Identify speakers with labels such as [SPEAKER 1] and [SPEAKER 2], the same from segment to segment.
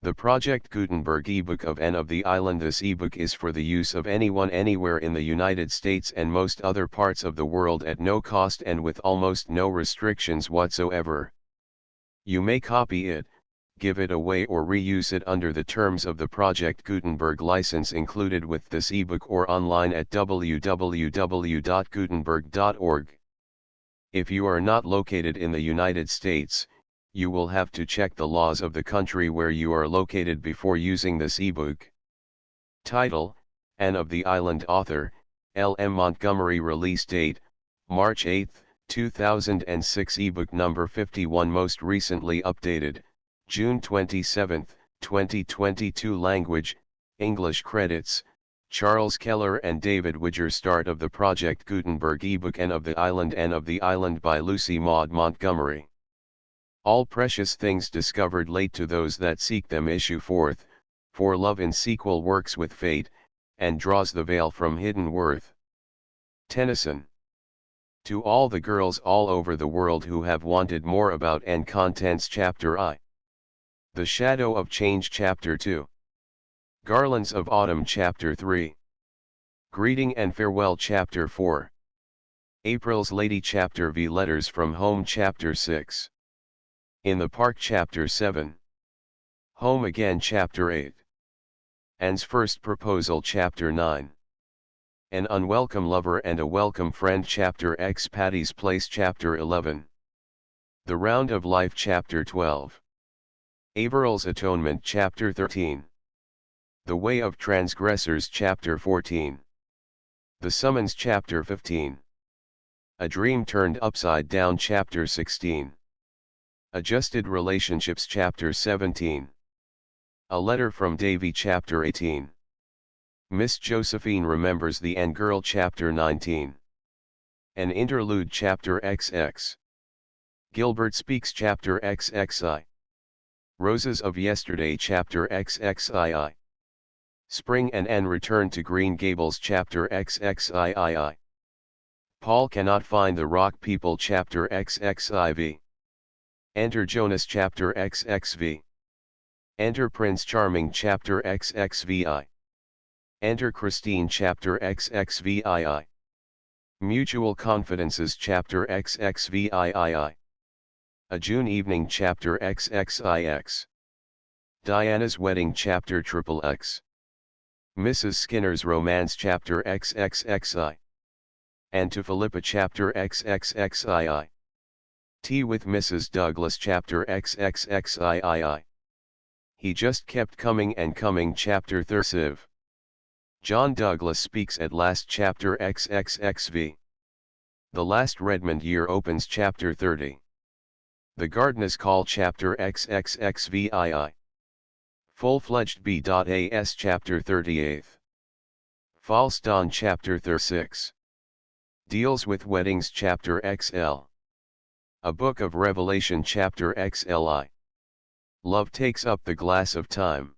[SPEAKER 1] The Project Gutenberg ebook of Anne of the Island. This ebook is for the use of anyone anywhere in the United States and most other parts of the world at no cost and with almost no restrictions whatsoever. You may copy it, give it away or reuse it under the terms of the Project Gutenberg license included with this ebook or online at www.gutenberg.org. If you are not located in the United States, you will have to check the laws of the country where you are located before using this ebook. Title: Anne of the Island. Author: L. M. Montgomery. Release date: March 8, 2006. Ebook number 51. Most recently updated: June 27, 2022. Language: English. Credits: Charles Keller and David Widger. Start of the Project Gutenberg ebook Anne of the Island. Anne of the Island by Lucy Maud Montgomery. All precious things discovered late to those that seek them issue forth, for love in sequel works with fate, and draws the veil from hidden worth. Tennyson. To all the girls all over the world who have wanted more about and contents. Chapter I. The Shadow of Change. Chapter 2. Garlands of Autumn. Chapter 3. Greeting and Farewell. Chapter 4. April's Lady. Chapter V. Letters from Home. Chapter 6. In the Park. Chapter 7. Home Again. Chapter 8. Anne's First Proposal. Chapter 9. An Unwelcome Lover and a Welcome Friend. Chapter X. Patty's Place. Chapter 11. The Round of Life. Chapter 12. Averil's Atonement. Chapter 13. The Way of Transgressors. Chapter 14. The Summons. Chapter 15. A Dream Turned Upside Down. Chapter 16. Adjusted Relationships. Chapter 17. A Letter from Davy. Chapter 18. Miss Josephine Remembers the Anne Girl. Chapter 19. An Interlude. Chapter XX. Gilbert Speaks. Chapter XXI. Roses of Yesterday. Chapter XXII. Spring and Anne Return to Green Gables. Chapter XXIII. Paul Cannot Find the Rock People. Chapter XXIV. Enter Jonas. Chapter XXV. Enter Prince Charming. Chapter XXVI. Enter Christine. Chapter XXVII. Mutual Confidences. Chapter XXVIII. A June Evening. Chapter XXIX. Diana's Wedding. Chapter XXX. Mrs. Skinner's Romance. Chapter XXXI. And to Philippa. Chapter XXXII. Tea with Mrs. Douglas. Chapter XXXIII. He Just Kept Coming and Coming. Chapter XXXV. John Douglas Speaks at Last. Chapter XXXV. The Last Redmond Year Opens. Chapter 30. The Gardener's Call. Chapter XXXVII. Full-Fledged B.A.S. Chapter 38. False Dawn. Chapter 36. Deals with Weddings. Chapter XL. A Book of Revelation. Chapter XLI. Love Takes Up the Glass of Time.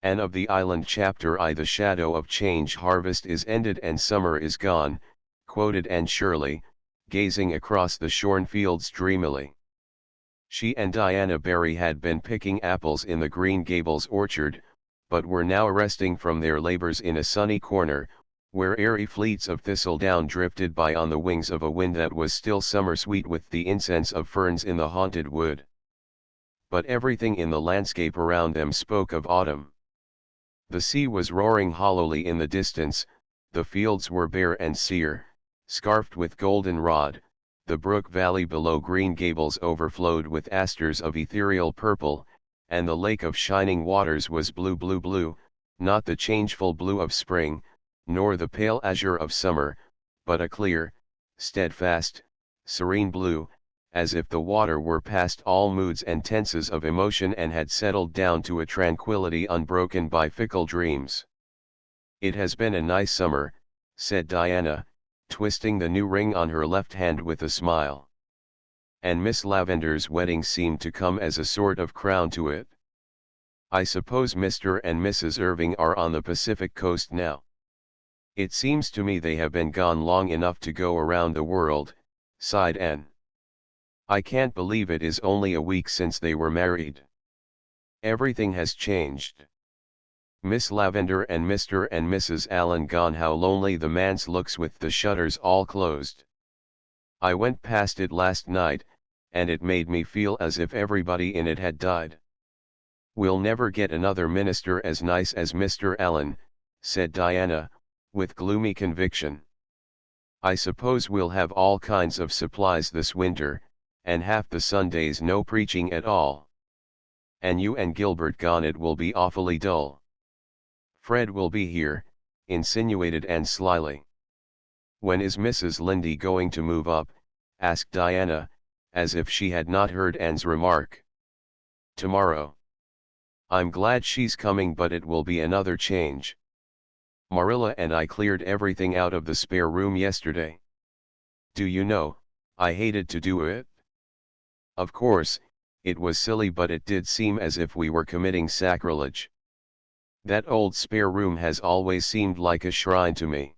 [SPEAKER 1] Anne of the Island. Chapter I. The Shadow of Change. Harvest is ended and summer is gone, quoted Anne Shirley, gazing across the shorn fields dreamily. She and Diana Barry had been picking apples in the Green Gables orchard, but were now resting from their labors in a sunny corner, where airy fleets of thistledown drifted by on the wings of a wind that was still summer-sweet with the incense of ferns in the haunted wood. But everything in the landscape around them spoke of autumn. The sea was roaring hollowly in the distance, the fields were bare and sere, scarfed with goldenrod, the brook valley below Green Gables overflowed with asters of ethereal purple, and the lake of shining waters was blue, not the changeful blue of spring, nor the pale azure of summer, but a clear, steadfast, serene blue, as if the water were past all moods and tenses of emotion and had settled down to a tranquility unbroken by fickle dreams. "It has been a nice summer," said Diana, twisting the new ring on her left hand with a smile. "And Miss Lavender's wedding seemed to come as a sort of crown to it. I suppose Mr. and Mrs. Irving are on the Pacific coast now. It seems to me they have been gone long enough to go around the world," sighed Anne. "I can't believe it is only a week since they were married." Everything has changed. Miss Lavender and Mr. and Mrs. Allen gone, how lonely the manse looks with the shutters all closed. I went past it last night, and it made me feel as if everybody in it had died. We'll never get another minister as nice as Mr. Allen, said Diana, with gloomy conviction. I suppose we'll have all kinds of supplies this winter, and half the Sundays no preaching at all. And you and Gilbert gone, it will be awfully dull. Fred will be here, insinuated Anne slyly. When is Mrs. Lindy going to move up? Asked Diana, as if she had not heard Anne's remark. Tomorrow. I'm glad she's coming, but it will be another change. Marilla and I cleared everything out of the spare room yesterday. Do you know, I hated to do it? Of course, it was silly, but it did seem as if we were committing sacrilege. That old spare room has always seemed like a shrine to me.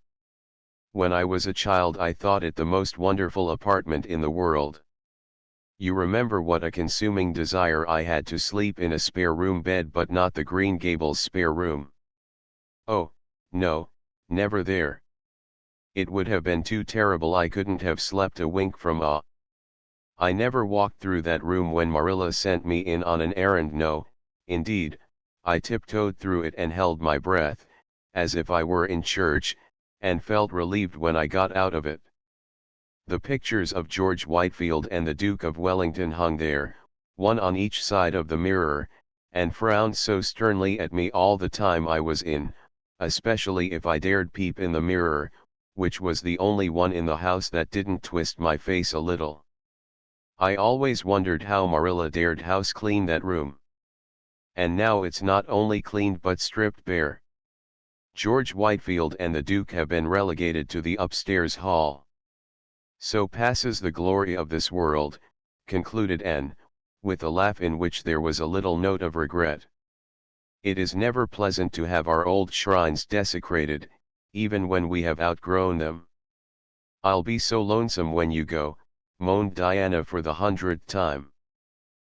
[SPEAKER 1] When I was a child I thought it the most wonderful apartment in the world. You remember what a consuming desire I had to sleep in a spare room bed, but not the Green Gables spare room. Oh, no, never there. It would have been too terrible. I couldn't have slept a wink from awe. I never walked through that room when Marilla sent me in on an errand. No, indeed, I tiptoed through it and held my breath, as if I were in church, and felt relieved when I got out of it. The pictures of George Whitefield and the Duke of Wellington hung there, one on each side of the mirror, and frowned so sternly at me all the time I was in, especially if I dared peep in the mirror, which was the only one in the house that didn't twist my face a little. I always wondered how Marilla dared house clean that room. And now it's not only cleaned but stripped bare. George Whitefield and the Duke have been relegated to the upstairs hall. So passes the glory of this world, concluded Anne, with a laugh in which there was a little note of regret. It is never pleasant to have our old shrines desecrated, even when we have outgrown them. I'll be so lonesome when you go, moaned Diana for the 100th time.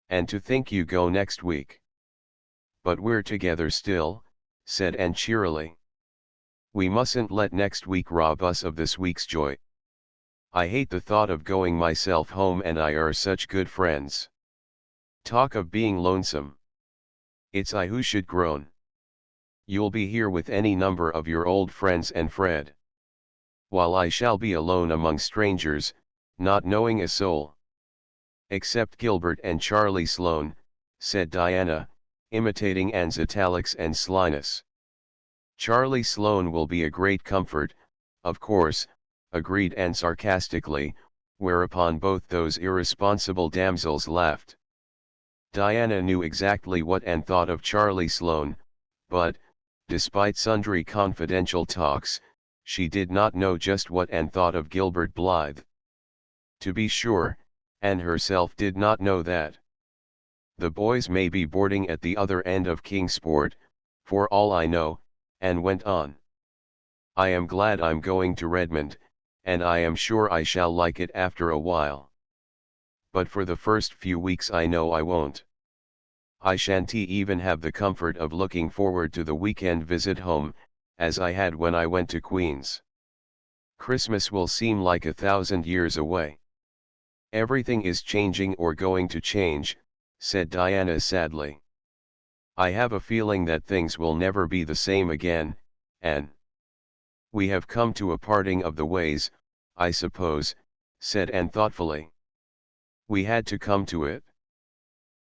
[SPEAKER 1] And to think you go next week. But we're together still, said Anne cheerily. We mustn't let next week rob us of this week's joy. I hate the thought of going myself. Home and I are such good friends. Talk of being lonesome. It's I who should groan. You'll be here with any number of your old friends and Fred. While I shall be alone among strangers, not knowing a soul. Except Gilbert and Charlie Sloane, said Diana, imitating Anne's italics and slyness. Charlie Sloane will be a great comfort, of course, agreed Anne sarcastically, whereupon both those irresponsible damsels laughed. Diana knew exactly what Anne thought of Charlie Sloane, but, despite sundry confidential talks, she did not know just what Anne thought of Gilbert Blythe. To be sure, Anne herself did not know that. The boys may be boarding at the other end of Kingsport, for all I know, Anne went on. I am glad I'm going to Redmond, and I am sure I shall like it after a while. But for the first few weeks I know I won't. I shan't even have the comfort of looking forward to the weekend visit home, as I had when I went to Queens. Christmas will seem like 1,000 years away. Everything is changing or going to change, said Diana sadly. I have a feeling that things will never be the same again, Anne. We have come to a parting of the ways, I suppose, said Anne thoughtfully. We had to come to it.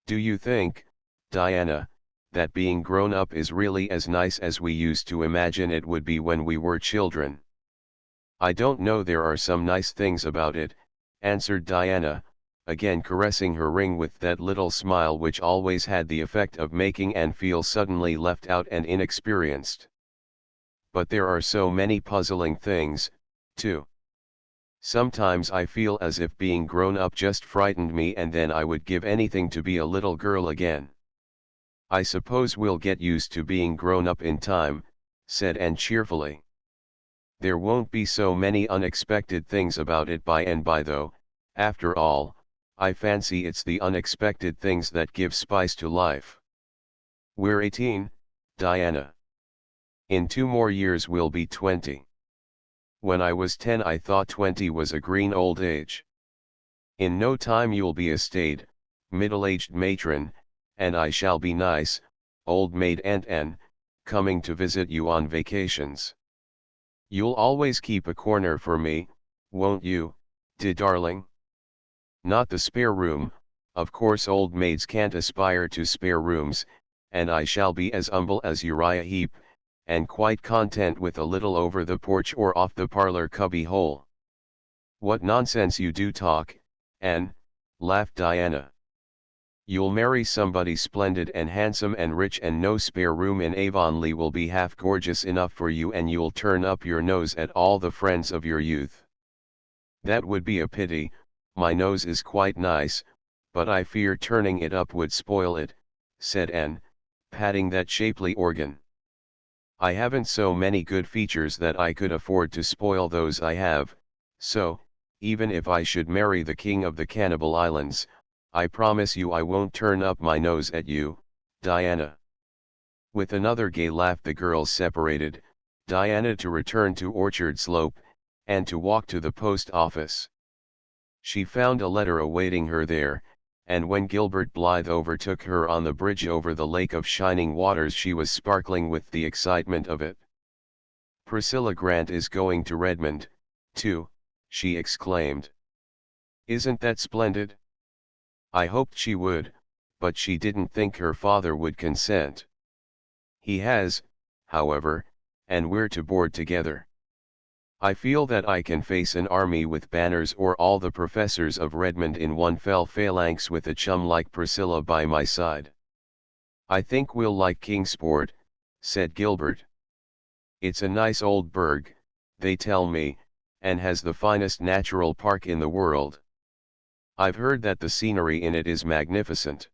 [SPEAKER 1] Do you think, Diana, that being grown up is really as nice as we used to imagine it would be when we were children? I don't know, there are some nice things about it, answered Diana, again caressing her ring with that little smile which always had the effect of making Anne feel suddenly left out and inexperienced. But there are so many puzzling things, too. Sometimes I feel as if being grown up just frightened me, and then I would give anything to be a little girl again. I suppose we'll get used to being grown up in time, said Anne cheerfully. There won't be so many unexpected things about it by and by though, after all, I fancy it's the unexpected things that give spice to life. We're 18, Diana. In 2 more years we'll be 20. When I was 10 I thought 20 was a green old age. In no time you'll be a staid, middle-aged matron, and I shall be nice, old maid Aunt Anne, coming to visit you on vacations. You'll always keep a corner for me, won't you, darling? Not the spare room, of course old maids can't aspire to spare rooms, and I shall be as humble as Uriah Heep, and quite content with a little over the porch or off the parlor cubby hole. What nonsense you do talk, Anne, laughed Diana. You'll marry somebody splendid and handsome and rich, and no spare room in Avonlea will be half gorgeous enough for you, and you'll turn up your nose at all the friends of your youth. That would be a pity. My nose is quite nice, but I fear turning it up would spoil it, said Anne, patting that shapely organ. I haven't so many good features that I could afford to spoil those I have, so, even if I should marry the king of the Cannibal Islands, I promise you I won't turn up my nose at you, Diana. With another gay laugh the girls separated, Diana to return to Orchard Slope, and to walk to the post office. She found a letter awaiting her there, and when Gilbert Blythe overtook her on the bridge over the lake of shining waters she was sparkling with the excitement of it. Priscilla Grant is going to Redmond, too, she exclaimed. Isn't that splendid? I hoped she would, but she didn't think her father would consent. He has, however, and we're to board together. I feel that I can face an army with banners or all the professors of Redmond in one fell phalanx with a chum like Priscilla by my side. I think we'll like Kingsport, said Gilbert. It's a nice old burg, they tell me, and has the finest natural park in the world. I've heard that the scenery in it is magnificent.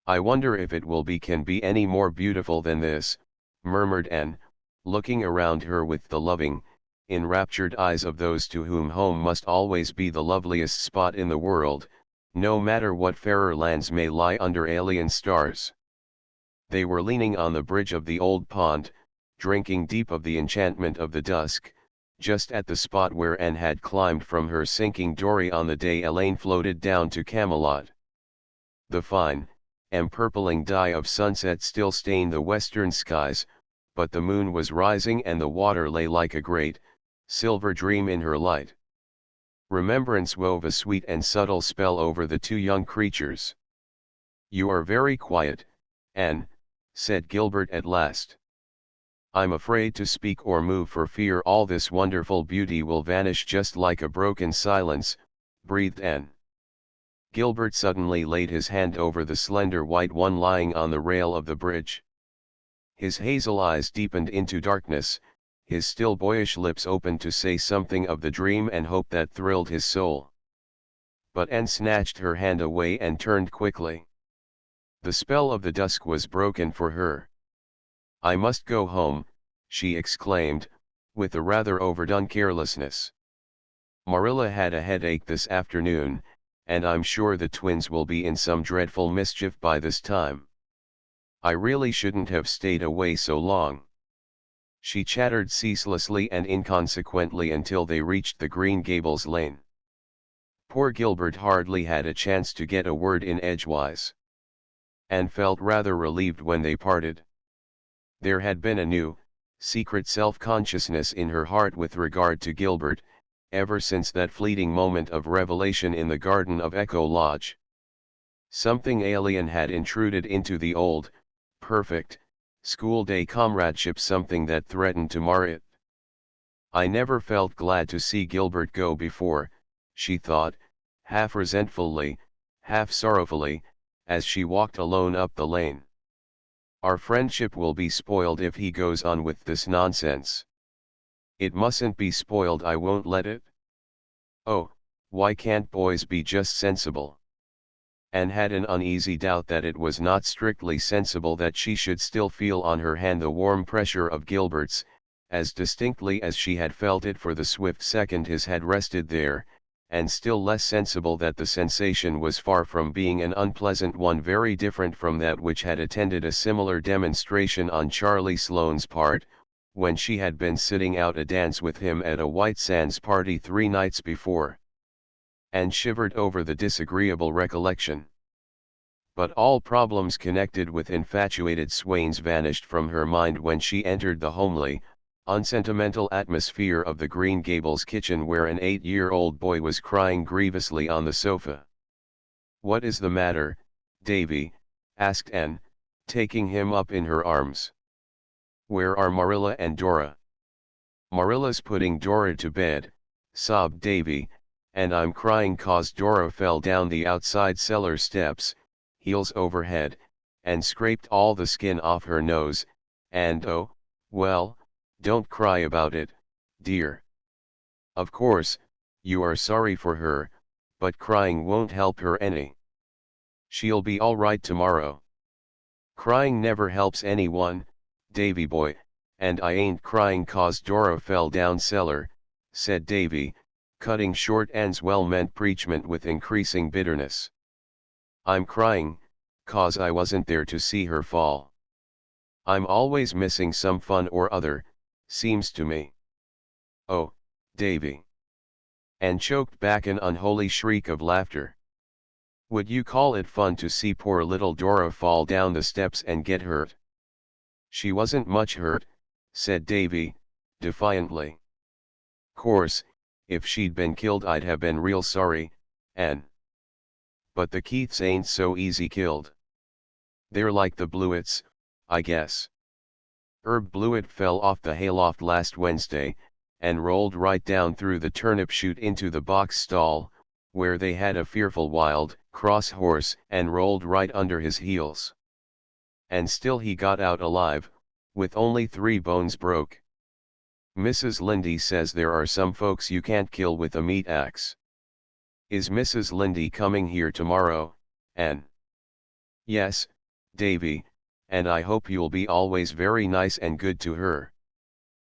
[SPEAKER 1] I wonder if it can be any more beautiful than this, murmured Anne, looking around her with the loving, enraptured eyes of those to whom home must always be the loveliest spot in the world, no matter what fairer lands may lie under alien stars. They were leaning on the bridge of the old pond, drinking deep of the enchantment of the dusk, just at the spot where Anne had climbed from her sinking dory on the day Elaine floated down to Camelot. The fine, empurpling dye of sunset still stained the western skies, but the moon was rising and the water lay like a great, silver dream in her light. Remembrance wove a sweet and subtle spell over the two young creatures. You are very quiet, Anne, said Gilbert at last. I'm afraid to speak or move for fear all this wonderful beauty will vanish just like a broken silence, breathed Anne. Gilbert suddenly laid his hand over the slender white one lying on the rail of the bridge. His hazel eyes deepened into darkness, his still boyish lips opened to say something of the dream and hope that thrilled his soul. But Anne snatched her hand away and turned quickly. The spell of the dusk was broken for her. I must go home, she exclaimed, with a rather overdone carelessness. Marilla had a headache this afternoon, and I'm sure the twins will be in some dreadful mischief by this time. I really shouldn't have stayed away so long. She chattered ceaselessly and inconsequently until they reached the Green Gables lane. Poor Gilbert hardly had a chance to get a word in edgewise. Anne felt rather relieved when they parted. There had been a new, secret self-consciousness in her heart with regard to Gilbert, ever since that fleeting moment of revelation in the garden of Echo Lodge. Something alien had intruded into the old, perfect, school-day comradeship, something that threatened to mar it. I never felt glad to see Gilbert go before, she thought, half resentfully, half sorrowfully, as she walked alone up the lane. Our friendship will be spoiled if he goes on with this nonsense. It mustn't be spoiled, I won't let it. Oh, why can't boys be just sensible? Anne had an uneasy doubt that it was not strictly sensible that she should still feel on her hand the warm pressure of Gilbert's, as distinctly as she had felt it for the swift second his had rested there, and still less sensible that the sensation was far from being an unpleasant one, very different from that which had attended a similar demonstration on Charlie Sloane's part, when she had been sitting out a dance with him at a White Sands party 3 nights before, and shivered over the disagreeable recollection. But all problems connected with infatuated swains vanished from her mind when she entered the homely, unsentimental atmosphere of the Green Gables kitchen, where an 8-year-old boy was crying grievously on the sofa. "What is the matter, Davy?" asked Anne, taking him up in her arms. "Where are Marilla and Dora?" "Marilla's putting Dora to bed," sobbed Davy, "and I'm crying 'cause Dora fell down the outside cellar steps, heels over head, and scraped all the skin off her nose, and oh, well, don't cry about it, dear. Of course, you are sorry for her, but crying won't help her any. She'll be all right tomorrow." "Crying never helps anyone, Davy boy, and I ain't crying 'cause Dora fell down cellar," said Davy, cutting short Anne's well-meant preachment with increasing bitterness. "I'm crying, 'cause I wasn't there to see her fall. I'm always missing some fun or other, seems to me. Oh, Davy." And choked back an unholy shriek of laughter. "Would you call it fun to see poor little Dora fall down the steps and get hurt?" "She wasn't much hurt," said Davy, defiantly. "Course, if she'd been killed I'd have been real sorry, Anne. But the Keiths ain't so easy killed. They're like the Blewetts, I guess. Herb Blewett fell off the hayloft last Wednesday, and rolled right down through the turnip chute into the box stall, where they had a fearful wild, cross horse, and rolled right under his heels. And still he got out alive, with only 3 bones broke. Mrs. Lynde says there are some folks you can't kill with a meat axe. Is Mrs. Lynde coming here tomorrow, Anne?" "Yes, Davy, and I hope you'll be always very nice and good to her."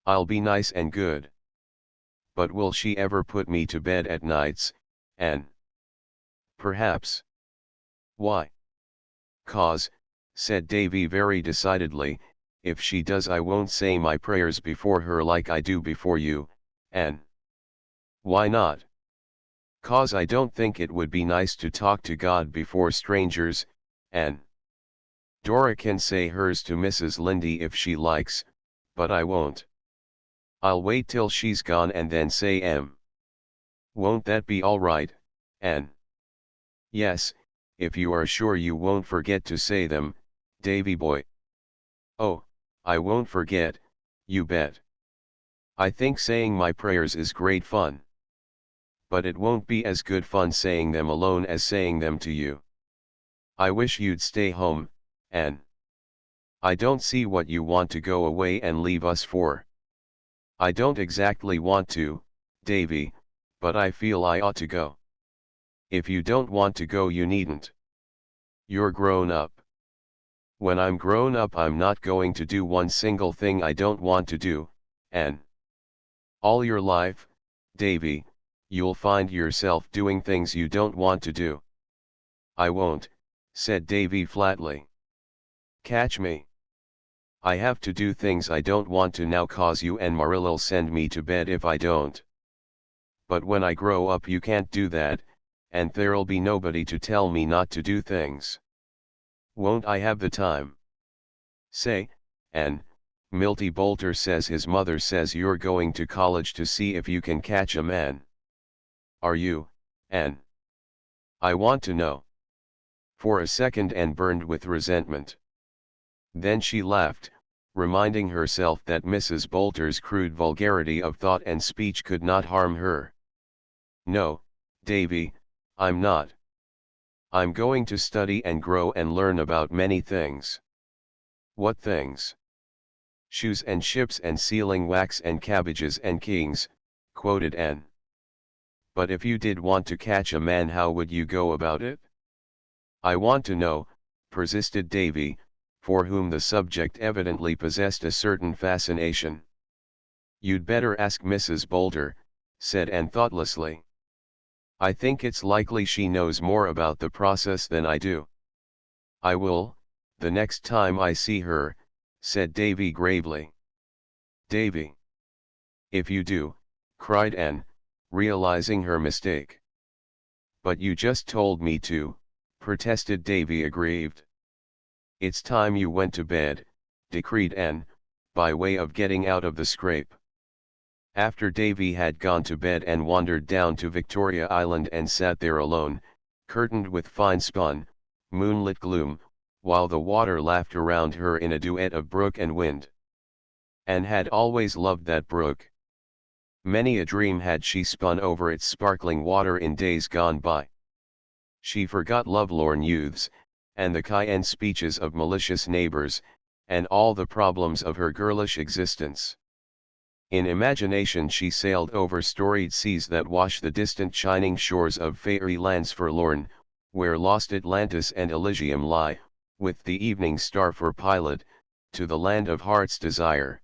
[SPEAKER 1] "I'll be nice and good. But will she ever put me to bed at nights, Anne?" "Perhaps." "Why?" "'Cause," said Davy very decidedly, "if she does I won't say my prayers before her like I do before you, Anne." "Why not?" "'Cause I don't think it would be nice to talk to God before strangers, Anne. Dora can say hers to Mrs. Lynde if she likes, but I won't. I'll wait till she's gone and then say 'em. Won't that be all right, Anne?" "Yes, if you are sure you won't forget to say them, Davy boy." "Oh, I won't forget, you bet. I think saying my prayers is great fun. But it won't be as good fun saying them alone as saying them to you. I wish you'd stay home, Anne. I don't see what you want to go away and leave us for." "I don't exactly want to, Davy, but I feel I ought to go." "If you don't want to go you needn't. You're grown up. When I'm grown up I'm not going to do one single thing I don't want to do, Anne. All your life, Davy, you'll find yourself doing things you don't want to do." "I won't," said Davy flatly. "Catch me. I have to do things I don't want to now 'cause you and Marilla'll send me to bed if I don't. But when I grow up you can't do that, and there'll be nobody to tell me not to do things. Won't I have the time? Say, Anne, Milty Boulter says his mother says you're going to college to see if you can catch a man. Are you, Anne? I want to know." For a second Anne burned with resentment. Then she laughed, reminding herself that Mrs. Boulter's crude vulgarity of thought and speech could not harm her. "No, Davy, I'm not. I'm going to study and grow and learn about many things." "What things?" "Shoes and ships and sealing wax and cabbages and kings," quoted Anne. "But if you did want to catch a man how would you go about it?" "I want to know," persisted Davy, for whom the subject evidently possessed a certain fascination. "You'd better ask Mrs. Boulter," said Anne thoughtlessly. I think it's likely she knows more about the process than I do. I will, the next time I see her, said Davy gravely. Davy. If you do, cried Anne, realizing her mistake. But you just told me to, protested Davy aggrieved. It's time you went to bed, decreed Anne, by way of getting out of the scrape. After Davy had gone to bed and wandered down to Victoria Island and sat there alone, curtained with fine spun, moonlit gloom, while the water laughed around her in a duet of brook and wind. Anne had always loved that brook. Many a dream had she spun over its sparkling water in days gone by. She forgot lovelorn youths, and the cayenne speeches of malicious neighbors, and all the problems of her girlish existence. In imagination she sailed over storied seas that wash the distant shining shores of fairy lands forlorn, where lost Atlantis and Elysium lie, with the evening star for pilot, to the land of heart's desire.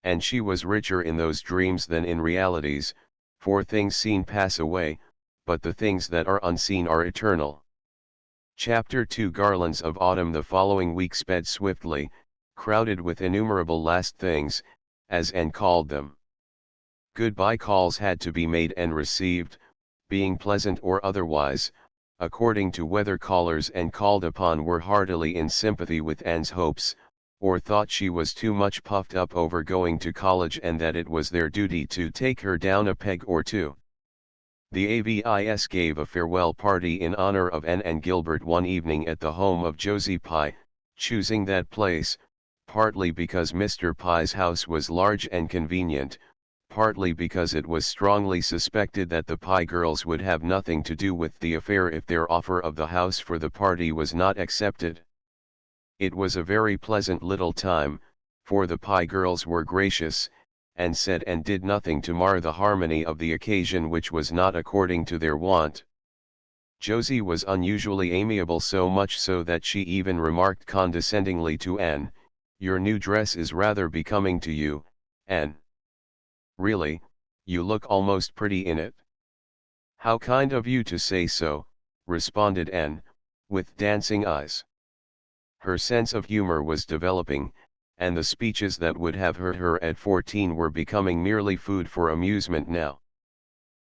[SPEAKER 1] And she was richer in those dreams than in realities, for things seen pass away, but the things that are unseen are eternal. Chapter 2 Garlands of Autumn. The following week sped swiftly, crowded with innumerable last things, as Anne called them. Goodbye calls had to be made and received, being pleasant or otherwise, according to whether callers and called upon were heartily in sympathy with Anne's hopes, or thought she was too much puffed up over going to college and that it was their duty to take her down a peg or two. The AVIS gave a farewell party in honor of Anne and Gilbert one evening at the home of Josie Pye, choosing that place, partly because Mr. Pye's house was large and convenient, partly because it was strongly suspected that the Pye girls would have nothing to do with the affair if their offer of the house for the party was not accepted. It was a very pleasant little time, for the Pye girls were gracious, and said and did nothing to mar the harmony of the occasion, which was not according to their wont. Josie was unusually amiable, so much so that she even remarked condescendingly to Anne, "Your new dress is rather becoming to you, Anne. Really, you look almost pretty in it." "How kind of you to say so," responded Anne, with dancing eyes. Her sense of humor was developing, and the speeches that would have hurt her at 14 were becoming merely food for amusement now.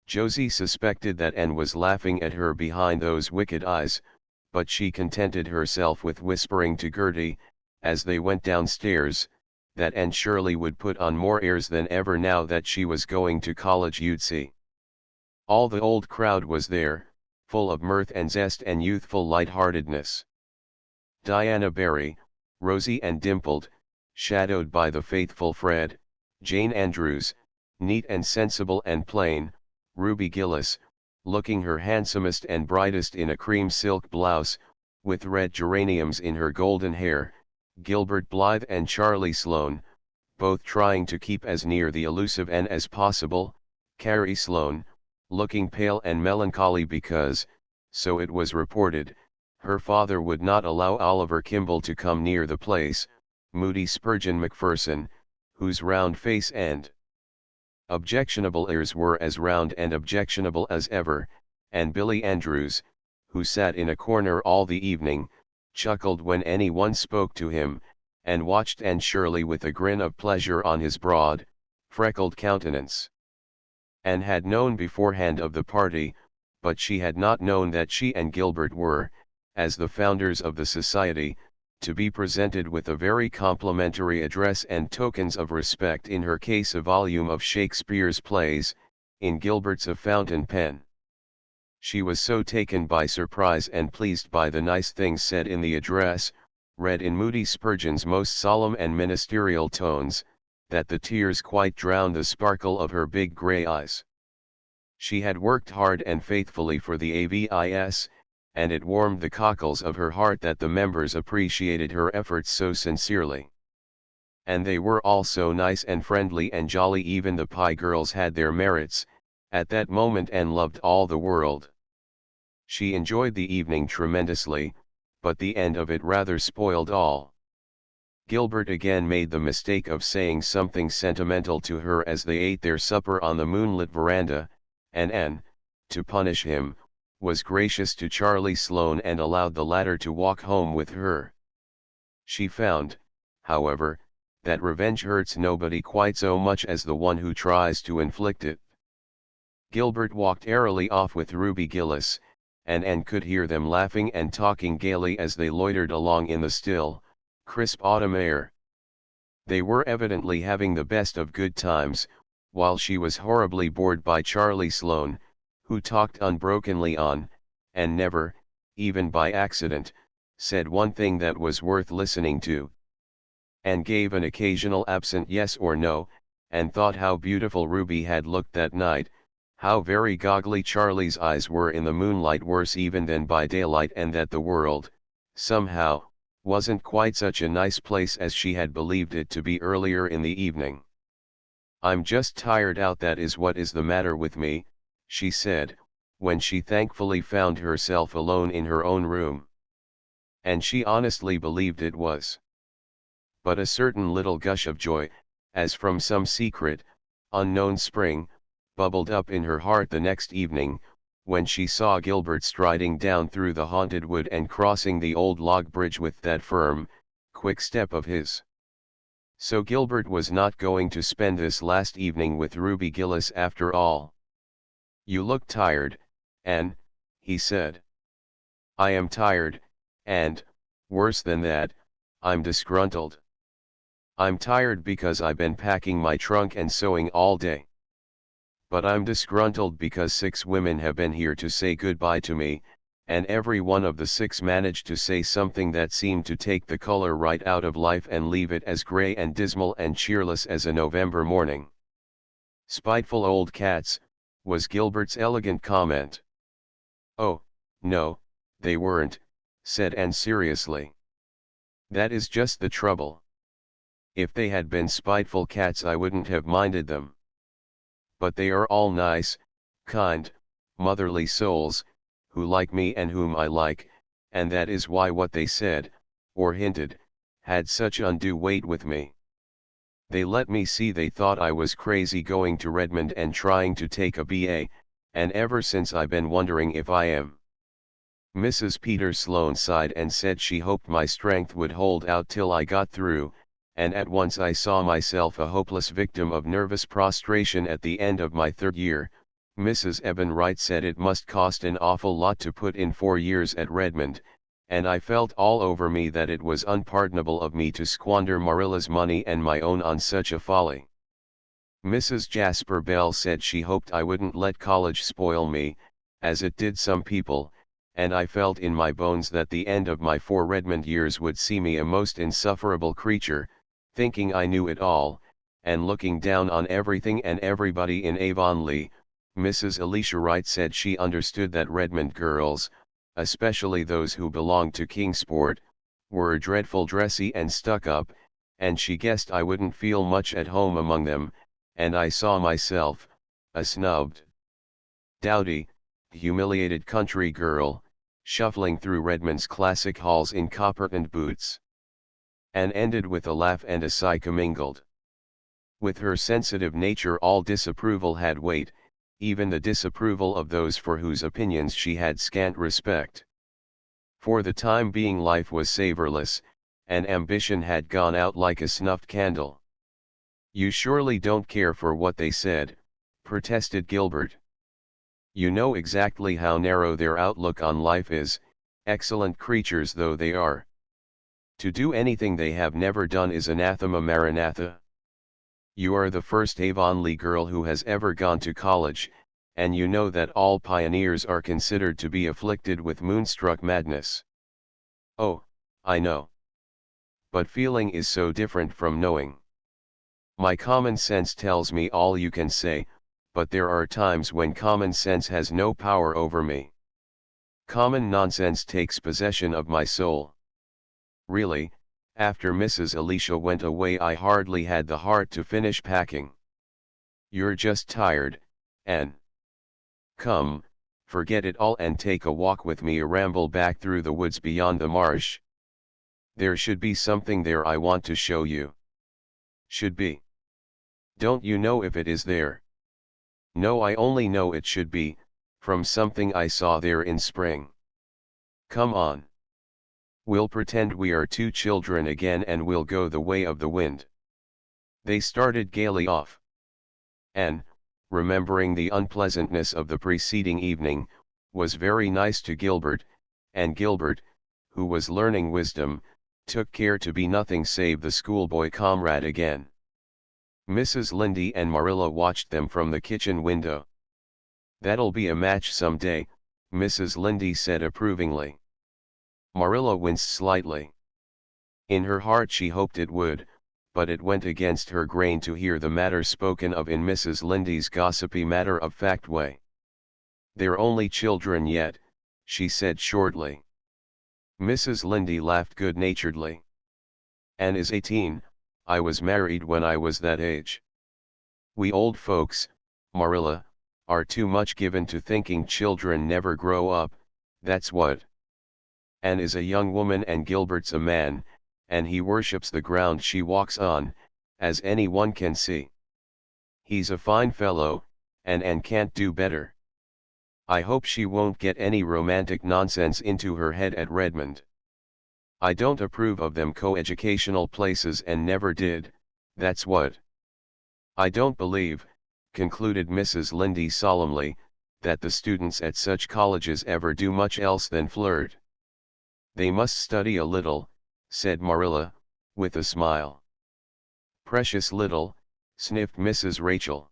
[SPEAKER 1] Josie suspected that Anne was laughing at her behind those wicked eyes, but she contented herself with whispering to Gertie, as they went downstairs, that Anne surely would put on more airs than ever now that she was going to college, you'd see. All the old crowd was there, full of mirth and zest and youthful light-heartedness. Diana Barry, rosy and dimpled, shadowed by the faithful Fred, Jane Andrews, neat and sensible and plain, Ruby Gillis, looking her handsomest and brightest in a cream silk blouse, with red geraniums in her golden hair, Gilbert Blythe and Charlie Sloane, both trying to keep as near the elusive Anne as possible, Carrie Sloane, looking pale and melancholy because, so it was reported, her father would not allow Oliver Kimball to come near the place, Moody Spurgeon Macpherson, whose round face and objectionable ears were as round and objectionable as ever, and Billy Andrews, who sat in a corner all the evening, chuckled when anyone spoke to him, and watched Anne Shirley with a grin of pleasure on his broad, freckled countenance. Anne had known beforehand of the party, but she had not known that she and Gilbert were, as the founders of the society, to be presented with a very complimentary address and tokens of respect, in her case a volume of Shakespeare's plays, in Gilbert's a fountain pen. She was so taken by surprise and pleased by the nice things said in the address, read in Moody Spurgeon's most solemn and ministerial tones, that the tears quite drowned the sparkle of her big grey eyes. She had worked hard and faithfully for the AVIS, and it warmed the cockles of her heart that the members appreciated her efforts so sincerely. And they were all so nice and friendly and jolly. Even the Pye girls had their merits, at that moment, and loved all the world. She enjoyed the evening tremendously, but the end of it rather spoiled all. Gilbert again made the mistake of saying something sentimental to her as they ate their supper on the moonlit veranda, and Anne, to punish him, was gracious to Charlie Sloane and allowed the latter to walk home with her. She found, however, that revenge hurts nobody quite so much as the one who tries to inflict it. Gilbert walked airily off with Ruby Gillis, and Anne could hear them laughing and talking gaily as they loitered along in the still, crisp autumn air. They were evidently having the best of good times, while she was horribly bored by Charlie Sloane, who talked unbrokenly on, and never, even by accident, said one thing that was worth listening to. Anne gave an occasional absent yes or no, and thought how beautiful Ruby had looked that night, how very goggly Charlie's eyes were in the moonlight, worse even than by daylight, and that the world, somehow, wasn't quite such a nice place as she had believed it to be earlier in the evening. "I'm just tired out, that is what is the matter with me," she said, when she thankfully found herself alone in her own room. And she honestly believed it was. But a certain little gush of joy, as from some secret, unknown spring, bubbled up in her heart the next evening, when she saw Gilbert striding down through the haunted wood and crossing the old log bridge with that firm, quick step of his. So Gilbert was not going to spend this last evening with Ruby Gillis after all. "You look tired, Anne," he said. "I am tired, and, worse than that, I'm disgruntled. I'm tired because I've been packing my trunk and sewing all day. But I'm disgruntled because 6 women have been here to say goodbye to me, and every one of the 6 managed to say something that seemed to take the color right out of life and leave it as gray and dismal and cheerless as a November morning." "Spiteful old cats," was Gilbert's elegant comment. "Oh, no, they weren't," said Anne seriously. "That is just the trouble. If they had been spiteful cats I wouldn't have minded them. But they are all nice, kind, motherly souls, who like me and whom I like, and that is why what they said, or hinted, had such undue weight with me. They let me see they thought I was crazy going to Redmond and trying to take a BA, and ever since I've been wondering if I am." Mrs. Peter Sloane sighed and said she hoped my strength would hold out till I got through, and at once I saw myself a hopeless victim of nervous prostration at the end of my 3rd year. Mrs. Eben Wright said it must cost an awful lot to put in 4 years at Redmond, and I felt all over me that it was unpardonable of me to squander Marilla's money and my own on such a folly. Mrs. Jasper Bell said she hoped I wouldn't let college spoil me, as it did some people, and I felt in my bones that the end of my 4 Redmond years would see me a most insufferable creature, thinking I knew it all, and looking down on everything and everybody in Avonlea. Mrs. Elisha Wright said she understood that Redmond girls, especially those who belonged to Kingsport, were dreadful dressy and stuck up, and she guessed I wouldn't feel much at home among them, and I saw myself, a snubbed, dowdy, humiliated country girl, shuffling through Redmond's classic halls in copper-toned boots. Anne ended with a laugh and a sigh commingled. With her sensitive nature all disapproval had weight, even the disapproval of those for whose opinions she had scant respect. For the time being life was savorless, and ambition had gone out like a snuffed candle. "You surely don't care for what they said," protested Gilbert. "You know exactly how narrow their outlook on life is, excellent creatures though they are. To do anything they have never done is anathema maranatha. You are the first Avonlea girl who has ever gone to college, and you know that all pioneers are considered to be afflicted with moonstruck madness." "Oh, I know. But feeling is so different from knowing. My common sense tells me all you can say, but there are times when common sense has no power over me. Common nonsense takes possession of my soul. Really, after Mrs. Elisha went away I hardly had the heart to finish packing." "You're just tired, Anne. Come, forget it all and take a walk with me, a ramble back through the woods beyond the marsh. There should be something there I want to show you." "Should be? Don't you know if it is there?" "No, I only know it should be," From something I saw there in spring. Come on. We'll pretend we are two children again and we'll go the way of the wind. They started gaily off. Anne, remembering the unpleasantness of the preceding evening, was very nice to Gilbert, and Gilbert, who was learning wisdom, took care to be nothing save the schoolboy comrade again. Mrs. Lindy and Marilla watched them from the kitchen window. "That'll be a match some day," Mrs. Lindy said approvingly. Marilla winced slightly. In her heart she hoped it would, but it went against her grain to hear the matter spoken of in Mrs. Lindy's gossipy matter-of-fact way. "They're only children yet," she said shortly. Mrs. Lindy laughed good-naturedly. "Anne is 18, I was married when I was that age. We old folks, Marilla, are too much given to thinking children never grow up, that's what. Anne is a young woman and Gilbert's a man, and he worships the ground she walks on, as anyone can see. He's a fine fellow, and Anne can't do better. I hope she won't get any romantic nonsense into her head at Redmond. I don't approve of them co-educational places and never did, that's what. I don't believe," concluded Mrs. Lindy solemnly, "that the students at such colleges ever do much else than flirt." "They must study a little," said Marilla, with a smile. "Precious little," sniffed Mrs. Rachel.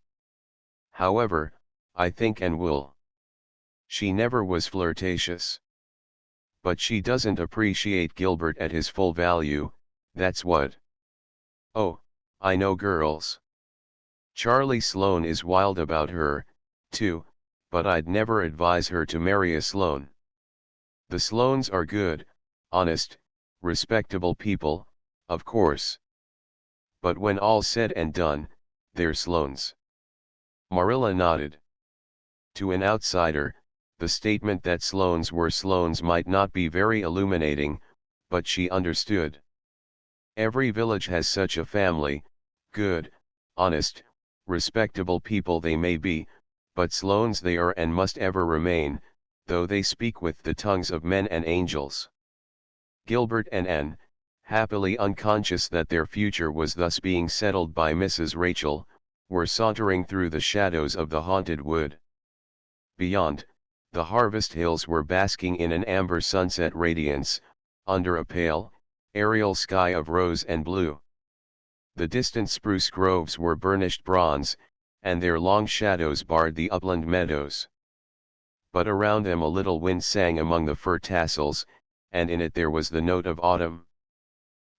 [SPEAKER 1] "However, I think Anne will. She never was flirtatious. But she doesn't appreciate Gilbert at his full value, that's what. Oh, I know girls. Charlie Sloane is wild about her, too, but I'd never advise her to marry a Sloane. The Sloanes are good, honest, respectable people, of course. But when all's said and done, they're Sloanes." Marilla nodded. To an outsider, the statement that Sloanes were Sloanes might not be very illuminating, but she understood. Every village has such a family, good, honest, respectable people they may be, but Sloanes they are and must ever remain, though they speak with the tongues of men and angels. Gilbert and Anne, happily unconscious that their future was thus being settled by Mrs. Rachel, were sauntering through the shadows of the haunted wood. Beyond, the harvest hills were basking in an amber sunset radiance, under a pale, aerial sky of rose and blue. The distant spruce groves were burnished bronze, and their long shadows barred the upland meadows. But around them a little wind sang among the fir tassels, and in it there was the note of autumn.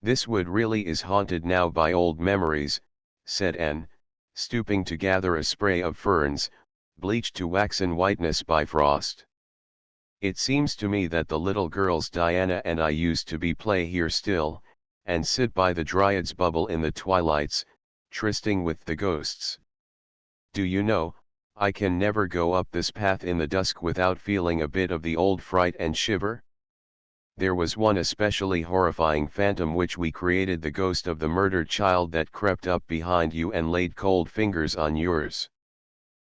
[SPEAKER 1] "This wood really is haunted now by old memories," said Anne, stooping to gather a spray of ferns, bleached to waxen whiteness by frost. "It seems to me that the little girls Diana and I used to be play here still, and sit by the Dryad's bubble in the twilights, trysting with the ghosts. Do you know, I can never go up this path in the dusk without feeling a bit of the old fright and shiver? There was one especially horrifying phantom which we created, the ghost of the murdered child that crept up behind you and laid cold fingers on yours.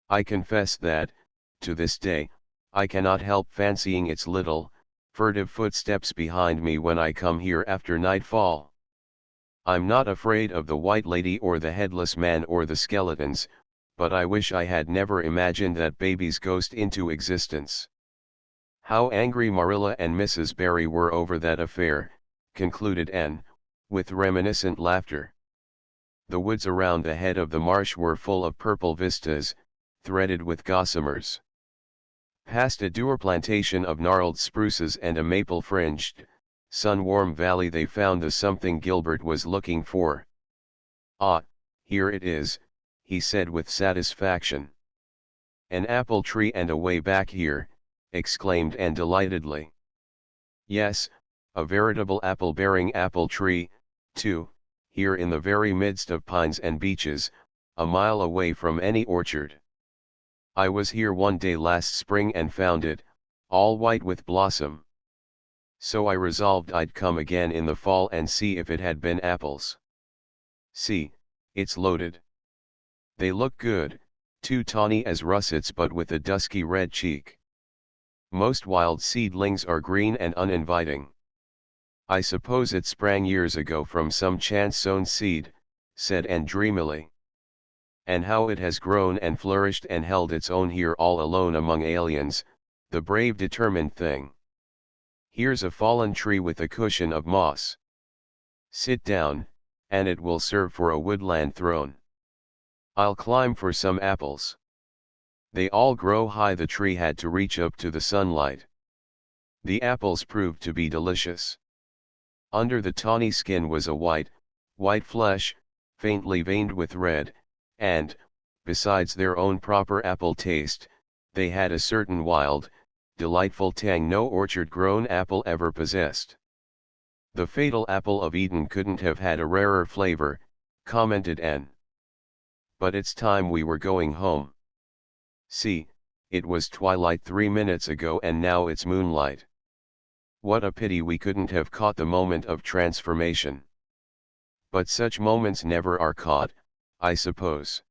[SPEAKER 1] I confess that, to this day, I cannot help fancying its little, furtive footsteps behind me when I come here after nightfall. I'm not afraid of the White Lady or the Headless Man or the skeletons, but I wish I had never imagined that baby's ghost into existence." How angry Marilla and Mrs. Barry were over that affair, concluded Anne, with reminiscent laughter. The woods around the head of the marsh were full of purple vistas, threaded with gossamers. Past a dour plantation of gnarled spruces and a maple-fringed, sun-warm valley they found the something Gilbert was looking for. "Ah, here it is," he said with satisfaction. "An apple tree and away back here," exclaimed Anne delightedly. "Yes, a veritable apple-bearing apple tree, too, here in the very midst of pines and beeches, a mile away from any orchard. I was here one day last spring and found it, all white with blossom. So I resolved I'd come again in the fall and see if it had been apples. See, it's loaded. They look good, Too tawny as russets but with a dusky red cheek. Most wild seedlings are green and uninviting. I suppose it sprang years ago from some chance-sown seed, said Anne dreamily. And how it has grown and flourished and held its own here all alone among aliens, the brave determined thing. Here's a fallen tree with a cushion of moss. Sit down, and it will serve for a woodland throne. I'll climb for some apples. They all grow high, the tree had to reach up to the sunlight. The apples proved to be delicious. Under the tawny skin was a white flesh, faintly veined with red, and, besides their own proper apple taste, they had a certain wild, delightful tang no orchard-grown apple ever possessed. The fatal apple of Eden couldn't have had a rarer flavor, commented Anne. But it's time we were going home. See, it was twilight 3 minutes ago and now it's moonlight. What a pity we couldn't have caught the moment of transformation. But such moments never are caught, I suppose.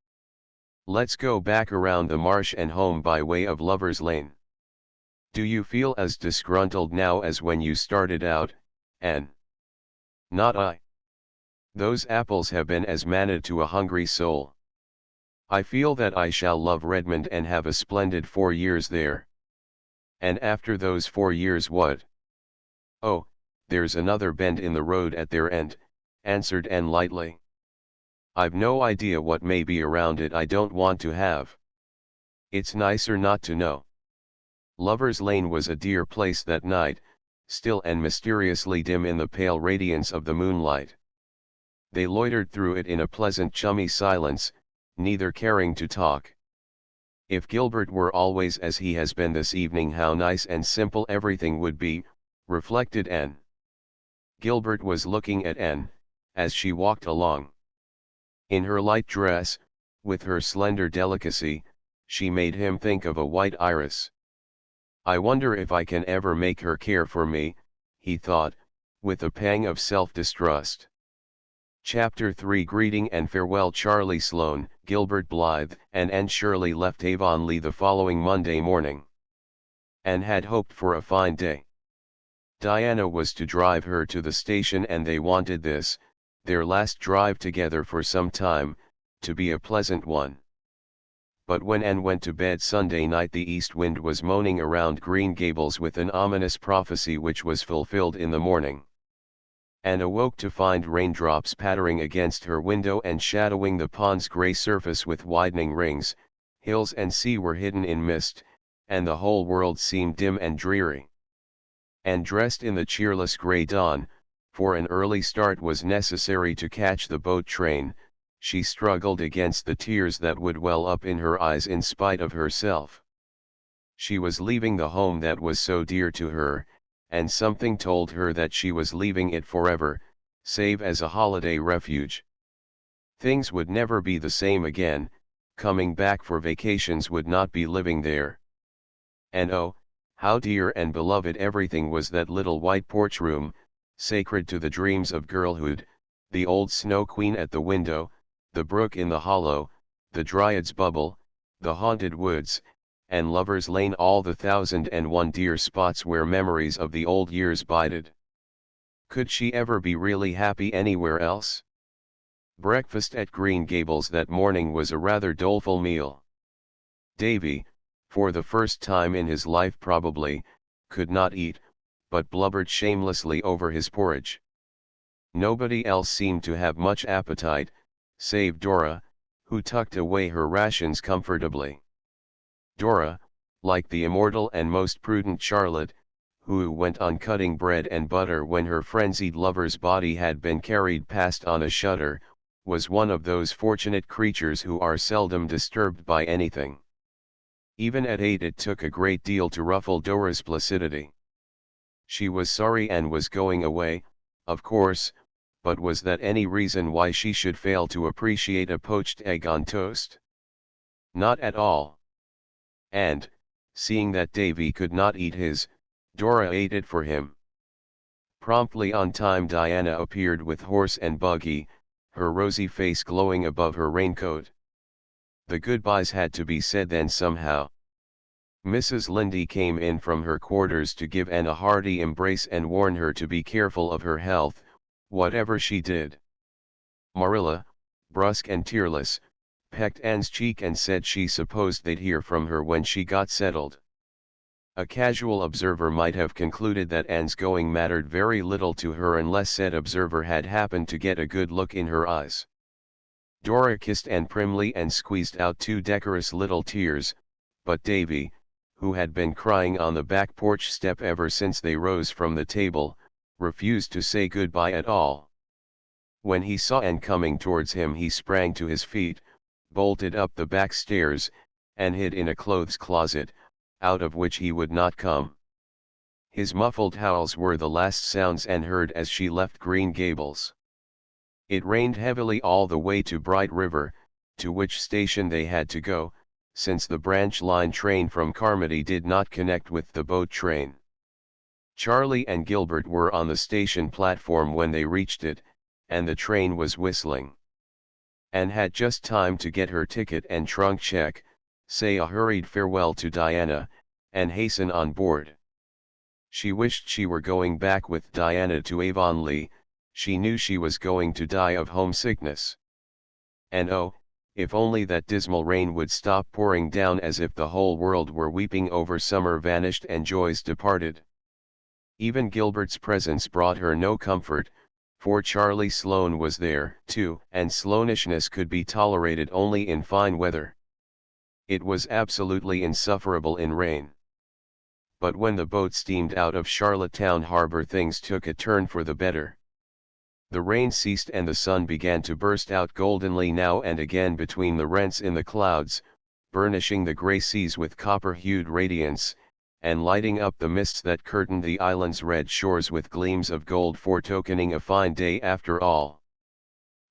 [SPEAKER 1] Let's go back around the marsh and home by way of Lover's Lane. Do you feel as disgruntled now as when you started out, Anne? Not I. Those apples have been as manna to a hungry soul. I feel that I shall love Redmond and have a splendid 4 years there. And after those 4 years what? Oh, there's another bend in the road at their end, answered Anne lightly. I've no idea what may be around it. I don't want to have. It's nicer not to know. Lover's Lane was a dear place that night, still and mysteriously dim in the pale radiance of the moonlight. They loitered through it in a pleasant chummy silence, neither caring to talk. If Gilbert were always as he has been this evening, how nice and simple everything would be, reflected Anne. Gilbert was looking at Anne, as she walked along. In her light dress, with her slender delicacy, she made him think of a white iris. I wonder if I can ever make her care for me, he thought, with a pang of self-distrust. Chapter 3 Greeting and Farewell. Charlie Sloane, Gilbert Blythe, and Anne Shirley left Avonlea the following Monday morning. Anne had hoped for a fine day. Diana was to drive her to the station and they wanted this, their last drive together for some time, to be a pleasant one. But when Anne went to bed Sunday night, the east wind was moaning around Green Gables with an ominous prophecy which was fulfilled in the morning. Anne awoke to find raindrops pattering against her window and shadowing the pond's grey surface with widening rings. Hills and sea were hidden in mist, and the whole world seemed dim and dreary. Anne dressed in the cheerless grey dawn, for an early start was necessary to catch the boat train. She struggled against the tears that would well up in her eyes in spite of herself. She was leaving the home that was so dear to her, and something told her that she was leaving it forever, save as a holiday refuge. Things would never be the same again, coming back for vacations would not be living there. And oh, how dear and beloved everything was, that little white porch room, sacred to the dreams of girlhood, the old snow queen at the window, the brook in the hollow, the Dryad's bubble, the haunted woods, and Lover's Lane, all the 1,001 dear spots where memories of the old years bided. Could she ever be really happy anywhere else? Breakfast at Green Gables that morning was a rather doleful meal. Davy, for the first time in his life probably, could not eat, but blubbered shamelessly over his porridge. Nobody else seemed to have much appetite, save Dora, who tucked away her rations comfortably. Dora, like the immortal and most prudent Charlotte, who went on cutting bread and butter when her frenzied lover's body had been carried past on a shutter, was one of those fortunate creatures who are seldom disturbed by anything. Even at 8 it took a great deal to ruffle Dora's placidity. She was sorry Anne was going away, of course, but was that any reason why she should fail to appreciate a poached egg on toast? Not at all. And, seeing that Davy could not eat his, Dora ate it for him. Promptly on time Diana appeared with horse and buggy, her rosy face glowing above her raincoat. The goodbyes had to be said then somehow. Mrs. Lindy came in from her quarters to give Anne a hearty embrace and warn her to be careful of her health, whatever she did. Marilla, brusque and tearless, pecked Anne's cheek and said she supposed they'd hear from her when she got settled. A casual observer might have concluded that Anne's going mattered very little to her unless said observer had happened to get a good look in her eyes. Dora kissed Anne primly and squeezed out 2 decorous little tears, but Davy, who had been crying on the back porch step ever since they rose from the table, refused to say goodbye at all. When he saw Anne coming towards him he sprang to his feet, bolted up the back stairs, and hid in a clothes closet, out of which he would not come. His muffled howls were the last sounds Anne heard as she left Green Gables. It rained heavily all the way to Bright River, to which station they had to go, since the branch line train from Carmody did not connect with the boat train. Charlie and Gilbert were on the station platform when they reached it, and the train was whistling. Anne had just time to get her ticket and trunk check, say a hurried farewell to Diana, and hasten on board. She wished she were going back with Diana to Avonlea. She knew she was going to die of homesickness. And oh, if only that dismal rain would stop pouring down as if the whole world were weeping over summer vanished and joys departed. Even Gilbert's presence brought her no comfort, for Charlie Sloane was there too, and Sloanishness could be tolerated only in fine weather. It was absolutely insufferable in rain. But when the boat steamed out of Charlottetown harbor things took a turn for the better. The rain ceased and the sun began to burst out goldenly now and again between the rents in the clouds, burnishing the grey seas with copper-hued radiance, and lighting up the mists that curtained the island's red shores with gleams of gold foretokening a fine day after all.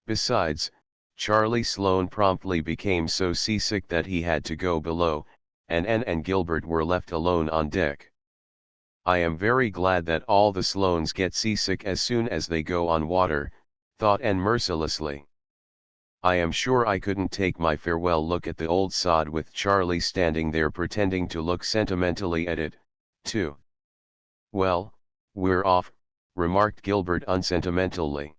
[SPEAKER 1] Besides, Charlie Sloane promptly became so seasick that he had to go below, and Anne and Gilbert were left alone on deck. I am very glad that all the Sloanes get seasick as soon as they go on water, thought Anne mercilessly. I am sure I couldn't take my farewell look at the old sod with Charlie standing there pretending to look sentimentally at it, too. Well, we're off, remarked Gilbert unsentimentally.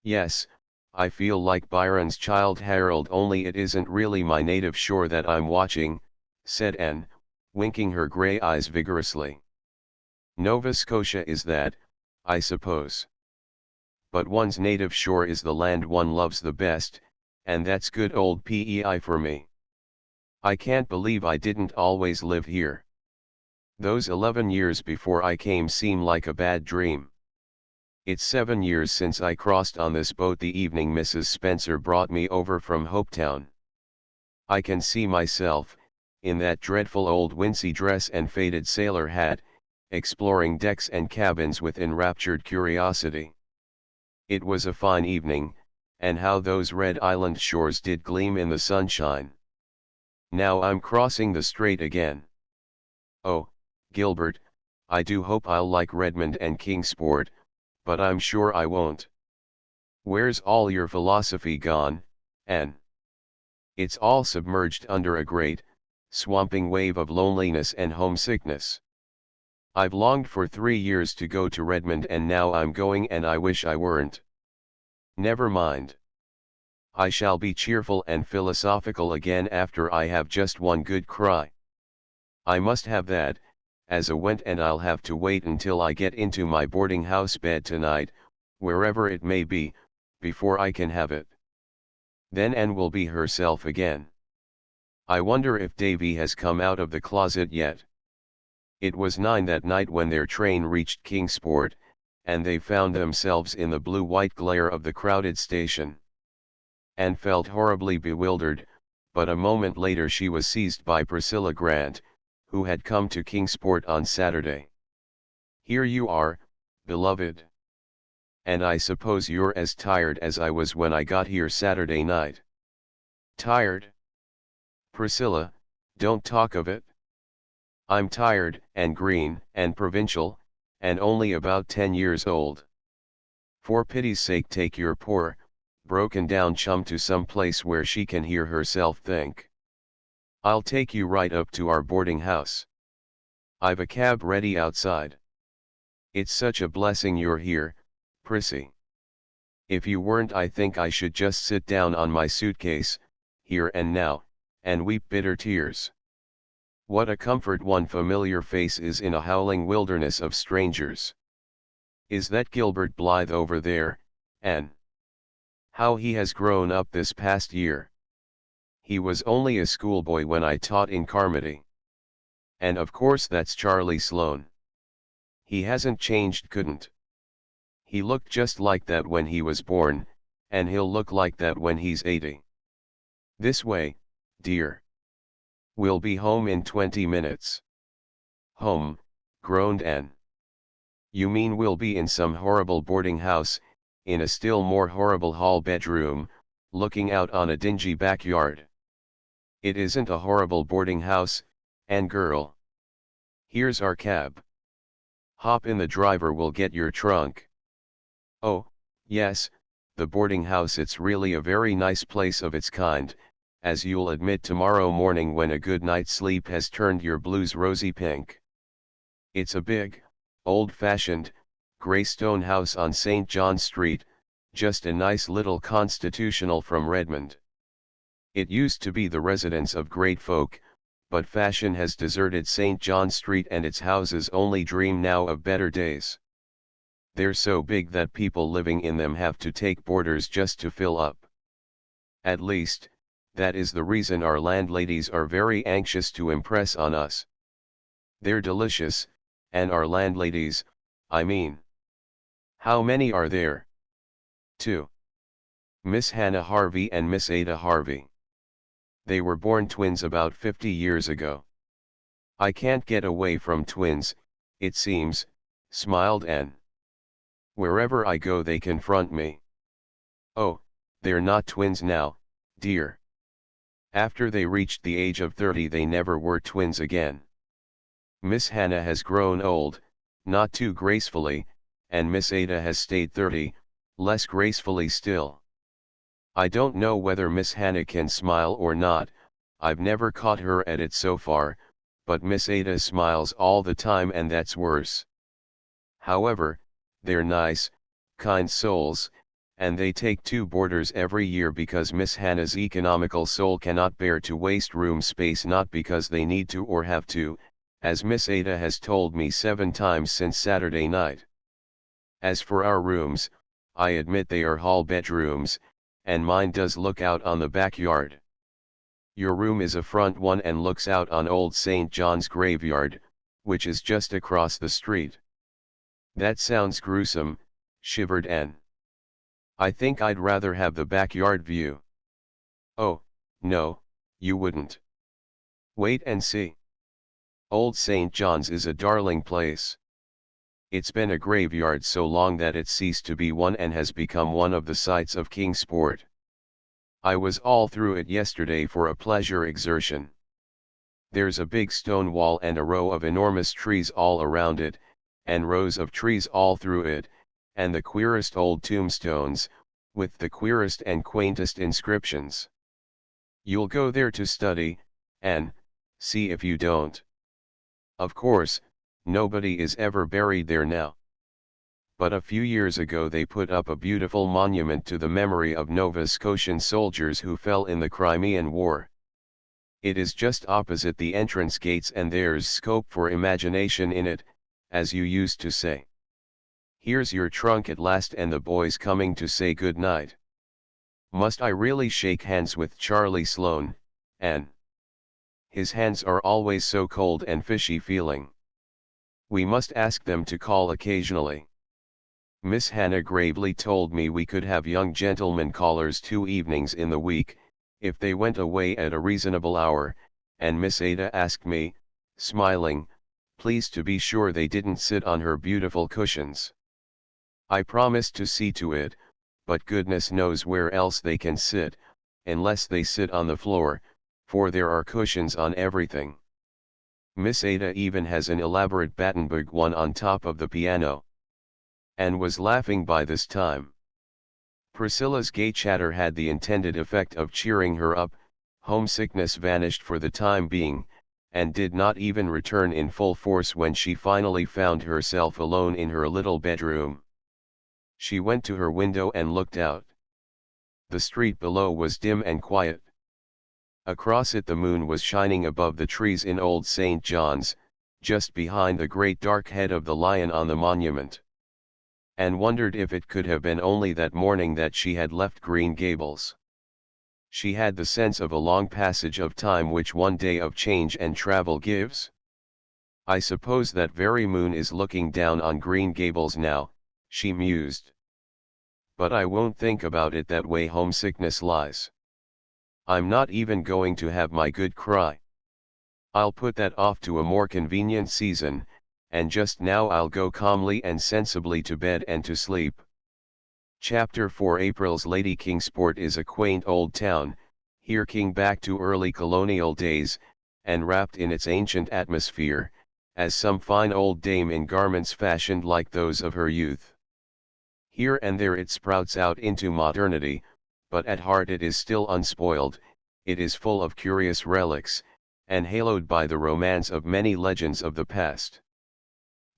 [SPEAKER 1] Yes, I feel like Byron's Childe Harold, only it isn't really my native shore that I'm watching, said Anne, winking her grey eyes vigorously. Nova Scotia is that, I suppose. But one's native shore is the land one loves the best, and that's good old PEI for me. I can't believe I didn't always live here. Those 11 years before I came seem like a bad dream. It's 7 years since I crossed on this boat the evening Mrs. Spencer brought me over from Hopetown. I can see myself, in that dreadful old wincey dress and faded sailor hat, exploring decks and cabins with enraptured curiosity. It was a fine evening, and how those red island shores did gleam in the sunshine. Now I'm crossing the strait again. Oh, Gilbert, I do hope I'll like Redmond and Kingsport, but I'm sure I won't. Where's all your philosophy gone, Anne? It's all submerged under a great, swamping wave of loneliness and homesickness. I've longed for 3 years to go to Redmond and now I'm going and I wish I weren't. Never mind. I shall be cheerful and philosophical again after I have just one good cry. I must have that, as a went, and I'll have to wait until I get into my boarding house bed tonight, wherever it may be, before I can have it. Then Anne will be herself again. I wonder if Davy has come out of the closet yet. It was 9 that night when their train reached Kingsport, and they found themselves in the blue-white glare of the crowded station. Anne felt horribly bewildered, but a moment later she was seized by Priscilla Grant, who had come to Kingsport on Saturday. Here you are, beloved. And I suppose you're as tired as I was when I got here Saturday night. Tired? Priscilla, don't talk of it. I'm tired, and green, and provincial, and only about 10 years old. For pity's sake take your poor, broken down chum to some place where she can hear herself think. I'll take you right up to our boarding house. I've a cab ready outside. It's such a blessing you're here, Prissy. If you weren't, I think I should just sit down on my suitcase, here and now, and weep bitter tears. What a comfort one familiar face is in a howling wilderness of strangers. Is that Gilbert Blythe over there, Anne? How he has grown up this past year. He was only a schoolboy when I taught in Carmody. And of course that's Charlie Sloane. He hasn't changed, couldn't. He looked just like that when he was born, and he'll look like that when he's 80. This way, dear. We'll be home in 20 minutes. Home, groaned Anne. You mean we'll be in some horrible boarding house, in a still more horrible hall bedroom, looking out on a dingy backyard. It isn't a horrible boarding house, Anne girl. Here's our cab. Hop in, the driver will get your trunk. Oh, yes, the boarding house, it's really a very nice place of its kind, as you'll admit tomorrow morning when a good night's sleep has turned your blues rosy pink. It's a big, old-fashioned, grey stone house on St. John Street, just a nice little constitutional from Redmond. It used to be the residence of great folk, but fashion has deserted St. John Street and its houses only dream now of better days. They're so big that people living in them have to take boarders just to fill up. At least, that is the reason our landladies are very anxious to impress on us. They're delicious, and our landladies, I mean. How many are there? 2. Miss Hannah Harvey and Miss Ada Harvey. They were born twins about 50 years ago. I can't get away from twins, it seems, smiled Anne. Wherever I go they confront me. Oh, they're not twins now, dear. After they reached the age of 30 they never were twins again. Miss Hannah has grown old, not too gracefully, and Miss Ada has stayed 30, less gracefully still. I don't know whether Miss Hannah can smile or not, I've never caught her at it so far, but Miss Ada smiles all the time and that's worse. However, they're nice, kind souls, and they take 2 boarders every year because Miss Hannah's economical soul cannot bear to waste room space, not because they need to or have to, as Miss Ada has told me 7 times since Saturday night. As for our rooms, I admit they are hall bedrooms, and mine does look out on the backyard. Your room is a front one and looks out on Old St. John's graveyard, which is just across the street. That sounds gruesome, shivered Anne. I think I'd rather have the backyard view. Oh, no, you wouldn't. Wait and see. Old St. John's is a darling place. It's been a graveyard so long that it ceased to be one and has become one of the sights of Kingsport. I was all through it yesterday for a pleasure exertion. There's a big stone wall and a row of enormous trees all around it, and rows of trees all through it, and the queerest old tombstones, with the queerest and quaintest inscriptions. You'll go there to study, and see if you don't. Of course, nobody is ever buried there now. But a few years ago they put up a beautiful monument to the memory of Nova Scotian soldiers who fell in the Crimean War. It is just opposite the entrance gates and there's scope for imagination in it, as you used to say. Here's your trunk at last and the boys coming to say good night. Must I really shake hands with Charlie Sloane, Anne? His hands are always so cold and fishy feeling. We must ask them to call occasionally. Miss Hannah gravely told me we could have young gentlemen callers 2 evenings in the week, if they went away at a reasonable hour, and Miss Ada asked me, smiling, please to be sure they didn't sit on her beautiful cushions. I promised to see to it, but goodness knows where else they can sit, unless they sit on the floor, for there are cushions on everything. Miss Ada even has an elaborate Battenberg one on top of the piano. Anne was laughing by this time. Priscilla's gay chatter had the intended effect of cheering her up. Homesickness vanished for the time being, and did not even return in full force when she finally found herself alone in her little bedroom. She went to her window and looked out. The street below was dim and quiet. Across it the moon was shining above the trees in Old St. John's, just behind the great dark head of the lion on the monument. And wondered if it could have been only that morning that she had left Green Gables. She had the sense of a long passage of time which one day of change and travel gives. I suppose that very moon is looking down on Green Gables now, she mused. But I won't think about it that way. Homesickness lies. I'm not even going to have my good cry. I'll put that off to a more convenient season, and just now I'll go calmly and sensibly to bed and to sleep. Chapter 4 April's Lady Kingsport is a quaint old town, here king back to early colonial days, and wrapped in its ancient atmosphere, as some fine old dame in garments fashioned like those of her youth. Here and there it sprouts out into modernity, but at heart it is still unspoiled. It is full of curious relics, and haloed by the romance of many legends of the past.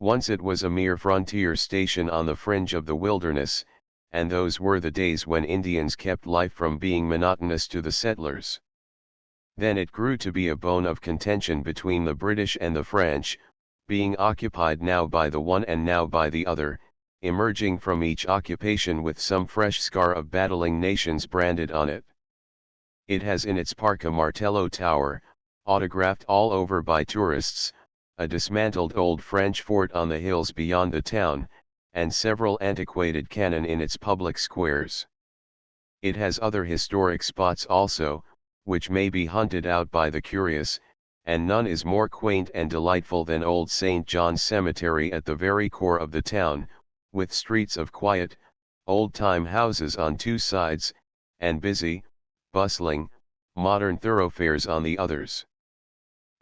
[SPEAKER 1] Once it was a mere frontier station on the fringe of the wilderness, and those were the days when Indians kept life from being monotonous to the settlers. Then it grew to be a bone of contention between the British and the French, being occupied now by the one and now by the other, emerging from each occupation with some fresh scar of battling nations branded on it. It has in its park a Martello Tower, autographed all over by tourists, a dismantled old French fort on the hills beyond the town, and several antiquated cannon in its public squares. It has other historic spots also, which may be hunted out by the curious, and none is more quaint and delightful than Old St. John's Cemetery at the very core of the town, with streets of quiet, old-time houses on two sides, and busy, bustling, modern thoroughfares on the others.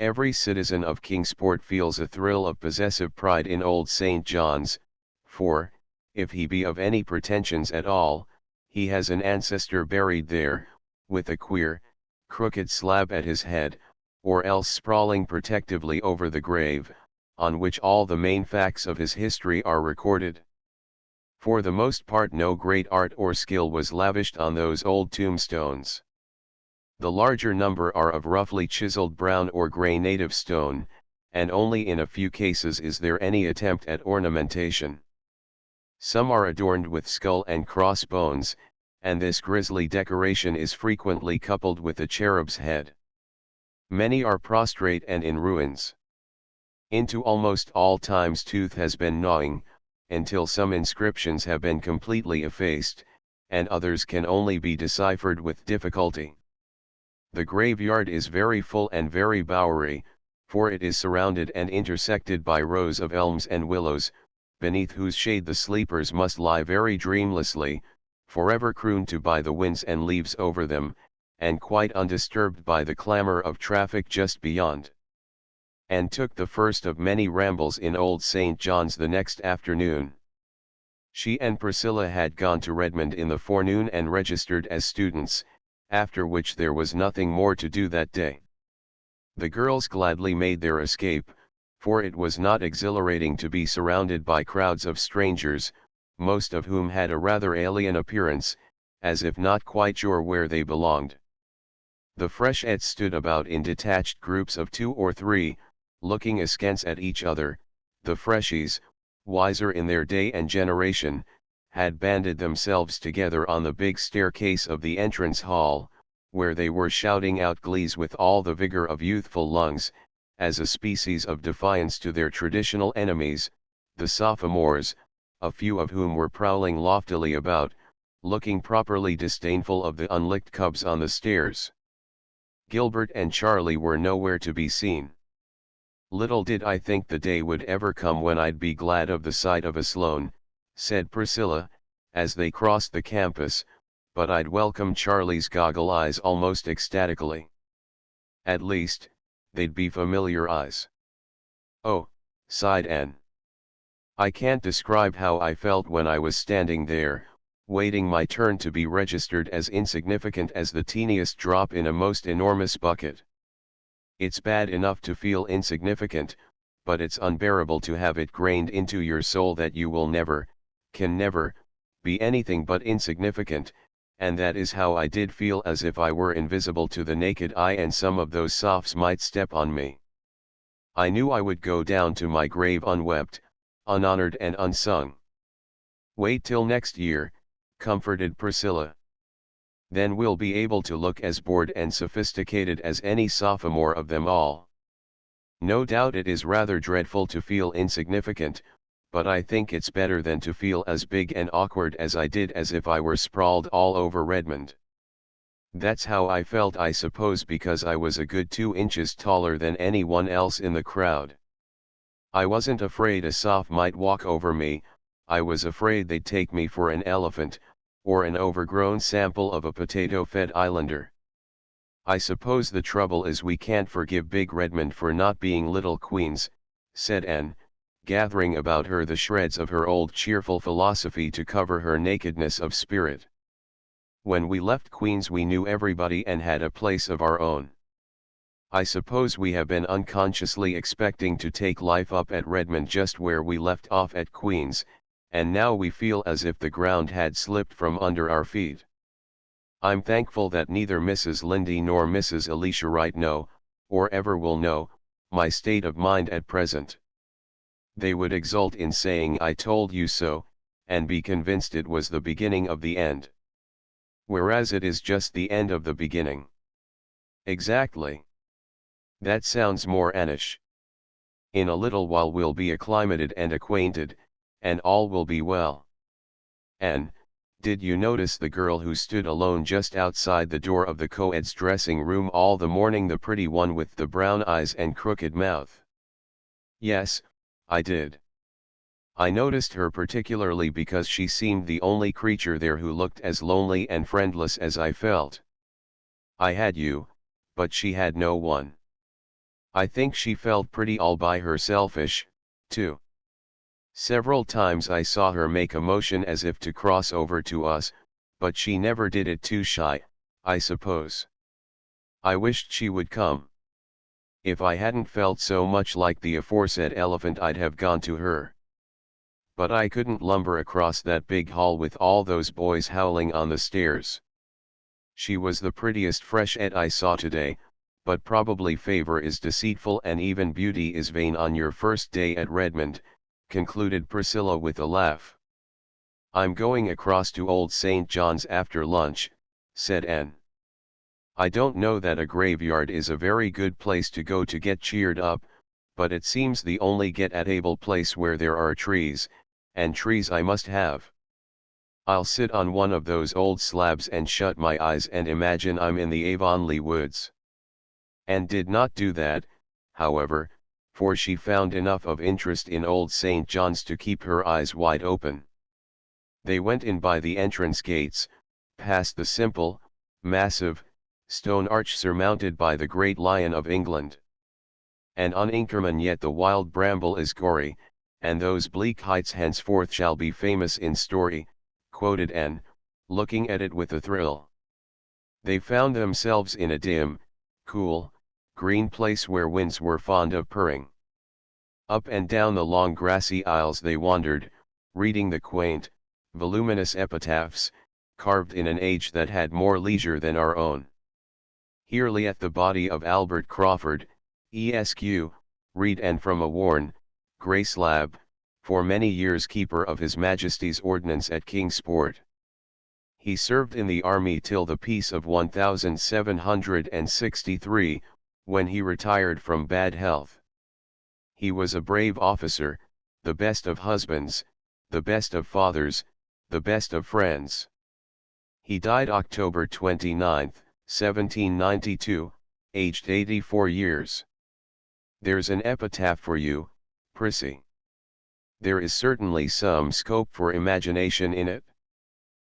[SPEAKER 1] Every citizen of Kingsport feels a thrill of possessive pride in Old St. John's, for, if he be of any pretensions at all, he has an ancestor buried there, with a queer, crooked slab at his head, or else sprawling protectively over the grave, on which all the main facts of his history are recorded. For the most part no great art or skill was lavished on those old tombstones. The larger number are of roughly chiseled brown or gray native stone, and only in a few cases is there any attempt at ornamentation. Some are adorned with skull and cross bones, and this grisly decoration is frequently coupled with a cherub's head. Many are prostrate and in ruins. Into almost all times tooth has been gnawing, until some inscriptions have been completely effaced, and others can only be deciphered with difficulty. The graveyard is very full and very bowery, for it is surrounded and intersected by rows of elms and willows, beneath whose shade the sleepers must lie very dreamlessly, forever crooned to by the winds and leaves over them, and quite undisturbed by the clamor of traffic just beyond. And took the first of many rambles in Old St. John's the next afternoon. She and Priscilla had gone to Redmond in the forenoon and registered as students, after which there was nothing more to do that day. The girls gladly made their escape, for it was not exhilarating to be surrounded by crowds of strangers, most of whom had a rather alien appearance, as if not quite sure where they belonged. The freshettes stood about in detached groups of 2 or 3, looking askance at each other. The freshies, wiser in their day and generation, had banded themselves together on the big staircase of the entrance hall, where they were shouting out glees with all the vigor of youthful lungs, as a species of defiance to their traditional enemies, the sophomores, a few of whom were prowling loftily about, looking properly disdainful of the unlicked cubs on the stairs. Gilbert and Charlie were nowhere to be seen. "Little did I think the day would ever come when I'd be glad of the sight of a Sloane," said Priscilla, as they crossed the campus, "but I'd welcome Charlie's goggle eyes almost ecstatically. At least, they'd be familiar eyes." "Oh," sighed Anne. "I can't describe how I felt when I was standing there, waiting my turn to be registered as insignificant as the teeniest drop in a most enormous bucket. It's bad enough to feel insignificant, but it's unbearable to have it grained into your soul that you will never, can never, be anything but insignificant, and that is how I did feel, as if I were invisible to the naked eye and some of those sophs might step on me. I knew I would go down to my grave unwept, unhonored and unsung. Wait till next year, comforted Priscilla. Then we'll be able to look as bored and sophisticated as any sophomore of them all. No doubt it is rather dreadful to feel insignificant, but I think it's better than to feel as big and awkward as I did, as if I were sprawled all over Redmond. That's how I felt, I suppose, because I was a good 2 inches taller than anyone else in the crowd. I wasn't afraid a soph might walk over me, I was afraid they'd take me for an elephant, or an overgrown sample of a potato-fed islander. I suppose the trouble is we can't forgive Big Redmond for not being Little Queens, said Anne, gathering about her the shreds of her old cheerful philosophy to cover her nakedness of spirit. When we left Queens we knew everybody and had a place of our own. I suppose we have been unconsciously expecting to take life up at Redmond just where we left off at Queens, and now we feel as if the ground had slipped from under our feet. I'm thankful that neither Mrs. Lindy nor Mrs. Alicia Wright know, or ever will know, my state of mind at present. They would exult in saying I told you so, and be convinced it was the beginning of the end. Whereas it is just the end of the beginning. Exactly. That sounds more Annish. In a little while we'll be acclimated and acquainted, and all will be well. And, did you notice the girl who stood alone just outside the door of the co-ed's dressing room all the morning, the pretty one with the brown eyes and crooked mouth? Yes, I did. I noticed her particularly because she seemed the only creature there who looked as lonely and friendless as I felt. I had you, but she had no one. I think she felt pretty all by herselfish, too. Several times I saw her make a motion as if to cross over to us, but she never did it, too shy, I suppose. I wished she would come. If I hadn't felt so much like the aforesaid elephant I'd have gone to her. But I couldn't lumber across that big hall with all those boys howling on the stairs. She was the prettiest freshette I saw today, but probably favor is deceitful and even beauty is vain on your first day at Redmond, concluded Priscilla with a laugh. I'm going across to Old St. John's after lunch, said Anne. I don't know that a graveyard is a very good place to go to get cheered up, but it seems the only get-at-able place where there are trees, and trees I must have. I'll sit on one of those old slabs and shut my eyes and imagine I'm in the Avonlea woods. Anne did not do that, however, for she found enough of interest in Old St. John's to keep her eyes wide open. They went in by the entrance gates, past the simple, massive, stone arch surmounted by the great Lion of England. And on Inkerman yet the wild bramble is gory, and those bleak heights henceforth shall be famous in story, quoted Anne, looking at it with a thrill. They found themselves in a dim, cool, green place where winds were fond of purring. Up and down the long grassy aisles they wandered, reading the quaint, voluminous epitaphs, carved in an age that had more leisure than our own. Here lieth the body of Albert Crawford, Esq., read, and from a worn, grey slab, for many years Keeper of His Majesty's Ordnance at Kingsport. He served in the army till the peace of 1763, when he retired from bad health. He was a brave officer, the best of husbands, the best of fathers, the best of friends. He died October 29, 1792, aged 84 years. There's an epitaph for you, Prissy. There is certainly some scope for imagination in it.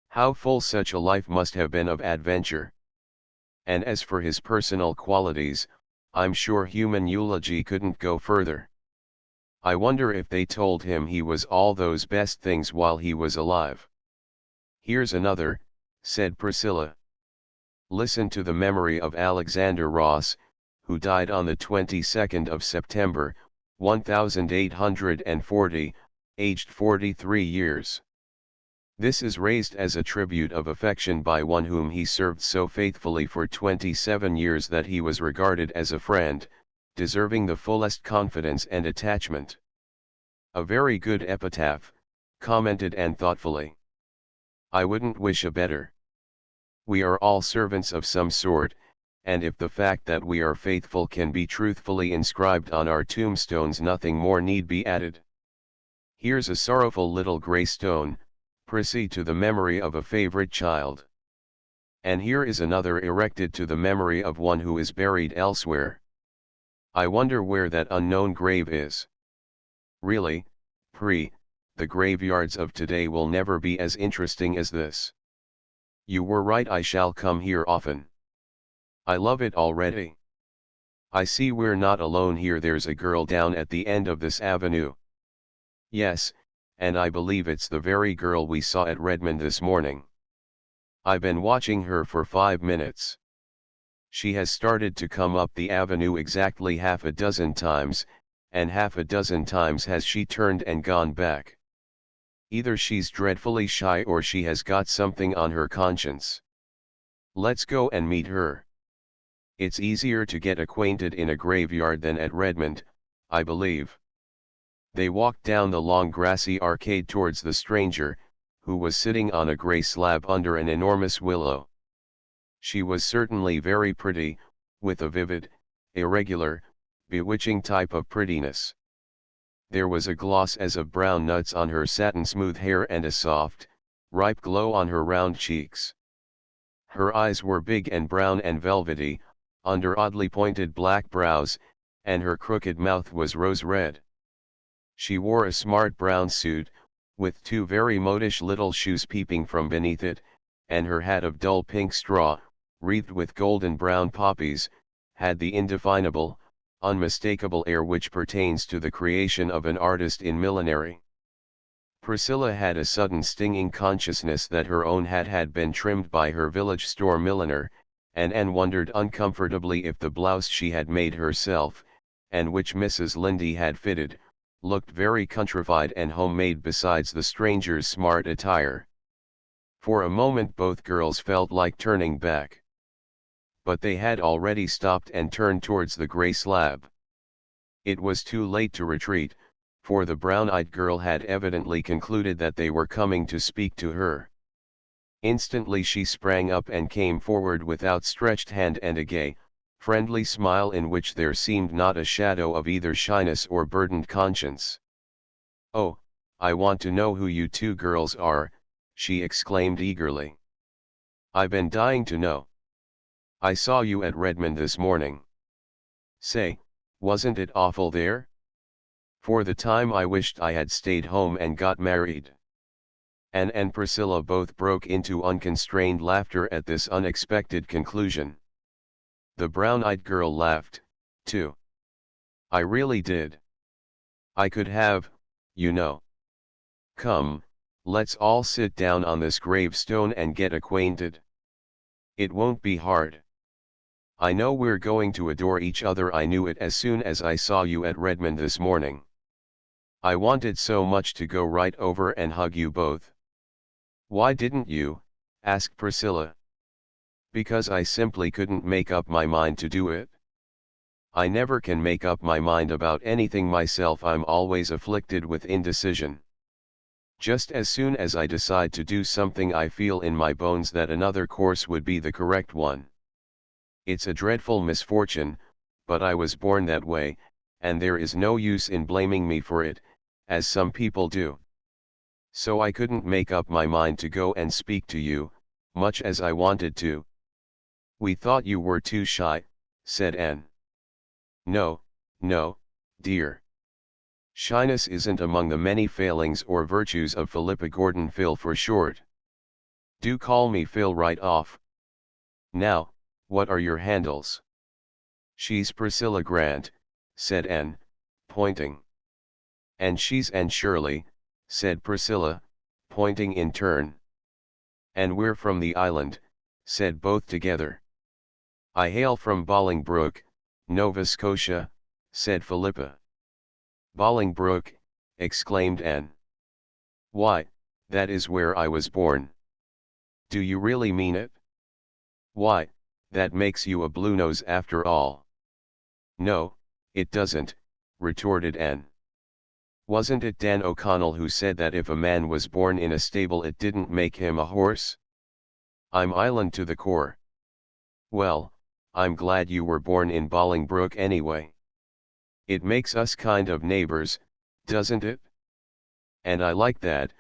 [SPEAKER 1] How full such a life must have been of adventure. And as for his personal qualities, I'm sure human eulogy couldn't go further. I wonder if they told him he was all those best things while he was alive. Here's another, said Priscilla. Listen to the memory of Alexander Ross, who died on the 22nd of September, 1840, aged 43 years. This is raised as a tribute of affection by one whom he served so faithfully for 27 years that he was regarded as a friend, deserving the fullest confidence and attachment. A very good epitaph, commented Anne thoughtfully. I wouldn't wish a better. We are all servants of some sort, and if the fact that we are faithful can be truthfully inscribed on our tombstones, nothing more need be added. Here's a sorrowful little grey stone, Prissy, to the memory of a favorite child. And here is another erected to the memory of one who is buried elsewhere. I wonder where that unknown grave is. Really, the graveyards of today will never be as interesting as this. You were right, I shall come here often. I love it already. I see we're not alone here, there's a girl down at the end of this avenue. Yes, and I believe it's the very girl we saw at Redmond this morning. I've been watching her for 5 minutes. She has started to come up the avenue exactly half a dozen times, and half a dozen times has she turned and gone back. Either she's dreadfully shy or she has got something on her conscience. Let's go and meet her. It's easier to get acquainted in a graveyard than at Redmond, I believe. They walked down the long grassy arcade towards the stranger, who was sitting on a grey slab under an enormous willow. She was certainly very pretty, with a vivid, irregular, bewitching type of prettiness. There was a gloss as of brown nuts on her satin-smooth hair and a soft, ripe glow on her round cheeks. Her eyes were big and brown and velvety, under oddly pointed black brows, and her crooked mouth was rose-red. She wore a smart brown suit, with 2 very modish little shoes peeping from beneath it, and her hat of dull pink straw, wreathed with golden brown poppies, had the indefinable, unmistakable air which pertains to the creation of an artist in millinery. Priscilla had a sudden stinging consciousness that her own hat had been trimmed by her village store milliner, and Anne wondered uncomfortably if the blouse she had made herself, and which Mrs. Lindy had fitted, looked very countrified and homemade besides the stranger's smart attire. For a moment both girls felt like turning back. But they had already stopped and turned towards the grey slab. It was too late to retreat, for the brown-eyed girl had evidently concluded that they were coming to speak to her. Instantly she sprang up and came forward with outstretched hand and a gay, friendly smile in which there seemed not a shadow of either shyness or burdened conscience. "Oh, I want to know who you 2 girls are," she exclaimed eagerly. "I've been dying to know. I saw you at Redmond this morning. Say, wasn't it awful there? For the time I wished I had stayed home and got married." Anne and Priscilla both broke into unconstrained laughter at this unexpected conclusion. The brown-eyed girl laughed, too. "I really did. I could have, you know. Come, let's all sit down on this gravestone and get acquainted. It won't be hard. I know we're going to adore each other. I knew it as soon as I saw you at Redmond this morning. I wanted so much to go right over and hug you both." "Why didn't you?" asked Priscilla. "Because I simply couldn't make up my mind to do it. I never can make up my mind about anything myself. I'm always afflicted with indecision. Just as soon as I decide to do something I feel in my bones that another course would be the correct one. It's a dreadful misfortune, but I was born that way, and there is no use in blaming me for it, as some people do. So I couldn't make up my mind to go and speak to you, much as I wanted to." "We thought you were too shy," said Anne. No, dear. Shyness isn't among the many failings or virtues of Philippa Gordon, Phil for short. Do call me Phil right off. Now, what are your handles?" "She's Priscilla Grant," said Anne, pointing. "And she's Anne Shirley," said Priscilla, pointing in turn. And we're from the island, said both together. I hail from Bolingbroke, Nova Scotia, said Philippa. Bolingbroke, exclaimed Anne. Why, that is where I was born. Do you really mean it? Why, that makes you a Bluenose after all. No, it doesn't, retorted Anne. Wasn't it Dan O'Connell who said that if a man was born in a stable it didn't make him a horse? I'm island to the core. Well, I'm glad you were born in Bolingbroke anyway. It makes us kind of neighbors, doesn't it? And I like that,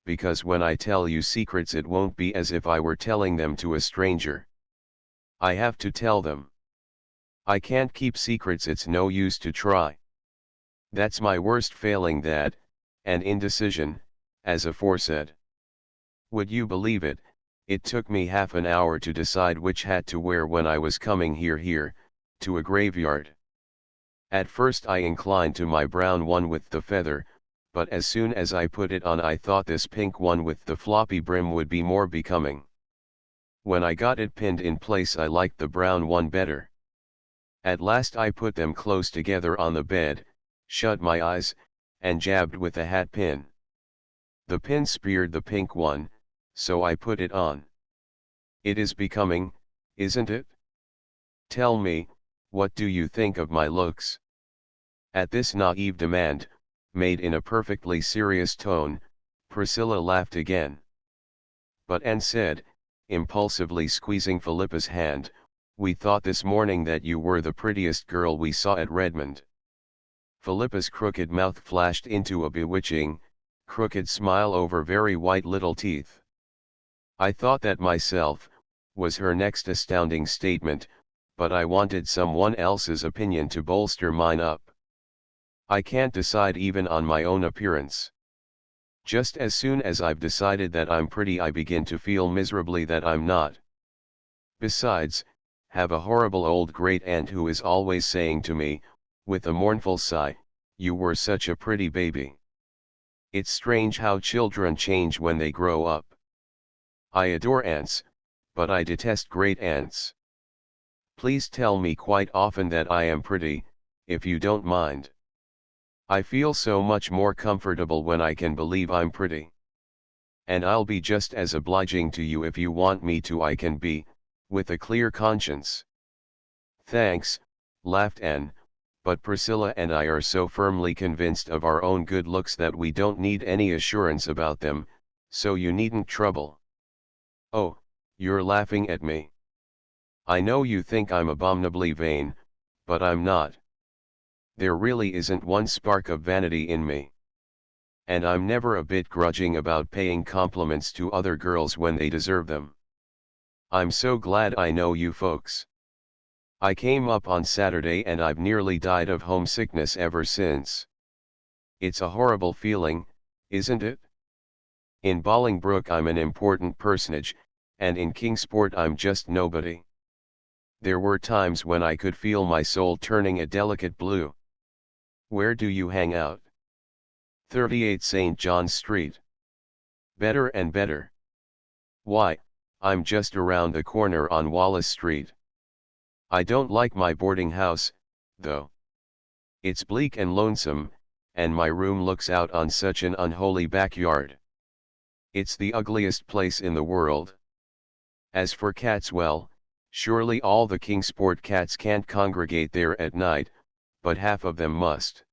[SPEAKER 1] because when I tell you secrets it won't be as if I were telling them to a stranger. I have to tell them. I can't keep secrets, it's no use to try. That's my worst failing, that, and indecision, as aforesaid. Would you believe it, it took me half an hour to decide which hat to wear when I was coming here, to a graveyard. At first I inclined to my brown one with the feather, but as soon as I put it on I thought this pink one with the floppy brim would be more becoming. When I got it pinned in place I liked the brown one better. At last I put them close together on the bed, shut my eyes, and jabbed with the hat pin. The pin speared the pink one, so I put it on. It is becoming, isn't it? Tell me, what do you think of my looks? At this naive demand, made in a perfectly serious tone, Priscilla laughed again. But Anne said, impulsively squeezing Philippa's hand, we thought this morning that you were the prettiest girl we saw at Redmond. Philippa's crooked mouth flashed into a bewitching, crooked smile over very white little teeth. I thought that myself, was her next astounding statement, but I wanted someone else's opinion to bolster mine up. I can't decide even on my own appearance. Just as soon as I've decided that I'm pretty I begin to feel miserably that I'm not. Besides, have a horrible old great-aunt who is always saying to me, with a mournful sigh, you were such a pretty baby. It's strange how children change when they grow up. I adore aunts, but I detest great-aunts. Please tell me quite often that I am pretty, if you don't mind. I feel so much more comfortable when I can believe I'm pretty. And I'll be just as obliging to you if you want me to. I can be, with a clear conscience. Thanks, laughed Anne, but Priscilla and I are so firmly convinced of our own good looks that we don't need any assurance about them, so you needn't trouble. Oh, you're laughing at me. I know you think I'm abominably vain, but I'm not. There really isn't one spark of vanity in me. And I'm never a bit grudging about paying compliments to other girls when they deserve them. I'm so glad I know you folks. I came up on Saturday and I've nearly died of homesickness ever since. It's a horrible feeling, isn't it? In Bolingbroke I'm an important personage, and in Kingsport I'm just nobody. There were times when I could feel my soul turning a delicate blue. Where do you hang out? 38 St. John's Street. Better and better. Why, I'm just around the corner on Wallace Street. I don't like my boarding house, though. It's bleak and lonesome, and my room looks out on such an unholy backyard. It's the ugliest place in the world. As for cats, well, surely all the Kingsport cats can't congregate there at night, but half of them must.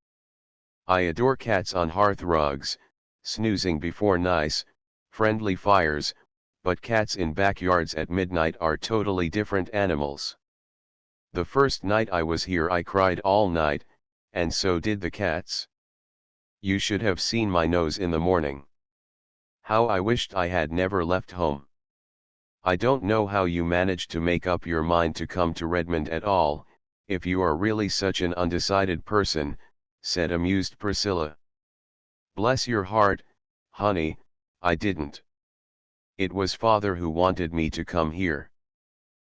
[SPEAKER 1] I adore cats on hearth rugs, snoozing before nice, friendly fires, but cats in backyards at midnight are totally different animals. The first night I was here I cried all night, and so did the cats. You should have seen my nose in the morning. How I wished I had never left home. I don't know how you managed to make up your mind to come to Redmond at all, if you are really such an undecided person, said amused Priscilla. Bless your heart, honey, I didn't. It was father who wanted me to come here.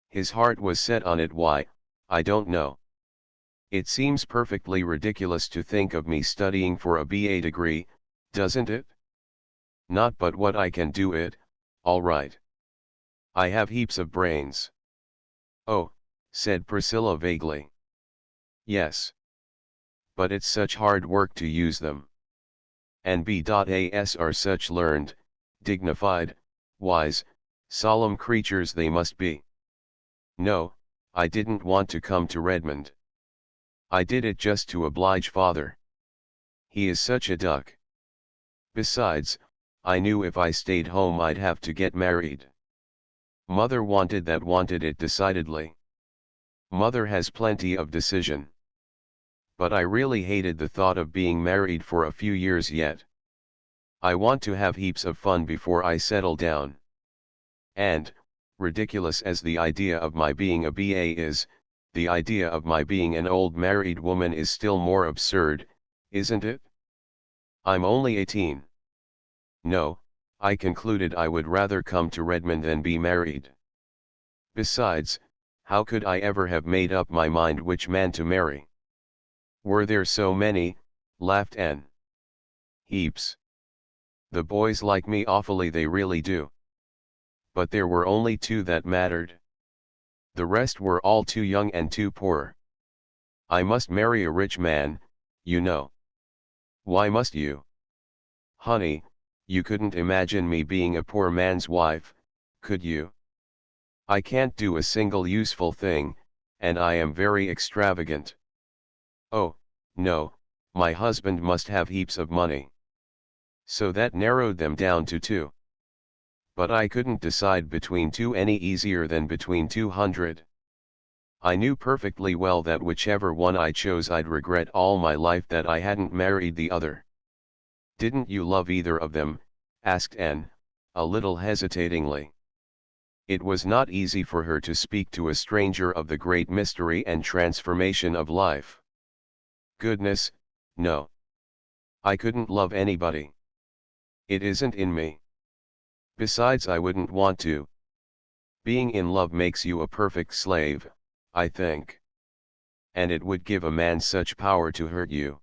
[SPEAKER 1] His heart was set on it. Why, I don't know. It seems perfectly ridiculous to think of me studying for a BA degree, doesn't it? Not but what I can do it, all right. I have heaps of brains. Oh, said Priscilla vaguely. Yes. But it's such hard work to use them. And B.A.S are such learned, dignified, wise, solemn creatures they must be. No, I didn't want to come to Redmond. I did it just to oblige father. He is such a duck. Besides, I knew if I stayed home I'd have to get married. Mother wanted it decidedly. Mother has plenty of decision. But I really hated the thought of being married for a few years yet. I want to have heaps of fun before I settle down. And, ridiculous as the idea of my being a BA is, the idea of my being an old married woman is still more absurd, isn't it? I'm only 18. No, I concluded I would rather come to Redmond than be married. Besides, how could I ever have made up my mind which man to marry? Were there so many? Laughed Anne. Heaps. The boys like me awfully, they really do. But there were only two that mattered. The rest were all too young and too poor. I must marry a rich man, you know. Why must you? Honey, you couldn't imagine me being a poor man's wife, could you? I can't do a single useful thing, and I am very extravagant. Oh, no, my husband must have heaps of money. So that narrowed them down to two. But I couldn't decide between two any easier than between 200. I knew perfectly well that whichever one I chose I'd regret all my life that I hadn't married the other. Didn't you love either of them? Asked Anne, a little hesitatingly. It was not easy for her to speak to a stranger of the great mystery and transformation of life. Goodness, no. I couldn't love anybody. It isn't in me. Besides, I wouldn't want to. Being in love makes you a perfect slave, I think. And it would give a man such power to hurt you.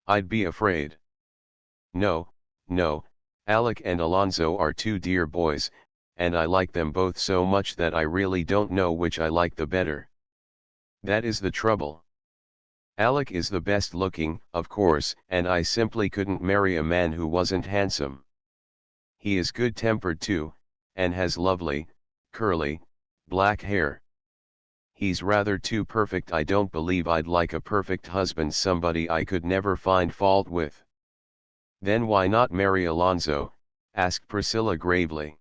[SPEAKER 1] I'd be afraid. No, no, Alec and Alonzo are two dear boys, and I like them both so much that I really don't know which I like the better. That is the trouble. Alec is the best looking, of course, and I simply couldn't marry a man who wasn't handsome. He is good-tempered too, and has lovely, curly, black hair. He's rather too perfect. I don't believe I'd like a perfect husband, somebody I could never find fault with. Then why not marry Alonzo? Asked Priscilla gravely.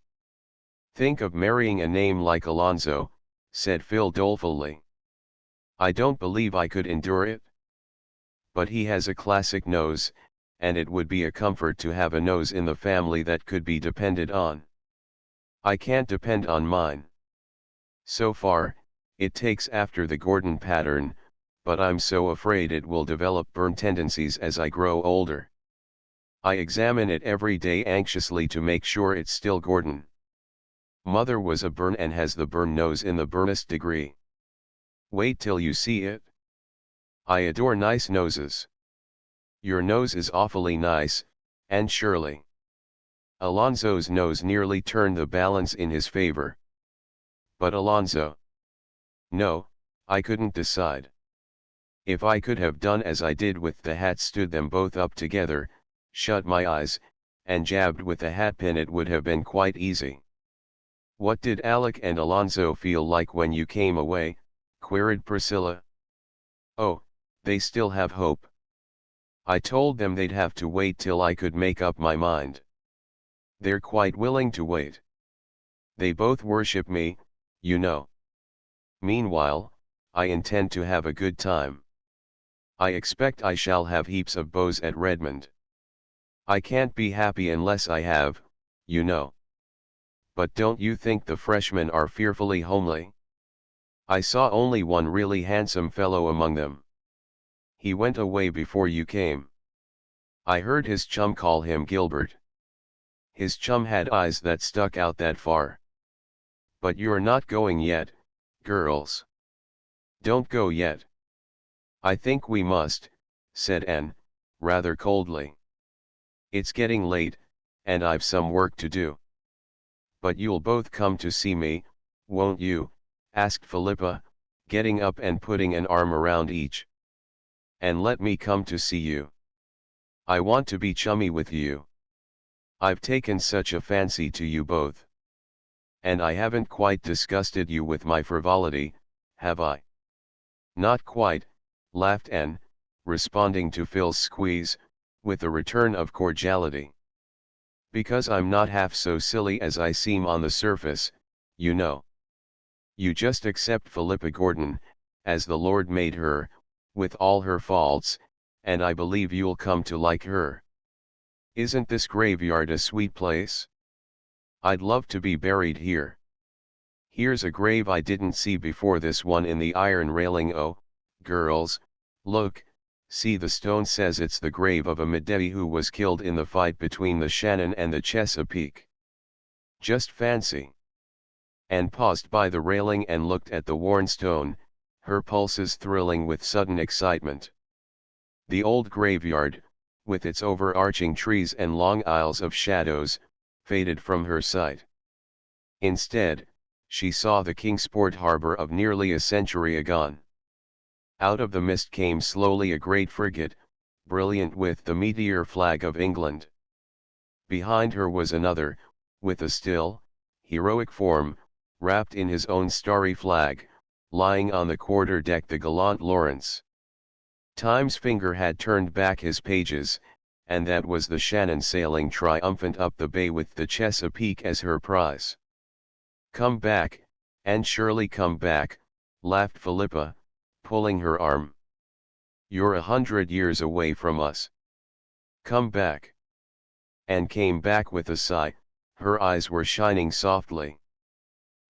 [SPEAKER 1] Think of marrying a name like Alonzo, said Phil dolefully. I don't believe I could endure it. But he has a classic nose, and it would be a comfort to have a nose in the family that could be depended on. I can't depend on mine. So far, it takes after the Gordon pattern, but I'm so afraid it will develop burn tendencies as I grow older. I examine it every day anxiously to make sure it's still Gordon. Mother was a burn and has the burn nose in the burnest degree. Wait till you see it. I adore nice noses. Your nose is awfully nice, and Shirley. Alonzo's nose nearly turned the balance in his favor. But Alonzo. No, I couldn't decide. If I could have done as I did with the hat, stood them both up together, shut my eyes, and jabbed with the hatpin, it would have been quite easy. What did Alec and Alonzo feel like when you came away? Queried Priscilla. Oh, they still have hope. I told them they'd have to wait till I could make up my mind. They're quite willing to wait. They both worship me, you know. Meanwhile, I intend to have a good time. I expect I shall have heaps of beaux at Redmond. I can't be happy unless I have, you know. But don't you think the freshmen are fearfully homely? I saw only one really handsome fellow among them. He went away before you came. I heard his chum call him Gilbert. His chum had eyes that stuck out that far. But you're not going yet, girls. Don't go yet. I think we must, said Anne, rather coldly. It's getting late, and I've some work to do. But you'll both come to see me, won't you? Asked Philippa, getting up and putting an arm around each. And let me come to see you. I want to be chummy with you. I've taken such a fancy to you both. And I haven't quite disgusted you with my frivolity, have I? Not quite, laughed Anne, responding to Phil's squeeze, with a return of cordiality. Because I'm not half so silly as I seem on the surface, you know. You just accept Philippa Gordon, as the Lord made her, with all her faults, and I believe you'll come to like her. Isn't this graveyard a sweet place? I'd love to be buried here. Here's a grave I didn't see before this one in the iron railing. Oh, girls, look, see the stone says it's the grave of a Midday who was killed in the fight between the Shannon and the Chesapeake. Just fancy. Anne paused by the railing and looked at the worn stone, her pulses thrilling with sudden excitement. The old graveyard, with its overarching trees and long aisles of shadows, faded from her sight. Instead, she saw the Kingsport harbor of nearly a century agone. Out of the mist came slowly a great frigate, brilliant with the meteor flag of England. Behind her was another, with a still, heroic form, wrapped in his own starry flag, lying on the quarter-deck, the gallant Lawrence. Time's finger had turned back his pages, and that was the Shannon sailing triumphant up the bay with the Chesapeake as her prize. Come back, and surely come back, laughed Philippa, pulling her arm. You're 100 years away from us. Come back. And came back with a sigh, her eyes were shining softly.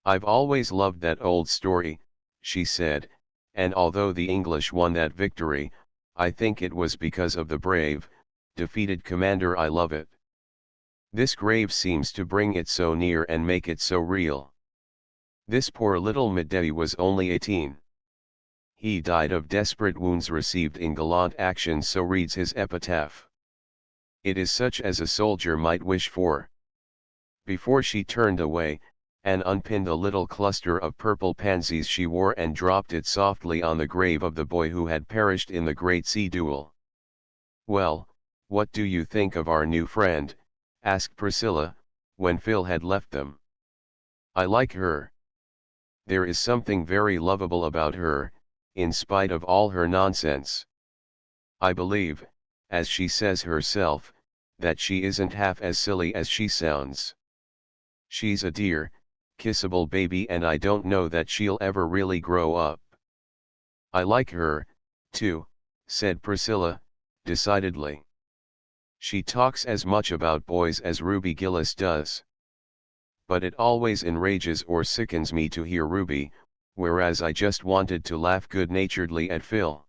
[SPEAKER 1] I've always loved that old story, she said, and although the English won that victory, I think it was because of the brave, defeated commander. I love it. This grave seems to bring it so near and make it so real. This poor little Midday was only 18. He died of desperate wounds received in gallant action, so reads his epitaph. It is such as a soldier might wish for. Before she turned away, Anne unpinned a little cluster of purple pansies she wore and dropped it softly on the grave of the boy who had perished in the great sea duel. Well, what do you think of our new friend? Asked Priscilla, when Phil had left them. I like her. There is something very lovable about her, in spite of all her nonsense. I believe, as she says herself, that she isn't half as silly as she sounds. She's a dear, kissable baby, and I don't know that she'll ever really grow up. I like her, too, said Priscilla, decidedly. She talks as much about boys as Ruby Gillis does. But it always enrages or sickens me to hear Ruby, whereas I just wanted to laugh good-naturedly at Phil.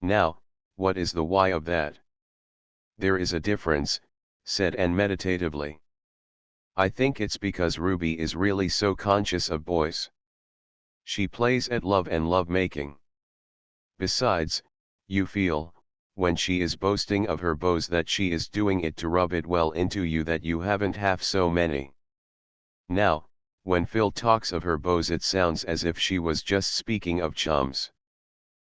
[SPEAKER 1] Now, what is the why of that? There is a difference, said Anne meditatively. I think it's because Ruby is really so conscious of boys. She plays at love and love-making. Besides, you feel, when she is boasting of her beaux, that she is doing it to rub it well into you that you haven't half so many. Now, when Phil talks of her beaux, it sounds as if she was just speaking of chums.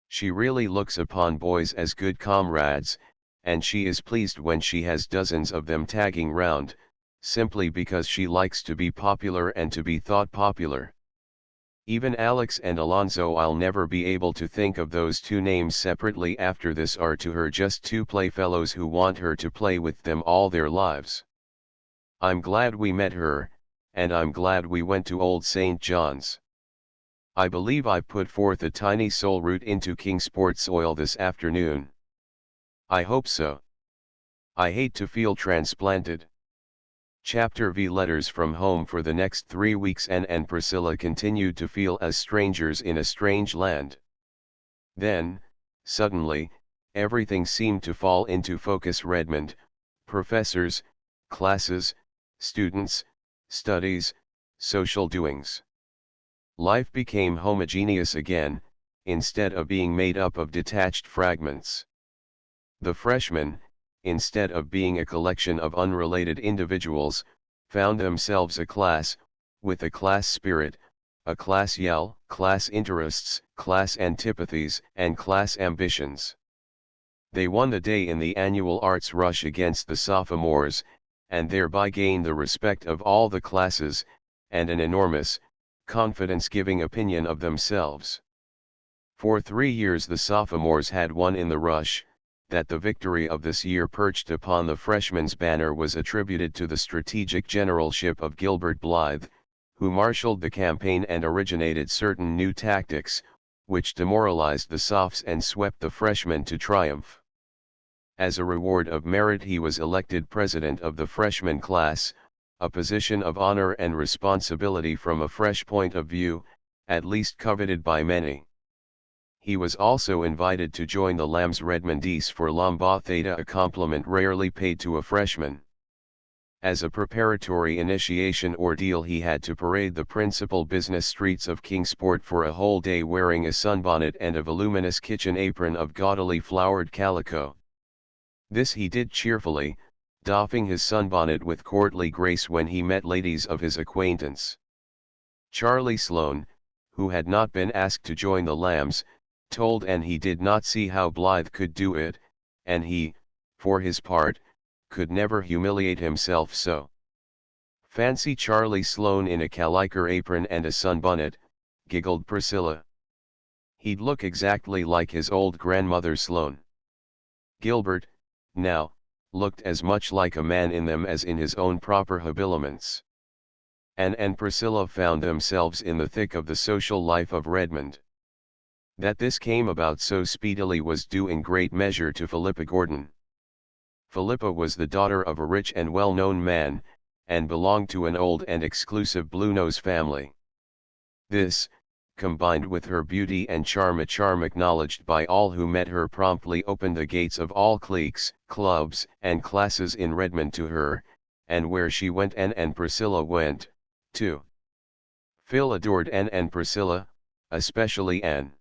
[SPEAKER 1] She really looks upon boys as good comrades, and she is pleased when she has dozens of them tagging round, simply because she likes to be popular and to be thought popular. Even Alex and Alonzo, I'll never be able to think of those two names separately after this, are to her just two playfellows who want her to play with them all their lives. I'm glad we met her, and I'm glad we went to Old St. John's. I believe I put forth a tiny soul root into Kingsport soil this afternoon. I hope so. I hate to feel transplanted. Chapter V. Letters from home. For the next 3 weeks Anne and Priscilla continued to feel as strangers in a strange land. Then, suddenly, everything seemed to fall into focus. Redmond, professors, classes, students, studies, social doings. Life became homogeneous again, instead of being made up of detached fragments. The freshmen, instead of being a collection of unrelated individuals, found themselves a class, with a class spirit, a class yell, class interests, class antipathies, and class ambitions. They won the day in the annual arts rush against the sophomores, and thereby gained the respect of all the classes, and an enormous, confidence-giving opinion of themselves. For 3 years the sophomores had won in the rush. That the victory of this year perched upon the freshmen's banner was attributed to the strategic generalship of Gilbert Blythe, who marshaled the campaign and originated certain new tactics, which demoralized the sophs and swept the freshmen to triumph. As a reward of merit he was elected president of the freshman class, a position of honor and responsibility from a fresh point of view, at least coveted by many. He was also invited to join the Lambs Redmondies for Lambda Theta, a compliment rarely paid to a freshman. As a preparatory initiation ordeal he had to parade the principal business streets of Kingsport for a whole day wearing a sunbonnet and a voluminous kitchen apron of gaudily flowered calico. This he did cheerfully, doffing his sunbonnet with courtly grace when he met ladies of his acquaintance. Charlie Sloane, who had not been asked to join the Lambs, told Anne he did not see how Blythe could do it, and he, for his part, could never humiliate himself so. "Fancy Charlie Sloane in a caliker apron and a sunbonnet," giggled Priscilla. "He'd look exactly like his old grandmother Sloane." Gilbert, now, looked as much like a man in them as in his own proper habiliments. Anne and Priscilla found themselves in the thick of the social life of Redmond. That this came about so speedily was due in great measure to Philippa Gordon. Philippa was the daughter of a rich and well-known man, and belonged to an old and exclusive Bluenose family. This, combined with her beauty and charm, a charm acknowledged by all who met her, promptly opened the gates of all cliques, clubs, and classes in Redmond to her, and where she went Anne and Priscilla went, too. Phil adored Anne and Priscilla, especially Anne.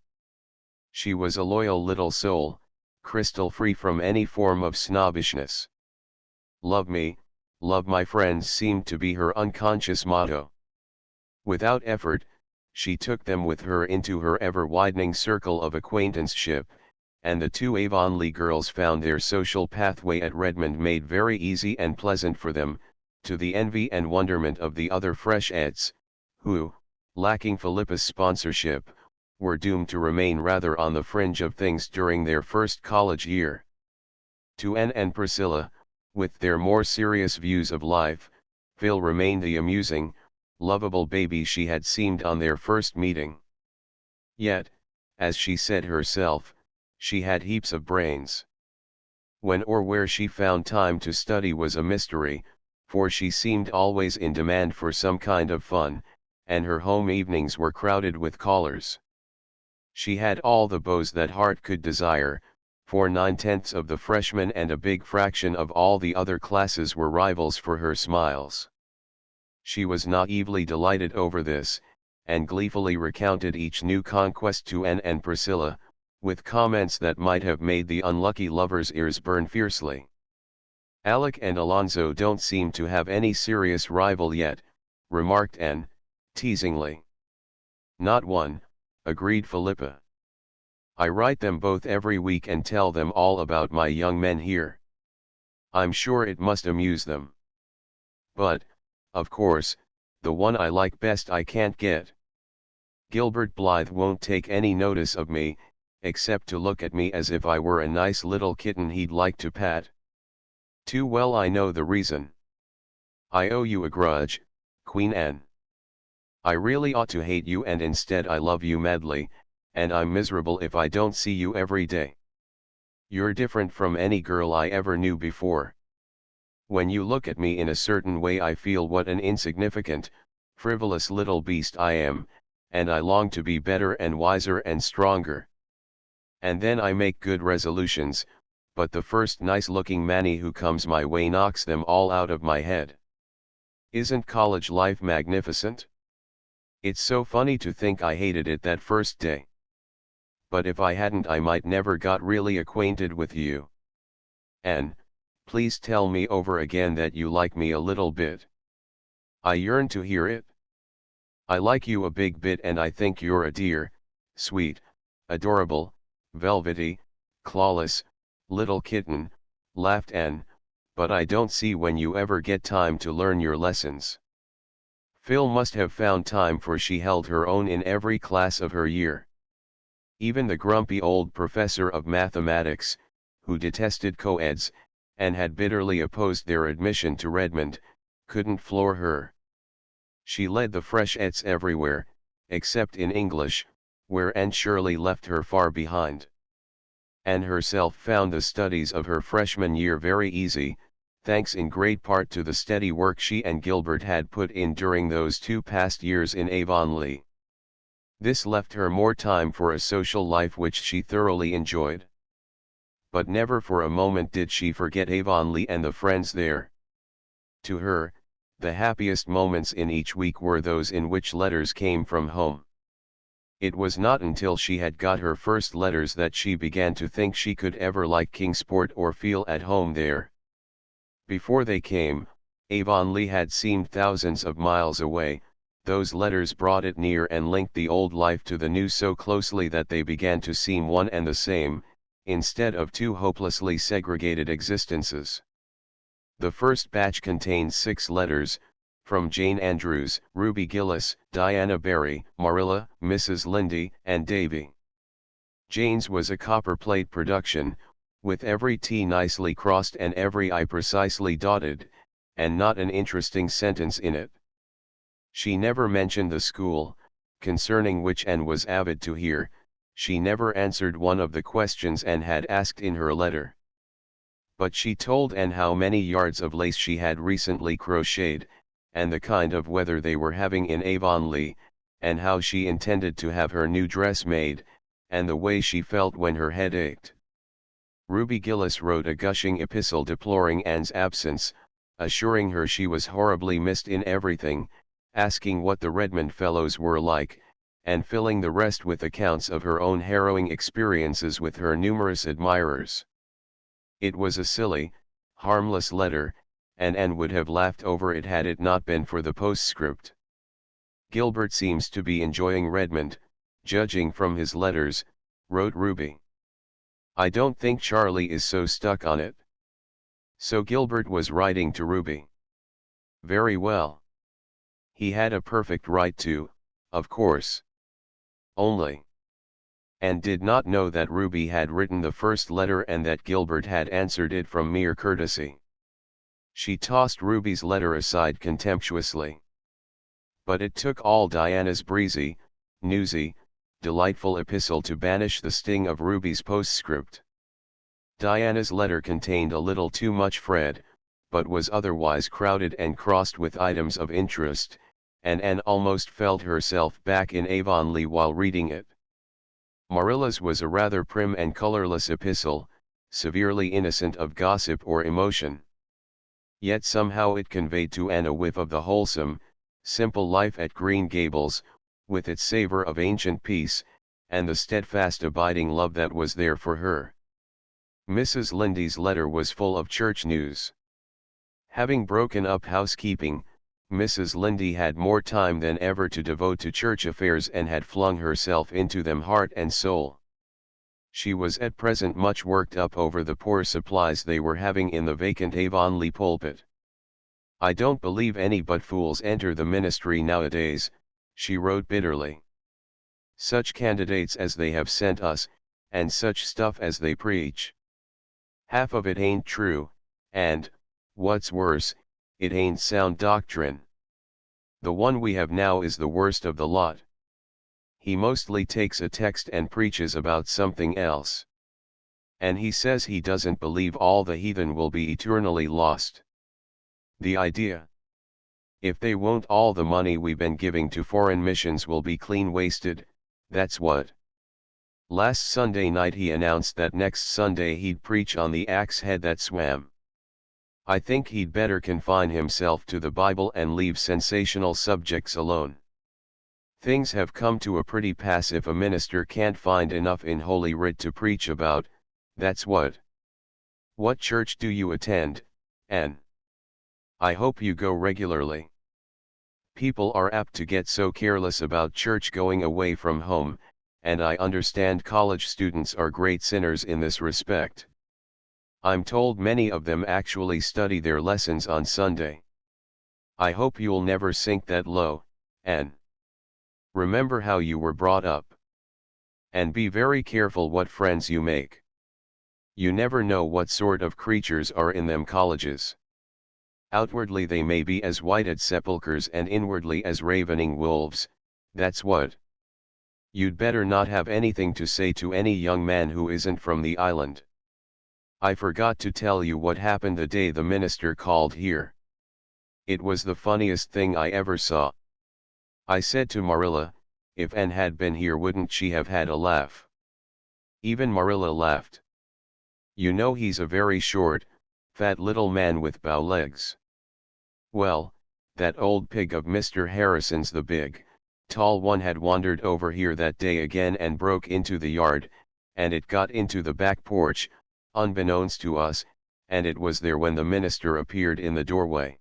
[SPEAKER 1] She was a loyal little soul, crystal free from any form of snobbishness. "Love me, love my friends" seemed to be her unconscious motto. Without effort, she took them with her into her ever-widening circle of acquaintanceship, and the two Avonlea girls found their social pathway at Redmond made very easy and pleasant for them, to the envy and wonderment of the other freshettes, who, lacking Philippa's sponsorship, were doomed to remain rather on the fringe of things during their first college year. To Anne and Priscilla, with their more serious views of life, Phil remained the amusing, lovable baby she had seemed on their first meeting. Yet, as she said herself, she had heaps of brains. When or where she found time to study was a mystery, for she seemed always in demand for some kind of fun, and her home evenings were crowded with callers. She had all the beaux that heart could desire, for 9/10 of the freshmen and a big fraction of all the other classes were rivals for her smiles. She was naively delighted over this, and gleefully recounted each new conquest to Anne and Priscilla, with comments that might have made the unlucky lovers' ears burn fiercely. "Alec and Alonzo don't seem to have any serious rival yet," remarked Anne, teasingly. "Not one," agreed Philippa. "I write them both every week and tell them all about my young men here. I'm sure it must amuse them. But, of course, the one I like best I can't get. Gilbert Blythe won't take any notice of me, except to look at me as if I were a nice little kitten he'd like to pat. Too well I know the reason. I owe you a grudge, Queen Anne. I really ought to hate you, and instead I love you madly, and I'm miserable if I don't see you every day. You're different from any girl I ever knew before. When you look at me in a certain way I feel what an insignificant, frivolous little beast I am, and I long to be better and wiser and stronger. And then I make good resolutions, but the first nice-looking manny who comes my way knocks them all out of my head. Isn't college life magnificent? It's so funny to think I hated it that first day. But if I hadn't I might never got really acquainted with you. Anne, please tell me over again that you like me a little bit. I yearn to hear it. I like you a big bit and I think you're a dear, sweet, adorable, velvety, clawless, little kitten, laughed Anne, but I don't see when you ever get time to learn your lessons. Phil must have found time for she held her own in every class of her year. Even the grumpy old professor of mathematics, who detested co-eds, and had bitterly opposed their admission to Redmond, couldn't floor her. She led the freshettes everywhere, except in English, where Anne Shirley left her far behind. Anne herself found the studies of her freshman year very easy, thanks in great part to the steady work she and Gilbert had put in during those 2 past years in Avonlea. This left her more time for a social life which she thoroughly enjoyed. But never for a moment did she forget Avonlea and the friends there. To her, the happiest moments in each week were those in which letters came from home. It was not until she had got her first letters that she began to think she could ever like Kingsport or feel at home there. Before they came, Avonlea had seemed thousands of miles away. Those letters brought it near and linked the old life to the new so closely that they began to seem one and the same, instead of 2 hopelessly segregated existences. The first batch contained 6 letters, from Jane Andrews, Ruby Gillis, Diana Barry, Marilla, Mrs. Lindy, and Davy. Jane's was a copperplate production, with every T nicely crossed and every I precisely dotted, and not an interesting sentence in it. She never mentioned the school, concerning which Anne was avid to hear. She never answered one of the questions Anne had asked in her letter. But she told Anne how many yards of lace she had recently crocheted, and the kind of weather they were having in Avonlea, and how she intended to have her new dress made, and the way she felt when her head ached. Ruby Gillis wrote a gushing epistle deploring Anne's absence, assuring her she was horribly missed in everything, asking what the Redmond fellows were like, and filling the rest with accounts of her own harrowing experiences with her numerous admirers. It was a silly, harmless letter, and Anne would have laughed over it had it not been for the postscript. Gilbert seems to be enjoying Redmond, judging from his letters, wrote Ruby. I don't think Charlie is so stuck on it. So Gilbert was writing to Ruby. Very well. He had a perfect right to, of course. Only. Anne did not know that Ruby had written the first letter and that Gilbert had answered it from mere courtesy. She tossed Ruby's letter aside contemptuously. But it took all Diana's breezy, newsy, delightful epistle to banish the sting of Ruby's postscript. Diana's letter contained a little too much Fred, but was otherwise crowded and crossed with items of interest, and Anne almost felt herself back in Avonlea while reading it. Marilla's was a rather prim and colorless epistle, severely innocent of gossip or emotion. Yet somehow it conveyed to Anne a whiff of the wholesome, simple life at Green Gables, with its savor of ancient peace, and the steadfast abiding love that was there for her. Mrs. Lindy's letter was full of church news. Having broken up housekeeping, Mrs. Lindy had more time than ever to devote to church affairs and had flung herself into them heart and soul. She was at present much worked up over the poor supplies they were having in the vacant Avonlea pulpit. I don't believe any but fools enter the ministry nowadays, she wrote bitterly. Such candidates as they have sent us, and such stuff as they preach. Half of it ain't true, and, what's worse, it ain't sound doctrine. The one we have now is the worst of the lot. He mostly takes a text and preaches about something else. And he says he doesn't believe all the heathen will be eternally lost. The idea. If they won't, all the money we've been giving to foreign missions will be clean wasted, that's what. Last Sunday night he announced that next Sunday he'd preach on the axe head that swam. I think he'd better confine himself to the Bible and leave sensational subjects alone. Things have come to a pretty pass if a minister can't find enough in Holy Writ to preach about, that's what. What church do you attend, Anne? I hope you go regularly. People are apt to get so careless about church going away from home, and I understand college students are great sinners in this respect. I'm told many of them actually study their lessons on Sunday. I hope you'll never sink that low, and remember how you were brought up. And be very careful what friends you make. You never know what sort of creatures are in them colleges. Outwardly they may be as whited sepulchres and inwardly as ravening wolves, that's what. You'd better not have anything to say to any young man who isn't from the island. I forgot to tell you what happened the day the minister called here. It was the funniest thing I ever saw. I said to Marilla, if Anne had been here wouldn't she have had a laugh? Even Marilla laughed. You know he's a very short, fat little man with bow legs. Well, that old pig of Mr. Harrison's, the big, tall one, had wandered over here that day again and broke into the yard, and it got into the back porch, unbeknownst to us, and it was there when the minister appeared in the doorway.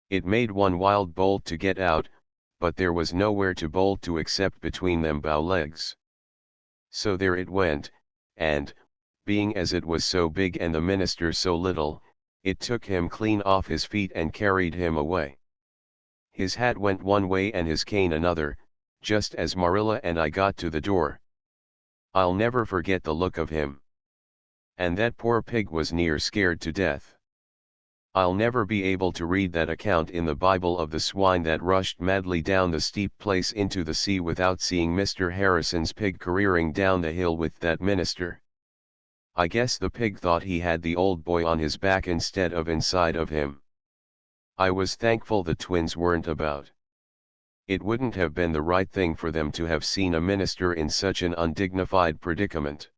[SPEAKER 1] It made one wild bolt to get out, but there was nowhere to bolt to except between them bow legs. So there it went, and, being as it was so big and the minister so little, it took him clean off his feet and carried him away. His hat went one way and his cane another, just as Marilla and I got to the door. I'll never forget the look of him. And that poor pig was near scared to death. I'll never be able to read that account in the Bible of the swine that rushed madly down the steep place into the sea without seeing Mr. Harrison's pig careering down the hill with that minister. I guess the pig thought he had the old boy on his back instead of inside of him. I was thankful the twins weren't about. It wouldn't have been the right thing for them to have seen a minister in such an undignified predicament.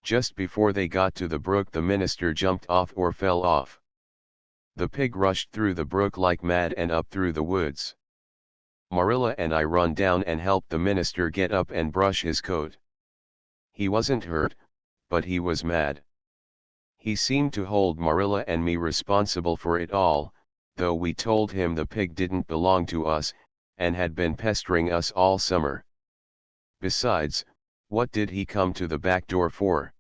[SPEAKER 1] Just before they got to the brook the minister jumped off or fell off. The pig rushed through the brook like mad and up through the woods. Marilla and I run down and helped the minister get up and brush his coat. He wasn't hurt, but he was mad. He seemed to hold Marilla and me responsible for it all, though we told him the pig didn't belong to us, and had been pestering us all summer. Besides, what did he come to the back door for?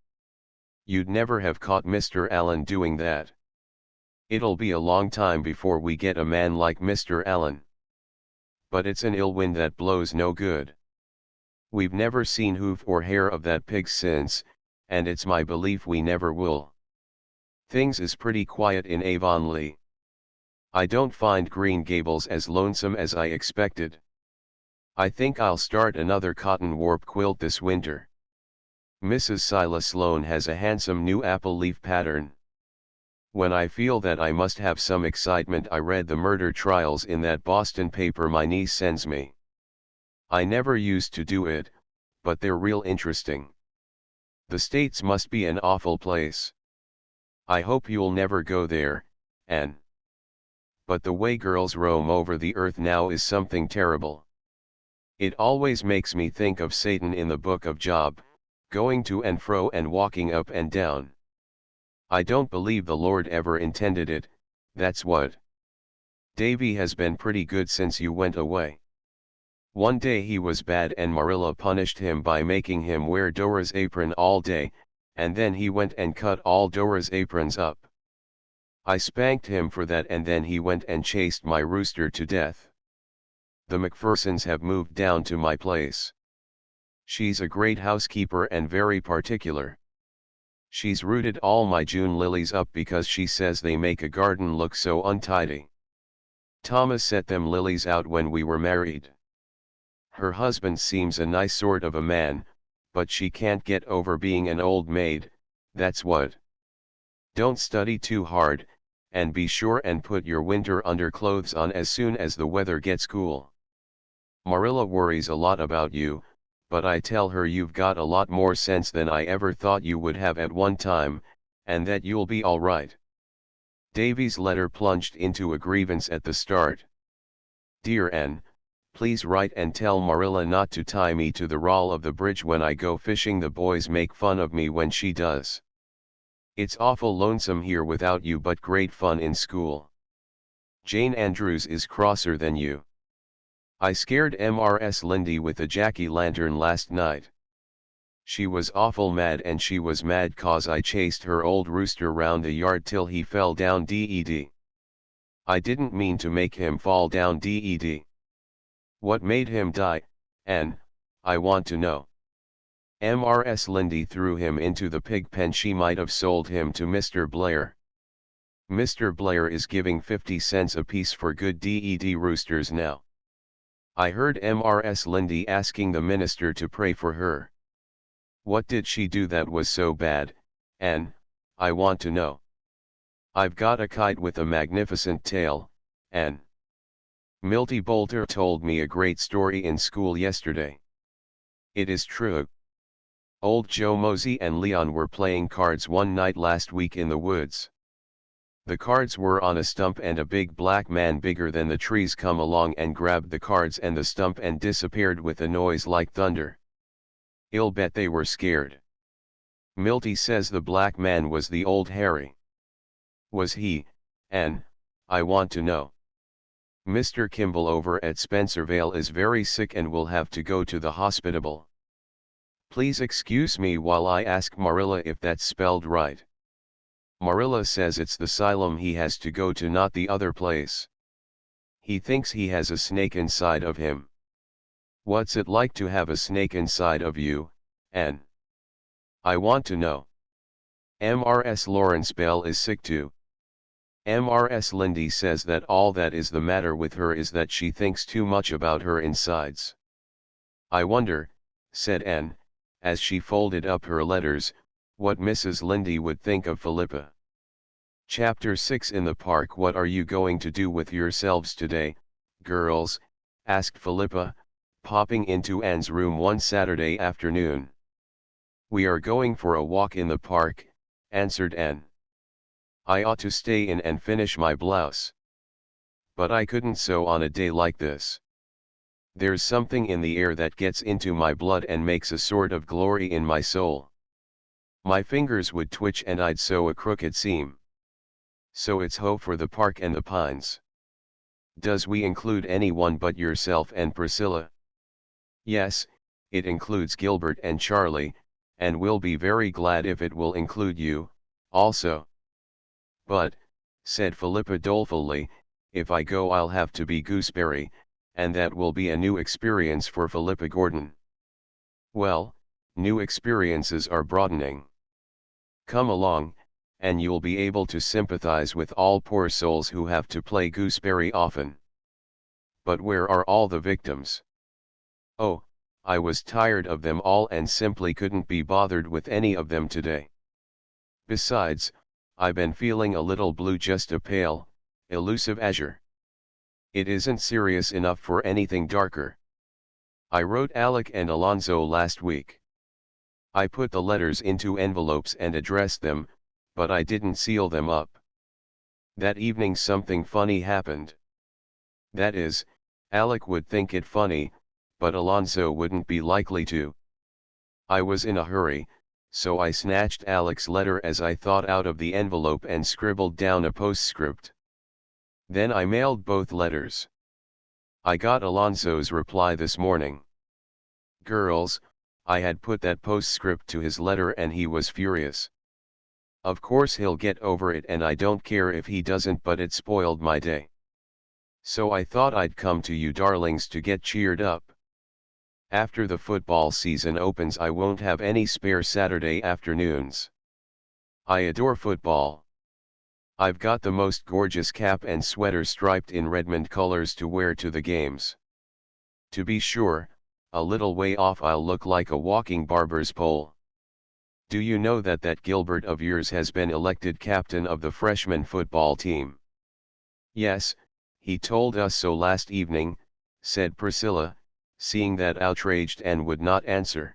[SPEAKER 1] You'd never have caught Mr. Allen doing that. It'll be a long time before we get a man like Mr. Allen. But it's an ill wind that blows no good. We've never seen hoof or hair of that pig since, and it's my belief we never will. Things is pretty quiet in Avonlea. I don't find Green Gables as lonesome as I expected. I think I'll start another cotton warp quilt this winter. Mrs. Silas Sloane has a handsome new apple leaf pattern. When I feel that I must have some excitement I read the murder trials in that Boston paper my niece sends me. I never used to do it, but they're real interesting. The States must be an awful place. I hope you'll never go there, Anne. But the way girls roam over the earth now is something terrible. It always makes me think of Satan in the book of Job, going to and fro and walking up and down. I don't believe the Lord ever intended it, that's what. Davy has been pretty good since you went away. One day he was bad and Marilla punished him by making him wear Dora's apron all day, and then he went and cut all Dora's aprons up. I spanked him for that and then he went and chased my rooster to death. The McPhersons have moved down to my place. She's a great housekeeper and very particular. She's rooted all my June lilies up because she says they make a garden look so untidy. Thomas set them lilies out when we were married. Her husband seems a nice sort of a man, but she can't get over being an old maid, that's what. Don't study too hard, and be sure and put your winter underclothes on as soon as the weather gets cool. Marilla worries a lot about you, but I tell her you've got a lot more sense than I ever thought you would have at one time, and that you'll be all right. Davy's letter plunged into a grievance at the start. Dear Anne, please write and tell Marilla not to tie me to the rowel of the bridge when I go fishing. The boys make fun of me when she does. It's awful lonesome here without you, but great fun in school. Jane Andrews is crosser than you. I scared Mrs. Lindy with a jack-o'-lantern last night. She was awful mad, and she was mad 'cause I chased her old rooster round the yard till he fell down dead. I didn't mean to make him fall down dead. What made him die, and, I want to know. Mrs. Lindy threw him into the pig pen. She might have sold him to Mr. Blair. Mr. Blair is giving 50 cents apiece for good dead roosters now. I heard Mrs. Lindy asking the minister to pray for her. What did she do that was so bad, and, I want to know. I've got a kite with a magnificent tail, and Milty Boulter told me a great story in school yesterday. It is true. Old Joe Mosey and Leon were playing cards one night last week in the woods. The cards were on a stump, and a big black man bigger than the trees come along and grabbed the cards and the stump and disappeared with a noise like thunder. I'll bet they were scared. Milty says the black man was the old Harry. Was he, and, I want to know. Mr. Kimball over at Spencervale is very sick and will have to go to the hospital. Please excuse me while I ask Marilla if that's spelled right. Marilla says it's the asylum he has to go to, not the other place. He thinks he has a snake inside of him. What's it like to have a snake inside of you, Anne? I want to know. Mrs. Lawrence Bell is sick too. Mrs. Lindy says that all that is the matter with her is that she thinks too much about her insides. I wonder, said Anne, as she folded up her letters, what Mrs. Lindy would think of Philippa. Chapter 6 In the park. What are you going to do with yourselves today, girls? Asked Philippa, popping into Anne's room one Saturday afternoon. We are going for a walk in the park, answered Anne. I ought to stay in and finish my blouse. But I couldn't sew on a day like this. There's something in the air that gets into my blood and makes a sort of glory in my soul. My fingers would twitch and I'd sew a crooked seam. So it's ho for the park and the pines. Does we include anyone but yourself and Priscilla? Yes, it includes Gilbert and Charlie, and we'll be very glad if it will include you, also. But, said Philippa dolefully, if I go I'll have to be Gooseberry, and that will be a new experience for Philippa Gordon. Well, new experiences are broadening. Come along, and you'll be able to sympathize with all poor souls who have to play Gooseberry often. But where are all the victims? Oh, I was tired of them all and simply couldn't be bothered with any of them today. Besides, I've been feeling a little blue, just a pale, elusive azure. It isn't serious enough for anything darker. I wrote Alec and Alonzo last week. I put the letters into envelopes and addressed them, but I didn't seal them up. That evening something funny happened. That is, Alec would think it funny, but Alonzo wouldn't be likely to. I was in a hurry, so I snatched Alec's letter as I thought out of the envelope and scribbled down a postscript. Then I mailed both letters. I got Alonzo's reply this morning. Girls, I had put that postscript to his letter and he was furious. Of course he'll get over it and I don't care if he doesn't, but it spoiled my day. So I thought I'd come to you darlings to get cheered up. After the football season opens I won't have any spare Saturday afternoons. I adore football. I've got the most gorgeous cap and sweater striped in Redmond colors to wear to the games. To be sure, a little way off I'll look like a walking barber's pole. Do you know that Gilbert of yours has been elected captain of the freshman football team? Yes, he told us so last evening, said Priscilla, seeing that outraged Anne would not answer.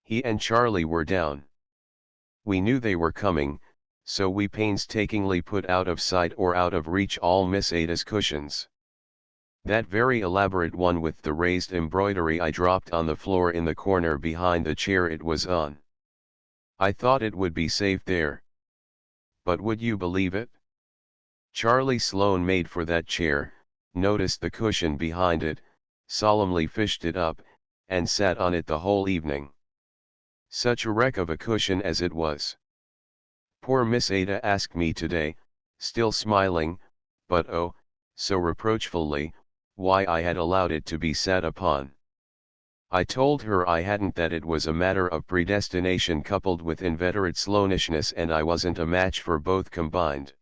[SPEAKER 1] He and Charlie were down. We knew they were coming, so we painstakingly put out of sight or out of reach all Miss Ada's cushions. That very elaborate one with the raised embroidery I dropped on the floor in the corner behind the chair it was on. I thought it would be safe there. But would you believe it? Charlie Sloane made for that chair, noticed the cushion behind it, solemnly fished it up, and sat on it the whole evening. Such a wreck of a cushion as it was. Poor Miss Ada asked me today, still smiling, but oh, so reproachfully, why I had allowed it to be sat upon. I told her I hadn't, that it was a matter of predestination coupled with inveterate Sloanishness, and I wasn't a match for both combined.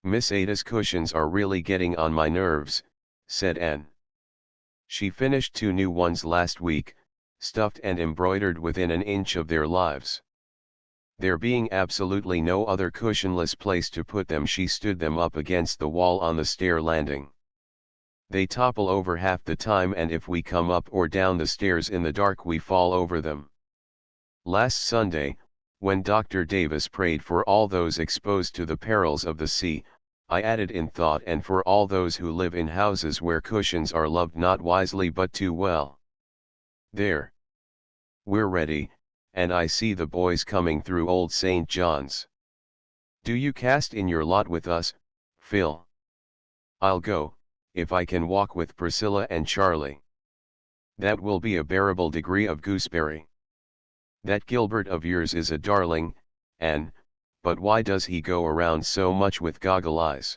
[SPEAKER 1] Miss Ada's cushions are really getting on my nerves, said Anne. She finished 2 new ones last week, stuffed and embroidered within an inch of their lives. There being absolutely no other cushionless place to put them, she stood them up against the wall on the stair landing. They topple over half the time, and if we come up or down the stairs in the dark we fall over them. Last Sunday, when Dr. Davis prayed for all those exposed to the perils of the sea, I added in thought, and for all those who live in houses where cushions are loved not wisely but too well. There. We're ready, and I see the boys coming through Old St. John's. Do you cast in your lot with us, Phil? I'll go, if I can walk with Priscilla and Charlie. That will be a bearable degree of gooseberry. That Gilbert of yours is a darling, Anne, but why does he go around so much with goggle eyes?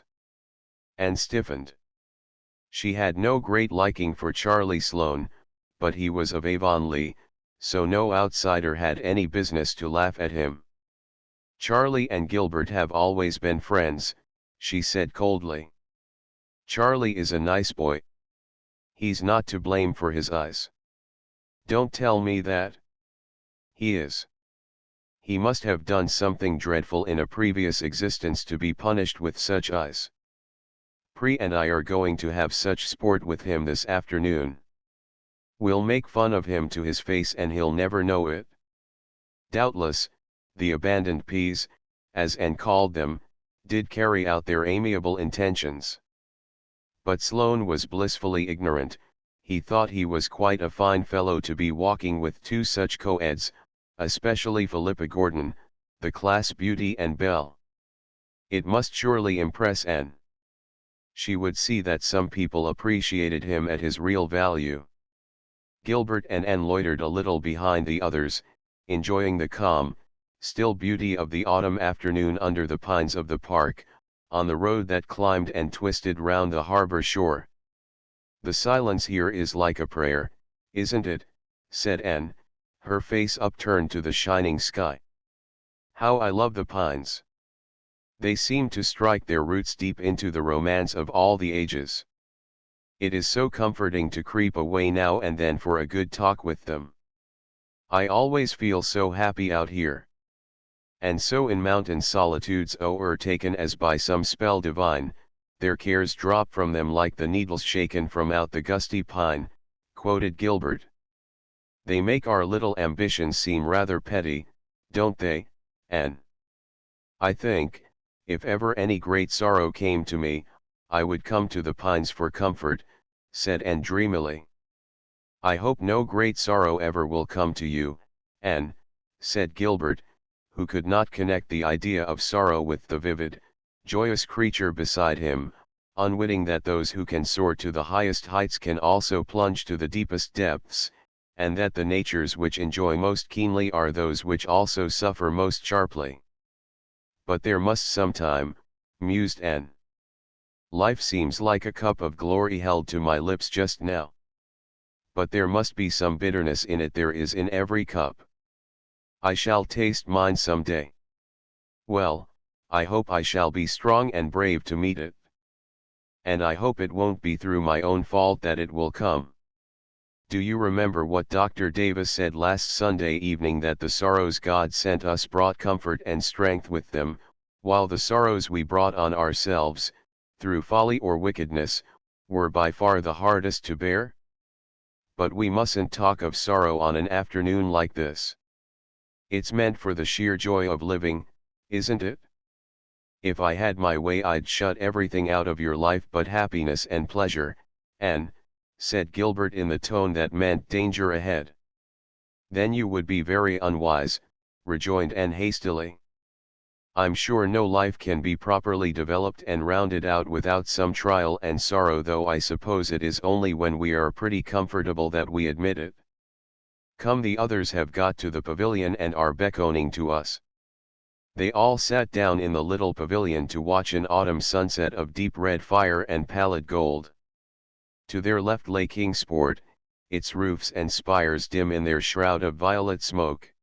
[SPEAKER 1] Anne stiffened. She had no great liking for Charlie Sloane, but he was of Avonlea, so no outsider had any business to laugh at him. Charlie and Gilbert have always been friends, she said coldly. Charlie is a nice boy. He's not to blame for his eyes. Don't tell me that. He is. He must have done something dreadful in a previous existence to be punished with such eyes. Pri and I are going to have such sport with him this afternoon. We'll make fun of him to his face and he'll never know it. Doubtless, the abandoned peas, as Anne called them, did carry out their amiable intentions. But Sloane was blissfully ignorant. He thought he was quite a fine fellow to be walking with 2 such co-eds, especially Philippa Gordon, the class beauty and belle. It must surely impress Anne. She would see that some people appreciated him at his real value. Gilbert and Anne loitered a little behind the others, enjoying the calm, still beauty of the autumn afternoon under the pines of the park, on the road that climbed and twisted round the harbor shore. The silence here is like a prayer, isn't it? Said Anne, her face upturned to the shining sky. How I love the pines! They seem to strike their roots deep into the romance of all the ages. It is so comforting to creep away now and then for a good talk with them. I always feel so happy out here. And so in mountain solitudes o'ertaken as by some spell divine, their cares drop from them like the needles shaken from out the gusty pine, quoted Gilbert. They make our little ambitions seem rather petty, don't they, Anne? I think, if ever any great sorrow came to me, I would come to the pines for comfort, said Anne dreamily. I hope no great sorrow ever will come to you, Anne, said Gilbert, who could not connect the idea of sorrow with the vivid, joyous creature beside him, unwitting that those who can soar to the highest heights can also plunge to the deepest depths, and that the natures which enjoy most keenly are those which also suffer most sharply. But there must sometime, mused Anne. Life seems like a cup of glory held to my lips just now. But there must be some bitterness in it, there is in every cup. I shall taste mine some day. Well, I hope I shall be strong and brave to meet it. And I hope it won't be through my own fault that it will come. Do you remember what Dr. Davis said last Sunday evening, that the sorrows God sent us brought comfort and strength with them, while the sorrows we brought on ourselves, through folly or wickedness, were by far the hardest to bear? But we mustn't talk of sorrow on an afternoon like this. It's meant for the sheer joy of living, isn't it? If I had my way I'd shut everything out of your life but happiness and pleasure, Anne, said Gilbert in the tone that meant danger ahead. Then you would be very unwise, rejoined Anne hastily. I'm sure no life can be properly developed and rounded out without some trial and sorrow, though I suppose it is only when we are pretty comfortable that we admit it. Come, the others have got to the pavilion and are beckoning to us. They all sat down in the little pavilion to watch an autumn sunset of deep red fire and pallid gold. To their left lay Kingsport, its roofs and spires dim in their shroud of violet smoke.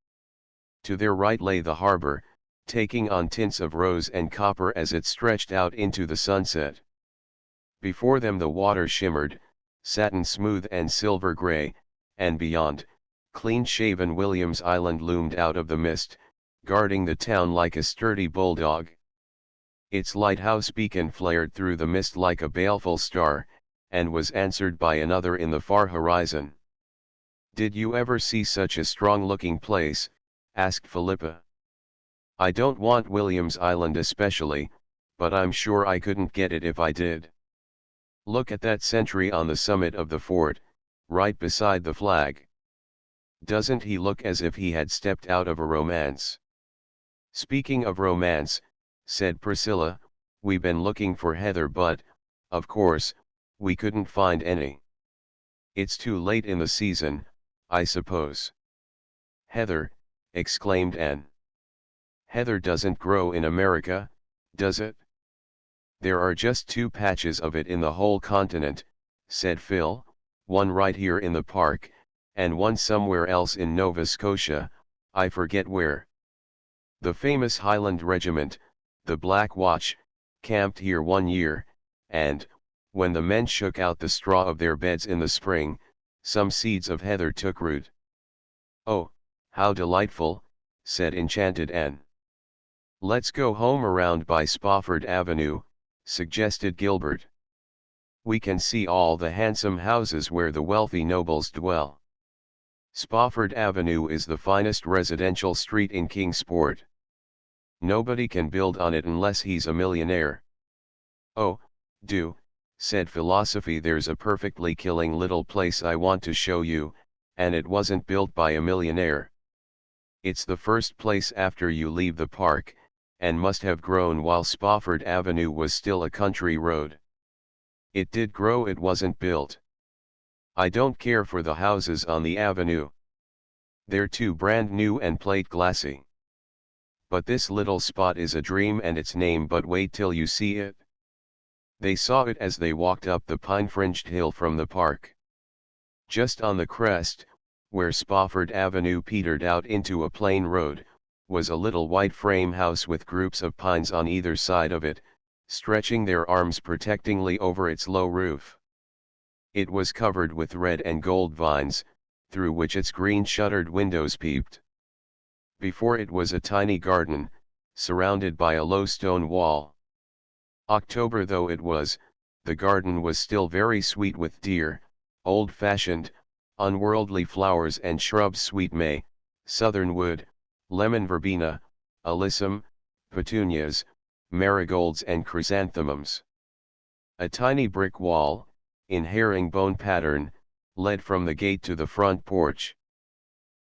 [SPEAKER 1] To their right lay the harbour, taking on tints of rose and copper as it stretched out into the sunset. Before them the water shimmered, satin smooth and silver grey, and beyond, clean-shaven William's Island loomed out of the mist, guarding the town like a sturdy bulldog. Its lighthouse beacon flared through the mist like a baleful star, and was answered by another in the far horizon. "Did you ever see such a strong-looking place?" asked Philippa. "I don't want William's Island especially, but I'm sure I couldn't get it if I did. Look at that sentry on the summit of the fort, right beside the flag. Doesn't he look as if he had stepped out of a romance?" "Speaking of romance," said Priscilla, "we've been looking for heather, but, of course, we couldn't find any. It's too late in the season, I suppose." "Heather," exclaimed Anne. "Heather doesn't grow in America, does it?" "There are just 2 patches of it in the whole continent," said Phil, "one right here in the park, and one somewhere else in Nova Scotia, I forget where. The famous Highland Regiment, the Black Watch, camped here one year, and, when the men shook out the straw of their beds in the spring, some seeds of heather took root." "Oh, how delightful," said enchanted Anne. "Let's go home around by Spofford Avenue," suggested Gilbert. "We can see all the handsome houses where the wealthy nobles dwell. Spofford Avenue is the finest residential street in Kingsport. Nobody can build on it unless he's a millionaire." "Oh, do," said Philosophy. "There's a perfectly killing little place I want to show you, and it wasn't built by a millionaire. It's the first place after you leave the park, and must have grown while Spofford Avenue was still a country road. It did grow, it wasn't built. I don't care for the houses on the avenue. They're too brand new and plate glassy. But this little spot is a dream, and its name, but wait till you see it." They saw it as they walked up the pine-fringed hill from the park. Just on the crest, where Spofford Avenue petered out into a plain road, was a little white frame house with groups of pines on either side of it, stretching their arms protectingly over its low roof. It was covered with red and gold vines, through which its green shuttered windows peeped. Before it was a tiny garden, surrounded by a low stone wall. October though it was, the garden was still very sweet with dear, old-fashioned, unworldly flowers and shrubs: sweet may, southernwood, lemon verbena, alyssum, petunias, marigolds and chrysanthemums. A tiny brick wall, in herringbone pattern, led from the gate to the front porch.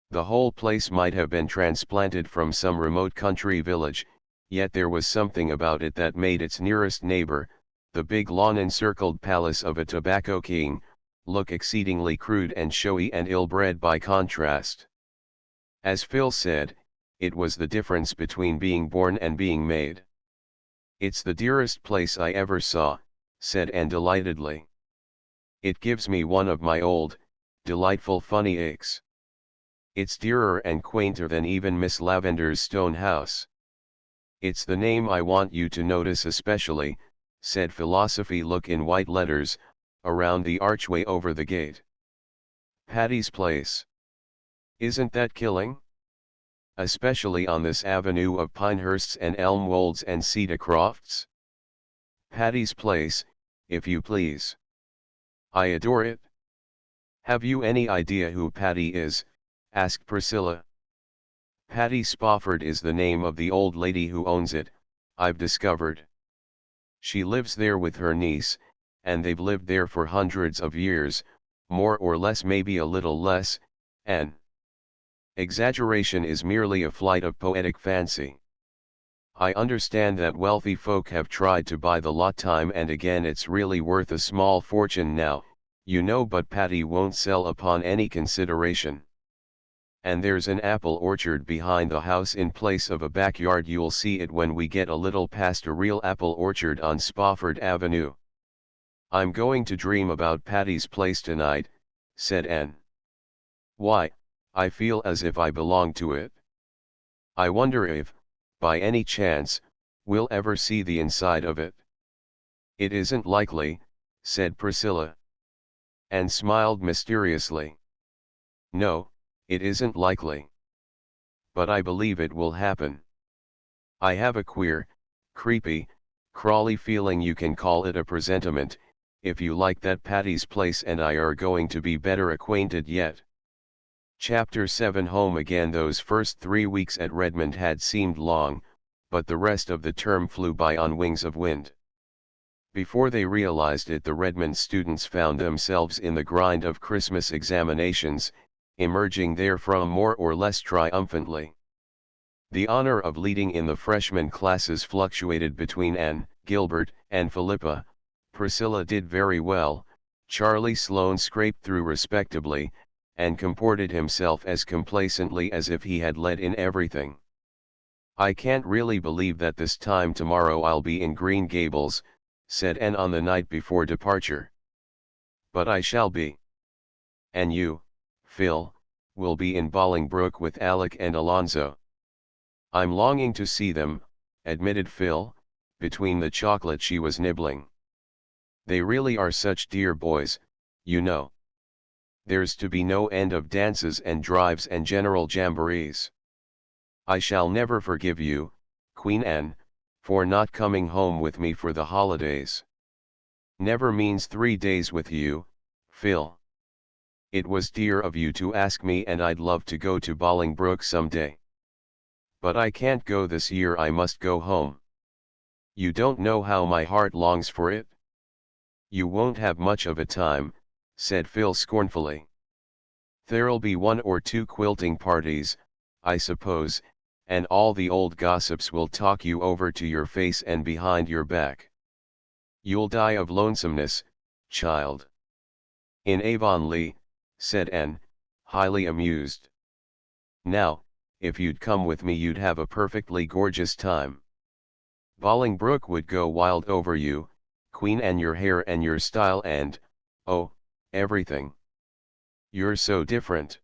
[SPEAKER 1] The whole place might have been transplanted from some remote country village, yet there was something about it that made its nearest neighbor, the big lawn-encircled palace of a tobacco king, look exceedingly crude and showy and ill-bred by contrast. As Phil said, it was the difference between being born and being made. "It's the dearest place I ever saw," said Anne delightedly. "It gives me one of my old, delightful funny aches. It's dearer and quainter than even Miss Lavender's stone house. It's the name I want you to notice especially," said Philosophy. "Look in white letters, around the archway over the gate. Patty's Place. Isn't that killing? Especially on this avenue of Pinehursts and Elmwolds and Cedarcrofts. Patty's Place, if you please. I adore it." "Have you any idea who Patty is?" asked Priscilla. "Patty Spofford is the name of the old lady who owns it, I've discovered. She lives there with her niece, and they've lived there for hundreds of years, more or less, maybe a little less, and exaggeration is merely a flight of poetic fancy. I understand that wealthy folk have tried to buy the lot time and again it's really worth a small fortune now, you know, but Patty won't sell upon any consideration. And there's an apple orchard behind the house in place of a backyard. You'll see it when we get a little past a real apple orchard on Spofford Avenue. I'm going to dream about Patty's place tonight, said Anne. Why, I feel as if I belong to it. I wonder if, by any chance, we'll ever see the inside of it. It isn't likely, said Priscilla. Anne smiled mysteriously. No, it isn't likely. But I believe it will happen. I have a queer, creepy, crawly feeling, you can call it a presentiment, if you like, that Patty's place and I are going to be better acquainted yet. Chapter 7. Home again. Those first 3 weeks at Redmond had seemed long, but the rest of the term flew by on wings of wind. Before they realized it, the Redmond students found themselves in the grind of Christmas examinations, emerging therefrom more or less triumphantly. The honor of leading in the freshman classes fluctuated between Anne, Gilbert, and Philippa. Priscilla did very well, Charlie Sloane scraped through respectably, and comported himself as complacently as if he had led in everything. I can't really believe that this time tomorrow I'll be in Green Gables, said Anne on the night before departure. But I shall be. And you, Phil, will be in Bolingbroke with Alec and Alonzo. I'm longing to see them, admitted Phil, between the chocolate she was nibbling. They really are such dear boys, you know. There's to be no end of dances and drives and general jamborees. I shall never forgive you, Queen Anne, for not coming home with me for the holidays. Never means 3 days with you, Phil. It was dear of you to ask me and I'd love to go to Bolingbroke someday. But I can't go this year, I must go home. You don't know how my heart longs for it. You won't have much of a time, said Phil scornfully. There'll be 1 or 2 quilting parties, I suppose, and all the old gossips will talk you over to your face and behind your back. You'll die of lonesomeness, child. In Avonlea, said Anne, highly amused. Now, if you'd come with me you'd have a perfectly gorgeous time. Bolingbroke would go wild over you, Queen, and your hair and your style and, oh, everything. You're so different.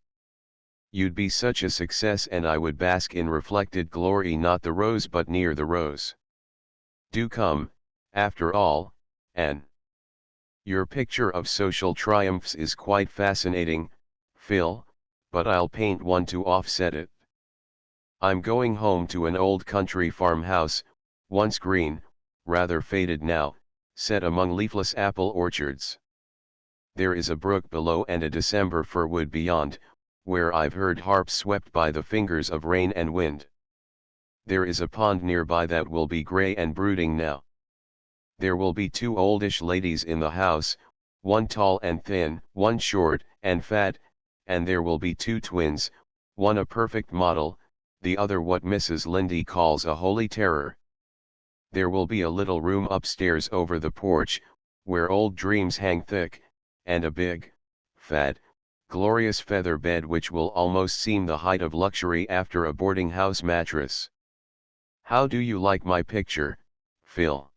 [SPEAKER 1] You'd be such a success and I would bask in reflected glory, not the rose but near the rose. Do come, after all, Anne. Your picture of social triumphs is quite fascinating, Phil, but I'll paint one to offset it. I'm going home to an old country farmhouse, once green, rather faded now, set among leafless apple orchards. There is a brook below and a December fir wood beyond, where I've heard harps swept by the fingers of rain and wind. There is a pond nearby that will be grey and brooding now. There will be 2 oldish ladies in the house, one tall and thin, one short and fat, and there will be 2 twins, one a perfect model, the other what Mrs. Lindy calls a holy terror. There will be a little room upstairs over the porch, where old dreams hang thick, and a big, fat, glorious feather bed which will almost seem the height of luxury after a boarding house mattress. How do you like my picture, Phil?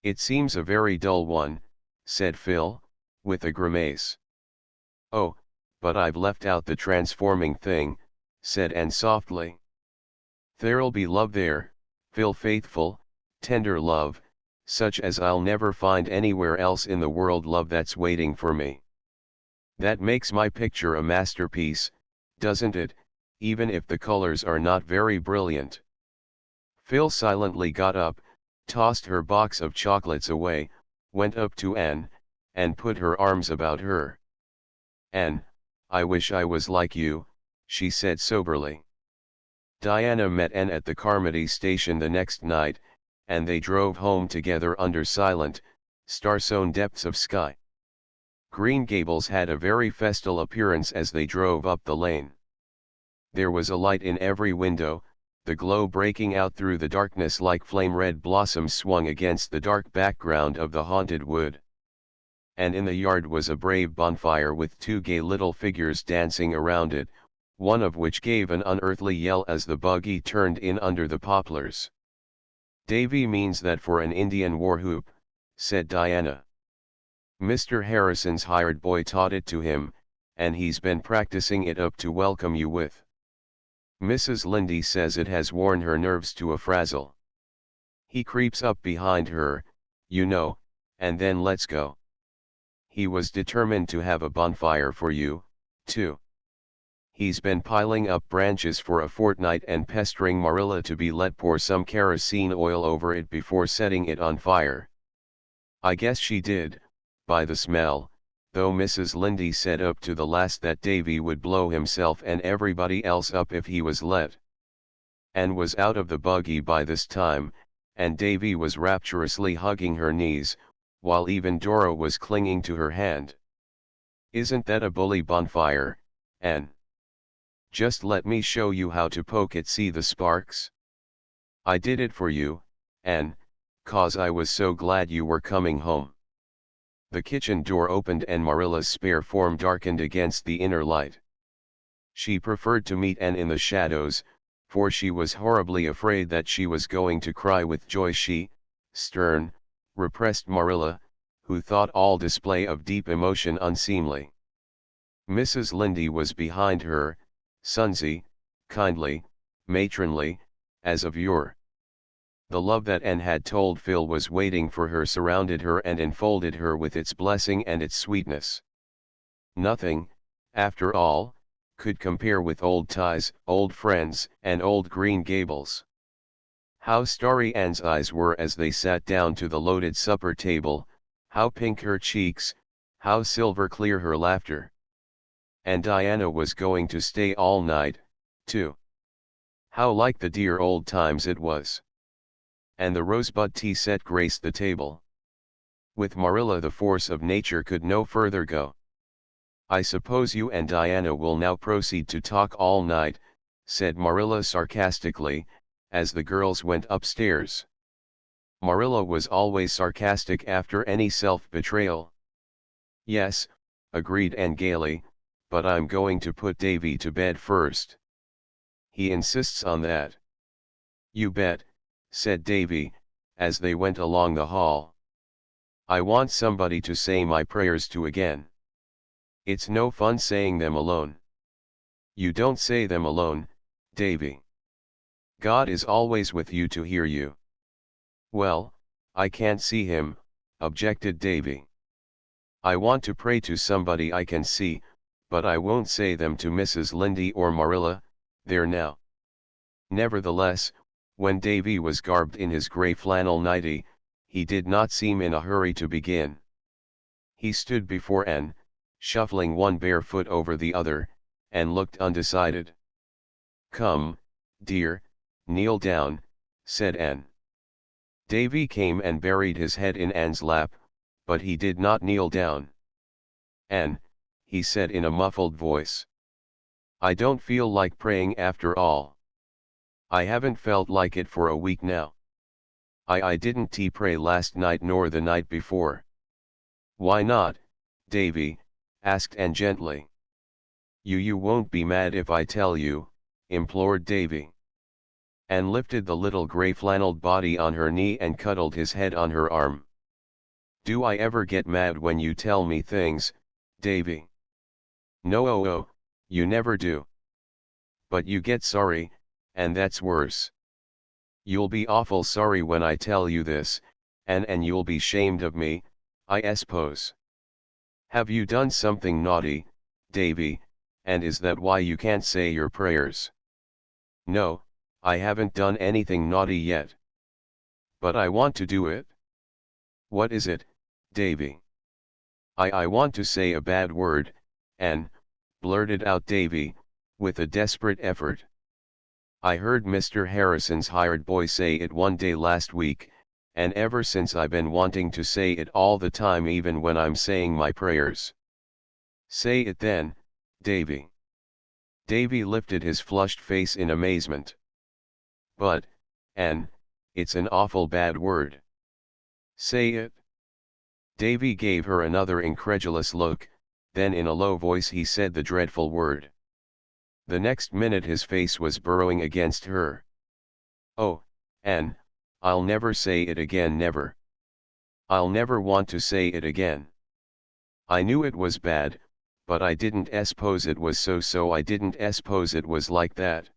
[SPEAKER 1] It seems a very dull one, said Phil, with a grimace. Oh, but I've left out the transforming thing, said Anne softly. There'll be love there, Phil, faithful, tender love, such as I'll never find anywhere else in the world, love that's waiting for me. That makes my picture a masterpiece, doesn't it, even if the colors are not very brilliant? Phil silently got up, tossed her box of chocolates away, went up to Anne, and put her arms about her. Anne, I wish I was like you, she said soberly. Diana met Anne at the Carmody station the next night, and they drove home together under silent, star-sown depths of sky. Green Gables had a very festal appearance as they drove up the lane. There was a light in every window, the glow breaking out through the darkness like flame-red blossoms swung against the dark background of the haunted wood. And in the yard was a brave bonfire with two gay little figures dancing around it, one of which gave an unearthly yell as the buggy turned in under the poplars. "Davy means that for an Indian war whoop," said Diana. "Mr. Harrison's hired boy taught it to him, and he's been practicing it up to welcome you with. Mrs. Lindy says it has worn her nerves to a frazzle. He creeps up behind her, you know, and then lets go. He was determined to have a bonfire for you, too. He's been piling up branches for a fortnight and pestering Marilla to be let pour some kerosene oil over it before setting it on fire. I guess she did, by the smell, though Mrs. Lindy said up to the last that Davy would blow himself and everybody else up if he was let. Anne was out of the buggy by this time, and Davy was rapturously hugging her knees, while even Dora was clinging to her hand. Isn't that a bully bonfire, Anne? Just let me show you how to poke it. See the sparks? I did it for you, Anne, 'cause I was so glad you were coming home." The kitchen door opened and Marilla's spare form darkened against the inner light. She preferred to meet Anne in the shadows, for she was horribly afraid that she was going to cry with joy. She, stern, repressed Marilla, who thought all display of deep emotion unseemly. Mrs. Lindy was behind her, sonsy, kindly, matronly, as of yore. The love that Anne had told Phil was waiting for her surrounded her and enfolded her with its blessing and its sweetness. Nothing, after all, could compare with old ties, old friends, and old Green Gables. How starry Anne's eyes were as they sat down to the loaded supper table, how pink her cheeks, how silver clear her laughter. And Diana was going to stay all night, too. How like the dear old times it was. And the rosebud tea set graced the table. With Marilla the force of nature could no further go. "I suppose you and Diana will now proceed to talk all night," said Marilla sarcastically, as the girls went upstairs. Marilla was always sarcastic after any self-betrayal. "Yes," agreed Anne gaily, "but I'm going to put Davy to bed first. He insists on that." "You bet," said Davy, as they went along the hall. "I want somebody to say my prayers to again. It's no fun saying them alone." "You don't say them alone, Davy. God is always with you to hear you." "Well, I can't see him," objected Davy. "I want to pray to somebody I can see, but I won't say them to Mrs. Lindy or Marilla, there now." Nevertheless, when Davy was garbed in his gray flannel nightie, he did not seem in a hurry to begin. He stood before Anne, shuffling one bare foot over the other, and looked undecided. "Come, dear, kneel down," said Anne. Davy came and buried his head in Anne's lap, but he did not kneel down. "Anne," he said in a muffled voice, "I don't feel like praying after all. I haven't felt like it for a week now. I didn't pray last night nor the night before." "Why not, Davy?" asked Anne gently. You won't be mad if I tell you," implored Davy. Anne lifted the little gray flannelled body on her knee and cuddled his head on her arm. "Do I ever get mad when you tell me things, Davy?" "No, oh, you never do. But you get sorry, and that's worse. You'll be awful sorry when I tell you this, and you'll be shamed of me, I suppose. Have you done something naughty, Davy, and is that why you can't say your prayers?" "No, I haven't done anything naughty yet. But I want to do it." "What is it, Davy?" I want to say a bad word," Anne blurted out Davy, with a desperate effort. "I heard Mr. Harrison's hired boy say it one day last week, and ever since I've been wanting to say it all the time even when I'm saying my prayers." "Say it then, Davy." Davy lifted his flushed face in amazement. But, Anne, it's an awful bad word. Say it. Davy gave her another incredulous look, then in a low voice he said the dreadful word. The next minute his face was burrowing against her. Oh, Anne, I'll never say it again, never. I'll never want to say it again. I knew it was bad, but I didn't suppose it was so I didn't suppose it was like that.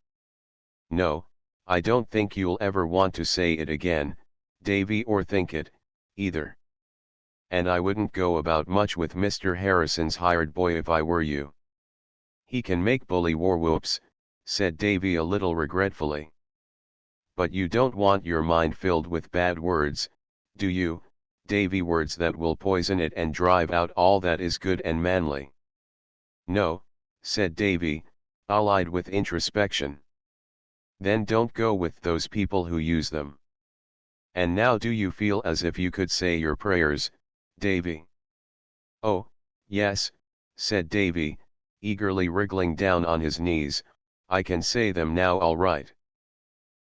[SPEAKER 1] No, I don't think you'll ever want to say it again, Davy, or think it, either. And I wouldn't go about much with Mr. Harrison's hired boy if I were you. He can make bully war whoops, said Davy a little regretfully. But you don't want your mind filled with bad words, do you, Davy? Words that will poison it and drive out all that is good and manly. No, said Davy, allied with introspection. Then don't go with those people who use them. And now do you feel as if you could say your prayers, Davy? Oh, yes, said Davy, eagerly wriggling down on his knees, I can say them now all right.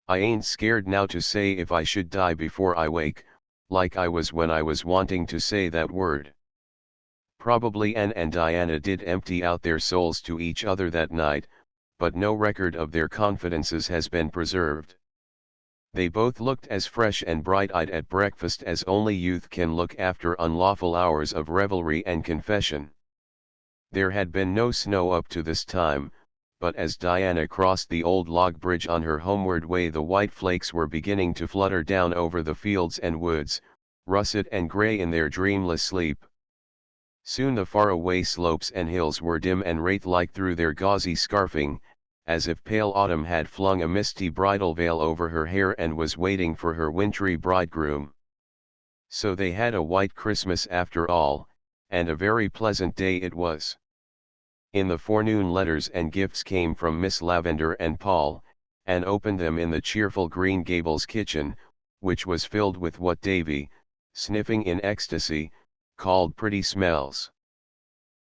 [SPEAKER 1] I ain't scared now to say if I should die before I wake, like I was when I was wanting to say that word. Probably Anne and Diana did empty out their souls to each other that night, but no record of their confidences has been preserved. They both looked as fresh and bright-eyed at breakfast as only youth can look after unlawful hours of revelry and confession. There had been no snow up to this time, but as Diana crossed the old log bridge on her homeward way, the white flakes were beginning to flutter down over the fields and woods, russet and gray in their dreamless sleep. Soon the far-away slopes and hills were dim and wraith-like through their gauzy scarfing, as if pale autumn had flung a misty bridal veil over her hair and was waiting for her wintry bridegroom. So they had a white Christmas after all, and a very pleasant day it was. In the forenoon letters and gifts came from Miss Lavendar and Paul, and opened them in the cheerful Green Gables kitchen, which was filled with what Davy, sniffing in ecstasy, called pretty smells.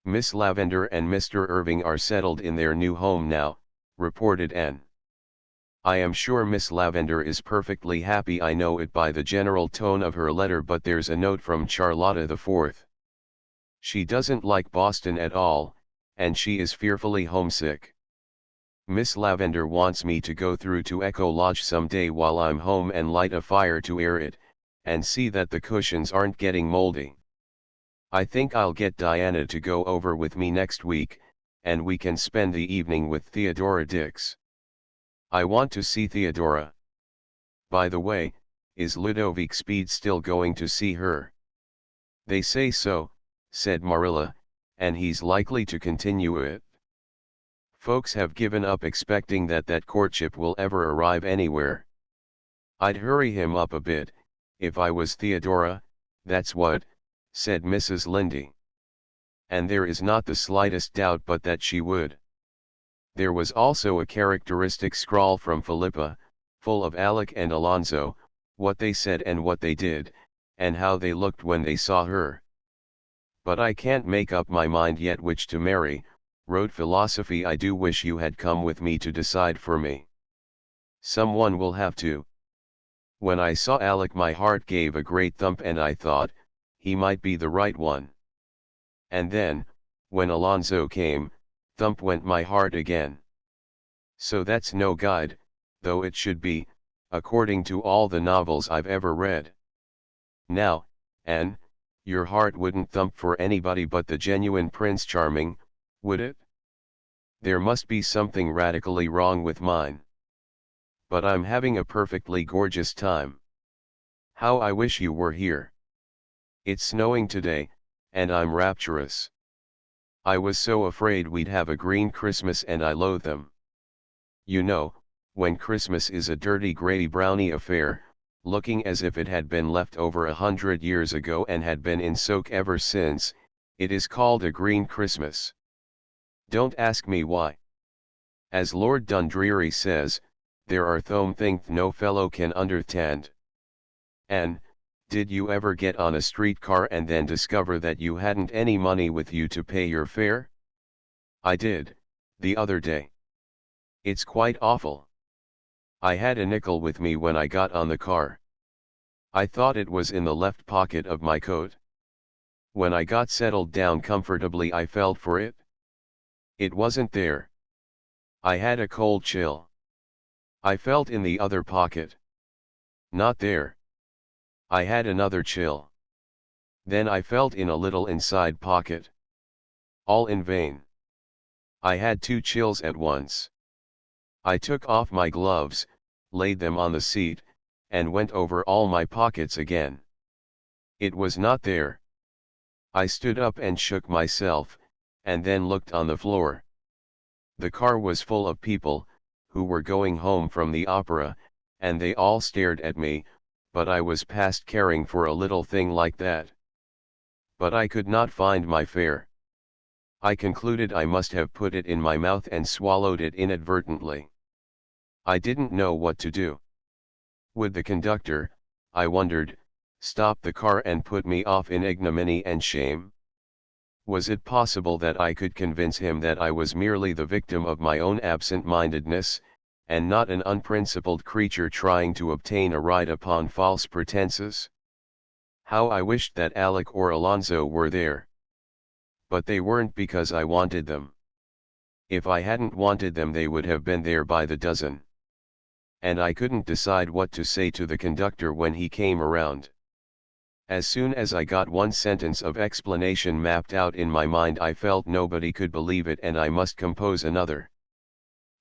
[SPEAKER 1] Miss Lavendar and Mr. Irving are settled in their new home now, reported Anne. I am sure Miss Lavendar is perfectly happy. I know it by the general tone of her letter, but there's a note from Charlotta the Fourth. She doesn't like Boston at all, and she is fearfully homesick. Miss Lavendar wants me to go through to Echo Lodge some day while I'm home and light a fire to air it, and see that the cushions aren't getting moldy. I think I'll get Diana to go over with me next week, and we can spend the evening with Theodora Dix. I want to see Theodora. By the way, is Ludovic Speed still going to see her? They say so, said Marilla, and he's likely to continue it. Folks have given up expecting that courtship will ever arrive anywhere. I'd hurry him up a bit, if I was Theodora, that's what, said Mrs. Lynde. And there is not the slightest doubt but that she would. There was also a characteristic scrawl from Philippa, full of Alec and Alonzo, what they said and what they did, and how they looked when they saw her. But I can't make up my mind yet which to marry, wrote Philosophy. I do wish you had come with me to decide for me. Someone will have to. When I saw Alec my heart gave a great thump and I thought, he might be the right one. And then, when Alonzo came, thump went my heart again. So that's no guide, though it should be, according to all the novels I've ever read. Now, Anne, your heart wouldn't thump for anybody but the genuine Prince Charming, would it? There must be something radically wrong with mine. But I'm having a perfectly gorgeous time. How I wish you were here. It's snowing today, and I'm rapturous. I was so afraid we'd have a green Christmas and I loathe them. You know, when Christmas is a dirty grey browny affair, looking as if it had been left over 100 years ago and had been in soak ever since, it is called a green Christmas. Don't ask me why. As Lord Dundreary says, there are things no fellow can understand. And, did you ever get on a streetcar and then discover that you hadn't any money with you to pay your fare? I did, the other day. It's quite awful. I had a nickel with me when I got on the car. I thought it was in the left pocket of my coat. When I got settled down comfortably I felt for it. It wasn't there. I had a cold chill. I felt in the other pocket. Not there. I had another chill. Then I felt in a little inside pocket. All in vain. I had two chills at once. I took off my gloves, laid them on the seat, and went over all my pockets again. It was not there. I stood up and shook myself, and then looked on the floor. The car was full of people, who were going home from the opera, and they all stared at me, but I was past caring for a little thing like that. But I could not find my fare. I concluded I must have put it in my mouth and swallowed it inadvertently. I didn't know what to do. Would the conductor, I wondered, stop the car and put me off in ignominy and shame? Was it possible that I could convince him that I was merely the victim of my own absent-mindedness, and not an unprincipled creature trying to obtain a ride upon false pretenses? How I wished that Alec or Alonzo were there. But they weren't because I wanted them. If I hadn't wanted them they would have been there by the dozen. And I couldn't decide what to say to the conductor when he came around. As soon as I got one sentence of explanation mapped out in my mind I felt nobody could believe it and I must compose another.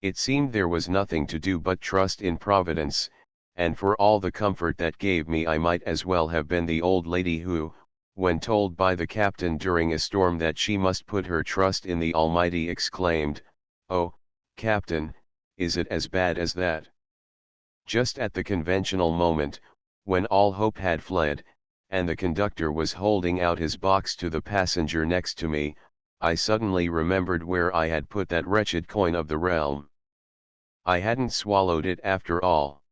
[SPEAKER 1] It seemed there was nothing to do but trust in Providence, and for all the comfort that gave me I might as well have been the old lady who, when told by the captain during a storm that she must put her trust in the Almighty, exclaimed, "Oh, Captain, is it as bad as that?" Just at the conventional moment, when all hope had fled, and the conductor was holding out his box to the passenger next to me, I suddenly remembered where I had put that wretched coin of the realm. I hadn't swallowed it after all.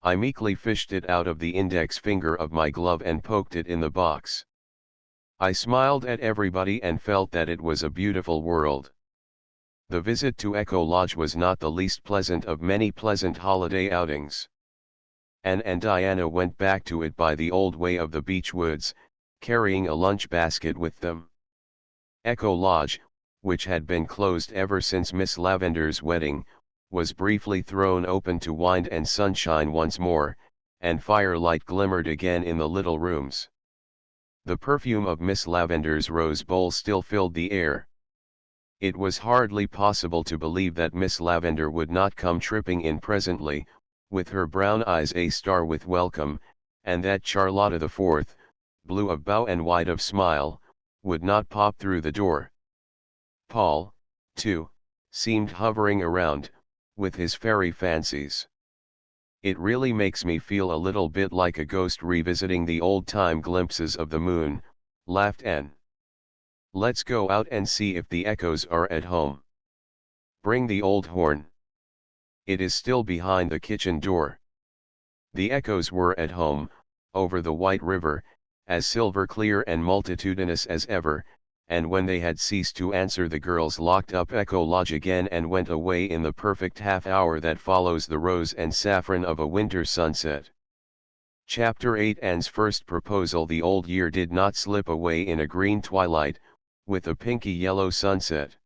[SPEAKER 1] I meekly fished it out of the index finger of my glove and poked it in the box. I smiled at everybody and felt that it was a beautiful world. The visit to Echo Lodge was not the least pleasant of many pleasant holiday outings. Anne and Diana went back to it by the old way of the beech woods, carrying a lunch basket with them. Echo Lodge, which had been closed ever since Miss Lavender's wedding, was briefly thrown open to wind and sunshine once more, and firelight glimmered again in the little rooms. The perfume of Miss Lavender's rose bowl still filled the air. It was hardly possible to believe that Miss Lavender would not come tripping in presently, with her brown eyes a-star with welcome, and that Charlotta the Fourth, blue of bow and white of smile, would not pop through the door. Paul, too, seemed hovering around, with his fairy fancies. "It really makes me feel a little bit like a ghost revisiting the old-time glimpses of the moon," laughed Anne. "Let's go out and see if the echoes are at home. Bring the old horn. It is still behind the kitchen door." The echoes were at home, over the White River, as silver clear and multitudinous as ever, and when they had ceased to answer the girls locked up Echo Lodge again and went away in the perfect half-hour that follows the rose and saffron of a winter sunset. Chapter 8. Anne's first proposal. The old year did not slip away in a green twilight, with a pinky yellow sunset.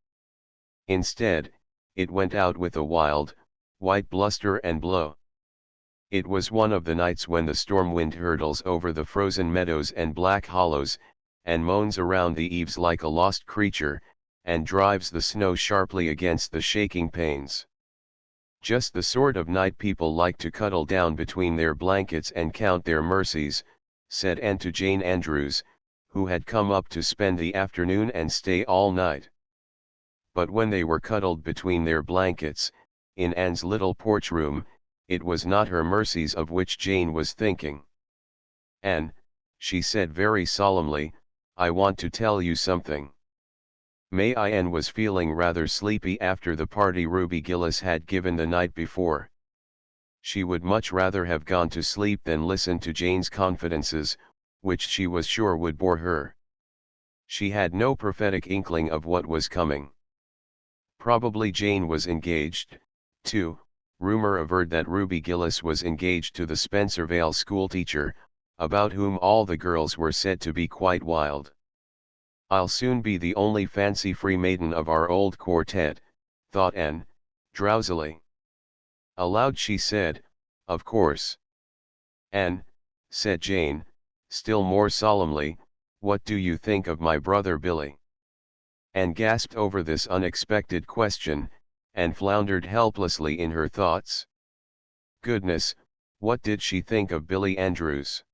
[SPEAKER 1] Instead, it went out with a wild, white bluster and blow. It was one of the nights when the storm wind hurtles over the frozen meadows and black hollows, and moans around the eaves like a lost creature, and drives the snow sharply against the shaking panes. Just the sort of night people like to cuddle down between their blankets and count their mercies, said Anne to Jane Andrews, who had come up to spend the afternoon and stay all night. But when they were cuddled between their blankets, in Anne's little porch room, it was not her mercies of which Jane was thinking. "Anne," she said very solemnly, "I want to tell you something." May I? Anne was feeling rather sleepy after the party Ruby Gillis had given the night before. She would much rather have gone to sleep than listen to Jane's confidences, which she was sure would bore her. She had no prophetic inkling of what was coming. Probably Jane was engaged, too, rumor averred that Ruby Gillis was engaged to the Spencervale schoolteacher, about whom all the girls were said to be quite wild. "I'll soon be the only fancy-free maiden of our old quartet," thought Anne, drowsily. Aloud she said, "Of course." "Anne," said Jane, still more solemnly, "what do you think of my brother Billy?" Anne gasped over this unexpected question, and floundered helplessly in her thoughts. Goodness, what did she think of Billy Andrews?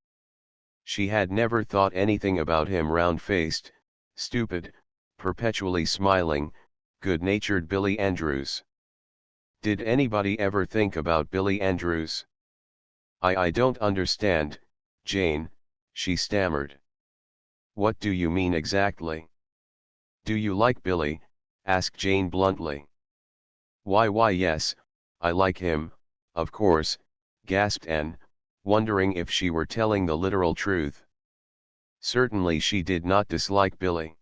[SPEAKER 1] She had never thought anything about him. Round-faced, stupid, perpetually smiling, good-natured Billy Andrews. Did anybody ever think about Billy Andrews? I don't understand, Jane," she stammered. "What do you mean exactly?" "Do you like Billy?" asked Jane bluntly. Why yes, I like him, of course," gasped Anne, wondering if she were telling the literal truth. Certainly she did not dislike Billy.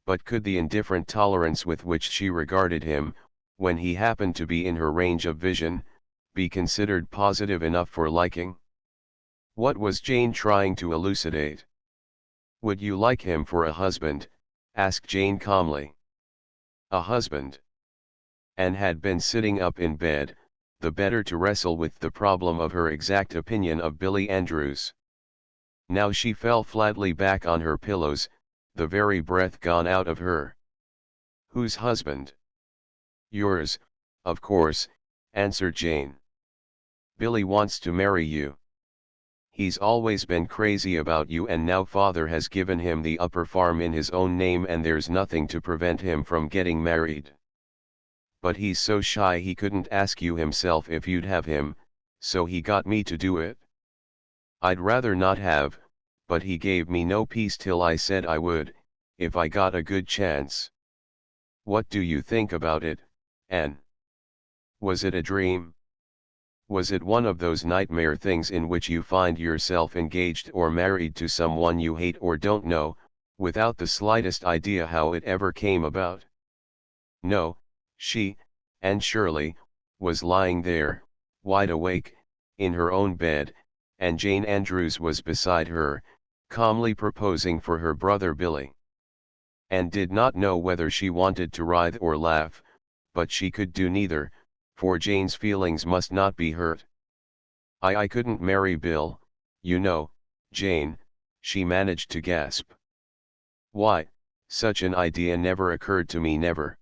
[SPEAKER 1] But could the indifferent tolerance with which she regarded him, when he happened to be in her range of vision, be considered positive enough for liking? What was Jane trying to elucidate? "Would you like him for a husband?" asked Jane calmly. A husband? Anne had been sitting up in bed, the better to wrestle with the problem of her exact opinion of Billy Andrews. Now she fell flatly back on her pillows, the very breath gone out of her. "Whose husband?" "Yours, of course," answered Jane. "Billy wants to marry you. He's always been crazy about you, and now father has given him the upper farm in his own name, and there's nothing to prevent him from getting married. But he's so shy he couldn't ask you himself if you'd have him, so he got me to do it. I'd rather not have, but he gave me no peace till I said I would, if I got a good chance. What do you think about it, Anne? Was it a dream? Was it one of those nightmare things in which you find yourself engaged or married to someone you hate or don't know, without the slightest idea how it ever came about?" No, she, Anne Shirley, was lying there, wide awake, in her own bed, and Jane Andrews was beside her, calmly proposing for her brother Billy. Anne did not know whether she wanted to writhe or laugh, but she could do neither, for Jane's feelings must not be hurt. I couldn't marry Bill, you know, Jane," she managed to gasp. "Why, such an idea never occurred to me, never."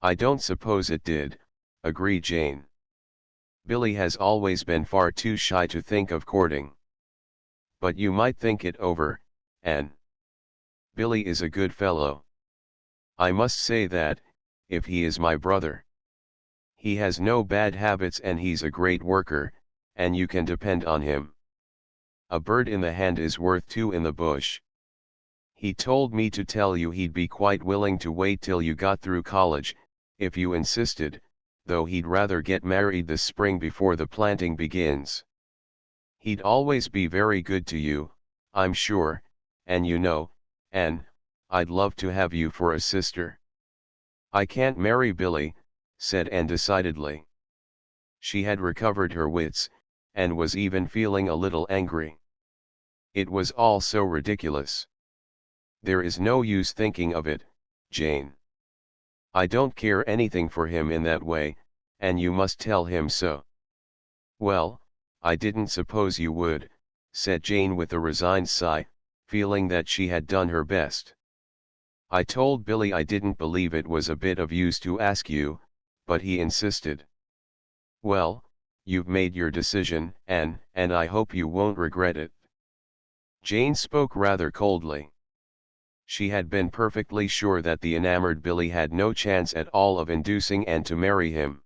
[SPEAKER 1] "I don't suppose it did," agreed Jane. "Billy has always been far too shy to think of courting. But you might think it over, Anne. Billy is a good fellow. I must say that, if he is my brother. He has no bad habits and he's a great worker, and you can depend on him. A bird in the hand is worth two in the bush. He told me to tell you he'd be quite willing to wait till you got through college, if you insisted, though he'd rather get married this spring before the planting begins. He'd always be very good to you, I'm sure, and you know, Anne, I'd love to have you for a sister." "I can't marry Billy," said Anne decidedly. She had recovered her wits, and was even feeling a little angry. It was all so ridiculous. "There is no use thinking of it, Jane. I don't care anything for him in that way, and you must tell him so." "Well, I didn't suppose you would," said Jane with a resigned sigh, feeling that she had done her best. "I told Billy I didn't believe it was a bit of use to ask you, but he insisted." "Well, you've made your decision, Anne, and I hope you won't regret it." Jane spoke rather coldly. She had been perfectly sure that the enamored Billy had no chance at all of inducing Anne to marry him.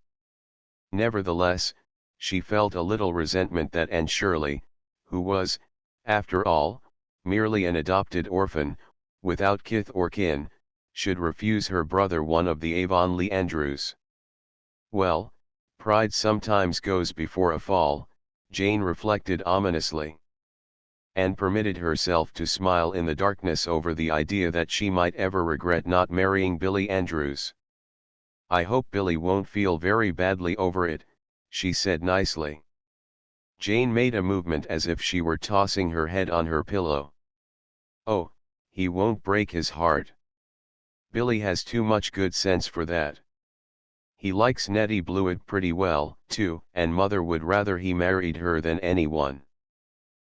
[SPEAKER 1] Nevertheless, she felt a little resentment that Anne Shirley, who was, after all, merely an adopted orphan, without kith or kin, should refuse her brother one of the Avonlea Andrews. Well, pride sometimes goes before a fall, Jane reflected ominously. Anne permitted herself to smile in the darkness over the idea that she might ever regret not marrying Billy Andrews. I hope Billy won't feel very badly over it, she said nicely. Jane made a movement as if she were tossing her head on her pillow. Oh, he won't break his heart. Billy has too much good sense for that. He likes Nettie Blewett pretty well, too, and mother would rather he married her than anyone.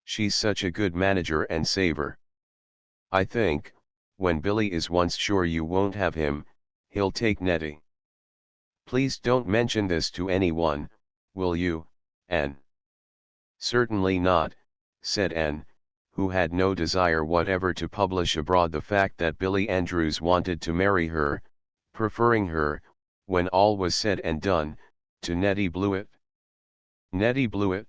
[SPEAKER 1] She's such a good manager and saver. I think, when Billy is once sure you won't have him, he'll take Nettie. Please don't mention this to anyone, will you, Anne? Certainly not, said Anne, who had no desire whatever to publish abroad the fact that Billy Andrews wanted to marry her, preferring her, when all was said and done, to Nettie Blewett. Nettie Blewett?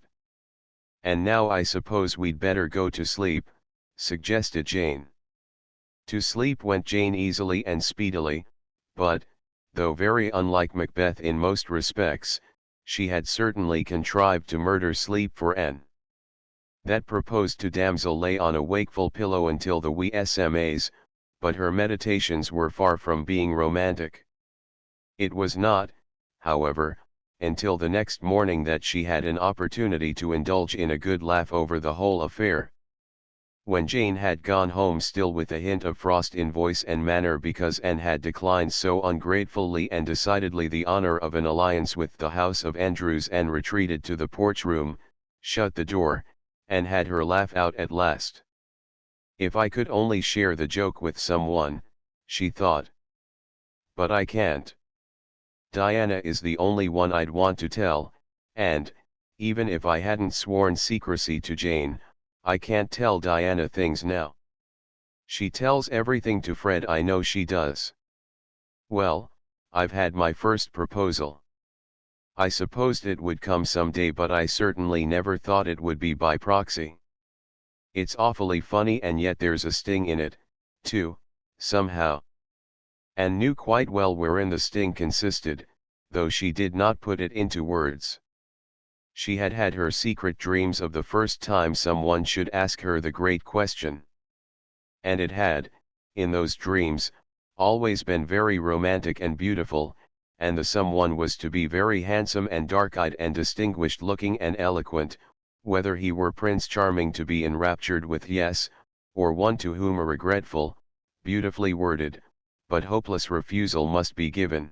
[SPEAKER 1] And now I suppose we'd better go to sleep, suggested Jane. To sleep went Jane easily and speedily, but, though very unlike Macbeth in most respects, she had certainly contrived to murder sleep for Anne. That proposed to damsel lay on a wakeful pillow until the wee smas, but her meditations were far from being romantic. It was not, however, until the next morning that she had an opportunity to indulge in a good laugh over the whole affair. When Jane had gone home still with a hint of frost in voice and manner because Anne had declined so ungratefully and decidedly the honor of an alliance with the house of Andrews and retreated to the porch room, shut the door, and had her laugh out at last. If I could only share the joke with someone, she thought. But I can't. Diana is the only one I'd want to tell, and, even if I hadn't sworn secrecy to Jane, I can't tell Diana things now. She tells everything to Fred, I know she does. Well, I've had my first proposal. I supposed it would come someday, but I certainly never thought it would be by proxy. It's awfully funny, and yet there's a sting in it, too, somehow. Anne knew quite well wherein the sting consisted, though she did not put it into words. She had had her secret dreams of the first time someone should ask her the great question. And it had, in those dreams, always been very romantic and beautiful, and the someone was to be very handsome and dark-eyed and distinguished-looking and eloquent, whether he were Prince Charming to be enraptured with, yes, or one to whom a regretful, beautifully worded, but hopeless refusal must be given.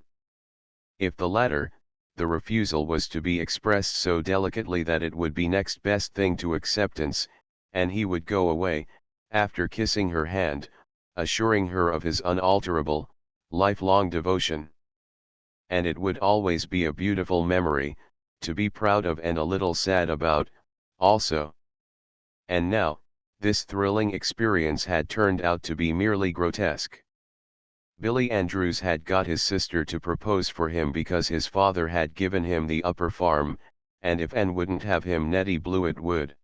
[SPEAKER 1] If the latter, the refusal was to be expressed so delicately that it would be next best thing to acceptance, and he would go away, after kissing her hand, assuring her of his unalterable, lifelong devotion. And it would always be a beautiful memory, to be proud of and a little sad about, also. And now, this thrilling experience had turned out to be merely grotesque. Billy Andrews had got his sister to propose for him because his father had given him the upper farm, and if Anne wouldn't have him, Nettie Blewett would.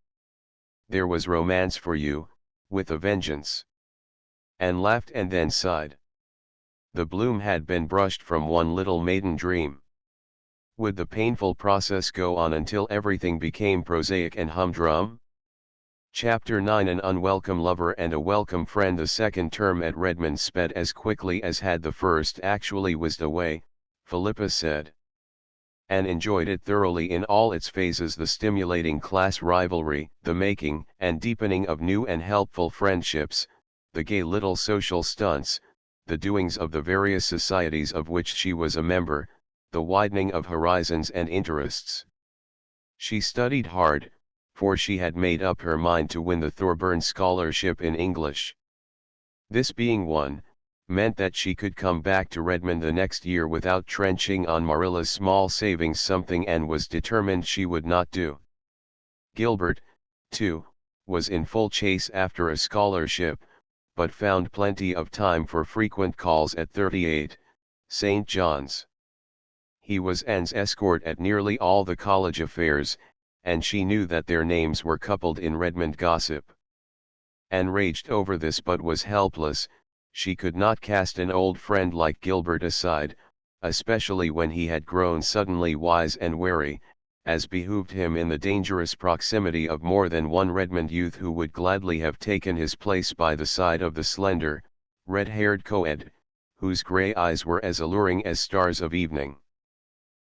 [SPEAKER 1] There was romance for you, with a vengeance. Anne laughed and then sighed. The bloom had been brushed from one little maiden dream. Would the painful process go on until everything became prosaic and humdrum? Chapter 9. An unwelcome lover and a welcome friend. The second term at Redmond sped as quickly as had the first actually whizzed away, Philippa said. Anne enjoyed it thoroughly in all its phases: the stimulating class rivalry, the making and deepening of new and helpful friendships, the gay little social stunts, the doings of the various societies of which she was a member, the widening of horizons and interests. She studied hard, for she had made up her mind to win the Thorburn Scholarship in English. This being won, meant that she could come back to Redmond the next year without trenching on Marilla's small savings, something Anne was determined she would not do. Gilbert, too, was in full chase after a scholarship, but found plenty of time for frequent calls at 38, St. John's. He was Anne's escort at nearly all the college affairs, and she knew that their names were coupled in Redmond gossip. Anne raged over this but was helpless. She could not cast an old friend like Gilbert aside, especially when he had grown suddenly wise and wary, as behooved him in the dangerous proximity of more than one Redmond youth who would gladly have taken his place by the side of the slender, red-haired co-ed, whose grey eyes were as alluring as stars of evening.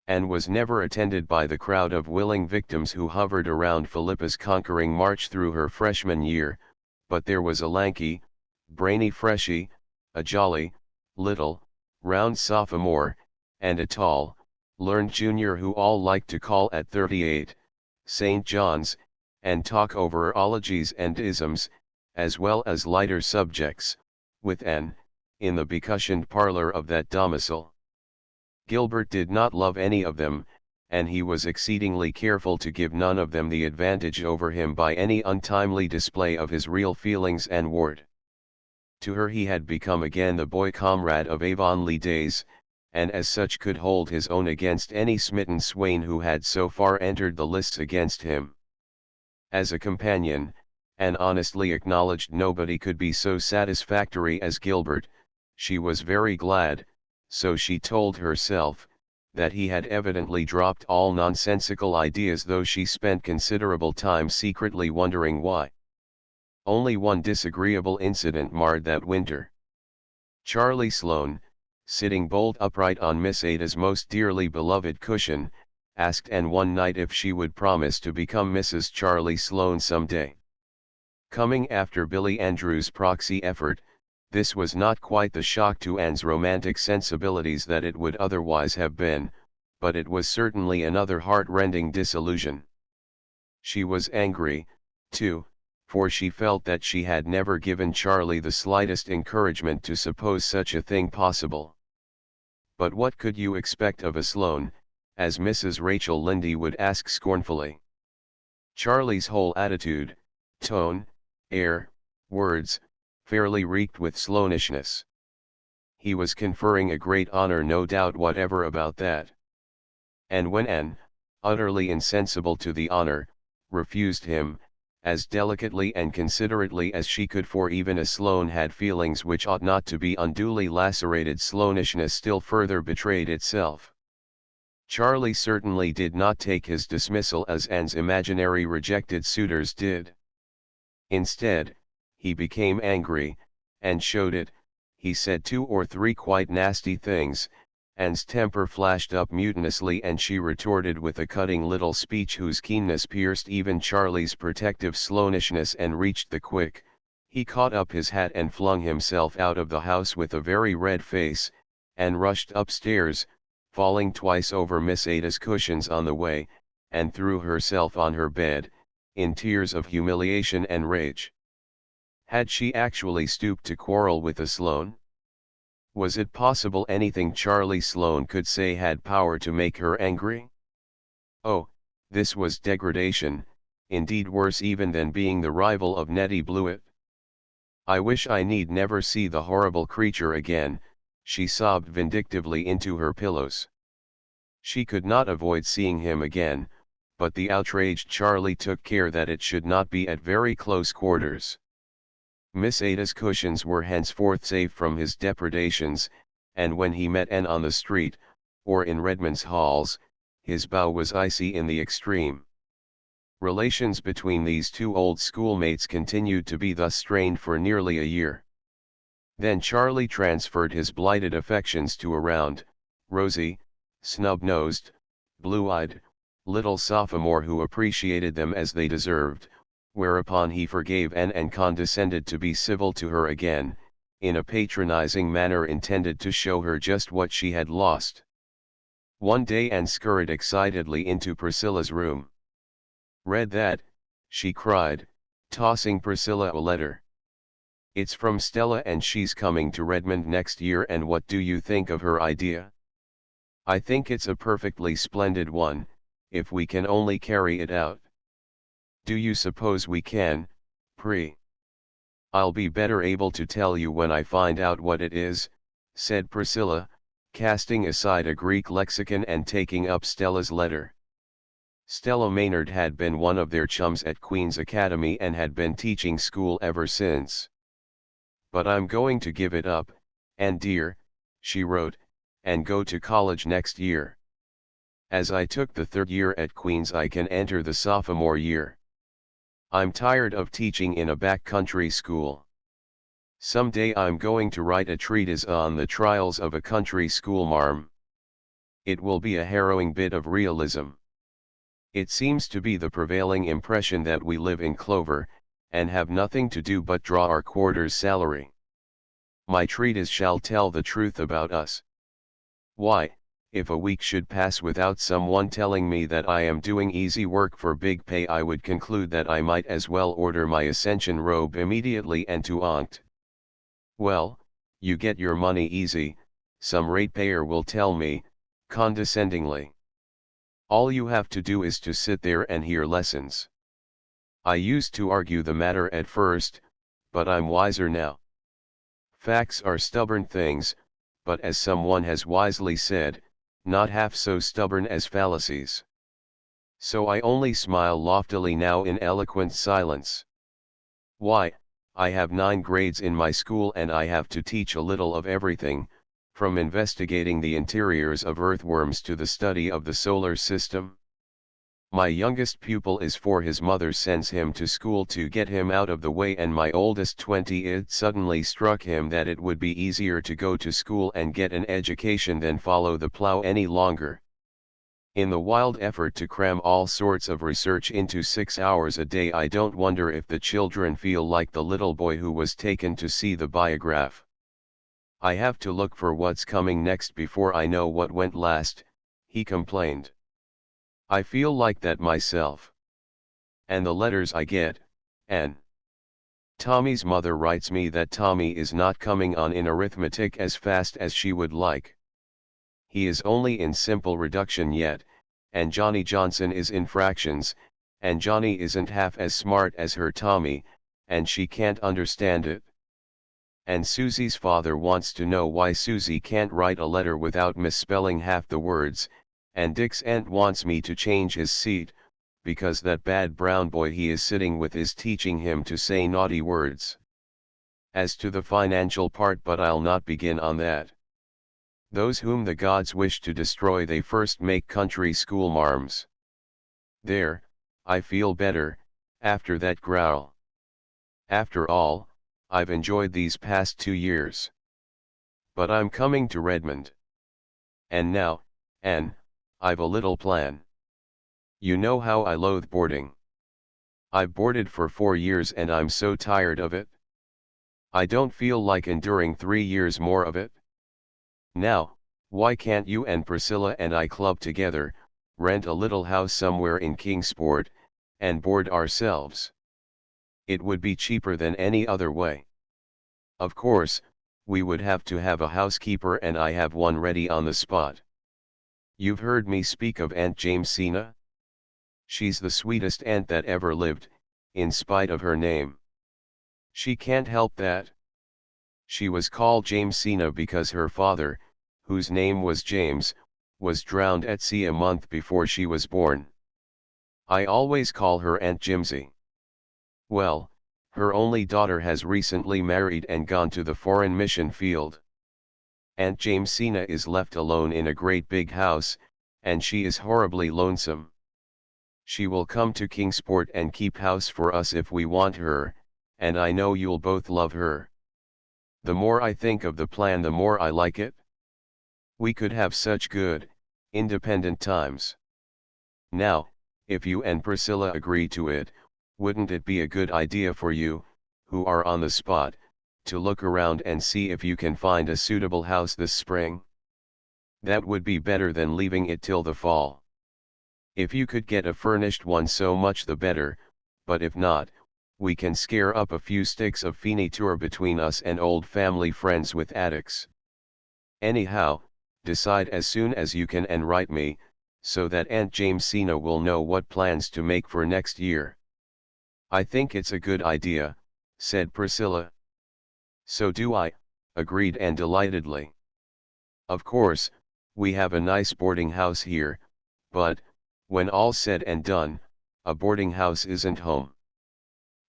[SPEAKER 1] Anne was never attended by the crowd of willing victims who hovered around Philippa's conquering march through her freshman year, but there was a lanky, brainy freshie, a jolly, little, round sophomore, and a tall, learned junior who all liked to call at 38, St. John's, and talk over ologies and isms, as well as lighter subjects, with Anne, in the becushioned parlor of that domicile. Gilbert did not love any of them, and he was exceedingly careful to give none of them the advantage over him by any untimely display of his real feelings and ward. To her he had become again the boy comrade of Avonlea days, and as such could hold his own against any smitten swain who had so far entered the lists against him. As a companion, Anne honestly acknowledged nobody could be so satisfactory as Gilbert. She was very glad, so she told herself, that he had evidently dropped all nonsensical ideas, though she spent considerable time secretly wondering why. Only one disagreeable incident marred that winter. Charlie Sloane, sitting bolt upright on Miss Ada's most dearly beloved cushion, asked Anne one night if she would promise to become Mrs. Charlie Sloane some day. Coming after Billy Andrews' proxy effort, this was not quite the shock to Anne's romantic sensibilities that it would otherwise have been, but it was certainly another heart-rending disillusion. She was angry, too, for she felt that she had never given Charlie the slightest encouragement to suppose such a thing possible. But what could you expect of a Sloane, as Mrs. Rachel Lynde would ask scornfully. Charlie's whole attitude, tone, air, words, fairly reeked with Sloanishness. He was conferring a great honor, no doubt whatever about that. And when Anne, utterly insensible to the honor, refused him, as delicately and considerately as she could, for even a Sloane had feelings which ought not to be unduly lacerated, Sloanishness still further betrayed itself. Charlie certainly did not take his dismissal as Anne's imaginary rejected suitors did. Instead, he became angry, and showed it. He said 2 or 3 quite nasty things. Anne's temper flashed up mutinously, and she retorted with a cutting little speech whose keenness pierced even Charlie's protective Sloanishness and reached the quick. He caught up his hat and flung himself out of the house with a very red face, and rushed upstairs, falling twice over Miss Ada's cushions on the way, and threw herself on her bed, in tears of humiliation and rage. Had she actually stooped to quarrel with a Sloane? Was it possible anything Charlie Sloane could say had power to make her angry? Oh, this was degradation, indeed worse even than being the rival of Nettie Blewett. I wish I need never see the horrible creature again, she sobbed vindictively into her pillows. She could not avoid seeing him again, but the outraged Charlie took care that it should not be at very close quarters. Miss Ada's cushions were henceforth safe from his depredations, and when he met Anne on the street, or in Redmond's halls, his bow was icy in the extreme. Relations between these two old schoolmates continued to be thus strained for nearly a year. Then Charlie transferred his blighted affections to a round, rosy, snub-nosed, blue-eyed, little sophomore who appreciated them as they deserved, whereupon he forgave Anne and condescended to be civil to her again, in a patronizing manner intended to show her just what she had lost. One day Anne scurried excitedly into Priscilla's room. "Read that?" she cried, tossing Priscilla a letter. "It's from Stella, and she's coming to Redmond next year, and what do you think of her idea? I think it's a perfectly splendid one, if we can only carry it out. Do you suppose we can, Pri? I'll be better able to tell you when I find out what it is," said Priscilla, casting aside a Greek lexicon and taking up Stella's letter. Stella Maynard had been one of their chums at Queen's Academy and had been teaching school ever since. "But I'm going to give it up, Anne dear," she wrote, "and go to college next year. As I took the 3rd year at Queen's, I can enter the sophomore year. I'm tired of teaching in a backcountry school. Someday I'm going to write a treatise on the trials of a country schoolmarm. It will be a harrowing bit of realism. It seems to be the prevailing impression that we live in clover, and have nothing to do but draw our quarter's salary. My treatise shall tell the truth about us. Why, if a week should pass without someone telling me that I am doing easy work for big pay, I would conclude that I might as well order my ascension robe immediately and to onct. Well, you get your money easy, some ratepayer will tell me, condescendingly. All you have to do is to sit there and hear lessons. I used to argue the matter at first, but I'm wiser now. Facts are stubborn things, but as someone has wisely said, not half so stubborn as fallacies. So I only smile loftily now in eloquent silence. Why, I have 9 grades in my school and I have to teach a little of everything, from investigating the interiors of earthworms to the study of the solar system. My youngest pupil is 4, his mother sends him to school to get him out of the way, and my oldest 20, it suddenly struck him that it would be easier to go to school and get an education than follow the plow any longer. In the wild effort to cram all sorts of research into 6 hours a day, I don't wonder if the children feel like the little boy who was taken to see the biograph. I have to look for what's coming next before I know what went last, he complained. I feel like that myself. And the letters I get, and Tommy's mother writes me that Tommy is not coming on in arithmetic as fast as she would like. He is only in simple reduction yet, and Johnny Johnson is in fractions, and Johnny isn't half as smart as her Tommy, and she can't understand it. And Susie's father wants to know why Susie can't write a letter without misspelling half the words, and Dick's aunt wants me to change his seat, because that bad brown boy he is sitting with is teaching him to say naughty words. As to the financial part, but I'll not begin on that. Those whom the gods wish to destroy they first make country schoolmarms. There, I feel better, after that growl. After all, I've enjoyed these past 2 years. But I'm coming to Redmond. And now, Anne, I've a little plan. You know how I loathe boarding. I've boarded for 4 years and I'm so tired of it. I don't feel like enduring 3 years more of it. Now, why can't you and Priscilla and I club together, rent a little house somewhere in Kingsport, and board ourselves? It would be cheaper than any other way. Of course, we would have to have a housekeeper, and I have one ready on the spot. You've heard me speak of Aunt Jamesina? She's the sweetest aunt that ever lived, in spite of her name. She can't help that. She was called Jamesina because her father, whose name was James, was drowned at sea a month before she was born. I always call her Aunt Jimsy. Well, her only daughter has recently married and gone to the foreign mission field. Aunt Jamesina is left alone in a great big house, and she is horribly lonesome. She will come to Kingsport and keep house for us if we want her, and I know you'll both love her. The more I think of the plan, the more I like it. We could have such good, independent times. Now, if you and Priscilla agree to it, wouldn't it be a good idea for you, who are on the spot, to look around and see if you can find a suitable house this spring? That would be better than leaving it till the fall. If you could get a furnished one, so much the better, but if not, we can scare up a few sticks of furniture between us and old family friends with attics. Anyhow, decide as soon as you can and write me, so that Aunt Jamesina will know what plans to make for next year. I think it's a good idea, said Priscilla. So do I, agreed Anne delightedly. Of course, we have a nice boarding house here, but, when all's said and done, a boarding house isn't home.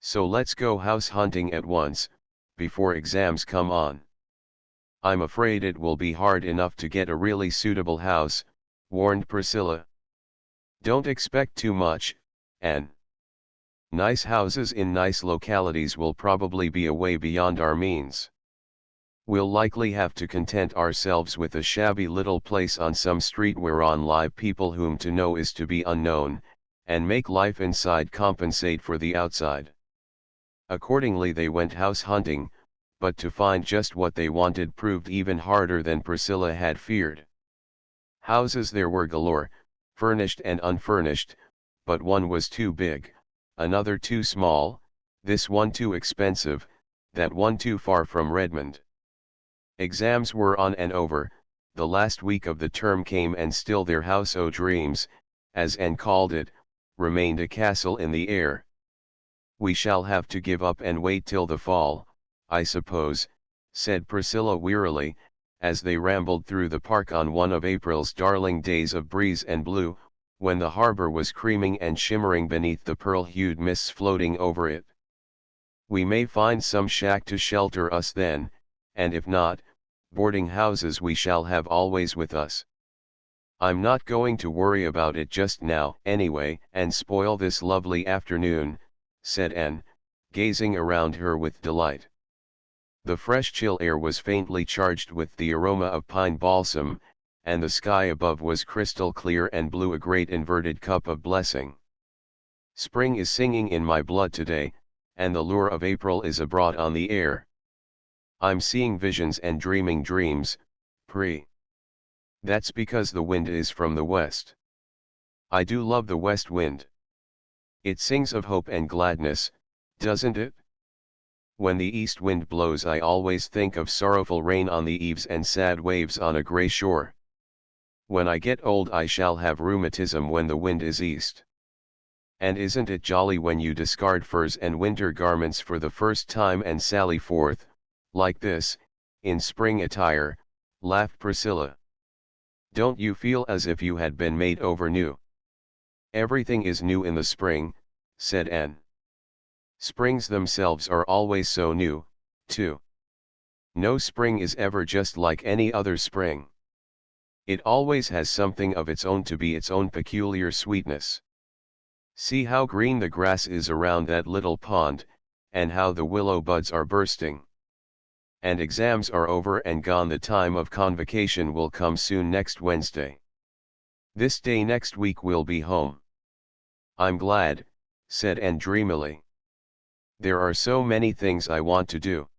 [SPEAKER 1] So let's go house hunting at once, before exams come on. I'm afraid it will be hard enough to get a really suitable house, warned Priscilla. Don't expect too much, Anne. Nice houses in nice localities will probably be a way beyond our means. We'll likely have to content ourselves with a shabby little place on some street whereon live people whom to know is to be unknown, and make life inside compensate for the outside. Accordingly they went house hunting, but to find just what they wanted proved even harder than Priscilla had feared. Houses there were galore, furnished and unfurnished, but one was too big, another too small, this one too expensive, that one too far from Redmond. Exams were on and over, the last week of the term came and still their house o' dreams, as Anne called it, remained a castle in the air. We shall have to give up and wait till the fall, I suppose, said Priscilla wearily, as they rambled through the park on one of April's darling days of breeze and blue, when the harbor was creaming and shimmering beneath the pearl-hued mists floating over it. We may find some shack to shelter us then, and if not, boarding houses we shall have always with us. I'm not going to worry about it just now, anyway, and spoil this lovely afternoon, said Anne, gazing around her with delight. The fresh chill air was faintly charged with the aroma of pine balsam, and the sky above was crystal clear and blue, a great inverted cup of blessing. Spring is singing in my blood today, and the lure of April is abroad on the air. I'm seeing visions and dreaming dreams, Pri. That's because the wind is from the west. I do love the west wind. It sings of hope and gladness, doesn't it? When the east wind blows I always think of sorrowful rain on the eaves and sad waves on a grey shore. When I get old I shall have rheumatism when the wind is east. And isn't it jolly when you discard furs and winter garments for the first time and sally forth, like this, in spring attire, laughed Priscilla. Don't you feel as if you had been made over new? Everything is new in the spring, said Anne. Springs themselves are always so new, too. No spring is ever just like any other spring. It always has something of its own to be its own peculiar sweetness. See how green the grass is around that little pond, and how the willow buds are bursting. And exams are over and gone, the time of convocation will come soon next Wednesday. This day next week we'll be home. I'm glad, said Anne dreamily. There are so many things I want to do.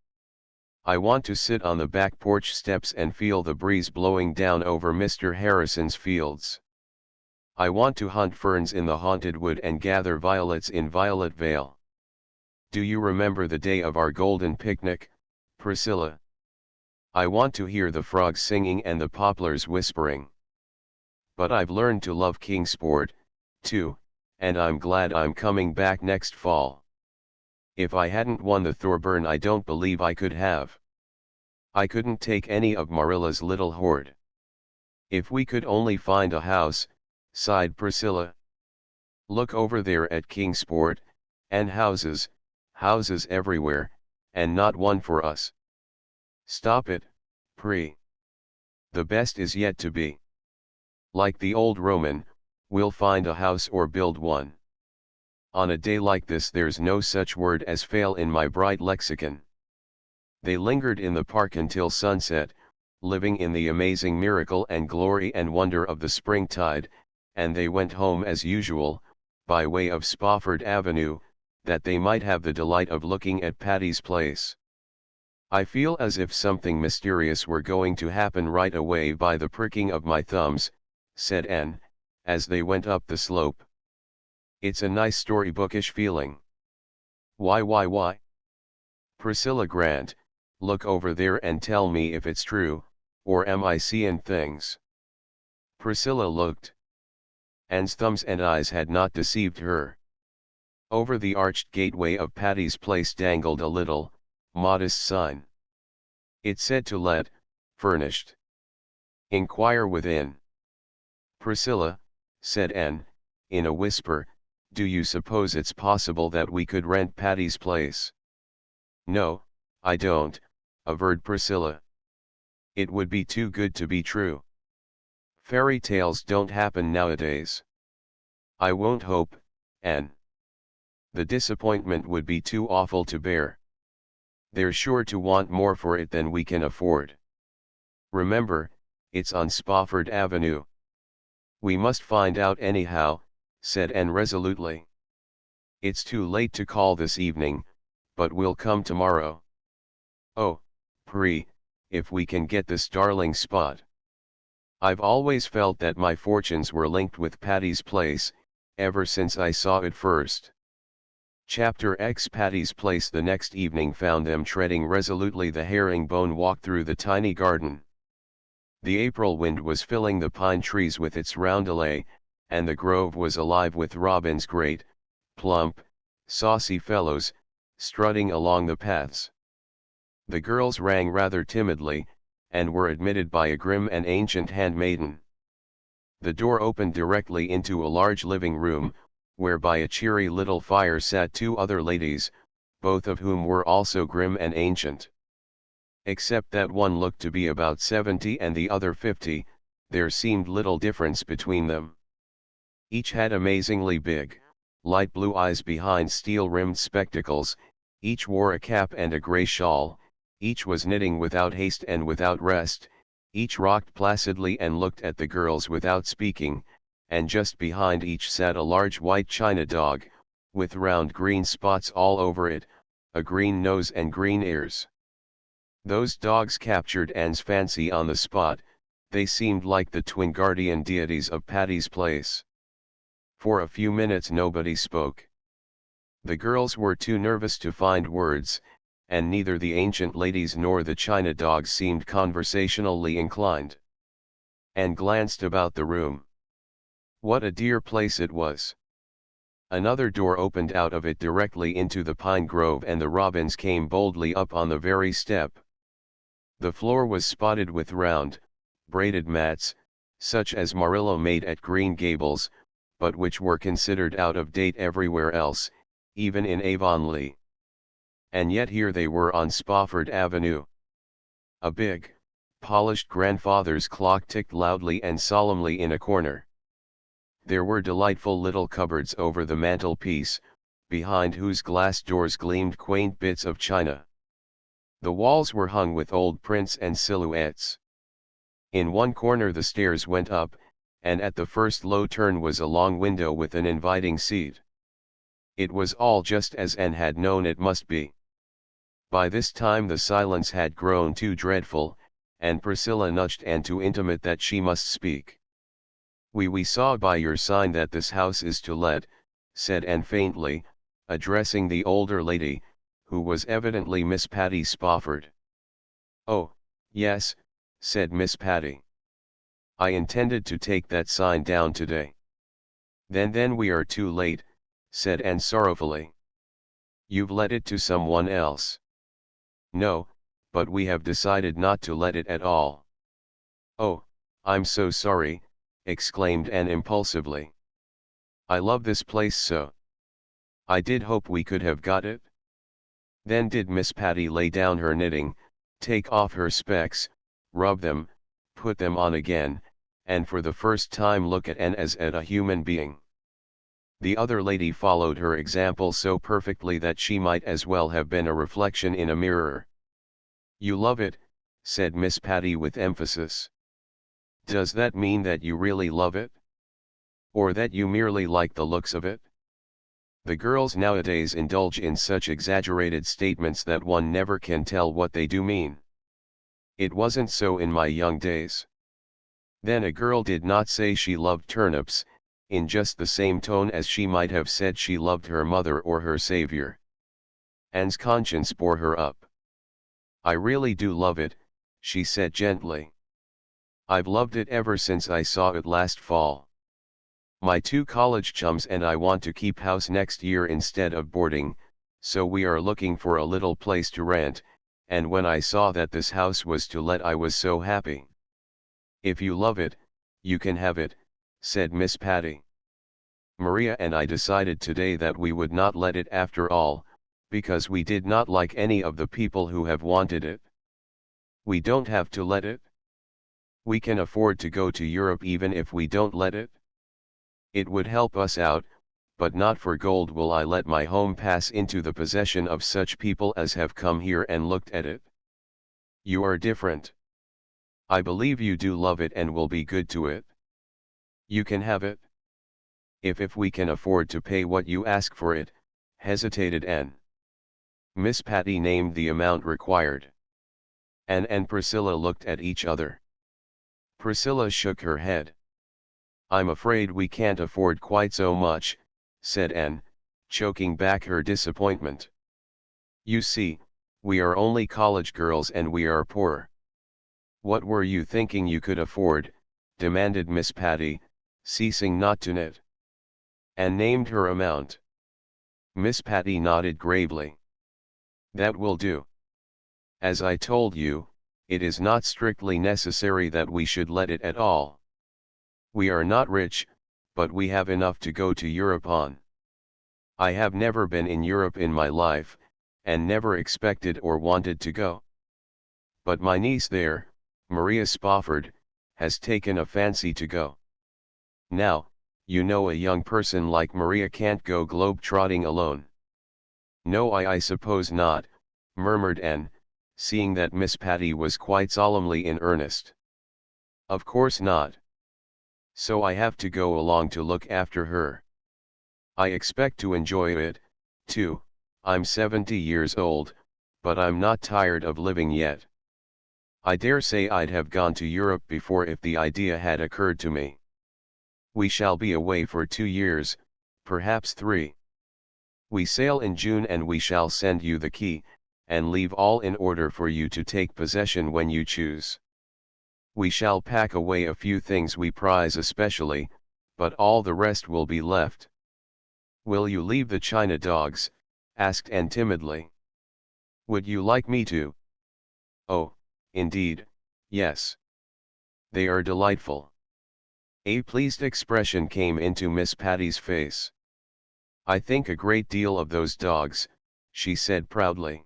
[SPEAKER 1] I want to sit on the back porch steps and feel the breeze blowing down over Mr. Harrison's fields. I want to hunt ferns in the haunted wood and gather violets in Violet Vale. Do you remember the day of our golden picnic, Priscilla? I want to hear the frogs singing and the poplars whispering. But I've learned to love Kingsport, too, and I'm glad I'm coming back next fall. If I hadn't won the Thorburn I don't believe I could have. I couldn't take any of Marilla's little hoard. If we could only find a house, sighed Priscilla. Look over there at Kingsport, and houses everywhere, and not one for us. Stop it, Pri. The best is yet to be. Like the old Roman, we'll find a house or build one. On a day like this there's no such word as fail in my bright lexicon. They lingered in the park until sunset, living in the amazing miracle and glory and wonder of the springtide, and they went home as usual, by way of Spofford Avenue, that they might have the delight of looking at Patty's Place. I feel as if something mysterious were going to happen right away by the pricking of my thumbs, said Anne, as they went up the slope. It's a nice storybookish feeling. Why? Priscilla Grant, look over there and tell me if it's true, or am I seeing things? Priscilla looked. Anne's thumbs and eyes had not deceived her. Over the arched gateway of Patty's Place dangled a little, modest sign. It said to let, furnished. Inquire within. Priscilla, said Anne, in a whisper, do you suppose it's possible that we could rent Patty's Place? No, I don't, averred Priscilla. It would be too good to be true. Fairy tales don't happen nowadays. I won't hope, Anne. The disappointment would be too awful to bear. They're sure to want more for it than we can afford. Remember, it's on Spofford Avenue. We must find out anyhow, said Anne resolutely. It's too late to call this evening, but we'll come tomorrow. Oh, Pri, if we can get this darling spot. I've always felt that my fortunes were linked with Patty's Place, ever since I saw it first. Chapter X. Patty's Place the next evening found them treading resolutely the herringbone walk through the tiny garden. The April wind was filling the pine trees with its roundelay, and the grove was alive with robins, great, plump, saucy fellows, strutting along the paths. The girls rang rather timidly, and were admitted by a grim and ancient handmaiden. The door opened directly into a large living room, where by a cheery little fire sat two other ladies, both of whom were also grim and ancient. Except that one looked to be about 70 and the other 50, there seemed little difference between them. Each had amazingly big, light blue eyes behind steel-rimmed spectacles, each wore a cap and a grey shawl, each was knitting without haste and without rest, each rocked placidly and looked at the girls without speaking, and just behind each sat a large white china dog, with round green spots all over it, a green nose and green ears. Those dogs captured Anne's fancy on the spot. They seemed like the twin guardian deities of Patty's Place. For a few minutes nobody spoke. The girls were too nervous to find words, and neither the ancient ladies nor the china dogs seemed conversationally inclined. Anne glanced about the room. What a dear place it was. Another door opened out of it directly into the pine grove, and the robins came boldly up on the very step. The floor was spotted with round, braided mats, such as Murillo made at Green Gables, but which were considered out of date everywhere else, even in Avonlea. And yet here they were on Spofford Avenue. A big, polished grandfather's clock ticked loudly and solemnly in a corner. There were delightful little cupboards over the mantelpiece, behind whose glass doors gleamed quaint bits of china. The walls were hung with old prints and silhouettes. In one corner the stairs went up, and at the first low turn was a long window with an inviting seat. It was all just as Anne had known it must be. By this time the silence had grown too dreadful, and Priscilla nudged Anne to intimate that she must speak. We saw by your sign that this house is to let," said Anne faintly, addressing the older lady, who was evidently Miss Patty Spofford. "Oh, yes," said Miss Patty. "I intended to take that sign down today." Then we are too late," said Anne sorrowfully. "You've let it to someone else." "No, but we have decided not to let it at all." "Oh, I'm so sorry," exclaimed Anne impulsively. "I love this place so. I did hope we could have got it." Then did Miss Patty lay down her knitting, take off her specs, rub them, put them on again, and for the first time look at Anne as at a human being. The other lady followed her example so perfectly that she might as well have been a reflection in a mirror. "You love it," said Miss Patty with emphasis. "Does that mean that you really love it? Or that you merely like the looks of it?" The girls nowadays indulge in such exaggerated statements that one never can tell what they do mean. It wasn't so in my young days. Then a girl did not say she loved turnips, in just the same tone as she might have said she loved her mother or her savior. Anne's conscience bore her up. "I really do love it," she said gently. "I've loved it ever since I saw it last fall. My two college chums and I want to keep house next year instead of boarding, so we are looking for a little place to rent, and when I saw that this house was to let I was so happy." "If you love it, you can have it," said Miss Patty. "Maria and I decided today that we would not let it after all, because we did not like any of the people who have wanted it. We don't have to let it. We can afford to go to Europe even if we don't let it. It would help us out, but not for gold will I let my home pass into the possession of such people as have come here and looked at it. You are different. I believe you do love it and will be good to it. You can have it. If we can afford to pay what you ask for it, hesitated Anne. Miss Patty named the amount required. Anne and Priscilla looked at each other. Priscilla shook her head. I'm afraid we can't afford quite so much, said Anne, choking back her disappointment. You see, we are only college girls and we are poor. What were you thinking you could afford? Demanded Miss Patty, ceasing not to knit. Anne named her amount. Miss Patty nodded gravely. That will do. As I told you, it is not strictly necessary that we should let it at all. We are not rich, but we have enough to go to Europe on. I have never been in Europe in my life, and never expected or wanted to go. But my niece there, Maria Spofford, has taken a fancy to go. Now, you know a young person like Maria can't go globe-trotting alone. No, I suppose not, murmured Anne, seeing that Miss Patty was quite solemnly in earnest. Of course not. So I have to go along to look after her. I expect to enjoy it, too. I'm 70 years old, but I'm not tired of living yet. I dare say I'd have gone to Europe before if the idea had occurred to me. We shall be away for 2 years, perhaps 3. We sail in June and we shall send you the key, and leave all in order for you to take possession when you choose. We shall pack away a few things we prize especially, but all the rest will be left. Will you leave the china dogs? Asked Anne timidly. Would you like me to? Oh, indeed, yes. They are delightful. A pleased expression came into Miss Patty's face. I think a great deal of those dogs, she said proudly.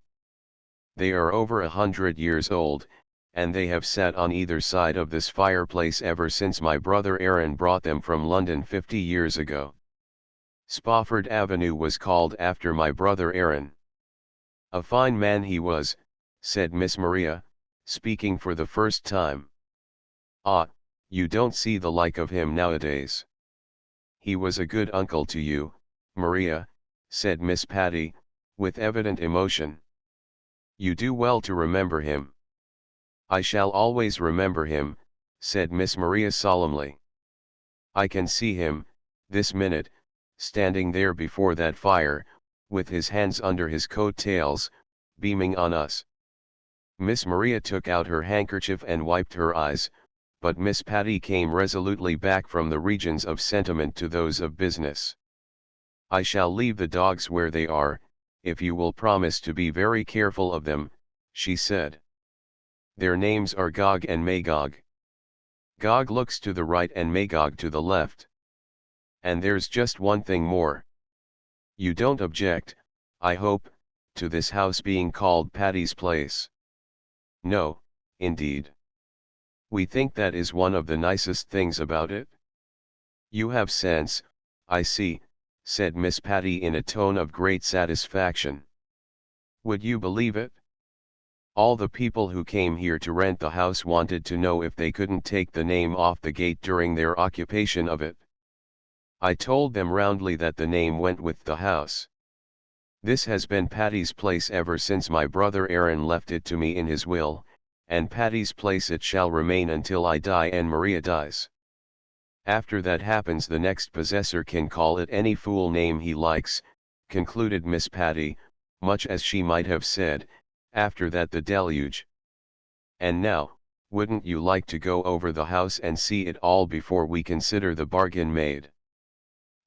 [SPEAKER 1] They are over 100 years old, and they have sat on either side of this fireplace ever since my brother Aaron brought them from London 50 years ago. Spofford Avenue was called after my brother Aaron. A fine man he was, said Miss Maria, speaking for the first time. Ah, you don't see the like of him nowadays. He was a good uncle to you, Maria, said Miss Patty, with evident emotion. You do well to remember him. I shall always remember him, said Miss Maria solemnly. I can see him, this minute, standing there before that fire, with his hands under his coat tails, beaming on us. Miss Maria took out her handkerchief and wiped her eyes, but Miss Patty came resolutely back from the regions of sentiment to those of business. I shall leave the dogs where they are, if you will promise to be very careful of them, she said. Their names are Gog and Magog. Gog looks to the right and Magog to the left. And there's just one thing more. You don't object, I hope, to this house being called Patty's Place. No, indeed. We think that is one of the nicest things about it. You have sense, I see, said Miss Patty in a tone of great satisfaction. Would you believe it? All the people who came here to rent the house wanted to know if they couldn't take the name off the gate during their occupation of it. I told them roundly that the name went with the house. This has been Patty's Place ever since my brother Aaron left it to me in his will, and Patty's Place it shall remain until I die and Maria dies. After that happens the next possessor can call it any fool name he likes, concluded Miss Patty, much as she might have said, after that the deluge. And now, wouldn't you like to go over the house and see it all before we consider the bargain made?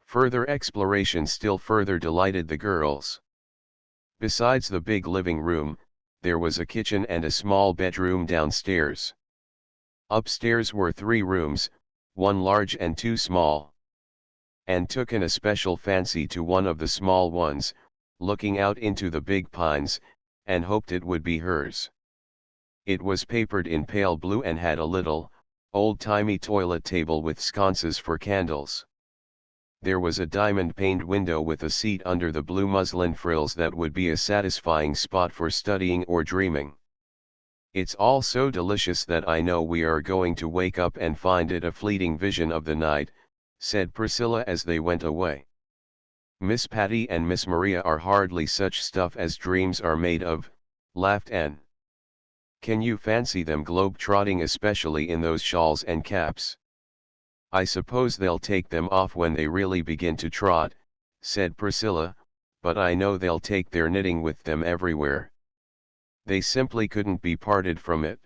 [SPEAKER 1] Further exploration still further delighted the girls. Besides the big living room, there was a kitchen and a small bedroom downstairs. Upstairs were 3 rooms, 1 large and 2 small. Anne took an especial fancy to one of the small ones, looking out into the big pines, and hoped it would be hers. It was papered in pale blue and had a little, old-timey toilet table with sconces for candles. There was a diamond-paned window with a seat under the blue muslin frills that would be a satisfying spot for studying or dreaming. It's all so delicious that I know we are going to wake up and find it a fleeting vision of the night, said Priscilla as they went away. Miss Patty and Miss Maria are hardly such stuff as dreams are made of, laughed Anne. Can you fancy them globe-trotting, especially in those shawls and caps? I suppose they'll take them off when they really begin to trot, said Priscilla, but I know they'll take their knitting with them everywhere. They simply couldn't be parted from it.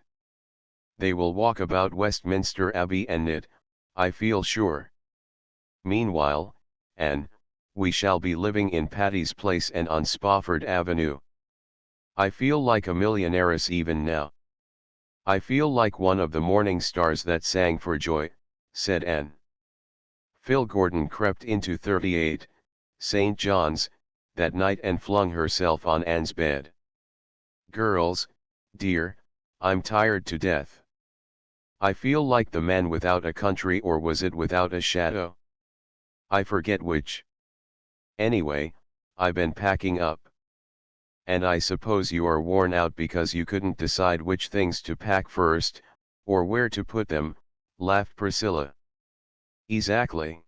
[SPEAKER 1] They will walk about Westminster Abbey and knit, I feel sure. Meanwhile, Anne, we shall be living in Patty's Place and on Spofford Avenue. I feel like a millionairess even now. I feel like one of the morning stars that sang for joy, said Anne. Phil Gordon crept into 38, St. John's, that night and flung herself on Anne's bed. Girls, dear, I'm tired to death. I feel like the man without a country, or was it without a shadow? I forget which. Anyway, I've been packing up. And I suppose you are worn out because you couldn't decide which things to pack first, or where to put them, laughed Priscilla. Exactly.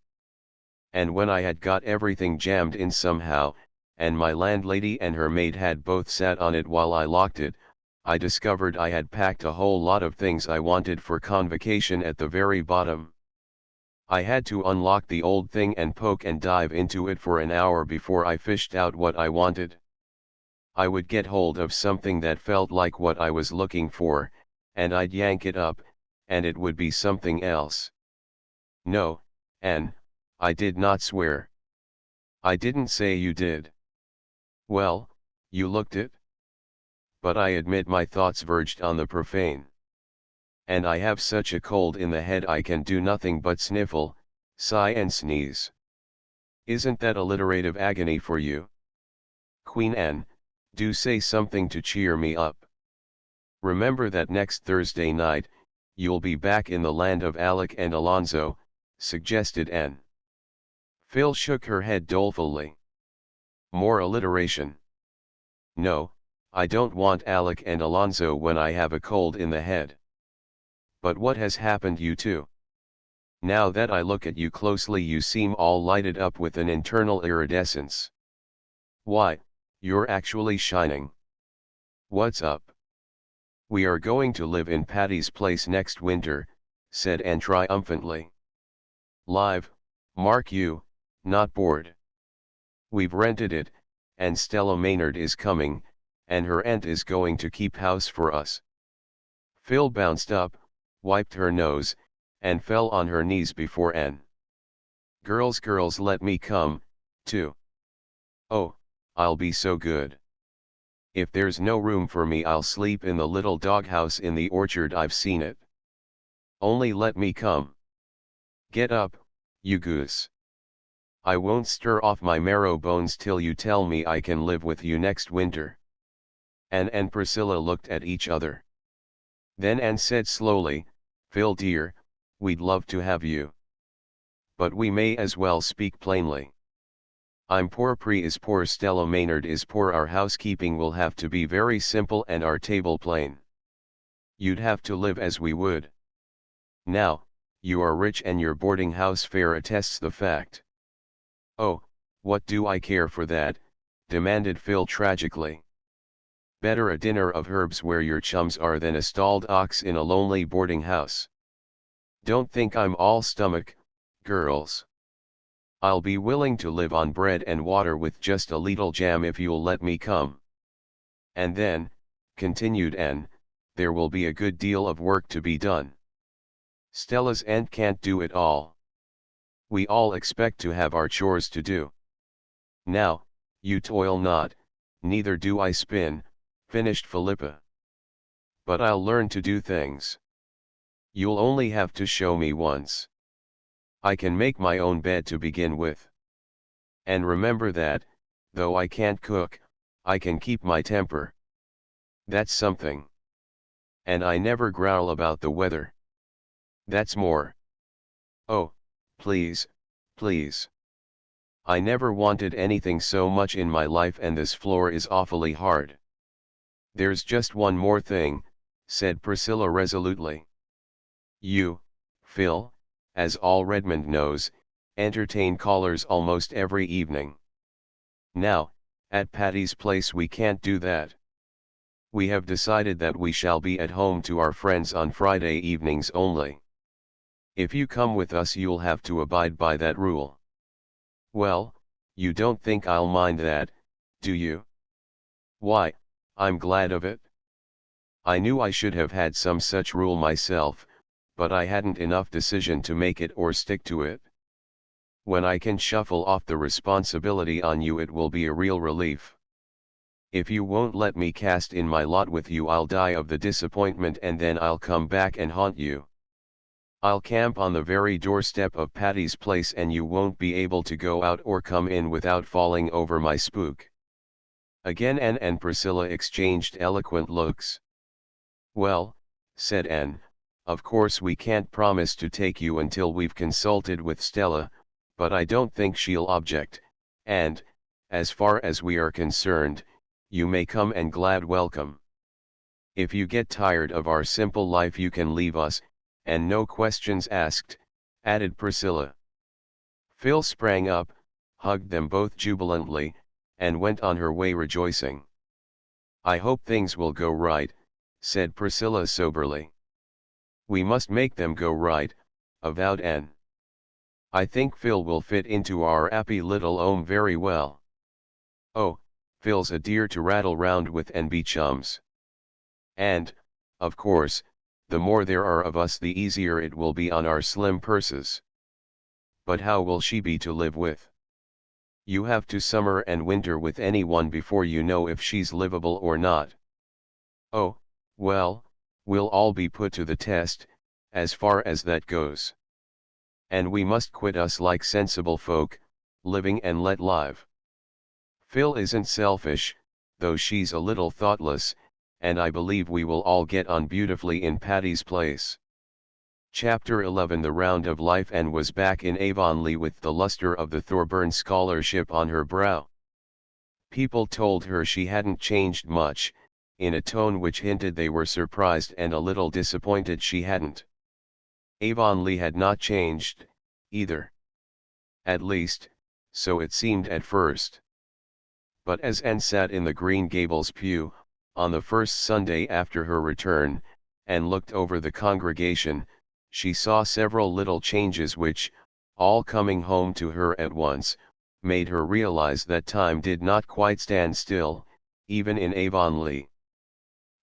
[SPEAKER 1] And when I had got everything jammed in somehow, and my landlady and her maid had both sat on it while I locked it, I discovered I had packed a whole lot of things I wanted for convocation at the very bottom. I had to unlock the old thing and poke and dive into it for an hour before I fished out what I wanted. I would get hold of something that felt like what I was looking for, and I'd yank it up, and it would be something else. No, Anne, I did not swear. I didn't say you did. Well, you looked it. But I admit my thoughts verged on the profane. And I have such a cold in the head I can do nothing but sniffle, sigh and sneeze. Isn't that alliterative agony for you? Queen Anne, do say something to cheer me up. Remember that next Thursday night, you'll be back in the land of Alec and Alonzo, suggested Anne. Phil shook her head dolefully. More alliteration. No, I don't want Alec and Alonzo when I have a cold in the head. But what has happened you two? Now that I look at you closely, you seem all lighted up with an internal iridescence. Why, you're actually shining. What's up? We are going to live in Patty's Place next winter, said Anne triumphantly. Live, mark you, not bored. We've rented it, and Stella Maynard is coming, and her aunt is going to keep house for us. Phil bounced up, wiped her nose, and fell on her knees before Anne. Girls, let me come, too. Oh, I'll be so good. If there's no room for me, I'll sleep in the little doghouse in the orchard, I've seen it. Only let me come. Get up, you goose. I won't stir off my marrow bones till you tell me I can live with you next winter. Anne and Priscilla looked at each other. Then Anne said slowly, Phil dear, we'd love to have you. But we may as well speak plainly. I'm poor, Pre is poor, Stella Maynard is poor, our housekeeping will have to be very simple and our table plain. You'd have to live as we would. Now, you are rich and your boarding house fare attests the fact. Oh, what do I care for that, demanded Phil tragically. Better a dinner of herbs where your chums are than a stalled ox in a lonely boarding house. Don't think I'm all stomach, girls. I'll be willing to live on bread and water with just a little jam if you'll let me come. And then, continued Anne, there will be a good deal of work to be done. Stella's aunt can't do it all. We all expect to have our chores to do. Now, you toil not, neither do I spin, finished Philippa. But I'll learn to do things. You'll only have to show me once. I can make my own bed to begin with. And remember that, though I can't cook, I can keep my temper. That's something. And I never growl about the weather. That's more. Oh, please, please. I never wanted anything so much in my life, and this floor is awfully hard. There's just one more thing, said Priscilla resolutely. You, Phil, as all Redmond knows, entertain callers almost every evening. Now, at Patty's place we can't do that. We have decided that we shall be at home to our friends on Friday evenings only. If you come with us you'll have to abide by that rule. Well, you don't think I'll mind that, do you? Why, I'm glad of it. I knew I should have had some such rule myself, but I hadn't enough decision to make it or stick to it. When I can shuffle off the responsibility on you it will be a real relief. If you won't let me cast in my lot with you I'll die of the disappointment, and then I'll come back and haunt you. I'll camp on the very doorstep of Patty's place and you won't be able to go out or come in without falling over my spook. Again Anne and Priscilla exchanged eloquent looks. Well, said Anne, of course we can't promise to take you until we've consulted with Stella, but I don't think she'll object, and, as far as we are concerned, you may come and glad welcome. If you get tired of our simple life you can leave us, and no questions asked, added Priscilla. Phil sprang up, hugged them both jubilantly, and went on her way rejoicing. I hope things will go right, said Priscilla soberly. We must make them go right, avowed Anne. I think Phil will fit into our happy little home very well. Oh, Phil's a dear to rattle round with and be chums. And, of course, the more there are of us the easier it will be on our slim purses. But how will she be to live with? You have to summer and winter with anyone before you know if she's livable or not. Oh, well, we'll all be put to the test, as far as that goes. And we must quit us like sensible folk, living and let live. Phil isn't selfish, though she's a little thoughtless, and I believe we will all get on beautifully in Patty's place. Chapter 11 The round of life. Anne was back in Avonlea with the luster of the Thorburn scholarship on her brow. People told her she hadn't changed much, in a tone which hinted they were surprised and a little disappointed she hadn't. Avonlea had not changed, either. At least, so it seemed at first. But as Anne sat in the Green Gables pew, on the first Sunday after her return, and looked over the congregation, she saw several little changes which, all coming home to her at once, made her realize that time did not quite stand still, even in Avonlea.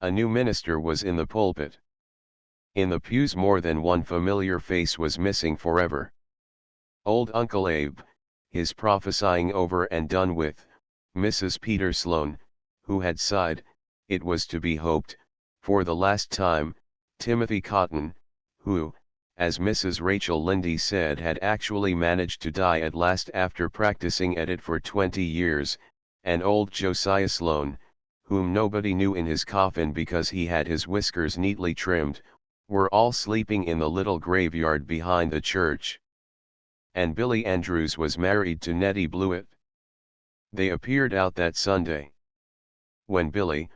[SPEAKER 1] A new minister was in the pulpit. In the pews more than one familiar face was missing forever. Old Uncle Abe, his prophesying over and done with, Mrs. Peter Sloane, who had sighed, it was to be hoped, for the last time, Timothy Cotton, who, as Mrs. Rachel Lindy said, had actually managed to die at last after practicing at it for 20 years, and old Josiah Sloane, whom nobody knew in his coffin because he had his whiskers neatly trimmed, were all sleeping in the little graveyard behind the church. And Billy Andrews was married to Nettie Blewett. They appeared out that Sunday. When Billy,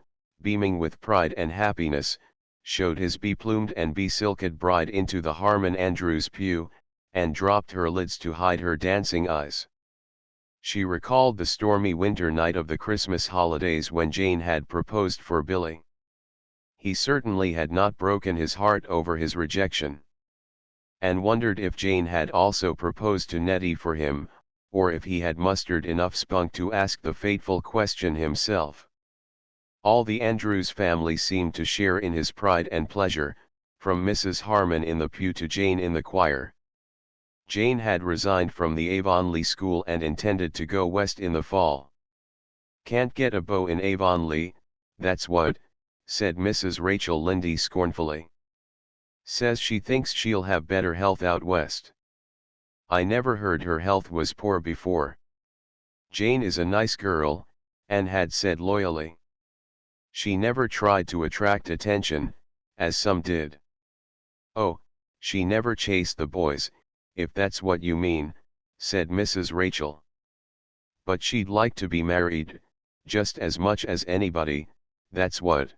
[SPEAKER 1] beaming with pride and happiness, showed his beplumed and besilked bride into the Harmon Andrews pew, and dropped her lids to hide her dancing eyes. She recalled the stormy winter night of the Christmas holidays when Jane had proposed for Billy. He certainly had not broken his heart over his rejection. And wondered if Jane had also proposed to Nettie for him, or if he had mustered enough spunk to ask the fateful question himself. All the Andrews family seemed to share in his pride and pleasure, from Mrs. Harmon in the pew to Jane in the choir. Jane had resigned from the Avonlea school and intended to go west in the fall. "Can't get a beau in Avonlea, that's what," said Mrs. Rachel Lindy scornfully. "Says she thinks she'll have better health out west. I never heard her health was poor before." "Jane is a nice girl," Anne had said loyally. "She never tried to attract attention, as some did." "Oh, she never chased the boys, if that's what you mean," said Mrs. Rachel. But she'd like to be married, just as much as anybody, that's what.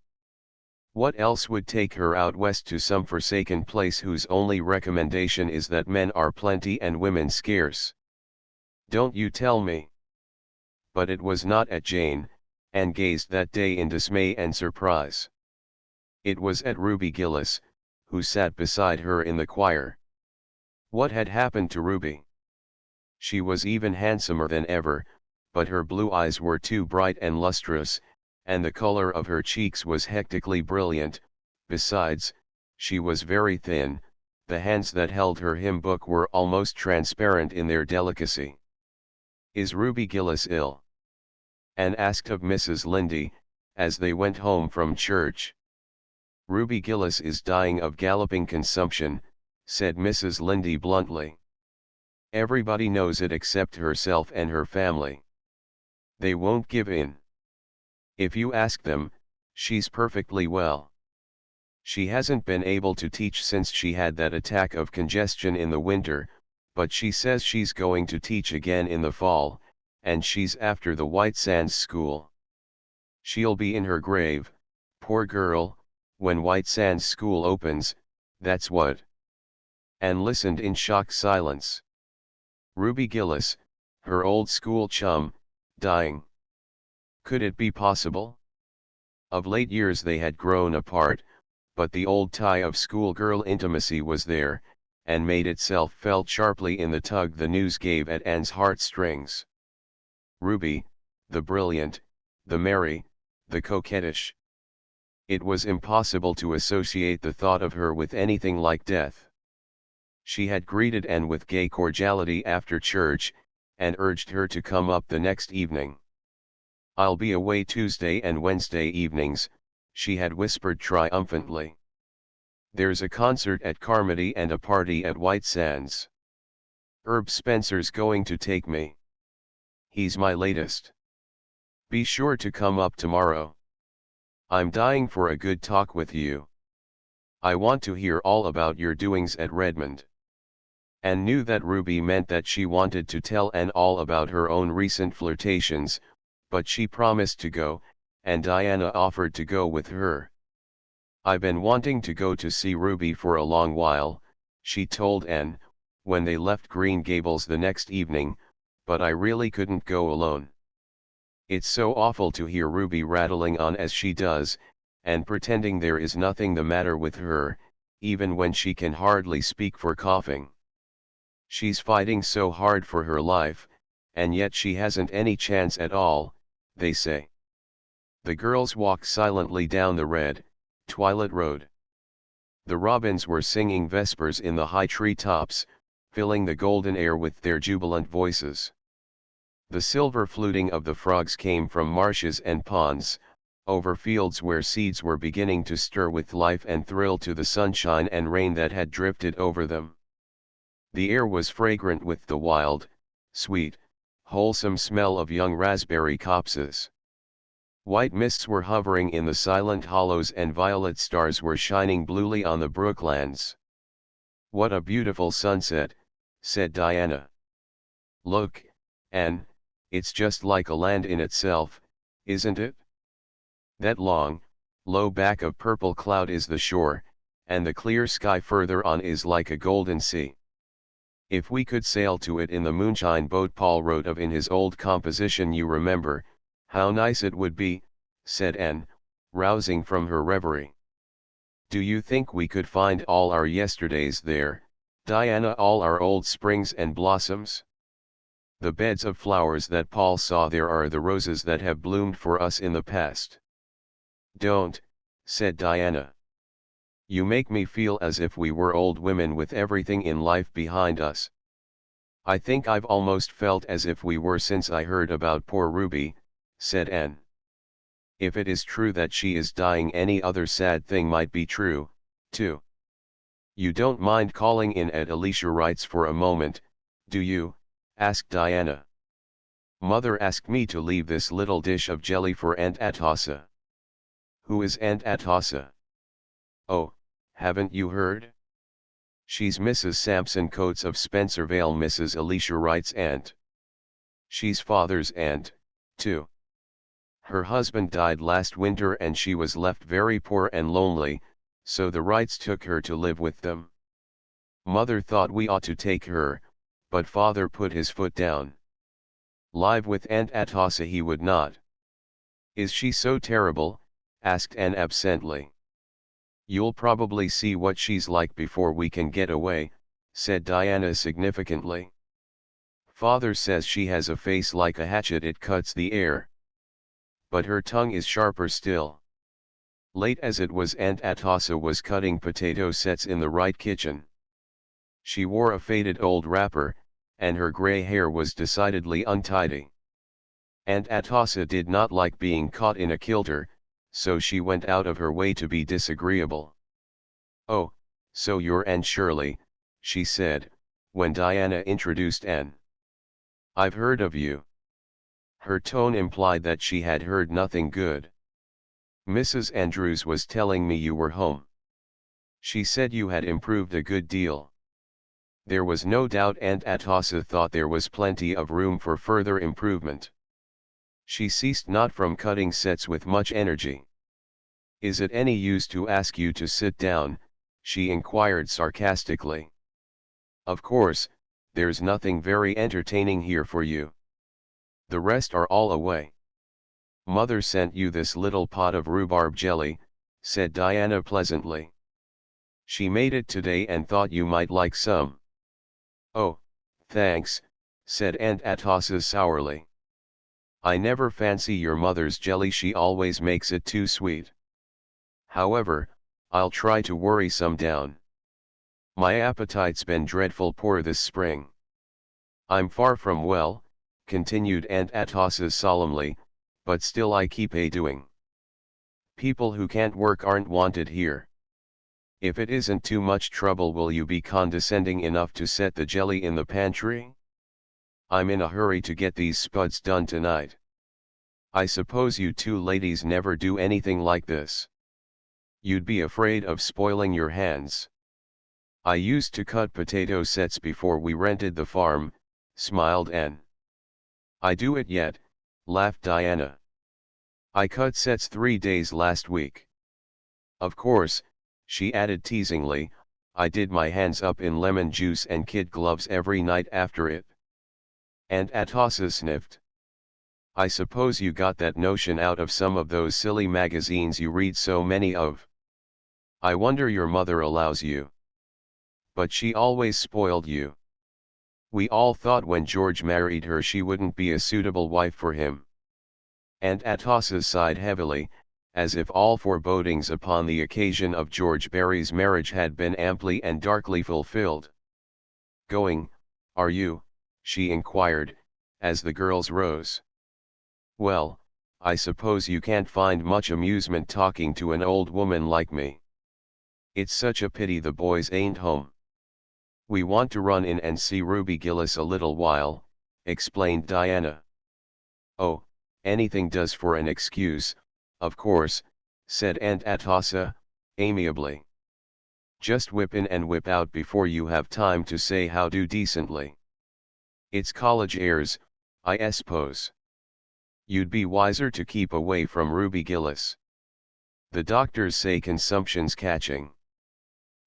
[SPEAKER 1] What else would take her out west to some forsaken place whose only recommendation is that men are plenty and women scarce? Don't you tell me. But it was not at Jane, and gazed that day in dismay and surprise. It was at Ruby Gillis, who sat beside her in the choir. What had happened to Ruby? She was even handsomer than ever, but her blue eyes were too bright and lustrous, and the color of her cheeks was hectically brilliant. Besides, she was very thin, the hands that held her hymn book were almost transparent in their delicacy. "Is Ruby Gillis ill?" Anne asked of Mrs. Lynde, as they went home from church. "Ruby Gillis is dying of galloping consumption," said Mrs. Lynde bluntly. "Everybody knows it except herself and her family. They won't give in. If you ask them, she's perfectly well. She hasn't been able to teach since she had that attack of congestion in the winter, but she says she's going to teach again in the fall, and she's after the White Sands School. She'll be in her grave, poor girl, when White Sands School opens, that's what." Anne listened in shocked silence. Ruby Gillis, her old school chum, dying. Could it be possible? Of late years they had grown apart, but the old tie of schoolgirl intimacy was there, and made itself felt sharply in the tug the news gave at Anne's heartstrings. Ruby, the brilliant, the merry, the coquettish. It was impossible to associate the thought of her with anything like death. She had greeted Anne with gay cordiality after church, and urged her to come up the next evening. "I'll be away Tuesday and Wednesday evenings," she had whispered triumphantly. "There's a concert at Carmody and a party at White Sands. Herb Spencer's going to take me. He's my latest. Be sure to come up tomorrow. I'm dying for a good talk with you. I want to hear all about your doings at Redmond." Anne knew that Ruby meant that she wanted to tell Anne all about her own recent flirtations, but she promised to go, and Diana offered to go with her. "I've been wanting to go to see Ruby for a long while," she told Anne, when they left Green Gables the next evening, "but I really couldn't go alone. It's so awful to hear Ruby rattling on as she does, and pretending there is nothing the matter with her, even when she can hardly speak for coughing. She's fighting so hard for her life, and yet she hasn't any chance at all, they say." The girls walked silently down the red, twilit road. The robins were singing vespers in the high tree tops, filling the golden air with their jubilant voices. The silver fluting of the frogs came from marshes and ponds, over fields where seeds were beginning to stir with life and thrill to the sunshine and rain that had drifted over them. The air was fragrant with the wild, sweet, wholesome smell of young raspberry copses. White mists were hovering in the silent hollows and violet stars were shining bluely on the brooklands. "What a beautiful sunset," said Diana. "Look, Anne, it's just like a land in itself, isn't it? That long, low back of purple cloud is the shore, and the clear sky further on is like a golden sea. If we could sail to it in the moonshine boat Paul wrote of in his old composition, you remember, how nice it would be," said Anne, rousing from her reverie. "Do you think we could find all our yesterdays there, Diana, all our old springs and blossoms? The beds of flowers that Paul saw there are the roses that have bloomed for us in the past." "Don't," said Diana. "You make me feel as if we were old women with everything in life behind us. I think I've almost felt as if we were since I heard about poor Ruby," said Anne. "If it is true that she is dying, any other sad thing might be true, too. You don't mind calling in at Alicia Wright's for a moment, do you?" asked Diana. "Mother asked me to leave this little dish of jelly for Aunt Atossa." "Who is Aunt Atossa?" "Oh, haven't you heard? She's Mrs. Sampson Coates of Spencervale, Mrs. Alicia Wright's aunt. She's father's aunt, too. Her husband died last winter and she was left very poor and lonely, so the Wrights took her to live with them. Mother thought we ought to take her, but father put his foot down. Live with Aunt Atossa he would not. Is she so terrible? Asked Anne absently. You'll probably see what she's like before we can get away, said Diana significantly. Father says she has a face like a hatchet, it cuts the air. But her tongue is sharper still. Late as it was, Aunt Atossa was cutting potato sets in the right kitchen. She wore a faded old wrapper, and her gray hair was decidedly untidy. Aunt Atossa did not like being caught in a kilter, so she went out of her way to be disagreeable. "Oh, so you're Anne Shirley," she said, when Diana introduced Anne. "I've heard of you." Her tone implied that she had heard nothing good. "Mrs. Andrews was telling me you were home. She said you had improved a good deal." There was no doubt Aunt Atossa thought there was plenty of room for further improvement. She ceased not from cutting sets with much energy. "Is it any use to ask you to sit down?" she inquired sarcastically. "Of course, there's nothing very entertaining here for you. The rest are all away." "Mother sent you this little pot of rhubarb jelly," said Diana pleasantly. "She made it today and thought you might like some." "Oh, thanks," said Aunt Atossa sourly. "I never fancy your mother's jelly, she always makes it too sweet. However, I'll try to worry some down. My appetite's been dreadful poor this spring." "I'm far from well," continued Aunt Atossa solemnly, "but still I keep a-doing. People who can't work aren't wanted here. If it isn't too much trouble, will you be condescending enough to set the jelly in the pantry? I'm in a hurry to get these spuds done tonight. I suppose you two ladies never do anything like this. You'd be afraid of spoiling your hands." "I used to cut potato sets before we rented the farm," smiled Anne. "I do it yet," laughed Diana. "I cut sets 3 days last week. Of course," she added teasingly, "I did my hands up in lemon juice and kid gloves every night after it." Aunt Atossa sniffed. "I suppose you got that notion out of some of those silly magazines you read so many of. I wonder your mother allows you. But she always spoiled you. We all thought when George married her she wouldn't be a suitable wife for him." Aunt Atossa sighed heavily, as if all forebodings upon the occasion of George Barry's marriage had been amply and darkly fulfilled. "Going, are you?" she inquired, as the girls rose. "Well, I suppose you can't find much amusement talking to an old woman like me. It's such a pity the boys ain't home. We want to run in and see Ruby Gillis a little while," explained Diana. "Oh, anything does for an excuse, of course," said Aunt Atossa, amiably. "Just whip in and whip out before you have time to say how-do decently. It's college airs, I suppose. You'd be wiser to keep away from Ruby Gillis. The doctors say consumption's catching.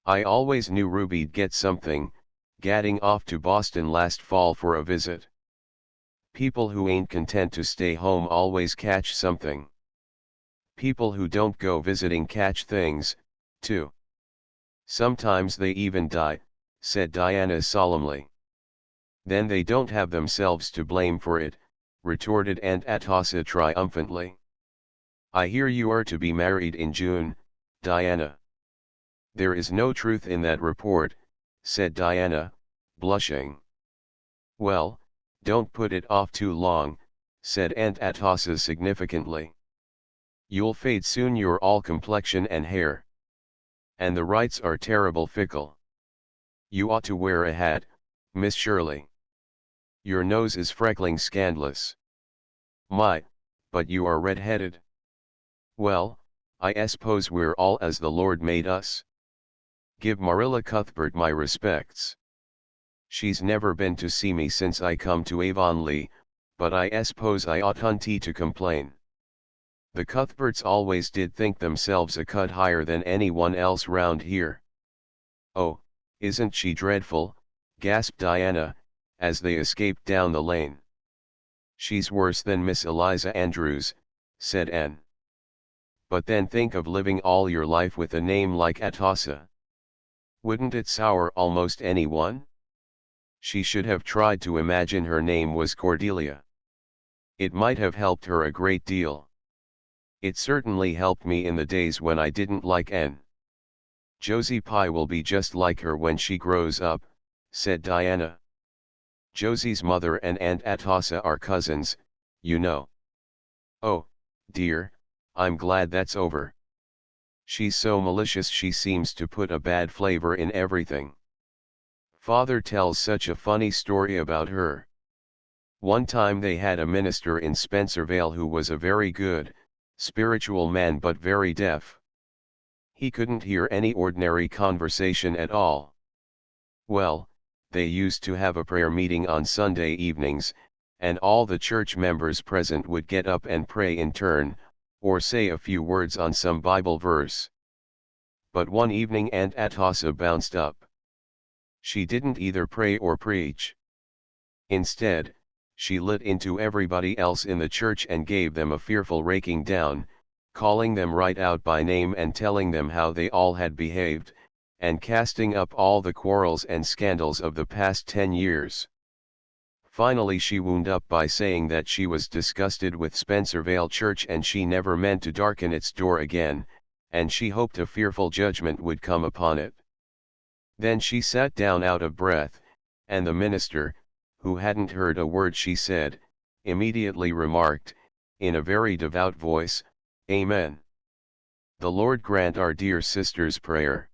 [SPEAKER 1] I always knew Ruby'd get something, gadding off to Boston last fall for a visit. People who ain't content to stay home always catch something. People who don't go visiting catch things, too. Sometimes they even die," said Diana solemnly. "Then they don't have themselves to blame for it," retorted Aunt Atossa triumphantly. "I hear you are to be married in June, Diana." "There is no truth in that report," said Diana, blushing. "Well, don't put it off too long," said Aunt Atossa significantly. "You'll fade soon, you're all complexion and hair. And the Wrights are terrible fickle. You ought to wear a hat, Miss Shirley. Your nose is freckling scandalous. My, but you are red-headed. Well, I suppose we're all as the Lord made us. Give Marilla Cuthbert my respects. She's never been to see me since I come to Avonlea, but I suppose I oughtn't to complain. The Cuthberts always did think themselves a cut higher than anyone else round here. Oh, isn't she dreadful, gasped Diana, as they escaped down the lane. She's worse than Miss Eliza Andrews, said Anne. But then think of living all your life with a name like Atossa. Wouldn't it sour almost anyone? She should have tried to imagine her name was Cordelia. It might have helped her a great deal. It certainly helped me in the days when I didn't like Anne. Josie Pye will be just like her when she grows up, said Diana. Josie's mother and Aunt Atossa are cousins, you know. Oh, dear, I'm glad that's over. She's so malicious, she seems to put a bad flavor in everything. Father tells such a funny story about her. One time they had a minister in Spencervale who was a very good, spiritual man but very deaf. He couldn't hear any ordinary conversation at all. Well, they used to have a prayer meeting on Sunday evenings, and all the church members present would get up and pray in turn, or say a few words on some Bible verse. But one evening Aunt Atossa bounced up. She didn't either pray or preach. Instead, she lit into everybody else in the church and gave them a fearful raking down, calling them right out by name and telling them how they all had behaved, and casting up all the quarrels and scandals of the past 10 years. Finally she wound up by saying that she was disgusted with Spencervale Church and she never meant to darken its door again, and she hoped a fearful judgment would come upon it. Then she sat down out of breath, and the minister, who hadn't heard a word she said, immediately remarked, in a very devout voice, "Amen. The Lord grant our dear sister's prayer.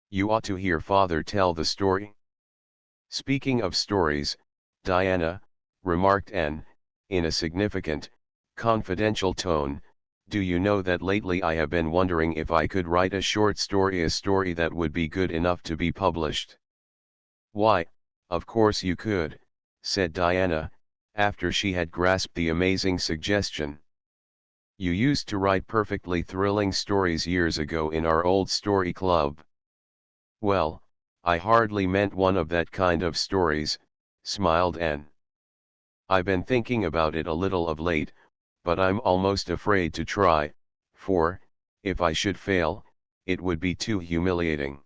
[SPEAKER 1] You ought to hear Father tell the story." "Speaking of stories, Diana," remarked Anne, in a significant, confidential tone, "do you know that lately I have been wondering if I could write a story that would be good enough to be published?" "Why, of course you could," said Diana, after she had grasped the amazing suggestion. "You used to write perfectly thrilling stories years ago in our old story club." "Well, I hardly meant one of that kind of stories," smiled Anne. "I've been thinking about it a little of late, but I'm almost afraid to try, for, if I should fail, it would be too humiliating.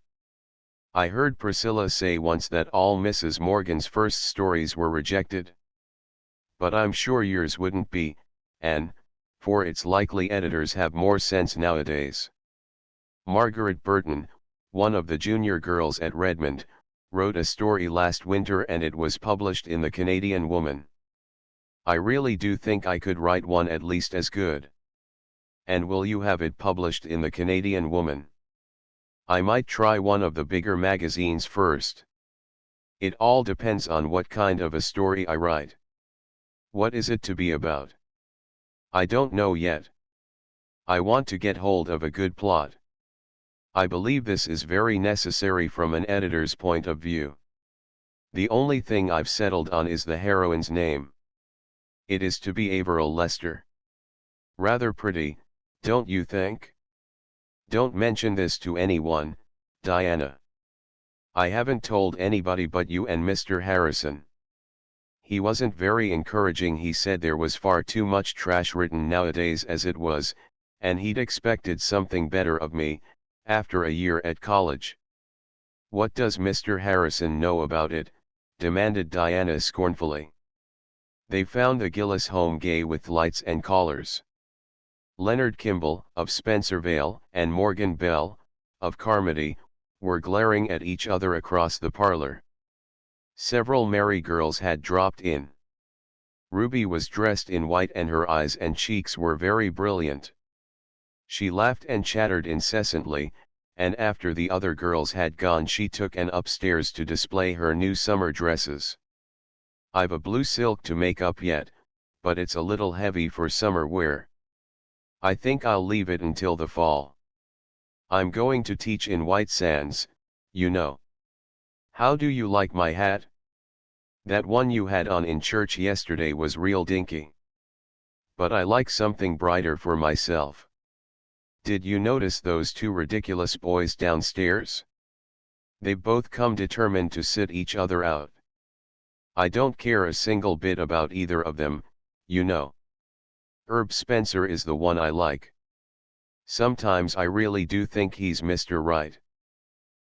[SPEAKER 1] I heard Priscilla say once that all Mrs. Morgan's first stories were rejected. But I'm sure yours wouldn't be, Anne, for it's likely editors have more sense nowadays. Margaret Burton, one of the junior girls at Redmond, wrote a story last winter and it was published in the Canadian Woman. I really do think I could write one at least as good." "And will you have it published in the Canadian Woman?" "I might try one of the bigger magazines first. It all depends on what kind of a story I write." "What is it to be about?" "I don't know yet. I want to get hold of a good plot. I believe this is very necessary from an editor's point of view. The only thing I've settled on is the heroine's name. It is to be Averill Lester. Rather pretty, don't you think? Don't mention this to anyone, Diana. I haven't told anybody but you and Mr. Harrison. He wasn't very encouraging. He said there was far too much trash written nowadays as it was, and he'd expected something better of me, after a year at college." "What does Mr. Harrison know about it?" demanded Diana scornfully. "They found the Gillis home gay with lights and callers. Leonard Kimball, of Spencervale, and Morgan Bell, of Carmody, were glaring at each other across the parlor. Several merry girls had dropped in. Ruby was dressed in white and her eyes and cheeks were very brilliant. She laughed and chattered incessantly, and after the other girls had gone she took Anne upstairs to display her new summer dresses. I've a blue silk to make up yet, but it's a little heavy for summer wear. I think I'll leave it until the fall. I'm going to teach in White Sands, you know. How do you like my hat?" That one you had on in church yesterday was real dinky. But I like something brighter for myself. Did you notice those two ridiculous boys downstairs? They've both come determined to sit each other out. I don't care a single bit about either of them, you know. Herb Spencer is the one I like. Sometimes I really do think he's Mr. Right.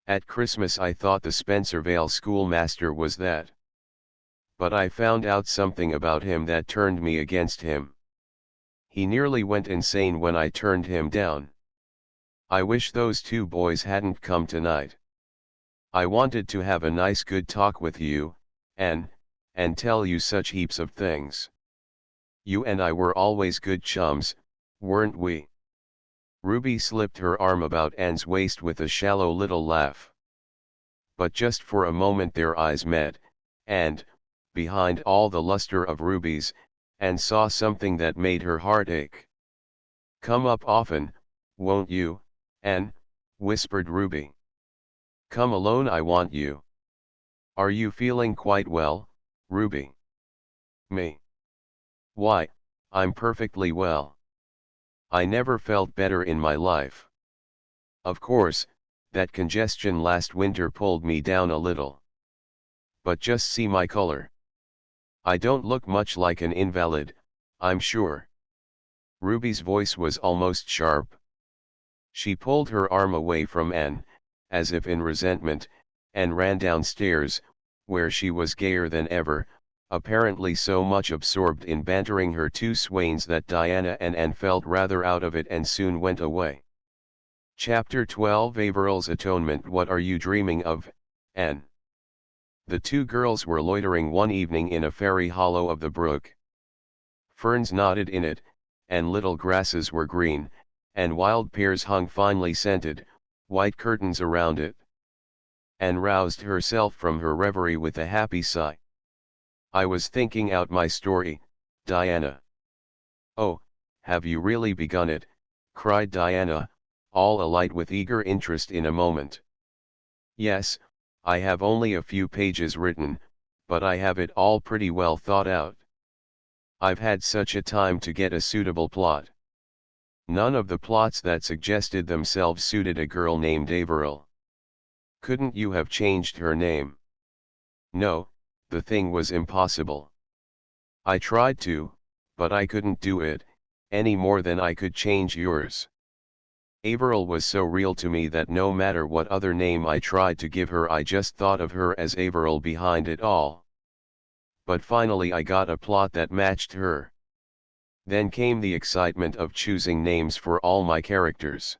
[SPEAKER 1] At Christmas I thought the Spencervale schoolmaster was that. But I found out something about him that turned me against him. He nearly went insane when I turned him down. I wish those two boys hadn't come tonight. I wanted to have a nice good talk with you, and tell you such heaps of things. You and I were always good chums, weren't we? Ruby slipped her arm about Anne's waist with a shallow little laugh. But just for a moment their eyes met, and, behind all the luster of Ruby's, Anne saw something that made her heart ache. "Come up often, won't you, Anne?" whispered Ruby. "Come alone, I want you." "Are you feeling quite well, Ruby?" "Me? Why, I'm perfectly well. I never felt better in my life. Of course, that congestion last winter pulled me down a little. But just see my color. I don't look much like an invalid, I'm sure." Ruby's voice was almost sharp. She pulled her arm away from Anne, as if in resentment, and ran downstairs, where she was gayer than ever, apparently so much absorbed in bantering her two swains that Diana and Anne felt rather out of it and soon went away. Chapter 12 Averil's Atonement. What are you dreaming of, Anne? The two girls were loitering one evening in a fairy hollow of the brook. Ferns nodded in it, and little grasses were green, and wild pears hung finely scented, white curtains around it. Anne roused herself from her reverie with a happy sigh. "I was thinking out my story, Diana." "Oh, have you really begun it?" cried Diana, all alight with eager interest in a moment. "Yes, I have only a few pages written, but I have it all pretty well thought out. I've had such a time to get a suitable plot. None of the plots that suggested themselves suited a girl named Averil. Couldn't you have changed her name?" "No, the thing was impossible. I tried to, but I couldn't do it, any more than I could change yours. Averil was so real to me that no matter what other name I tried to give her, I just thought of her as Averil behind it all. But finally I got a plot that matched her. Then came the excitement of choosing names for all my characters.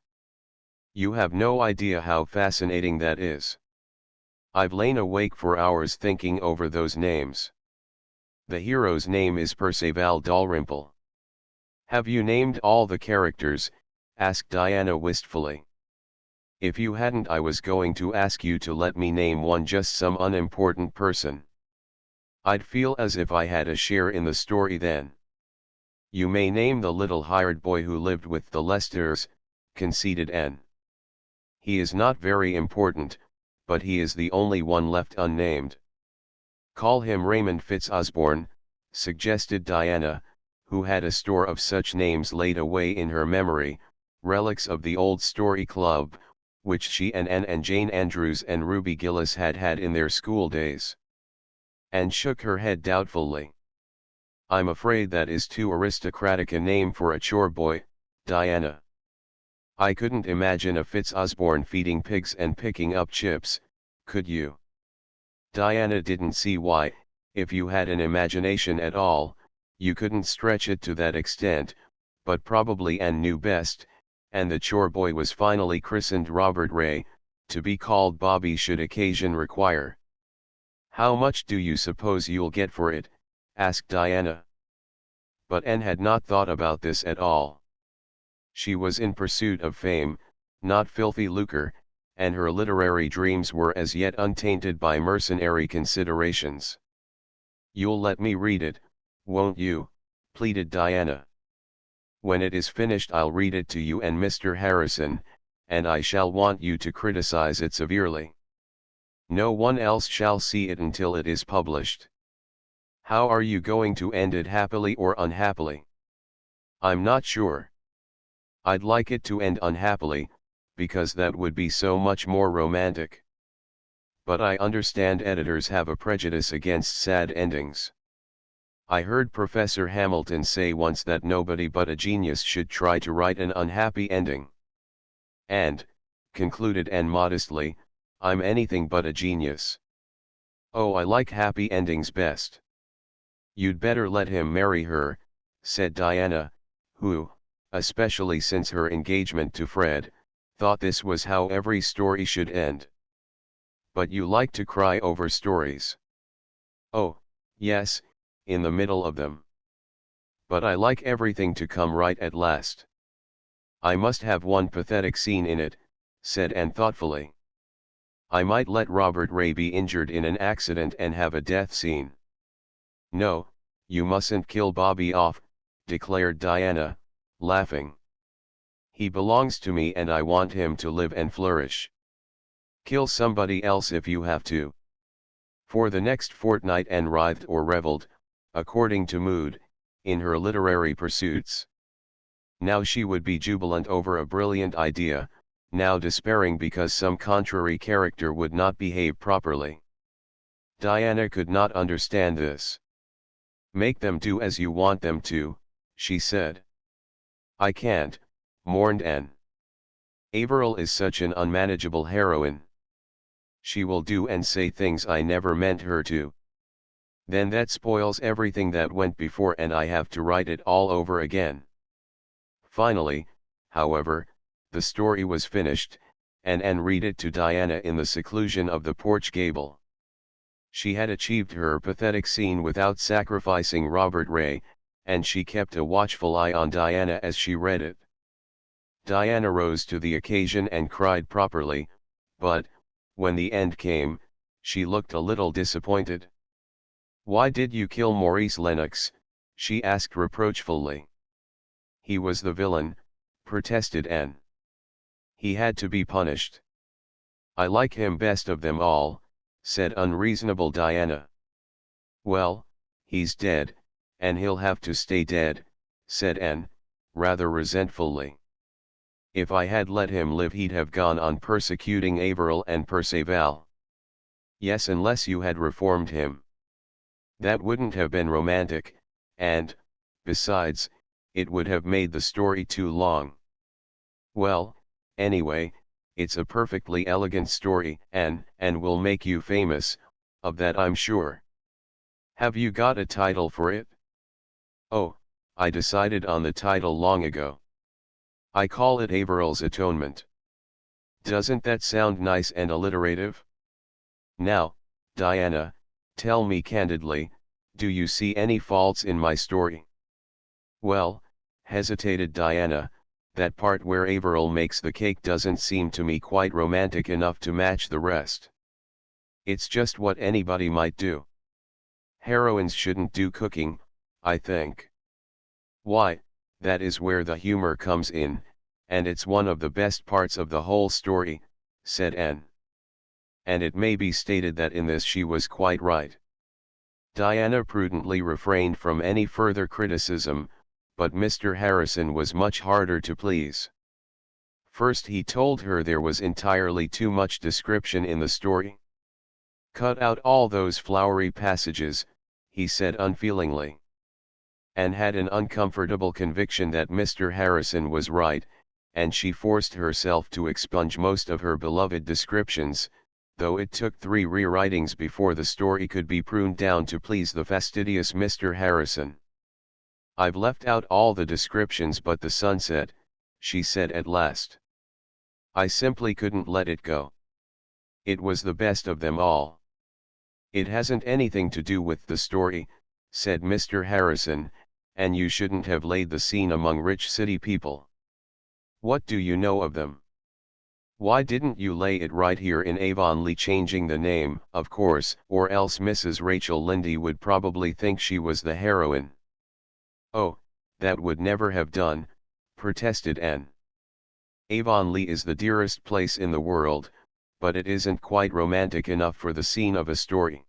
[SPEAKER 1] You have no idea how fascinating that is. I've lain awake for hours thinking over those names. The hero's name is Perceval Dalrymple." "Have you named all the characters?" asked Diana wistfully. "If you hadn't, I was going to ask you to let me name one, just some unimportant person. I'd feel as if I had a share in the story then." "You may name the little hired boy who lived with the Leicesters," conceded Anne. "He is not very important, but he is the only one left unnamed." "Call him Raymond Fitzosborne," suggested Diana, who had a store of such names laid away in her memory, relics of the old Story Club, which she and Anne and Jane Andrews and Ruby Gillis had had in their school days. Anne shook her head doubtfully. "I'm afraid that is too aristocratic a name for a chore boy, Diana. I couldn't imagine a Fitzosborne feeding pigs and picking up chips, could you?" Diana didn't see why, if you had an imagination at all, you couldn't stretch it to that extent, but probably Anne knew best, and the chore boy was finally christened Robert Ray, to be called Bobby should occasion require. "How much do you suppose you'll get for it?" asked Diana. But Anne had not thought about this at all. She was in pursuit of fame, not filthy lucre, and her literary dreams were as yet untainted by mercenary considerations. "You'll let me read it, won't you?" pleaded Diana. "When it is finished I'll read it to you and Mr. Harrison, and I shall want you to criticize it severely. No one else shall see it until it is published. How are you going to end it, happily or unhappily? I'm not sure. I'd like it to end unhappily, because that would be so much more romantic. But I understand editors have a prejudice against sad endings. I heard Professor Hamilton say once that nobody but a genius should try to write an unhappy ending. And, concluded Anne modestly, I'm anything but a genius. Oh, I like happy endings best. You'd better let him marry her, said Diana, who, especially since her engagement to Fred, thought this was how every story should end. But you like to cry over stories. Oh, yes, in the middle of them. But I like everything to come right at last. I must have one pathetic scene in it, said Anne thoughtfully. I might let Robert Ray be injured in an accident and have a death scene. No, you mustn't kill Bobby off, declared Diana, laughing. He belongs to me and I want him to live and flourish. Kill somebody else if you have to. For the next fortnight Anne writhed or revelled, according to mood, in her literary pursuits. Now she would be jubilant over a brilliant idea, now despairing because some contrary character would not behave properly. Diana could not understand this. Make them do as you want them to, she said. I can't, mourned Anne. Averill is such an unmanageable heroine. She will do and say things I never meant her to. Then that spoils everything that went before and I have to write it all over again. Finally, however, the story was finished, and Anne read it to Diana in the seclusion of the porch gable. She had achieved her pathetic scene without sacrificing Robert Ray, and she kept a watchful eye on Diana as she read it. Diana rose to the occasion and cried properly, but, when the end came, she looked a little disappointed. Why did you kill Maurice Lennox? She asked reproachfully. He was the villain, protested Anne. He had to be punished. I like him best of them all, said unreasonable Diana. Well, he's dead, and he'll have to stay dead, said Anne, rather resentfully. If I had let him live he'd have gone on persecuting Averill and Perceval. Yes, unless you had reformed him. That wouldn't have been romantic, and, besides, it would have made the story too long. Well, anyway, it's a perfectly elegant story and will make you famous, of that I'm sure. Have you got a title for it? Oh, I decided on the title long ago. I call it Averill's Atonement. Doesn't that sound nice and alliterative? Now, Diana, tell me candidly, do you see any faults in my story? Well, hesitated Diana, that part where Averill makes the cake doesn't seem to me quite romantic enough to match the rest. It's just what anybody might do. Heroines shouldn't do cooking, I think. Why, that is where the humor comes in, and it's one of the best parts of the whole story, said Anne. And it may be stated that in this she was quite right. Diana prudently refrained from any further criticism, but Mr. Harrison was much harder to please. First he told her there was entirely too much description in the story. Cut out all those flowery passages, he said unfeelingly. Anne had an uncomfortable conviction that Mr. Harrison was right, and she forced herself to expunge most of her beloved descriptions, though it took 3 rewritings before the story could be pruned down to please the fastidious Mr. Harrison. I've left out all the descriptions but the sunset, she said at last. I simply couldn't let it go. It was the best of them all. It hasn't anything to do with the story, said Mr. Harrison, and you shouldn't have laid the scene among rich city people. What do you know of them? Why didn't you lay it right here in Avonlea, changing the name, of course, or else Mrs. Rachel Lynde would probably think she was the heroine. Oh, that would never have done, protested Anne. Avonlea is the dearest place in the world, but it isn't quite romantic enough for the scene of a story.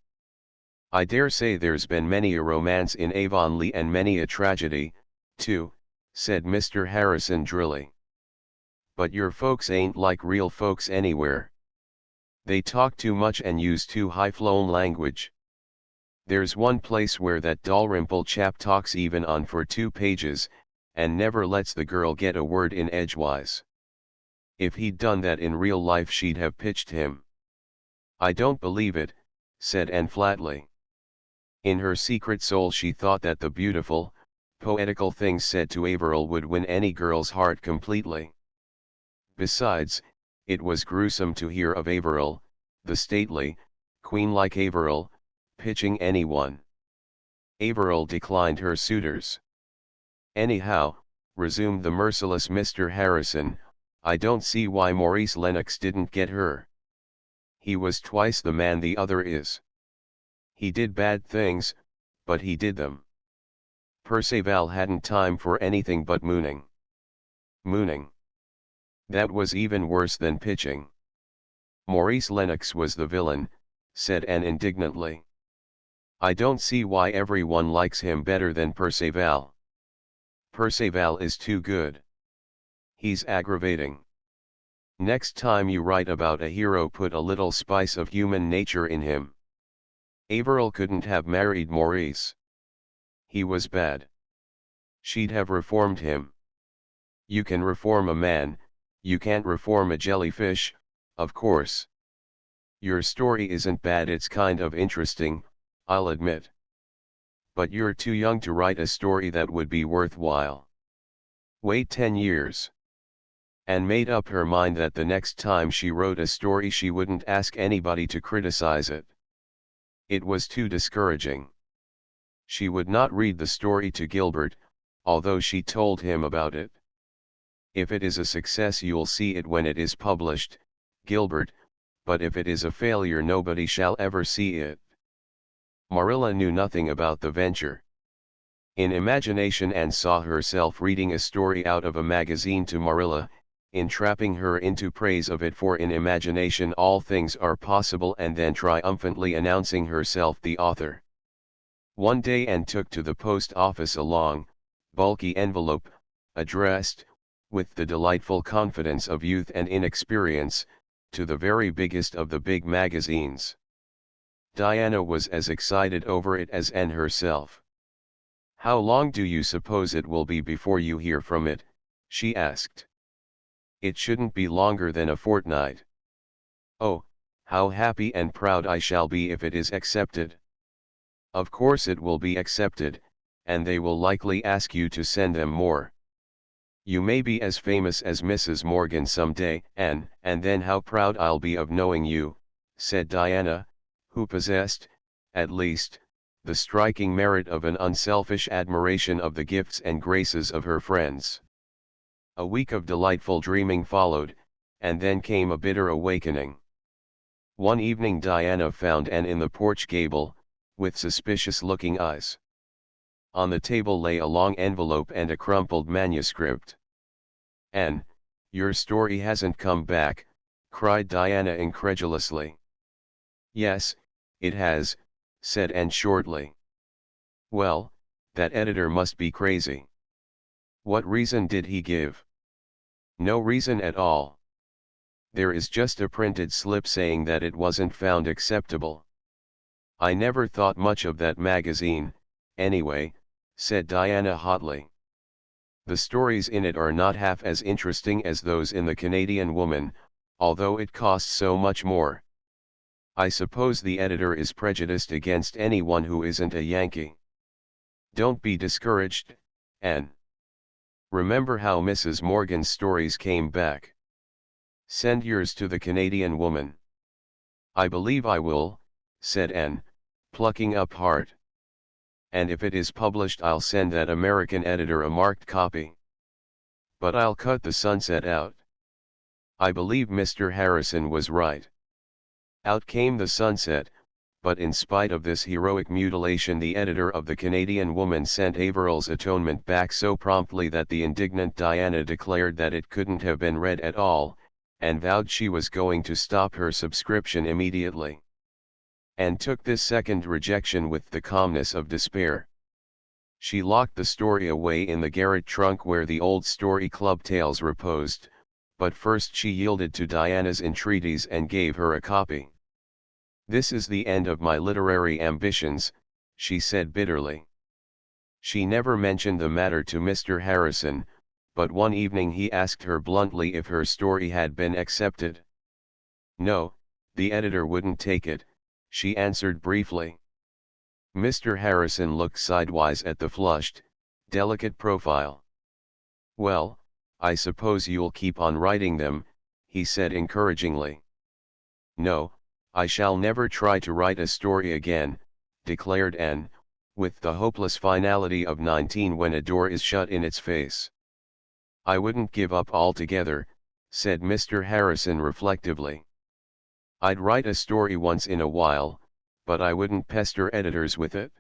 [SPEAKER 1] I dare say there's been many a romance in Avonlea and many a tragedy, too, said Mr. Harrison drily. But your folks ain't like real folks anywhere. They talk too much and use too high-flown language. There's one place where that Dalrymple chap talks even on for 2 pages, and never lets the girl get a word in edgewise. If he'd done that in real life she'd have pitched him. I don't believe it, said Anne flatly. In her secret soul she thought that the beautiful, poetical things said to Averill would win any girl's heart completely. Besides, it was gruesome to hear of Averill, the stately, queen-like Averill, pitching anyone. Averill declined her suitors. Anyhow, resumed the merciless Mr. Harrison, I don't see why Maurice Lennox didn't get her. He was twice the man the other is. He did bad things, but he did them. Perceval hadn't time for anything but mooning. Mooning. That was even worse than pitching. Maurice Lennox was the villain, said Anne indignantly. I don't see why everyone likes him better than Perceval. Perceval is too good. He's aggravating. Next time you write about a hero put a little spice of human nature in him. Averill couldn't have married Maurice. He was bad. She'd have reformed him. You can reform a man, you can't reform a jellyfish, of course. Your story isn't bad, it's kind of interesting, I'll admit. But you're too young to write a story that would be worthwhile. Wait 10 years. Anne made up her mind that the next time she wrote a story she wouldn't ask anybody to criticize it. It was too discouraging. She would not read the story to Gilbert, although she told him about it. If it is a success you'll see it when it is published, Gilbert, but if it is a failure nobody shall ever see it. Marilla knew nothing about the venture. In imagination Anne saw herself reading a story out of a magazine to Marilla, entrapping her into praise of it, for in imagination all things are possible, and then triumphantly announcing herself the author. One day Anne took to the post office a long, bulky envelope, addressed, with the delightful confidence of youth and inexperience, to the very biggest of the big magazines. Diana was as excited over it as Anne herself. How long do you suppose it will be before you hear from it? She asked. It shouldn't be longer than a fortnight. Oh, how happy and proud I shall be if it is accepted. Of course it will be accepted, and they will likely ask you to send them more. You may be as famous as Mrs. Morgan some day, Anne, and then how proud I'll be of knowing you, said Diana, who possessed, at least, the striking merit of an unselfish admiration of the gifts and graces of her friends. A week of delightful dreaming followed, and then came a bitter awakening. One evening Diana found Anne in the porch gable, with suspicious-looking eyes. On the table lay a long envelope and a crumpled manuscript. Anne, your story hasn't come back, cried Diana incredulously. Yes, it has, said Anne shortly. Well, that editor must be crazy. What reason did he give? No reason at all. There is just a printed slip saying that it wasn't found acceptable. I never thought much of that magazine, anyway, said Diana hotly. The stories in it are not half as interesting as those in the Canadian Woman, although it costs so much more. I suppose the editor is prejudiced against anyone who isn't a Yankee. Don't be discouraged, Anne. Remember how Mrs. Morgan's stories came back. Send yours to the Canadian Woman. I believe I will, said Anne, plucking up heart. And if it is published I'll send that American editor a marked copy. But I'll cut the sunset out. I believe Mr. Harrison was right. Out came the sunset, but in spite of this heroic mutilation the editor of the Canadian Woman sent Averill's atonement back so promptly that the indignant Diana declared that it couldn't have been read at all, and vowed she was going to stop her subscription immediately. and took this second rejection with the calmness of despair. She locked the story away in the garret trunk where the old story club tales reposed, but first she yielded to Diana's entreaties and gave her a copy. "This is the end of my literary ambitions," she said bitterly. She never mentioned the matter to Mr. Harrison, but one evening he asked her bluntly if her story had been accepted. "No, the editor wouldn't take it," she answered briefly. Mr. Harrison looked sidewise at the flushed, delicate profile. "Well, I suppose you'll keep on writing them," he said encouragingly. "No, I shall never try to write a story again," declared Anne, with the hopeless finality of 19 when a door is shut in its face. "I wouldn't give up altogether," said Mr. Harrison reflectively. "I'd write a story once in a while, but I wouldn't pester editors with it.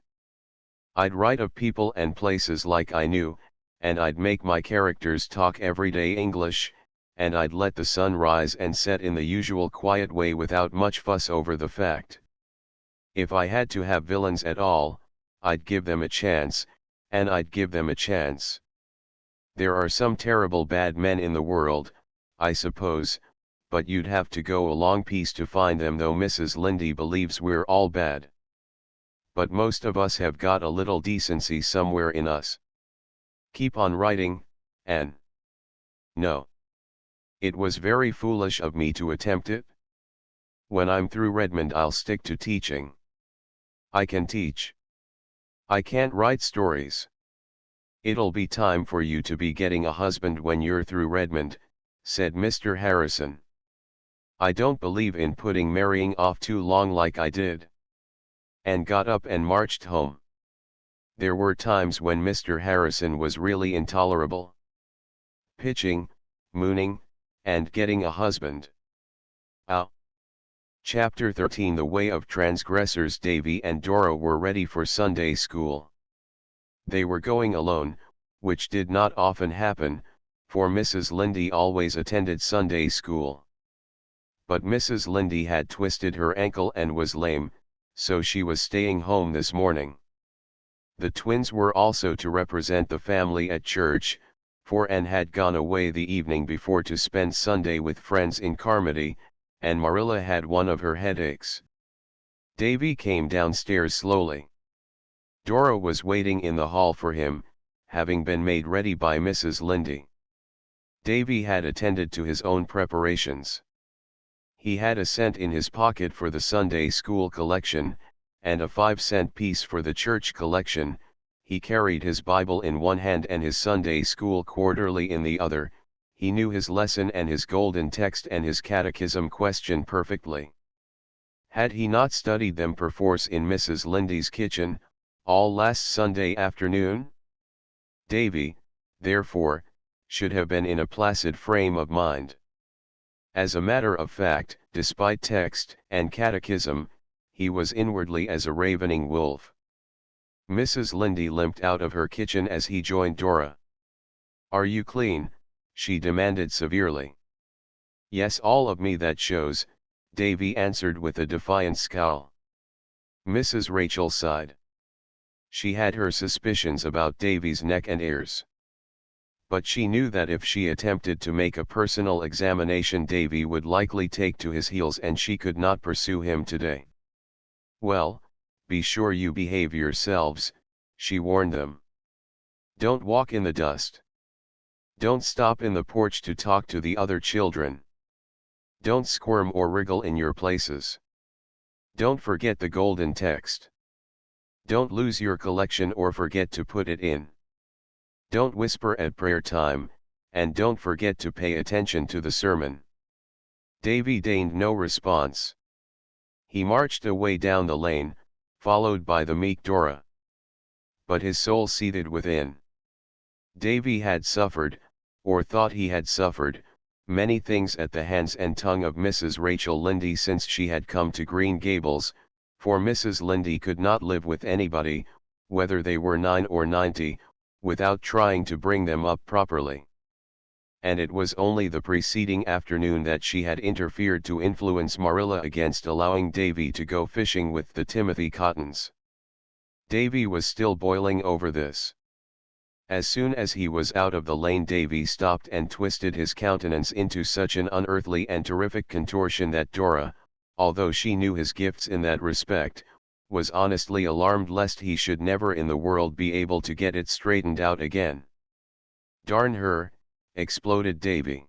[SPEAKER 1] I'd write of people and places like I knew, and I'd make my characters talk everyday English, and I'd let the sun rise and set in the usual quiet way without much fuss over the fact. If I had to have villains at all, I'd give them a chance, and I'd give them a chance. There are some terrible bad men in the world, I suppose, but you'd have to go a long piece to find them, though Mrs. Lindy believes we're all bad. But most of us have got a little decency somewhere in us. Keep on writing, Anne." "No. It was very foolish of me to attempt it. When I'm through Redmond I'll stick to teaching. I can teach. I can't write stories." "It'll be time for you to be getting a husband when you're through Redmond," said Mr. Harrison. "I don't believe in putting marrying off too long like I did." And got up and marched home. There were times when Mr. Harrison was really intolerable. Pitching, mooning, and getting a husband. Ow. Chapter 13 The Way of Transgressors. Davy and Dora were ready for Sunday school. They were going alone, which did not often happen, for Mrs. Lindy always attended Sunday school. But Mrs. Lindy had twisted her ankle and was lame, so she was staying home this morning. The twins were also to represent the family at church, for Anne had gone away the evening before to spend Sunday with friends in Carmody, and Marilla had one of her headaches. Davy came downstairs slowly. Dora was waiting in the hall for him, having been made ready by Mrs. Lindy. Davy had attended to his own preparations. He had a cent in his pocket for the Sunday school collection, and a 5-cent piece for the church collection. He carried his Bible in one hand and his Sunday school quarterly in the other. He knew his lesson and his golden text and his catechism question perfectly. Had he not studied them perforce in Mrs. Lindy's kitchen, all last Sunday afternoon? Davy, therefore, should have been in a placid frame of mind. As a matter of fact, despite text and catechism, he was inwardly as a ravening wolf. Mrs. Lindy limped out of her kitchen as he joined Dora. "Are you clean?" she demanded severely. "Yes, all of me, that shows," Davy answered with a defiant scowl. Mrs. Rachel sighed. She had her suspicions about Davy's neck and ears. But she knew that if she attempted to make a personal examination, Davy would likely take to his heels and she could not pursue him today. "Well, be sure you behave yourselves," she warned them. "Don't walk in the dust. Don't stop in the porch to talk to the other children. Don't squirm or wriggle in your places. Don't forget the golden text. Don't lose your collection or forget to put it in. Don't whisper at prayer time, and don't forget to pay attention to the sermon." Davy deigned no response. He marched away down the lane, followed by the meek Dora. But his soul seethed within. Davy had suffered, or thought he had suffered, many things at the hands and tongue of Mrs. Rachel Lindy since she had come to Green Gables, for Mrs. Lindy could not live with anybody, whether they were 9 or 90, without trying to bring them up properly. and it was only the preceding afternoon that she had interfered to influence Marilla against allowing Davy to go fishing with the Timothy Cottons. Davy was still boiling over this. As soon as he was out of the lane, Davy stopped and twisted his countenance into such an unearthly and terrific contortion that Dora, although she knew his gifts in that respect, was honestly alarmed lest he should never in the world be able to get it straightened out again. "Darn her," exploded Davy.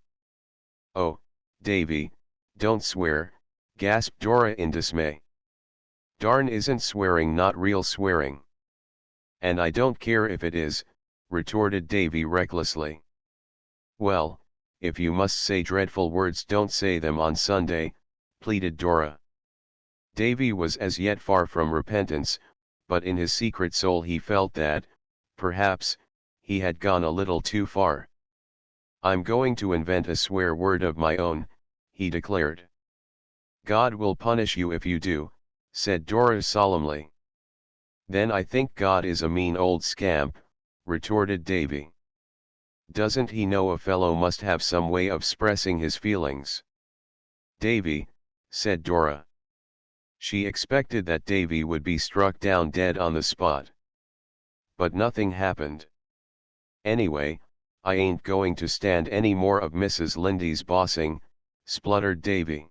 [SPEAKER 1] "Oh, Davy, don't swear," gasped Dora in dismay. "Darn isn't swearing, not real swearing." "And I don't care if it is," retorted Davy recklessly. "Well, if you must say dreadful words, don't say them on Sunday," pleaded Dora. Davy was as yet far from repentance, but in his secret soul he felt that, perhaps, he had gone a little too far. "I'm going to invent a swear word of my own," he declared. "God will punish you if you do," said Dora solemnly. "Then I think God is a mean old scamp," retorted Davy. "Doesn't he know a fellow must have some way of expressing his feelings?" "Davy," said Dora. She expected that Davy would be struck down dead on the spot. But nothing happened. "Anyway, I ain't going to stand any more of Mrs. Lindy's bossing," spluttered Davy.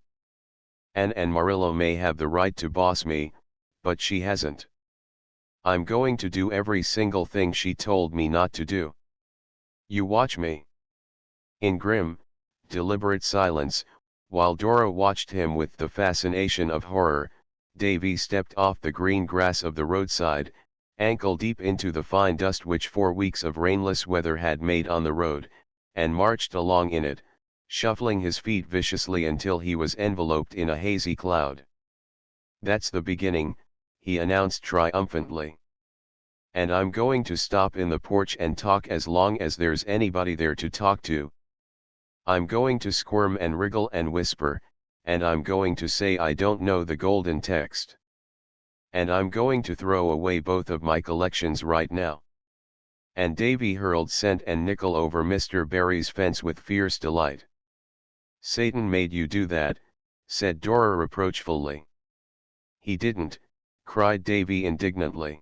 [SPEAKER 1] "And Marilla may have the right to boss me, but she hasn't. I'm going to do every single thing she told me not to do. You watch me." In grim, deliberate silence, while Dora watched him with the fascination of horror, Davy stepped off the green grass of the roadside, ankle deep into the fine dust which 4 weeks of rainless weather had made on the road, and marched along in it, shuffling his feet viciously until he was enveloped in a hazy cloud. "That's the beginning," he announced triumphantly. "And I'm going to stop in the porch and talk as long as there's anybody there to talk to. I'm going to squirm and wriggle and whisper, and I'm going to say I don't know the golden text. And I'm going to throw away both of my collections right now." And Davy hurled cent and nickel over Mr. Barry's fence with fierce delight. "Satan made you do that," said Dora reproachfully. "He didn't," cried Davy indignantly.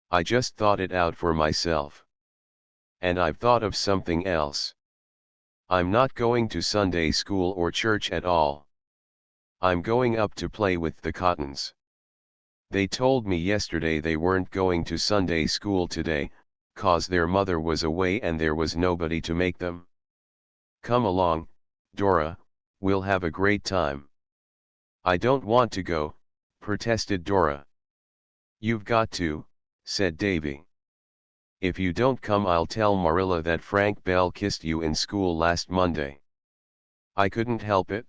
[SPEAKER 1] "I just thought it out for myself. And I've thought of something else. I'm not going to Sunday school or church at all. I'm going up to play with the Cottons. They told me yesterday they weren't going to Sunday school today, 'cause their mother was away and there was nobody to make them. Come along, Dora, we'll have a great time." "I don't want to go," protested Dora. "You've got to," said Davy. "If you don't come, I'll tell Marilla that Frank Bell kissed you in school last Monday." "I couldn't help it."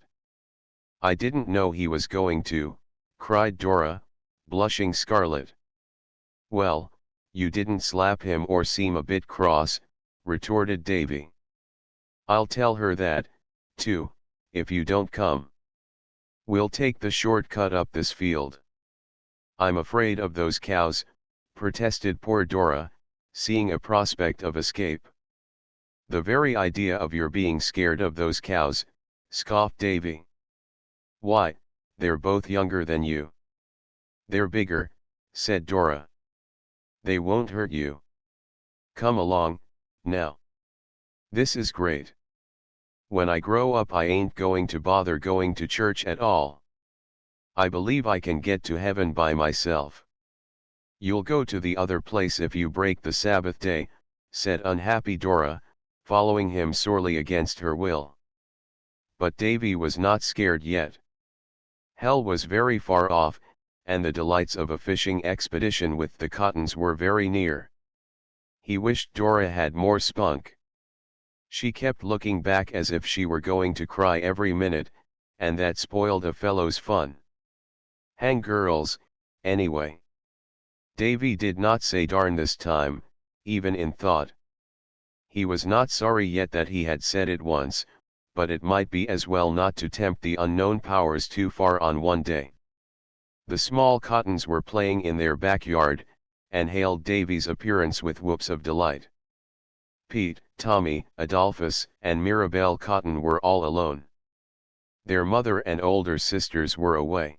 [SPEAKER 1] "I didn't know he was going to," cried Dora, blushing scarlet. "Well, you didn't slap him or seem a bit cross," retorted Davy. "I'll tell her that, too, if you don't come. We'll take the short cut up this field." "I'm afraid of those cows," protested poor Dora, seeing a prospect of escape. "The very idea of your being scared of those cows," scoffed Davy. "Why, they're both younger than you." "They're bigger," said Dora. "They won't hurt you. Come along, now. This is great. When I grow up I ain't going to bother going to church at all. I believe I can get to heaven by myself." "You'll go to the other place if you break the Sabbath day," said unhappy Dora, following him sorely against her will. But Davy was not scared yet. Hell was very far off, and the delights of a fishing expedition with the Cottons were very near. He wished Dora had more spunk. She kept looking back as if she were going to cry every minute, and that spoiled a fellow's fun. Hang girls, anyway. Davy did not say darn this time, even in thought. He was not sorry yet that he had said it once, but it might be as well not to tempt the unknown powers too far on one day. The small Cottons were playing in their backyard, and hailed Davy's appearance with whoops of delight. Pete, Tommy, Adolphus, and Mirabelle Cotton were all alone. Their mother and older sisters were away.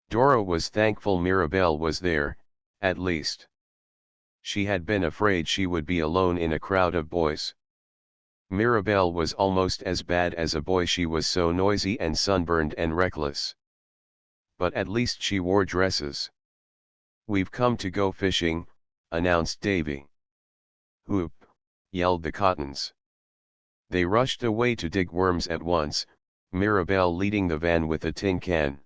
[SPEAKER 1] Dora was thankful Mirabelle was there, at least. She had been afraid she would be alone in a crowd of boys. Mirabelle was almost as bad as a boy, she was so noisy and sunburned and reckless. But at least she wore dresses. "We've come to go fishing," announced Davy. "Whoop!" yelled the Cottons. They rushed away to dig worms at once, Mirabelle leading the van with a tin can.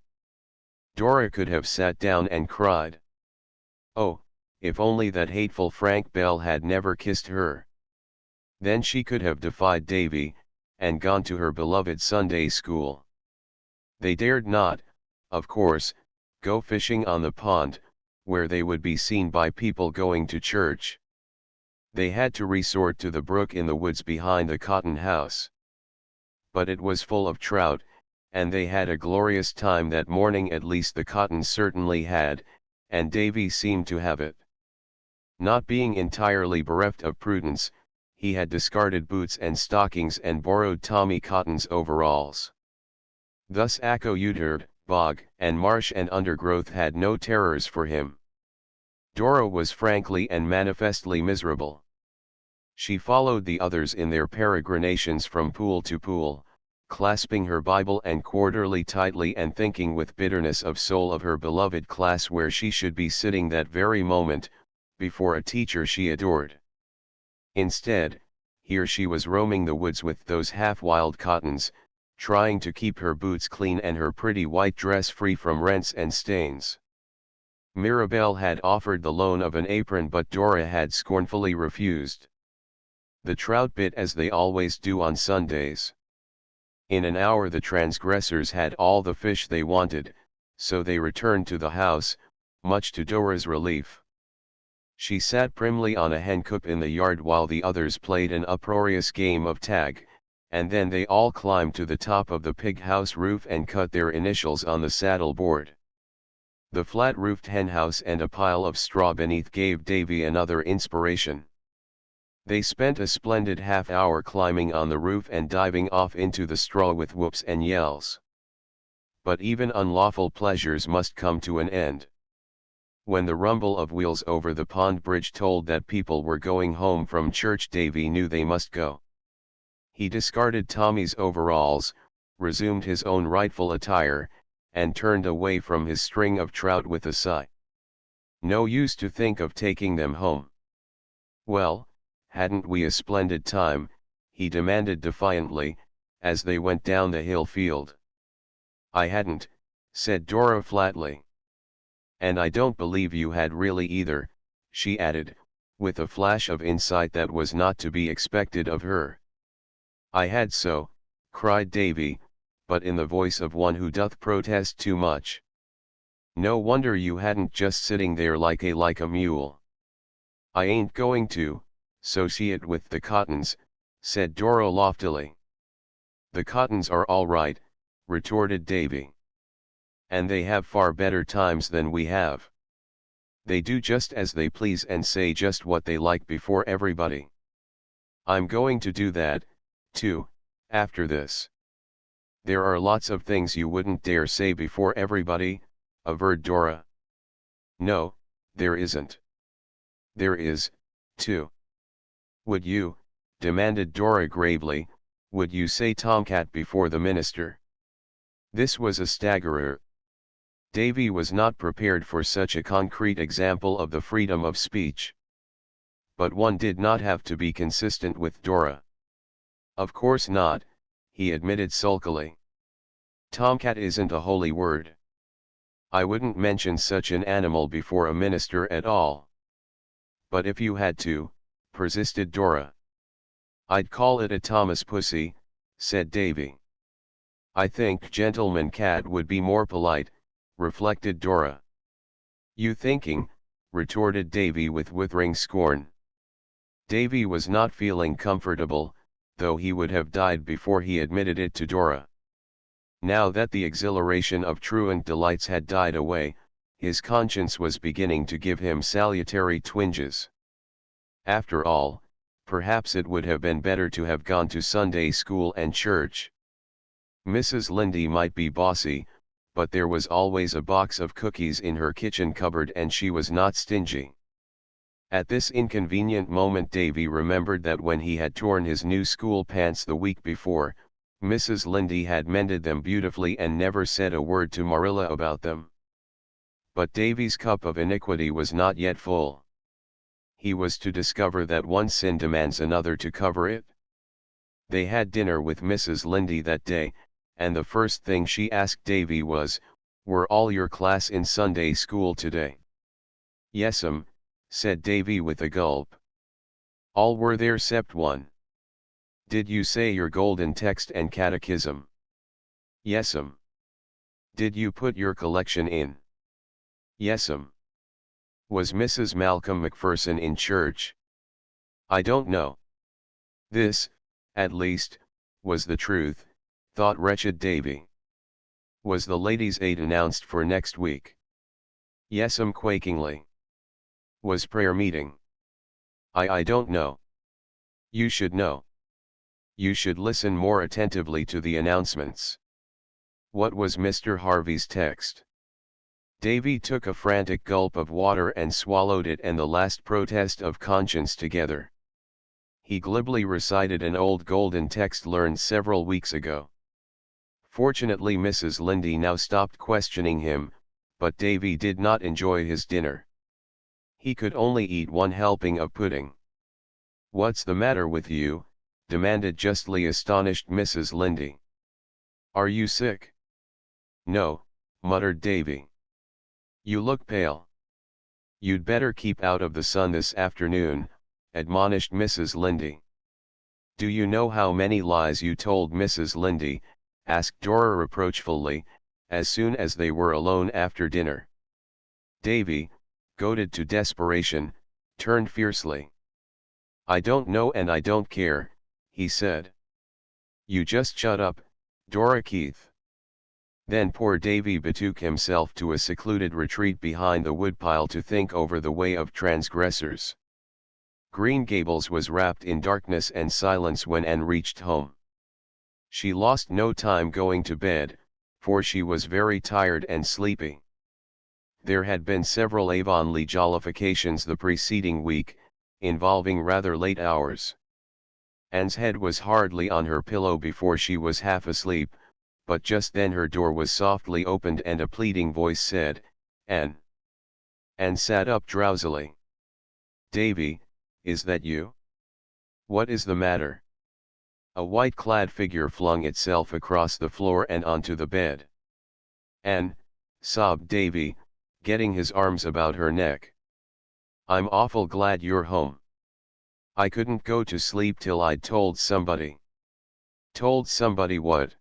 [SPEAKER 1] Dora could have sat down and cried. Oh, if only that hateful Frank Bell had never kissed her. Then she could have defied Davy, and gone to her beloved Sunday school. They dared not, of course, go fishing on the pond, where they would be seen by people going to church. They had to resort to the brook in the woods behind the Cotton house. But it was full of trout, and they had a glorious time that morning, at least the Cottons certainly had, and Davy seemed to have it. Not being entirely bereft of prudence, he had discarded boots and stockings and borrowed Tommy Cotton's overalls. Thus Accoutred, bog, and marsh and undergrowth had no terrors for him. Dora was frankly and manifestly miserable. She followed the others in their peregrinations from pool to pool, clasping her Bible and quarterly tightly and thinking with bitterness of soul of her beloved class where she should be sitting that very moment, before a teacher she adored. Instead, here she was roaming the woods with those half-wild Cottons, trying to keep her boots clean and her pretty white dress free from rents and stains. Mirabelle had offered the loan of an apron, but Dora had scornfully refused. The trout bit as they always do on Sundays. In an hour the transgressors had all the fish they wanted, so they returned to the house, much to Dora's relief. She sat primly on a hencoop in the yard while the others played an uproarious game of tag, and then they all climbed to the top of the pig house roof and cut their initials on the saddle board. The flat-roofed henhouse and a pile of straw beneath gave Davy another inspiration. They spent a splendid half-hour climbing on the roof and diving off into the straw with whoops and yells. But even unlawful pleasures must come to an end. When the rumble of wheels over the pond bridge told that people were going home from church, Davy knew they must go. He discarded Tommy's overalls, resumed his own rightful attire, and turned away from his string of trout with a sigh. No use to think of taking them home. "Well, hadn't we a splendid time?" he demanded defiantly, as they went down the hill field. "I hadn't," said Dora flatly. "And I don't believe you had really either," she added, with a flash of insight that was not to be expected of her. "I had so," cried Davy, but in the voice of one who doth protest too much. "No wonder you hadn't, just sitting there like a mule." "I ain't going to associate with the Cottons," said Dora loftily. "The Cottons are all right," retorted Davy. "And they have far better times than we have. They do just as they please and say just what they like before everybody. I'm going to do that, too, after this." "There are lots of things you wouldn't dare say before everybody," averred Dora. "No, there isn't." "There is, too." "Would you," demanded Dora gravely, "would you say tomcat before the minister?" This was a staggerer. Davy was not prepared for such a concrete example of the freedom of speech. But one did not have to be consistent with Dora. "Of course not," he admitted sulkily. "Tomcat isn't a holy word. I wouldn't mention such an animal before a minister at all." "But if you had to," persisted Dora. "I'd call it a Thomas pussy," said Davy. "I think gentleman cat would be more polite," reflected Dora. "You thinking?" retorted Davy with withering scorn. Davy was not feeling comfortable, though he would have died before he admitted it to Dora. Now that the exhilaration of truant delights had died away, his conscience was beginning to give him salutary twinges. After all, Perhaps it would have been better to have gone to Sunday school and church. Mrs. Lindy might be bossy, but there was always a box of cookies in her kitchen cupboard and she was not stingy. At this inconvenient moment Davy remembered that when he had torn his new school pants the week before, Mrs. Lindy had mended them beautifully and never said a word to Marilla about them. But Davy's cup of iniquity was not yet full. He was to discover that one sin demands another to cover it. They had dinner with Mrs. Lindy that day, and the first thing she asked Davy was, "Were all your class in Sunday school today?" "Yes'm," said Davy with a gulp. "All were there 'cept one." "Did you say your golden text and catechism?" "Yes'm." "Did you put your collection in?" "Yes'm." "Was Mrs. Malcolm MacPherson in church?" "I don't know." This, at least, was the truth, thought wretched Davy. "Was the ladies' aid announced for next week?" "Yes'm," quakingly. "Was prayer meeting?" I don't know." "You should know. You should listen more attentively to the announcements." "What was Mr. Harvey's text?" Davy took a frantic gulp of water and swallowed it and the last protest of conscience together. He glibly recited an old golden text learned several weeks ago. Fortunately Mrs. Lindy now stopped questioning him, but Davy did not enjoy his dinner. He could only eat one helping of pudding. "What's the matter with you?" demanded justly astonished Mrs. Lindy. "Are you sick?" "No," muttered Davy. "You look pale." "You'd better keep out of the sun this afternoon," admonished Mrs. Lindy. "Do you know how many lies you told Mrs. Lindy?" asked Dora reproachfully, as soon as they were alone after dinner. Davy, goaded to desperation, turned fiercely. "I don't know and I don't care," he said. "You just shut up, Dora Keith." Then poor Davy betook himself to a secluded retreat behind the woodpile to think over the way of transgressors. Green Gables was wrapped in darkness and silence when Anne reached home. She lost no time going to bed, for she was very tired and sleepy. There had been several Avonlea jollifications the preceding week, involving rather late hours. Anne's head was hardly on her pillow before she was half asleep, but just then her door was softly opened and a pleading voice said, "Anne." Anne sat up drowsily. "Davy, is that you? What is the matter?" A white-clad figure flung itself across the floor and onto the bed. "Anne," sobbed Davy, getting his arms about her neck. "I'm awful glad you're home. I couldn't go to sleep till I'd told somebody." "Told somebody what?"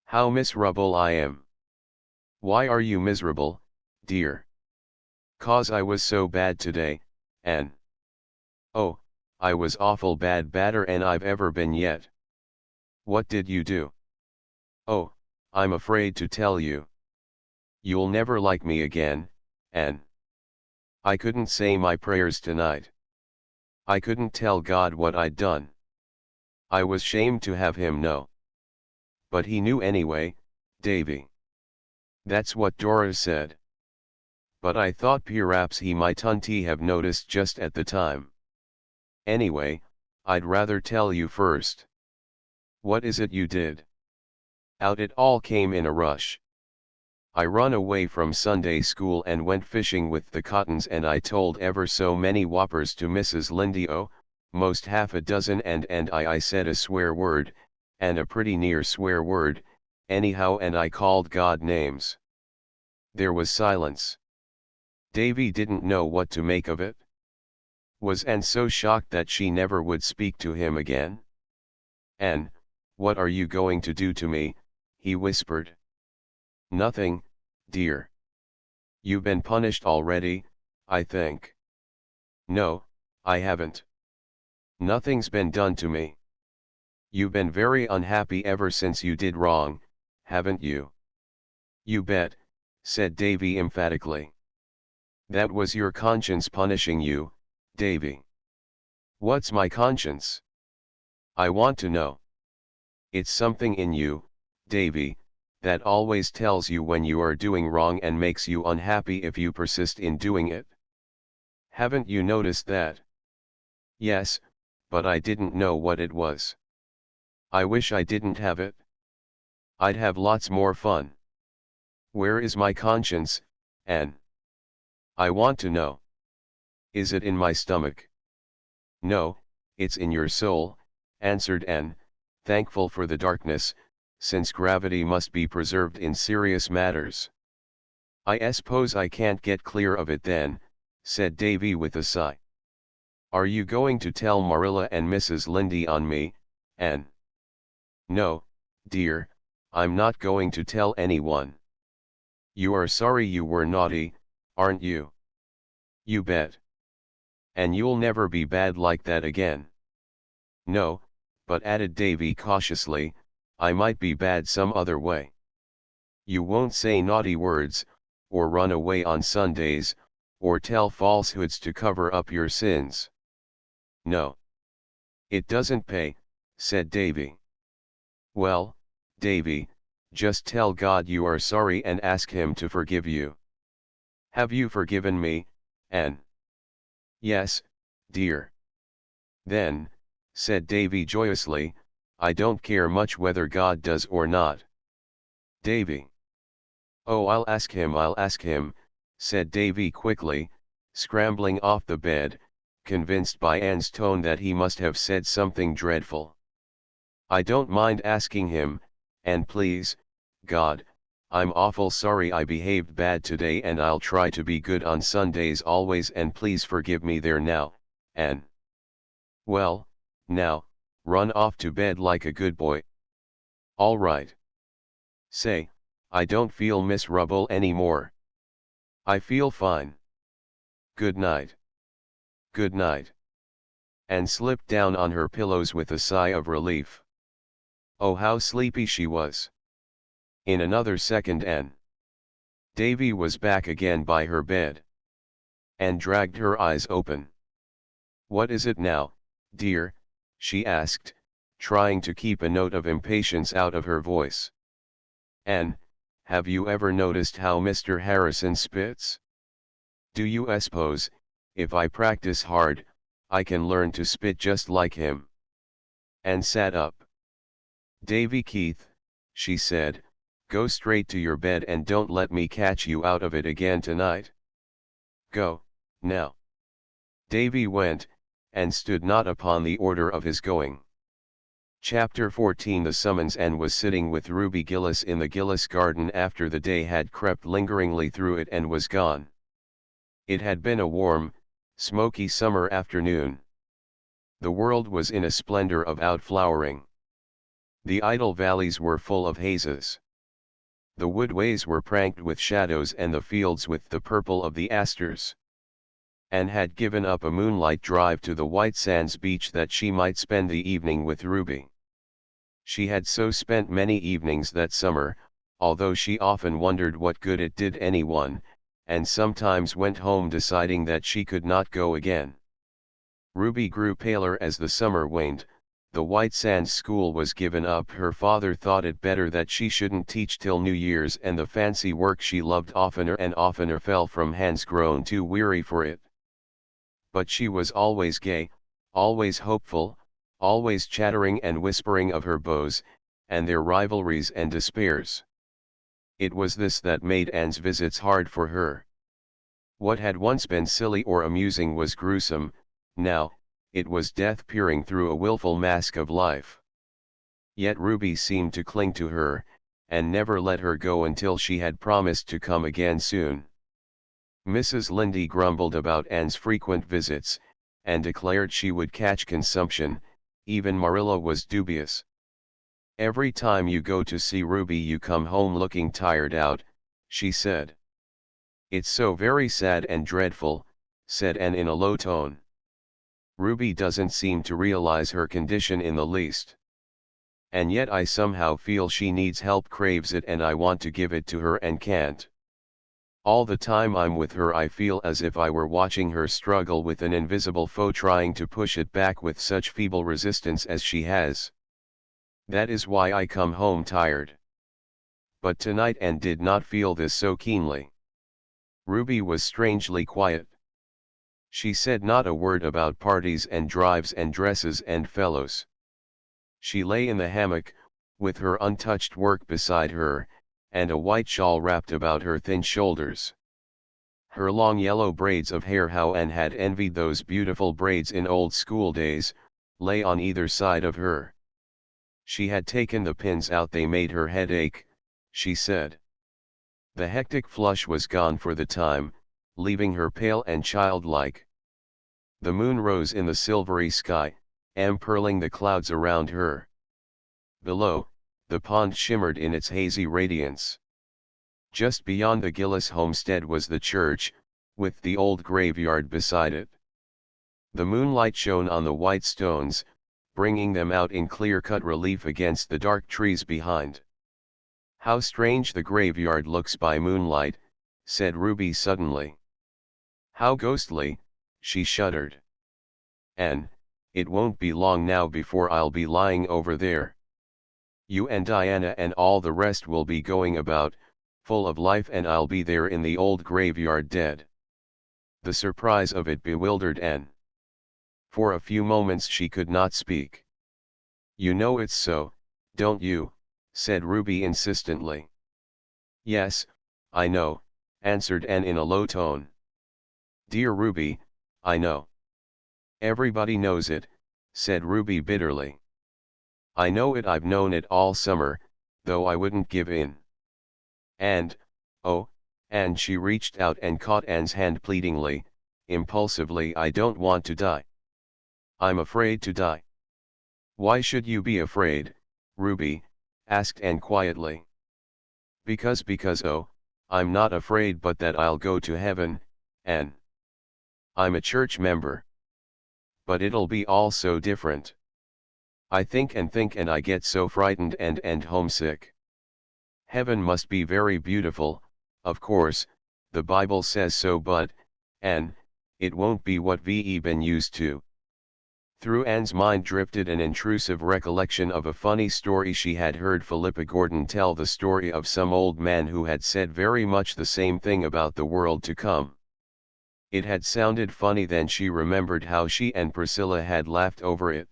[SPEAKER 1] "How miserable I am." "Why are you miserable, dear?" "'Cause I was so bad today, Anne." "Oh, I was awful bad, badder 'n I've ever been yet." "What did you do?" "Oh, I'm afraid to tell you." "You'll never like me again, Anne." "I couldn't say my prayers tonight. I couldn't tell God what I'd done. I was shamed to have him know." "But he knew anyway, Davy." "That's what Dora said. But I thought perhaps he mightn't have noticed just at the time. Anyway, I'd rather tell you first." "What is it you did?" Out it all came in a rush. "I run away from Sunday school and went fishing with the Cottons and I told ever so many whoppers to Mrs. Lindy, oh, most half a dozen, and I said a swear word, and a pretty near swear word, anyhow, and I called God names." There was silence. Davy didn't know what to make of it. Was Anne so shocked that she never would speak to him again? "Anne, what are you going to do to me?" he whispered. "Nothing, dear. You've been punished already, I think." "No, I haven't. Nothing's been done to me." "You've been very unhappy ever since you did wrong, haven't you?" "You bet," said Davy emphatically. "That was your conscience punishing you, Davy." What's my conscience? I want to know. It's something in you, Davy, that always tells you when you are doing wrong and makes you unhappy if you persist in doing it. Haven't you noticed that? Yes, but I didn't know what it was. I wish I didn't have it. I'd have lots more fun. Where is my conscience, Anne? I want to know. Is it in my stomach? No, it's in your soul, answered Anne, thankful for the darkness, since gravity must be preserved in serious matters. I suppose I can't get clear of it then, said Davy with a sigh. Are you going to tell Marilla and Mrs. Lynde on me, Anne? No, dear, I'm not going to tell anyone. You are sorry you were naughty, aren't you? You bet. And you'll never be bad like that again. No, but added Davy cautiously, I might be bad some other way. You won't say naughty words, or run away on Sundays, or tell falsehoods to cover up your sins. No. It doesn't pay, said Davy. Well, Davy, just tell God you are sorry and ask him to forgive you. Have you forgiven me, Anne? Yes, dear. Then, said Davy joyously, I don't care much whether God does or not. Davy. Oh, I'll ask him, said Davy quickly, scrambling off the bed, convinced by Anne's tone that he must have said something dreadful. I don't mind asking him, and please, God, I'm awful sorry I behaved bad today and I'll try to be good on Sundays always and please forgive me there now, Anne. Well, now, run off to bed like a good boy. All right. Say, I don't feel miserable anymore. I feel fine. Good night. Good night. And slipped down on her pillows with a sigh of relief. Oh, how sleepy she was. In another second Davy was back again by her bed. Anne dragged her eyes open. What is it now, dear? She asked, trying to keep a note of impatience out of her voice. Anne, have you ever noticed how Mr. Harrison spits? Do you suppose, if I practice hard, I can learn to spit just like him? Anne sat up. Davy Keith, she said, go straight to your bed and don't let me catch you out of it again tonight. Go, now. Davy went, and stood not upon the order of his going. Chapter 14 The summons. Anne was sitting with Ruby Gillis in the Gillis garden after the day had crept lingeringly through it and was gone. It had been a warm, smoky summer afternoon. The world was in a splendor of outflowering. The idle valleys were full of hazes. The woodways were pranked with shadows and the fields with the purple of the asters. Anne had given up a moonlight drive to the White Sands beach that she might spend the evening with Ruby. She had so spent many evenings that summer, although she often wondered what good it did anyone, and sometimes went home deciding that she could not go again. Ruby grew paler as the summer waned. The White Sands school was given up. Her father thought it better that she shouldn't teach till New Year's, and the fancy work she loved oftener and oftener fell from hands grown too weary for it. But she was always gay, always hopeful, always chattering and whispering of her beaux, and their rivalries and despairs. It was this that made Anne's visits hard for her. What had once been silly or amusing was gruesome, now, it was death peering through a wilful mask of life. Yet Ruby seemed to cling to her, and never let her go until she had promised to come again soon. Mrs. Lynde grumbled about Anne's frequent visits, and declared she would catch consumption. Even Marilla was dubious. Every time you go to see Ruby you come home looking tired out, she said. It's so very sad and dreadful, said Anne in a low tone. Ruby doesn't seem to realize her condition in the least. And yet I somehow feel she needs help, craves it, and I want to give it to her and can't. All the time I'm with her I feel as if I were watching her struggle with an invisible foe trying to push it back with such feeble resistance as she has. That is why I come home tired. But tonight Anne did not feel this so keenly. Ruby was strangely quiet. She said not a word about parties and drives and dresses and fellows. She lay in the hammock, with her untouched work beside her, and a white shawl wrapped about her thin shoulders. Her long yellow braids of hair, how Anne had envied those beautiful braids in old school days, lay on either side of her. She had taken the pins out, they made her head ache, she said. The hectic flush was gone for the time, leaving her pale and childlike. The moon rose in the silvery sky, empurling the clouds around her. Below, the pond shimmered in its hazy radiance. Just beyond the Gillis homestead was the church, with the old graveyard beside it. The moonlight shone on the white stones, bringing them out in clear-cut relief against the dark trees behind. "How strange the graveyard looks by moonlight," said Ruby suddenly. "How ghostly," she shuddered. "And, it won't be long now before I'll be lying over there. You and Diana and all the rest will be going about, full of life, and I'll be there in the old graveyard dead." The surprise of it bewildered Anne. For a few moments she could not speak. "You know it's so, don't you?" said Ruby insistently. "Yes, I know," answered Anne in a low tone. "Dear Ruby, I know." "Everybody knows it," said Ruby bitterly. "I know it, I've known it all summer, though I wouldn't give in. And, oh," and she reached out and caught Anne's hand pleadingly, impulsively, "I don't want to die. I'm afraid to die." "Why should you be afraid, Ruby?" asked Anne quietly. Because oh, I'm not afraid but that I'll go to heaven, Anne. I'm a church member. But it'll be all so different. I think and I get so frightened and homesick. Heaven must be very beautiful, of course, the Bible says so, but, Anne, it won't be what we've been used to." Through Anne's mind drifted an intrusive recollection of a funny story she had heard Philippa Gordon tell, the story of some old man who had said very much the same thing about the world to come. It had sounded funny then, she remembered how she and Priscilla had laughed over it.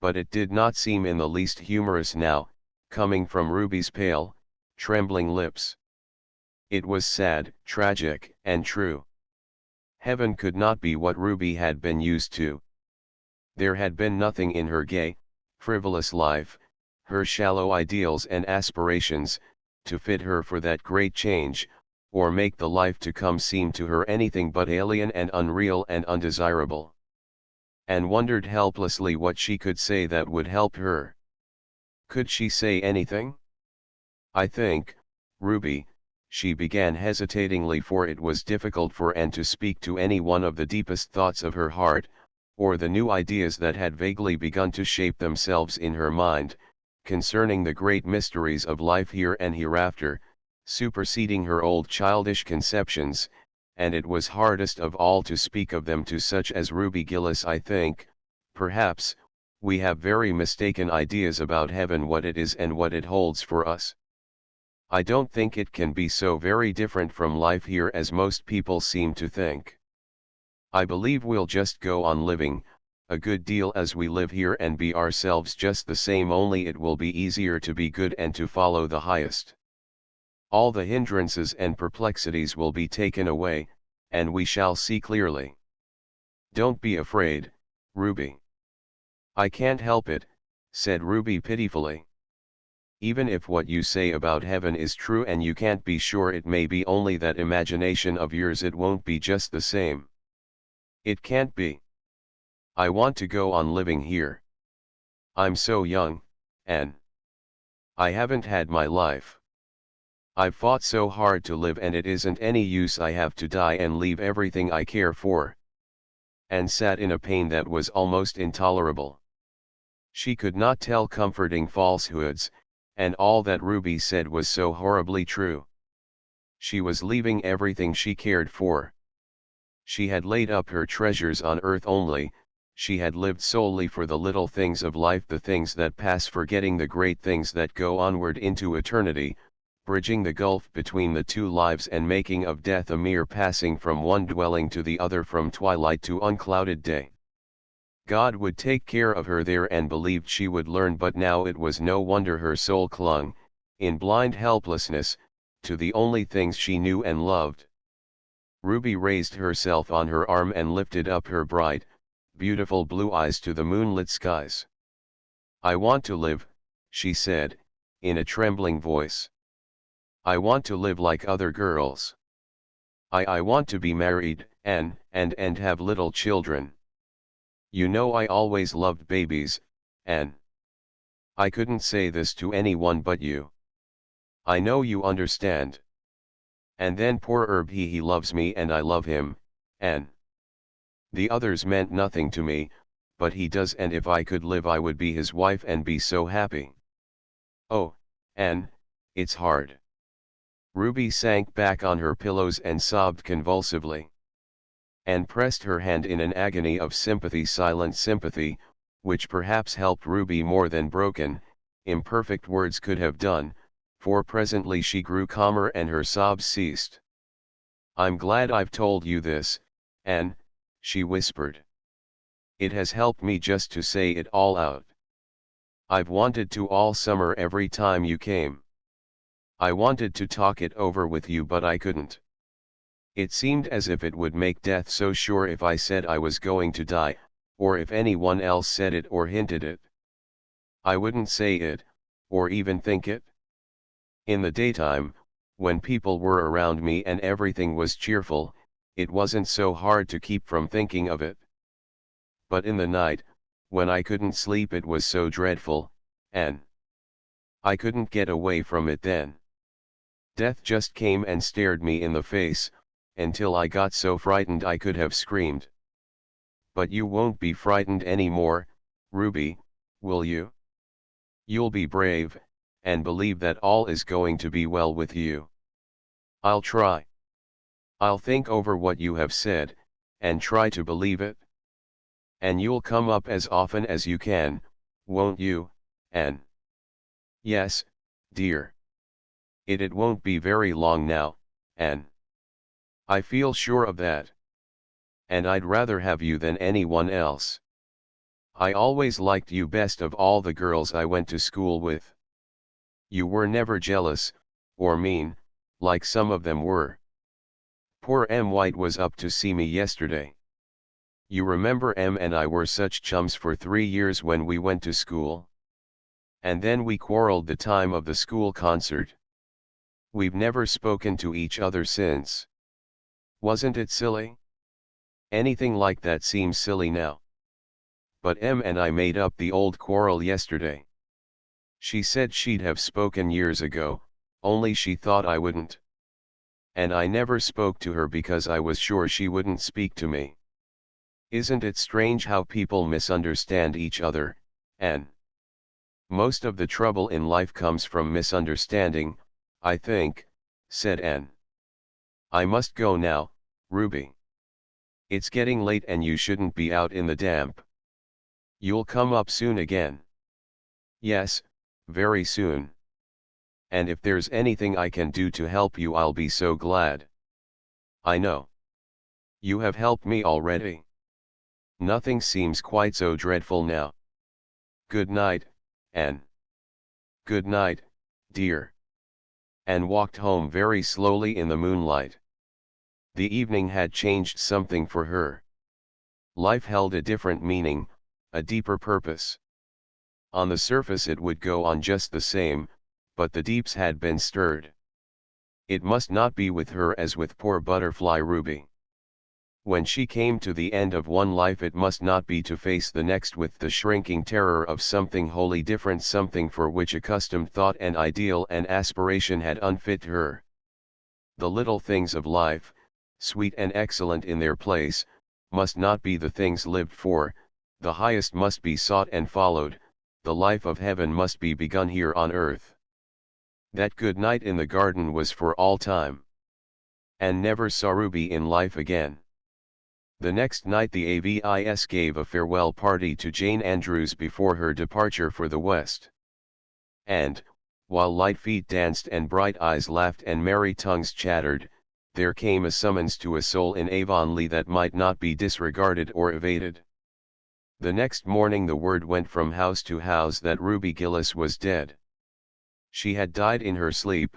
[SPEAKER 1] But it did not seem in the least humorous now, coming from Ruby's pale, trembling lips. It was sad, tragic, and true. Heaven could not be what Ruby had been used to. There had been nothing in her gay, frivolous life, her shallow ideals and aspirations, to fit her for that great change, or make the life to come seem to her anything but alien and unreal and undesirable. And wondered helplessly what she could say that would help her. Could she say anything? "I think, Ruby," she began hesitatingly, for it was difficult for Anne to speak to any one of the deepest thoughts of her heart, or the new ideas that had vaguely begun to shape themselves in her mind, concerning the great mysteries of life here and hereafter, superseding her old childish conceptions, and it was hardest of all to speak of them to such as Ruby Gillis. "I think, perhaps, we have very mistaken ideas about heaven, what it is and what it holds for us. I don't think it can be so very different from life here as most people seem to think. I believe we'll just go on living, a good deal as we live here, and be ourselves just the same, only it will be easier to be good and to follow the highest. All the hindrances and perplexities will be taken away, and we shall see clearly. Don't be afraid, Ruby." "I can't help it," said Ruby pitifully. "Even if what you say about heaven is true, and you can't be sure, it may be only that imagination of yours, it won't be just the same. It can't be. I want to go on living here. I'm so young, Anne. I haven't had my life. I've fought so hard to live, and it isn't any use. I have to die and leave everything I care for." Anne sat in a pain that was almost intolerable. She could not tell comforting falsehoods, and all that Ruby said was so horribly true. She was leaving everything she cared for. She had laid up her treasures on earth only, she had lived solely for the little things of life, the things that pass, forgetting the great things that go onward into eternity, bridging the gulf between the two lives and making of death a mere passing from one dwelling to the other, from twilight to unclouded day. God would take care of her there and believed she would learn, but now it was no wonder her soul clung, in blind helplessness, to the only things she knew and loved. Ruby raised herself on her arm and lifted up her bright, beautiful blue eyes to the moonlit skies. "I want to live," she said, in a trembling voice. "I want to live like other girls. I want to be married, and have little children. You know I always loved babies, and I couldn't say this to anyone but you. I know you understand. And then poor Herb, he loves me and I love him, and the others meant nothing to me, but he does, and if I could live I would be his wife and be so happy. Oh, Anne, it's hard." Ruby sank back on her pillows and sobbed convulsively. Anne pressed her hand in an agony of sympathy, silent sympathy, which perhaps helped Ruby more than broken, imperfect words could have done, for presently she grew calmer and her sobs ceased. "I'm glad I've told you this, Anne," she whispered. "It has helped me just to say it all out. I've wanted to all summer, every time you came. I wanted to talk it over with you, but I couldn't. It seemed as if it would make death so sure if I said I was going to die, or if anyone else said it or hinted it. I wouldn't say it, or even think it. In the daytime, when people were around me and everything was cheerful, it wasn't so hard to keep from thinking of it. But in the night, when I couldn't sleep, it was so dreadful, and I couldn't get away from it then. Death just came and stared me in the face, until I got so frightened I could have screamed. But you won't be frightened anymore, Ruby, will you? You'll be brave, and believe that all is going to be well with you. I'll try. I'll think over what you have said, and try to believe it. And you'll come up as often as you can, won't you, Anne?" "Yes, dear. It won't be very long now, Anne. I feel sure of that. And I'd rather have you than anyone else. I always liked you best of all the girls I went to school with. You were never jealous, or mean, like some of them were. Poor Em White was up to see me yesterday. You remember Em and I were such chums for 3 years when we went to school. And then we quarreled the time of the school concert. We've never spoken to each other since. Wasn't it silly? Anything like that seems silly now. But Em and I made up the old quarrel yesterday. She said she'd have spoken years ago, only she thought I wouldn't. And I never spoke to her because I was sure she wouldn't speak to me. Isn't it strange how people misunderstand each other, Anne? Most of the trouble in life comes from misunderstanding, I think," said Anne. "I must go now, Ruby. It's getting late and you shouldn't be out in the damp. You'll come up soon again." "Yes, very soon. And if there's anything I can do to help you, I'll be so glad." "I know. You have helped me already. Nothing seems quite so dreadful now. Good night, Anne." "Good night, dear." Anne walked home very slowly in the moonlight. The evening had changed something for her. Life held a different meaning, a deeper purpose. On the surface it would go on just the same, but the deeps had been stirred. It must not be with her as with poor butterfly Ruby. When she came to the end of one life, it must not be to face the next with the shrinking terror of something wholly different, something for which accustomed thought and ideal and aspiration had unfit her. The little things of life, sweet and excellent in their place, must not be the things lived for, the highest must be sought and followed, the life of heaven must be begun here on earth. That good night in the garden was for all time. Anne never saw Ruby in life again. The next night the AVIS gave a farewell party to Jane Andrews before her departure for the West. And, while light feet danced and bright eyes laughed and merry tongues chattered, there came a summons to a soul in Avonlea that might not be disregarded or evaded. The next morning the word went from house to house that Ruby Gillis was dead. She had died in her sleep,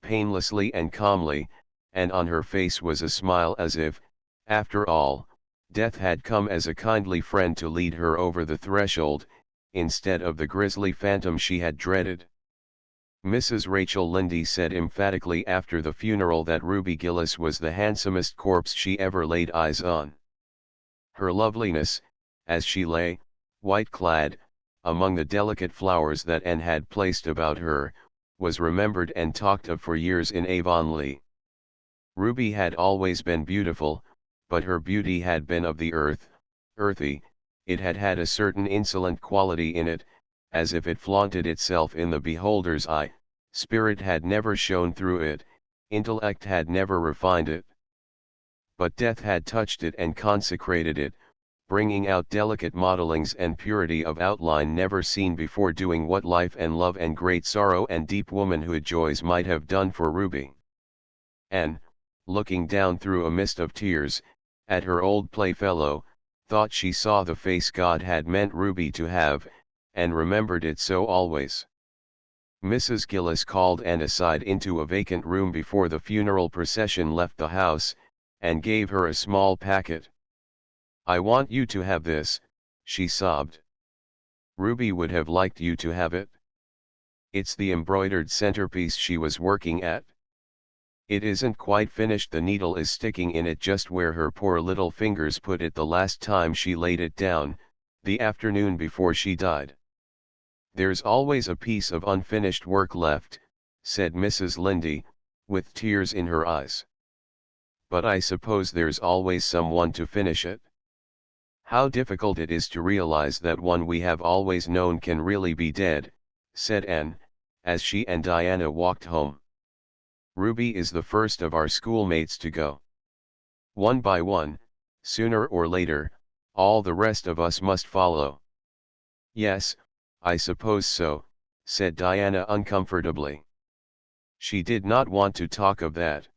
[SPEAKER 1] painlessly and calmly, and on her face was a smile as if, after all, death had come as a kindly friend to lead her over the threshold, instead of the grisly phantom she had dreaded. Mrs. Rachel Lynde said emphatically after the funeral that Ruby Gillis was the handsomest corpse she ever laid eyes on. Her loveliness, as she lay, white-clad, among the delicate flowers that Anne had placed about her, was remembered and talked of for years in Avonlea. Ruby had always been beautiful, but her beauty had been of the earth, earthy. It had had a certain insolent quality in it, as if it flaunted itself in the beholder's eye. Spirit had never shone through it, intellect had never refined it. But death had touched it and consecrated it, bringing out delicate modellings and purity of outline never seen before, doing what life and love and great sorrow and deep womanhood joys might have done for Ruby. And, looking down through a mist of tears, at her old playfellow, thought she saw the face God had meant Ruby to have, and remembered it so always. Mrs. Gillis called Anne aside into a vacant room before the funeral procession left the house, and gave her a small packet. "I want you to have this," she sobbed. "Ruby would have liked you to have it. It's the embroidered centerpiece she was working at. It isn't quite finished, the needle is sticking in it just where her poor little fingers put it the last time she laid it down, the afternoon before she died. There's always a piece of unfinished work left," said Mrs. Lynde, with tears in her eyes. "But I suppose there's always someone to finish it. How difficult it is to realize that one we have always known can really be dead," said Anne, as she and Diana walked home. "Ruby is the first of our schoolmates to go. One by one, sooner or later, all the rest of us must follow." "Yes, I suppose so," said Diana uncomfortably. She did not want to talk of that.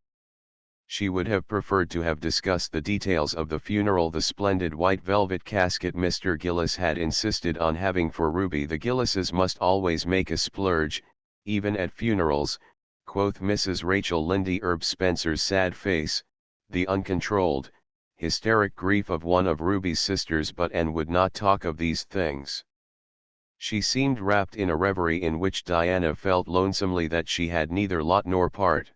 [SPEAKER 1] She would have preferred to have discussed the details of the funeral, the splendid white velvet casket Mr. Gillis had insisted on having for Ruby. "The Gillises must always make a splurge, even at funerals," quoth Mrs. Rachel Lynde. Herb Spencer's sad face, the uncontrolled, hysteric grief of one of Ruby's sisters, but Anne would not talk of these things. She seemed wrapped in a reverie in which Diana felt lonesomely that she had neither lot nor part.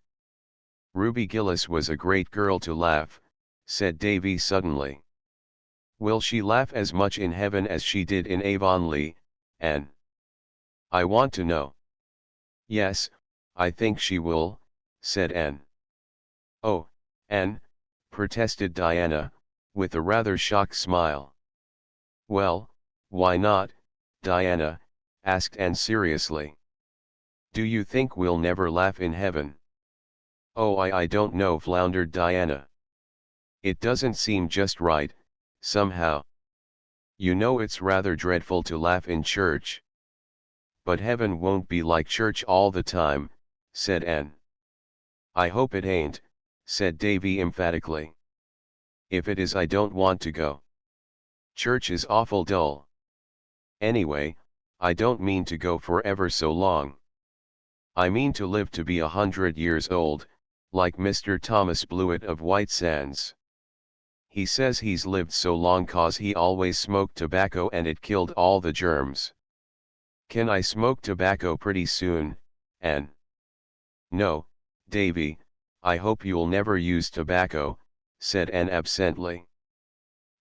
[SPEAKER 1] "Ruby Gillis was a great girl to laugh," said Davy suddenly. "Will she laugh as much in heaven as she did in Avonlea, Anne? I want to know." "Yes, I think she will," said Anne. "Oh, Anne," protested Diana, with a rather shocked smile. "Well, why not, Diana?" asked Anne seriously. "Do you think we'll never laugh in heaven?" "Oh, I don't know," floundered Diana. "It doesn't seem just right, somehow. You know it's rather dreadful to laugh in church." "But heaven won't be like church all the time," said Anne. "I hope it ain't," said Davy emphatically. "If it is, I don't want to go. Church is awful dull. Anyway, I don't mean to go for ever so long. I mean to live to be 100 years old, like Mr. Thomas Blewett of White Sands. He says he's lived so long 'cause he always smoked tobacco and it killed all the germs. Can I smoke tobacco pretty soon, Anne?" "No, Davy, I hope you'll never use tobacco," said Anne absently.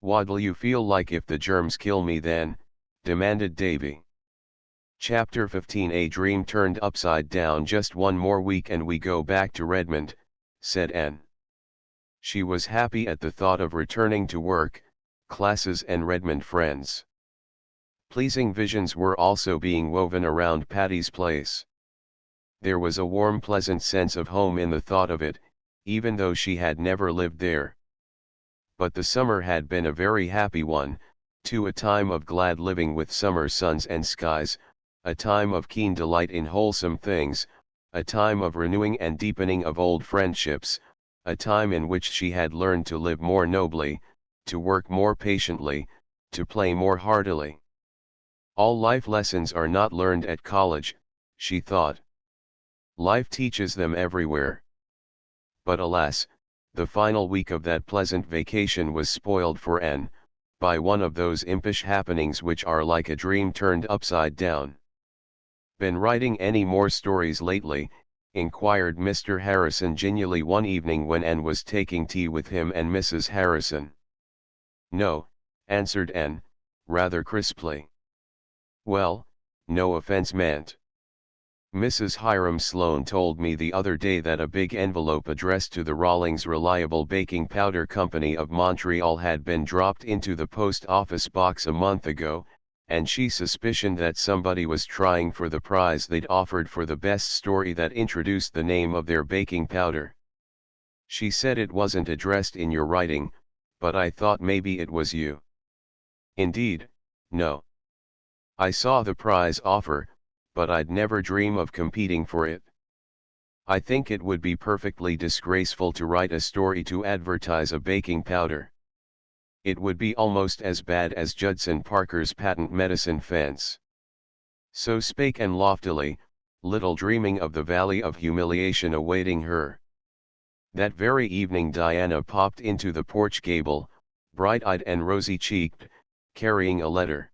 [SPEAKER 1] "What'll you feel like if the germs kill me then?" demanded Davy. Chapter 15. A dream turned upside down. "Just one more week and we go back to Redmond," said Anne. She was happy at the thought of returning to work, classes and Redmond friends. Pleasing visions were also being woven around Patty's Place. There was a warm, pleasant sense of home in the thought of it, even though she had never lived there. But the summer had been a very happy one, too, a time of glad living with summer suns and skies, a time of keen delight in wholesome things, a time of renewing and deepening of old friendships, a time in which she had learned to live more nobly, to work more patiently, to play more heartily. All life lessons are not learned at college, she thought. Life teaches them everywhere. But alas, the final week of that pleasant vacation was spoiled for Anne, by one of those impish happenings which are like a dream turned upside down. "Been writing any more stories lately?" inquired Mr. Harrison genially one evening when Anne was taking tea with him and Mrs. Harrison. "No," answered Anne, rather crisply. "Well, no offense meant. Mrs. Hiram Sloane told me the other day that a big envelope addressed to the Rawlings Reliable Baking Powder Company of Montreal had been dropped into the post office box a month ago, and she suspicioned that somebody was trying for the prize they'd offered for the best story that introduced the name of their baking powder. She said it wasn't addressed in your writing, but I thought maybe it was you." "Indeed, no. I saw the prize offer, but I'd never dream of competing for it. I think it would be perfectly disgraceful to write a story to advertise a baking powder. It would be almost as bad as Judson Parker's patent medicine fence." So spake Anne loftily, little dreaming of the valley of humiliation awaiting her. That very evening Diana popped into the porch gable, bright-eyed and rosy-cheeked, carrying a letter.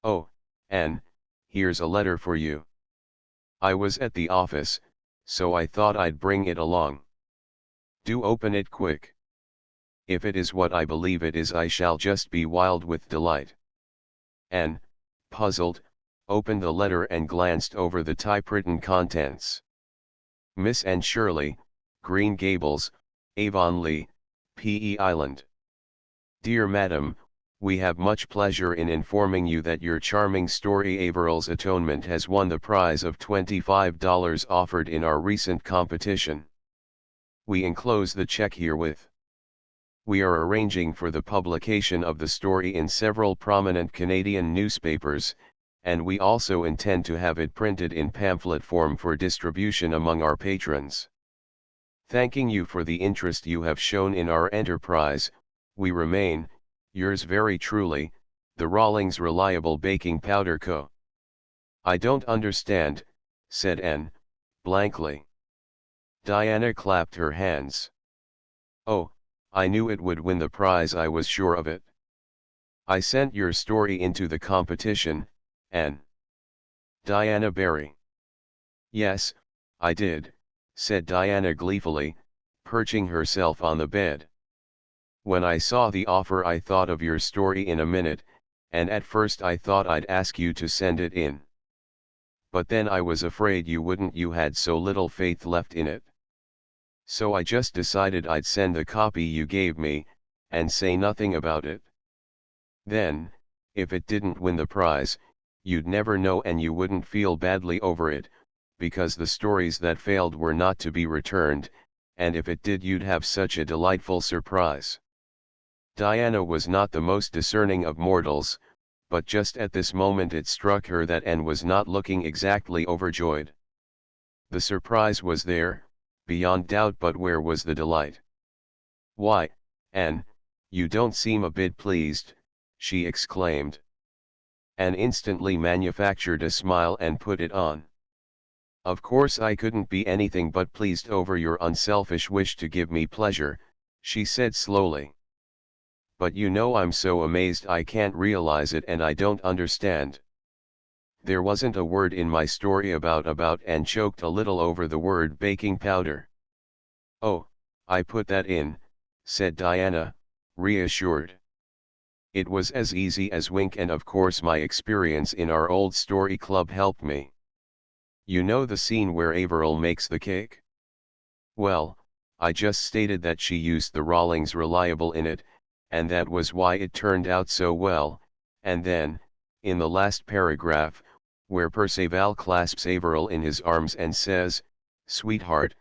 [SPEAKER 1] "Oh, Anne, here's a letter for you. I was at the office, so I thought I'd bring it along. Do open it quick. If it is what I believe it is, I shall just be wild with delight." Anne, puzzled, opened the letter and glanced over the typewritten contents. "Miss Anne Shirley, Green Gables, Avonlea, P.E. Island. Dear Madam, we have much pleasure in informing you that your charming story Averil's Atonement has won the prize of $25 offered in our recent competition. We enclose the check herewith. We are arranging for the publication of the story in several prominent Canadian newspapers, and we also intend to have it printed in pamphlet form for distribution among our patrons. Thanking you for the interest you have shown in our enterprise, we remain, yours very truly, the Rawlings Reliable Baking Powder Co." "I don't understand," said Anne, blankly. Diana clapped her hands. "Oh, I knew it would win the prize, I was sure of it. I sent your story into the competition, Anne." "Diana Barry." "Yes, I did," said Diana gleefully, perching herself on the bed. "When I saw the offer I thought of your story in a minute, and at first I thought I'd ask you to send it in. But then I was afraid you wouldn't, you had so little faith left in it. So I just decided I'd send the copy you gave me, and say nothing about it. Then, if it didn't win the prize, you'd never know and you wouldn't feel badly over it, because the stories that failed were not to be returned, and if it did you'd have such a delightful surprise." Diana was not the most discerning of mortals, but just at this moment it struck her that Anne was not looking exactly overjoyed. The surprise was there, beyond doubt, but where was the delight? "Why, Anne, you don't seem a bit pleased," she exclaimed. Anne instantly manufactured a smile and put it on. "Of course I couldn't be anything but pleased over your unselfish wish to give me pleasure," she said slowly. "But you know I'm so amazed I can't realize it, and I don't understand. There wasn't a word in my story about," and choked a little over the word baking powder. "Oh, I put that in," said Diana, reassured. "It was as easy as wink, and of course my experience in our old story club helped me. You know the scene where Averil makes the cake? Well, I just stated that she used the Rawlings Reliable in it, and that was why it turned out so well, and then, in the last paragraph, where Perceval clasps Averil in his arms and says, 'Sweetheart,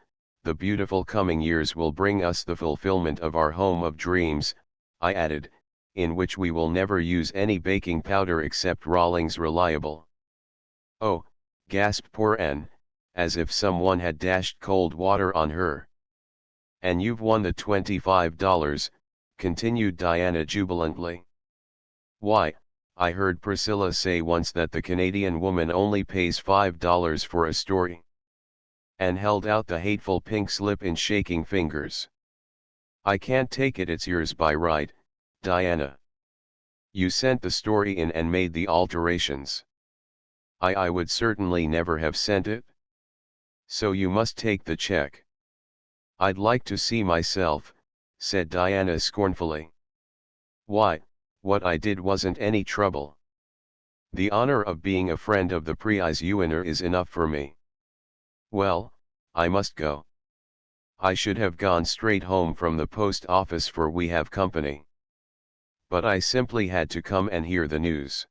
[SPEAKER 1] the beautiful coming years will bring us the fulfillment of our home of dreams, I added, in which we will never use any baking powder except Rawlings Reliable. Oh, gasped poor Anne, as if someone had dashed cold water on her. And you've won the $25, continued Diana jubilantly. Why, I heard Priscilla say once that the Canadian woman only pays $5 for a story. Anne held out the hateful pink slip in shaking fingers. I can't take it, it's yours by right, Diana. You sent the story in and made the alterations. I would certainly never have sent it. So you must take the check. I'd like to see myself, said Diana scornfully. Why, what I did wasn't any trouble. The honor of being a friend of the prize winner is enough for me. Well, I must go. I should have gone straight home from the post office, for we have company. But I simply had to come and hear the news.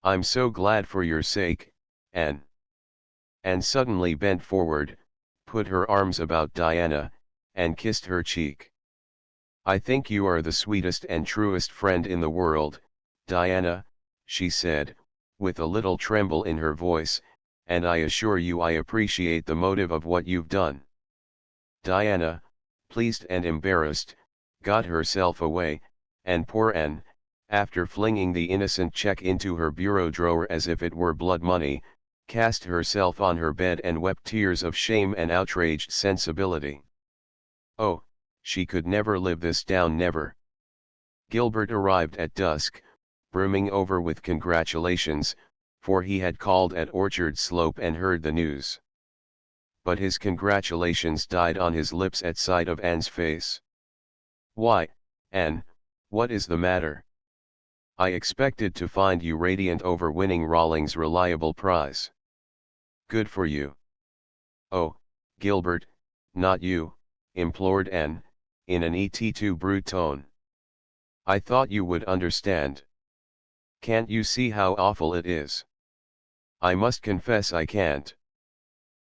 [SPEAKER 1] I'm so glad for your sake, Anne. Anne suddenly bent forward, put her arms about Diana, and kissed her cheek. I think you are the sweetest and truest friend in the world, Diana, she said, with a little tremble in her voice, and I assure you I appreciate the motive of what you've done. Diana, pleased and embarrassed, got herself away, and poor Anne, after flinging the innocent check into her bureau drawer as if it were blood money, cast herself on her bed and wept tears of shame and outraged sensibility. Oh, she could never live this down, never. Gilbert arrived at dusk, brimming over with congratulations, for he had called at Orchard Slope and heard the news. But his congratulations died on his lips at sight of Anne's face. Why, Anne, what is the matter? I expected to find you radiant over winning Rawlings Reliable prize. Good for you. Oh, Gilbert, not you, implored Anne, in an et brute tone. I thought you would understand. Can't you see how awful it is? I must confess I can't.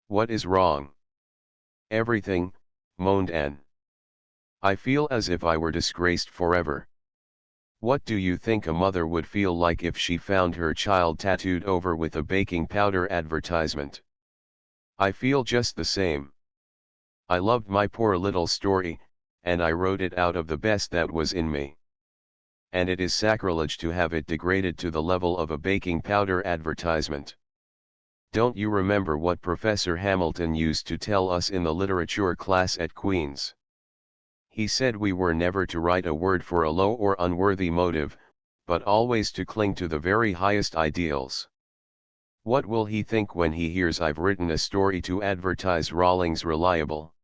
[SPEAKER 1] What is wrong? Everything, moaned Anne. I feel as if I were disgraced forever. What do you think a mother would feel like if she found her child tattooed over with a baking powder advertisement? I feel just the same. I loved my poor little story, and I wrote it out of the best that was in me. And it is sacrilege to have it degraded to the level of a baking powder advertisement. Don't you remember what Professor Hamilton used to tell us in the literature class at Queen's? He said we were never to write a word for a low or unworthy motive, but always to cling to the very highest ideals. What will he think when he hears I've written a story to advertise Rawlings Reliable?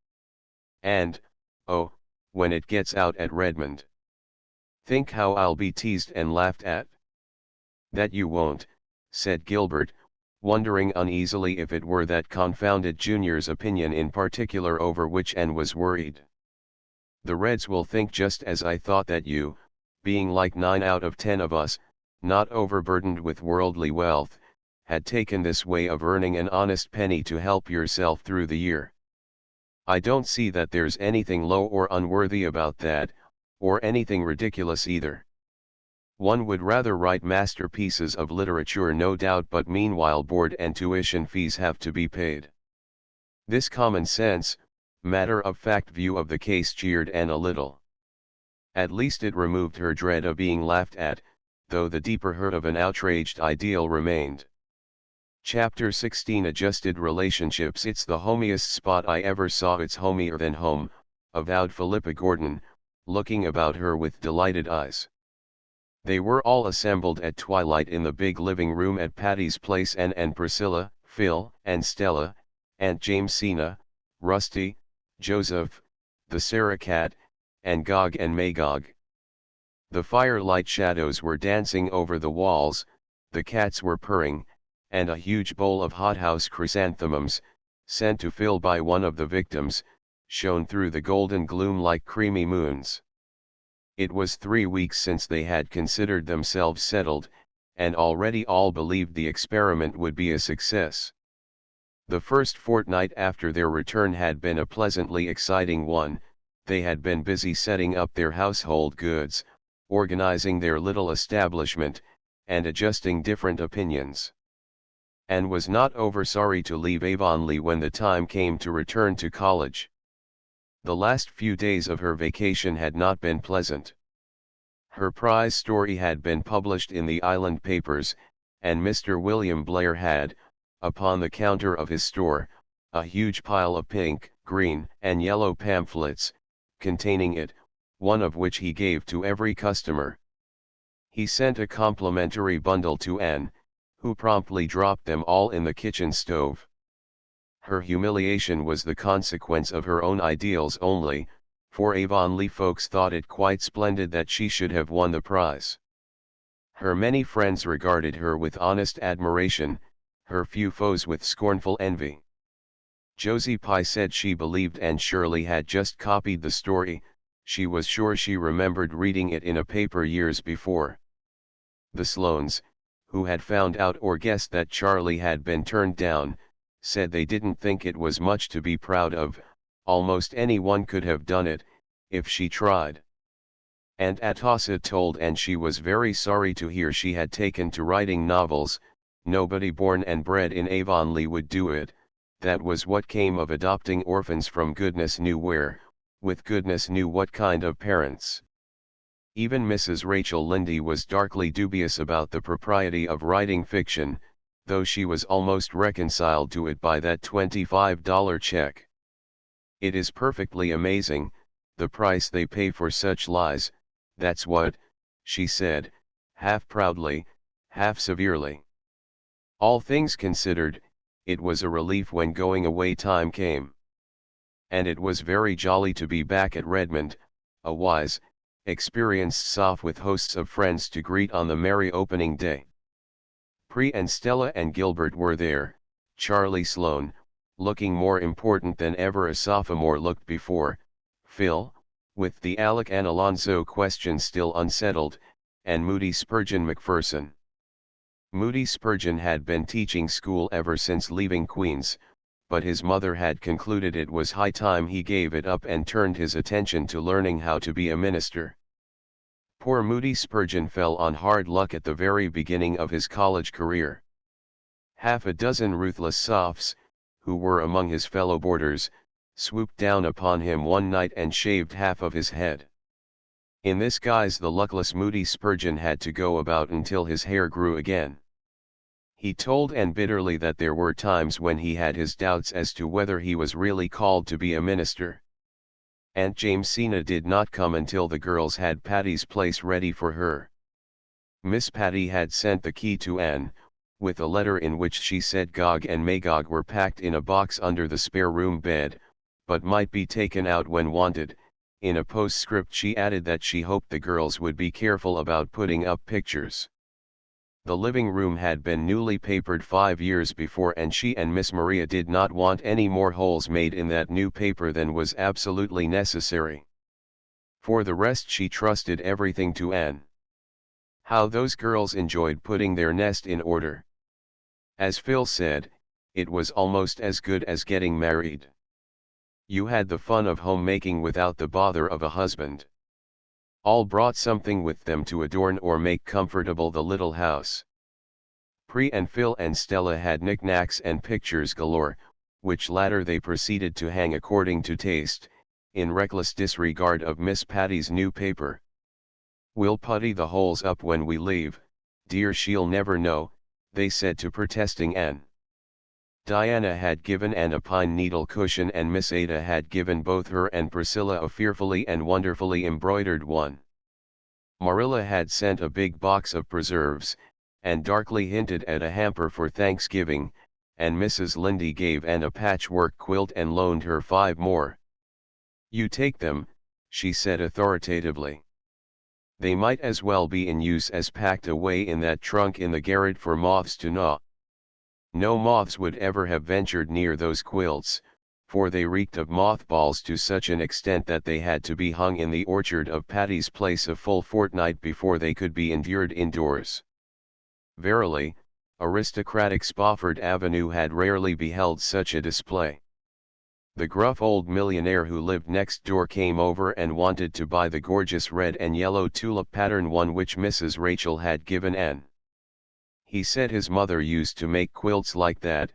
[SPEAKER 1] And, oh, when it gets out at Redmond. Think how I'll be teased and laughed at. That you won't, said Gilbert, wondering uneasily if it were that confounded Junior's opinion in particular over which Anne was worried. The Reds will think just as I thought, that you, being like 9 out of 10 of us, not overburdened with worldly wealth, had taken this way of earning an honest penny to help yourself through the year. I don't see that there's anything low or unworthy about that, or anything ridiculous either. One would rather write masterpieces of literature, no doubt, but meanwhile board and tuition fees have to be paid. This common sense, matter-of-fact view of the case cheered Anne a little. At least it removed her dread of being laughed at, though the deeper hurt of an outraged ideal remained. Chapter 16 Adjusted Relationships. It's the homiest spot I ever saw. It's homier than home, avowed Philippa Gordon, looking about her with delighted eyes. They were all assembled at twilight in the big living room at Patty's place. Anne and Priscilla, Phil and Stella, Aunt Jamesina, Rusty, Joseph, the Sarah cat, and Gog and Magog. The firelight shadows were dancing over the walls, the cats were purring, and a huge bowl of hothouse chrysanthemums, sent to Phil by one of the victims, shone through the golden gloom like creamy moons. It was 3 weeks since they had considered themselves settled, and already all believed the experiment would be a success. The first fortnight after their return had been a pleasantly exciting one. They had been busy setting up their household goods, organizing their little establishment, and adjusting different opinions. Anne was not over sorry to leave Avonlea when the time came to return to college. The last few days of her vacation had not been pleasant. Her prize story had been published in the island papers, and Mr. William Blair had, upon the counter of his store, a huge pile of pink, green, and yellow pamphlets, containing it, one of which he gave to every customer. He sent a complimentary bundle to Anne, who promptly dropped them all in the kitchen stove. Her humiliation was the consequence of her own ideals only, for Avonlea folks thought it quite splendid that she should have won the prize. Her many friends regarded her with honest admiration, her few foes with scornful envy. Josie Pye said she believed Anne Shirley had just copied the story. She was sure she remembered reading it in a paper years before. The Sloanes, who had found out or guessed that Charlie had been turned down, said they didn't think it was much to be proud of. Almost anyone could have done it, if she tried. Aunt Atossa told Anne she was very sorry to hear she had taken to writing novels. Nobody born and bred in Avonlea would do it. That was what came of adopting orphans from goodness knew where, with goodness knew what kind of parents. Even Mrs. Rachel Lynde was darkly dubious about the propriety of writing fiction, though she was almost reconciled to it by that $25 check. "It is perfectly amazing, the price they pay for such lies, that's what," she said, half proudly, half severely. All things considered, it was a relief when going away time came. And it was very jolly to be back at Redmond, a wise, experienced soph with hosts of friends to greet on the merry opening day. Pre and Stella and Gilbert were there, Charlie Sloane, looking more important than ever a sophomore looked before, Phil, with the Alec and Alonzo question still unsettled, and Moody Spurgeon McPherson. Moody Spurgeon had been teaching school ever since leaving Queen's, but his mother had concluded it was high time he gave it up and turned his attention to learning how to be a minister. Poor Moody Spurgeon fell on hard luck at the very beginning of his college career. Half a dozen ruthless sophs, who were among his fellow boarders, swooped down upon him one night and shaved half of his head. In this guise the luckless Moody Spurgeon had to go about until his hair grew again. He told Anne bitterly that there were times when he had his doubts as to whether he was really called to be a minister. Aunt Jamesina did not come until the girls had Patty's place ready for her. Miss Patty had sent the key to Anne, with a letter in which she said Gog and Magog were packed in a box under the spare room bed, but might be taken out when wanted. In a postscript she added that she hoped the girls would be careful about putting up pictures. The living room had been newly papered 5 years before, and she and Miss Maria did not want any more holes made in that new paper than was absolutely necessary. For the rest she trusted everything to Anne. How those girls enjoyed putting their nest in order. As Phil said, it was almost as good as getting married. You had the fun of homemaking without the bother of a husband. All brought something with them to adorn or make comfortable the little house. Pre and Phil and Stella had knickknacks and pictures galore, which latter they proceeded to hang according to taste, in reckless disregard of Miss Patty's new paper. "We'll putty the holes up when we leave, dear, she'll never know," they said to protesting Anne. Diana had given Anne a pine needle cushion, and Miss Ada had given both her and Priscilla a fearfully and wonderfully embroidered one. Marilla had sent a big box of preserves, and darkly hinted at a hamper for Thanksgiving, and Mrs. Lynde gave Anne a patchwork quilt and loaned her 5 more. "You take them," she said authoritatively. "They might as well be in use as packed away in that trunk in the garret for moths to gnaw." No moths would ever have ventured near those quilts, for they reeked of mothballs to such an extent that they had to be hung in the orchard of Patty's Place a full fortnight before they could be endured indoors. Verily, Aristocratic Spofford Avenue had rarely beheld such a display. The gruff old millionaire who lived next door came over and wanted to buy the gorgeous red and yellow tulip pattern one which Mrs. Rachel had given Anne. He said his mother used to make quilts like that,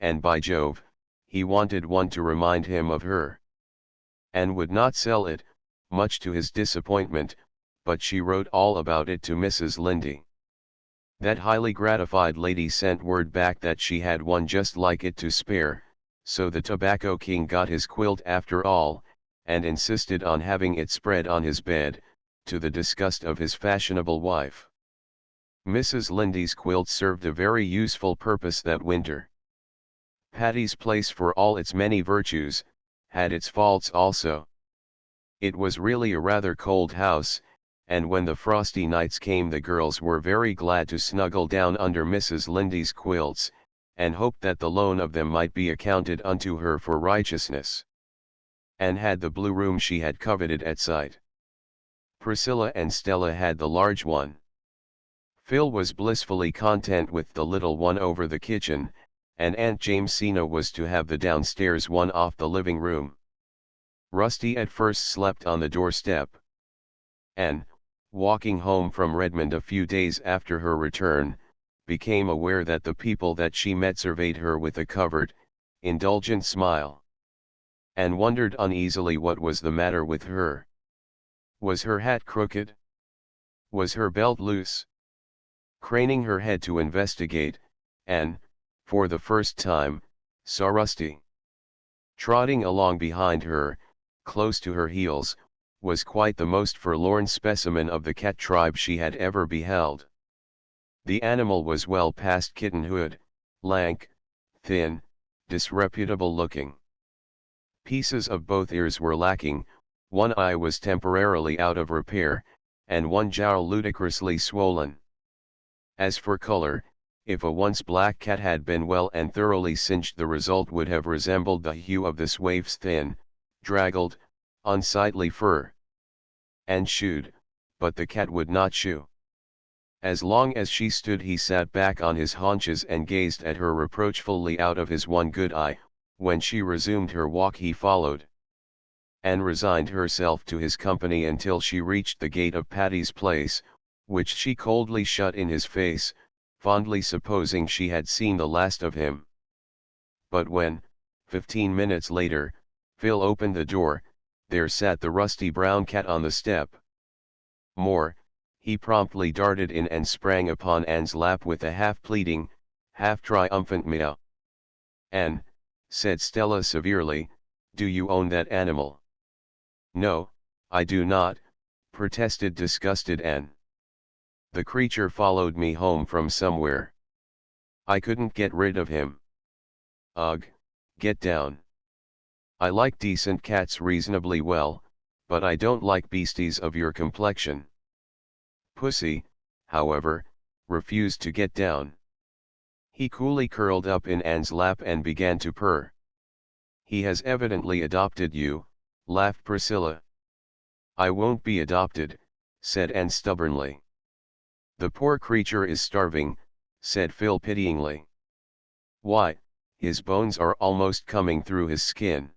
[SPEAKER 1] and by Jove, he wanted one to remind him of her. Anne would not sell it, much to his disappointment, but she wrote all about it to Mrs. Lindy. That highly gratified lady sent word back that she had one just like it to spare, so the Tobacco King got his quilt after all, and insisted on having it spread on his bed, to the disgust of his fashionable wife. Mrs. Lindy's quilt served a very useful purpose that winter. Patty's Place, for all its many virtues, had its faults also. It was really a rather cold house, and when the frosty nights came the girls were very glad to snuggle down under Mrs. Lindy's quilts, and hoped that the loan of them might be accounted unto her for righteousness. Anne had the blue room she had coveted at sight. Priscilla and Stella had the large one. Phil was blissfully content with the little one over the kitchen, and Aunt Jamesina was to have the downstairs one off the living room. Rusty at first slept on the doorstep. Anne, walking home from Redmond a few days after her return, became aware that the people that she met surveyed her with a covert, indulgent smile. Anne wondered uneasily what was the matter with her. Was her hat crooked? Was her belt loose? Craning her head to investigate, Anne, for the first time, saw Rusty. Trotting along behind her, close to her heels, was quite the most forlorn specimen of the cat tribe she had ever beheld. The animal was well past kittenhood, lank, thin, disreputable looking. Pieces of both ears were lacking, one eye was temporarily out of repair, and one jowl ludicrously swollen. As for color, if a once black cat had been well and thoroughly singed, the result would have resembled the hue of this waif's thin, draggled, unsightly fur. Anne shooed, but the cat would not shoo. As long as she stood he sat back on his haunches and gazed at her reproachfully out of his one good eye. When she resumed her walk he followed. Anne resigned herself to his company until she reached the gate of Patty's Place, which she coldly shut in his face, fondly supposing she had seen the last of him. But when, 15 minutes later, Phil opened the door, there sat the rusty brown cat on the step. More, he promptly darted in and sprang upon Anne's lap with a half-pleading, half-triumphant meow. "Anne," said Stella severely, "do you own that animal?" "No, I do not," protested disgusted Anne. "The creature followed me home from somewhere. I couldn't get rid of him." "Ugh, get down. I like decent cats reasonably well, but I don't like beasties of your complexion." Pussy, however, refused to get down. He coolly curled up in Anne's lap and began to purr. "He has evidently adopted you," laughed Priscilla. "I won't be adopted," said Anne stubbornly. "The poor creature is starving," said Phil pityingly. "Why, his bones are almost coming through his skin."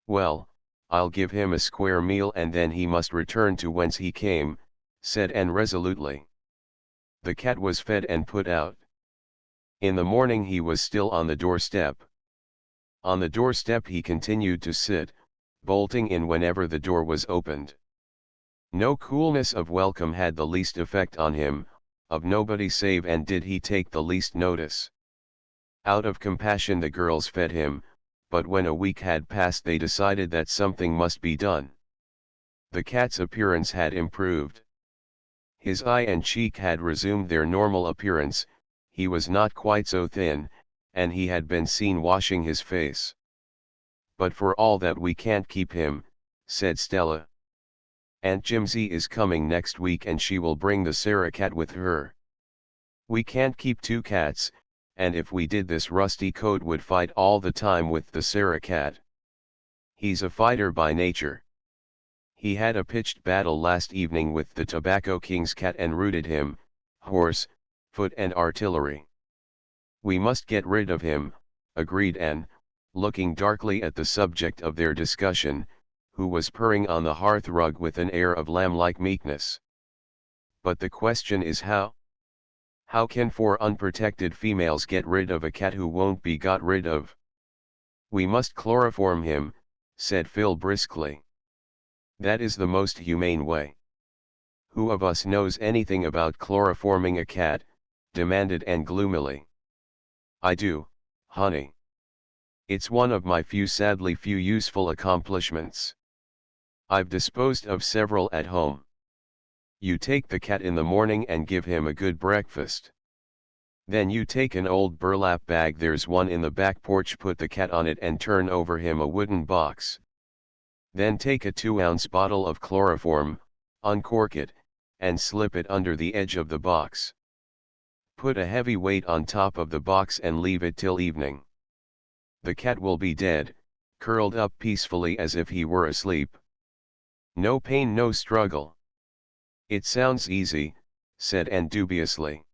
[SPEAKER 1] "Well, I'll give him a square meal and then he must return to whence he came," said Anne resolutely. The cat was fed and put out. In the morning he was still on the doorstep. On the doorstep he continued to sit, bolting in whenever the door was opened. No coolness of welcome had the least effect on him, of nobody save Anne did he take the least notice. Out of compassion the girls fed him, but when a week had passed they decided that something must be done. The cat's appearance had improved. His eye and cheek had resumed their normal appearance, he was not quite so thin, and he had been seen washing his face. "But for all that we can't keep him," said Stella. "Aunt Jimsy is coming next week and she will bring the Sarah cat with her. We can't keep two cats, and if we did this rusty coat would fight all the time with the Sarah cat. He's a fighter by nature. He had a pitched battle last evening with the Tobacco King's cat and routed him, horse, foot and artillery. We must get rid of him, agreed Anne, looking darkly at the subject of their discussion, who was purring on the hearth rug with an air of lamb-like meekness. But the question is how? How can 4 unprotected females get rid of a cat who won't be got rid of? We must chloroform him, said Phil briskly. That is the most humane way. Who of us knows anything about chloroforming a cat? Demanded Anne gloomily. I do, honey. It's one of my sadly few useful accomplishments. I've disposed of several at home. You take the cat in the morning and give him a good breakfast. Then you take an old burlap bag, there's one in the back porch, put the cat on it and turn over him a wooden box. Then take a 2-ounce bottle of chloroform, uncork it, and slip it under the edge of the box. Put a heavy weight on top of the box and leave it till evening. The cat will be dead, curled up peacefully as if he were asleep. No pain, no struggle. It sounds easy, said Anne dubiously.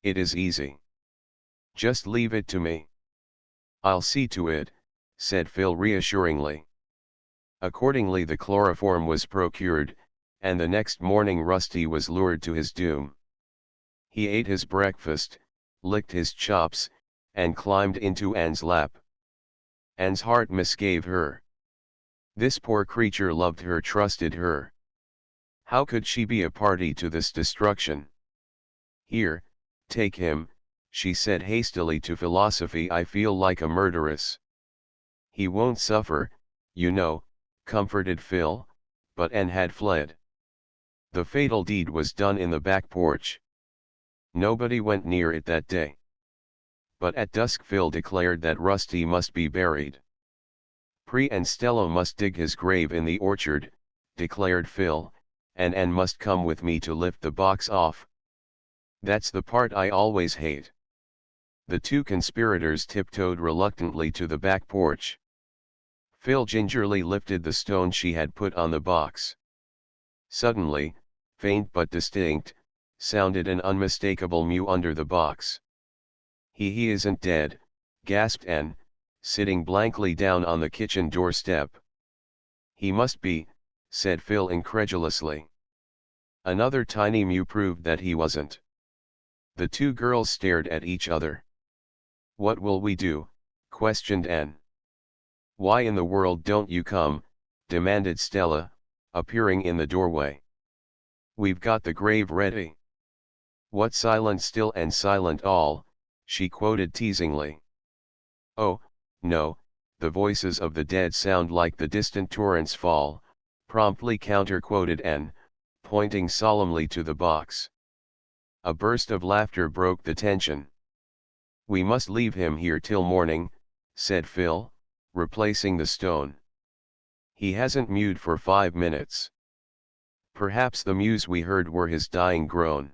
[SPEAKER 1] It is easy. Just leave it to me. I'll see to it, said Phil reassuringly. Accordingly the chloroform was procured, and the next morning Rusty was lured to his doom. He ate his breakfast, licked his chops, and climbed into Anne's lap. Anne's heart misgave her. This poor creature loved her, trusted her. How could she be a party to this destruction? Here, take him, she said hastily to Philosophy. I feel like a murderess. He won't suffer, you know, comforted Phil, but Anne had fled. The fatal deed was done in the back porch. Nobody went near it that day. But at dusk Phil declared that Rusty must be buried. Pre and Stella must dig his grave in the orchard, declared Phil, and Anne must come with me to lift the box off. That's the part I always hate. The 2 conspirators tiptoed reluctantly to the back porch. Phil gingerly lifted the stone she had put on the box. Suddenly, faint but distinct, sounded an unmistakable mew under the box. He isn't dead, gasped Anne, sitting blankly down on the kitchen doorstep. He must be, said Phil incredulously. Another tiny mew proved that he wasn't. The 2 girls stared at each other. What will we do? Questioned Anne. Why in the world don't you come? Demanded Stella, appearing in the doorway. We've got the grave ready. What silent still and silent all, she quoted teasingly. Oh, no, the voices of the dead sound like the distant torrent's fall, promptly counter-quoted Anne, pointing solemnly to the box. A burst of laughter broke the tension. We must leave him here till morning, said Phil, replacing the stone. He hasn't mewed for 5 minutes. Perhaps the mews we heard were his dying groan.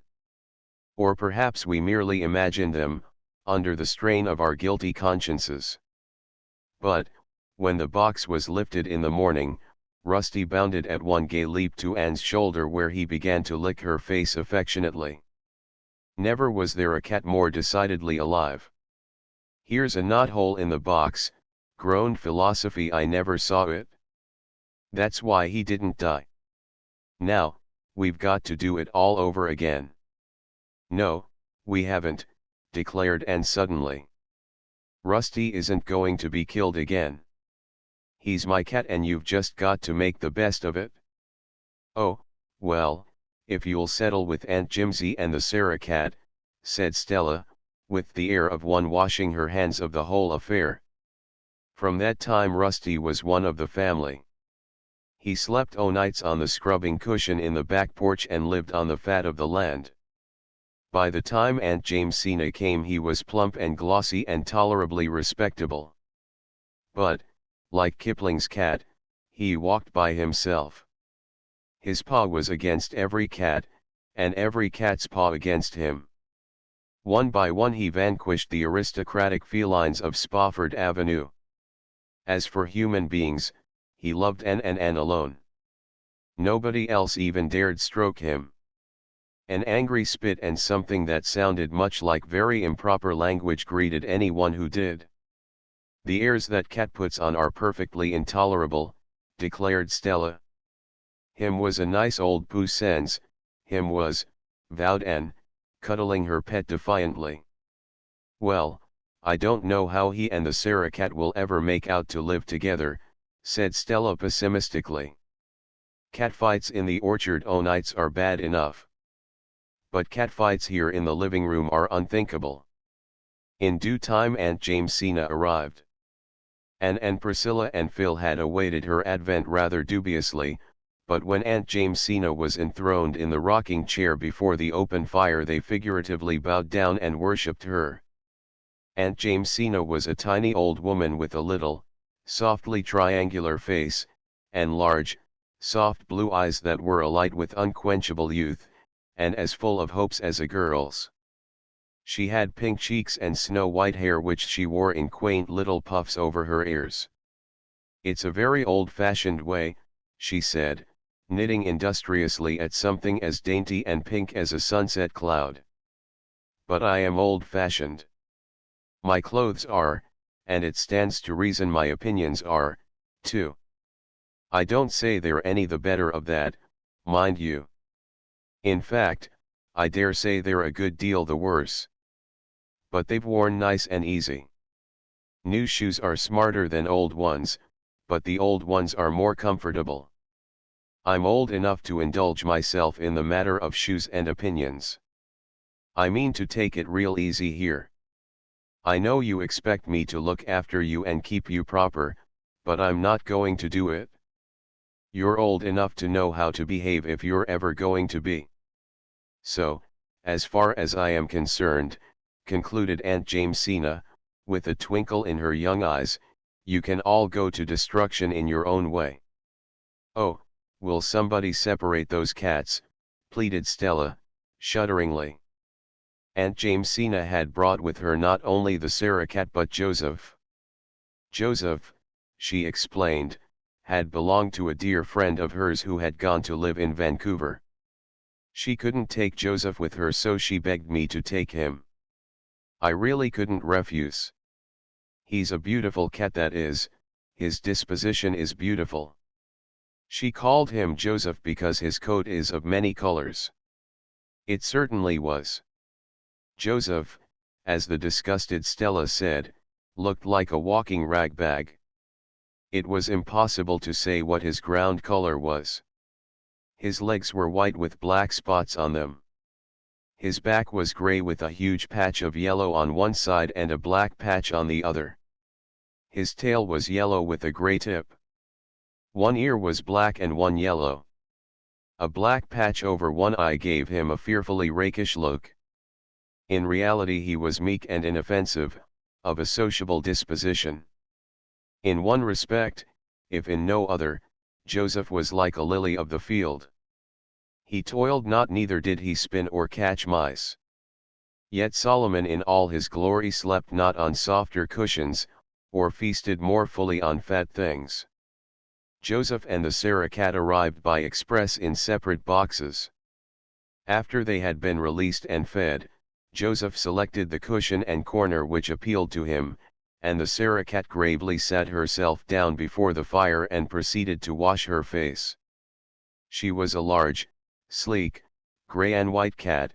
[SPEAKER 1] Or perhaps we merely imagined them, under the strain of our guilty consciences. But, when the box was lifted in the morning, Rusty bounded at one gay leap to Anne's shoulder, where he began to lick her face affectionately. Never was there a cat more decidedly alive. Here's a knothole in the box, groaned Philosophy. I never saw it. That's why he didn't die. Now, we've got to do it all over again. No, we haven't, declared Anne suddenly. Rusty isn't going to be killed again. He's my cat and you've just got to make the best of it. Oh, well, if you'll settle with Aunt Jimsy and the Sarah cat, said Stella, with the air of one washing her hands of the whole affair. From that time Rusty was one of the family. He slept o' nights on the scrubbing cushion in the back porch and lived on the fat of the land. By the time Aunt Jamesina came he was plump and glossy and tolerably respectable. But, like Kipling's cat, he walked by himself. His paw was against every cat, and every cat's paw against him. One by one he vanquished the aristocratic felines of Spofford Avenue. As for human beings, he loved Anne and Anne alone. Nobody else even dared stroke him. An angry spit and something that sounded much like very improper language greeted anyone who did. "The airs that cat puts on are perfectly intolerable," declared Stella. "Him was a nice old puissance, him was," vowed Anne, cuddling her pet defiantly. "Well, I don't know how he and the Sarah cat will ever make out to live together," said Stella pessimistically. "Catfights in the orchard o' nights are bad enough, but catfights here in the living room are unthinkable." In due time Aunt Jamesina arrived. Anne and Priscilla and Phil had awaited her advent rather dubiously, but when Aunt Jamesina was enthroned in the rocking chair before the open fire they figuratively bowed down and worshipped her. Aunt Jamesina was a tiny old woman with a little, softly triangular face, and large, soft blue eyes that were alight with unquenchable youth, and as full of hopes as a girl's. She had pink cheeks and snow-white hair which she wore in quaint little puffs over her ears. "It's a very old-fashioned way," she said, knitting industriously at something as dainty and pink as a sunset cloud. "But I am old-fashioned. My clothes are, and it stands to reason my opinions are, too. I don't say they're any the better of that, mind you. In fact, I dare say they're a good deal the worse. But they've worn nice and easy. New shoes are smarter than old ones, but the old ones are more comfortable. I'm old enough to indulge myself in the matter of shoes and opinions. I mean to take it real easy here. I know you expect me to look after you and keep you proper, but I'm not going to do it. You're old enough to know how to behave if you're ever going to be. So, as far as I am concerned," concluded Aunt Jamesina, with a twinkle in her young eyes, "you can all go to destruction in your own way." "Oh, will somebody separate those cats?" pleaded Stella, shudderingly. Aunt Jamesina had brought with her not only the Sarah cat but Joseph. Joseph, she explained, had belonged to a dear friend of hers who had gone to live in Vancouver. She couldn't take Joseph with her, so she begged me to take him. I really couldn't refuse. He's a beautiful cat, that is, his disposition is beautiful. She called him Joseph because his coat is of many colors. It certainly was. Joseph, as the disgusted Stella said, looked like a walking rag bag. It was impossible to say what his ground color was. His legs were white with black spots on them. His back was gray with a huge patch of yellow on one side and a black patch on the other. His tail was yellow with a gray tip. One ear was black and one yellow. A black patch over one eye gave him a fearfully rakish look. In reality he was meek and inoffensive, of a sociable disposition. In one respect, if in no other, Joseph was like a lily of the field. He toiled not, neither did he spin or catch mice. Yet Solomon in all his glory slept not on softer cushions, or feasted more fully on fat things. Joseph and the Sarah cat arrived by express in separate boxes. After they had been released and fed, Joseph selected the cushion and corner which appealed to him, and the Sarah cat gravely sat herself down before the fire and proceeded to wash her face. She was a large, sleek, gray and white cat,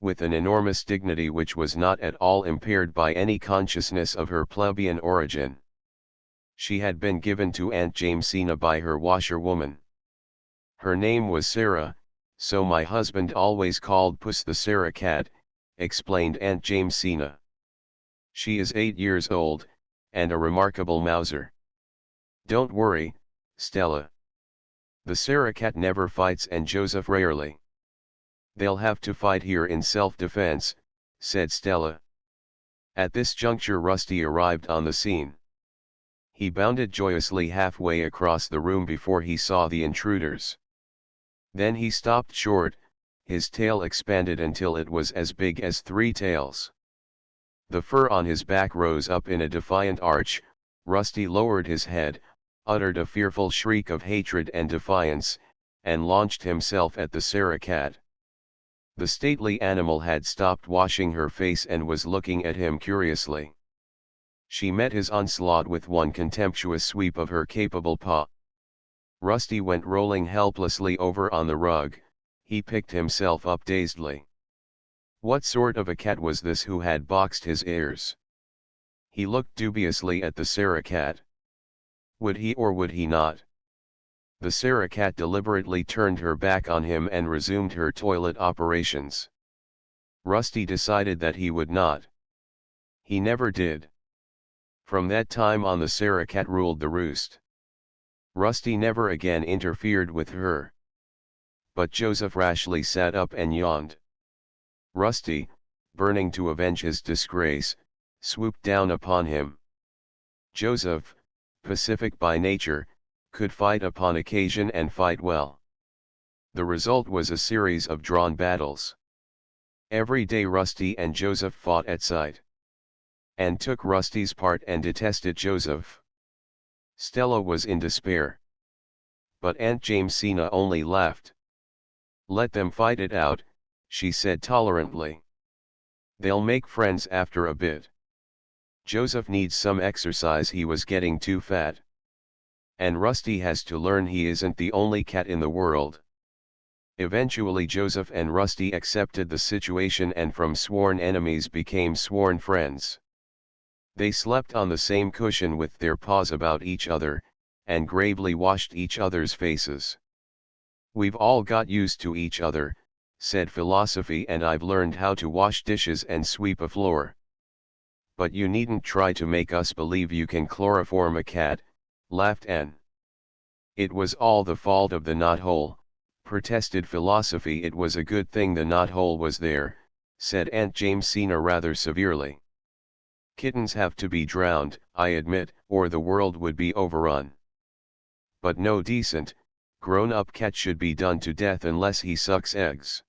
[SPEAKER 1] with an enormous dignity which was not at all impaired by any consciousness of her plebeian origin. She had been given to Aunt Jamesina by her washerwoman. Her name was Sarah, so my husband always called Puss the Sarah cat, explained Aunt Jamesina. She is 8 years old, and a remarkable mouser. Don't worry, Stella. The Sarah cat never fights and Joseph rarely. They'll have to fight here in self-defense, said Stella. At this juncture Rusty arrived on the scene. He bounded joyously halfway across the room before he saw the intruders. Then he stopped short, his tail expanded until it was as big as 3 tails. The fur on his back rose up in a defiant arch. Rusty lowered his head, uttered a fearful shriek of hatred and defiance, and launched himself at the Sarah cat. The stately animal had stopped washing her face and was looking at him curiously. She met his onslaught with one contemptuous sweep of her capable paw. Rusty went rolling helplessly over on the rug. He picked himself up dazedly. What sort of a cat was this who had boxed his ears? He looked dubiously at the Sarah cat. Would he or would he not? The Sarah cat deliberately turned her back on him and resumed her toilet operations. Rusty decided that he would not. He never did. From that time on, the Sarah cat ruled the roost. Rusty never again interfered with her. But Joseph rashly sat up and yawned. Rusty, burning to avenge his disgrace, swooped down upon him. Joseph, pacific by nature, could fight upon occasion and fight well. The result was a series of drawn battles. Every day Rusty and Joseph fought at sight. Anne took Rusty's part and detested Joseph. Stella was in despair. But Aunt Jamesina only laughed. "Let them fight it out," she said tolerantly. "They'll make friends after a bit. Joseph needs some exercise, he was getting too fat. And Rusty has to learn he isn't the only cat in the world." Eventually Joseph and Rusty accepted the situation and from sworn enemies became sworn friends. They slept on the same cushion with their paws about each other, and gravely washed each other's faces. "We've all got used to each other," said Philosophy, "and I've learned how to wash dishes and sweep a floor." "But you needn't try to make us believe you can chloroform a cat," laughed Anne. "It was all the fault of the knothole," protested Philosophy. "It was a good thing the knothole was there," said Aunt Jamesina rather severely. "Kittens have to be drowned, I admit, or the world would be overrun. But no decent, grown-up cat should be done to death unless he sucks eggs."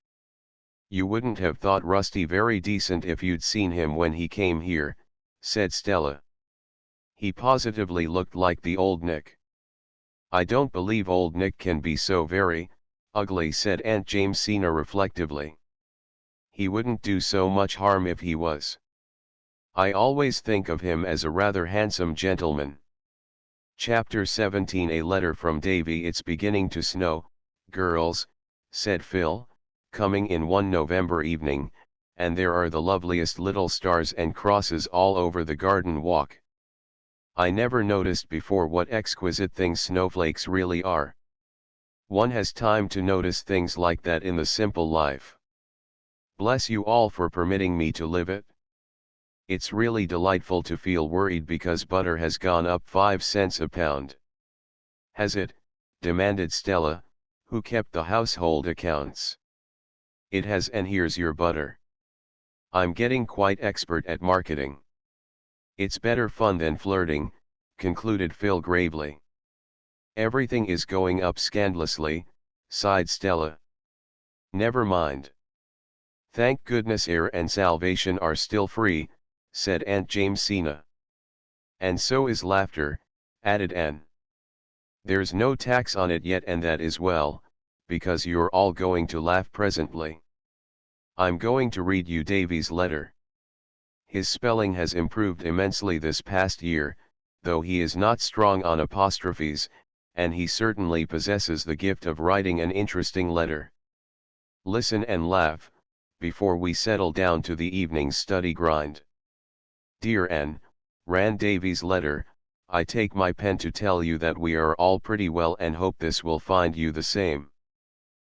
[SPEAKER 1] "You wouldn't have thought Rusty very decent if you'd seen him when he came here," said Stella. "He positively looked like the old Nick." "I don't believe old Nick can be so very ugly," said Aunt Jamesina reflectively. "He wouldn't do so much harm if he was. I always think of him as a rather handsome gentleman." Chapter 17 A letter from Davy. "It's beginning to snow, girls," said Phil, coming in one November evening, "and there are the loveliest little stars and crosses all over the garden walk. I never noticed before what exquisite things snowflakes really are. One has time to notice things like that in the simple life. Bless you all for permitting me to live it. It's really delightful to feel worried because butter has gone up 5 cents a pound." "Has it?" demanded Stella, who kept the household accounts. "It has, and here's your butter. I'm getting quite expert at marketing." "It's better fun than flirting," concluded Phil gravely. "Everything is going up scandalously," sighed Stella. "Never mind. Thank goodness air and salvation are still free," said Aunt Jamesina. "And so is laughter," added Anne. "There's no tax on it yet, and that is well, because you're all going to laugh presently. I'm going to read you Davy's letter. His spelling has improved immensely this past year, though he is not strong on apostrophes, and he certainly possesses the gift of writing an interesting letter. Listen and laugh, before we settle down to the evening's study grind. Dear Anne," ran Davy's letter, "I take my pen to tell you that we are all pretty well and hope this will find you the same.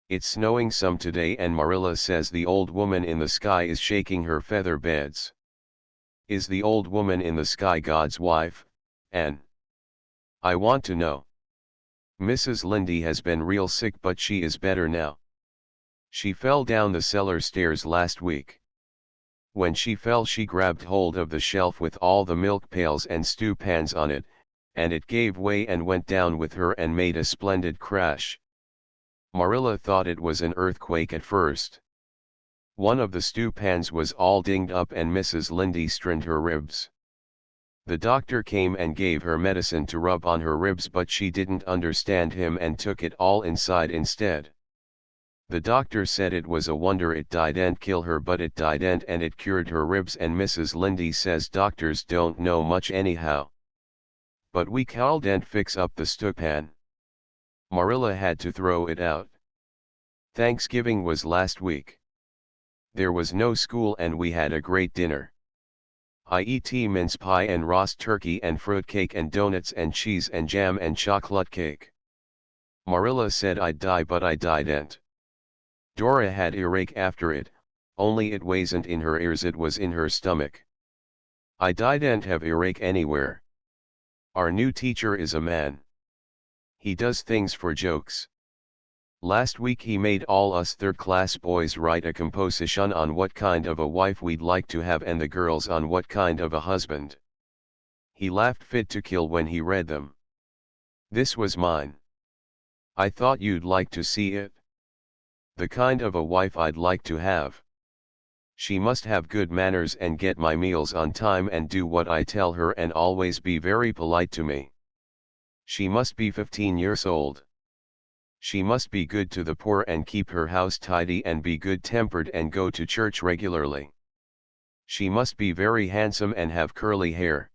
[SPEAKER 1] It's snowing some today and Marilla says the old woman in the sky is shaking her feather beds. Is the old woman in the sky God's wife, Anne? I want to know. Mrs. Lynde has been real sick, but she is better now. She fell down the cellar stairs last week. When she fell she grabbed hold of the shelf with all the milk pails and stew pans on it, and it gave way and went down with her and made a splendid crash. Marilla thought it was an earthquake at first. One of the stew pans was all dinged up and Mrs. Lynde strained her ribs. The doctor came and gave her medicine to rub on her ribs, but she didn't understand him and took it all inside instead. The doctor said it was a wonder it didn't kill her, but it didn't, and it cured her ribs, and Mrs. Lindy says doctors don't know much anyhow. But we can't fix up the stewpan. Marilla had to throw it out. Thanksgiving was last week. There was no school and we had a great dinner. I eat mince pie and roast turkey and fruit cake and donuts and cheese and jam and chocolate cake. Marilla said I'd die, but I didn't. Dora had earache after it, only it wasn't in her ears, it was in her stomach. I didn't have earache anywhere. Our new teacher is a man. He does things for jokes. Last week he made all us third-class boys write a composition on what kind of a wife we'd like to have and the girls on what kind of a husband. He laughed fit to kill when he read them. This was mine. I thought you'd like to see it. The kind of a wife I'd like to have. She must have good manners and get my meals on time and do what I tell her and always be very polite to me. She must be 15 years old. She must be good to the poor and keep her house tidy and be good-tempered and go to church regularly. She must be very handsome and have curly hair.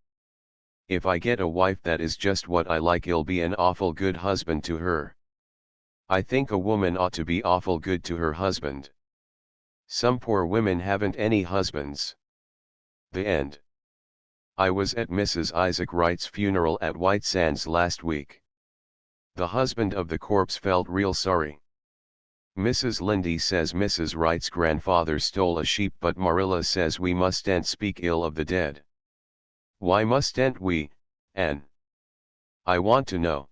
[SPEAKER 1] If I get a wife that is just what I like, I'll be an awful good husband to her. I think a woman ought to be awful good to her husband. Some poor women haven't any husbands. The end. I was at Mrs. Isaac Wright's funeral at White Sands last week. The husband of the corpse felt real sorry. Mrs. Lindy says Mrs. Wright's grandfather stole a sheep, but Marilla says we mustn't speak ill of the dead. Why mustn't we, Anne? I want to know.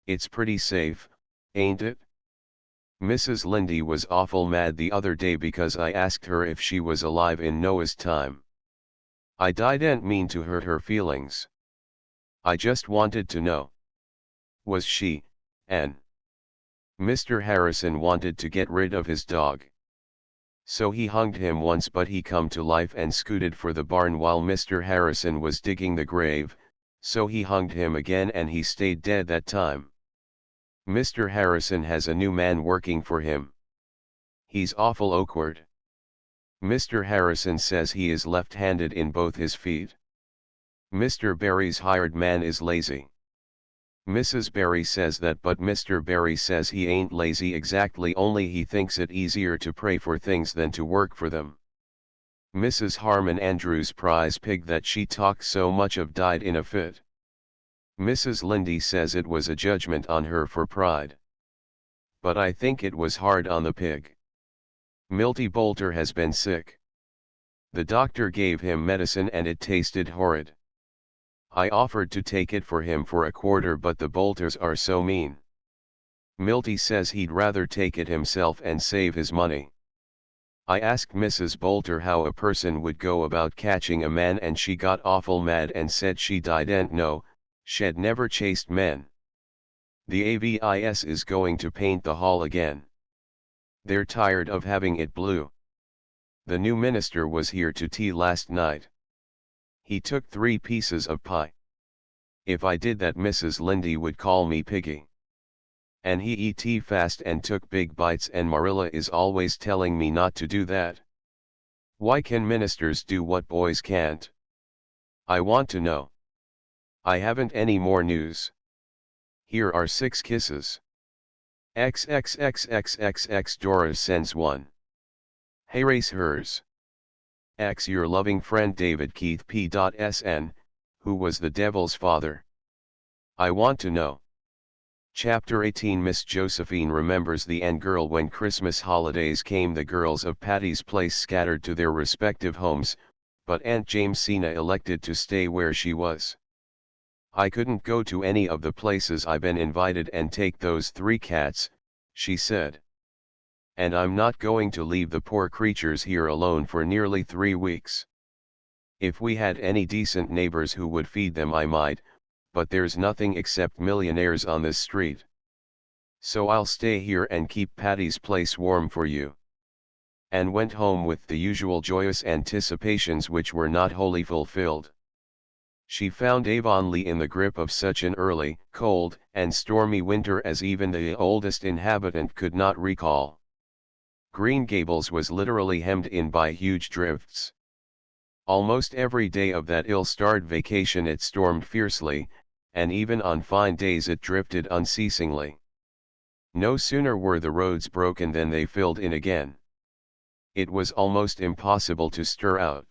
[SPEAKER 1] It's pretty safe, ain't it? Mrs. Lindy was awful mad the other day because I asked her if she was alive in Noah's time. I didn't mean to hurt her feelings. I just wanted to know. Was she, Anne? Mr. Harrison wanted to get rid of his dog. So he hunged him once, but he come to life and scooted for the barn while Mr. Harrison was digging the grave, so he hunged him again and he stayed dead that time. Mr. Harrison has a new man working for him. He's awful awkward. Mr. Harrison says he is left-handed in both his feet. Mr. Barry's hired man is lazy. Mrs. Barry says that, but Mr. Barry says he ain't lazy exactly, only he thinks it easier to pray for things than to work for them. Mrs. Harmon Andrews' prize pig that she talked so much of died in a fit. Mrs. Lindy says it was a judgment on her for pride. But I think it was hard on the pig. Milty Boulter has been sick. The doctor gave him medicine and it tasted horrid. I offered to take it for him for a quarter, but the Boulters are so mean. Milty says he'd rather take it himself and save his money. I asked Mrs. Boulter how a person would go about catching a man, and she got awful mad and said she didn't know, she'd never chased men. The AVIS is going to paint the hall again. They're tired of having it blue. The new minister was here to tea last night. He took 3 pieces of pie. If I did that, Mrs. Lindy would call me piggy. And he eat tea fast and took big bites, and Marilla is always telling me not to do that. Why can ministers do what boys can't? I want to know. I haven't any more news. Here are 6 kisses. XXXXXX. Dora sends one. Hey, race hers. X. Your loving friend David Keith P.SN, who was the devil's father. I want to know. Chapter 18. Miss Josephine remembers the Ann girl. When Christmas holidays came, the girls of Patty's Place scattered to their respective homes, but Aunt Jamesina elected to stay where she was. I couldn't go to any of the places I've been invited and take those 3 cats, she said. And I'm not going to leave the poor creatures here alone for nearly 3 weeks. If we had any decent neighbors who would feed them, I might, but there's nothing except millionaires on this street. So I'll stay here and keep Patty's Place warm for you. And went home with the usual joyous anticipations which were not wholly fulfilled. She found Avonlea in the grip of such an early, cold, and stormy winter as even the oldest inhabitant could not recall. Green Gables was literally hemmed in by huge drifts. Almost every day of that ill-starred vacation it stormed fiercely, and even on fine days it drifted unceasingly. No sooner were the roads broken than they filled in again. It was almost impossible to stir out.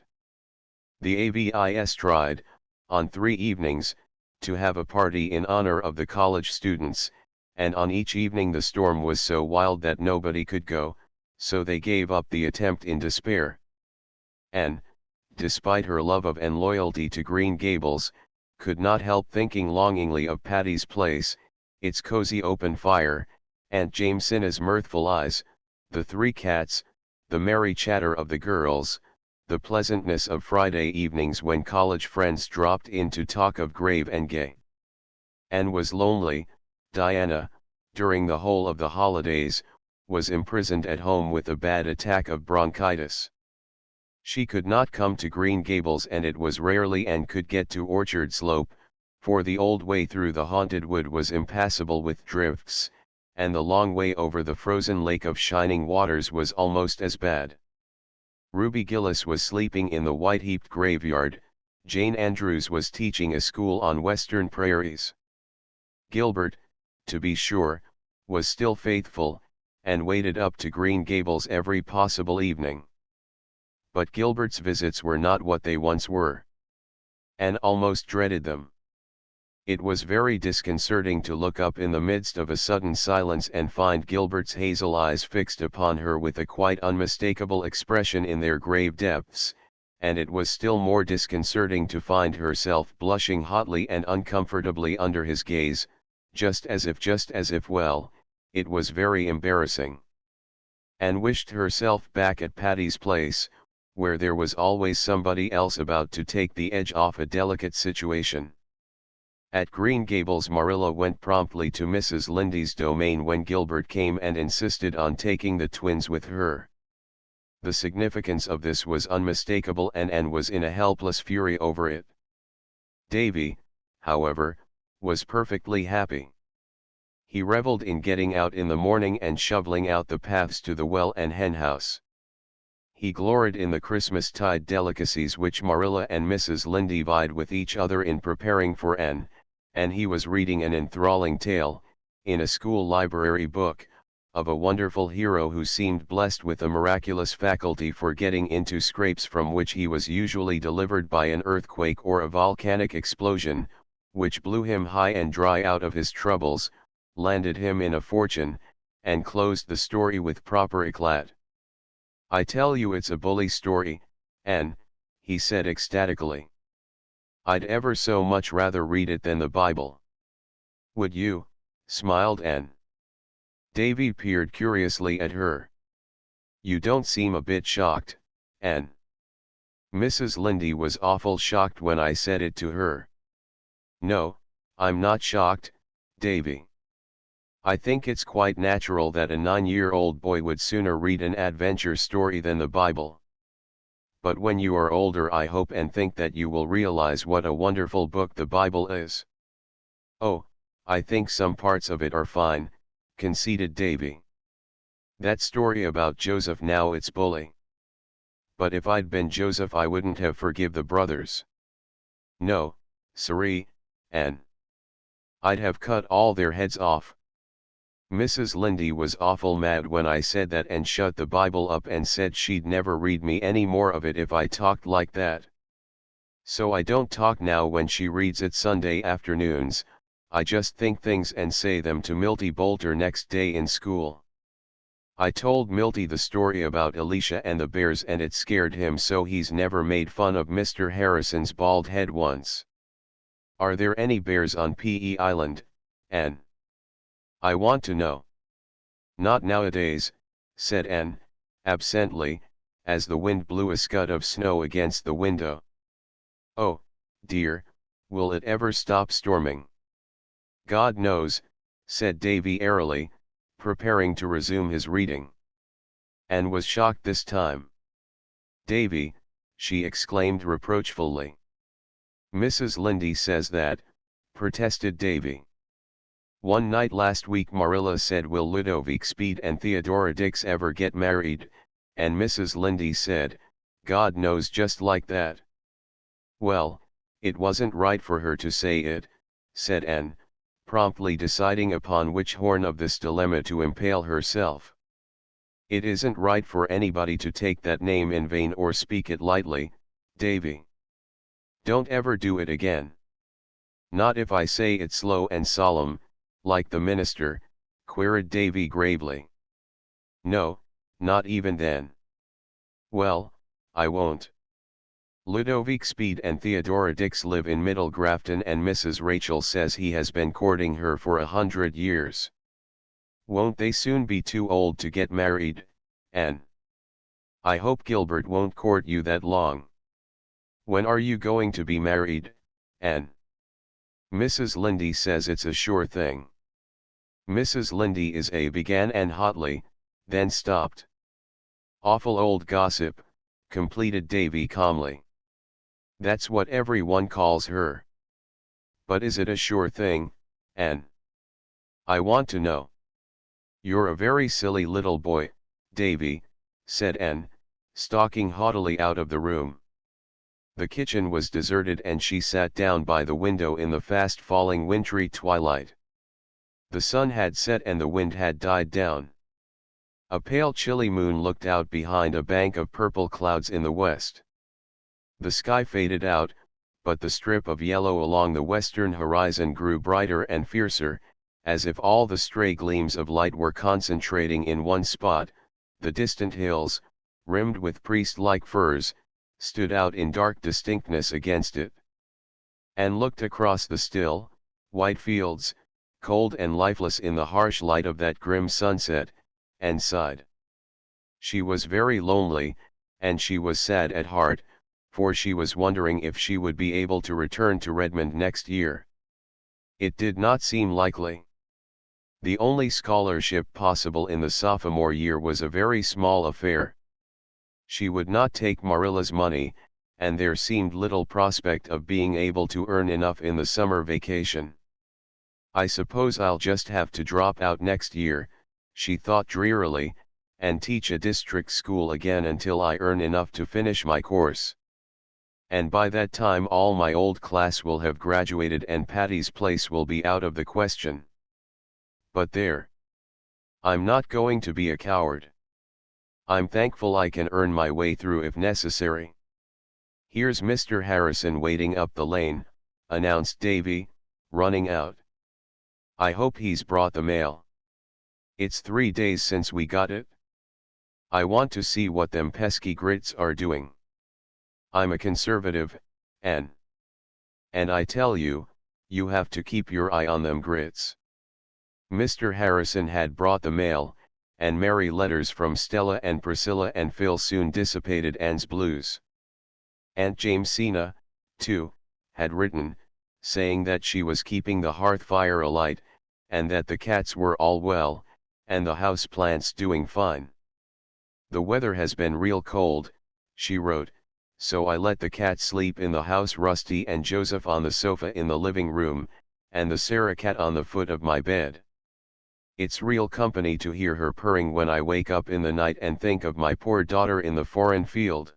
[SPEAKER 1] The AVIS tried, on 3 evenings, to have a party in honor of the college students, and on each evening the storm was so wild that nobody could go, so they gave up the attempt in despair. Anne, despite her love of and loyalty to Green Gables, could not help thinking longingly of Patty's Place, its cozy open fire, Aunt Jamesina's mirthful eyes, the 3 cats, the merry chatter of the girls, the pleasantness of Friday evenings when college friends dropped in to talk of grave and gay. Anne was lonely. Diana, during the whole of the holidays, was imprisoned at home with a bad attack of bronchitis. She could not come to Green Gables, and it was rarely Anne could get to Orchard Slope, for the old way through the haunted wood was impassable with drifts, and the long way over the frozen lake of shining waters was almost as bad. Ruby Gillis was sleeping in the white-heaped graveyard. Jane Andrews was teaching a school on western prairies. Gilbert, to be sure, was still faithful, and waded up to Green Gables every possible evening. But Gilbert's visits were not what they once were. Anne almost dreaded them. It was very disconcerting to look up in the midst of a sudden silence and find Gilbert's hazel eyes fixed upon her with a quite unmistakable expression in their grave depths, and it was still more disconcerting to find herself blushing hotly and uncomfortably under his gaze, just as if well, it was very embarrassing. Anne wished herself back at Patty's Place, where there was always somebody else about to take the edge off a delicate situation. At Green Gables Marilla went promptly to Mrs. Lindy's domain when Gilbert came and insisted on taking the twins with her. The significance of this was unmistakable, and Anne was in a helpless fury over it. Davy, however, was perfectly happy. He reveled in getting out in the morning and shoveling out the paths to the well and henhouse. He gloried in the Christmas-tide delicacies which Marilla and Mrs. Lindy vied with each other in preparing for Anne, and he was reading an enthralling tale, in a school library book, of a wonderful hero who seemed blessed with a miraculous faculty for getting into scrapes from which he was usually delivered by an earthquake or a volcanic explosion, which blew him high and dry out of his troubles, landed him in a fortune, and closed the story with proper eclat. "I tell you it's a bully story, Anne," he said ecstatically. "I'd ever so much rather read it than the Bible." "Would you?" smiled Anne. Davy peered curiously at her. "You don't seem a bit shocked, Anne." "Mrs. Lindy was awful shocked when I said it to her." "No, I'm not shocked, Davy. I think it's quite natural that a 9-year-old boy would sooner read an adventure story than the Bible. But when you are older, I hope and think that you will realize what a wonderful book the Bible is." "Oh, I think some parts of it are fine," conceded Davy. "That story about Joseph, now it's bully. But if I'd been Joseph, I wouldn't have forgive the brothers. No, siree, Anne. I'd have cut all their heads off. Mrs. Lindy was awful mad when I said that, and shut the Bible up and said she'd never read me any more of it if I talked like that. So I don't talk now when she reads it Sunday afternoons. I just think things and say them to Milty Boulter next day in school. I told Milty the story about Alicia and the bears, and it scared him so he's never made fun of Mr. Harrison's bald head once. Are there any bears on P.E. Island, Anne? I want to know." "Not nowadays," said Anne, absently, as the wind blew a scud of snow against the window. "Oh, dear, will it ever stop storming?" "God knows," said Davy airily, preparing to resume his reading. Anne was shocked this time. "Davy," she exclaimed reproachfully. "Mrs. Lindy says that," protested Davy. One night last week Marilla said, "Will Ludovic Speed and Theodora Dix ever get married?" And Mrs. Lynde said, "God knows," just like that. "Well, it wasn't right for her to say it," said Anne, promptly deciding upon which horn of this dilemma to impale herself. "It isn't right for anybody to take that name in vain or speak it lightly, Davy. Don't ever do it again." "Not if I say it slow and solemn, like the minister," queried Davy gravely. "No, not even then." "Well, I won't. Ludovic Speed and Theodora Dix live in Middle Grafton and Mrs. Rachel says he has been courting her for 100 years. Won't they soon be too old to get married, Anne? I hope Gilbert won't court you that long. When are you going to be married, Anne?" "Mrs. Lynde says it's a sure thing." "Mrs. Lynde is a," began Anne hotly, then stopped. "Awful old gossip," completed Davy calmly. "That's what everyone calls her." "But is it a sure thing, Anne? I want to know." "You're a very silly little boy, Davy," said Anne, stalking haughtily out of the room. The kitchen was deserted and she sat down by the window in the fast-falling wintry twilight. The sun had set and the wind had died down. A pale chilly moon looked out behind a bank of purple clouds in the west. The sky faded out, but the strip of yellow along the western horizon grew brighter and fiercer, as if all the stray gleams of light were concentrating in one spot. The distant hills, rimmed with priest-like firs, stood out in dark distinctness against it. Anne looked across the still, white fields, cold and lifeless in the harsh light of that grim sunset, and sighed. She was very lonely, and she was sad at heart, for she was wondering if she would be able to return to Redmond next year. It did not seem likely. The only scholarship possible in the sophomore year was a very small affair. She would not take Marilla's money, and there seemed little prospect of being able to earn enough in the summer vacation. "I suppose I'll just have to drop out next year," she thought drearily, "and teach a district school again until I earn enough to finish my course. And by that time all my old class will have graduated and Patty's place will be out of the question. But there. I'm not going to be a coward. I'm thankful I can earn my way through if necessary." "Here's Mr. Harrison waiting up the lane," announced Davy, running out. "I hope he's brought the mail. It's 3 days since we got it. I want to see what them pesky Grits are doing. I'm a conservative, and I tell you, you have to keep your eye on them Grits." Mr. Harrison had brought the mail, and merry letters from Stella and Priscilla and Phil soon dissipated Anne's blues. Aunt Jamesina, too, had written, saying that she was keeping the hearth fire alight, and that the cats were all well, and the house plants doing fine. "The weather has been real cold," she wrote, "so I let the cat sleep in the house, Rusty and Joseph on the sofa in the living room, and the Sarah cat on the foot of my bed. It's real company to hear her purring when I wake up in the night and think of my poor daughter in the foreign field.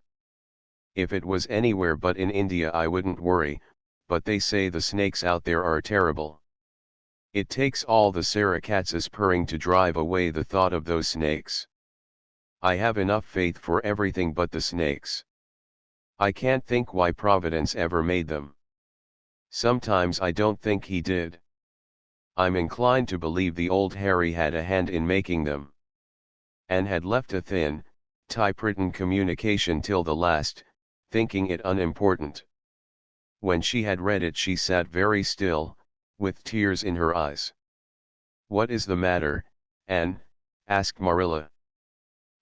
[SPEAKER 1] If it was anywhere but in India I wouldn't worry, but they say the snakes out there are terrible. It takes all the Sarah cats' purring to drive away the thought of those snakes. I have enough faith for everything but the snakes. I can't think why Providence ever made them. Sometimes I don't think he did. I'm inclined to believe the old Harry had a hand in making them." Anne had left a thin, typewritten communication till the last, thinking it unimportant. When she had read it she sat very still, with tears in her eyes. "What is the matter, Anne?" asked Marilla.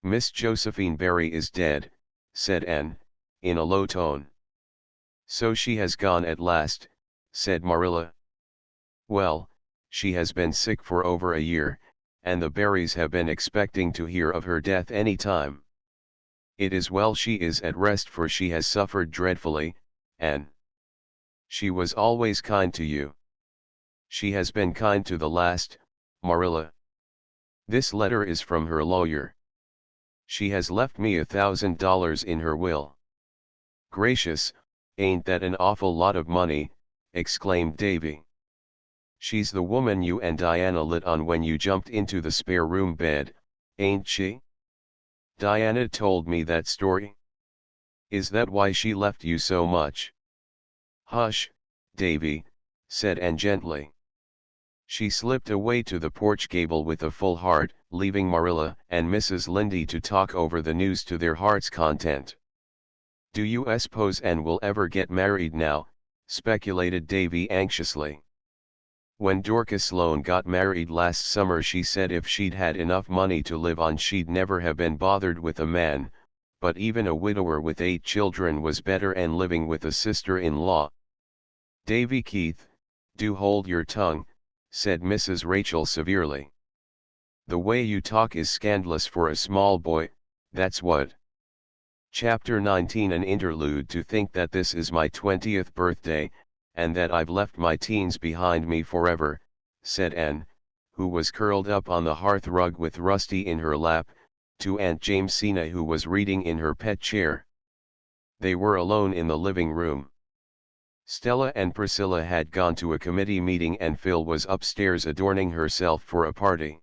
[SPEAKER 1] "Miss Josephine Barry is dead," said Anne, in a low tone. "So she has gone at last," said Marilla. "Well, she has been sick for over a year, and the Barrys have been expecting to hear of her death any time. It is well she is at rest, for she has suffered dreadfully, and she was always kind to you." She has been kind to the last, Marilla. This letter is from her lawyer. She has left me $1,000 in her will. Gracious, ain't that an awful lot of money, exclaimed Davy. She's the woman you and Diana lit on when you jumped into the spare room bed, ain't she? Diana told me that story. Is that why she left you so much? Hush, Davy, said Anne gently. She slipped away to the porch gable with a full heart, leaving Marilla and Mrs. Lynde to talk over the news to their heart's content. Do you suppose Anne will ever get married now? Speculated Davy anxiously. When Dorcas Sloane got married last summer she said if she'd had enough money to live on she'd never have been bothered with a man, but even a widower with 8 children was better than living with a sister-in-law. Davy Keith, do hold your tongue, said Mrs. Rachel severely. The way you talk is scandalous for a small boy, that's what. Chapter 19 An interlude. To think that this is my 20th birthday, and that I've left my teens behind me forever, said Anne, who was curled up on the hearth rug with Rusty in her lap, to Aunt Jamesina who was reading in her pet chair. They were alone in the living room. Stella and Priscilla had gone to a committee meeting and Phil was upstairs adorning herself for a party.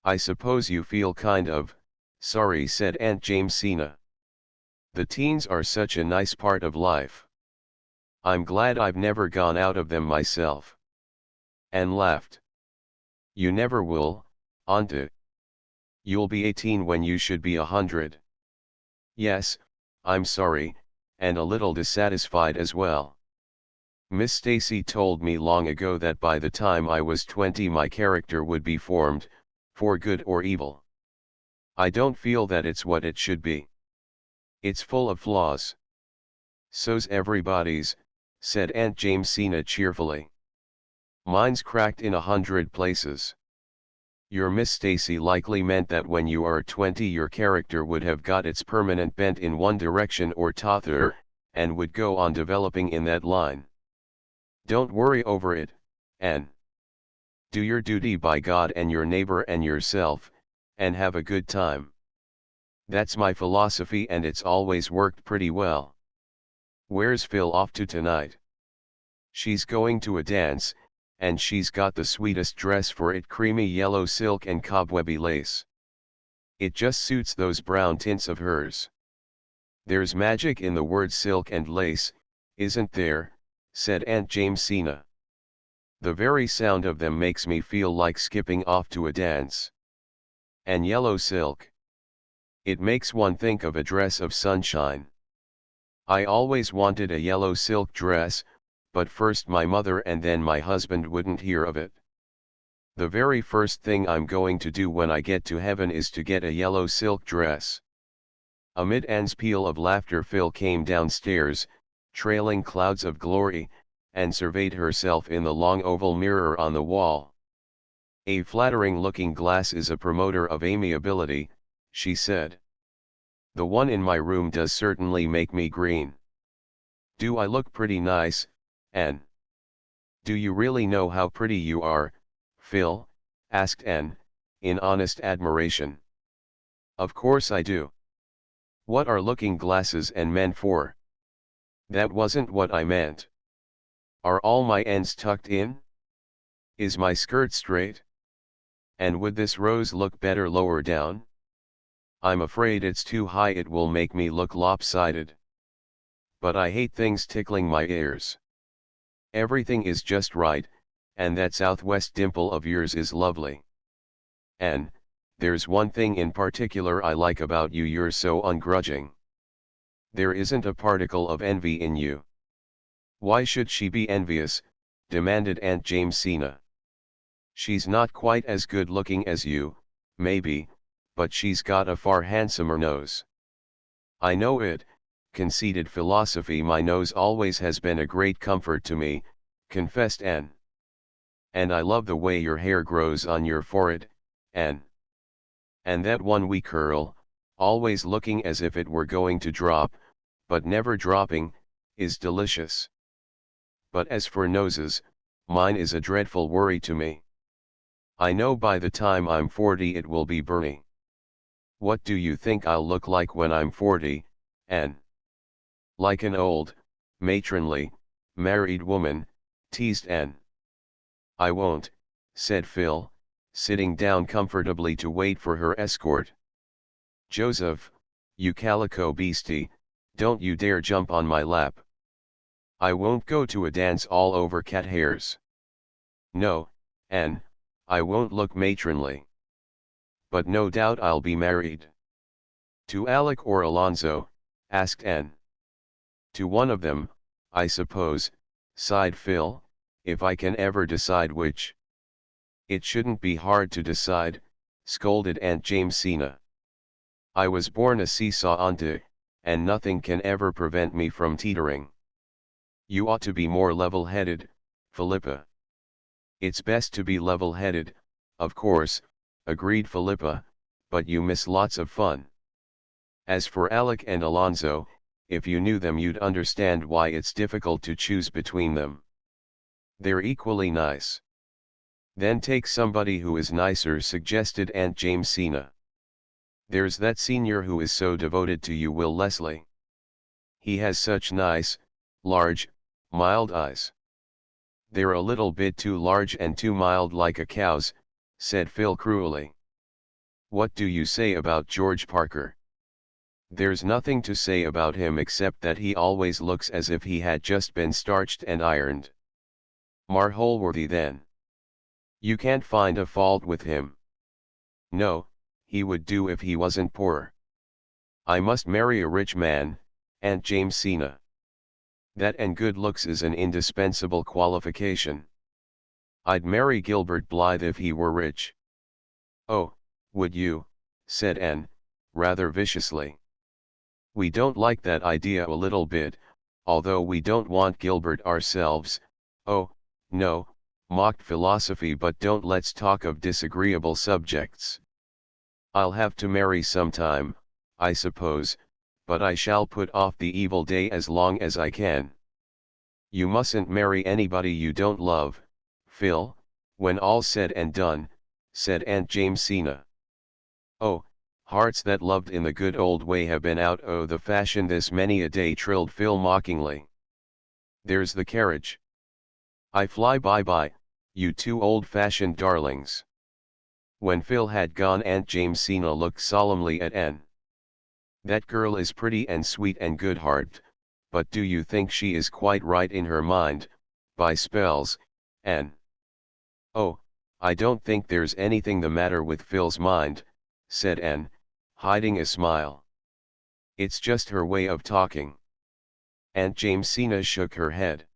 [SPEAKER 1] I suppose you feel kind of sorry, said Aunt Jamesina. The teens are such a nice part of life. I'm glad I've never gone out of them myself. Anne laughed. You never will, Auntie. You'll be 18 when you should be 100. Yes, I'm sorry, and a little dissatisfied as well. Miss Stacy told me long ago that by the time I was 20 my character would be formed, for good or evil. I don't feel that it's what it should be. It's full of flaws. So's everybody's, said Aunt Jamesina cheerfully. Mine's cracked in 100 places. Your Miss Stacy likely meant that when you are 20 your character would have got its permanent bent in one direction or t'other, and would go on developing in that line. Don't worry over it, Anne. Do your duty by God and your neighbor and yourself, and have a good time. That's my philosophy and it's always worked pretty well. Where's Phil off to tonight? She's going to a dance, and she's got the sweetest dress for it, creamy yellow silk and cobwebby lace. It just suits those brown tints of hers. There's magic in the word silk and lace, isn't there? Said Aunt Jamesina. The very sound of them makes me feel like skipping off to a dance. And yellow silk. It makes one think of a dress of sunshine. I always wanted a yellow silk dress, but first my mother and then my husband wouldn't hear of it. The very first thing I'm going to do when I get to heaven is to get a yellow silk dress. Amid Anne's peal of laughter Phil came downstairs, trailing clouds of glory, and surveyed herself in the long oval mirror on the wall. A flattering looking glass is a promoter of amiability, she said. The one in my room does certainly make me green. Do I look pretty nice, Anne? Do you really know how pretty you are, Phil? Asked Anne, in honest admiration. Of course I do. What are looking glasses and men for? That wasn't what I meant. Are all my ends tucked in? Is my skirt straight? And would this rose look better lower down? I'm afraid it's too high, it will make me look lopsided. But I hate things tickling my ears. Everything is just right, and that southwest dimple of yours is lovely. And, there's one thing in particular I like about you, you're so ungrudging. There isn't a particle of envy in you. Why should she be envious? Demanded Aunt Jamesina. She's not quite as good looking as you, maybe, but she's got a far handsomer nose. I know it, conceded Philosophy. My nose always has been a great comfort to me, confessed Anne. And I love the way your hair grows on your forehead, Anne. And that one wee curl, always looking as if it were going to drop, but never dropping, is delicious. But as for noses, Mine is a dreadful worry to me. I know by the time I'm 40 it will be Bernie. What do you think I'll look like when I'm 40, Anne? Like an old, matronly, married woman, teased Anne. I won't, said Phil, sitting down comfortably to wait for her escort. Joseph, you calico beastie, don't you dare jump on my lap. I won't go to a dance all over cat hairs. No, Anne, I won't look matronly. But no doubt I'll be married. To Alec or Alonzo, asked Anne. To one of them, I suppose, sighed Phil, if I can ever decide which. It shouldn't be hard to decide, scolded Aunt Jamesina. I was born a seesaw auntie, and nothing can ever prevent me from teetering. You ought to be more level-headed, Philippa. It's best to be level-headed, of course, agreed Philippa, but you miss lots of fun. As for Alec and Alonzo, if you knew them you'd understand why it's difficult to choose between them. They're equally nice. Then take somebody who is nicer, suggested Aunt Jamesina. There's that senior who is so devoted to you, Will Leslie. He has such nice, large, mild eyes. They're a little bit too large and too mild like a cow's, said Phil cruelly. What do you say about George Parker? There's nothing to say about him except that he always looks as if he had just been starched and ironed. Mar Holworthy then. You can't find a fault with him. No, he would do if he wasn't poor. I must marry a rich man, Aunt Jamesina. That and good looks is an indispensable qualification. I'd marry Gilbert Blythe if he were rich. Oh, would you, said Anne, rather viciously. We don't like that idea a little bit, although we don't want Gilbert ourselves. Oh, no, mocked Philosophy, but don't let's talk of disagreeable subjects. I'll have to marry sometime, I suppose, but I shall put off the evil day as long as I can. You mustn't marry anybody you don't love, Phil, when all's said and done, said Aunt Jamesina. Oh, hearts that loved in the good old way have been out o' the fashion this many a day, trilled Phil mockingly. There's the carriage. I fly bye-bye, you two old-fashioned darlings. When Phil had gone, Aunt Jamesina looked solemnly at Anne. That girl is pretty and sweet and good-hearted, but do you think she is quite right in her mind, by spells, Anne? Oh, I don't think there's anything the matter with Phil's mind, said Anne, hiding a smile. It's just her way of talking. Aunt Jamesina shook her head.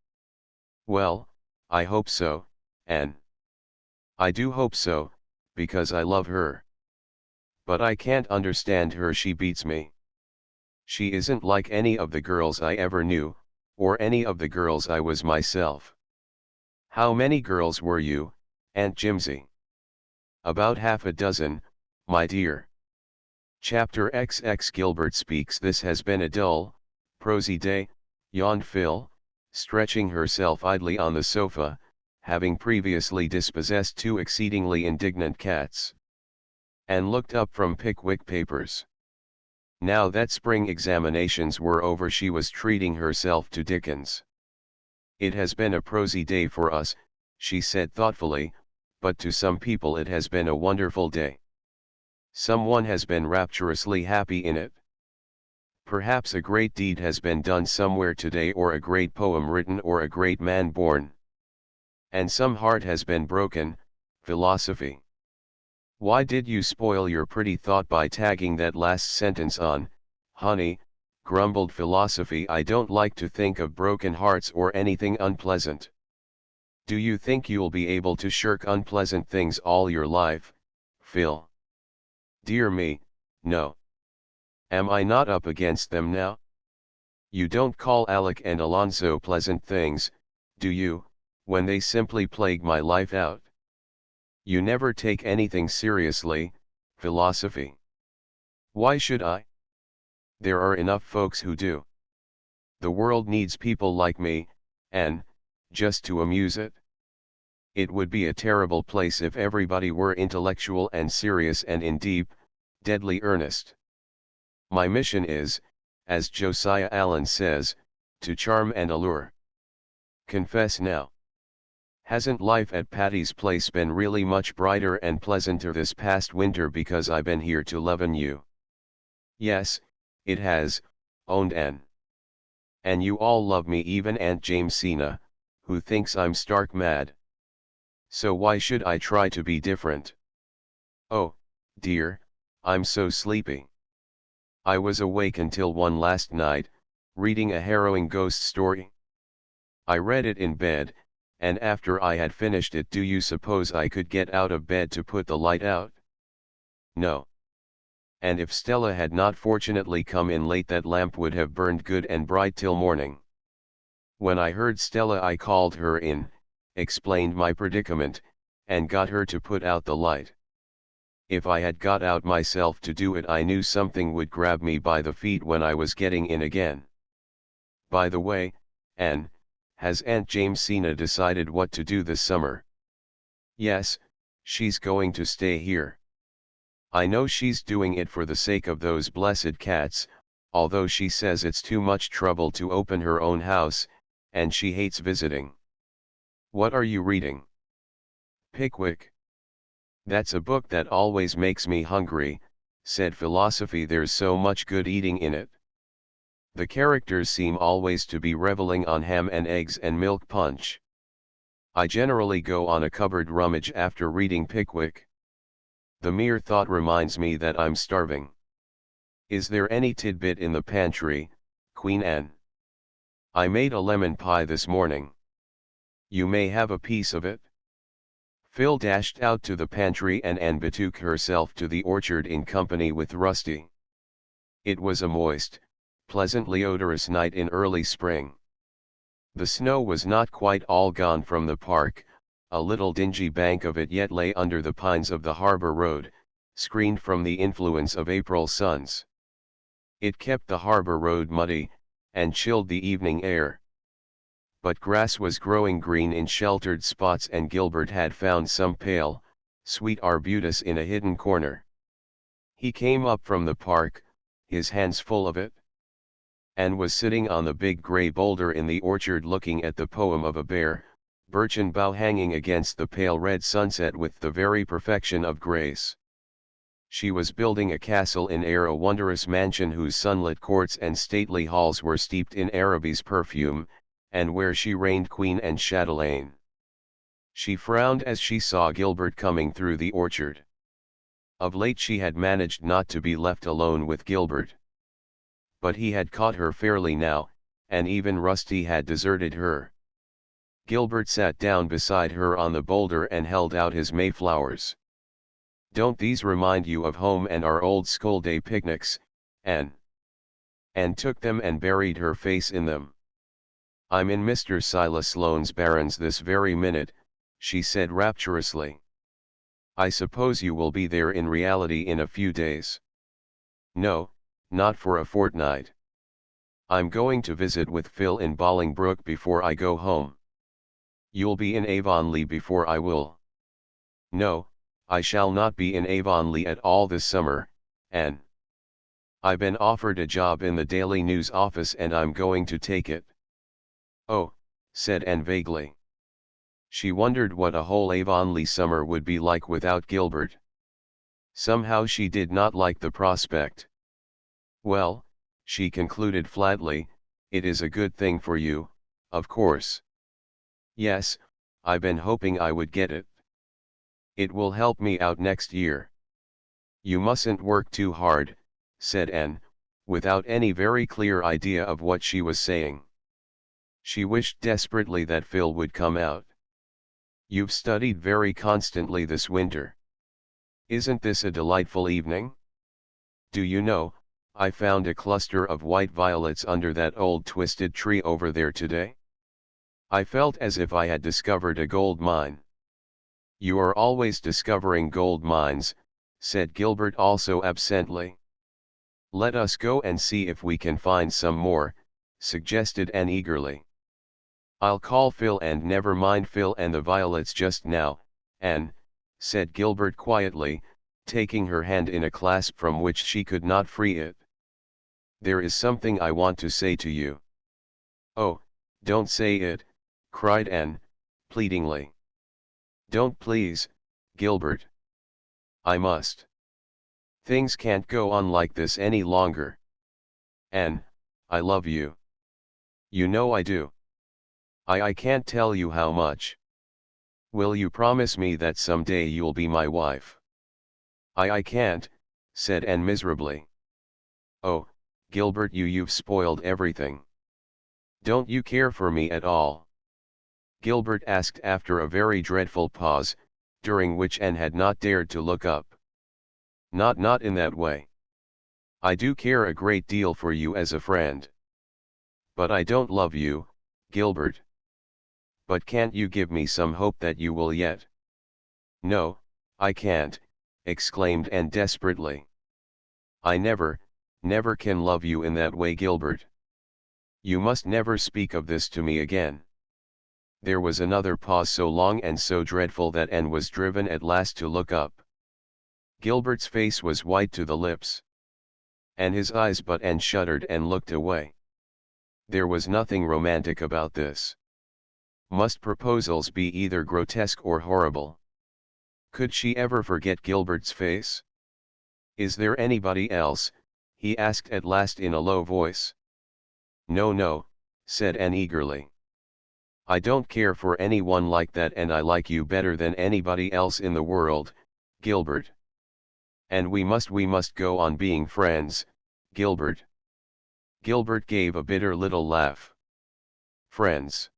[SPEAKER 1] Well, I hope so, Anne. I do hope so, because I love her. But I can't understand her, she beats me. She isn't like any of the girls I ever knew, or any of the girls I was myself. How many girls were you, Aunt Jimsy? About half a dozen, my dear. Chapter XX Gilbert speaks. This has been a dull, prosy day, yawned Phil, stretching herself idly on the sofa, having previously dispossessed two exceedingly indignant cats. Anne looked up from Pickwick Papers. Now that spring examinations were over, she was treating herself to Dickens. It has been a prosy day for us, she said thoughtfully, but to some people it has been a wonderful day. Someone has been rapturously happy in it. Perhaps a great deed has been done somewhere today, or a great poem written, or a great man born. And some heart has been broken, Philosophy. Why did you spoil your pretty thought by tagging that last sentence on, honey, grumbled Philosophy. I don't like to think of broken hearts or anything unpleasant. Do you think you'll be able to shirk unpleasant things all your life, Phil? Dear me, no. Am I not up against them now? You don't call Alec and Alonzo pleasant things, do you, when they simply plague my life out? You never take anything seriously, Philosophy. Why should I? There are enough folks who do. The world needs people like me, and, just to amuse it. It would be a terrible place if everybody were intellectual and serious and in deep, deadly earnest. My mission is, as Josiah Allen says, to charm and allure. Confess now. Hasn't life at Patty's place been really much brighter and pleasanter this past winter because I've been here to lovin' you? Yes, it has, owned Ann. And you all love me, even Aunt Jamesina, who thinks I'm stark mad. So why should I try to be different? Oh, dear, I'm so sleepy. I was awake until 1 last night, reading a harrowing ghost story. I read it in bed, and after I had finished it, do you suppose I could get out of bed to put the light out? No. And if Stella had not fortunately come in late, that lamp would have burned good and bright till morning. When I heard Stella, I called her in, explained my predicament, and got her to put out the light. If I had got out myself to do it, I knew something would grab me by the feet when I was getting in again. By the way, Ann, has Aunt Jamesina decided what to do this summer? Yes, she's going to stay here. I know she's doing it for the sake of those blessed cats, although she says it's too much trouble to open her own house, and she hates visiting. What are you reading? Pickwick. That's a book that always makes me hungry, said Philosophy. There's so much good eating in it. The characters seem always to be reveling on ham and eggs and milk punch. I generally go on a cupboard rummage after reading Pickwick. The mere thought reminds me that I'm starving. Is there any tidbit in the pantry, Queen Anne? I made a lemon pie this morning. You may have a piece of it. Phil dashed out to the pantry, and Anne betook herself to the orchard in company with Rusty. It was a moist, pleasantly odorous night in early spring. The snow was not quite all gone from the park. A little dingy bank of it yet lay under the pines of the harbor road, screened from the influence of April suns. It kept the harbor road muddy, and chilled the evening air. But grass was growing green in sheltered spots, and Gilbert had found some pale, sweet arbutus in a hidden corner. He came up from the park, his hands full of it, and was sitting on the big gray boulder in the orchard looking at the poem of a bare, birchen bough hanging against the pale red sunset with the very perfection of grace. She was building a castle in air, a wondrous mansion whose sunlit courts and stately halls were steeped in Araby's perfume, and where she reigned queen and chatelaine. She frowned as she saw Gilbert coming through the orchard. Of late she had managed not to be left alone with Gilbert. But he had caught her fairly now, and even Rusty had deserted her. Gilbert sat down beside her on the boulder and held out his mayflowers. Don't these remind you of home and our old school-day picnics, Anne? Anne took them and buried her face in them. I'm in Mr. Silas Sloane's barrens this very minute, she said rapturously. I suppose you will be there in reality in a few days. No, not for a fortnight. I'm going to visit with Phil in Bolingbroke before I go home. You'll be in Avonlea before I will. No, I shall not be in Avonlea at all this summer, Anne. I've been offered a job in the Daily News office and I'm going to take it. Oh, said Anne vaguely. She wondered what a whole Avonlea summer would be like without Gilbert. Somehow she did not like the prospect. Well, she concluded flatly, it is a good thing for you, of course. Yes, I've been hoping I would get it. It will help me out next year. You mustn't work too hard, said Anne, without any very clear idea of what she was saying. She wished desperately that Phil would come out. You've studied very constantly this winter. Isn't this a delightful evening? Do you know, I found a cluster of white violets under that old twisted tree over there today. I felt as if I had discovered a gold mine. You are always discovering gold mines, said Gilbert also absently. Let us go and see if we can find some more, suggested Anne eagerly. I'll call Phil and never mind Phil and the violets just now, Anne, said Gilbert quietly, taking her hand in a clasp from which she could not free it. There is something I want to say to you. Oh, don't say it, cried Anne, pleadingly. Don't please, Gilbert. I must. Things can't go on like this any longer. Anne, I love you. You know I do. I can't tell you how much. Will you promise me that someday you'll be my wife? I can't, said Anne miserably. Oh, Gilbert, you've spoiled everything. Don't you care for me at all? Gilbert asked after a very dreadful pause, during which Anne had not dared to look up. Not in that way. I do care a great deal for you as a friend. But I don't love you, Gilbert. But can't you give me some hope that you will yet? No, I can't, exclaimed Anne desperately. I never can love you in that way, Gilbert. You must never speak of this to me again. There was another pause so long and so dreadful that Anne was driven at last to look up. Gilbert's face was white to the lips. And his eyes but Anne shuddered and looked away. There was nothing romantic about this. Must proposals be either grotesque or horrible? Could she ever forget Gilbert's face? Is there anybody else? He asked at last in a low voice. No, said Anne eagerly. I don't care for anyone like that, and I like you better than anybody else in the world, Gilbert. And we must go on being friends, Gilbert. Gilbert gave a bitter little laugh. Friends.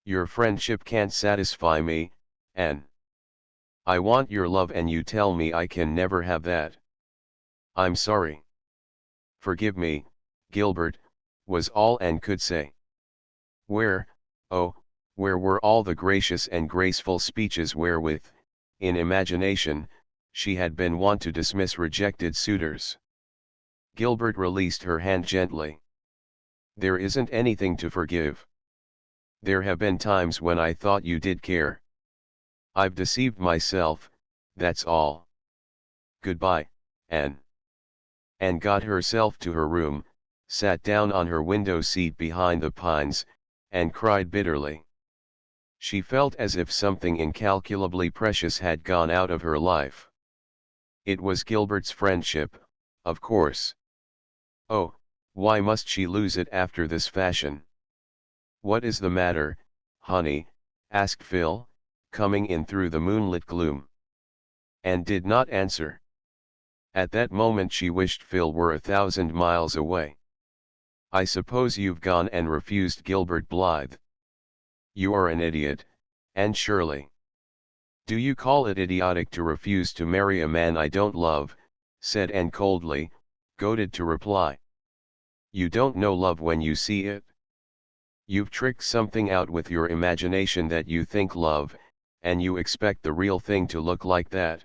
[SPEAKER 1] Your friendship can't satisfy me, Anne. I want your love and you tell me I can never have that. I'm sorry. Forgive me, Gilbert, was all Anne could say. Where were all the gracious and graceful speeches wherewith, in imagination, she had been wont to dismiss rejected suitors? Gilbert released her hand gently. There isn't anything to forgive. There have been times when I thought you did care. I've deceived myself, that's all. Goodbye, Anne. Anne got herself to her room, sat down on her window seat behind the pines, and cried bitterly. She felt as if something incalculably precious had gone out of her life. It was Gilbert's friendship, of course. Oh, why must she lose it after this fashion? What is the matter, honey? Asked Phil, coming in through the moonlit gloom. Anne did not answer. At that moment she wished Phil were 1,000 miles away. I suppose you've gone and refused Gilbert Blythe. You are an idiot, Anne Shirley. Do you call it idiotic to refuse to marry a man I don't love? Said Anne coldly, goaded to reply. You don't know love when you see it. You've tricked something out with your imagination that you think love, and you expect the real thing to look like that.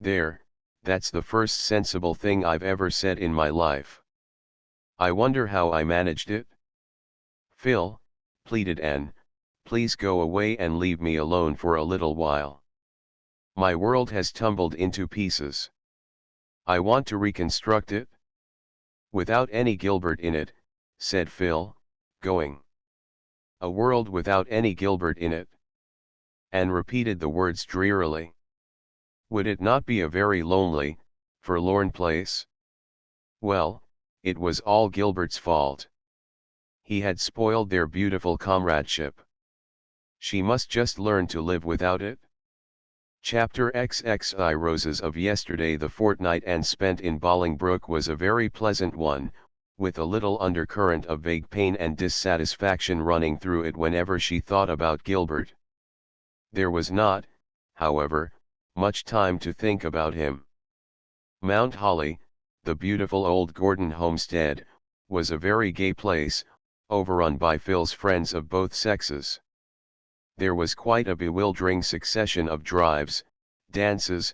[SPEAKER 1] There, that's the first sensible thing I've ever said in my life. I wonder how I managed it? Phil, pleaded Anne, please go away and leave me alone for a little while. My world has tumbled into pieces. I want to reconstruct it. Without any Gilbert in it, said Phil, going. A world without any Gilbert in it. Anne repeated the words drearily. Would it not be a very lonely, forlorn place? Well, it was all Gilbert's fault. He had spoiled their beautiful comradeship. She must just learn to live without it. Chapter XXI Roses of yesterday. The fortnight Anne spent in Bolingbroke was a very pleasant one, with a little undercurrent of vague pain and dissatisfaction running through it whenever she thought about Gilbert. There was not, however, much time to think about him. Mount Holly, the beautiful old Gordon homestead, was a very gay place, overrun by Phil's friends of both sexes. There was quite a bewildering succession of drives, dances,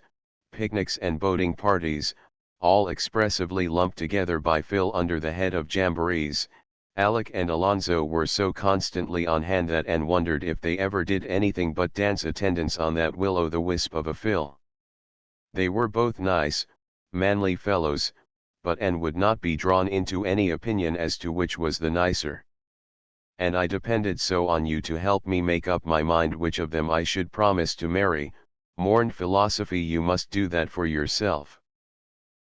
[SPEAKER 1] picnics and boating parties, all expressively lumped together by Phil under the head of jamborees, Alec and Alonzo were so constantly on hand that Anne wondered if they ever did anything but dance attendance on that will-o'-the-wisp of a Phil. They were both nice, manly fellows, but Anne would not be drawn into any opinion as to which was the nicer. "And I depended so on you to help me make up my mind which of them I should promise to marry," mourned Philosophy. "You must do that for yourself.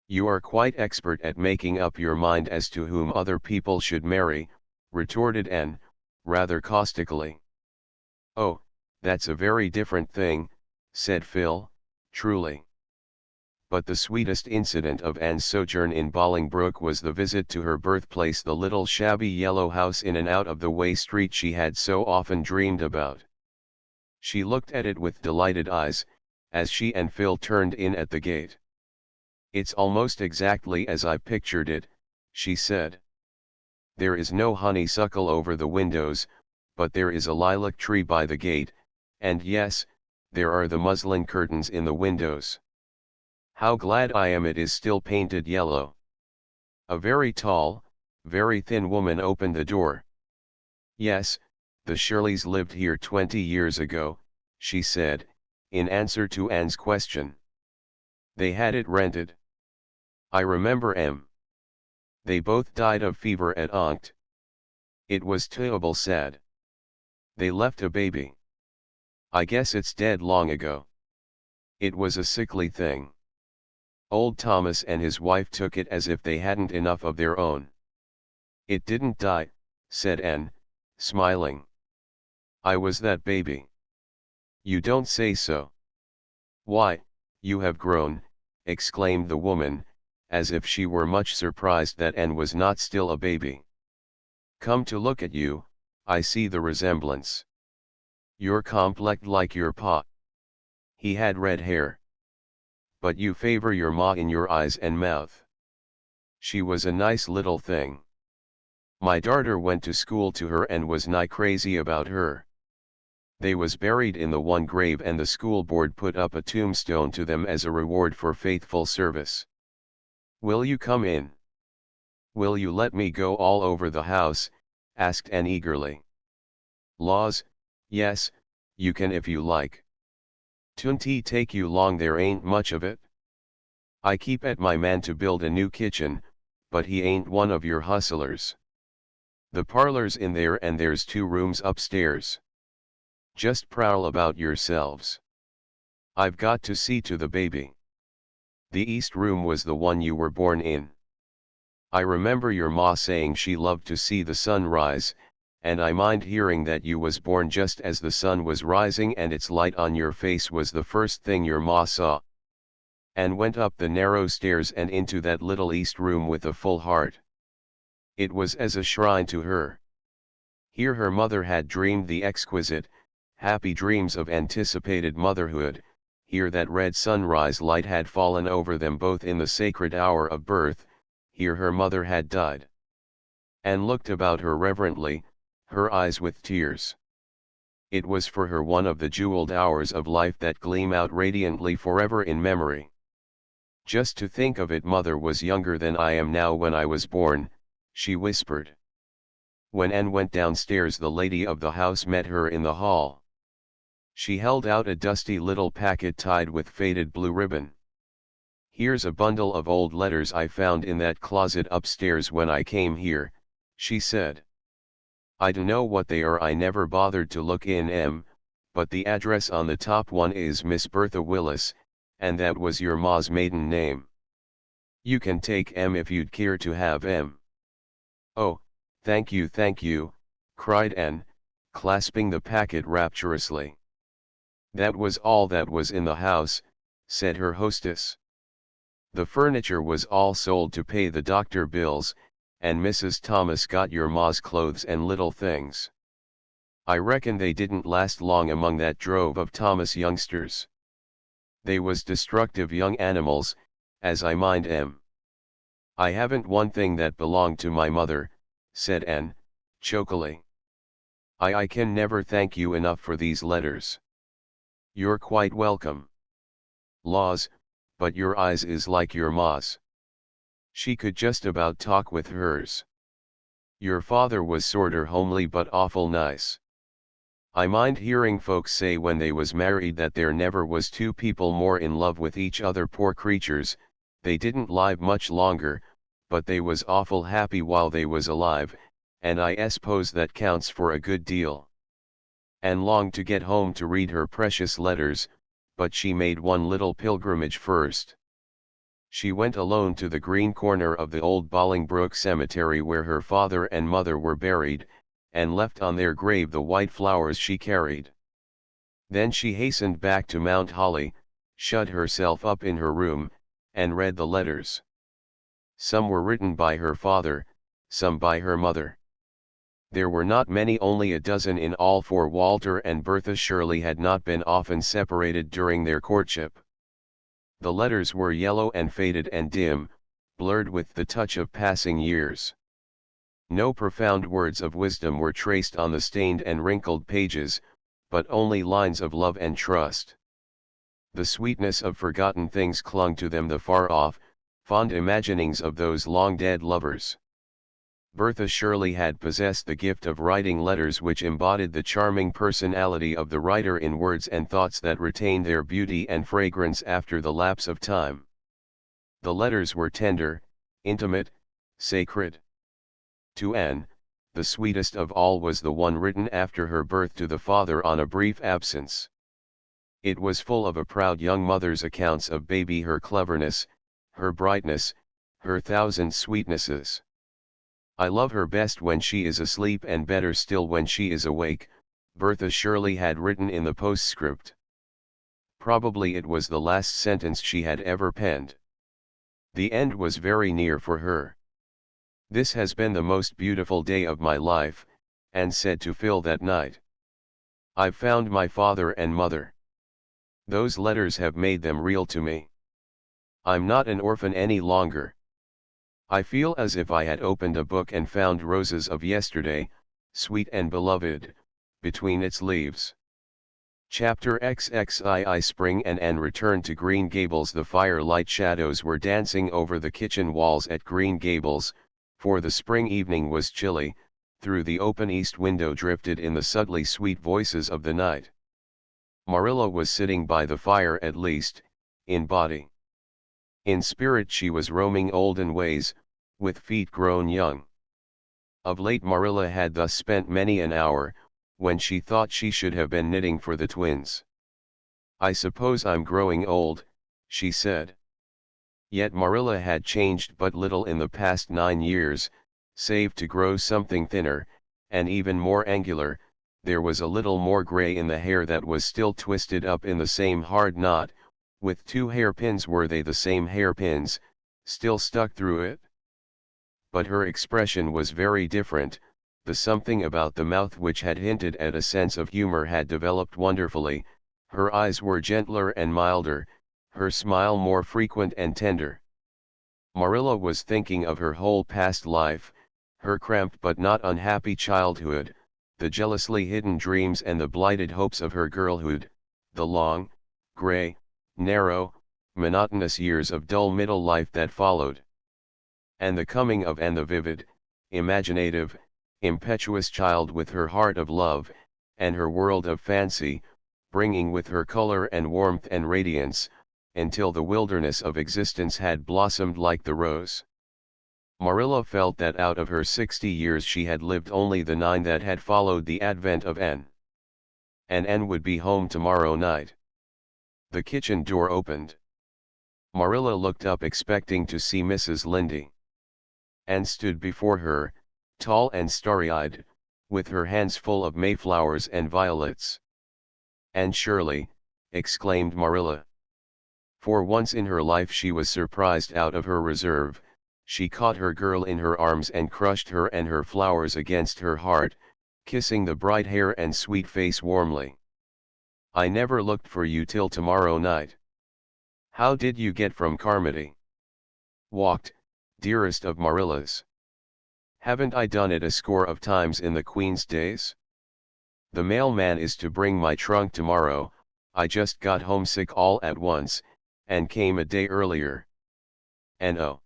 [SPEAKER 1] You are quite expert at making up your mind as to whom other people should marry," retorted Anne, rather caustically. "Oh, that's a very different thing," said Phil, "truly." But the sweetest incident of Anne's sojourn in Bolingbroke was the visit to her birthplace, the little shabby yellow house in an out-of-the-way street she had so often dreamed about. She looked at it with delighted eyes, as she and Phil turned in at the gate. "It's almost exactly as I pictured it," she said. "There is no honeysuckle over the windows, but there is a lilac tree by the gate, and yes, there are the muslin curtains in the windows. How glad I am it is still painted yellow." A very tall, very thin woman opened the door. "Yes, the Shirleys lived here 20 years ago," she said, in answer to Anne's question. "They had it rented. I remember 'em. They both died of fever at Onct. It was terrible sad. They left a baby. I guess it's dead long ago. It was a sickly thing. Old Thomas and his wife took it as if they hadn't enough of their own." "It didn't die," said Anne, smiling. "I was that baby." "You don't say so. Why, you have grown," exclaimed the woman, as if she were much surprised that Anne was not still a baby. "Come to look at you, I see the resemblance. You're complex like your pa. He had red hair. But you favor your ma in your eyes and mouth. She was a nice little thing. My darter went to school to her and was nigh crazy about her. They was buried in the one grave and the school board put up a tombstone to them as a reward for faithful service. Will you come in? Will you let me go all over the house?" asked Anne eagerly. "Laws, yes, you can if you like. Tun't take you long, there ain't much of it. I keep at my man to build a new kitchen, but he ain't one of your hustlers. The parlor's in there and there's 2 rooms upstairs. Just prowl about yourselves. I've got to see to the baby. The east room was the one you were born in. I remember your ma saying she loved to see the sun rise, and I mind hearing that you was born just as the sun was rising and its light on your face was the first thing your ma saw." And went up the narrow stairs and into that little east room with a full heart. It was as a shrine to her. Here her mother had dreamed the exquisite, happy dreams of anticipated motherhood, here that red sunrise light had fallen over them both in the sacred hour of birth, here her mother had died. Anne looked about her reverently, her eyes with tears. It was for her one of the jeweled hours of life that gleam out radiantly forever in memory. "Just to think of it, mother was younger than I am now when I was born," she whispered. When Anne went downstairs, the lady of the house met her in the hall. She held out a dusty little packet tied with faded blue ribbon. "Here's a bundle of old letters I found in that closet upstairs when I came here," she said. "I dunno what they are, I never bothered to look in 'em, but the address on the top one is Miss Bertha Willis, and that was your ma's maiden name. You can take 'em if you'd care to have 'em." "Oh, thank you," cried Anne, clasping the packet rapturously. "That was all that was in the house," said her hostess. "The furniture was all sold to pay the doctor bills, and Mrs. Thomas got your ma's clothes and little things. I reckon they didn't last long among that drove of Thomas youngsters. They was destructive young animals, as I mind 'em. I haven't one thing that belonged to my mother," said Anne, chokily. I can never thank you enough for these letters." "You're quite welcome. Laws, but your eyes is like your ma's." She could just about talk with hers. Your father was sorter homely but awful nice. I mind hearing folks say when they was married that there never was two people more in love with each other, poor creatures. They didn't live much longer, but they was awful happy while they was alive, and I s'pose that counts for a good deal. And longed to get home to read her precious letters, but she made one little pilgrimage first. She went alone to the green corner of the old Bolingbroke cemetery where her father and mother were buried, and left on their grave the white flowers she carried. Then she hastened back to Mount Holly, shut herself up in her room, and read the letters. Some were written by her father, some by her mother. There were not many, only a dozen in all, for Walter and Bertha Shirley had not been often separated during their courtship. The letters were yellow and faded and dim, blurred with the touch of passing years. No profound words of wisdom were traced on the stained and wrinkled pages, but only lines of love and trust. The sweetness of forgotten things clung to them, the far-off, fond imaginings of those long-dead lovers. Bertha Shirley had possessed the gift of writing letters which embodied the charming personality of the writer in words and thoughts that retained their beauty and fragrance after the lapse of time. The letters were tender, intimate, sacred. To Anne, the sweetest of all was the one written after her birth to the father on a brief absence. It was full of a proud young mother's accounts of baby, her cleverness, her brightness, her thousand sweetnesses. I love her best when she is asleep and better still when she is awake, Bertha Shirley had written in the postscript. Probably it was the last sentence she had ever penned. The end was very near for her. This has been the most beautiful day of my life, Anne said to Phil that night. I've found my father and mother. Those letters have made them real to me. I'm not an orphan any longer. I feel as if I had opened a book and found roses of yesterday, sweet and beloved, between its leaves. Chapter XXII Spring and Anne returned to Green Gables. The firelight shadows were dancing over the kitchen walls at Green Gables, for the spring evening was chilly. Through the open east window drifted in the subtly sweet voices of the night. Marilla was sitting by the fire, at least, in body. In spirit she was roaming olden ways, with feet grown young. Of late Marilla had thus spent many an hour, when she thought she should have been knitting for the twins. I suppose I'm growing old, she said. Yet Marilla had changed but little in the past 9 years, save to grow something thinner, and even more angular. There was a little more gray in the hair that was still twisted up in the same hard knot, with 2 hairpins, were they the same hairpins, still stuck through it. But her expression was very different. The something about the mouth which had hinted at a sense of humor had developed wonderfully. Her eyes were gentler and milder, her smile more frequent and tender. Marilla was thinking of her whole past life, her cramped but not unhappy childhood, the jealously hidden dreams and the blighted hopes of her girlhood, the long, gray, narrow, monotonous years of dull middle life that followed. And the coming of Anne, the vivid, imaginative, impetuous child with her heart of love, and her world of fancy, bringing with her color and warmth and radiance, until the wilderness of existence had blossomed like the rose. Marilla felt that out of her 60 years she had lived only the 9 that had followed the advent of Anne. And Anne would be home tomorrow night. The kitchen door opened. Marilla looked up expecting to see Mrs. Lynde. Anne stood before her, tall and starry-eyed, with her hands full of mayflowers and violets. "Anne Shirley," exclaimed Marilla. For once in her life she was surprised out of her reserve. She caught her girl in her arms and crushed her and her flowers against her heart, kissing the bright hair and sweet face warmly. "I never looked for you till tomorrow night. How did you get from Carmody?" "Walked, dearest of Marillas. Haven't I done it a score of times in the Queen's days? The mailman is to bring my trunk tomorrow. I just got homesick all at once, and came a day earlier. And oh,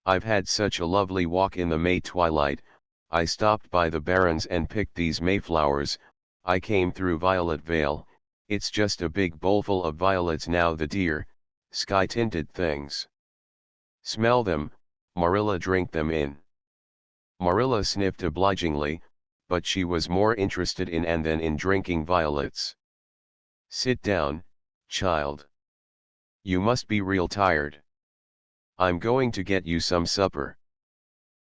[SPEAKER 1] I've had such a lovely walk in the May twilight. I stopped by the Barrens and picked these Mayflowers. I came through Violet Vale, it's just a big bowlful of violets now, the dear, sky-tinted things. Smell them, Marilla, drink them in. Marilla sniffed obligingly, but she was more interested in Anne than in drinking violets. Sit down, child. You must be real tired. I'm going to get you some supper.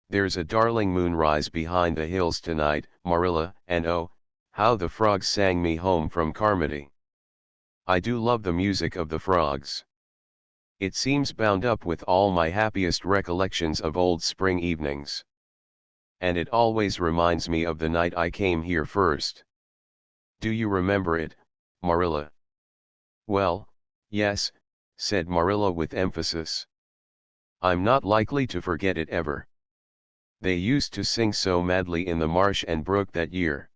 [SPEAKER 1] There's a darling moonrise behind the hills tonight, Marilla, and oh, how the frogs sang me home from Carmody. I do love the music of the frogs. It seems bound up with all my happiest recollections of old spring evenings. And it always reminds me of the night I came here first. Do you remember it, Marilla? Well, yes, said Marilla with emphasis. I'm not likely to forget it ever. They used to sing so madly in the marsh and brook that year.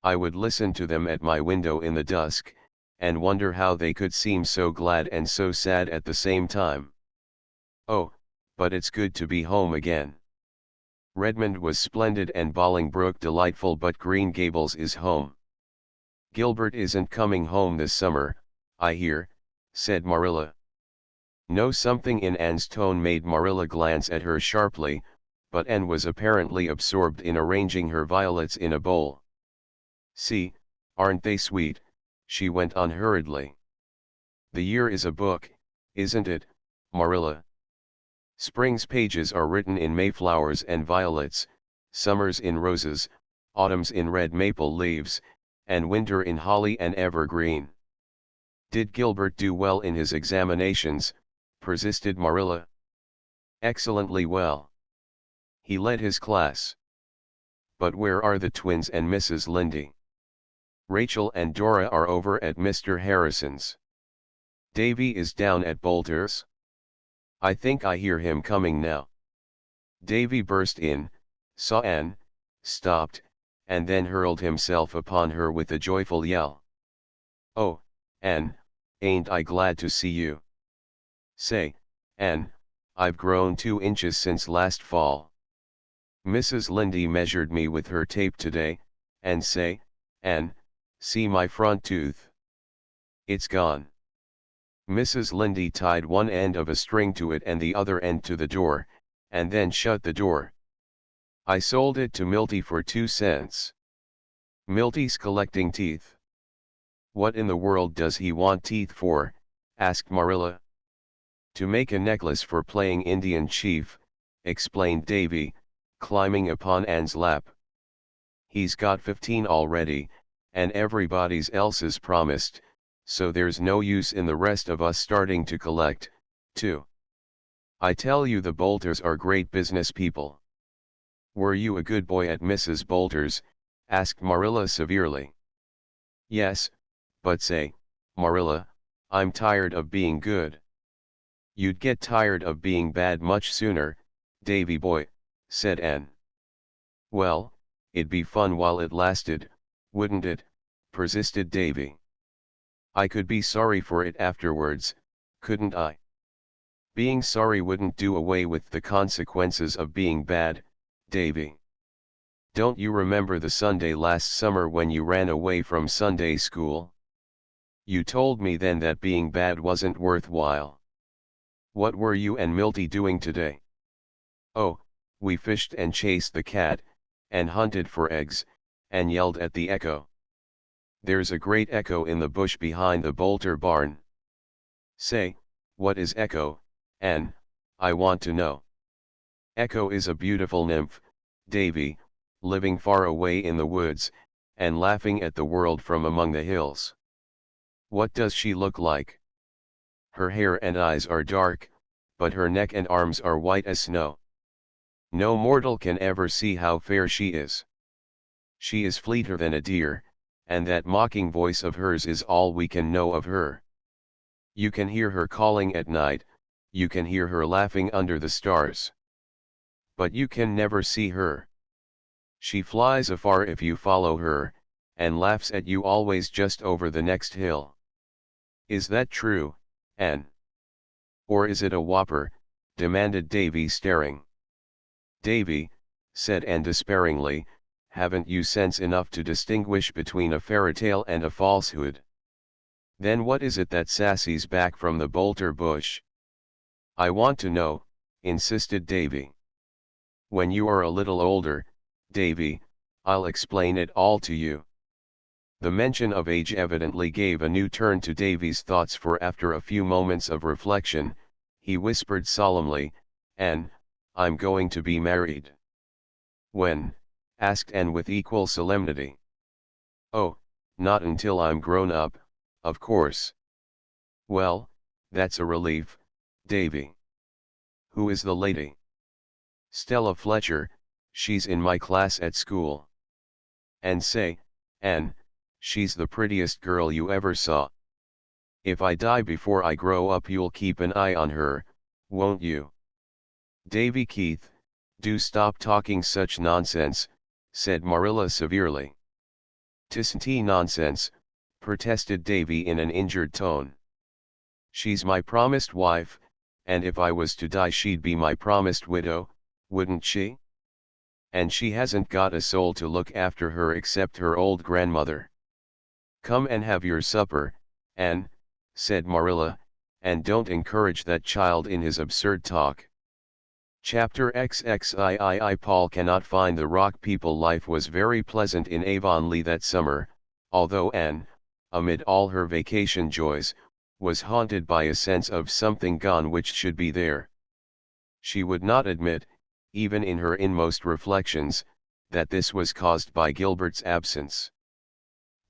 [SPEAKER 1] I would listen to them at my window in the dusk, and wonder how they could seem so glad and so sad at the same time. Oh, but it's good to be home again. Redmond was splendid and Bolingbroke delightful, but Green Gables is home. Gilbert isn't coming home this summer, I hear, said Marilla. No, something in Anne's tone made Marilla glance at her sharply, but Anne was apparently absorbed in arranging her violets in a bowl. See, aren't they sweet, she went on hurriedly. The year is a book, isn't it, Marilla? Spring's pages are written in mayflowers and violets, summer's in roses, autumn's in red maple leaves, and winter in holly and evergreen. Did Gilbert do well in his examinations? Persisted Marilla. Excellently well. He led his class. But where are the twins and Mrs. Lynde? Rachel and Dora are over at Mr. Harrison's. Davy is down at Bolter's. I think I hear him coming now. Davy burst in, saw Anne, stopped, and then hurled himself upon her with a joyful yell. Oh, Anne, ain't I glad to see you. Say, Anne, I've grown 2 inches since last fall. Mrs. Lynde measured me with her tape today, and say, Anne, see my front tooth. It's gone. Mrs. Lynde tied one end of a string to it and the other end to the door, and then shut the door. I sold it to Milty for 2 cents. Milty's collecting teeth. What in the world does he want teeth for? Asked Marilla. To make a necklace for playing Indian chief, explained Davy, climbing upon Anne's lap. He's got 15 already, and everybody's else's promised, so there's no use in the rest of us starting to collect, too. I tell you, the Bolters are great business people. Were you a good boy at Mrs. Bolter's? Asked Marilla severely. Yes, but say, Marilla, I'm tired of being good. You'd get tired of being bad much sooner, Davy boy, said Anne. Well, it'd be fun while it lasted, wouldn't it? Persisted Davy. I could be sorry for it afterwards, couldn't I? Being sorry wouldn't do away with the consequences of being bad, Davy. Don't you remember the Sunday last summer when you ran away from Sunday school? You told me then that being bad wasn't worthwhile. What were you and Milty doing today? Oh, we fished and chased the cat, and hunted for eggs, and yelled at the echo. There's a great echo in the bush behind the Bolter barn. Say, what is Echo, Anne? I want to know. Echo is a beautiful nymph, Davy, living far away in the woods, and laughing at the world from among the hills. What does she look like? Her hair and eyes are dark, but her neck and arms are white as snow. No mortal can ever see how fair she is. She is fleeter than a deer, and that mocking voice of hers is all we can know of her. You can hear her calling at night, you can hear her laughing under the stars. But you can never see her. She flies afar if you follow her, and laughs at you always just over the next hill. Is that true, Anne? Or is it a whopper? Demanded Davy, staring. Davy, said Anne despairingly, haven't you sense enough to distinguish between a fairytale and a falsehood? Then what is it that sassy's back from the bolter bush? I want to know, insisted Davy. When you are a little older, Davy, I'll explain it all to you. The mention of age evidently gave a new turn to Davy's thoughts, for after a few moments of reflection, he whispered solemnly, Anne, I'm going to be married. When? Asked Anne with equal solemnity. Oh, not until I'm grown up, of course. Well, that's a relief, Davy. Who is the lady? Stella Fletcher, she's in my class at school. And say, Anne, she's the prettiest girl you ever saw. If I die before I grow up, you'll keep an eye on her, won't you? Davy Keith, do stop talking such nonsense, said Marilla severely. Tisn't nonsense, protested Davy in an injured tone. She's my promised wife, and if I was to die she'd be my promised widow, wouldn't she? And she hasn't got a soul to look after her except her old grandmother. Come and have your supper, Anne, said Marilla, and don't encourage that child in his absurd talk. Chapter XXIII. Paul cannot find the rock people. Life was very pleasant in Avonlea that summer, although Anne, amid all her vacation joys, was haunted by a sense of something gone which should be there. She would not admit, even in her inmost reflections, that this was caused by Gilbert's absence.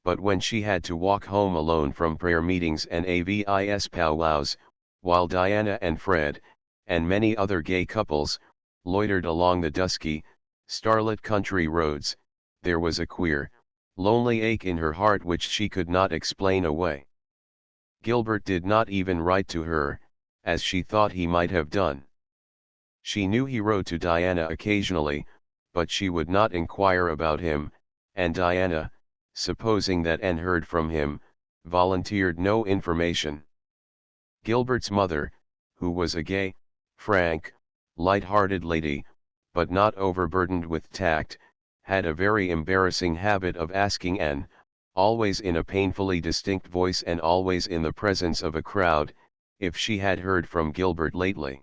[SPEAKER 1] But when she had to walk home alone from prayer meetings and AVIS powwows, while Diana and Fred, and many other gay couples, loitered along the dusky, starlit country roads, there was a queer, lonely ache in her heart which she could not explain away. Gilbert did not even write to her, as she thought he might have done. She knew he wrote to Diana occasionally, but she would not inquire about him, and Diana, supposing that Anne heard from him, volunteered no information. Gilbert's mother, who was a gay, frank, light-hearted lady, but not overburdened with tact, had a very embarrassing habit of asking Anne, always in a painfully distinct voice and always in the presence of a crowd, if she had heard from Gilbert lately.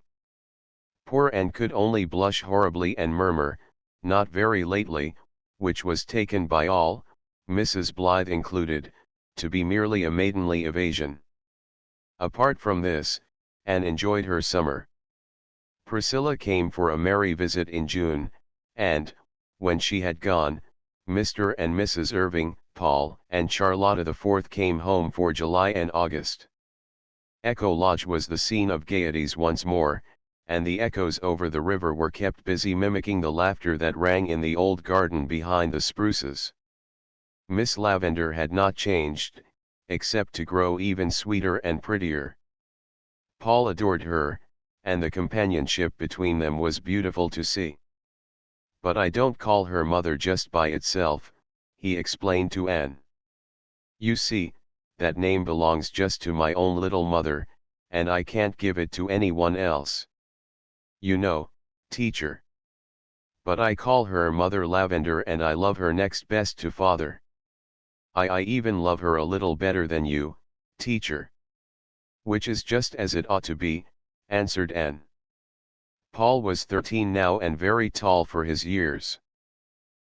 [SPEAKER 1] Poor Anne could only blush horribly and murmur, not very lately, which was taken by all, Mrs. Blythe included, to be merely a maidenly evasion. Apart from this, Anne enjoyed her summer. Priscilla came for a merry visit in June, and, when she had gone, Mr. and Mrs. Irving, Paul, and Charlotta the Fourth came home for July and August. Echo Lodge was the scene of gaieties once more, and the echoes over the river were kept busy mimicking the laughter that rang in the old garden behind the spruces. Miss Lavendar had not changed, except to grow even sweeter and prettier. Paul adored her, and the companionship between them was beautiful to see. But I don't call her mother just by itself, he explained to Anne. You see, that name belongs just to my own little mother, and I can't give it to anyone else. You know, teacher. But I call her Mother Lavendar and I love her next best to father. I even love her a little better than you, teacher. Which is just as it ought to be, answered Anne. Paul was 13 now and very tall for his years.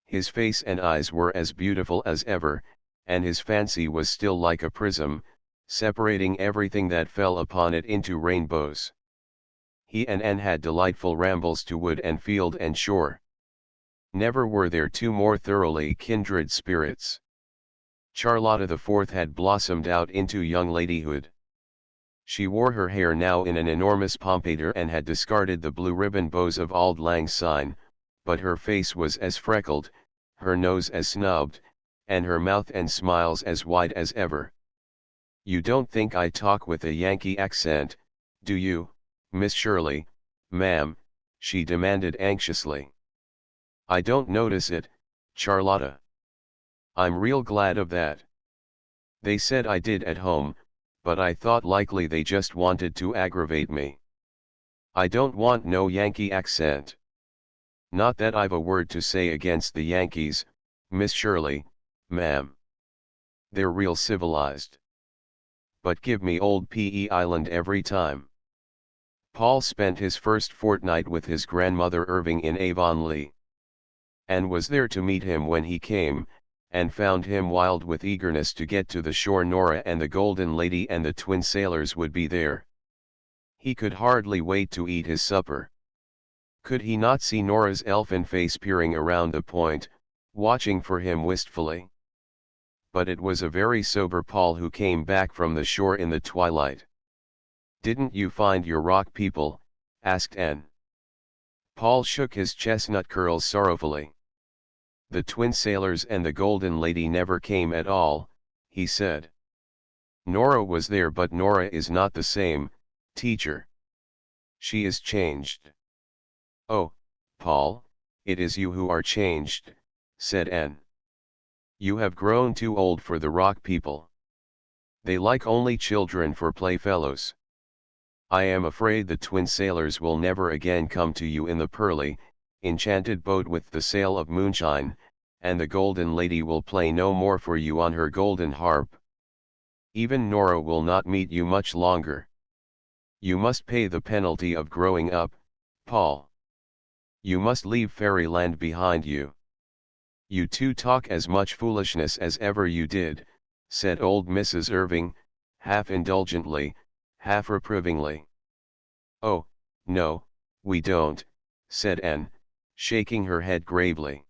[SPEAKER 1] His face and eyes were as beautiful as ever, and his fancy was still like a prism, separating everything that fell upon it into rainbows. He and Anne had delightful rambles to wood and field and shore. Never were there two more thoroughly kindred spirits. Charlotta the Fourth had blossomed out into young ladyhood. She wore her hair now in an enormous pompadour and had discarded the blue ribbon bows of Auld Lang Syne, but her face was as freckled, her nose as snubbed, and her mouth and smiles as wide as ever. You don't think I talk with a Yankee accent, do you, Miss Shirley, ma'am? She demanded anxiously. I don't notice it, Charlotta. I'm real glad of that. They said I did at home, but I thought likely they just wanted to aggravate me. I don't want no Yankee accent. Not that I've a word to say against the Yankees, Miss Shirley, ma'am. They're real civilized. But give me old P.E. Island every time. Paul spent his first fortnight with his grandmother Irving in Avonlea. And was there to meet him when he came, and found him wild with eagerness to get to the shore. Nora and the Golden Lady and the twin sailors would be there. He could hardly wait to eat his supper. Could he not see Nora's elfin face peering around the point, watching for him wistfully? But it was a very sober Paul who came back from the shore in the twilight. "Didn't you find your rock people?" asked Anne. Paul shook his chestnut curls sorrowfully. "The twin sailors and the Golden Lady never came at all," he said. "Nora was there, but Nora is not the same, teacher. She is changed." "Oh, Paul, it is you who are changed," said Anne. "You have grown too old for the rock people. They like only children for playfellows. I am afraid the twin sailors will never again come to you in the pearly, enchanted boat with the sail of moonshine, and the Golden Lady will play no more for you on her golden harp. Even Nora will not meet you much longer. You must pay the penalty of growing up, Paul. You must leave fairyland behind you." "You two talk as much foolishness as ever you did," said old Mrs. Irving, half indulgently, half reprovingly. "Oh, no, we don't," said Anne, shaking her head gravely.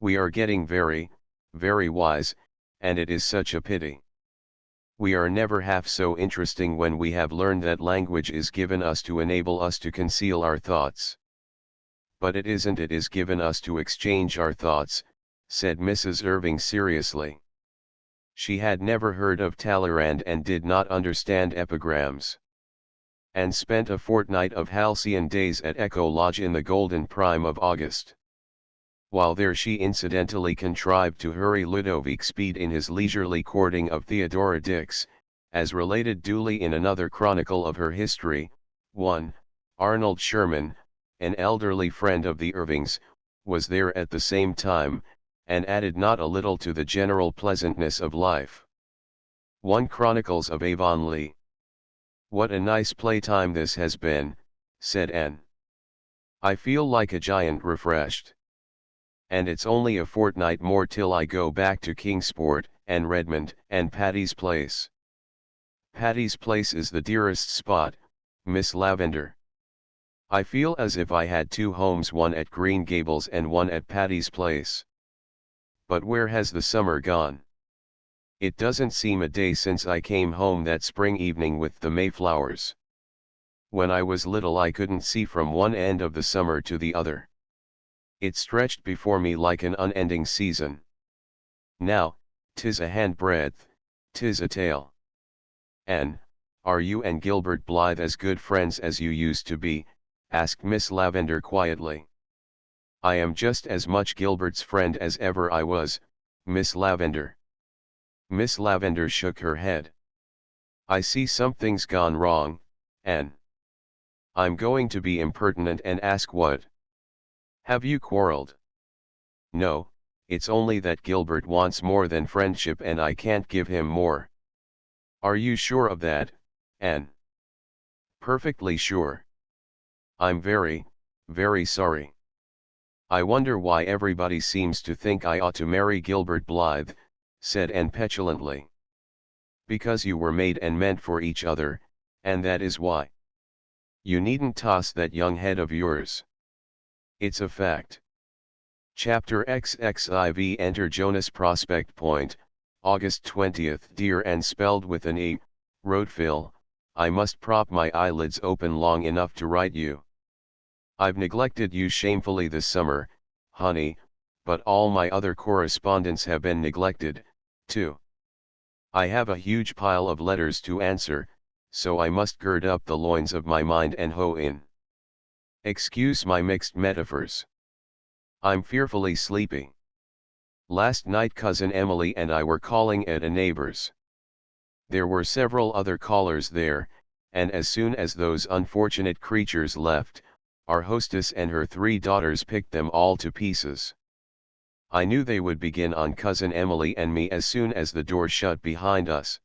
[SPEAKER 1] "We are getting very, very wise, and it is such a pity. We are never half so interesting when we have learned that language is given us to enable us to conceal our thoughts." "But it isn't, it is given us to exchange our thoughts," said Mrs. Irving seriously. She had never heard of Talleyrand and did not understand epigrams. And spent a fortnight of halcyon days at Echo Lodge in the golden prime of August. While there she incidentally contrived to hurry Ludovic Speed in his leisurely courting of Theodora Dix, as related duly in another chronicle of her history. 1. Arnold Sherman, an elderly friend of the Irvings, was there at the same time, and added not a little to the general pleasantness of life. 1 Chronicles of Avonlea. "What a nice playtime this has been," said Anne. "I feel like a giant refreshed. And it's only a fortnight more till I go back to Kingsport, and Redmond, and Patty's Place. Patty's Place is the dearest spot, Miss Lavender. I feel as if I had two homes, one at Green Gables and one at Patty's Place. But where has the summer gone? It doesn't seem a day since I came home that spring evening with the Mayflowers. When I was little I couldn't see from one end of the summer to the other. It stretched before me like an unending season. Now, 'tis a handbreadth, 'tis a tale. And, are you and Gilbert Blythe as good friends as you used to be?" asked Miss Lavender quietly. "I am just as much Gilbert's friend as ever I was, Miss Lavender." Miss Lavender shook her head. "I see something's gone wrong, Anne. I'm going to be impertinent and ask what. Have you quarreled?" "No, it's only that Gilbert wants more than friendship and I can't give him more." "Are you sure of that, Anne?" "Perfectly sure. I'm very, very sorry. I wonder why everybody seems to think I ought to marry Gilbert Blythe," said Anne petulantly. "Because you were made and meant for each other, and that is why. You needn't toss that young head of yours. It's a fact." Chapter XXIV. Enter Jonas Prospect Point, August 20th. "Dear," and spelled with an E, wrote Phil, "I must prop my eyelids open long enough to write you. I've neglected you shamefully this summer, honey, but all my other correspondents have been neglected, too. I have a huge pile of letters to answer, so I must gird up the loins of my mind and hoe in. Excuse my mixed metaphors. I'm fearfully sleepy. Last night Cousin Emily and I were calling at a neighbor's. There were several other callers there, and as soon as those unfortunate creatures left, Our hostess and her 3 daughters picked them all to pieces. I knew they would begin on Cousin Emily and me as soon as the door shut behind us.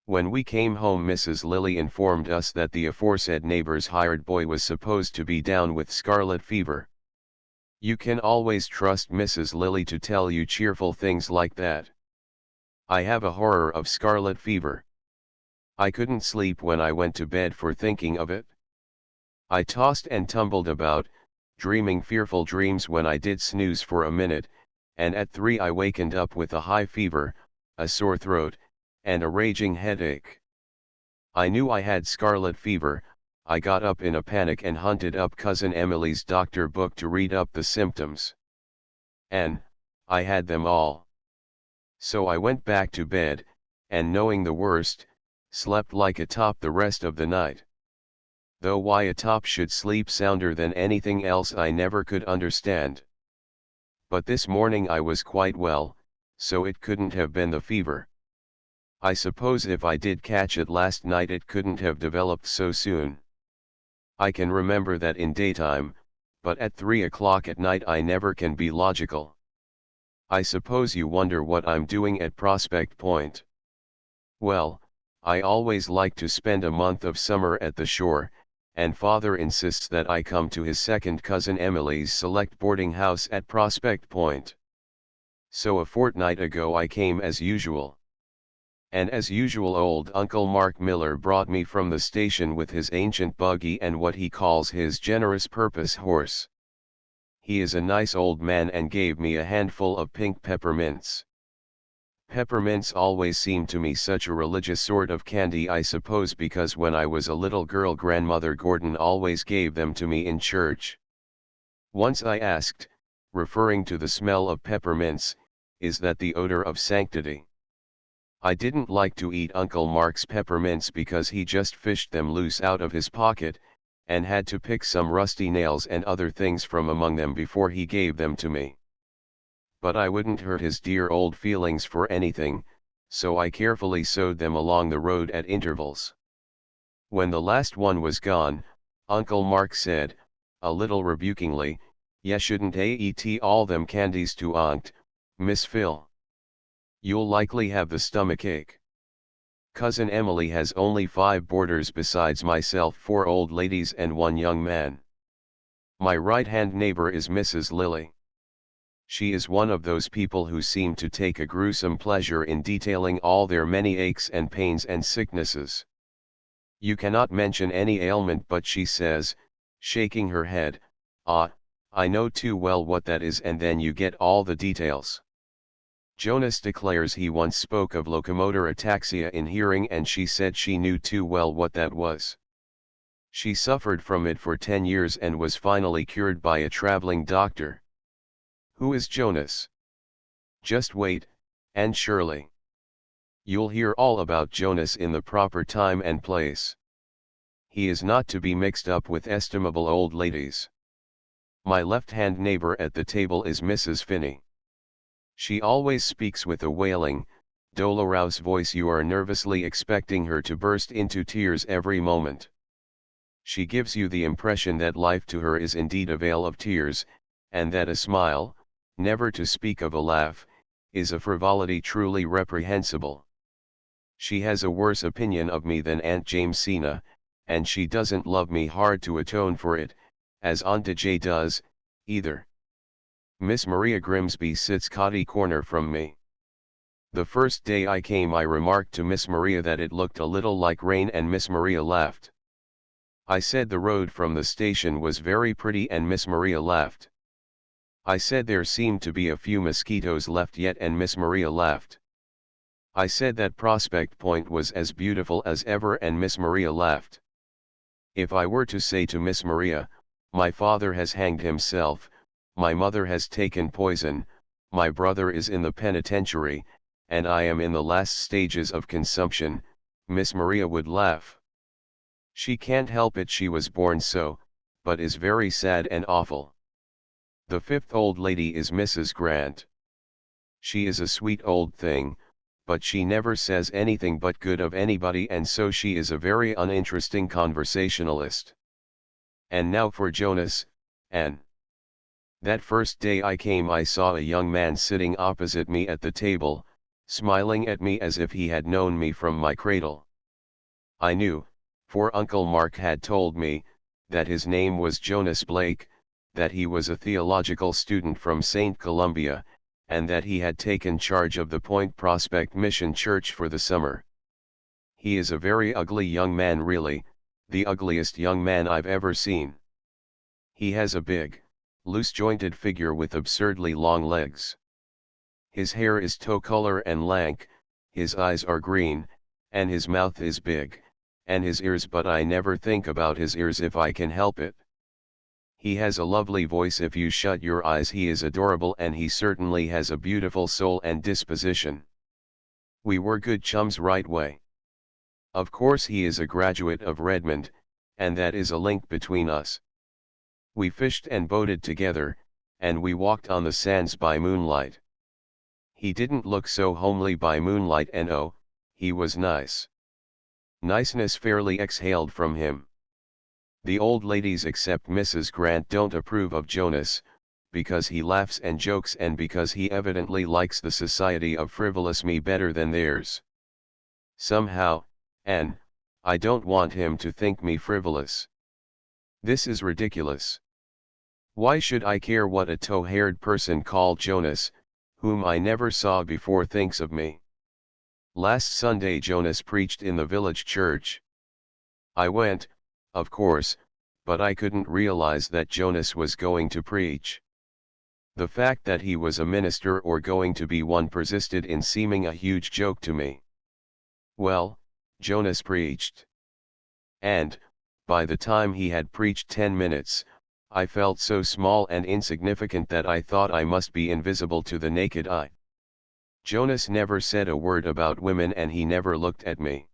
[SPEAKER 1] When we came home, Mrs. Lily informed us that the aforesaid neighbor's hired boy was supposed to be down with scarlet fever. You can always trust Mrs. Lily to tell you cheerful things like that. I have a horror of scarlet fever. I couldn't sleep when I went to bed for thinking of it. I tossed and tumbled about, dreaming fearful dreams when I did snooze for a minute, and at 3 I wakened up with a high fever, a sore throat, and a raging headache. I knew I had scarlet fever. I got up in a panic and hunted up Cousin Emily's doctor book to read up the symptoms. And I had them all. So I went back to bed, and knowing the worst, slept like a top the rest of the night. Though why a top should sleep sounder than anything else I never could understand. But this morning I was quite well, so it couldn't have been the fever. I suppose if I did catch it last night it couldn't have developed so soon. I can remember that in daytime, but at 3 o'clock at night I never can be logical. I suppose you wonder what I'm doing at Prospect Point. Well, I always like to spend a month of summer at the shore, and Father insists that I come to his second cousin Emily's select boarding house at Prospect Point. So a fortnight ago I came as usual. And as usual old Uncle Mark Miller brought me from the station with his ancient buggy and what he calls his generous purpose horse. He is a nice old man and gave me a handful of pink peppermints. Peppermints always seemed to me such a religious sort of candy, I suppose because when I was a little girl Grandmother Gordon always gave them to me in church. Once I asked, referring to the smell of peppermints, is that the odor of sanctity? I didn't like to eat Uncle Mark's peppermints because he just fished them loose out of his pocket, and had to pick some rusty nails and other things from among them before he gave them to me. But I wouldn't hurt his dear old feelings for anything, so I carefully sowed them along the road at intervals. When the last one was gone, Uncle Mark said, a little rebukingly, "Ya shouldn't eat all them candies to aunt, Miss Phil. You'll likely have the stomachache. Cousin Emily has only 5 boarders besides myself, 4 old ladies and 1 young man. My right-hand neighbor is Mrs. Lily. She is one of those people who seem to take a gruesome pleasure in detailing all their many aches and pains and sicknesses. You cannot mention any ailment but she says, shaking her head, "Ah, I know too well what that is," and then you get all the details. Jonas declares he once spoke of locomotor ataxia in hearing and she said she knew too well what that was. She suffered from it for 10 years and was finally cured by a traveling doctor. Who is Jonas? Just wait, and surely you'll hear all about Jonas in the proper time and place. He is not to be mixed up with estimable old ladies. My left-hand neighbor at the table is Mrs. Finney. She always speaks with a wailing, dolorous voice. You are nervously expecting her to burst into tears every moment. She gives you the impression that life to her is indeed a vale of tears, and that a smile, never to speak of a laugh, is a frivolity truly reprehensible. She has a worse opinion of me than Aunt Jamesina, and she doesn't love me hard to atone for it, as Auntie J does, either. Miss Maria Grimsby sits cotty corner from me. The first day I came I remarked to Miss Maria that it looked a little like rain and Miss Maria laughed. I said the road from the station was very pretty and Miss Maria laughed. I said there seemed to be a few mosquitoes left yet and Miss Maria laughed. I said that Prospect Point was as beautiful as ever and Miss Maria laughed. If I were to say to Miss Maria, my father has hanged himself, my mother has taken poison, my brother is in the penitentiary, and I am in the last stages of consumption, Miss Maria would laugh. She can't help it, she was born so, but is very sad and awful. The 5th old lady is Mrs. Grant. She is a sweet old thing, but she never says anything but good of anybody and so she is a very uninteresting conversationalist. And now for Jonas, N. That first day I came I saw a young man sitting opposite me at the table, smiling at me as if he had known me from my cradle. I knew, for Uncle Mark had told me, that his name was Jonas Blake, that he was a theological student from St. Columbia, and that he had taken charge of the Point Prospect Mission Church for the summer. He is a very ugly young man, really, the ugliest young man I've ever seen. He has a big, loose-jointed figure with absurdly long legs. His hair is tow color and lank, his eyes are green, and his mouth is big, and his ears, but I never think about his ears if I can help it. He has a lovely voice if you shut your eyes. He is adorable, and he certainly has a beautiful soul and disposition. We were good chums right way. Of course he is a graduate of Redmond, and that is a link between us. We fished and boated together, and we walked on the sands by moonlight. He didn't look so homely by moonlight, and oh, he was nice. Niceness fairly exhaled from him. The old ladies except Mrs. Grant don't approve of Jonas, because he laughs and jokes and because he evidently likes the society of frivolous me better than theirs. Somehow, and I don't want him to think me frivolous. This is ridiculous. Why should I care what a tow-haired person called Jonas, whom I never saw before, thinks of me? Last Sunday Jonas preached in the village church. I went, of course, but I couldn't realize that Jonas was going to preach. The fact that he was a minister or going to be one persisted in seeming a huge joke to me. Well, Jonas preached. And, by the time he had preached 10 minutes, I felt so small and insignificant that I thought I must be invisible to the naked eye. Jonas never said a word about women, and he never looked at me.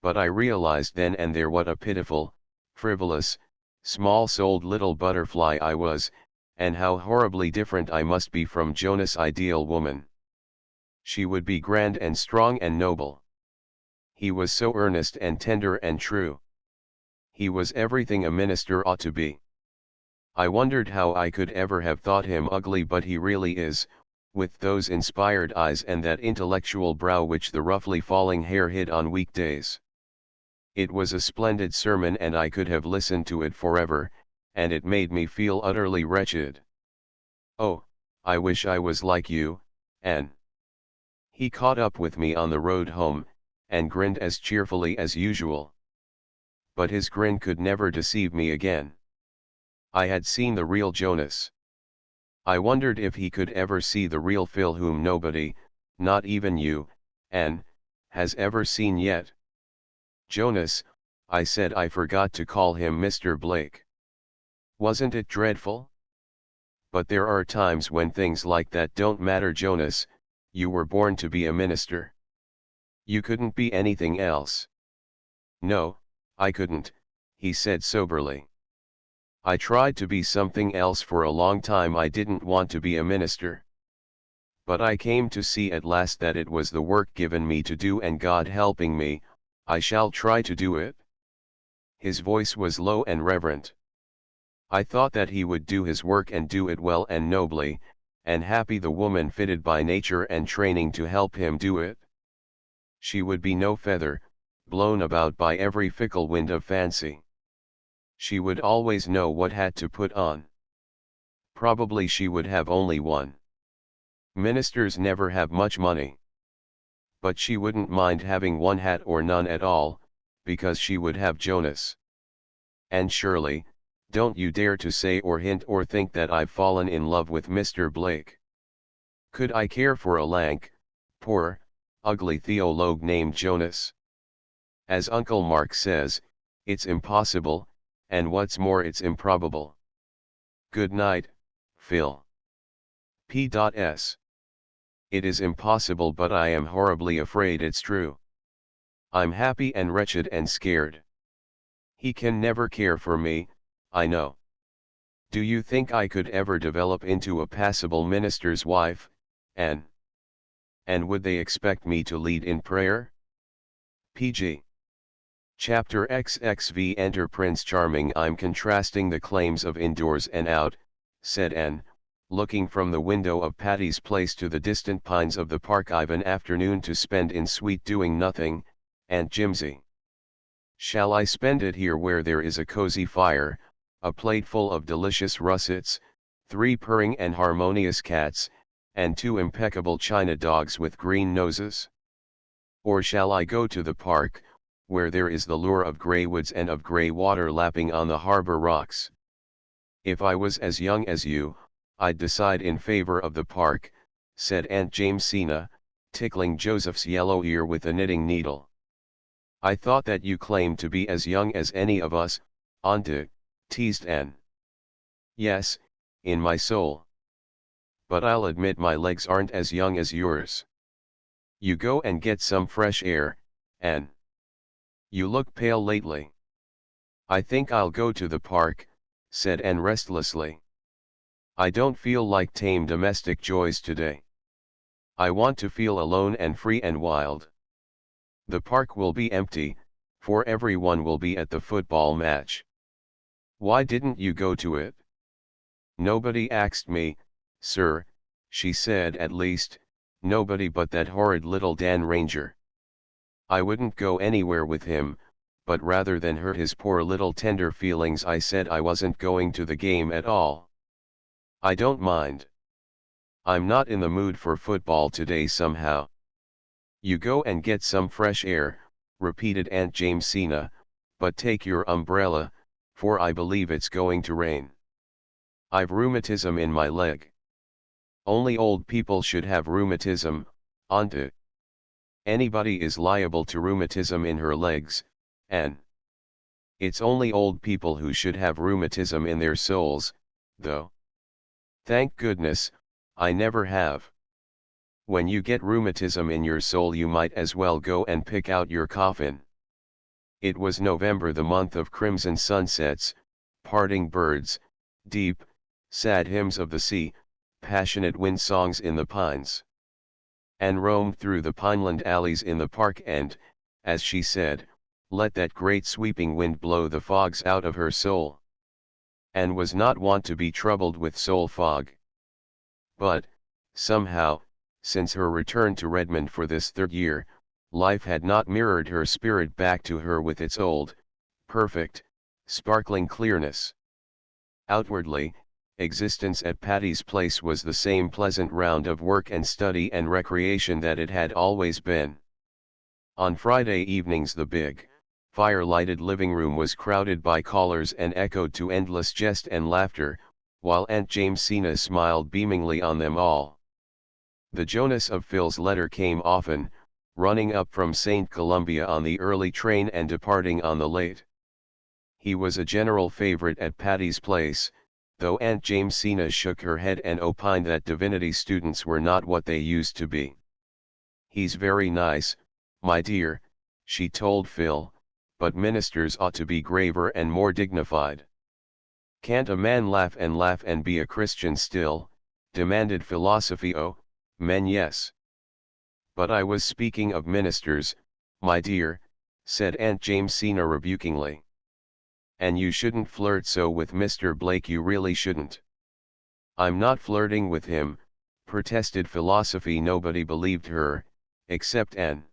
[SPEAKER 1] But I realized then and there what a pitiful, frivolous, small-souled little butterfly I was, and how horribly different I must be from Jonas' ideal woman. She would be grand and strong and noble. He was so earnest and tender and true. He was everything a minister ought to be. I wondered how I could ever have thought him ugly, but he really is, with those inspired eyes and that intellectual brow which the roughly falling hair hid on weekdays. It was a splendid sermon, and I could have listened to it forever, and it made me feel utterly wretched. Oh, I wish I was like you, Anne. He caught up with me on the road home, and grinned as cheerfully as usual. But his grin could never deceive me again. I had seen the real Jonas. I wondered if he could ever see the real Phil, whom nobody, not even you, Anne, has ever seen yet. Jonas, I said. I forgot to call him Mr. Blake. Wasn't it dreadful? But there are times when things like that don't matter. Jonas, you were born to be a minister. You couldn't be anything else. No, I couldn't, he said soberly. I tried to be something else for a long time. I didn't want to be a minister. But I came to see at last that it was the work given me to do, and God helping me, I shall try to do it. His voice was low and reverent. I thought that he would do his work and do it well and nobly, and happy the woman fitted by nature and training to help him do it. She would be no feather, blown about by every fickle wind of fancy. She would always know what hat to put on. Probably she would have only one. Ministers never have much money. But she wouldn't mind having one hat or none at all, because she would have Jonas. And surely, don't you dare to say or hint or think that I've fallen in love with Mr. Blake. Could I care for a lank, poor, ugly theologue named Jonas? As Uncle Mark says, it's impossible, and what's more, it's improbable. Good night, Phil. P.S. It is impossible, but I am horribly afraid it's true. I'm happy and wretched and scared. He can never care for me, I know. Do you think I could ever develop into a passable minister's wife, Anne? And would they expect me to lead in prayer? P.G. Chapter XXV Enter Prince Charming. I'm contrasting the claims of indoors and out, said Anne, looking from the window of Patty's place to the distant pines of the park. I've an afternoon to spend in sweet doing nothing, Aunt Jimsy. Shall I spend it here where there is a cozy fire, a plate full of delicious russets, 3 purring and harmonious cats, and 2 impeccable china dogs with green noses? Or shall I go to the park, where there is the lure of grey woods and of grey water lapping on the harbour rocks? If I was as young as you, I'd decide in favor of the park, said Aunt Jamesina, tickling Joseph's yellow ear with a knitting needle. I thought that you claimed to be as young as any of us, Auntie, teased Anne. Yes, in my soul. But I'll admit my legs aren't as young as yours. You go and get some fresh air, Anne. You look pale lately. I think I'll go to the park, said Anne restlessly. I don't feel like tame domestic joys today. I want to feel alone and free and wild. The park will be empty, for everyone will be at the football match. Why didn't you go to it? Nobody asked me, sir, she said. At least, nobody but that horrid little Dan Ranger. I wouldn't go anywhere with him, but rather than hurt his poor little tender feelings I said I wasn't going to the game at all. I don't mind. I'm not in the mood for football today somehow. You go and get some fresh air, repeated Aunt Jamesina, but take your umbrella, for I believe it's going to rain. I've rheumatism in my leg. Only old people should have rheumatism, Auntie. Anybody is liable to rheumatism in her legs, Anne. It's only old people who should have rheumatism in their souls, though. Thank goodness, I never have. When you get rheumatism in your soul you might as well go and pick out your coffin. It was November, the month of crimson sunsets, parting birds, deep, sad hymns of the sea, passionate wind songs in the pines. Anne roamed through the pineland alleys in the park and, as she said, let that great sweeping wind blow the fogs out of her soul. Anne was not wont to be troubled with soul fog. But, somehow, since her return to Redmond for this 3rd year, life had not mirrored her spirit back to her with its old, perfect, sparkling clearness. Outwardly, existence at Patty's place was the same pleasant round of work and study and recreation that it had always been. On Friday evenings the big, fire-lighted living room was crowded by callers and echoed to endless jest and laughter, while Aunt Jamesina smiled beamingly on them all. The Jonas of Phil's letter came often, running up from St. Columbia on the early train and departing on the late. He was a general favorite at Patty's place, though Aunt Jamesina shook her head and opined that divinity students were not what they used to be. He's very nice, my dear, she told Phil, but ministers ought to be graver and more dignified. Can't a man laugh and be a Christian still? Demanded Philosophy. Oh, men, yes. But I was speaking of ministers, my dear, said Aunt Jamesina rebukingly. And you shouldn't flirt so with Mr. Blake, you really shouldn't. I'm not flirting with him, protested Philosophy. Nobody believed her, except Anne.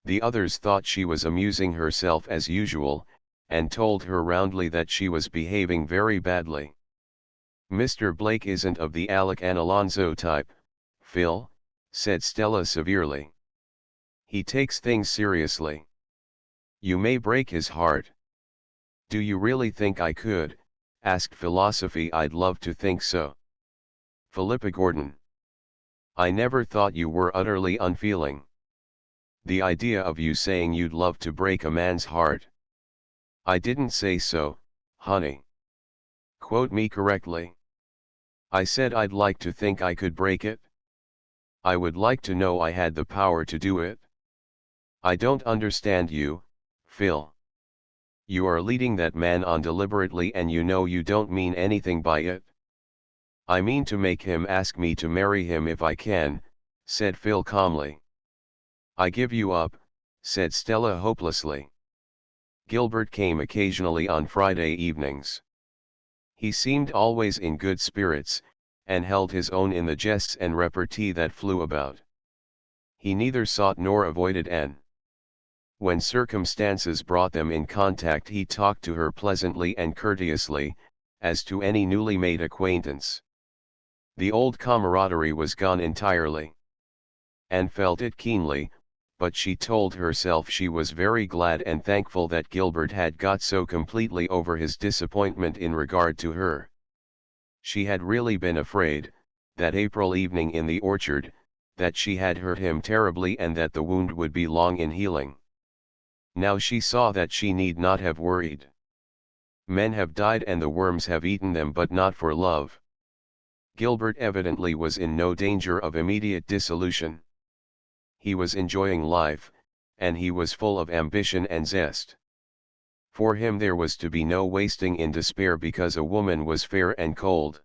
[SPEAKER 1] The others thought she was amusing herself as usual, and told her roundly that she was behaving very badly. Mr. Blake isn't of the Alec and Alonzo type, Phil, said Stella severely. He takes things seriously. You may break his heart. Do you really think I could? Asked Philosophy. I'd love to think so. Philippa Gordon. I never thought you were utterly unfeeling. The idea of you saying you'd love to break a man's heart. I didn't say so, honey. Quote me correctly. I said I'd like to think I could break it. I would like to know I had the power to do it. I don't understand you, Phil. You are leading that man on deliberately and you know you don't mean anything by it. I mean to make him ask me to marry him if I can, said Phil calmly. I give you up, said Stella hopelessly. Gilbert came occasionally on Friday evenings. He seemed always in good spirits, and held his own in the jests and repartee that flew about. He neither sought nor avoided Anne. When circumstances brought them in contact, he talked to her pleasantly and courteously, as to any newly made acquaintance. The old camaraderie was gone entirely. Anne felt it keenly, but she told herself she was very glad and thankful that Gilbert had got so completely over his disappointment in regard to her. She had really been afraid, that April evening in the orchard, that she had hurt him terribly and that the wound would be long in healing. Now she saw that she need not have worried. Men have died and the worms have eaten them, but not for love. Gilbert evidently was in no danger of immediate dissolution. He was enjoying life, and he was full of ambition and zest. For him there was to be no wasting in despair because a woman was fair and cold.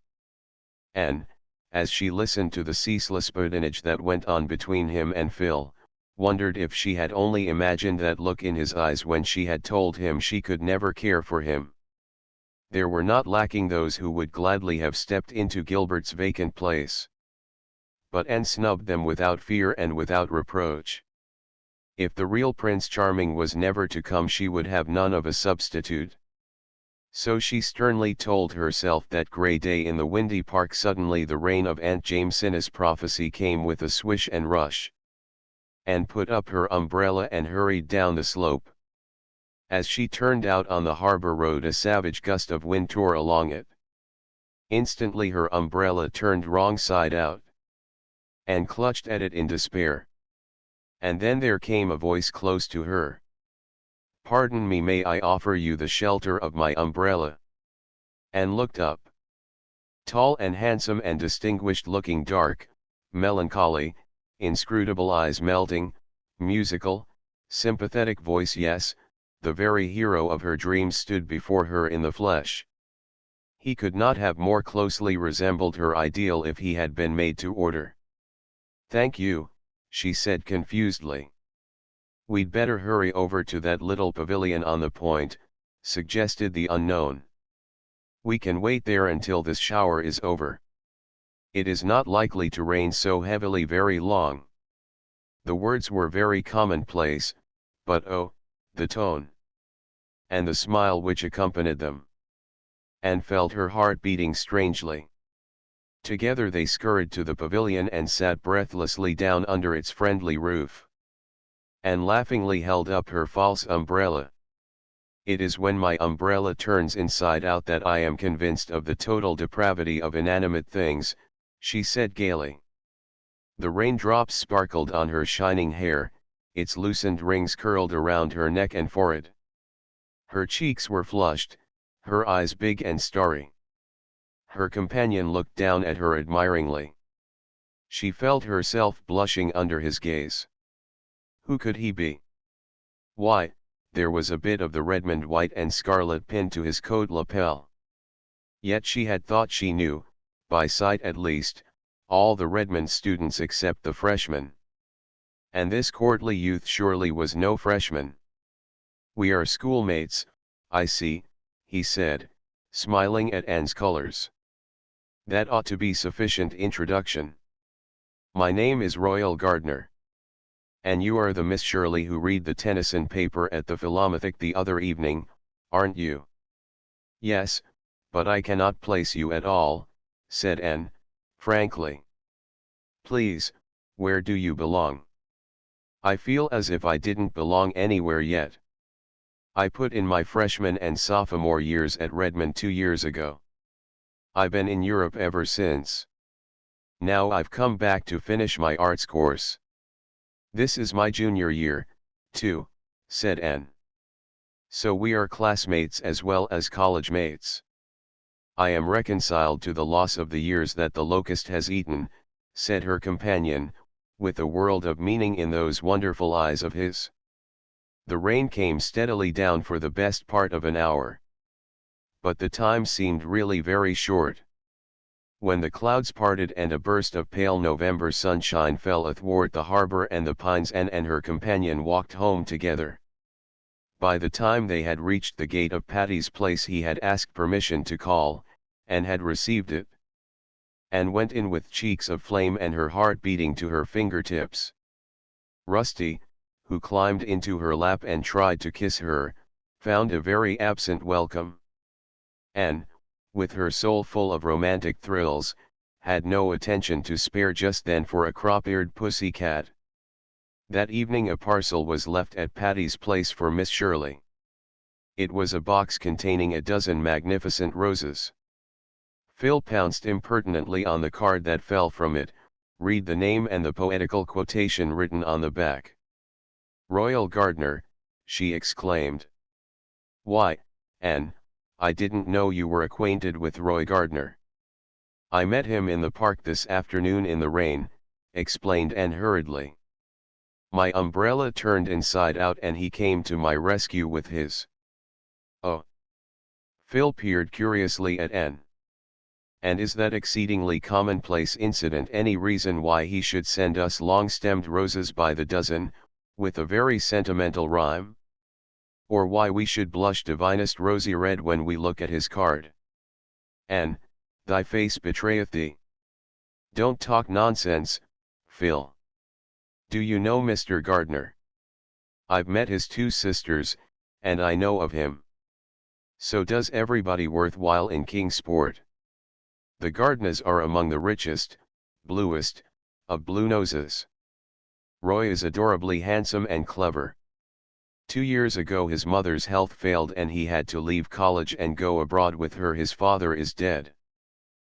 [SPEAKER 1] And, as she listened to the ceaseless badinage that went on between him and Phil, wondered if she had only imagined that look in his eyes when she had told him she could never care for him. There were not lacking those who would gladly have stepped into Gilbert's vacant place. But Anne snubbed them without fear and without reproach. If the real Prince Charming was never to come, she would have none of a substitute. So she sternly told herself that grey day in the windy park. Suddenly the rain of Aunt Jamesina's prophecy came with a swish and rush. Anne put up her umbrella and hurried down the slope. As she turned out on the harbour road, a savage gust of wind tore along it. Instantly her umbrella turned wrong side out. Anne clutched at it in despair. And then there came a voice close to her. "Pardon me, may I offer you the shelter of my umbrella?" Anne looked up. Tall and handsome and distinguished looking, dark, melancholy, inscrutable eyes melting, musical, sympathetic voice, yes, the very hero of her dreams stood before her in the flesh. He could not have more closely resembled her ideal if he had been made to order. "Thank you," she said confusedly. "We'd better hurry over to that little pavilion on the point," suggested the unknown. "We can wait there until this shower is over. It is not likely to rain so heavily very long." The words were very commonplace, but oh, the tone! And the smile which accompanied them! Anne felt her heart beating strangely. Together they scurried to the pavilion and sat breathlessly down under its friendly roof. Anne laughingly held up her false umbrella. "It is when my umbrella turns inside out that I am convinced of the total depravity of inanimate things," she said gaily. The raindrops sparkled on her shining hair, its loosened rings curled around her neck and forehead. Her cheeks were flushed, her eyes big and starry. Her companion looked down at her admiringly. She felt herself blushing under his gaze. Who could he be? Why, there was a bit of the Redmond white and scarlet pinned to his coat lapel. Yet she had thought she knew, by sight at least, all the Redmond students except the freshman. And this courtly youth surely was no freshman. "We are schoolmates, I see," he said, smiling at Anne's colors. "That ought to be sufficient introduction. My name is Royal Gardner. And you are the Miss Shirley who read the Tennyson paper at the Philomathic the other evening, aren't you?" "Yes, but I cannot place you at all," said Anne, frankly. "Please, where do you belong?" "I feel as if I didn't belong anywhere yet. I put in my freshman and sophomore years at Redmond 2 years ago. I've been in Europe ever since. Now I've come back to finish my arts course. This is my junior year, too," said Anne. "So we are classmates as well as college mates. I am reconciled to the loss of the years that the locust has eaten," said her companion, with a world of meaning in those wonderful eyes of his. The rain came steadily down for the best part of an hour. But the time seemed really very short. When the clouds parted and a burst of pale November sunshine fell athwart the harbor and the pines, Anne and her companion walked home together. By the time they had reached the gate of Patty's place he had asked permission to call, and had received it. Anne went in with cheeks of flame and her heart beating to her fingertips. Rusty, who climbed into her lap and tried to kiss her, found a very absent welcome. Anne, with her soul full of romantic thrills, had no attention to spare just then for a crop-eared pussy cat. That evening a parcel was left at Patty's place for Miss Shirley. It was a box containing a dozen magnificent roses. Phil pounced impertinently on the card that fell from it, read the name and the poetical quotation written on the back. "Royal Gardener," she exclaimed. "Why, Anne, I didn't know you were acquainted with Roy Gardner. I met him in the park this afternoon in the rain," explained Anne hurriedly. "My umbrella turned inside out and he came to my rescue with his." "Oh." Phil peered curiously at Anne. "And is that exceedingly commonplace incident any reason why he should send us long-stemmed roses by the dozen, with a very sentimental rhyme? Or why we should blush divinest rosy red when we look at his card? Anne, thy face betrayeth thee. Don't talk nonsense, Phil. Do you know Mr. Gardner? I've met his two sisters, and I know of him. So does everybody worthwhile in Kingsport. The Gardners are among the richest, bluest, of blue noses. Roy is adorably handsome and clever. 2 years ago his mother's health failed and he had to leave college and go abroad with her. His father is dead.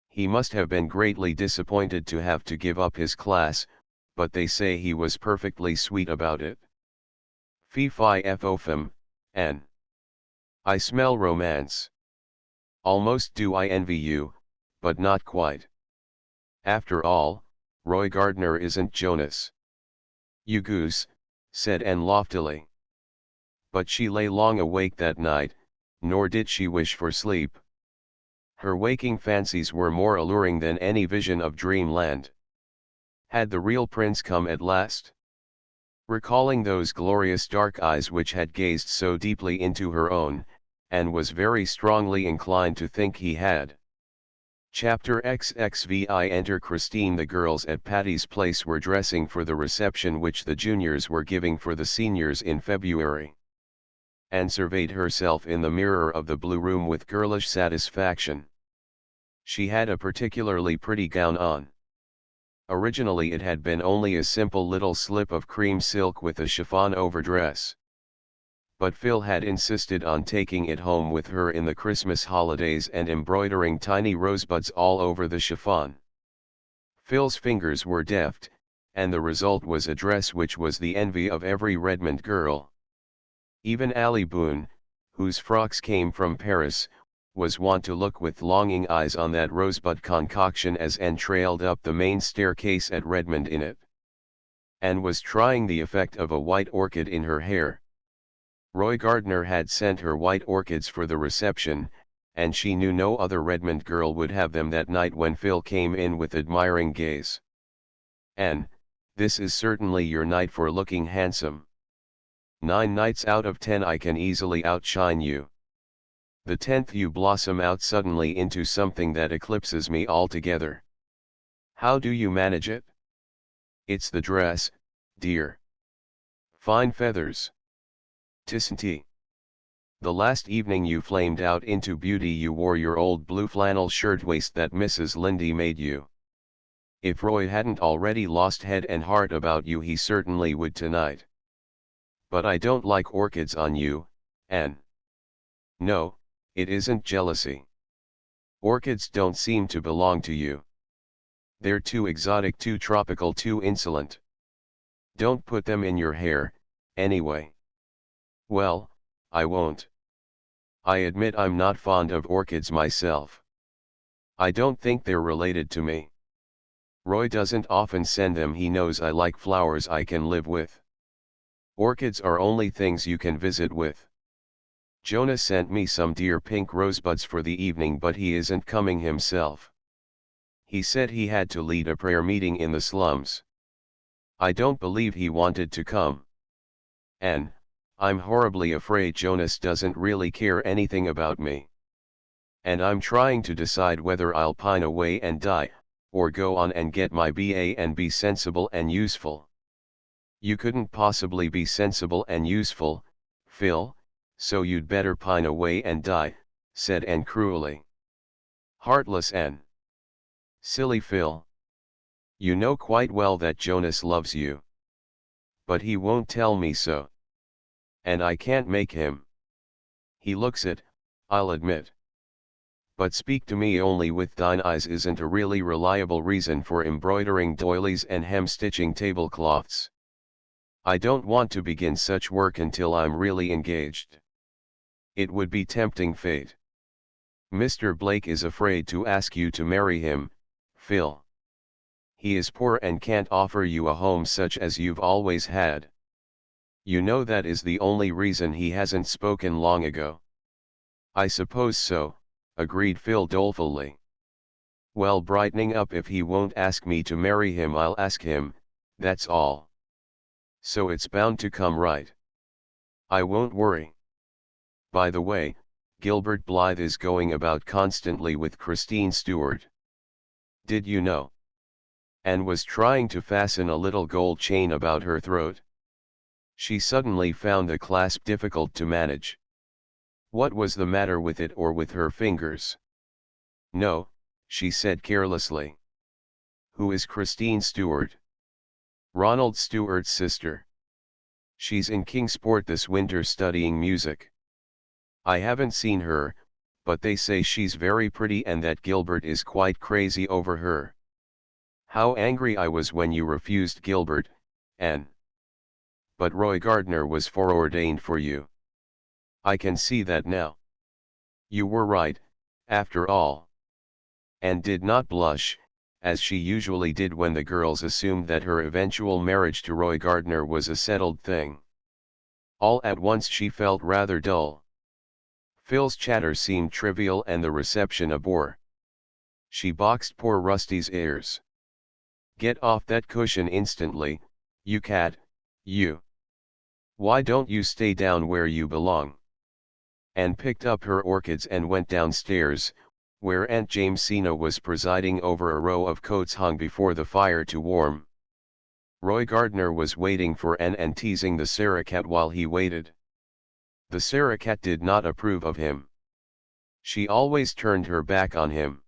[SPEAKER 1] He must have been greatly disappointed to have to give up his class, but they say he was perfectly sweet about it. Fee fi fo fum, N. I smell romance. Almost do I envy you, but not quite. After all, Roy Gardner isn't Jonas." "You goose," said Anne loftily. But she lay long awake that night, nor did she wish for sleep. Her waking fancies were more alluring than any vision of dreamland. Had the real prince come at last? Recalling those glorious dark eyes which had gazed so deeply into her own, Anne was very strongly inclined to think he had. Chapter XXVI. Enter Christine. The girls at Patty's place were dressing for the reception which the juniors were giving for the seniors in February. Anne surveyed herself in the mirror of the blue room with girlish satisfaction. She had a particularly pretty gown on. Originally it had been only a simple little slip of cream silk with a chiffon overdress. But Phil had insisted on taking it home with her in the Christmas holidays and embroidering tiny rosebuds all over the chiffon. Phil's fingers were deft, and the result was a dress which was the envy of every Redmond girl. Even Allie Boone, whose frocks came from Paris, was wont to look with longing eyes on that rosebud concoction as Anne trailed up the main staircase at Redmond in it. Anne was trying the effect of a white orchid in her hair. Roy Gardner had sent her white orchids for the reception, and she knew no other Redmond girl would have them that night when Phil came in with admiring gaze. "Anne, this is certainly your night for looking handsome. 9 nights out of 10 I can easily outshine you. The 10th you blossom out suddenly into something that eclipses me altogether. How do you manage it?" "It's the dress, dear. Fine feathers. 'Tisn't. The last evening you flamed out into beauty you wore your old blue flannel shirtwaist that Mrs. Lindy made you. If Roy hadn't already lost head and heart about you he certainly would tonight. But I don't like orchids on you, Anne. No, it isn't jealousy. Orchids don't seem to belong to you. They're too exotic, too tropical, too insolent. Don't put them in your hair, anyway." "Well, I won't. I admit I'm not fond of orchids myself. I don't think they're related to me. Roy doesn't often send them. He knows I like flowers I can live with. Orchids are only things you can visit with. Jonah sent me some dear pink rosebuds for the evening, but he isn't coming himself. He said he had to lead a prayer meeting in the slums. I don't believe he wanted to come. And, I'm horribly afraid Jonas doesn't really care anything about me. And I'm trying to decide whether I'll pine away and die, or go on and get my BA and be sensible and useful. You couldn't possibly be sensible and useful, Phil, so you'd better pine away and die, said Anne cruelly. Heartless Anne. Silly Phil. You know quite well that Jonas loves you. But he won't tell me so. And I can't make him. He looks it, I'll admit. But speak to me only with thine eyes isn't a really reliable reason for embroidering doilies and hem-stitching tablecloths. I don't want to begin such work until I'm really engaged. It would be tempting fate. Mr. Blake is afraid to ask you to marry him, Phil. He is poor and can't offer you a home such as you've always had. You know that is the only reason he hasn't spoken long ago. I suppose so, agreed Phil dolefully. Well, brightening up, if he won't ask me to marry him, I'll ask him, that's all. So it's bound to come right. I won't worry. By the way, Gilbert Blythe is going about constantly with Christine Stewart. Did you know? Anne was trying to fasten a little gold chain about her throat. She suddenly found the clasp difficult to manage. What was the matter with it or with her fingers? No, she said carelessly. Who is Christine Stewart? Ronald Stewart's sister. She's in Kingsport this winter studying music. I haven't seen her, but they say she's very pretty and that Gilbert is quite crazy over her. How angry I was when you refused Gilbert, Anne. But Roy Gardner was foreordained for you. I can see that now. You were right, after all. Anne did not blush, as she usually did when the girls assumed that her eventual marriage to Roy Gardner was a settled thing. All at once she felt rather dull. Phil's chatter seemed trivial and the reception a bore. She boxed poor Rusty's ears. Get off that cushion instantly, you cat, you. Why don't you stay down where you belong? Anne picked up her orchids and went downstairs, where Aunt Jamesina was presiding over a row of coats hung before the fire to warm. Roy Gardner was waiting for Anne and teasing the Sarah-cat while he waited. The Sarah-cat did not approve of him. She always turned her back on him.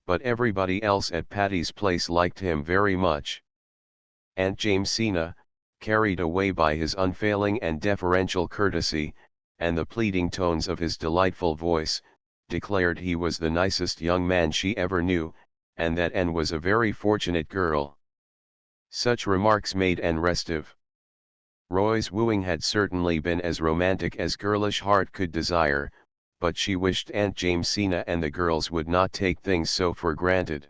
[SPEAKER 1] But everybody else at Patty's place liked him very much. Aunt Jamesina, carried away by his unfailing and deferential courtesy, and the pleading tones of his delightful voice, declared he was the nicest young man she ever knew, and that Anne was a very fortunate girl. Such remarks made Anne restive. Roy's wooing had certainly been as romantic as girlish heart could desire, but she wished Aunt Jamesina and the girls would not take things so for granted.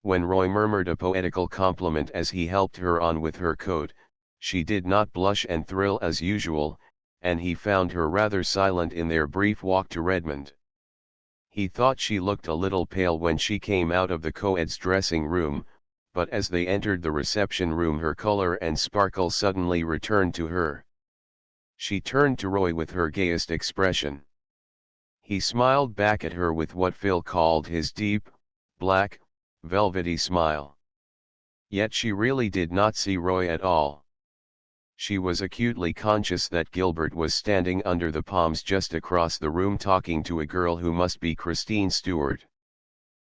[SPEAKER 1] When Roy murmured a poetical compliment as he helped her on with her coat, she did not blush and thrill as usual, and he found her rather silent in their brief walk to Redmond. He thought she looked a little pale when she came out of the co-ed's dressing room, but as they entered the reception room her color and sparkle suddenly returned to her. She turned to Roy with her gayest expression. He smiled back at her with what Phil called his deep, black, velvety smile. Yet she really did not see Roy at all. She was acutely conscious that Gilbert was standing under the palms just across the room talking to a girl who must be Christine Stewart.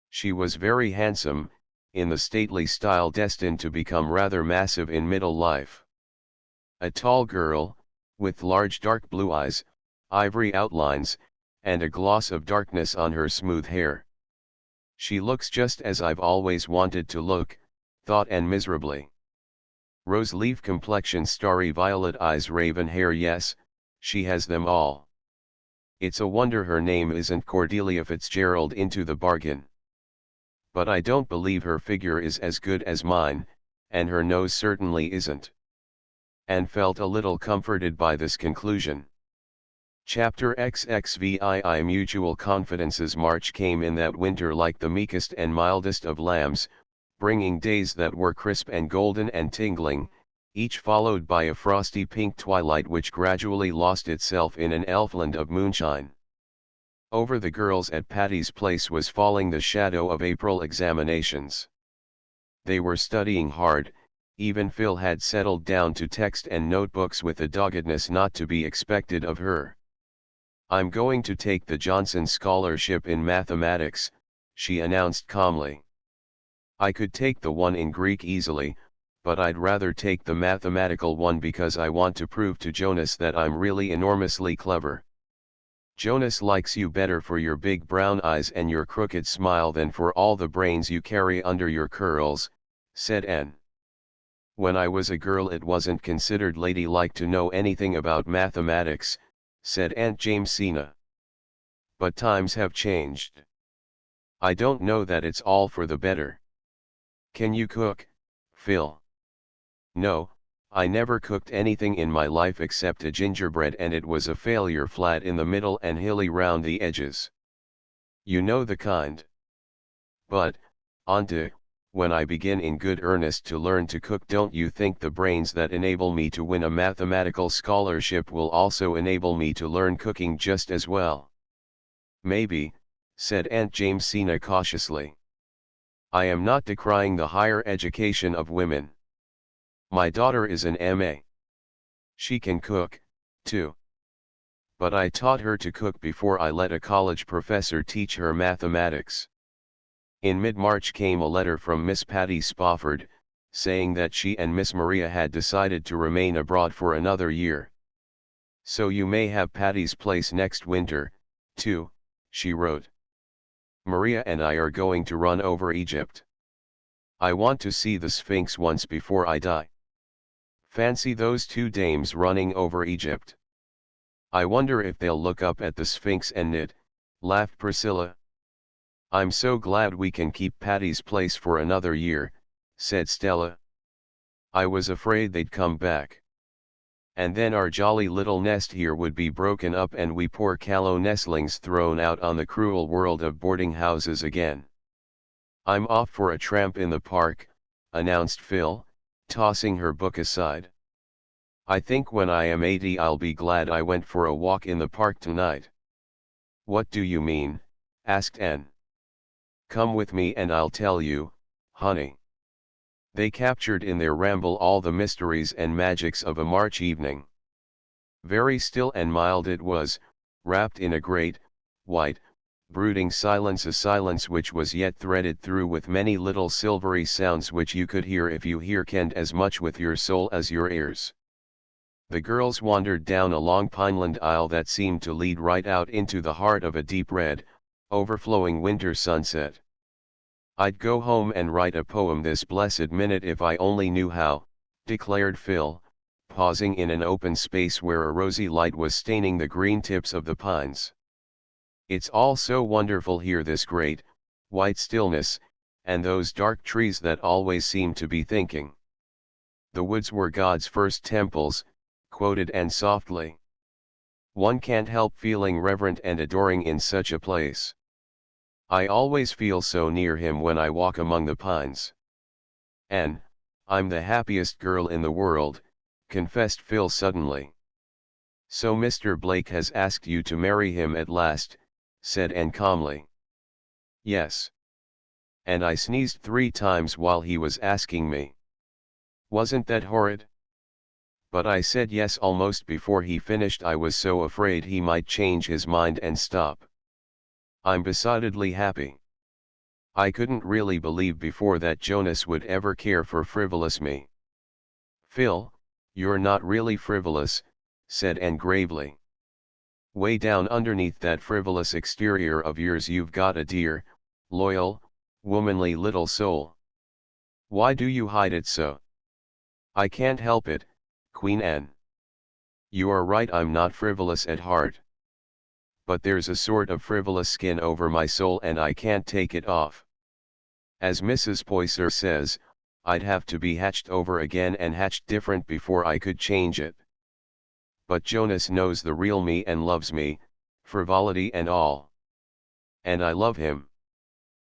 [SPEAKER 1] She was very handsome, in the stately style destined to become rather massive in middle life. A tall girl, with large dark blue eyes, ivory outlines, and a gloss of darkness on her smooth hair. She looks just as I've always wanted to look, thought Anne miserably. Rose-leaf complexion, starry violet eyes, raven hair, yes, she has them all. It's a wonder her name isn't Cordelia Fitzgerald into the bargain. But I don't believe her figure is as good as mine, and her nose certainly isn't. Anne felt a little comforted by this conclusion. Chapter XXVII. Mutual confidences. March came in that winter like the meekest and mildest of lambs, bringing days that were crisp and golden and tingling, each followed by a frosty pink twilight which gradually lost itself in an elfland of moonshine. Over the girls at Patty's Place was falling the shadow of April examinations. They were studying hard, even Phil had settled down to text and notebooks with a doggedness not to be expected of her. "I'm going to take the Johnson Scholarship in mathematics," she announced calmly. "I could take the one in Greek easily, but I'd rather take the mathematical one because I want to prove to Jonas that I'm really enormously clever." "Jonas likes you better for your big brown eyes and your crooked smile than for all the brains you carry under your curls," said Anne. "When I was a girl it wasn't considered ladylike to know anything about mathematics," said Aunt Jamesina. "But times have changed. I don't know that it's all for the better." "Can you cook, Phil?" "No, I never cooked anything in my life except a gingerbread and it was a failure, flat in the middle and hilly round the edges. You know the kind. But, Auntie, when I begin in good earnest to learn to cook, don't you think the brains that enable me to win a mathematical scholarship will also enable me to learn cooking just as well?" "Maybe," said Aunt Jamesina cautiously. "I am not decrying the higher education of women. My daughter is an M.A. She can cook, too. But I taught her to cook before I let a college professor teach her mathematics." In mid-March came a letter from Miss Patty Spofford, saying that she and Miss Maria had decided to remain abroad for another year. "So you may have Patty's Place next winter, too," she wrote. "Maria and I are going to run over Egypt. I want to see the Sphinx once before I die. Fancy those two dames running over Egypt. I wonder if they'll look up at the Sphinx and knit," laughed Priscilla. "I'm so glad we can keep Patty's Place for another year," said Stella. "I was afraid they'd come back. And then our jolly little nest here would be broken up and we poor callow nestlings thrown out on the cruel world of boarding houses again." "I'm off for a tramp in the park," announced Phil, tossing her book aside. "I think when I am 80 I'll be glad I went for a walk in the park tonight." "What do you mean?" asked Anne. "Come with me and I'll tell you, honey." They captured in their ramble all the mysteries and magics of a March evening. Very still and mild it was, wrapped in a great, white, brooding silence, a silence which was yet threaded through with many little silvery sounds which you could hear if you hearkened as much with your soul as your ears. The girls wandered down a long pineland aisle that seemed to lead right out into the heart of a deep red, overflowing winter sunset. "I'd go home and write a poem this blessed minute if I only knew how," declared Phil, pausing in an open space where a rosy light was staining the green tips of the pines. "It's all so wonderful here, this great, white stillness, and those dark trees that always seem to be thinking." "The woods were God's first temples," quoted Anne softly. "One can't help feeling reverent and adoring in such a place. I always feel so near him when I walk among the pines." "Anne, I'm the happiest girl in the world," confessed Phil suddenly. "So Mr. Blake has asked you to marry him at last," said Anne calmly. "Yes. And I sneezed 3 times while he was asking me. Wasn't that horrid? But I said yes almost before he finished. I was so afraid he might change his mind and stop. I'm besottedly happy. I couldn't really believe before that Jonas would ever care for frivolous me." "Phil, you're not really frivolous," said Anne gravely. "Way down underneath that frivolous exterior of yours you've got a dear, loyal, womanly little soul. Why do you hide it so?" "I can't help it, Queen Anne. You are right, I'm not frivolous at heart. But there's a sort of frivolous skin over my soul and I can't take it off. As Mrs. Poyser says, I'd have to be hatched over again and hatched different before I could change it. But Jonas knows the real me and loves me, frivolity and all. And I love him.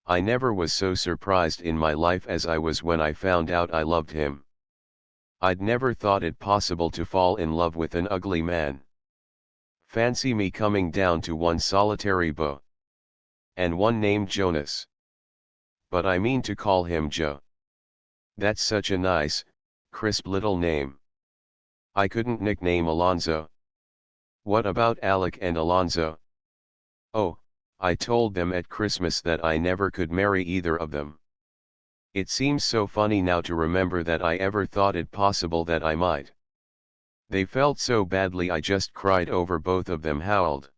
[SPEAKER 1] I never was so surprised in my life as I was when I found out I loved him. I'd never thought it possible to fall in love with an ugly man. Fancy me coming down to one solitary beau. And one named Jonas. But I mean to call him Joe. That's such a nice, crisp little name. I couldn't nickname Alonzo. What about Alec and Alonzo? Oh, I told them at Christmas that I never could marry either of them. It seems so funny now to remember that I ever thought it possible that I might. They felt so badly I just cried over both of them, howled.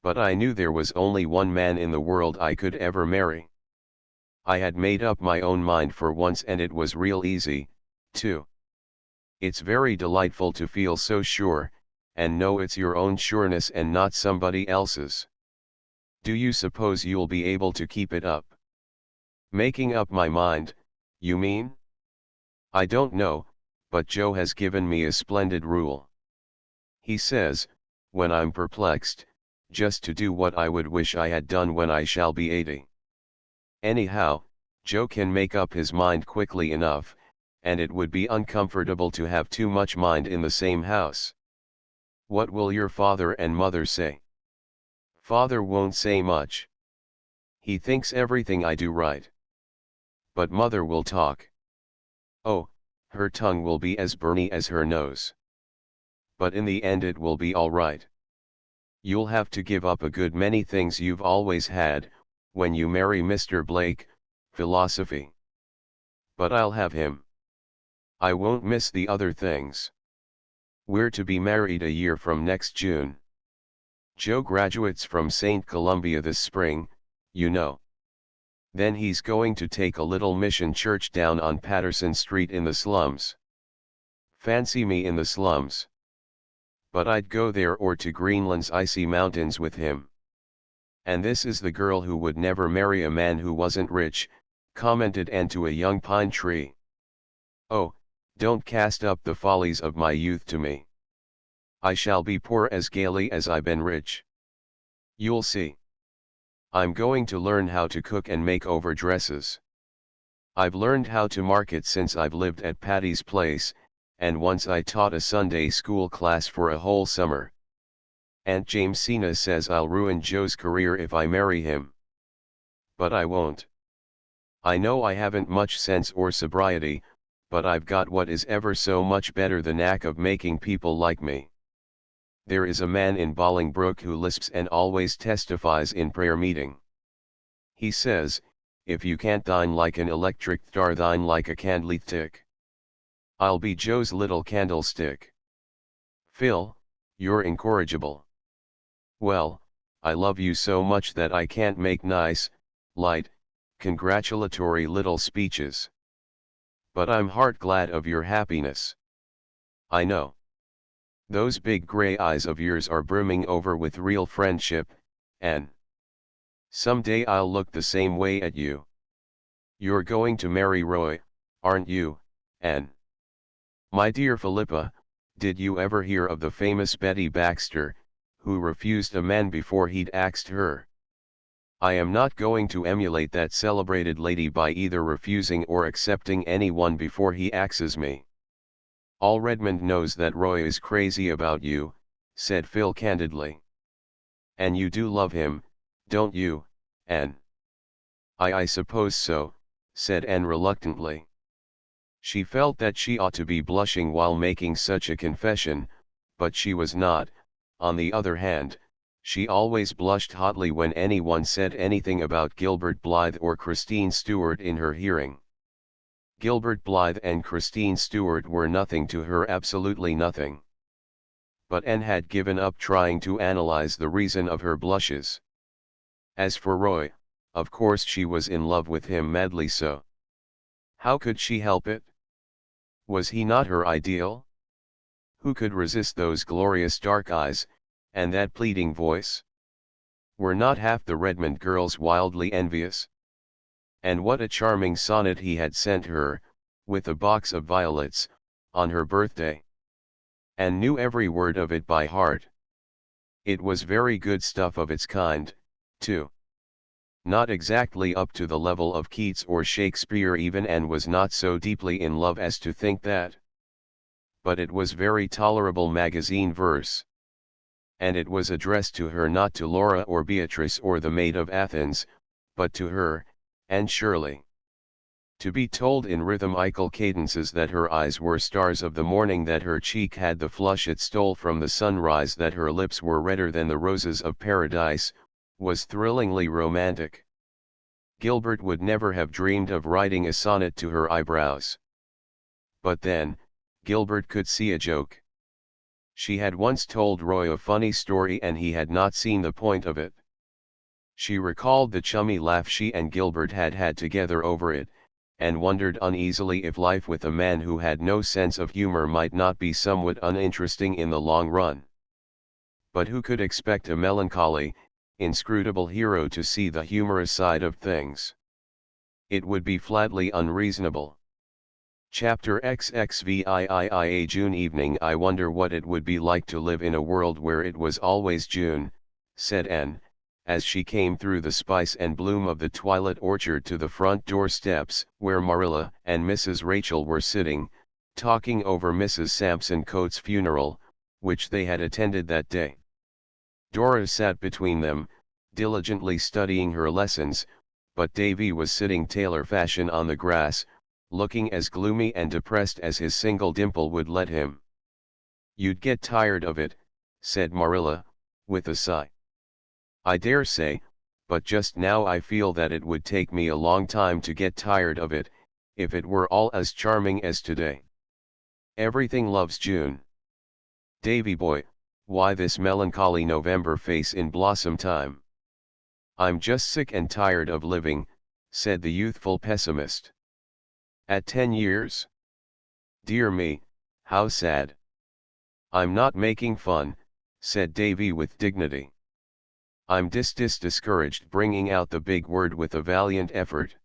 [SPEAKER 1] But I knew there was only one man in the world I could ever marry. I had made up my own mind for once, and it was real easy, too. It's very delightful to feel so sure, and know it's your own sureness and not somebody else's. Do you suppose you'll be able to keep it up? Making up my mind, you mean? I don't know, but Joe has given me a splendid rule. He says, when I'm perplexed, just to do what I would wish I had done when I shall be 80. Anyhow, Joe can make up his mind quickly enough, and it would be uncomfortable to have too much mind in the same house. What will your father and mother say? Father won't say much. He thinks everything I do right. But mother will talk. Oh, her tongue will be as burny as her nose. But in the end it will be all right. You'll have to give up a good many things you've always had, when you marry Mr. Blake, philosophy. But I'll have him. I won't miss the other things. We're to be married a year from next June. Joe graduates from St. Columbia this spring, you know. Then he's going to take a little mission church down on Patterson Street in the slums. Fancy me in the slums. But I'd go there or to Greenland's icy mountains with him. And this is the girl who would never marry a man who wasn't rich, commented Anne to a young pine tree. Oh, don't cast up the follies of my youth to me. I shall be poor as gaily as I've been rich. You'll see. I'm going to learn how to cook and make over dresses. I've learned how to market since I've lived at Patty's place, and once I taught a Sunday school class for a whole summer. Aunt Jamesina says I'll ruin Joe's career if I marry him. But I won't. I know I haven't much sense or sobriety, but I've got what is ever so much better, the knack of making people like me. There is a man in Bolingbroke who lisps and always testifies in prayer meeting. He says, if you can't dine like an electric star, dine like a candlestick. I'll be Joe's little candlestick. Phil, you're incorrigible. Well, I love you so much that I can't make nice, light, congratulatory little speeches. But I'm heart glad of your happiness. I know. Those big gray eyes of yours are brimming over with real friendship, and someday I'll look the same way at you. You're going to marry Roy, aren't you, Anne? My dear Philippa, did you ever hear of the famous Betty Baxter, who refused a man before he'd axed her? I am not going to emulate that celebrated lady by either refusing or accepting anyone before he axes me. All Redmond knows that Roy is crazy about you, said Phil candidly. And you do love him, don't you, Anne? I suppose so, said Anne reluctantly. She felt that she ought to be blushing while making such a confession, but she was not. On the other hand, she always blushed hotly when anyone said anything about Gilbert Blythe or Christine Stewart in her hearing. Gilbert Blythe and Christine Stewart were nothing to her, absolutely nothing. But Anne had given up trying to analyze the reason of her blushes. As for Roy, of course she was in love with him, madly so. How could she help it? Was he not her ideal? Who could resist those glorious dark eyes, and that pleading voice? Were not half the Redmond girls wildly envious? And what a charming sonnet he had sent her, with a box of violets, on her birthday. Anne knew every word of it by heart. It was very good stuff of its kind, too. Not exactly up to the level of Keats or Shakespeare even, and was not so deeply in love as to think that. but it was very tolerable magazine verse. And it was addressed to her, not to Laura or Beatrice or the Maid of Athens, but to her, and Shirley. To be told in rhythmical cadences that her eyes were stars of the morning, that her cheek had the flush it stole from the sunrise, that her lips were redder than the roses of paradise, was thrillingly romantic. Gilbert would never have dreamed of writing a sonnet to her eyebrows. But then, Gilbert could see a joke. She had once told Roy a funny story and he had not seen the point of it. She recalled the chummy laugh she and Gilbert had had together over it, and wondered uneasily if life with a man who had no sense of humor might not be somewhat uninteresting in the long run. But who could expect a melancholy, inscrutable hero to see the humorous side of things? It would be flatly unreasonable. Chapter XXVIII. June evening. I wonder what it would be like to live in a world where it was always June, said Anne, as she came through the spice and bloom of the twilit orchard to the front door steps, where Marilla and Mrs. Rachel were sitting, talking over Mrs. Sampson Coates' funeral, which they had attended that day. Dora sat between them, diligently studying her lessons, but Davy was sitting tailor fashion on the grass, looking as gloomy and depressed as his single dimple would let him. "You'd get tired of it," said Marilla, with a sigh. "I dare say, but just now I feel that it would take me a long time to get tired of it, if it were all as charming as today. Everything loves June. Davy boy, why this melancholy November face in blossom time?" "I'm just sick and tired of living," said the youthful pessimist. "At 10 years? Dear me, how sad." "I'm not making fun," said Davy with dignity. "I'm discouraged," bringing out the big word with a valiant effort.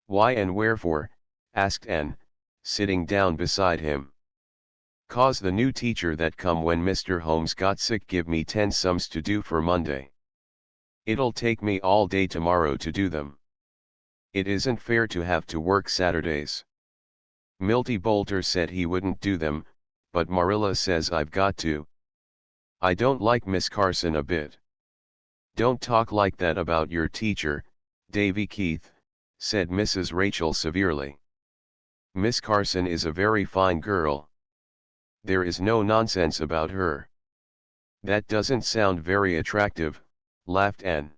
[SPEAKER 1] "Why and wherefore?" asked Anne, sitting down beside him. "'Cause the new teacher that come when Mr. Holmes got sick give me 10 sums to do for Monday. It'll take me all day tomorrow to do them. It isn't fair to have to work Saturdays. Milty Boulter said he wouldn't do them, but Marilla says I've got to. I don't like Miss Carson a bit." "Don't talk like that about your teacher, Davy Keith," said Mrs. Rachel severely. "Miss Carson is a very fine girl. There is no nonsense about her." "That doesn't sound very attractive," laughed Anne.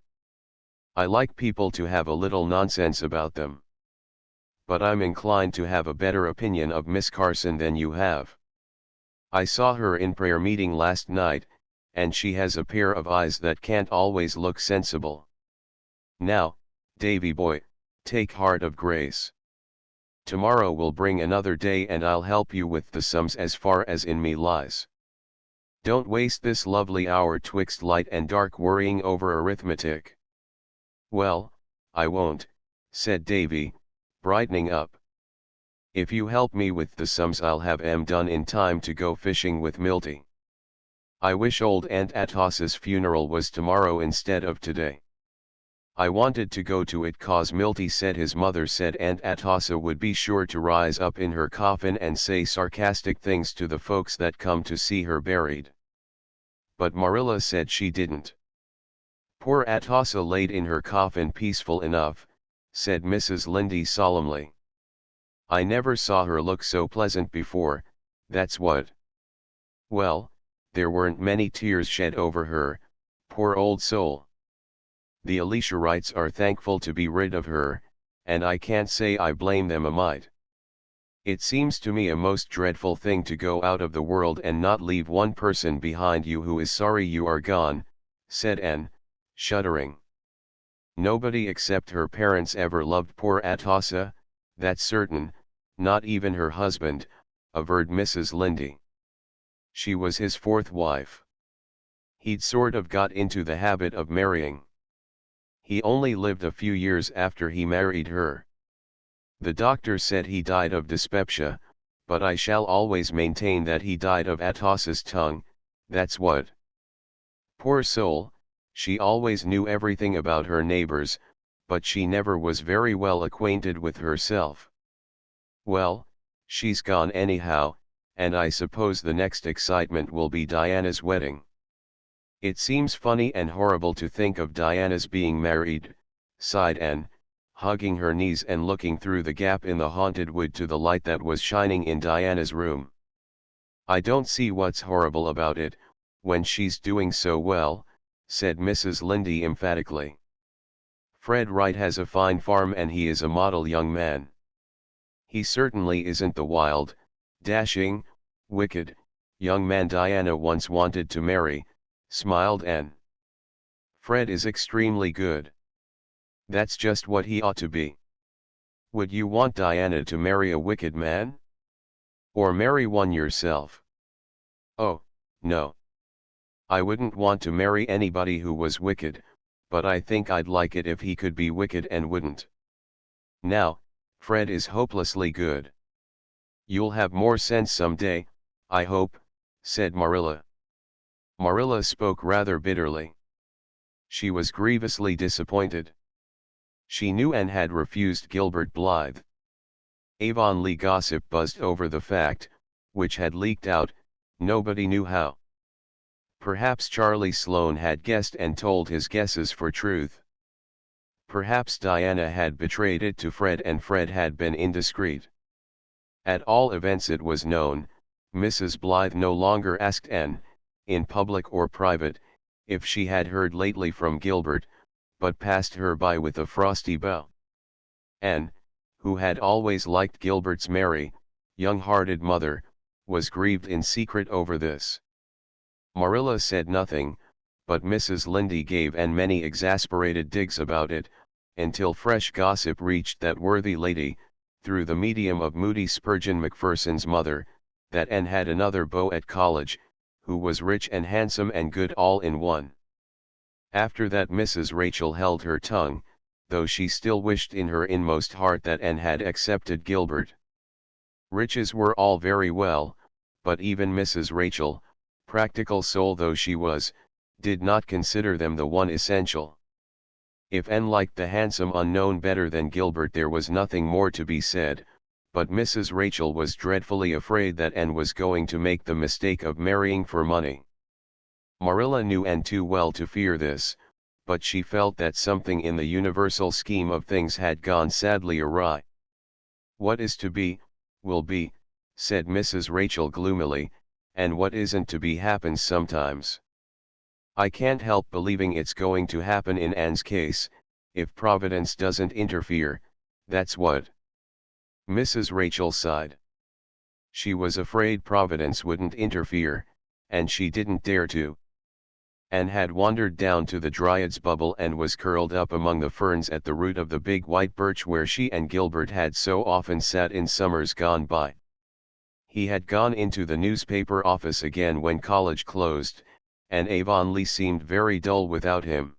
[SPEAKER 1] "I like people to have a little nonsense about them. But I'm inclined to have a better opinion of Miss Carson than you have. I saw her in prayer meeting last night, and she has a pair of eyes that can't always look sensible. Now, Davy boy, take heart of grace. Tomorrow will bring another day and I'll help you with the sums as far as in me lies. Don't waste this lovely hour twixt light and dark worrying over arithmetic." "Well, I won't," said Davy, brightening up. "If you help me with the sums I'll have 'em done in time to go fishing with Milty. I wish old Aunt Atossa's funeral was tomorrow instead of today. I wanted to go to it 'cause Milty said his mother said Aunt Atossa would be sure to rise up in her coffin and say sarcastic things to the folks that come to see her buried. But Marilla said she didn't." "Poor Atossa laid in her coffin peaceful enough," said Mrs. Lynde solemnly. "I never saw her look so pleasant before, that's what. Well, there weren't many tears shed over her, poor old soul. The Elisharites are thankful to be rid of her, and I can't say I blame them a mite. It seems to me a most dreadful thing to go out of the world and not leave one person behind you who is sorry you are gone," said Anne, shuddering. "Nobody except her parents ever loved poor Atossa, that's certain, not even her husband," averred Mrs. Lynde. "She was his fourth wife. He'd sort of got into the habit of marrying. He only lived a few years after he married her. The doctor said he died of dyspepsia, but I shall always maintain that he died of Atossa's tongue, that's what. Poor soul, she always knew everything about her neighbors, but she never was very well acquainted with herself. Well, she's gone anyhow," and I suppose the next excitement will be Diana's wedding. It seems funny and horrible to think of Diana's being married, sighed Anne, hugging her knees and looking through the gap in the haunted wood to the light that was shining in Diana's room. I don't see what's horrible about it, when she's doing so well, said Mrs. Lindy emphatically. Fred Wright has a fine farm and he is a model young man. He certainly isn't the wild, dashing, wicked, young man Diana once wanted to marry, smiled Anne. Fred is extremely good. That's just what he ought to be. Would you want Diana to marry a wicked man? Or marry one yourself? Oh, no. I wouldn't want to marry anybody who was wicked, but I think I'd like it if he could be wicked and wouldn't. Now, Fred is hopelessly good. You'll have more sense someday, I hope, said Marilla. Marilla spoke rather bitterly. She was grievously disappointed. She knew Anne had refused Gilbert Blythe. Avonlea gossip buzzed over the fact, which had leaked out, nobody knew how. Perhaps Charlie Sloane had guessed and told his guesses for truth. Perhaps Diana had betrayed it to Fred and Fred had been indiscreet. At all events it was known, Mrs. Blythe no longer asked Anne, in public or private, if she had heard lately from Gilbert, but passed her by with a frosty bow. Anne, who had always liked Gilbert's merry, young-hearted mother, was grieved in secret over this. Marilla said nothing, but Mrs. Lindy gave Anne many exasperated digs about it, until fresh gossip reached that worthy lady, through the medium of Moody Spurgeon Macpherson's mother, that Anne had another beau at college, who was rich and handsome and good all in one. After that Mrs. Rachel held her tongue, though she still wished in her inmost heart that Anne had accepted Gilbert. Riches were all very well, but even Mrs. Rachel, practical soul though she was, did not consider them the one essential. If Anne liked the handsome unknown better than Gilbert there was nothing more to be said, but Mrs. Rachel was dreadfully afraid that Anne was going to make the mistake of marrying for money. Marilla knew Anne too well to fear this, but she felt that something in the universal scheme of things had gone sadly awry. What is to be, will be, said Mrs. Rachel gloomily, and what isn't to be happens sometimes. I can't help believing it's going to happen in Anne's case, if Providence doesn't interfere, that's what. Mrs. Rachel sighed. She was afraid Providence wouldn't interfere, and she didn't dare to. Anne had wandered down to the Dryad's Bubble and was curled up among the ferns at the root of the big white birch where she and Gilbert had so often sat in summers gone by. He had gone into the newspaper office again when college closed, and Avonlea seemed very dull without him.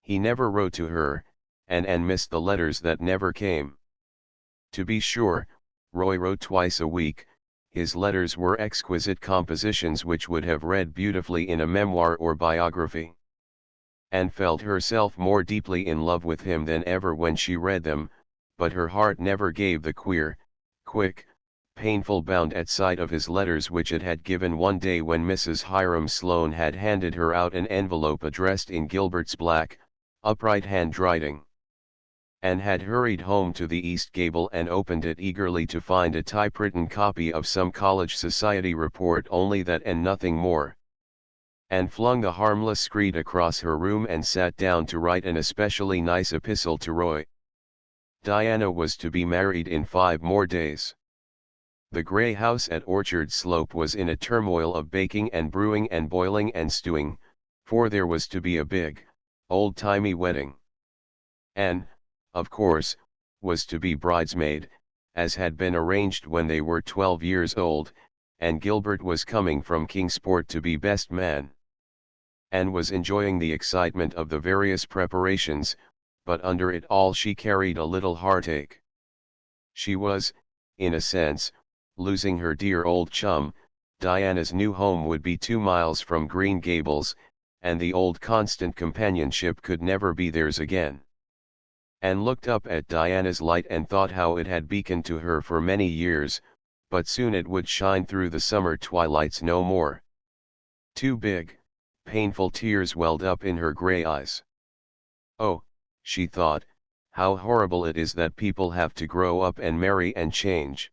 [SPEAKER 1] He never wrote to her, and Anne missed the letters that never came. To be sure, Roy wrote twice a week. His letters were exquisite compositions which would have read beautifully in a memoir or biography. Anne felt herself more deeply in love with him than ever when she read them, but her heart never gave the queer, quick, painful bound at sight of his letters which it had given one day when Mrs. Hiram Sloane had handed her out an envelope addressed in Gilbert's black, upright handwriting. Anne had hurried home to the east gable and opened it eagerly to find a typewritten copy of some college society report, only that and nothing more. Anne flung the harmless screed across her room and sat down to write an especially nice epistle to Roy. Diana was to be married in 5 more days. The grey house at Orchard Slope was in a turmoil of baking and brewing and boiling and stewing, for there was to be a big, old-timey wedding. Anne, of course, was to be bridesmaid, as had been arranged when they were 12 years old, and Gilbert was coming from Kingsport to be best man. Anne was enjoying the excitement of the various preparations, but under it all she carried a little heartache. She was, in a sense, losing her dear old chum. Diana's new home would be 2 miles from Green Gables, and the old constant companionship could never be theirs again. Anne looked up at Diana's light and thought how it had beaconed to her for many years, but soon it would shine through the summer twilights no more. Two big, painful tears welled up in her gray eyes. Oh, she thought, how horrible it is that people have to grow up and marry and change.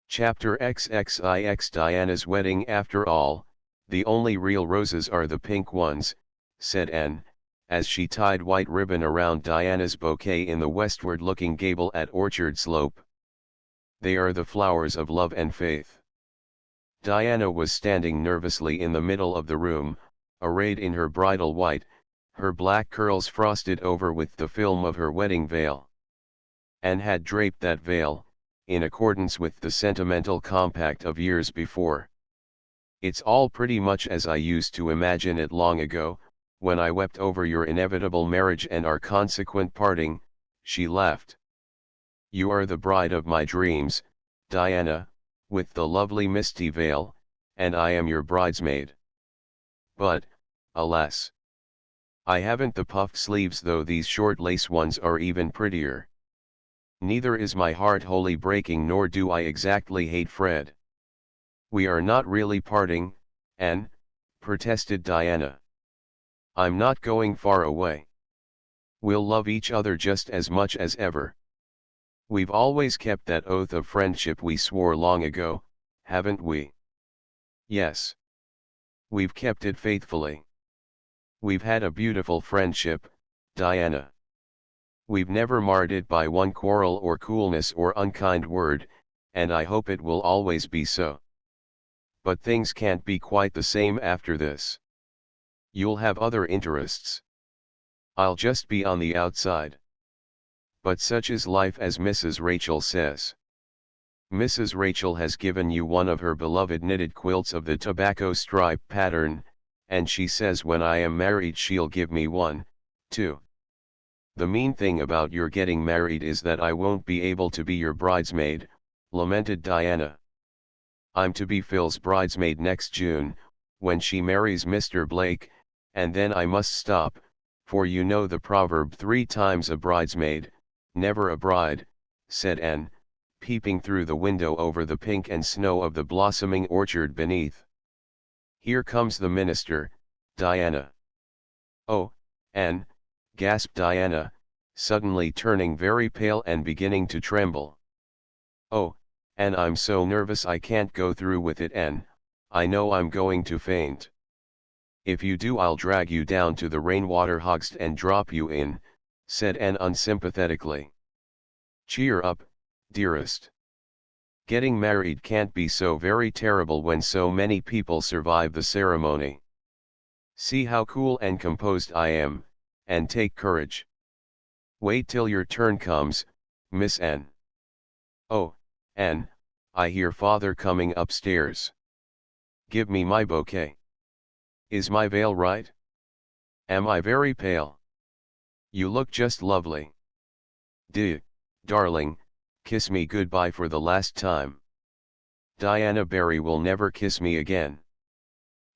[SPEAKER 1] Chapter XXIX Diana's wedding. After all, the only real roses are the pink ones, said Anne, as she tied white ribbon around Diana's bouquet in the westward-looking gable at Orchard Slope. They are the flowers of love and faith. Diana was standing nervously in the middle of the room, arrayed in her bridal white, her black curls frosted over with the film of her wedding veil. Anne had draped that veil, in accordance with the sentimental compact of years before. It's all pretty much as I used to imagine it long ago, when I wept over your inevitable marriage and our consequent parting, she laughed. You are the bride of my dreams, Diana, with the lovely misty veil, and I am your bridesmaid. But, alas, I haven't the puffed sleeves, though these short lace ones are even prettier. Neither is my heart wholly breaking, nor do I exactly hate Fred. We are not really parting, Anne, protested Diana. I'm not going far away. We'll love each other just as much as ever. We've always kept that oath of friendship we swore long ago, haven't we? Yes. We've kept it faithfully. We've had a beautiful friendship, Diana. We've never marred it by one quarrel or coolness or unkind word, and I hope it will always be so. But things can't be quite the same after this. You'll have other interests. I'll just be on the outside. But such is life, as Mrs. Rachel says. Mrs. Rachel has given you one of her beloved knitted quilts of the tobacco stripe pattern, and she says when I am married she'll give me one, too. The mean thing about your getting married is that I won't be able to be your bridesmaid, lamented Diana. I'm to be Phil's bridesmaid next June, when she marries Mr. Blake, and then I must stop, for you know the proverb, 3 times a bridesmaid, never a bride, said Anne, peeping through the window over the pink and snow of the blossoming orchard beneath. Here comes the minister, Diana. Oh, Anne, gasped Diana, suddenly turning very pale and beginning to tremble. Oh, Anne, I'm so nervous I can't go through with it, Anne, I know I'm going to faint. If you do I'll drag you down to the rainwater hogshead and drop you in, said Anne unsympathetically. Cheer up, dearest. Getting married can't be so very terrible when so many people survive the ceremony. See how cool and composed I am, and take courage. Wait till your turn comes, Miss Anne. Oh, Anne, I hear father coming upstairs. Give me my bouquet. Is my veil right? Am I very pale? You look just lovely. Darling, kiss me goodbye for the last time. Diana Barry will never kiss me again.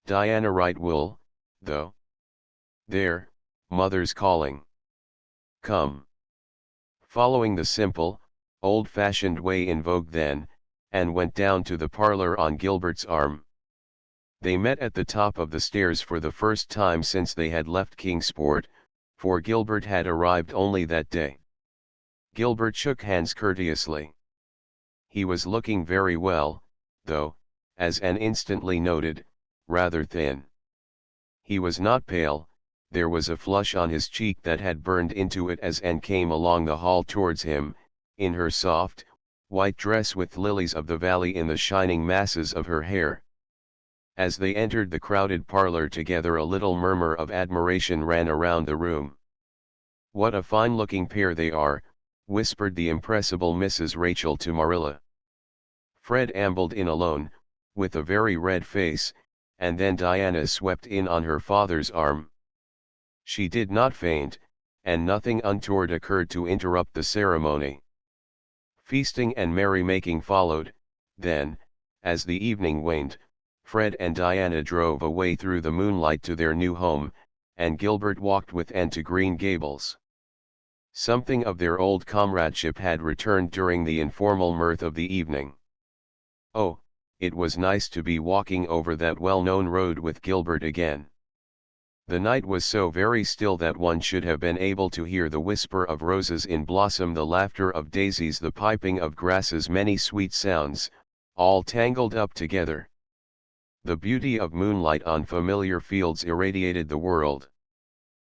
[SPEAKER 1] Diana Wright will, though. There, mother's calling. Come. Following the simple, old-fashioned way in vogue then, Anne went down to the parlor on Gilbert's arm. They met at the top of the stairs for the first time since they had left Kingsport, for Gilbert had arrived only that day. Gilbert shook hands courteously. He was looking very well, though, as Anne instantly noted, rather thin. He was not pale, there was a flush on his cheek that had burned into it as Anne came along the hall towards him, in her soft, white dress with lilies of the valley in the shining masses of her hair. As they entered the crowded parlor together, a little murmur of admiration ran around the room. What a fine-looking pair they are, whispered the impressible Mrs. Rachel to Marilla. Fred ambled in alone, with a very red face, and then Diana swept in on her father's arm. She did not faint, and nothing untoward occurred to interrupt the ceremony. Feasting and merrymaking followed, then, as the evening waned, Fred and Diana drove away through the moonlight to their new home, and Gilbert walked with Anne to Green Gables. Something of their old comradeship had returned during the informal mirth of the evening. Oh, it was nice to be walking over that well-known road with Gilbert again. The night was so very still that one should have been able to hear the whisper of roses in blossom, the laughter of daisies, the piping of grasses, many sweet sounds, all tangled up together. The beauty of moonlight on familiar fields irradiated the world.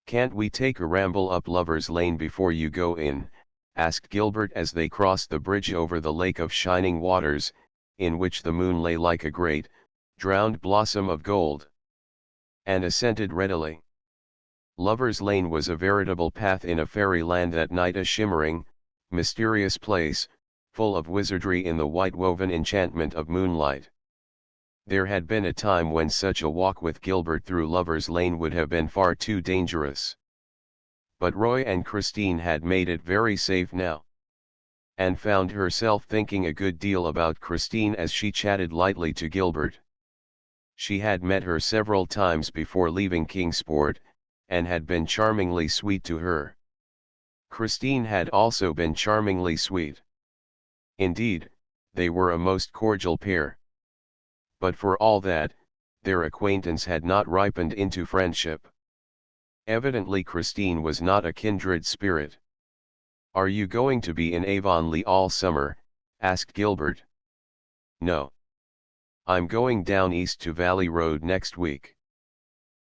[SPEAKER 1] "Can't we take a ramble up Lover's Lane before you go in?" asked Gilbert as they crossed the bridge over the lake of shining waters, in which the moon lay like a great, drowned blossom of gold. Anne assented readily. Lover's Lane was a veritable path in a fairyland that night, a shimmering, mysterious place, full of wizardry in the white-woven enchantment of moonlight. There had been a time when such a walk with Gilbert through Lover's Lane would have been far too dangerous. But Roy and Christine had made it very safe now. Anne found herself thinking a good deal about Christine as she chatted lightly to Gilbert. She had met her several times before leaving Kingsport, and had been charmingly sweet to her. Christine had also been charmingly sweet. Indeed, they were a most cordial pair. But for all that, their acquaintance had not ripened into friendship. Evidently Christine was not a kindred spirit. "Are you going to be in Avonlea all summer?" asked Gilbert. "No. I'm going down east to Valley Road next week.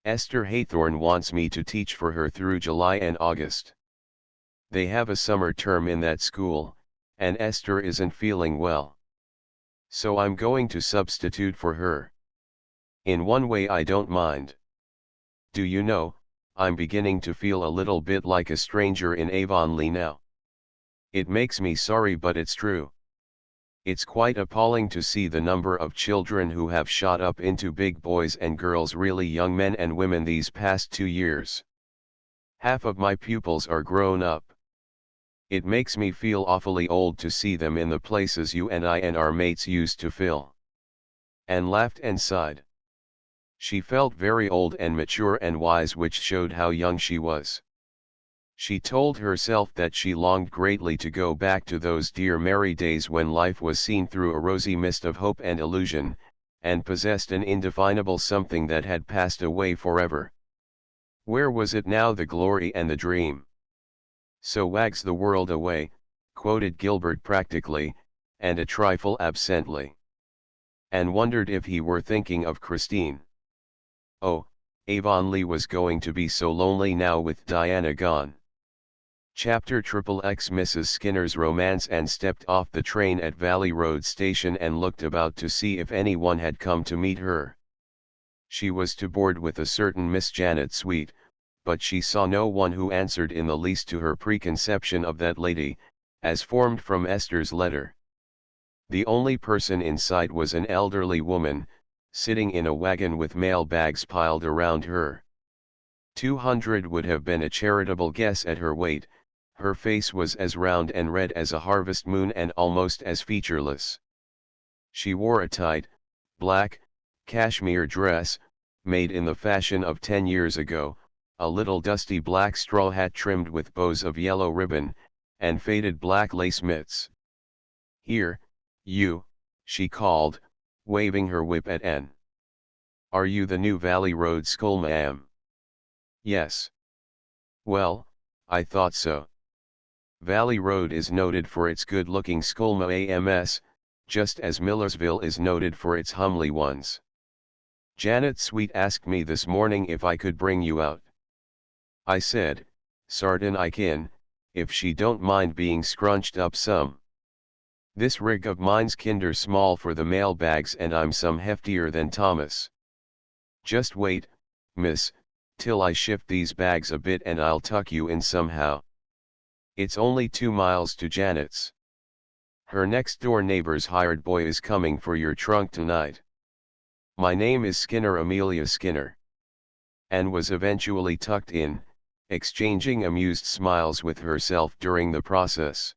[SPEAKER 1] Esther Haythorne wants me to teach for her through July and August. They have a summer term in that school, and Esther isn't feeling well. So I'm going to substitute for her. In one way I don't mind. Do you know, I'm beginning to feel a little bit like a stranger in Avonlea now. It makes me sorry, but it's true. It's quite appalling to see the number of children who have shot up into big boys and girls, really young men and women, these past 2 years. Half of my pupils are grown up. It makes me feel awfully old to see them in the places you and I and our mates used to fill." Anne laughed and sighed. She felt very old and mature and wise, which showed how young she was. She told herself that she longed greatly to go back to those dear merry days when life was seen through a rosy mist of hope and illusion, and possessed an indefinable something that had passed away forever. Where was it now, the glory and the dream? "So wags the world away," quoted Gilbert practically, and a trifle absently. And wondered if he were thinking of Christine. Oh, Avonlea was going to be so lonely now with Diana gone. Chapter XXX. Mrs. Skinner's romance. Anne stepped off the train at Valley Road station and looked about to see if anyone had come to meet her. She was to board with a certain Miss Janet Sweet, but she saw no one who answered in the least to her preconception of that lady, as formed from Esther's letter. The only person in sight was an elderly woman, sitting in a wagon with mail bags piled around her. 200 would have been a charitable guess at her weight. Her face was as round and red as a harvest moon and almost as featureless. She wore a tight, black, cashmere dress, made in the fashion of 10 years ago, a little dusty black straw hat trimmed with bows of yellow ribbon, and faded black lace mitts. "Here, you," she called, waving her whip at Anne. "Are you the new Valley Road schoolma'am?" "Yes." "Well, I thought so. Valley Road is noted for its good-looking schoolma'ams, just as Millersville is noted for its homely ones. Janet Sweet asked me this morning if I could bring you out. I said, sartin I kin, if she don't mind being scrunched up some. This rig of mine's kinder small for the mail bags, and I'm some heftier than Thomas. Just wait, miss, till I shift these bags a bit and I'll tuck you in somehow. It's only 2 miles to Janet's. Her next-door neighbor's hired boy is coming for your trunk tonight. My name is Skinner, Amelia Skinner." Anne was eventually tucked in, exchanging amused smiles with herself during the process.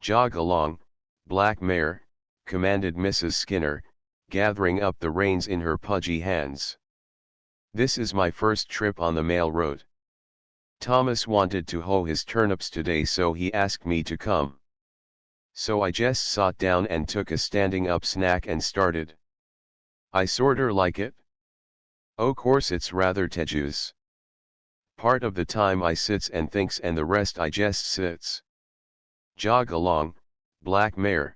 [SPEAKER 1] "Jog along, black mare," commanded Mrs. Skinner, gathering up the reins in her pudgy hands. "This is my first trip on the mail road. Thomas wanted to hoe his turnips today, so he asked me to come. So I just sat down and took a standing up snack and started. I sorter like it. O' course it's rather tedious. Part of the time I sits and thinks and the rest I just sits. Jog along, black mare.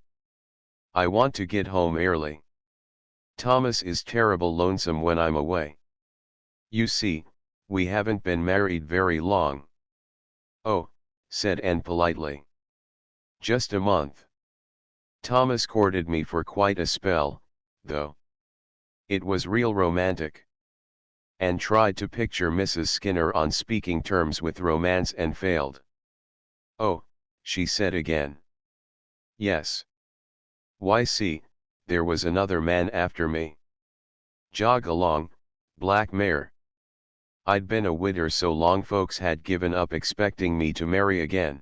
[SPEAKER 1] I want to get home early. Thomas is terrible lonesome when I'm away. You see, we haven't been married very long. Oh, said Anne politely. Just a month. Thomas courted me for quite a spell, though. It was real romantic. Anne tried to picture Mrs. Skinner on speaking terms with romance and failed. Oh, she said again. Yes. Why see, there was another man after me. Jog along, black mare. I'd been a widder so long folks had given up expecting me to marry again.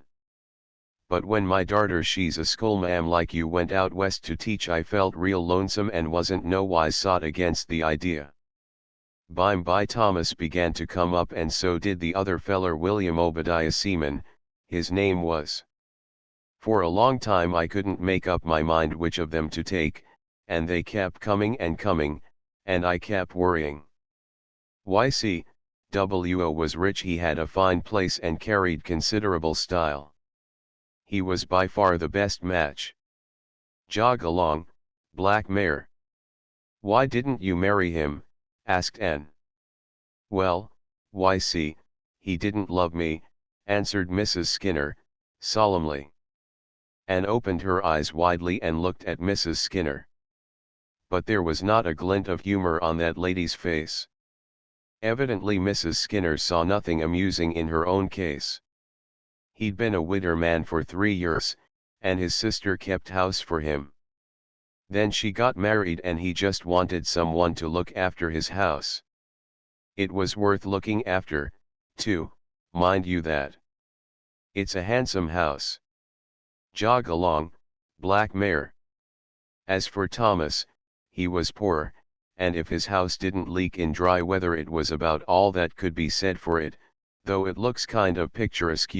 [SPEAKER 1] But when my darter she's a schoolma'am like you went out west to teach I felt real lonesome and wasn't no wise sot against the idea. Bime by Thomas began to come up and so did the other feller William Obadiah Seaman, his name was. For a long time I couldn't make up my mind which of them to take, and they kept coming, and I kept worrying. Why see, W.O. was rich, he had a fine place and carried considerable style. He was by far the best match. Jog along, black mare. Why didn't you marry him? Asked Anne. Well, why see, he didn't love me, answered Mrs. Skinner, solemnly. Anne opened her eyes widely and looked at Mrs. Skinner. But there was not a glint of humor on that lady's face. Evidently Mrs. Skinner saw nothing amusing in her own case. He'd been a widder man for 3 years, and his sister kept house for him. Then she got married and he just wanted someone to look after his house. It was worth looking after, too, mind you that. It's a handsome house. Jog along, black mare. As for Thomas, he was poor, and if his house didn't leak in dry weather it was about all that could be said for it, though it looks kind of picturesque.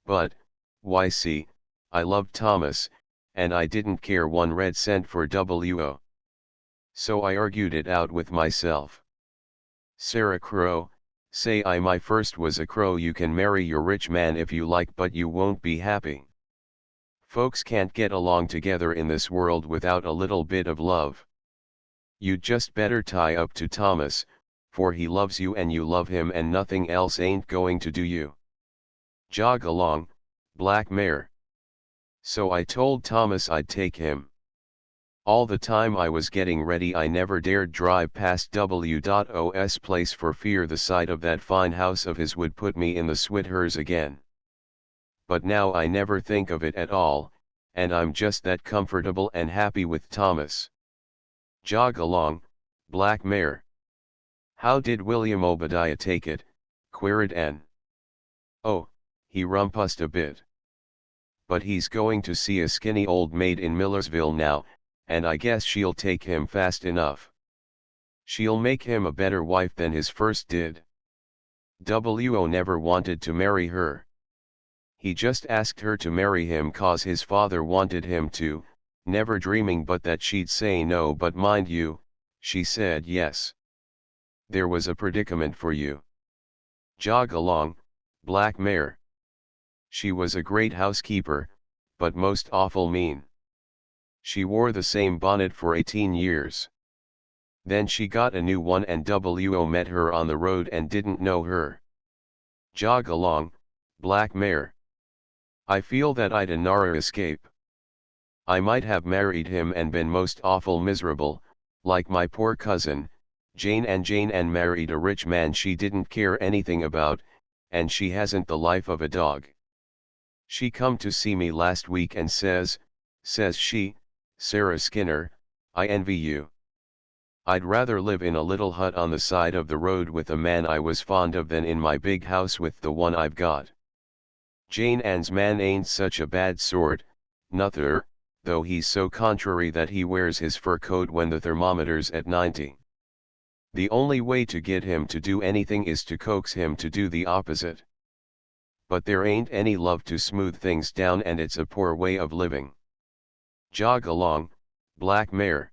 [SPEAKER 1] But, why see, I loved Thomas, and I didn't care 1 red cent for W.O. So I argued it out with myself. Sarah Crow, say I my first was a crow. You can marry your rich man if you like, but you won't be happy. Folks can't get along together in this world without a little bit of love. You'd just better tie up to Thomas, for he loves you and you love him and nothing else ain't going to do you. Jog along, black mare. So I told Thomas I'd take him. All the time I was getting ready I never dared drive past W.O.'s place for fear the sight of that fine house of his would put me in the swithers again. But now I never think of it at all, and I'm just that comfortable and happy with Thomas. Jog along, black mare. How did William Obadiah take it? Queried Anne. Oh, he rumpussed a bit. But he's going to see a skinny old maid in Millersville now, and I guess she'll take him fast enough. She'll make him a better wife than his first did. W.O. never wanted to marry her. He just asked her to marry him 'cause his father wanted him to, never dreaming but that she'd say no. But mind you, she said yes. There was a predicament for you. Jog along, black mare. She was a great housekeeper, but most awful mean. She wore the same bonnet for 18 years. Then she got a new one and W.O. met her on the road and didn't know her. Jog along, black mare. I feel that I'd a narrer escape. I might have married him and been most awful miserable, like my poor cousin, Jane and married a rich man she didn't care anything about, and she hasn't the life of a dog. She come to see me last week and says she, Sarah Skinner, I envy you. I'd rather live in a little hut on the side of the road with a man I was fond of than in my big house with the one I've got. Jane Ann's man ain't such a bad sort, nuther, though he's so contrary that he wears his fur coat when the thermometer's at 90. The only way to get him to do anything is to coax him to do the opposite. but there ain't any love to smooth things down and it's a poor way of living. Jog along, black mare.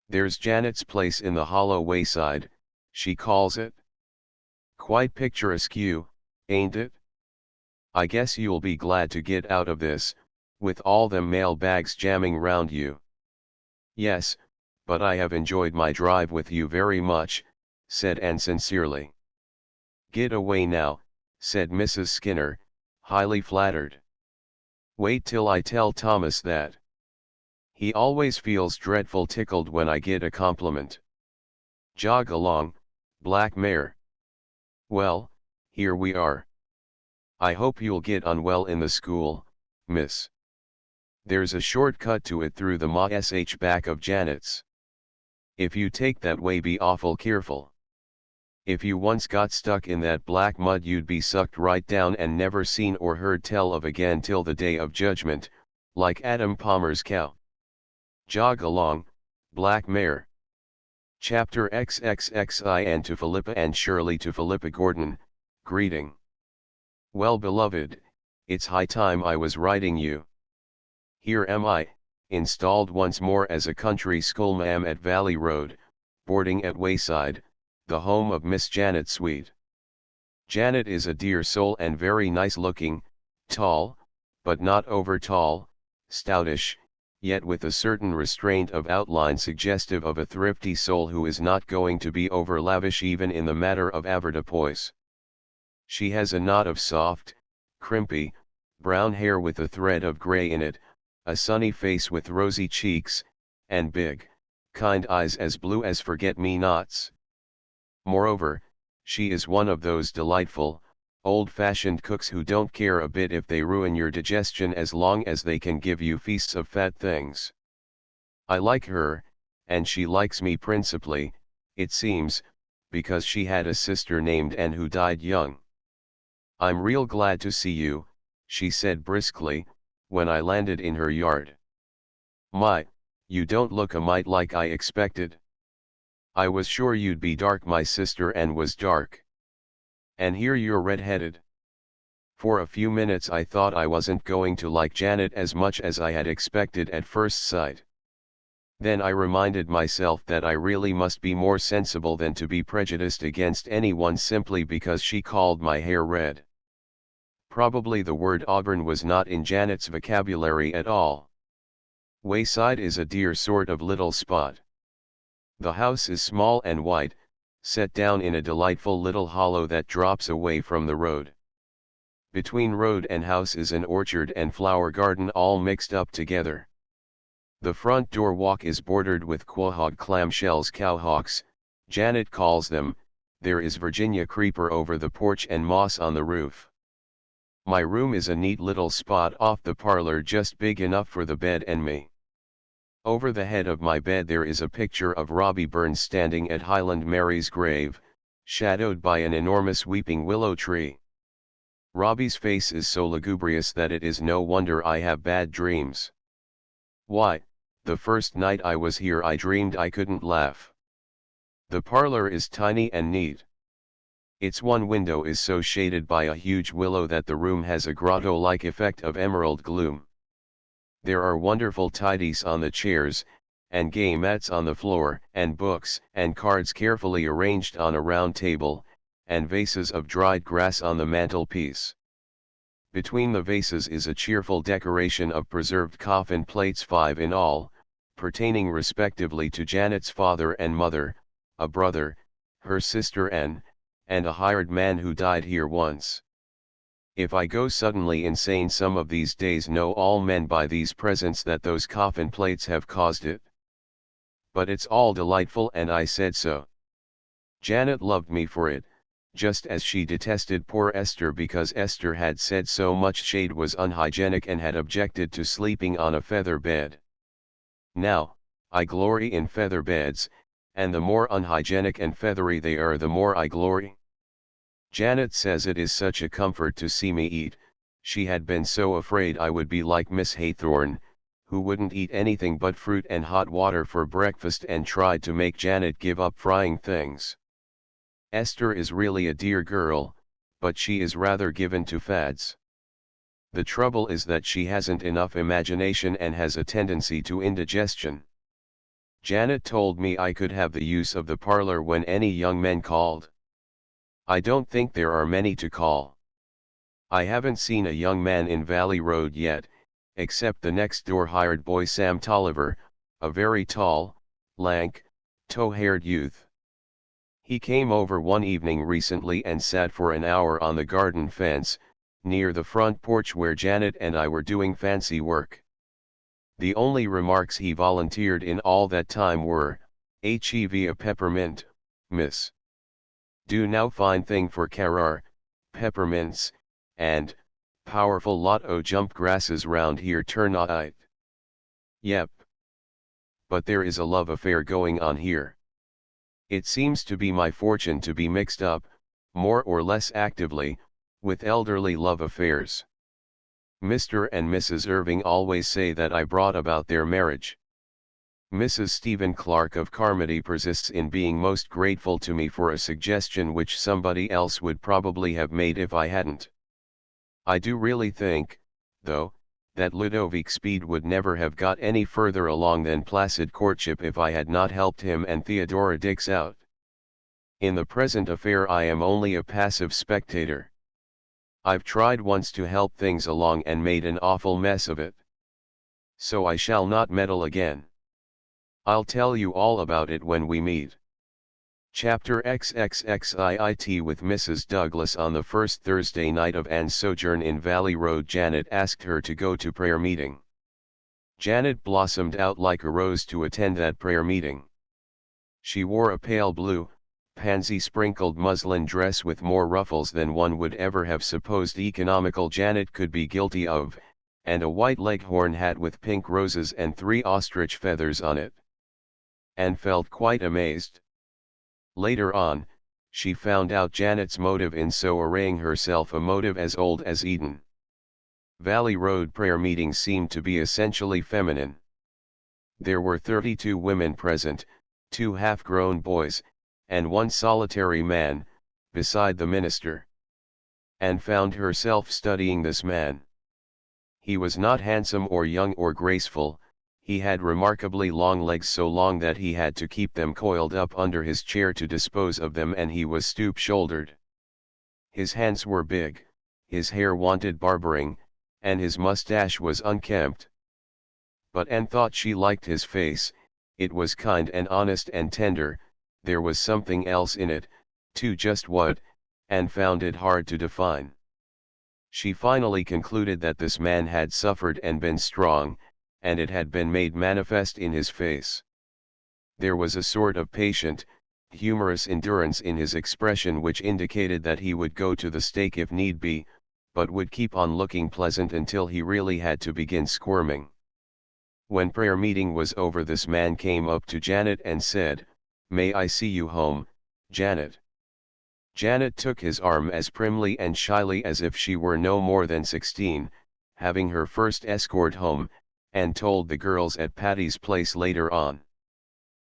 [SPEAKER 1] There's Janet's place in the hollow wayside, she calls it. Quite picturesque, ain't it? I guess you'll be glad to get out of this, with all them mail bags jamming round you. Yes, but I have enjoyed my drive with you very much, said Anne sincerely. Get away now, said Mrs. Skinner, highly flattered. Wait till I tell Thomas that. He always feels dreadful tickled when I get a compliment. Jog along, black mare. Well, here we are. I hope you'll get on well in the school, miss. There's a short cut to it through the sh back of Janet's. If you take that way, be awful careful. If you once got stuck in that black mud, you'd be sucked right down and never seen or heard tell of again till the day of judgment, like Adam Palmer's cow. Jog along, black mare. Chapter XXXI. And to Philippa and Shirley. To Philippa Gordon, greeting. Well, beloved, it's high time I was writing you. Here am I, installed once more as a country schoolma'am at Valley Road, boarding at Wayside, the home of Miss Janet Sweet. Janet is a dear soul and very nice looking, tall, but not over tall, stoutish, yet with a certain restraint of outline suggestive of a thrifty soul who is not going to be over lavish even in the matter of avoirdupois. She has a knot of soft, crimpy, brown hair with a thread of gray in it, a sunny face with rosy cheeks, and big, kind eyes as blue as forget-me-nots. Moreover, she is one of those delightful, old-fashioned cooks who don't care a bit if they ruin your digestion as long as they can give you feasts of fat things. I like her, and she likes me principally, it seems, because she had a sister named Anne who died young. I'm real glad to see you, she said briskly, when I landed in her yard. My, you don't look a mite like I expected. I was sure you'd be dark. My sister Anne was dark. And here you're red-headed. For a few minutes I thought I wasn't going to like Janet as much as I had expected at first sight. Then I reminded myself that I really must be more sensible than to be prejudiced against anyone simply because she called my hair red. Probably the word auburn was not in Janet's vocabulary at all. Wayside is a dear sort of little spot. The house is small and white, set down in a delightful little hollow that drops away from the road. Between road and house is an orchard and flower garden all mixed up together. The front door walk is bordered with quahog clamshells, cowhawks, Janet calls them. There is Virginia creeper over the porch and moss on the roof. My room is a neat little spot off the parlor, just big enough for the bed and me. Over the head of my bed there is a picture of Robbie Burns standing at Highland Mary's grave, shadowed by an enormous weeping willow tree. Robbie's face is so lugubrious that it is no wonder I have bad dreams. Why, the first night I was here I dreamed I couldn't laugh. The parlor is tiny and neat. Its one window is so shaded by a huge willow that the room has a grotto-like effect of emerald gloom. There are wonderful tidies on the chairs, and gay mats on the floor, and books and cards carefully arranged on a round table, and vases of dried grass on the mantelpiece. Between the vases is a cheerful decoration of preserved coffin plates, 5 in all, pertaining respectively to Janet's father and mother, a brother, her sister Anne, and a hired man who died here once. If I go suddenly insane some of these days, know all men by these presents that those coffin plates have caused it. But it's all delightful and I said so. Janet loved me for it, just as she detested poor Esther because Esther had said so much shade was unhygienic and had objected to sleeping on a feather bed. Now, I glory in feather beds, and the more unhygienic and feathery they are the more I glory. Janet says it is such a comfort to see me eat. She had been so afraid I would be like Miss Haythorne, who wouldn't eat anything but fruit and hot water for breakfast and tried to make Janet give up frying things. Esther is really a dear girl, but she is rather given to fads. The trouble is that she hasn't enough imagination and has a tendency to indigestion. Janet told me I could have the use of the parlor when any young men called. I don't think there are many to call. I haven't seen a young man in Valley Road yet, except the next door hired boy Sam Tolliver, a very tall, lank, tow-haired youth. He came over one evening recently and sat for an hour on the garden fence, near the front porch where Janet and I were doing fancy work. The only remarks he volunteered in all that time were, "Hev a peppermint, miss. Do now fine thing for Carrar, peppermints, and, powerful lot o' jump grasses round here tonight." Yep. But there is a love affair going on here. It seems to be my fortune to be mixed up, more or less actively, with elderly love affairs. Mr. and Mrs. Irving always say that I brought about their marriage. Mrs. Stephen Clark of Carmody persists in being most grateful to me for a suggestion which somebody else would probably have made if I hadn't. I do really think, though, that Ludovic Speed would never have got any further along than placid courtship if I had not helped him and Theodora Dix out. In the present affair I am only a passive spectator. I've tried once to help things along and made an awful mess of it. So I shall not meddle again. I'll tell you all about it when we meet. Chapter XXXIIT. With Mrs. Douglas on the first Thursday night of Anne's sojourn in Valley Road, Janet asked her to go to prayer meeting. Janet blossomed out like a rose to attend that prayer meeting. She wore a pale blue, pansy-sprinkled muslin dress with more ruffles than one would ever have supposed economical Janet could be guilty of, and a white leghorn hat with pink roses and 3 ostrich feathers on it. Anne felt quite amazed. Later on, she found out Janet's motive in so arraying herself, a motive as old as Eden. Valley Road prayer meetings seemed to be essentially feminine. There were 32 women present, 2 half-grown boys, and 1 solitary man, beside the minister. Anne found herself studying this man. He was not handsome or young or graceful. He had remarkably long legs, so long that he had to keep them coiled up under his chair to dispose of them, and he was stoop-shouldered. His hands were big, his hair wanted barbering, and his mustache was unkempt. But Anne thought she liked his face. It was kind and honest and tender. There was something else in it, too, just what, Anne found it hard to define. She finally concluded that this man had suffered and been strong, and it had been made manifest in his face. There was a sort of patient, humorous endurance in his expression which indicated that he would go to the stake if need be, but would keep on looking pleasant until he really had to begin squirming. When prayer meeting was over, this man came up to Janet and said, "May I see you home, Janet?" Janet took his arm as primly and shyly as if she were no more than 16, having her first escort home, and told the girls at Patty's place later on.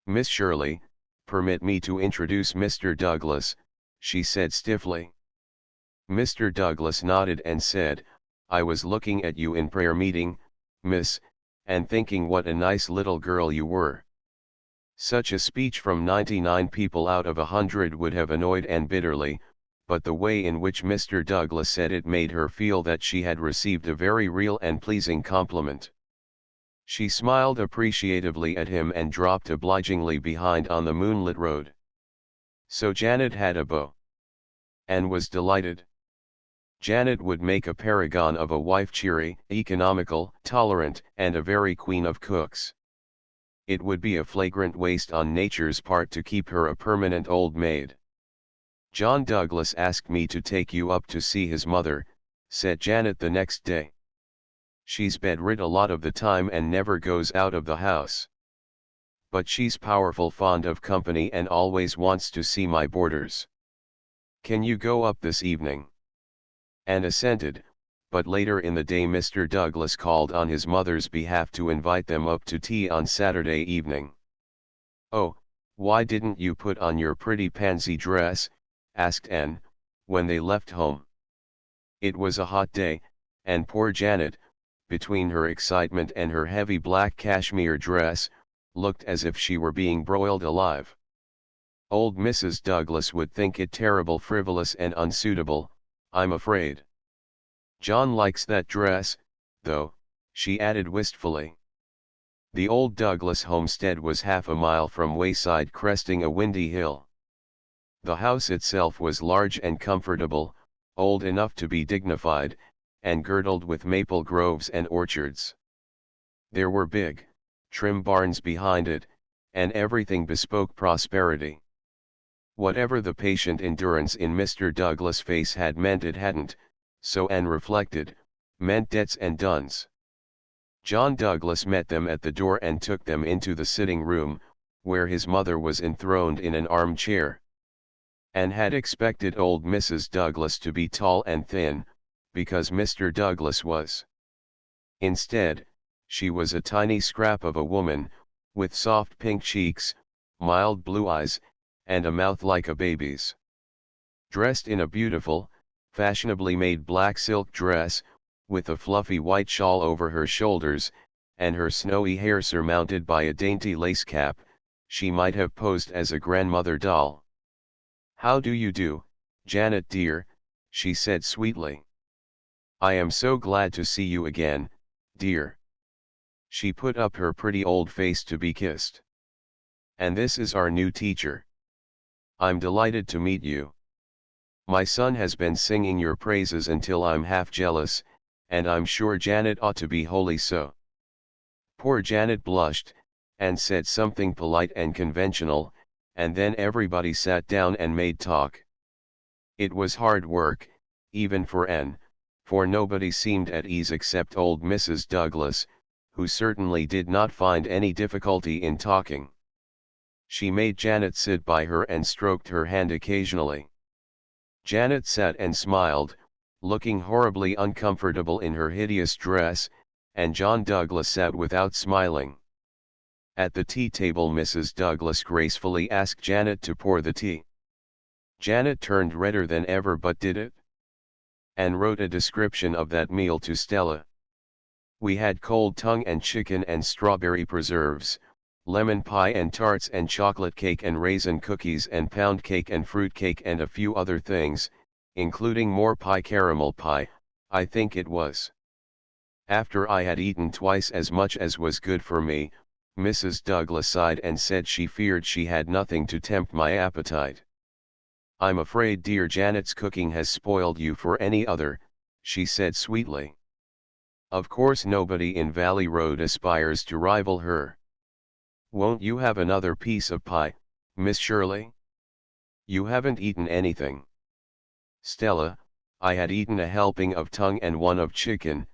[SPEAKER 1] "Miss Shirley, permit me to introduce Mr. Douglas," she said stiffly. Mr. Douglas nodded and said, "I was looking at you in prayer meeting, miss, and thinking what a nice little girl you were." Such a speech from 99 people out of 100 would have annoyed Anne bitterly, but the way in which Mr. Douglas said it made her feel that she had received a very real and pleasing compliment. She smiled appreciatively at him and dropped obligingly behind on the moonlit road. So Janet had a beau. Anne was delighted. Janet would make a paragon of a wife, cheery, economical, tolerant, and a very queen of cooks. It would be a flagrant waste on nature's part to keep her a permanent old maid. "John Douglas asked me to take you up to see his mother," said Janet the next day. "She's bedrid a lot of the time and never goes out of the house. But she's powerful fond of company and always wants to see my boarders. Can you go up this evening?" Anne assented, but later in the day Mr. Douglas called on his mother's behalf to invite them up to tea on Saturday evening. "Oh, why didn't you put on your pretty pansy dress?" asked Anne, when they left home. It was a hot day, and poor Janet, between her excitement and her heavy black cashmere dress, looked as if she were being broiled alive. Old Mrs. Douglas would think it terrible frivolous and unsuitable, I'm afraid. John likes that dress, though, she added wistfully. The old Douglas homestead was half a mile from Wayside, cresting a windy hill. The house itself was large and comfortable, old enough to be dignified, and girdled with maple groves and orchards. There were big, trim barns behind it, and everything bespoke prosperity. Whatever the patient endurance in Mr. Douglas' face had meant, it hadn't, so Anne reflected, meant debts and duns. John Douglas met them at the door and took them into the sitting room, where his mother was enthroned in an armchair. Anne had expected old Mrs. Douglas to be tall and thin, because Mr. Douglas was. Instead, she was a tiny scrap of a woman, with soft pink cheeks, mild blue eyes, and a mouth like a baby's. Dressed in a beautiful, fashionably made black silk dress, with a fluffy white shawl over her shoulders, and her snowy hair surmounted by a dainty lace cap, she might have posed as a grandmother doll. "How do you do, Janet dear?" she said sweetly. "I am so glad to see you again, dear." She put up her pretty old face to be kissed. "And this is our new teacher. I'm delighted to meet you. My son has been singing your praises until I'm half jealous, and I'm sure Janet ought to be wholly so." Poor Janet blushed, and said something polite and conventional, and then everybody sat down and made talk. It was hard work, even for Anne, for nobody seemed at ease except old Mrs. Douglas, who certainly did not find any difficulty in talking. She made Janet sit by her and stroked her hand occasionally. Janet sat and smiled, looking horribly uncomfortable in her hideous dress, and John Douglas sat without smiling. At the tea table Mrs. Douglas gracefully asked Janet to pour the tea. Janet turned redder than ever but did it. And wrote a description of that meal to Stella. "We had cold tongue and chicken and strawberry preserves, lemon pie and tarts and chocolate cake and raisin cookies and pound cake and fruit cake and a few other things, including more pie, caramel pie, I think it was. After I had eaten twice as much as was good for me, Mrs. Douglas sighed and said she feared she had nothing to tempt my appetite. I'm afraid dear Janet's cooking has spoiled you for any other," she said sweetly. "Of course nobody in Valley Road aspires to rival her. Won't you have another piece of pie, Miss Shirley? You haven't eaten anything." "Stella, I had eaten a helping of tongue and one of chicken,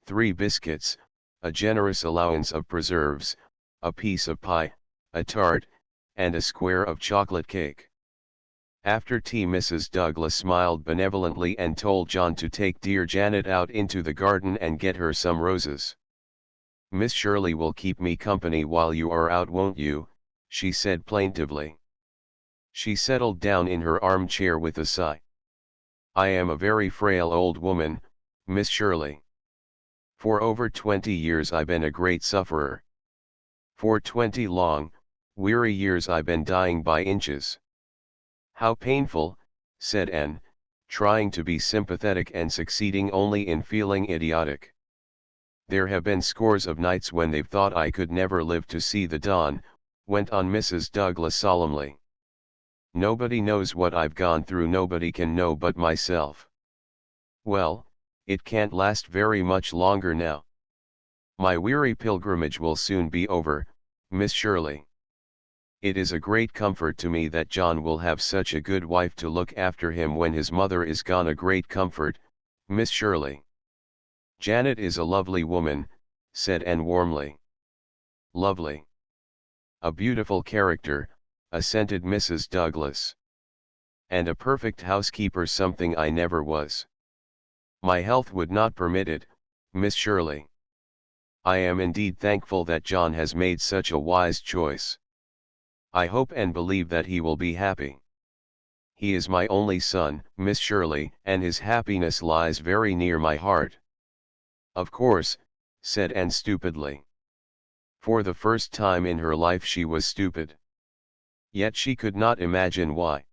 [SPEAKER 1] 3 biscuits, a generous allowance of preserves, a piece of pie, a tart, and a square of chocolate cake." After tea Mrs. Douglas smiled benevolently and told John to take dear Janet out into the garden and get her some roses. "Miss Shirley will keep me company while you are out, won't you?" she said plaintively. She settled down in her armchair with a sigh. "I am a very frail old woman, Miss Shirley. For over 20 years I've been a great sufferer. For 20 long, weary years I've been dying by inches." "How painful," said Anne, trying to be sympathetic and succeeding only in feeling idiotic. "There have been scores of nights when they've thought I could never live to see the dawn," went on Mrs. Douglas solemnly. "Nobody knows what I've gone through, nobody can know but myself. Well, it can't last very much longer now. My weary pilgrimage will soon be over, Miss Shirley. It is a great comfort to me that John will have such a good wife to look after him when his mother is gone, a great comfort, Miss Shirley." "Janet is a lovely woman," said Anne warmly. "Lovely. A beautiful character," assented Mrs. Douglas. "And a perfect housekeeper, something I never was. My health would not permit it, Miss Shirley. I am indeed thankful that John has made such a wise choice. I hope and believe that he will be happy. He is my only son, Miss Shirley, and his happiness lies very near my heart." "Of course," said Anne stupidly. For the first time in her life she was stupid. Yet she could not imagine why.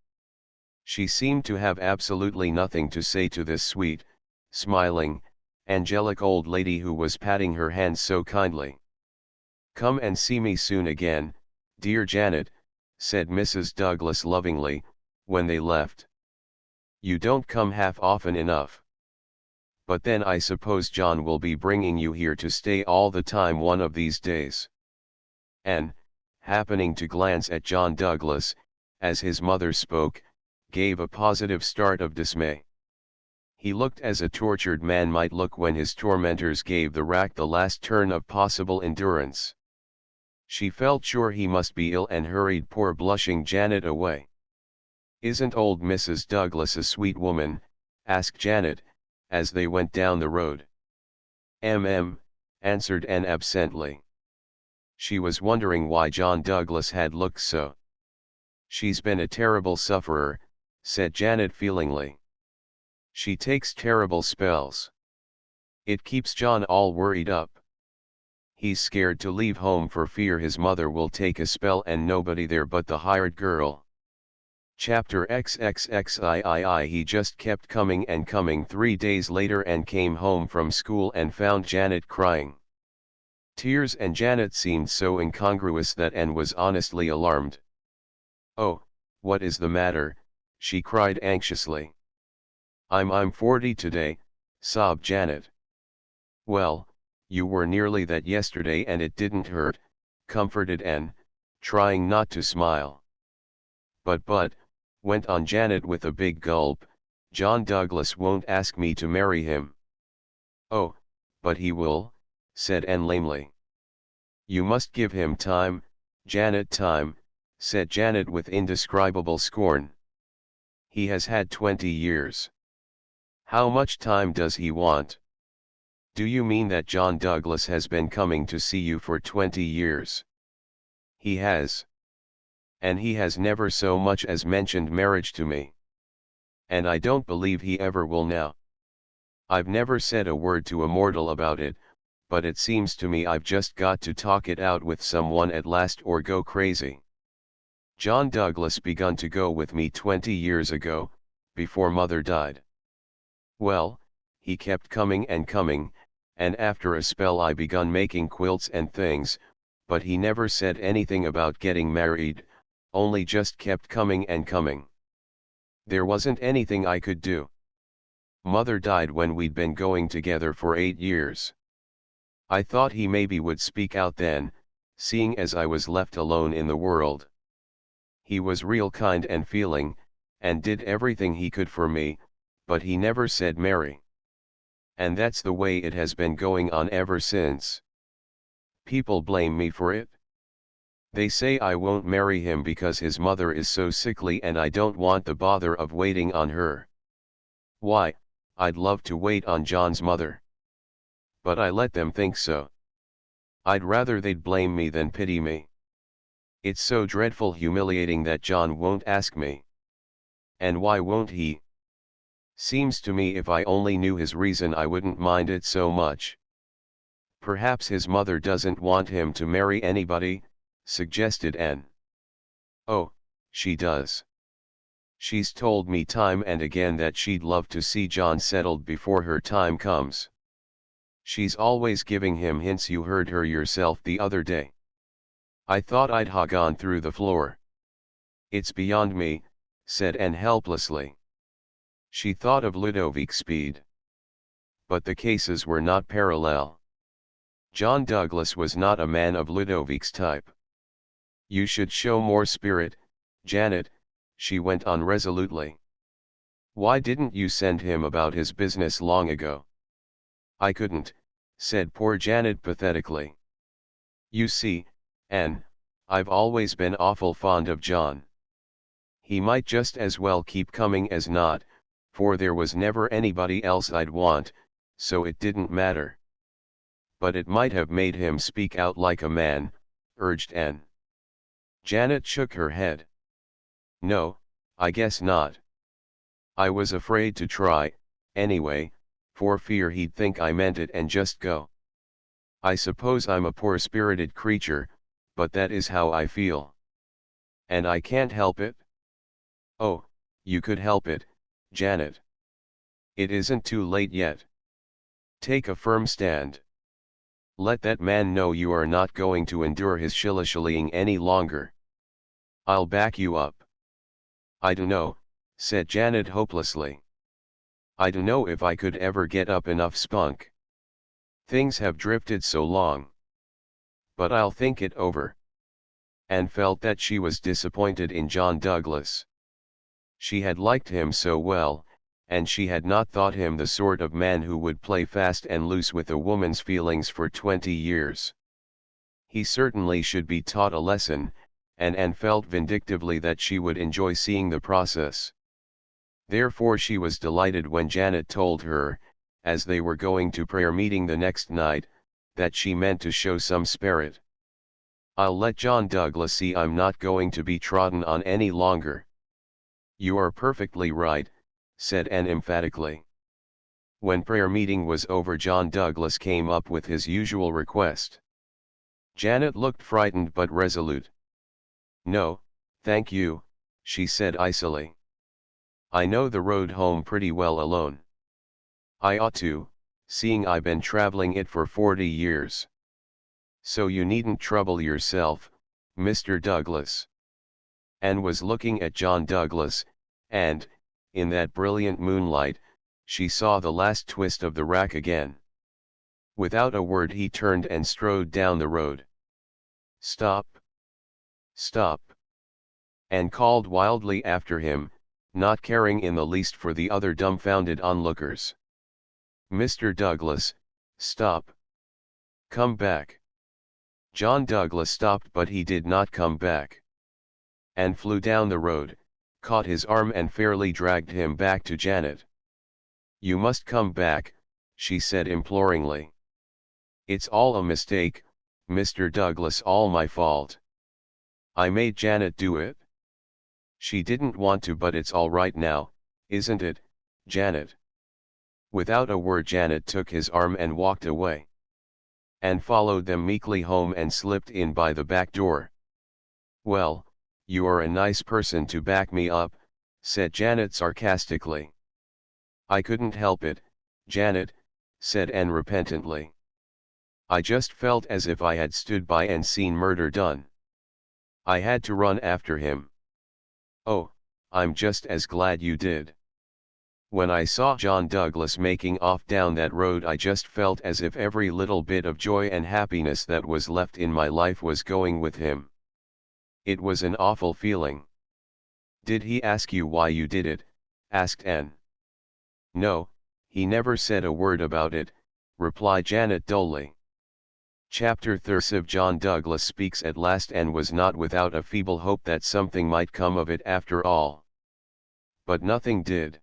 [SPEAKER 1] She seemed to have absolutely nothing to say to this sweet, smiling, angelic old lady who was patting her hand so kindly. "Come and see me soon again, dear Janet," said Mrs. Douglas lovingly, when they left. "You don't come half often enough. But then I suppose John will be bringing you here to stay all the time one of these days." And, happening to glance at John Douglas, as his mother spoke, gave a positive start of dismay. He looked as a tortured man might look when his tormentors gave the rack the last turn of possible endurance. She felt sure he must be ill and hurried poor blushing Janet away. "Isn't old Mrs. Douglas a sweet woman?" asked Janet, as they went down the road. Answered Anne absently. She was wondering why John Douglas had looked so. "She's been a terrible sufferer," said Janet feelingly. "She takes terrible spells. It keeps John all worried up. He's scared to leave home for fear his mother will take a spell and nobody there but the hired girl." Chapter XXXIII. He just kept coming and coming 3 days later and came home from school and found Janet crying. Tears and Janet seemed so incongruous that Anne was honestly alarmed. "Oh, what is the matter?" she cried anxiously. I'm 40 today," sobbed Janet. "Well, you were nearly that yesterday and it didn't hurt," comforted Anne, trying not to smile. But, went on Janet with a big gulp, "John Douglas won't ask me to marry him." "Oh, but he will," said Anne lamely. "You must give him time, Janet, time," said Janet with indescribable scorn. "He has had 20 years. How much time does he want?" "Do you mean that John Douglas has been coming to see you for 20 years? "He has. And he has never so much as mentioned marriage to me. And I don't believe he ever will now. I've never said a word to a mortal about it, but it seems to me I've just got to talk it out with someone at last or go crazy. John Douglas begun to go with me 20 years ago, before mother died. Well, he kept coming and coming, and after a spell I begun making quilts and things, but he never said anything about getting married, only just kept coming and coming. There wasn't anything I could do. Mother died when we'd been going together for 8 years. I thought he maybe would speak out then, seeing as I was left alone in the world. He was real kind and feeling, and did everything he could for me, but he never said marry. And that's the way it has been going on ever since. People blame me for it. They say I won't marry him because his mother is so sickly and I don't want the bother of waiting on her. Why, I'd love to wait on John's mother. But I let them think so. I'd rather they'd blame me than pity me. It's so dreadful humiliating that John won't ask me. And why won't he? Seems to me if I only knew his reason I wouldn't mind it so much." "Perhaps his mother doesn't want him to marry anybody," suggested Anne. "Oh, she does. She's told me time and again that she'd love to see John settled before her time comes. She's always giving him hints, you heard her yourself the other day." I thought I'd ha gone through the floor. "It's beyond me," said Anne helplessly. She thought of Ludovic Speed. But the cases were not parallel. John Douglas was not a man of Ludovic's type. "You should show more spirit, Janet," she went on resolutely. "Why didn't you send him about his business long ago?" "I couldn't," said poor Janet pathetically. "You see, Anne, I've always been awful fond of John. He might just as well keep coming as not, for there was never anybody else I'd want, so it didn't matter." "But it might have made him speak out like a man," urged Anne. Janet shook her head. "No, I guess not. I was afraid to try, anyway, for fear he'd think I meant it and just go. I suppose I'm a poor-spirited creature, but that is how I feel. And I can't help it? Oh, you could help it, Janet. It isn't too late yet. Take a firm stand. Let that man know you are not going to endure his shilly-shallying any longer. I'll back you up. I dunno, said Janet hopelessly. I dunno if I could ever get up enough spunk. Things have drifted so long. But I'll think it over. And felt that she was disappointed in John Douglas. She had liked him so well, and she had not thought him the sort of man who would play fast and loose with a woman's feelings for 20 years. He certainly should be taught a lesson, and felt vindictively that she would enjoy seeing the process. Therefore she was delighted when Janet told her, as they were going to prayer meeting the next night, that she meant to show some spirit. I'll let John Douglas see I'm not going to be trodden on any longer. You are perfectly right, said Anne emphatically. When prayer meeting was over, John Douglas came up with his usual request. Janet looked frightened but resolute. No, thank you, she said icily. I know the road home pretty well alone. I ought to, seeing I've been traveling it for 40 years. So you needn't trouble yourself, Mr. Douglas. Anne was looking at John Douglas, and, in that brilliant moonlight, she saw the last twist of the rack again. Without a word he turned and strode down the road. Stop! Stop! Anne called wildly after him, not caring in the least for the other dumbfounded onlookers. Mr. Douglas, stop! Come back! John Douglas stopped, but he did not come back. Anne flew down the road, caught his arm and fairly dragged him back to Janet. You must come back, she said imploringly. It's all a mistake, Mr. Douglas, all my fault. I made Janet do it. She didn't want to, but it's all right now, isn't it, Janet? Without a word Janet took his arm and walked away. Anne followed them meekly home and slipped in by the back door. Well, you are a nice person to back me up, said Janet sarcastically. I couldn't help it, Janet, said Anne repentantly. I just felt as if I had stood by and seen murder done. I had to run after him. Oh, I'm just as glad you did. When I saw John Douglas making off down that road, I just felt as if every little bit of joy and happiness that was left in my life was going with him. It was an awful feeling. Did he ask you why you did it? Asked Anne. No, he never said a word about it, replied Janet dully. Chapter 30. John Douglas speaks at last, and was not without a feeble hope that something might come of it after all. But nothing did.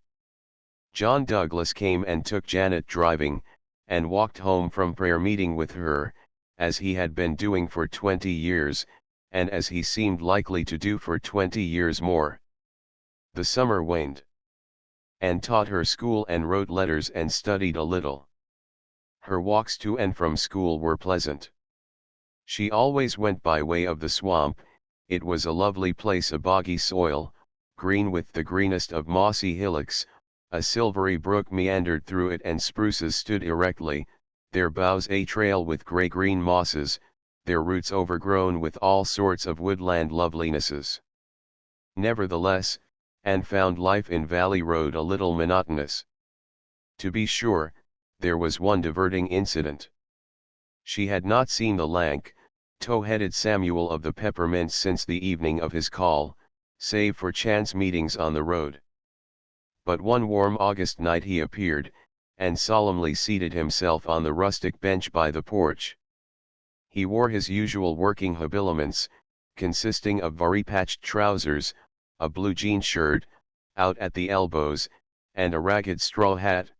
[SPEAKER 1] John Douglas came and took Janet driving, and walked home from prayer meeting with her, as he had been doing for 20 years, and as he seemed likely to do for 20 years more. The summer waned. Anne taught her school and wrote letters and studied a little. Her walks to and from school were pleasant. She always went by way of the swamp. It was a lovely place, a boggy soil, green with the greenest of mossy hillocks. A silvery brook meandered through it, and spruces stood erectly, their boughs a trail with grey-green mosses, their roots overgrown with all sorts of woodland lovelinesses. Nevertheless, Anne found life in Valley Road a little monotonous. To be sure, there was one diverting incident. She had not seen the lank, tow-headed Samuel of the Peppermints since the evening of his call, save for chance meetings on the road. But one warm August night he appeared, and solemnly seated himself on the rustic bench by the porch. He wore his usual working habiliments, consisting of vari-patched trousers, a blue jean shirt, out at the elbows, and a ragged straw hat.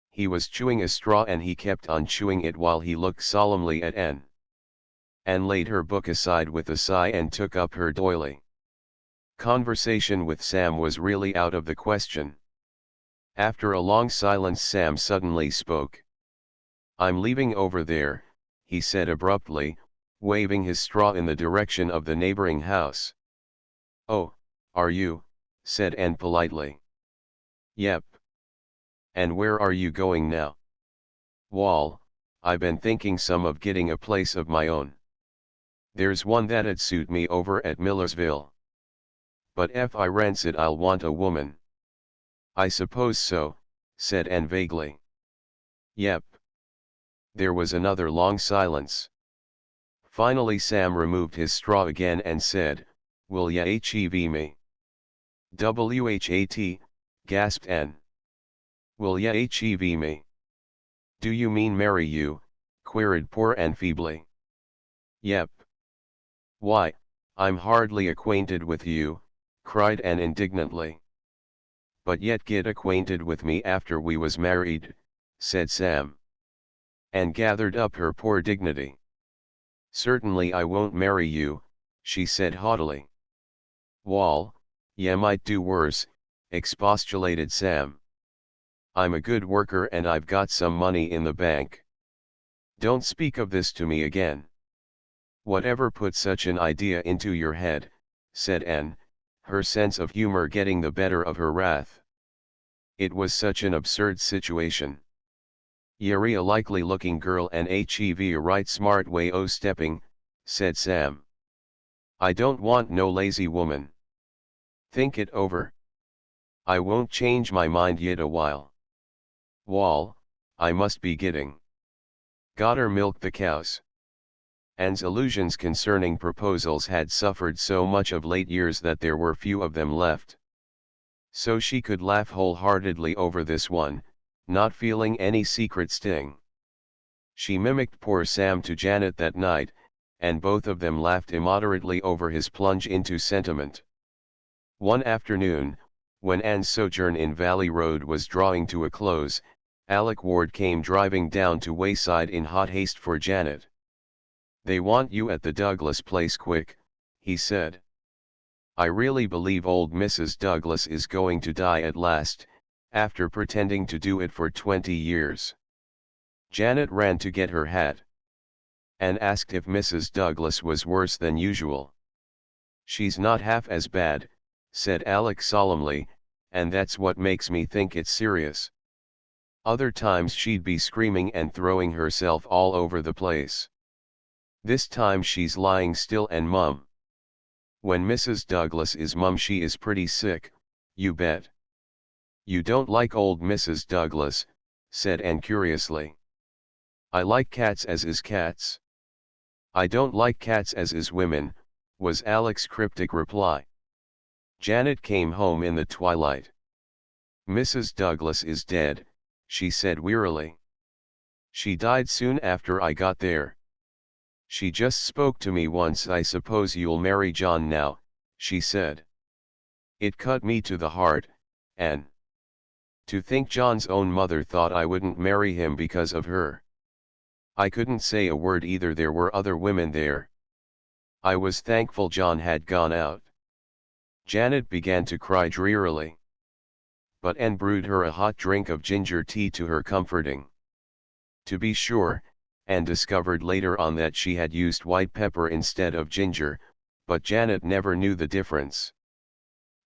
[SPEAKER 1] He was chewing a straw, and he kept on chewing it while he looked solemnly at Anne. Anne laid her book aside with a sigh and took up her doily. Conversation with Sam was really out of the question. After a long silence, Sam suddenly spoke. "I'm leaving over there," he said abruptly, waving his straw in the direction of the neighboring house. "Oh, are you?" said Anne politely. "Yep. And where are you going now?" "Wall, I been thinking some of getting a place of my own. There's one that'd suit me over at Millersville. But if I rents it I'll want a woman." "I suppose so," said Anne vaguely. "Yep." There was another long silence. Finally Sam removed his straw again and said, "Will ya hev me?" "What?" gasped Anne. "Will ya hev me? Do you mean marry you?" queried poor Anne feebly. "Yep." "Why, I'm hardly acquainted with you," cried Anne indignantly. "But yet get acquainted with me after we was married," said Sam. Anne gathered up her poor dignity. "Certainly I won't marry you," she said haughtily. "Wall, ye might do worse," expostulated Sam. "I'm a good worker and I've got some money in the bank." "Don't speak of this to me again." "Whatever put such an idea into your head?" said Anne, her sense of humor getting the better of her wrath. It was such an absurd situation. "Ye're a likely looking girl and hev a right smart way o' stepping," said Sam. "I don't want no lazy woman. Think it over. I won't change my mind yet a while. Wall, I must be getting. Gotter milk the cows." Anne's illusions concerning proposals had suffered so much of late years that there were few of them left. So she could laugh wholeheartedly over this one, not feeling any secret sting. She mimicked poor Sam to Janet that night, and both of them laughed immoderately over his plunge into sentiment. One afternoon, when Anne's sojourn in Valley Road was drawing to a close, Alec Ward came driving down to Wayside in hot haste for Janet. "They want you at the Douglas place quick," he said. "I really believe old Mrs. Douglas is going to die at last, after pretending to do it for 20 years. Janet ran to get her hat. Anne asked if Mrs. Douglas was worse than usual. "She's not half as bad," said Alec solemnly, "and that's what makes me think it's serious. Other times she'd be screaming and throwing herself all over the place. This time she's lying still and mum. When Mrs. Douglas is mum she is pretty sick, you bet." "You don't like old Mrs. Douglas," said Anne curiously. "I like cats as is cats." "I don't like cats as is women," was Alec's cryptic reply. Janet came home in the twilight. "Mrs. Douglas is dead," she said wearily. "She died soon after I got there. She just spoke to me once. 'I suppose you'll marry John now,' she said. It cut me to the heart, and to think John's own mother thought I wouldn't marry him because of her. I couldn't say a word either. There were other women there. I was thankful John had gone out." Janet began to cry drearily. But Anne brewed her a hot drink of ginger tea to her comforting. To be sure, Anne discovered later on that she had used white pepper instead of ginger, but Janet never knew the difference.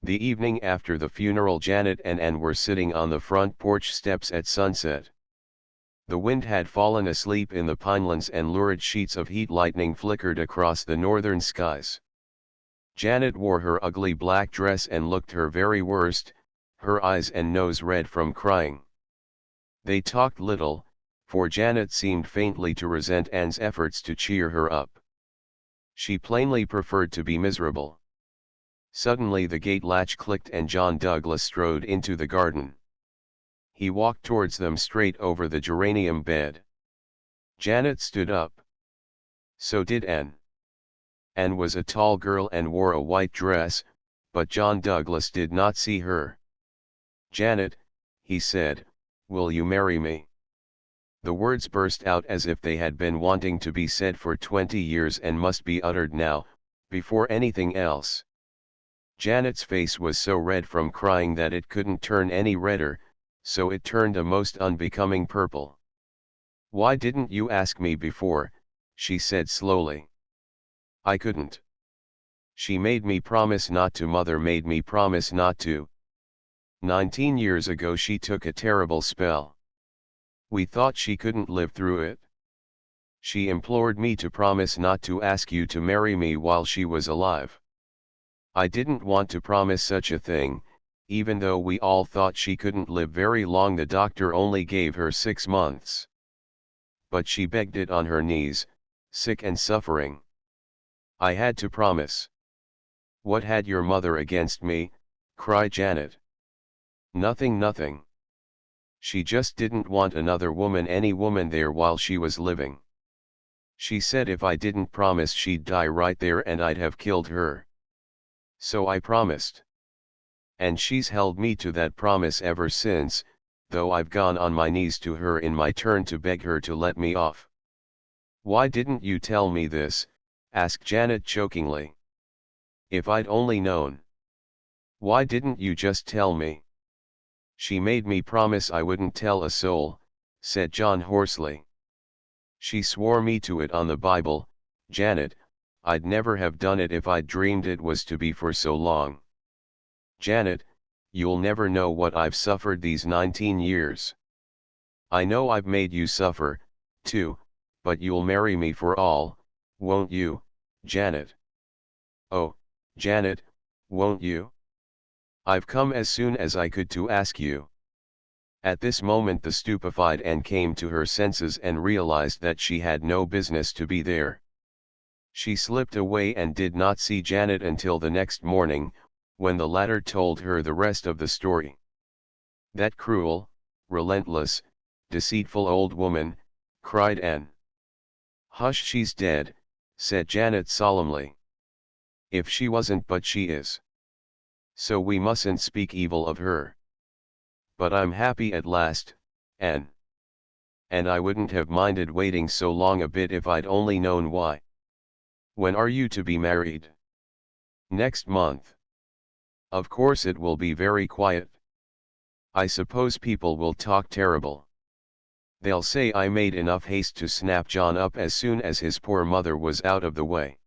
[SPEAKER 1] The evening after the funeral, Janet and Anne were sitting on the front porch steps at sunset. The wind had fallen asleep in the pinelands and lurid sheets of heat lightning flickered across the northern skies. Janet wore her ugly black dress and looked her very worst, her eyes and nose red from crying. They talked little, for Janet seemed faintly to resent Anne's efforts to cheer her up. She plainly preferred to be miserable. Suddenly the gate latch clicked and John Douglas strode into the garden. He walked towards them straight over the geranium bed. Janet stood up. So did Anne. Anne was a tall girl and wore a white dress, but John Douglas did not see her. "Janet," he said, "will you marry me?" The words burst out as if they had been wanting to be said for 20 years and must be uttered now, before anything else. Janet's face was so red from crying that it couldn't turn any redder, so it turned a most unbecoming purple. "Why didn't you ask me before?" she said slowly. "I couldn't. She made me promise not to. Mother made me promise not to. 19 years ago she took a terrible spell. We thought she couldn't live through it. She implored me to promise not to ask you to marry me while she was alive. I didn't want to promise such a thing, even though we all thought she couldn't live very long. The doctor only gave her 6 months. But she begged it on her knees, sick and suffering. I had to promise." "What had your mother against me?" cried Janet. "Nothing, nothing. She just didn't want another woman, any woman there while she was living. She said if I didn't promise she'd die right there and I'd have killed her. So I promised. And she's held me to that promise ever since, though I've gone on my knees to her in my turn to beg her to let me off." "Why didn't you tell me this?" asked Janet chokingly. "If I'd only known." "Why didn't you just tell me?" "She made me promise I wouldn't tell a soul," said John hoarsely. "She swore me to it on the Bible, Janet. I'd never have done it if I'd dreamed it was to be for so long. Janet, you'll never know what I've suffered these 19 years. I know I've made you suffer, too, but you'll marry me for all, won't you, Janet? Oh, Janet, won't you? I've come as soon as I could to ask you." At this moment the stupefied Anne came to her senses and realized that she had no business to be there. She slipped away and did not see Janet until the next morning, when the latter told her the rest of the story. "That cruel, relentless, deceitful old woman," cried Anne. "Hush, she's dead," said Janet solemnly. "If she wasn't, but she is. So we mustn't speak evil of her. But I'm happy at last, Anne. And I wouldn't have minded waiting so long a bit if I'd only known why. When are you to be married?" "Next month. Of course it will be very quiet. I suppose people will talk terrible. They'll say I made enough haste to snap John up as soon as his poor mother was out of the way.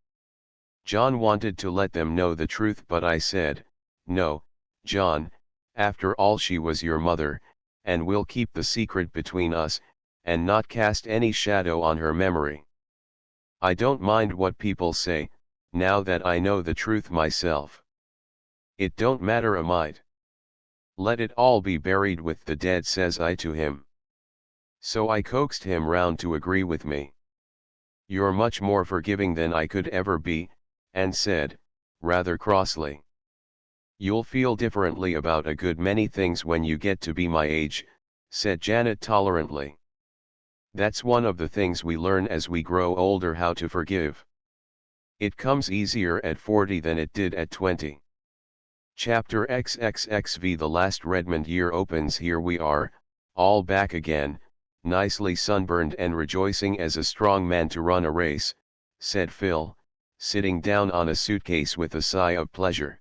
[SPEAKER 1] John wanted to let them know the truth, but I said, 'No, John, after all she was your mother, and we'll keep the secret between us, and not cast any shadow on her memory. I don't mind what people say, now that I know the truth myself. It don't matter a mite. Let it all be buried with the dead,' says I to him. So I coaxed him round to agree with me. 'You're much more forgiving than I could ever be,' and said, rather crossly. 'You'll feel differently about a good many things when you get to be my age,' said Janet tolerantly. 'That's one of the things we learn as we grow older, how to forgive. It comes easier at 40 than it did at 20. Chapter XXXV. The last Redmond year opens. Here we are, all back again, nicely sunburned and rejoicing as a strong man to run a race," said Phil, sitting down on a suitcase with a sigh of pleasure.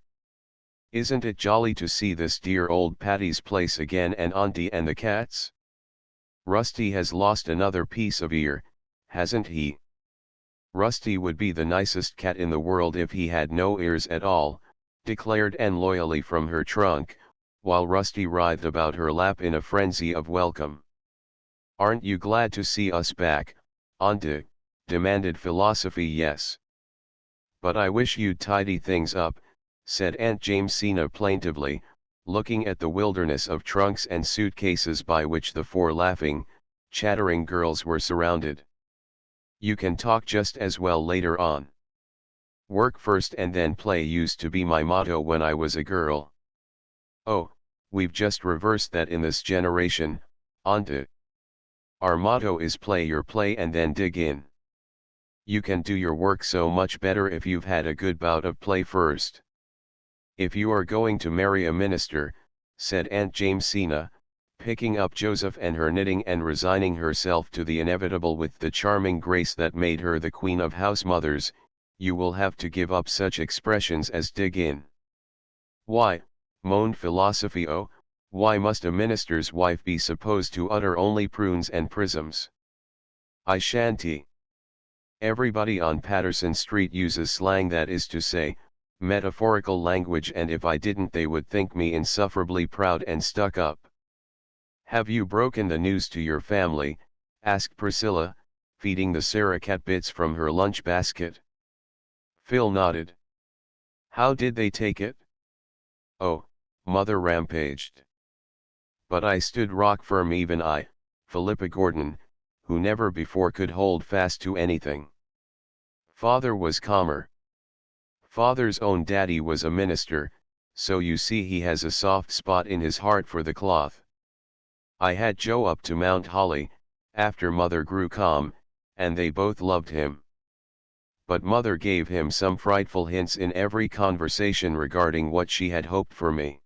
[SPEAKER 1] "Isn't it jolly to see this dear old Patty's Place again, and Auntie and the cats? Rusty has lost another piece of ear, hasn't he? Rusty would be the nicest cat in the world if he had no ears at all," declared Anne loyally from her trunk, while Rusty writhed about her lap in a frenzy of welcome. "Aren't you glad to see us back, Auntie?" demanded Philosophy. "Yes. But I wish you'd tidy things up," said Aunt Jamesina plaintively, looking at the wilderness of trunks and suitcases by which the four laughing, chattering girls were surrounded. "You can talk just as well later on. Work first and then play used to be my motto when I was a girl. Oh, we've just reversed that in this generation, Auntie. Our motto is play your play and then dig in. You can do your work so much better if you've had a good bout of play first. If you are going to marry a minister," said Aunt Jamesina, picking up Joseph and her knitting and resigning herself to the inevitable with the charming grace that made her the queen of house mothers, "you will have to give up such expressions as dig in. Why, moaned Philosophy, oh, why must a minister's wife be supposed to utter only prunes and prisms? I shan't. Everybody on Patterson Street uses slang, that is to say, metaphorical language, and if I didn't they would think me insufferably proud and stuck up. Have you broken the news to your family? Asked Priscilla, feeding the Sarah-cat bits from her lunch basket. Phil nodded. How did they take it? Oh, Mother rampaged. But I stood rock firm, even I, Philippa Gordon, who never before could hold fast to anything. Father was calmer. Father's own daddy was a minister, so you see he has a soft spot in his heart for the cloth. I had Joe up to Mount Holly, after Mother grew calm, and they both loved him. But Mother gave him some frightful hints in every conversation regarding what she had hoped for me.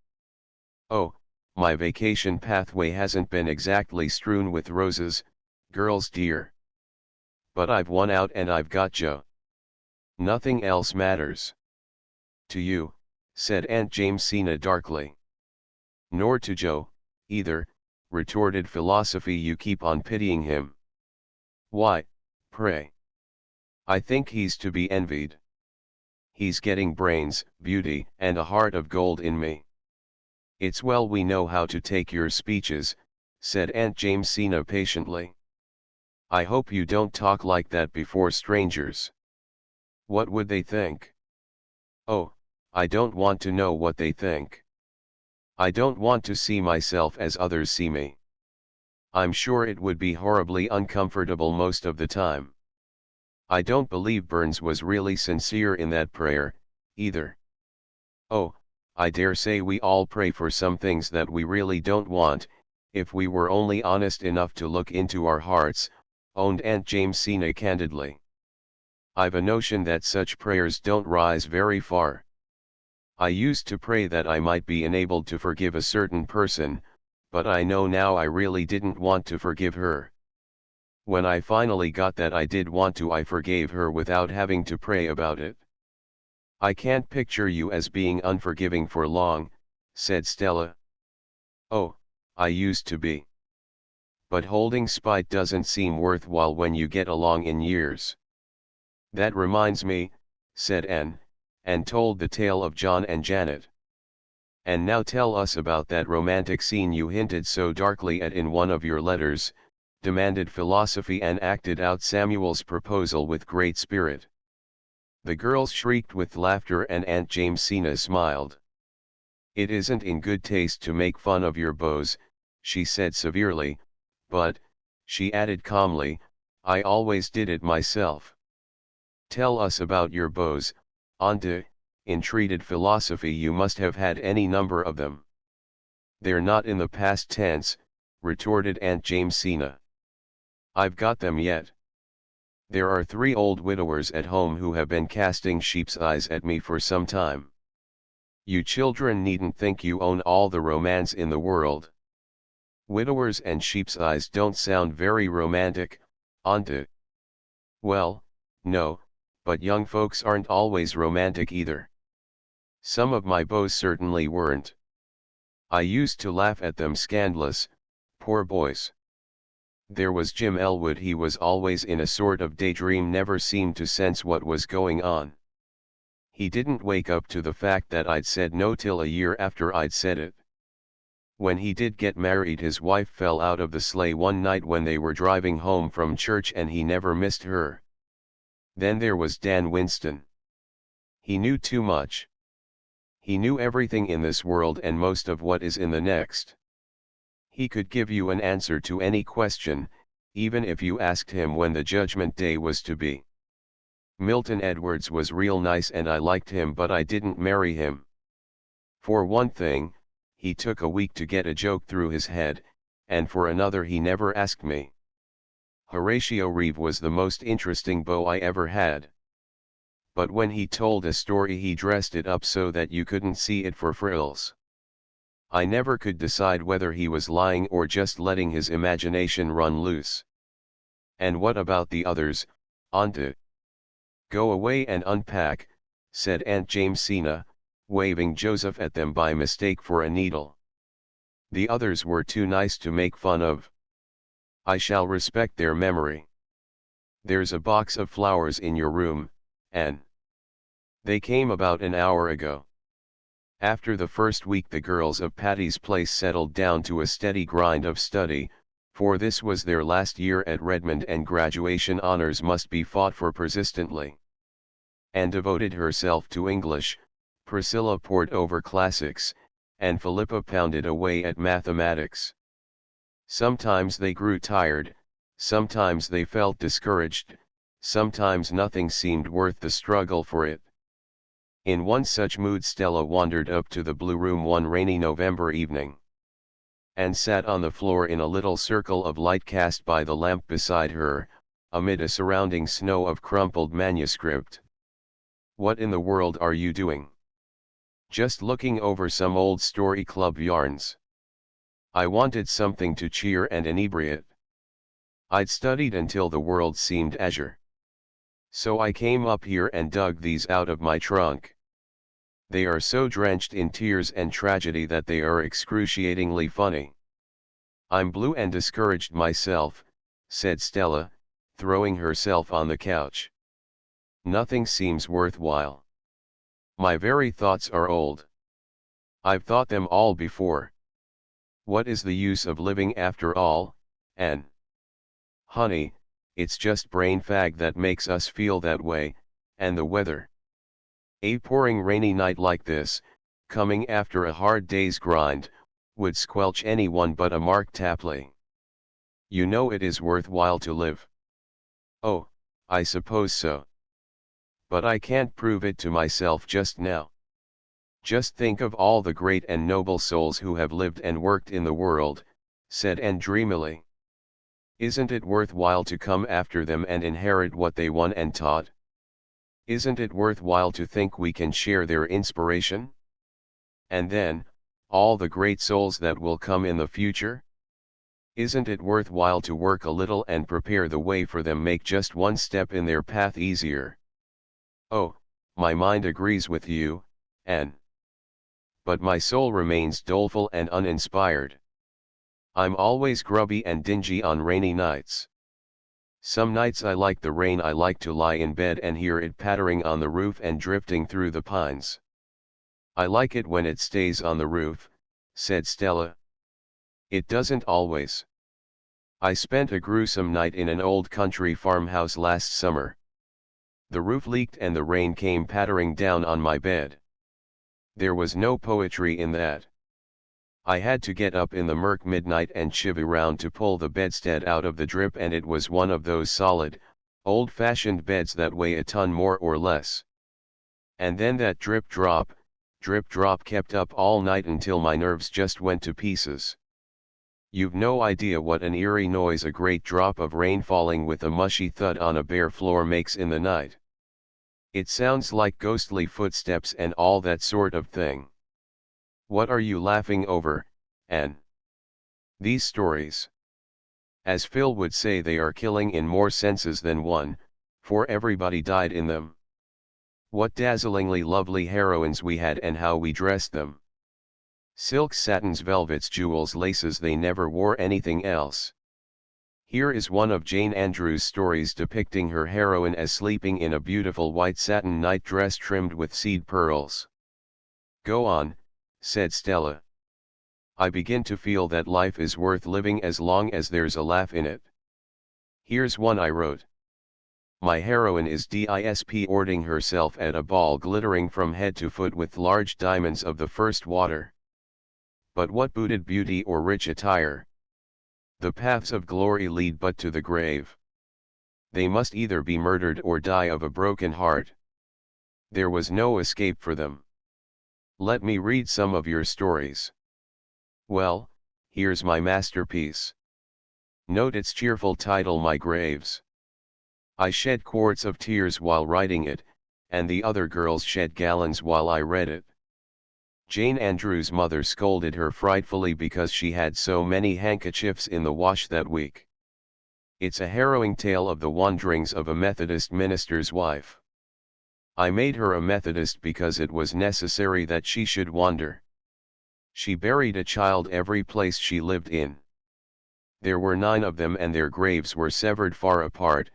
[SPEAKER 1] Oh, my vacation pathway hasn't been exactly strewn with roses, girls dear. But I've won out and I've got Joe. Nothing else matters. To you, said Aunt Jamesina darkly. Nor to Joe, either, retorted Philosophy, you keep on pitying him. Why, pray? I think he's to be envied. He's getting brains, beauty, and a heart of gold in me. It's well we know how to take your speeches, said Aunt Jamesina patiently. I hope you don't talk like that before strangers. What would they think? Oh, I don't want to know what they think. I don't want to see myself as others see me. I'm sure it would be horribly uncomfortable most of the time. I don't believe Burns was really sincere in that prayer, either. Oh, I dare say we all pray for some things that we really don't want, if we were only honest enough to look into our hearts, owned Aunt Jamesina candidly. I've a notion that such prayers don't rise very far. I used to pray that I might be enabled to forgive a certain person, but I know now I really didn't want to forgive her. When I finally got that I did want to, I forgave her without having to pray about it. I can't picture you as being unforgiving for long, said Stella. Oh, I used to be. But holding spite doesn't seem worthwhile when you get along in years. That reminds me, said Anne, and told the tale of John and Janet. And now tell us about that romantic scene you hinted so darkly at in one of your letters, demanded Philosophy, and acted out Samuel's proposal with great spirit. The girls shrieked with laughter and Aunt Jamesina smiled. It isn't in good taste to make fun of your beaux, she said severely, but, she added calmly, I always did it myself. Tell us about your beaux, Auntie, entreated Philosophy. You must have had any number of them. They're not in the past tense, retorted Aunt Jamesina. I've got them yet. There are 3 old widowers at home who have been casting sheep's eyes at me for some time. You children needn't think you own all the romance in the world. Widowers and sheep's eyes don't sound very romantic, Auntie. Well, no, but young folks aren't always romantic either. Some of my beaux certainly weren't. I used to laugh at them scandalous, poor boys. There was Jim Elwood, he was always in a sort of daydream, never seemed to sense what was going on. He didn't wake up to the fact that I'd said no till a year after I'd said it. When he did get married, his wife fell out of the sleigh one night when they were driving home from church, and he never missed her. Then there was Dan Winston. He knew too much. He knew everything in this world and most of what is in the next. He could give you an answer to any question, even if you asked him when the judgment day was to be. Milton Edwards was real nice and I liked him, but I didn't marry him. For one thing, he took a week to get a joke through his head, and for another he never asked me. Horatio Reeve was the most interesting beau I ever had. But when he told a story he dressed it up so that you couldn't see it for frills. I never could decide whether he was lying or just letting his imagination run loose. And what about the others, Auntie? Go away and unpack, said Aunt Jamesina, waving Joseph at them by mistake for a needle. The others were too nice to make fun of. I shall respect their memory. There's a box of flowers in your room, Anne. They came about an hour ago. After the first week the girls of Patty's Place settled down to a steady grind of study, for this was their last year at Redmond and graduation honors must be fought for persistently. Anne devoted herself to English, Priscilla pored over classics, and Philippa pounded away at mathematics. Sometimes they grew tired, sometimes they felt discouraged, sometimes nothing seemed worth the struggle for it. In one such mood Stella wandered up to the Blue Room one rainy November evening. And sat on the floor in a little circle of light cast by the lamp beside her, amid a surrounding snow of crumpled manuscript. "What in the world are you doing?" "Just looking over some old story club yarns. I wanted something to cheer and inebriate. I'd studied until the world seemed azure. So I came up here and dug these out of my trunk. They are so drenched in tears and tragedy that they are excruciatingly funny. I'm blue and discouraged myself," said Stella, throwing herself on the couch. "Nothing seems worthwhile. My very thoughts are old. I've thought them all before. What is the use of living after all, Anne? Honey, it's just brain fag that makes us feel that way, and the weather. A pouring rainy night like this, coming after a hard day's grind, would squelch anyone but a Mark Tapley. You know it is worthwhile to live." "Oh, I suppose so. But I can't prove it to myself just now. Just think of all the great and noble souls who have lived and worked in the world," said Anne dreamily. "Isn't it worthwhile to come after them and inherit what they won and taught? Isn't it worthwhile to think we can share their inspiration? And then, all the great souls that will come in the future? Isn't it worthwhile to work a little and prepare the way for them, make just one step in their path easier?" "Oh, my mind agrees with you, Anne. But my soul remains doleful and uninspired. I'm always grubby and dingy on rainy nights. Some nights I like the rain, I like to lie in bed and hear it pattering on the roof and drifting through the pines. I like it when it stays on the roof," said Stella. "It doesn't always. I spent a gruesome night in an old country farmhouse last summer. The roof leaked and the rain came pattering down on my bed. There was no poetry in that. I had to get up in the murk midnight and chivvy round to pull the bedstead out of the drip, and it was one of those solid, old-fashioned beds that weigh a ton more or less. And then that drip drop kept up all night until my nerves just went to pieces. You've no idea what an eerie noise a great drop of rain falling with a mushy thud on a bare floor makes in the night. It sounds like ghostly footsteps and all that sort of thing. What are you laughing over, Anne?" "These stories. As Phil would say, they are killing in more senses than one, for everybody died in them. What dazzlingly lovely heroines we had, and how we dressed them. Silks, satins, velvets, jewels, laces, they never wore anything else. Here is one of Jane Andrews' stories depicting her heroine as sleeping in a beautiful white satin night-dress trimmed with seed pearls." "Go on," said Stella. "I begin to feel that life is worth living as long as there's a laugh in it. Here's one I wrote. My heroine is disporting herself at a ball glittering from head to foot with large diamonds of the first water. But what booted beauty or rich attire? The paths of glory lead but to the grave. They must either be murdered or die of a broken heart. There was no escape for them. Let me read some of your stories. Well, here's my masterpiece. Note its cheerful title, My Graves. I shed quarts of tears while writing it, and the other girls shed gallons while I read it. Jane Andrews' mother scolded her frightfully because she had so many handkerchiefs in the wash that week. It's a harrowing tale of the wanderings of a Methodist minister's wife. I made her a Methodist because it was necessary that she should wander. She buried a child every place she lived in. There were 9 of them and their graves were severed far apart,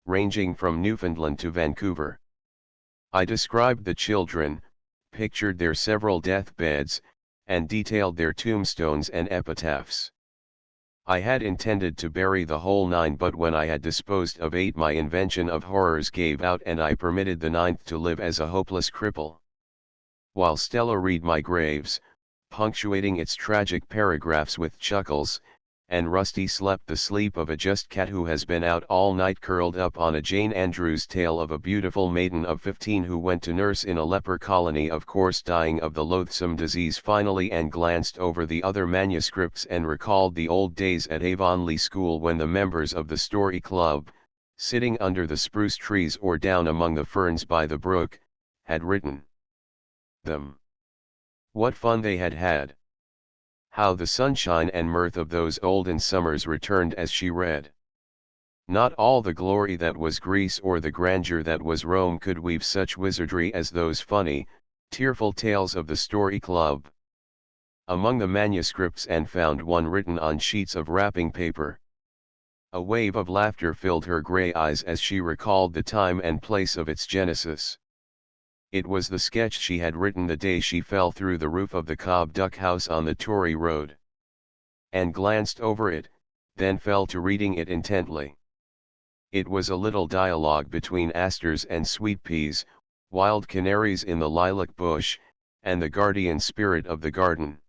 [SPEAKER 1] ranging from Newfoundland to Vancouver. I described the children, pictured their several deathbeds, and detailed their tombstones and epitaphs. I had intended to bury the whole 9, but when I had disposed of 8 my invention of horrors gave out and I permitted the 9th to live as a hopeless cripple. While Stella read my graves, punctuating its tragic paragraphs with chuckles, and Rusty slept the sleep of a just cat who has been out all night curled up on a Jane Andrews tale of a beautiful maiden of 15 who went to nurse in a leper colony, of course dying of the loathsome disease finally, and glanced over the other manuscripts and recalled the old days at Avonlea School when the members of the Story Club, sitting under the spruce trees or down among the ferns by the brook, had written them. What fun they had had! How the sunshine and mirth of those olden summers returned as she read. Not all the glory that was Greece or the grandeur that was Rome could weave such wizardry as those funny, tearful tales of the Story Club. Among the manuscripts Anne found one written on sheets of wrapping paper. A wave of laughter filled her gray eyes as she recalled the time and place of its genesis. It was the sketch she had written the day she fell through the roof of the Cobb Duck House on the Tory Road. Anne glanced over it, then fell to reading it intently. It was a little dialogue between asters and sweet peas, wild canaries in the lilac bush, and the guardian spirit of the garden.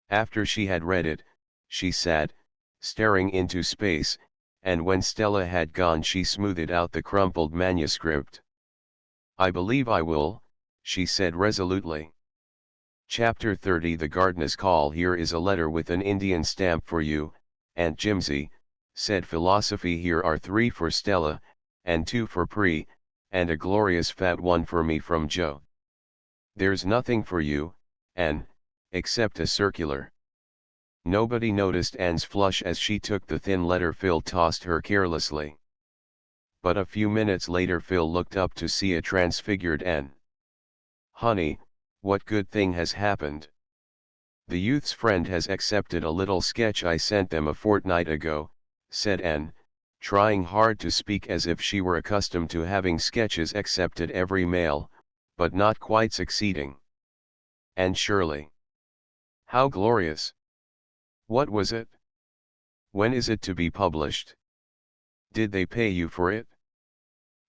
[SPEAKER 1] After she had read it, she sat, staring into space, and when Stella had gone she smoothed out the crumpled manuscript. "I believe I will," she said resolutely. Chapter 30 The Gardener's Call. "Here is a letter with an Indian stamp for you, Aunt Jimsy," said Philosophy. "Here are 3 for Stella, and 2 for Pre, and a glorious fat one for me from Joe. There's nothing for you, Anne, except a circular." Nobody noticed Anne's flush as she took the thin letter Phil tossed her carelessly. But a few minutes later Phil looked up to see a transfigured Anne. "Honey, what good thing has happened?" "The youth's friend has accepted a little sketch I sent them a fortnight ago," said Anne, trying hard to speak as if she were accustomed to having sketches accepted every mail, but not quite succeeding. "And Shirley. How glorious! What was it? When is it to be published? Did they pay you for it?"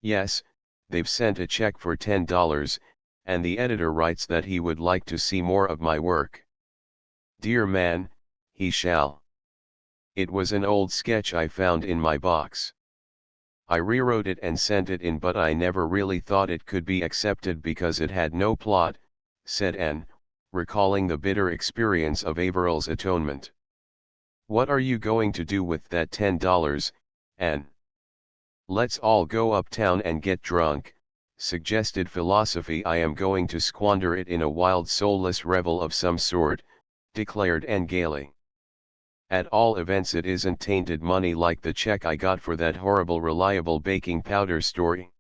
[SPEAKER 1] "Yes, they've sent a check for $10, and the editor writes that he would like to see more of my work." "Dear man, he shall. It was an old sketch I found in my box. I rewrote it and sent it in, but I never really thought it could be accepted because it had no plot," said Anne, recalling the bitter experience of Averil's Atonement. "What are you going to do with that $10, Anne?" "Let's all go uptown and get drunk," suggested Philosophy. "I am going to squander it in a wild soulless revel of some sort," declared Anne gaily. "At all events it isn't tainted money like the check I got for that horrible reliable baking powder story.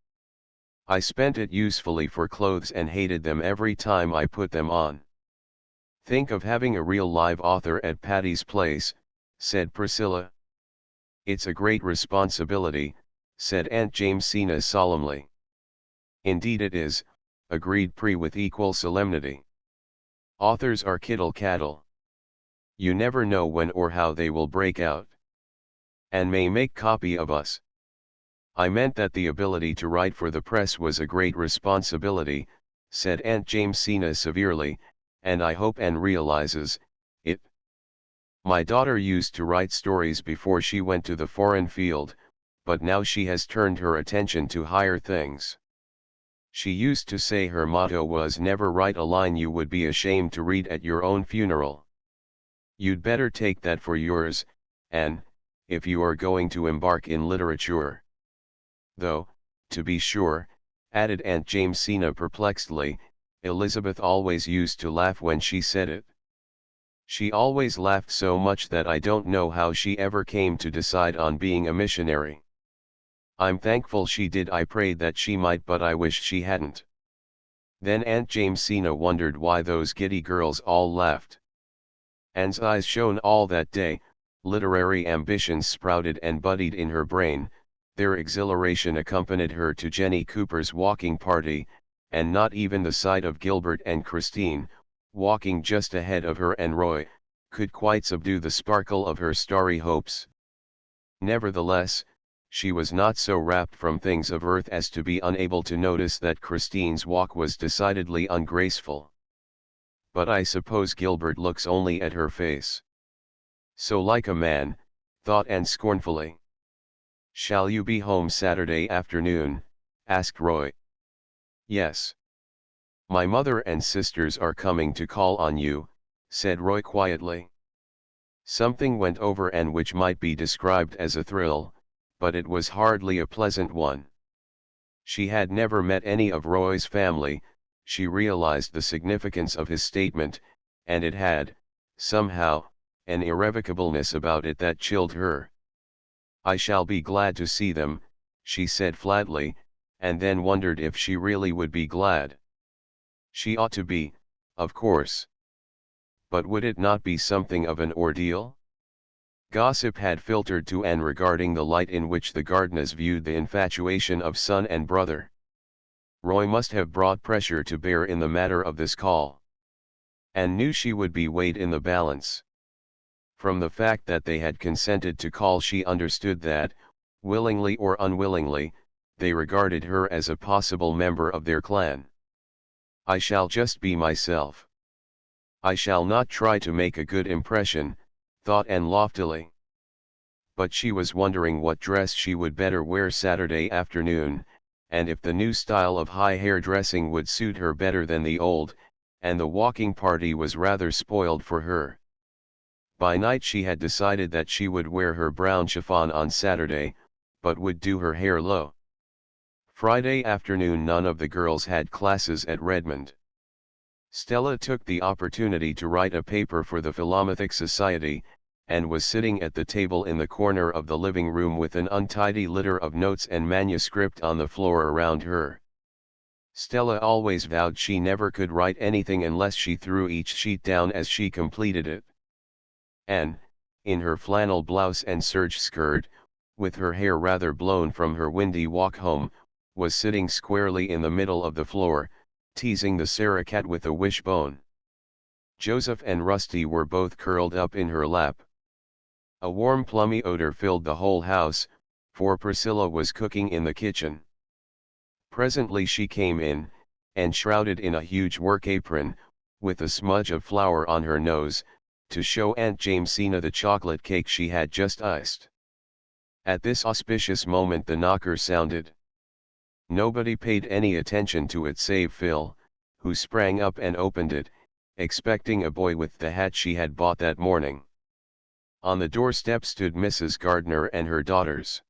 [SPEAKER 1] I spent it usefully for clothes and hated them every time I put them on." "Think of having a real live author at Patty's Place," said Priscilla. "It's a great responsibility," said Aunt Jamesina solemnly. "Indeed it is," agreed Pre with equal solemnity. "Authors are kittle cattle. You never know when or how they will break out. And may make copy of us." "I meant that the ability to write for the press was a great responsibility," said Aunt Jamesina severely, "and I hope Anne realizes it. My daughter used to write stories before she went to the foreign field, but now she has turned her attention to higher things. She used to say her motto was never write a line you would be ashamed to read at your own funeral. You'd better take that for yours, Anne, if you are going to embark in literature. Though, to be sure," added Aunt Jamesina perplexedly, "Elizabeth always used to laugh when she said it. She always laughed so much that I don't know how she ever came to decide on being a missionary." I'm thankful she did. I prayed that she might, but I wish she hadn't. Then Aunt Jamesina wondered why those giddy girls all left. Anne's eyes shone all that day, literary ambitions sprouted and budded in her brain, their exhilaration accompanied her to Jenny Cooper's walking party, and not even the sight of Gilbert and Christine, walking just ahead of her and Roy, could quite subdue the sparkle of her starry hopes. Nevertheless, she was not so rapt from things of earth as to be unable to notice that Christine's walk was decidedly ungraceful. But I suppose Gilbert looks only at her face. So like a man, thought Anne scornfully. Shall you be home Saturday afternoon? Asked Roy. Yes. My mother and sisters are coming to call on you, said Roy quietly. Something went over Anne which might be described as a thrill, but it was hardly a pleasant one. She had never met any of Roy's family. She realized the significance of his statement, and it had, somehow, an irrevocableness about it that chilled her. I shall be glad to see them, she said flatly, and then wondered if she really would be glad. She ought to be, of course. But would it not be something of an ordeal? Gossip had filtered to Anne regarding the light in which the Gardners viewed the infatuation of son and brother. Roy must have brought pressure to bear in the matter of this call. Anne knew she would be weighed in the balance. From the fact that they had consented to call she understood that, willingly or unwillingly, they regarded her as a possible member of their clan. I shall just be myself. I shall not try to make a good impression, thought Anne loftily. But she was wondering what dress she would better wear Saturday afternoon, and if the new style of high hair dressing would suit her better than the old, and the walking party was rather spoiled for her. By night she had decided that she would wear her brown chiffon on Saturday, but would do her hair low. Friday afternoon none of the girls had classes at Redmond. Stella took the opportunity to write a paper for the Philomathic Society, and was sitting at the table in the corner of the living room with an untidy litter of notes and manuscript on the floor around her. Stella always vowed she never could write anything unless she threw each sheet down as she completed it. Anne, in her flannel blouse and serge skirt, with her hair rather blown from her windy walk home, was sitting squarely in the middle of the floor, teasing the Sarah cat with a wishbone. Joseph and Rusty were both curled up in her lap. A warm plummy odor filled the whole house, for Priscilla was cooking in the kitchen. Presently she came in, and shrouded in a huge work apron, with a smudge of flour on her nose, to show Aunt Jamesina the chocolate cake she had just iced. At this auspicious moment the knocker sounded. Nobody paid any attention to it save Phil, who sprang up and opened it, expecting a boy with the hat she had bought that morning. On the doorstep stood Mrs. Gardner and her daughters.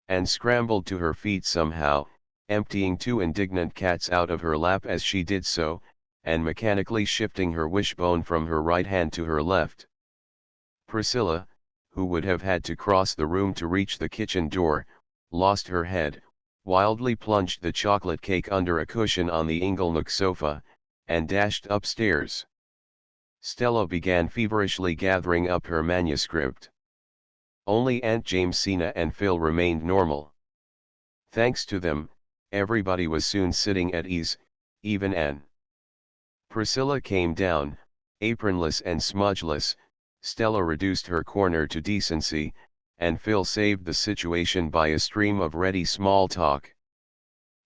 [SPEAKER 1] Anne scrambled to her feet somehow, emptying two indignant cats out of her lap as she did so, and mechanically shifting her wishbone from her right hand to her left. Priscilla, who would have had to cross the room to reach the kitchen door, lost her head, wildly plunged the chocolate cake under a cushion on the inglenook sofa, and dashed upstairs. Stella began feverishly gathering up her manuscript. Only Aunt Jamesina and Phil remained normal. Thanks to them, everybody was soon sitting at ease, even Anne. Priscilla came down, apronless and smudgeless. Stella reduced her corner to decency, and Phil saved the situation by a stream of ready small talk.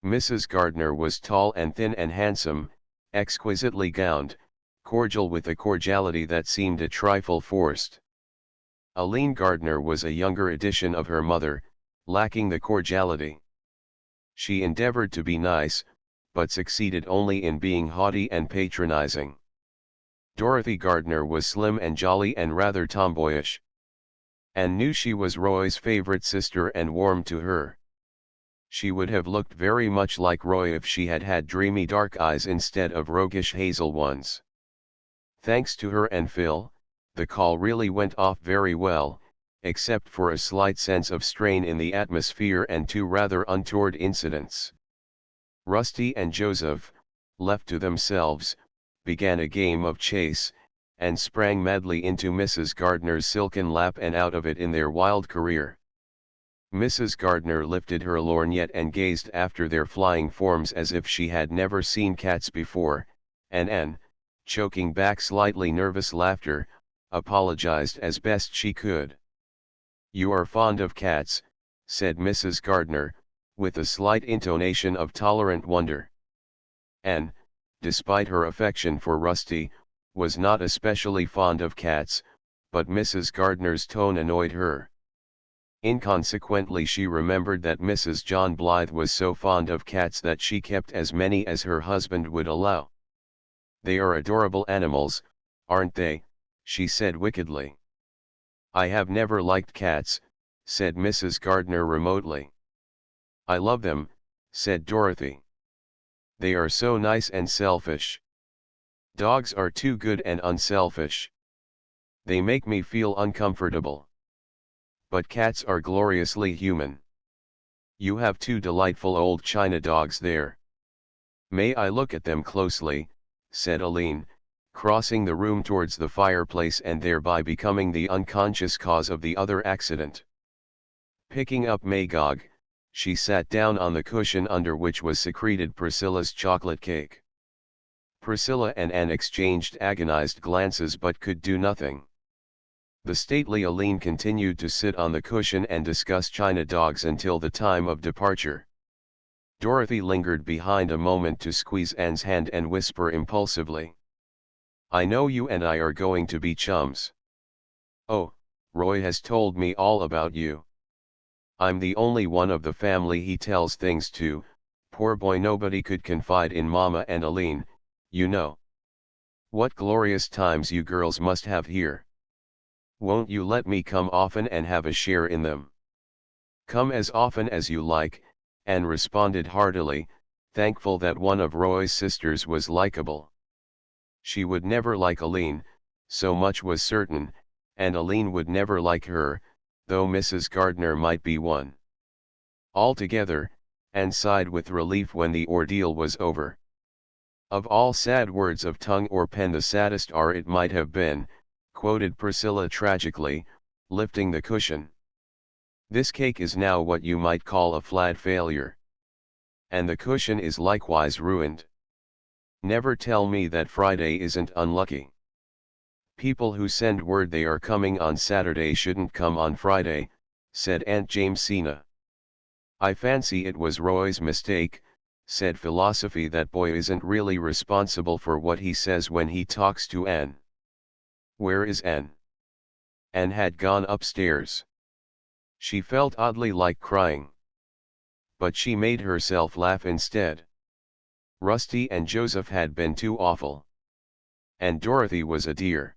[SPEAKER 1] Mrs. Gardner was tall and thin and handsome, exquisitely gowned, cordial with a cordiality that seemed a trifle forced. Aline Gardner was a younger edition of her mother, lacking the cordiality. She endeavored to be nice, but succeeded only in being haughty and patronizing. Dorothy Gardner was slim and jolly and rather tomboyish. Anne knew she was Roy's favorite sister and warmed to her. She would have looked very much like Roy if she had had dreamy dark eyes instead of roguish hazel ones. Thanks to her and Phil, the call really went off very well, except for a slight sense of strain in the atmosphere and two rather untoward incidents. Rusty and Joseph, left to themselves, began a game of chase, and sprang madly into Mrs. Gardner's silken lap and out of it in their wild career. Mrs. Gardner lifted her lorgnette and gazed after their flying forms as if she had never seen cats before, and Anne, choking back slightly nervous laughter, apologized as best she could. "You are fond of cats," said Mrs. Gardner, with a slight intonation of tolerant wonder. Anne, despite her affection for Rusty, was not especially fond of cats, but Mrs. Gardner's tone annoyed her. Inconsequently she remembered that Mrs. John Blythe was so fond of cats that she kept as many as her husband would allow. "They are adorable animals, aren't they?" she said wickedly. "I have never liked cats," said Mrs. Gardner remotely. "I love them," said Dorothy. "They are so nice and selfish. Dogs are too good and unselfish. They make me feel uncomfortable. But cats are gloriously human. You have two delightful old China dogs there." "May I look at them closely?" said Aline, crossing the room towards the fireplace and thereby becoming the unconscious cause of the other accident. Picking up Magog, she sat down on the cushion under which was secreted Priscilla's chocolate cake. Priscilla and Anne exchanged agonized glances but could do nothing. The stately Aline continued to sit on the cushion and discuss China dogs until the time of departure. Dorothy lingered behind a moment to squeeze Anne's hand and whisper impulsively, "I know you and I are going to be chums. Oh, Roy has told me all about you. I'm the only one of the family he tells things to, poor boy. Nobody could confide in Mama and Aline, you know. What glorious times you girls must have here. Won't you let me come often and have a share in them?" "Come as often as you like," Anne responded heartily, thankful that one of Roy's sisters was likable. She would never like Aline, so much was certain, and Aline would never like her, though Mrs. Gardner might be one. Altogether, Anne sighed with relief when the ordeal was over. "Of all sad words of tongue or pen the saddest are 'it might have been,'" quoted Priscilla tragically, lifting the cushion. "This cake is now what you might call a flat failure. And the cushion is likewise ruined. Never tell me that Friday isn't unlucky. People who send word they are coming on Saturday shouldn't come on Friday," said Aunt Jamesina. "I fancy it was Roy's mistake," said Philosophy. "That boy isn't really responsible for what he says when he talks to Anne." "Where is Anne?" Anne had gone upstairs. She felt oddly like crying. But she made herself laugh instead. Rusty and Joseph had been too awful. And Dorothy was a dear.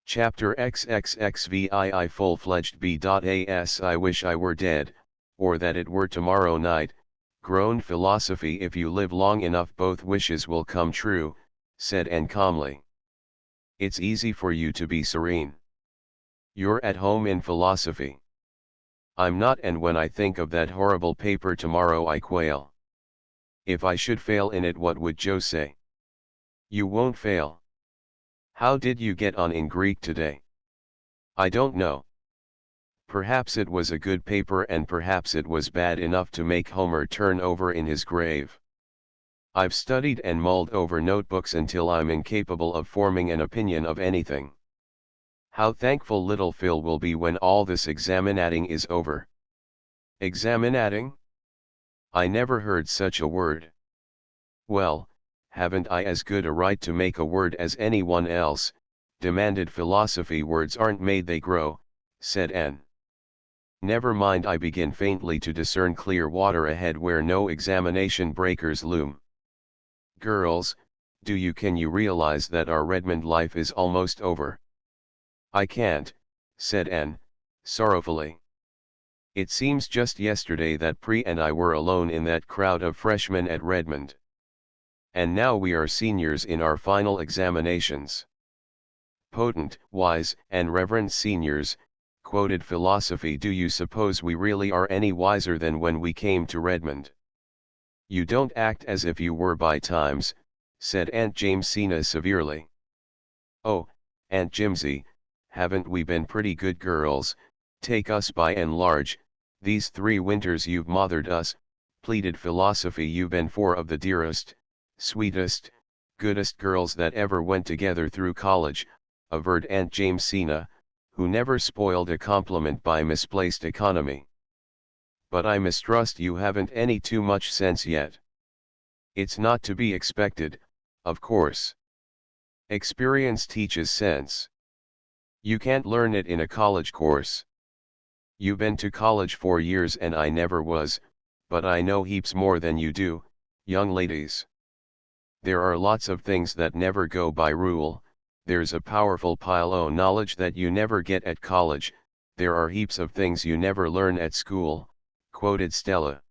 [SPEAKER 1] Chapter XXXVII Full-fledged B.A.S. "I wish I were dead, or that it were tomorrow night," groaned Philosophy. "If you live long enough both wishes will come true," said Anne calmly. "It's easy for you to be serene. You're at home in philosophy. I'm not, and when I think of that horrible paper tomorrow I quail. If I should fail in it, what would Joe say?" "You won't fail. How did you get on in Greek today?" "I don't know. Perhaps it was a good paper and perhaps it was bad enough to make Homer turn over in his grave. I've studied and mulled over notebooks until I'm incapable of forming an opinion of anything. How thankful little Phil will be when all this examinating is over." "Examinating? I never heard such a word." "Well, haven't I as good a right to make a word as anyone else?" demanded Philosophy. "Words aren't made, they grow," said Anne. "Never mind." I begin faintly to discern clear water ahead where no examination breakers loom. "Girls, can you realize that our Redmond life is almost over?" "I can't," said Anne, sorrowfully. "It seems just yesterday that Pri and I were alone in that crowd of freshmen at Redmond. And now we are seniors in our final examinations. Potent, wise, and reverend seniors," quoted philosophy. Do you suppose we really are any wiser than when we came to Redmond? You don't act as if you were by times, said Aunt Jamesina severely. Oh, Aunt Jimsy, haven't we been pretty good girls? Take us by and large, these 3 winters you've mothered us, pleaded philosophy. You've been 4 of the dearest, sweetest, goodest girls that ever went together through college, averred Aunt Jamesina, who never spoiled a compliment by misplaced economy. But I mistrust you haven't any too much sense yet. It's not to be expected, of course. Experience teaches sense. You can't learn it in a college course. You've been to college 4 years and I never was, but I know heaps more than you do, young ladies. There are lots of things that never go by rule. There's a powerful pile o' knowledge that you never get at college, there are heaps of things you never learn at school, quoted Stella.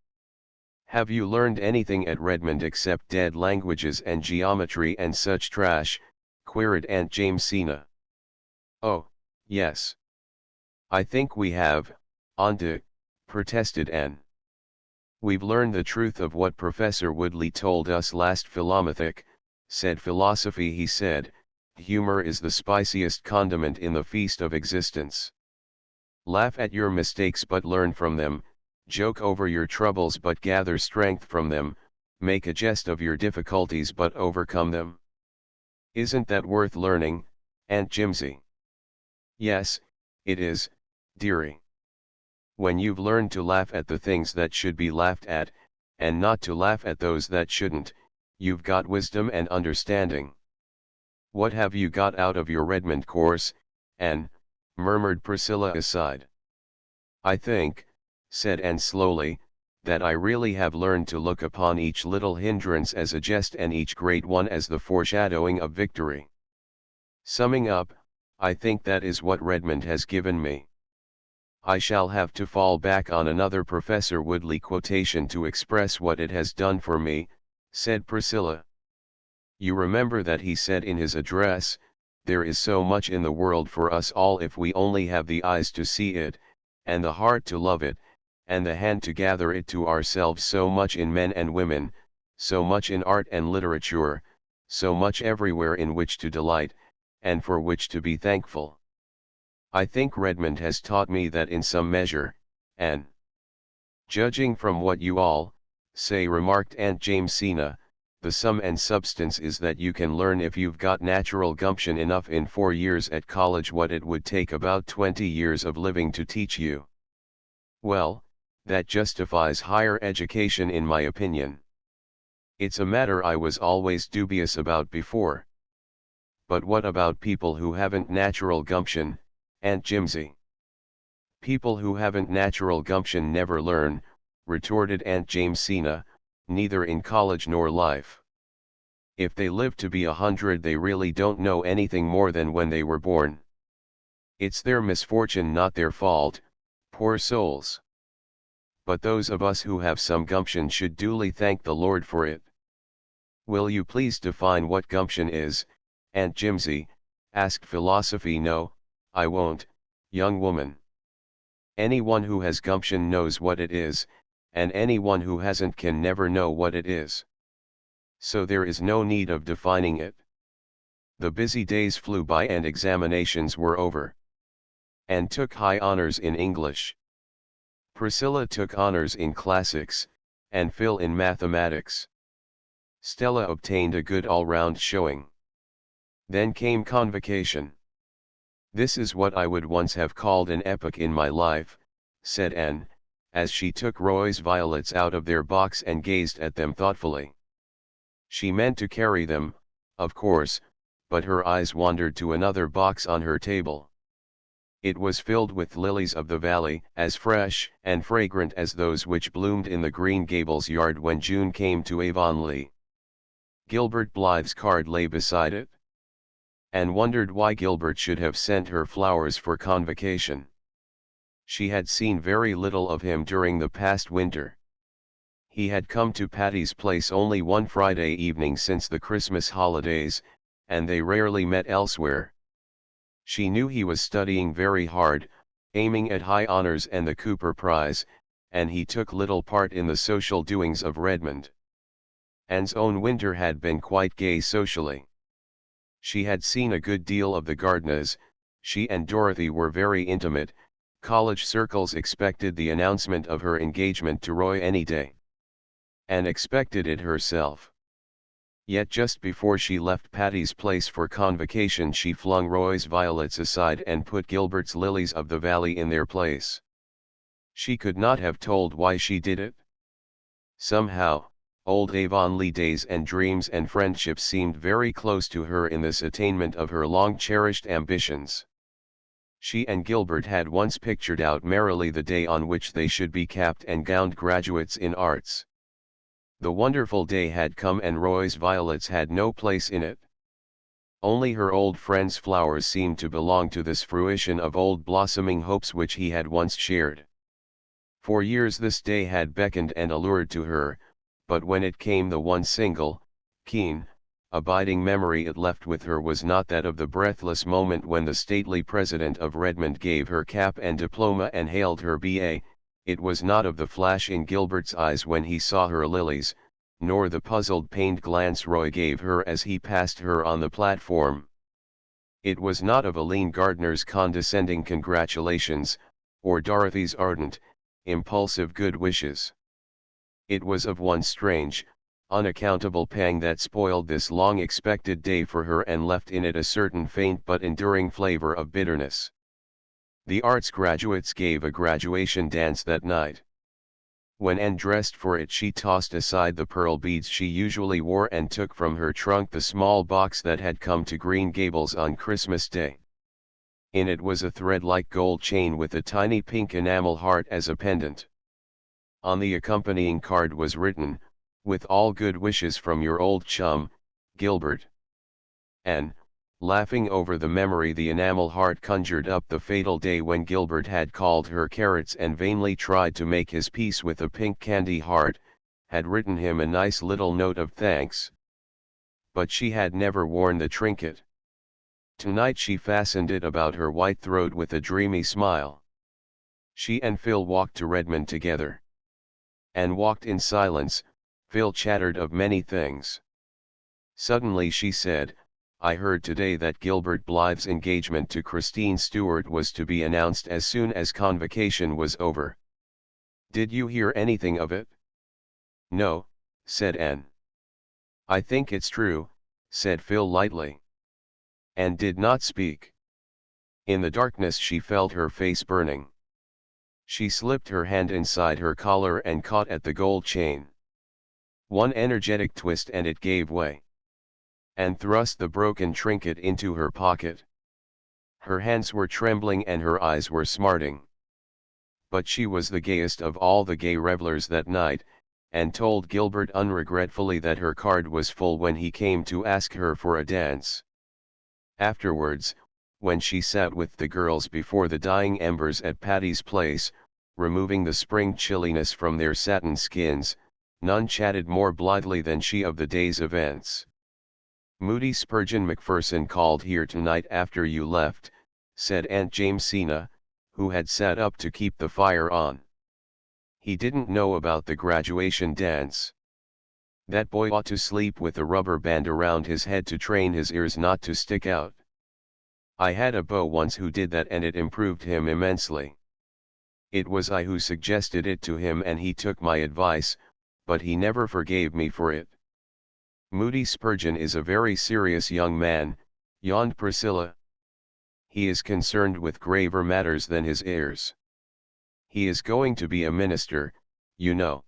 [SPEAKER 1] Have you learned anything at Redmond except dead languages and geometry and such trash? Queried Aunt Jamesina. Oh, yes. I think we have, Auntie, protested Anne. We've learned the truth of what Professor Woodley told us last Philomathic, said philosophy. He said, humor is the spiciest condiment in the feast of existence. Laugh at your mistakes but learn from them, joke over your troubles but gather strength from them, make a jest of your difficulties but overcome them. Isn't that worth learning, Aunt Jimsy? Yes, it is, dearie. When you've learned to laugh at the things that should be laughed at, and not to laugh at those that shouldn't, you've got wisdom and understanding. What have you got out of your Redmond course, Anne? Murmured Priscilla aside. I think, said Anne slowly, that I really have learned to look upon each little hindrance as a jest and each great one as the foreshadowing of victory. Summing up, I think that is what Redmond has given me. I shall have to fall back on another Professor Woodley quotation to express what it has done for me, said Priscilla. You remember that he said in his address, there is so much in the world for us all if we only have the eyes to see it, and the heart to love it, and the hand to gather it to ourselves. So much in men and women, so much in art and literature, so much everywhere in which to delight, and for which to be thankful. I think Redmond has taught me that in some measure, and judging from what you all say, remarked Aunt Jamesina, the sum and substance is that you can learn if you've got natural gumption enough in 4 years at college what it would take about 20 years of living to teach you. Well, that justifies higher education in my opinion. It's a matter I was always dubious about before. But what about people who haven't natural gumption, Aunt Jimsy? People who haven't natural gumption never learn, retorted Aunt Jamesina, neither in college nor life. If they live to be 100 they really don't know anything more than when they were born. It's their misfortune, not their fault, poor souls. But those of us who have some gumption should duly thank the Lord for it. Will you please define what gumption is, Aunt Jimsy? Asked philosophy. No, I won't, young woman. Anyone who has gumption knows what it is, and anyone who hasn't can never know what it is. So there is no need of defining it. The busy days flew by and examinations were over. Anne took high honors in English. Priscilla took honors in classics, and Phil in mathematics. Stella obtained a good all-round showing. Then came convocation. This is what I would once have called an epoch in my life, said Anne, as she took Roy's violets out of their box and gazed at them thoughtfully. She meant to carry them, of course, but her eyes wandered to another box on her table. It was filled with lilies of the valley, as fresh and fragrant as those which bloomed in the Green Gables yard when June came to Avonlea. Gilbert Blythe's card lay beside it. Anne wondered why Gilbert should have sent her flowers for convocation. She had seen very little of him during the past winter. He had come to Patty's Place only one Friday evening since the Christmas holidays, and they rarely met elsewhere. She knew he was studying very hard, aiming at high honors and the Cooper Prize, and he took little part in the social doings of Redmond. Anne's own winter had been quite gay socially. She had seen a good deal of the Gardners, she and Dorothy were very intimate, college circles expected the announcement of her engagement to Roy any day. Anne expected it herself. Yet just before she left Patty's Place for convocation she flung Roy's violets aside and put Gilbert's lilies of the valley in their place. She could not have told why she did it. Somehow, old Avonlea days and dreams and friendships seemed very close to her in this attainment of her long-cherished ambitions. She and Gilbert had once pictured out merrily the day on which they should be capped and gowned graduates in arts. The wonderful day had come and Roy's violets had no place in it. Only her old friend's flowers seemed to belong to this fruition of old blossoming hopes which he had once shared. For years this day had beckoned and allured to her, but when it came the one single, keen, abiding memory it left with her was not that of the breathless moment when the stately president of Redmond gave her cap and diploma and hailed her B.A., it was not of the flash in Gilbert's eyes when he saw her lilies, nor the puzzled pained glance Roy gave her as he passed her on the platform. It was not of Aline Gardner's condescending congratulations, or Dorothy's ardent, impulsive good wishes. It was of one strange, unaccountable pang that spoiled this long-expected day for her and left in it a certain faint but enduring flavor of bitterness. The arts graduates gave a graduation dance that night. When Anne dressed for it she tossed aside the pearl beads she usually wore and took from her trunk the small box that had come to Green Gables on Christmas Day. In it was a thread-like gold chain with a tiny pink enamel heart as a pendant. On the accompanying card was written, "With all good wishes from your old chum, Gilbert." And, laughing over the memory the enamel heart conjured up the fatal day when Gilbert had called her carrots and vainly tried to make his peace with a pink candy heart, had written him a nice little note of thanks. But she had never worn the trinket. Tonight she fastened it about her white throat with a dreamy smile. She and Phil walked to Redmond together. Anne walked in silence, Phil chattered of many things. Suddenly she said, "I heard today that Gilbert Blythe's engagement to Christine Stewart was to be announced as soon as convocation was over. Did you hear anything of it?" "No," said Anne. "I think it's true," said Phil lightly. Anne did not speak. In the darkness she felt her face burning. She slipped her hand inside her collar and caught at the gold chain. One energetic twist and it gave way. Anne thrust the broken trinket into her pocket. Her hands were trembling and her eyes were smarting. But she was the gayest of all the gay revelers that night, and told Gilbert unregretfully that her card was full when he came to ask her for a dance. Afterwards, when she sat with the girls before the dying embers at Patty's Place, removing the spring chilliness from their satin skins, none chatted more blithely than she of the day's events. "Moody Spurgeon Macpherson called here tonight after you left," said Aunt Jamesina, who had sat up to keep the fire on. "He didn't know about the graduation dance. That boy ought to sleep with a rubber band around his head to train his ears not to stick out. I had a beau once who did that and it improved him immensely. It was I who suggested it to him and he took my advice, but he never forgave me for it. Moody Spurgeon is a very serious young man," yawned Priscilla. "He is concerned with graver matters than his airs. He is going to be a minister, you know."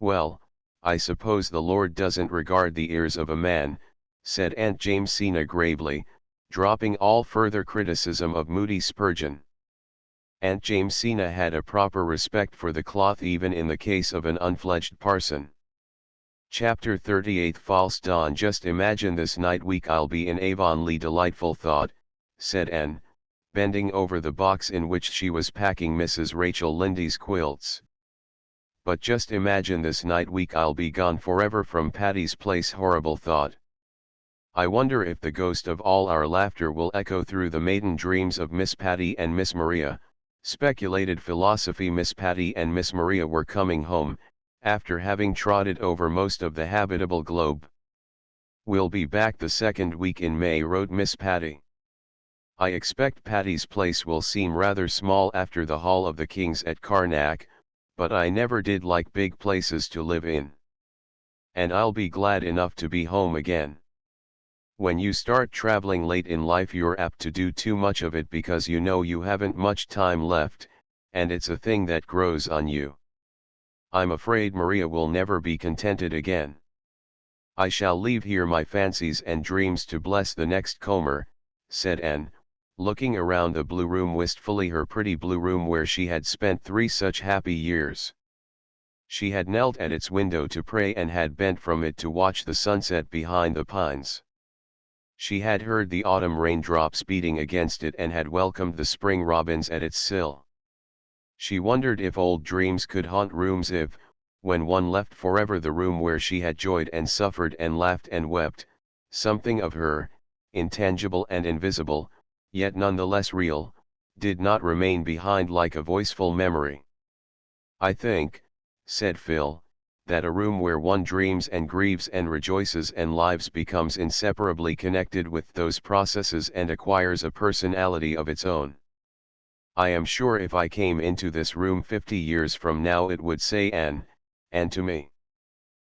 [SPEAKER 1] "Well, I suppose the Lord doesn't regard the ears of a man," said Aunt Jamesina gravely, dropping all further criticism of Moody Spurgeon. Aunt Jamesina had a proper respect for the cloth even in the case of an unfledged parson. Chapter 38 False Dawn. "Just imagine this night week I'll be in Avonlea." "Delightful thought," said Anne, bending over the box in which she was packing Mrs. Rachel Lindy's quilts. "But just imagine this night week I'll be gone forever from Patty's Place." "Horrible thought. I wonder if the ghost of all our laughter will echo through the maiden dreams of Miss Patty and Miss Maria, Speculated philosophy. Miss Patty and Miss Maria were coming home, after having trotted over most of the habitable globe. "We'll be back the second week in May," wrote Miss Patty. "I expect Patty's place will seem rather small after the Hall of the Kings at Karnak, but I never did like big places to live in. And I'll be glad enough to be home again." When you start traveling late in life, you're apt to do too much of it because you know you haven't much time left, and it's a thing that grows on you. I'm afraid Maria will never be contented again. "I shall leave here my fancies and dreams to bless the next comer," said Anne, looking around the blue room wistfully, her pretty blue room where she had spent 3 such happy years. She had knelt at its window to pray and had bent from it to watch the sunset behind the pines. She had heard the autumn raindrops beating against it and had welcomed the spring robins at its sill. She wondered if old dreams could haunt rooms, if, when one left forever the room where she had joyed and suffered and laughed and wept, something of her, intangible and invisible, yet none the less real, did not remain behind like a voiceful memory. "I think," said Phil, "that a room where one dreams and grieves and rejoices and lives becomes inseparably connected with those processes and acquires a personality of its own. I am sure if I came into this room 50 years from now it would say, Anne, and to me,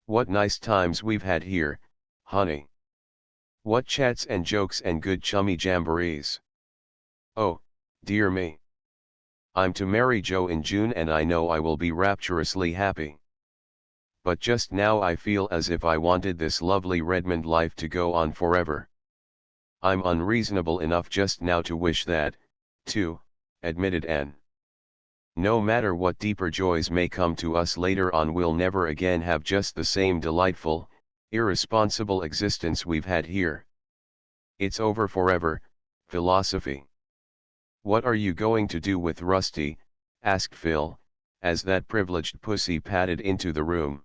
[SPEAKER 1] 'What nice times we've had here, honey. What chats and jokes and good chummy jamborees. Oh, dear me. I'm to marry Joe in June and I know I will be rapturously happy. But just now I feel as if I wanted this lovely Redmond life to go on forever. I'm unreasonable enough just now to wish that, too," admitted Anne. "No matter what deeper joys may come to us later on, we'll never again have just the same delightful, irresponsible existence we've had here. It's over forever, philosophy." "What are you going to do with Rusty?" asked Phil, as that privileged pussy padded into the room.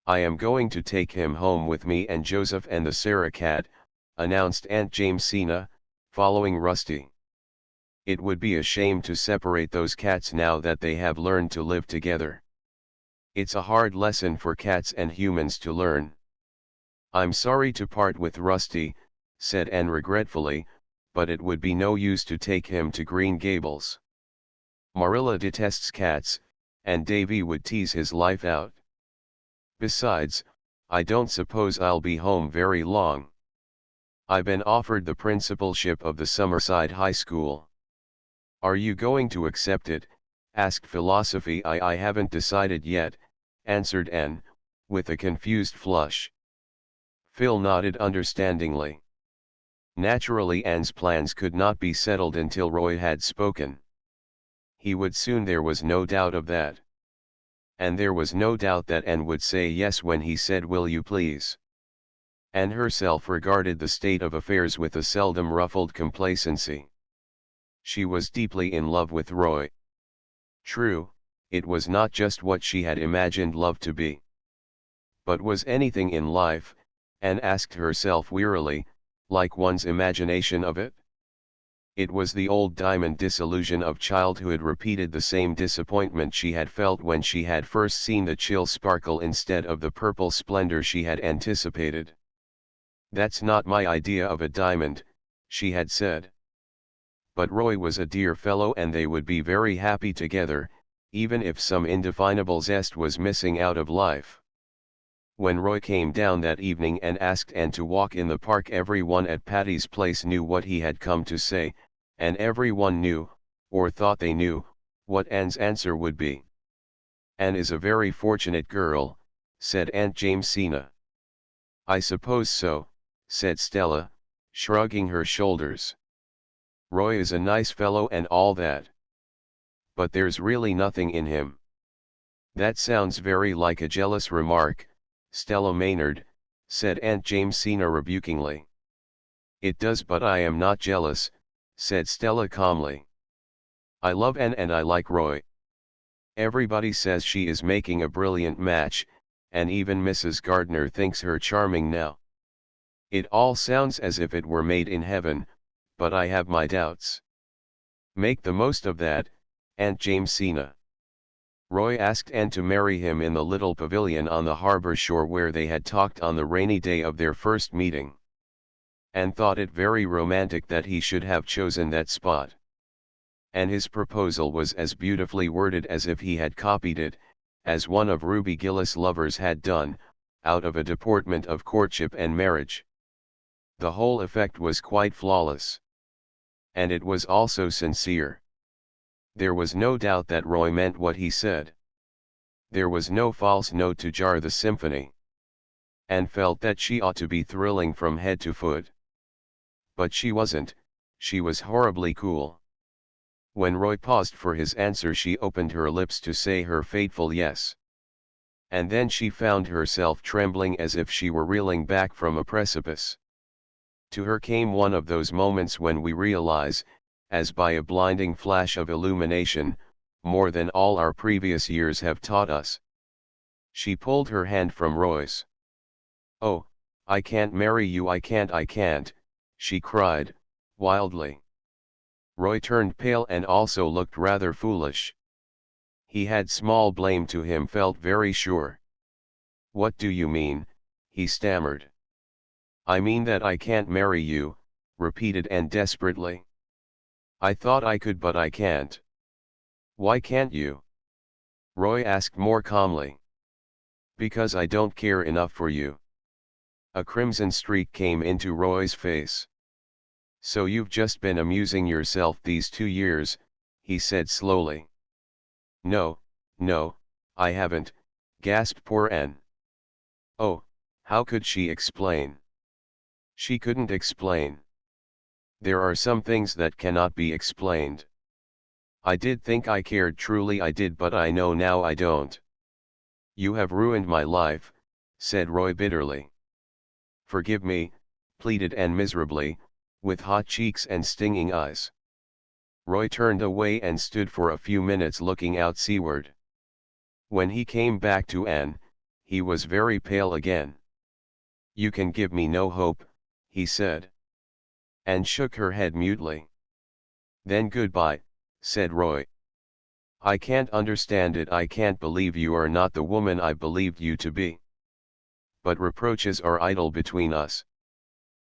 [SPEAKER 1] "I am going to take him home with me and Joseph and the Sarah cat," announced Aunt Jamesina, following Rusty. "It would be a shame to separate those cats now that they have learned to live together. It's a hard lesson for cats and humans to learn." "I'm sorry to part with Rusty," said Anne regretfully, "but it would be no use to take him to Green Gables. Marilla detests cats, and Davy would tease his life out. Besides, I don't suppose I'll be home very long. I've been offered the principalship of the Summerside High School." "Are you going to accept it?" asked Philosophy. I haven't decided yet," answered Anne, with a confused flush. Phil nodded understandingly. Naturally Anne's plans could not be settled until Roy had spoken. He would soon, there was no doubt of that. And there was no doubt that Anne would say yes when he said, "Will you please?" Anne herself regarded the state of affairs with a seldom ruffled complacency. She was deeply in love with Roy. True, it was not just what she had imagined love to be. But was anything in life, Anne asked herself wearily, like one's imagination of it? It was the old diamond disillusion of childhood, repeated, the same disappointment she had felt when she had first seen the chill sparkle instead of the purple splendor she had anticipated. "That's not my idea of a diamond," she had said. But Roy was a dear fellow and they would be very happy together, even if some indefinable zest was missing out of life. When Roy came down that evening and asked Anne to walk in the park, everyone at Patty's Place knew what he had come to say, and everyone knew, or thought they knew, what Anne's answer would be. "Anne is a very fortunate girl," said Aunt Jamesina. "I suppose so," said Stella, shrugging her shoulders. "Roy is a nice fellow and all that. But there's really nothing in him." "That sounds very like a jealous remark, Stella Maynard," said Aunt Jamesina rebukingly. "It does, but I am not jealous," said Stella calmly. "I love Anne and I like Roy. Everybody says she is making a brilliant match, and even Mrs. Gardner thinks her charming now. It all sounds as if it were made in heaven, but I have my doubts. Make the most of that," Aunt Jamesina. Roy asked Anne to marry him in the little pavilion on the harbor shore where they had talked on the rainy day of their first meeting. Anne thought it very romantic that he should have chosen that spot. And his proposal was as beautifully worded as if he had copied it, as one of Ruby Gillis' lovers had done, out of a deportment of courtship and marriage. The whole effect was quite flawless. And it was also sincere. There was no doubt that Roy meant what he said. There was no false note to jar the symphony. Anne felt that she ought to be thrilling from head to foot. But she wasn't, she was horribly cool. When Roy paused for his answer, she opened her lips to say her fateful yes. And then she found herself trembling as if she were reeling back from a precipice. To her came one of those moments when we realize, as by a blinding flash of illumination, more than all our previous years have taught us. She pulled her hand from Roy's. "Oh, I can't marry you, I can't," she cried, wildly. Roy turned pale and also looked rather foolish. He had small blame to him, felt very sure. "What do you mean?" he stammered. "I mean that I can't marry you," repeated Anne desperately. "I thought I could, but I can't." "Why can't you?" Roy asked more calmly. "Because I don't care enough for you." A crimson streak came into Roy's face. "So you've just been amusing yourself these 2 years," he said slowly. No, I haven't," gasped poor Anne. Oh, how could she explain? She couldn't explain. There are some things that cannot be explained. "I did think I cared, truly I did, but I know now I don't." "You have ruined my life," said Roy bitterly. "Forgive me," pleaded Anne miserably, with hot cheeks and stinging eyes. Roy turned away and stood for a few minutes looking out seaward. When he came back to Anne, he was very pale again. "You can give me no hope," he said. Anne shook her head mutely. "Then goodbye," said Roy. "I can't understand it, I can't believe you are not the woman I believed you to be. But reproaches are idle between us.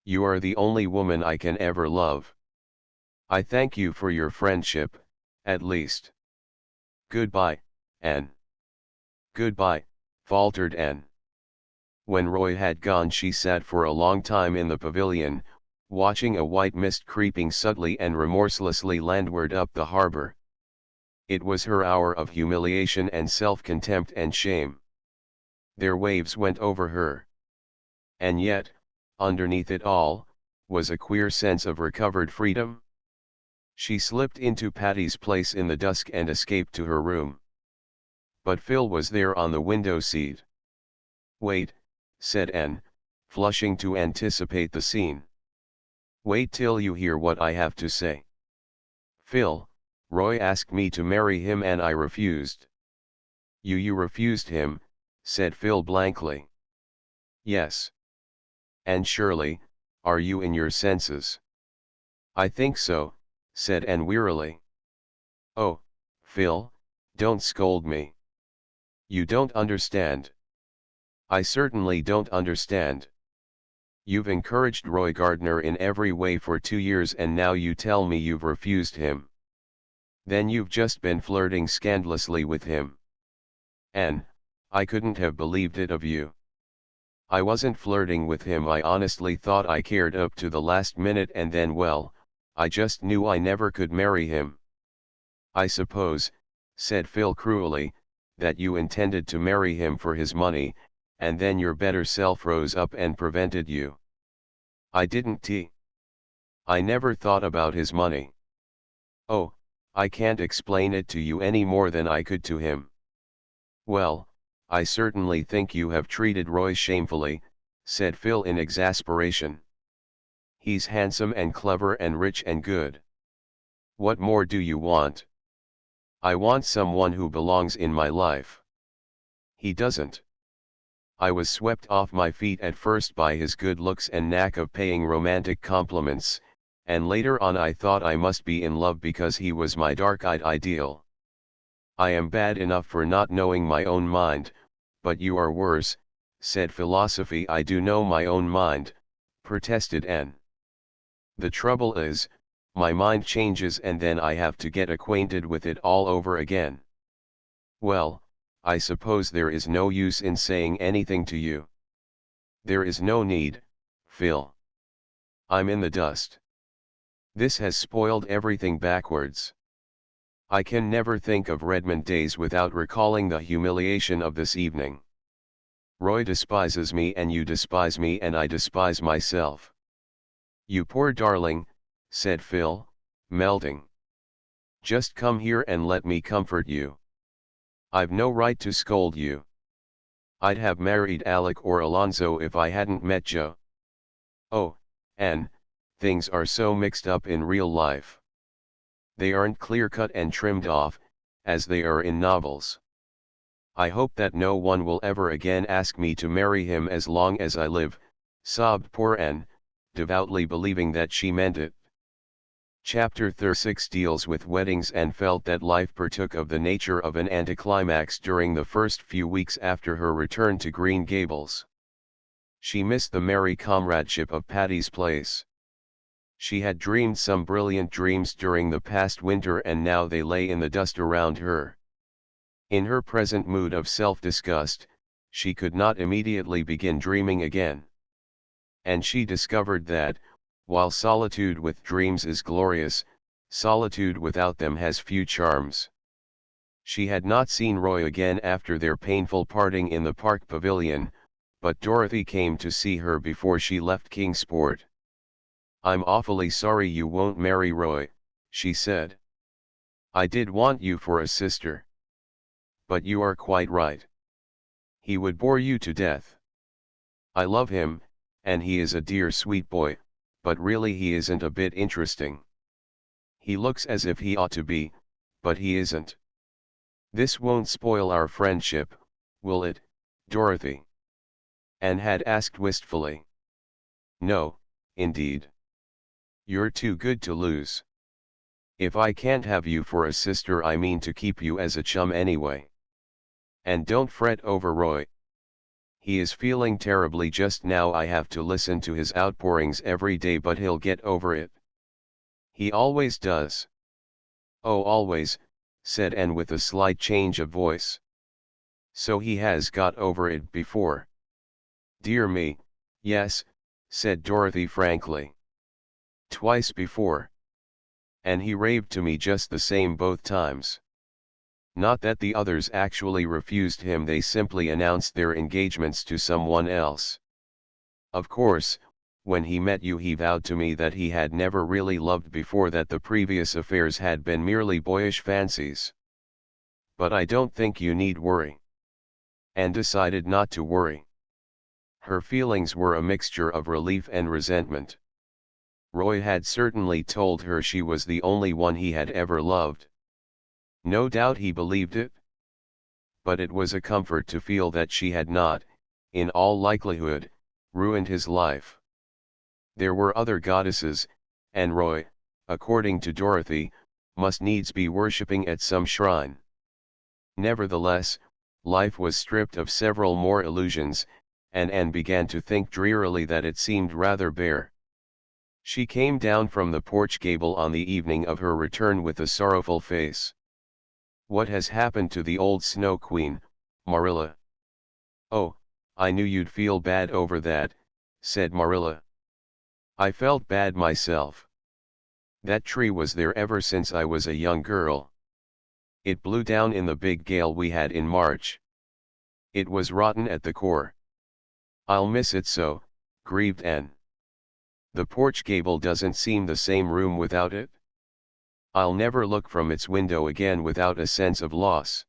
[SPEAKER 1] You are the only woman I can ever love. I thank you for your friendship, at least. Goodbye, Anne." "Goodbye," faltered Anne. When Roy had gone, she sat for a long time in the pavilion, watching a white mist creeping subtly and remorselessly landward up the harbor. It was her hour of humiliation and self-contempt and shame. Their waves went over her. And yet, underneath it all, was a queer sense of recovered freedom. She slipped into Patty's place in the dusk and escaped to her room. But Phil was there on the window seat. "Wait," said Anne, flushing to anticipate the scene. "Wait till you hear what I have to say. Phil, Roy asked me to marry him and I refused." You refused him," said Phil blankly. "Yes. And Shirley, are you in your senses?" "I think so," said Anne wearily. "Oh, Phil, don't scold me. You don't understand." "I certainly don't understand. You've encouraged Roy Gardner in every way for 2 years and now you tell me you've refused him. Then you've just been flirting scandalously with him." "Anne, I couldn't have believed it of you. I wasn't flirting with him, I honestly thought I cared up to the last minute and then well, I just knew I never could marry him." "I suppose," said Phil cruelly, "that you intended to marry him for his money, and then your better self rose up and prevented you." "I didn't. I never thought about his money." "Oh, I can't explain it to you any more than I could to him." "Well, I certainly think you have treated Roy shamefully," said Phil in exasperation. "He's handsome and clever and rich and good. What more do you want?" "I want someone who belongs in my life." "He doesn't." I was swept off my feet at first by his good looks and knack of paying romantic compliments, and later on I thought I must be in love because he was my dark-eyed ideal. I am bad enough for not knowing my own mind, but you are worse, said Philosophy. I do know my own mind, protested Anne. The trouble is, my mind changes and then I have to get acquainted with it all over again. Well, I suppose there is no use in saying anything to you. There is no need, Phil. I'm in the dust. This has spoiled everything backwards. I can never think of Redmond days without recalling the humiliation of this evening. Roy despises me and you despise me and I despise myself. You poor darling, said Phil, melting. Just come here and let me comfort you. I've no right to scold you. I'd have married Alec or Alonzo if I hadn't met Joe. Oh, Anne, things are so mixed up in real life. They aren't clear-cut and trimmed off, as they are in novels. I hope that no one will ever again ask me to marry him as long as I live, sobbed poor Anne, devoutly believing that she meant it. Chapter 36 deals with weddings and felt that life partook of the nature of an anticlimax during the first few weeks after her return to Green Gables. She missed the merry comradeship of Patty's Place. She had dreamed some brilliant dreams during the past winter and now they lay in the dust around her. In her present mood of self-disgust, she could not immediately begin dreaming again. And she discovered that, while solitude with dreams is glorious, solitude without them has few charms. She had not seen Roy again after their painful parting in the park pavilion, but Dorothy came to see her before she left Kingsport. I'm awfully sorry you won't marry Roy, she said. I did want you for a sister. But you are quite right. He would bore you to death. I love him, and he is a dear sweet boy, but really he isn't a bit interesting. He looks as if he ought to be, but he isn't. This won't spoil our friendship, will it, Dorothy? Anne had asked wistfully. No, indeed. You're too good to lose. If I can't have you for a sister, I mean to keep you as a chum anyway. And don't fret over Roy. He is feeling terribly just now. I have to listen to his outpourings every day, but he'll get over it. He always does. Oh, always, said Anne with a slight change of voice. So he has got over it before. Dear me, yes, said Dorothy frankly. Twice before. And he raved to me just the same both times. Not that the others actually refused him, they simply announced their engagements to someone else. Of course, when he met you he vowed to me that he had never really loved before, that the previous affairs had been merely boyish fancies. But I don't think you need worry. Anne decided not to worry. Her feelings were a mixture of relief and resentment. Roy had certainly told her she was the only one he had ever loved. No doubt he believed it. But it was a comfort to feel that she had not, in all likelihood, ruined his life. There were other goddesses, and Roy, according to Dorothy, must needs be worshipping at some shrine. Nevertheless, life was stripped of several more illusions, and Anne began to think drearily that it seemed rather bare. She came down from the porch gable on the evening of her return with a sorrowful face. What has happened to the old Snow Queen, Marilla? Oh, I knew you'd feel bad over that, said Marilla. I felt bad myself. That tree was there ever since I was a young girl. It blew down in the big gale we had in March. It was rotten at the core. I'll miss it so, grieved Anne. The porch gable doesn't seem the same room without it. I'll never look from its window again without a sense of loss.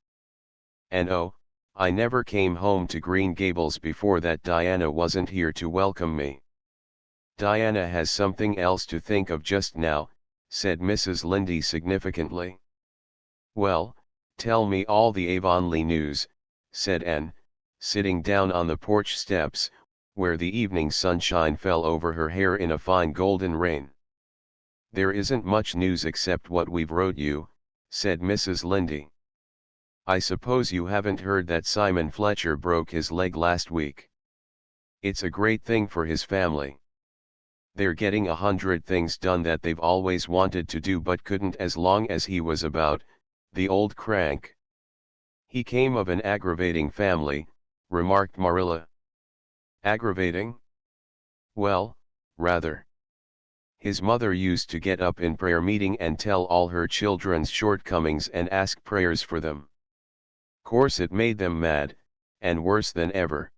[SPEAKER 1] And oh, I never came home to Green Gables before that Diana wasn't here to welcome me. Diana has something else to think of just now, said Mrs. Lynde significantly. Well, tell me all the Avonlea news, said Anne, sitting down on the porch steps, where the evening sunshine fell over her hair in a fine golden rain. There isn't much news except what we've wrote you, said Mrs. Lynde. I suppose you haven't heard that Simon Fletcher broke his leg last week. It's a great thing for his family. They're getting 100 things done that they've always wanted to do but couldn't as long as he was about, the old crank. He came of an aggravating family, remarked Marilla. Aggravating? Well, rather. His mother used to get up in prayer meeting and tell all her children's shortcomings and ask prayers for them. Course it made them mad, and worse than ever.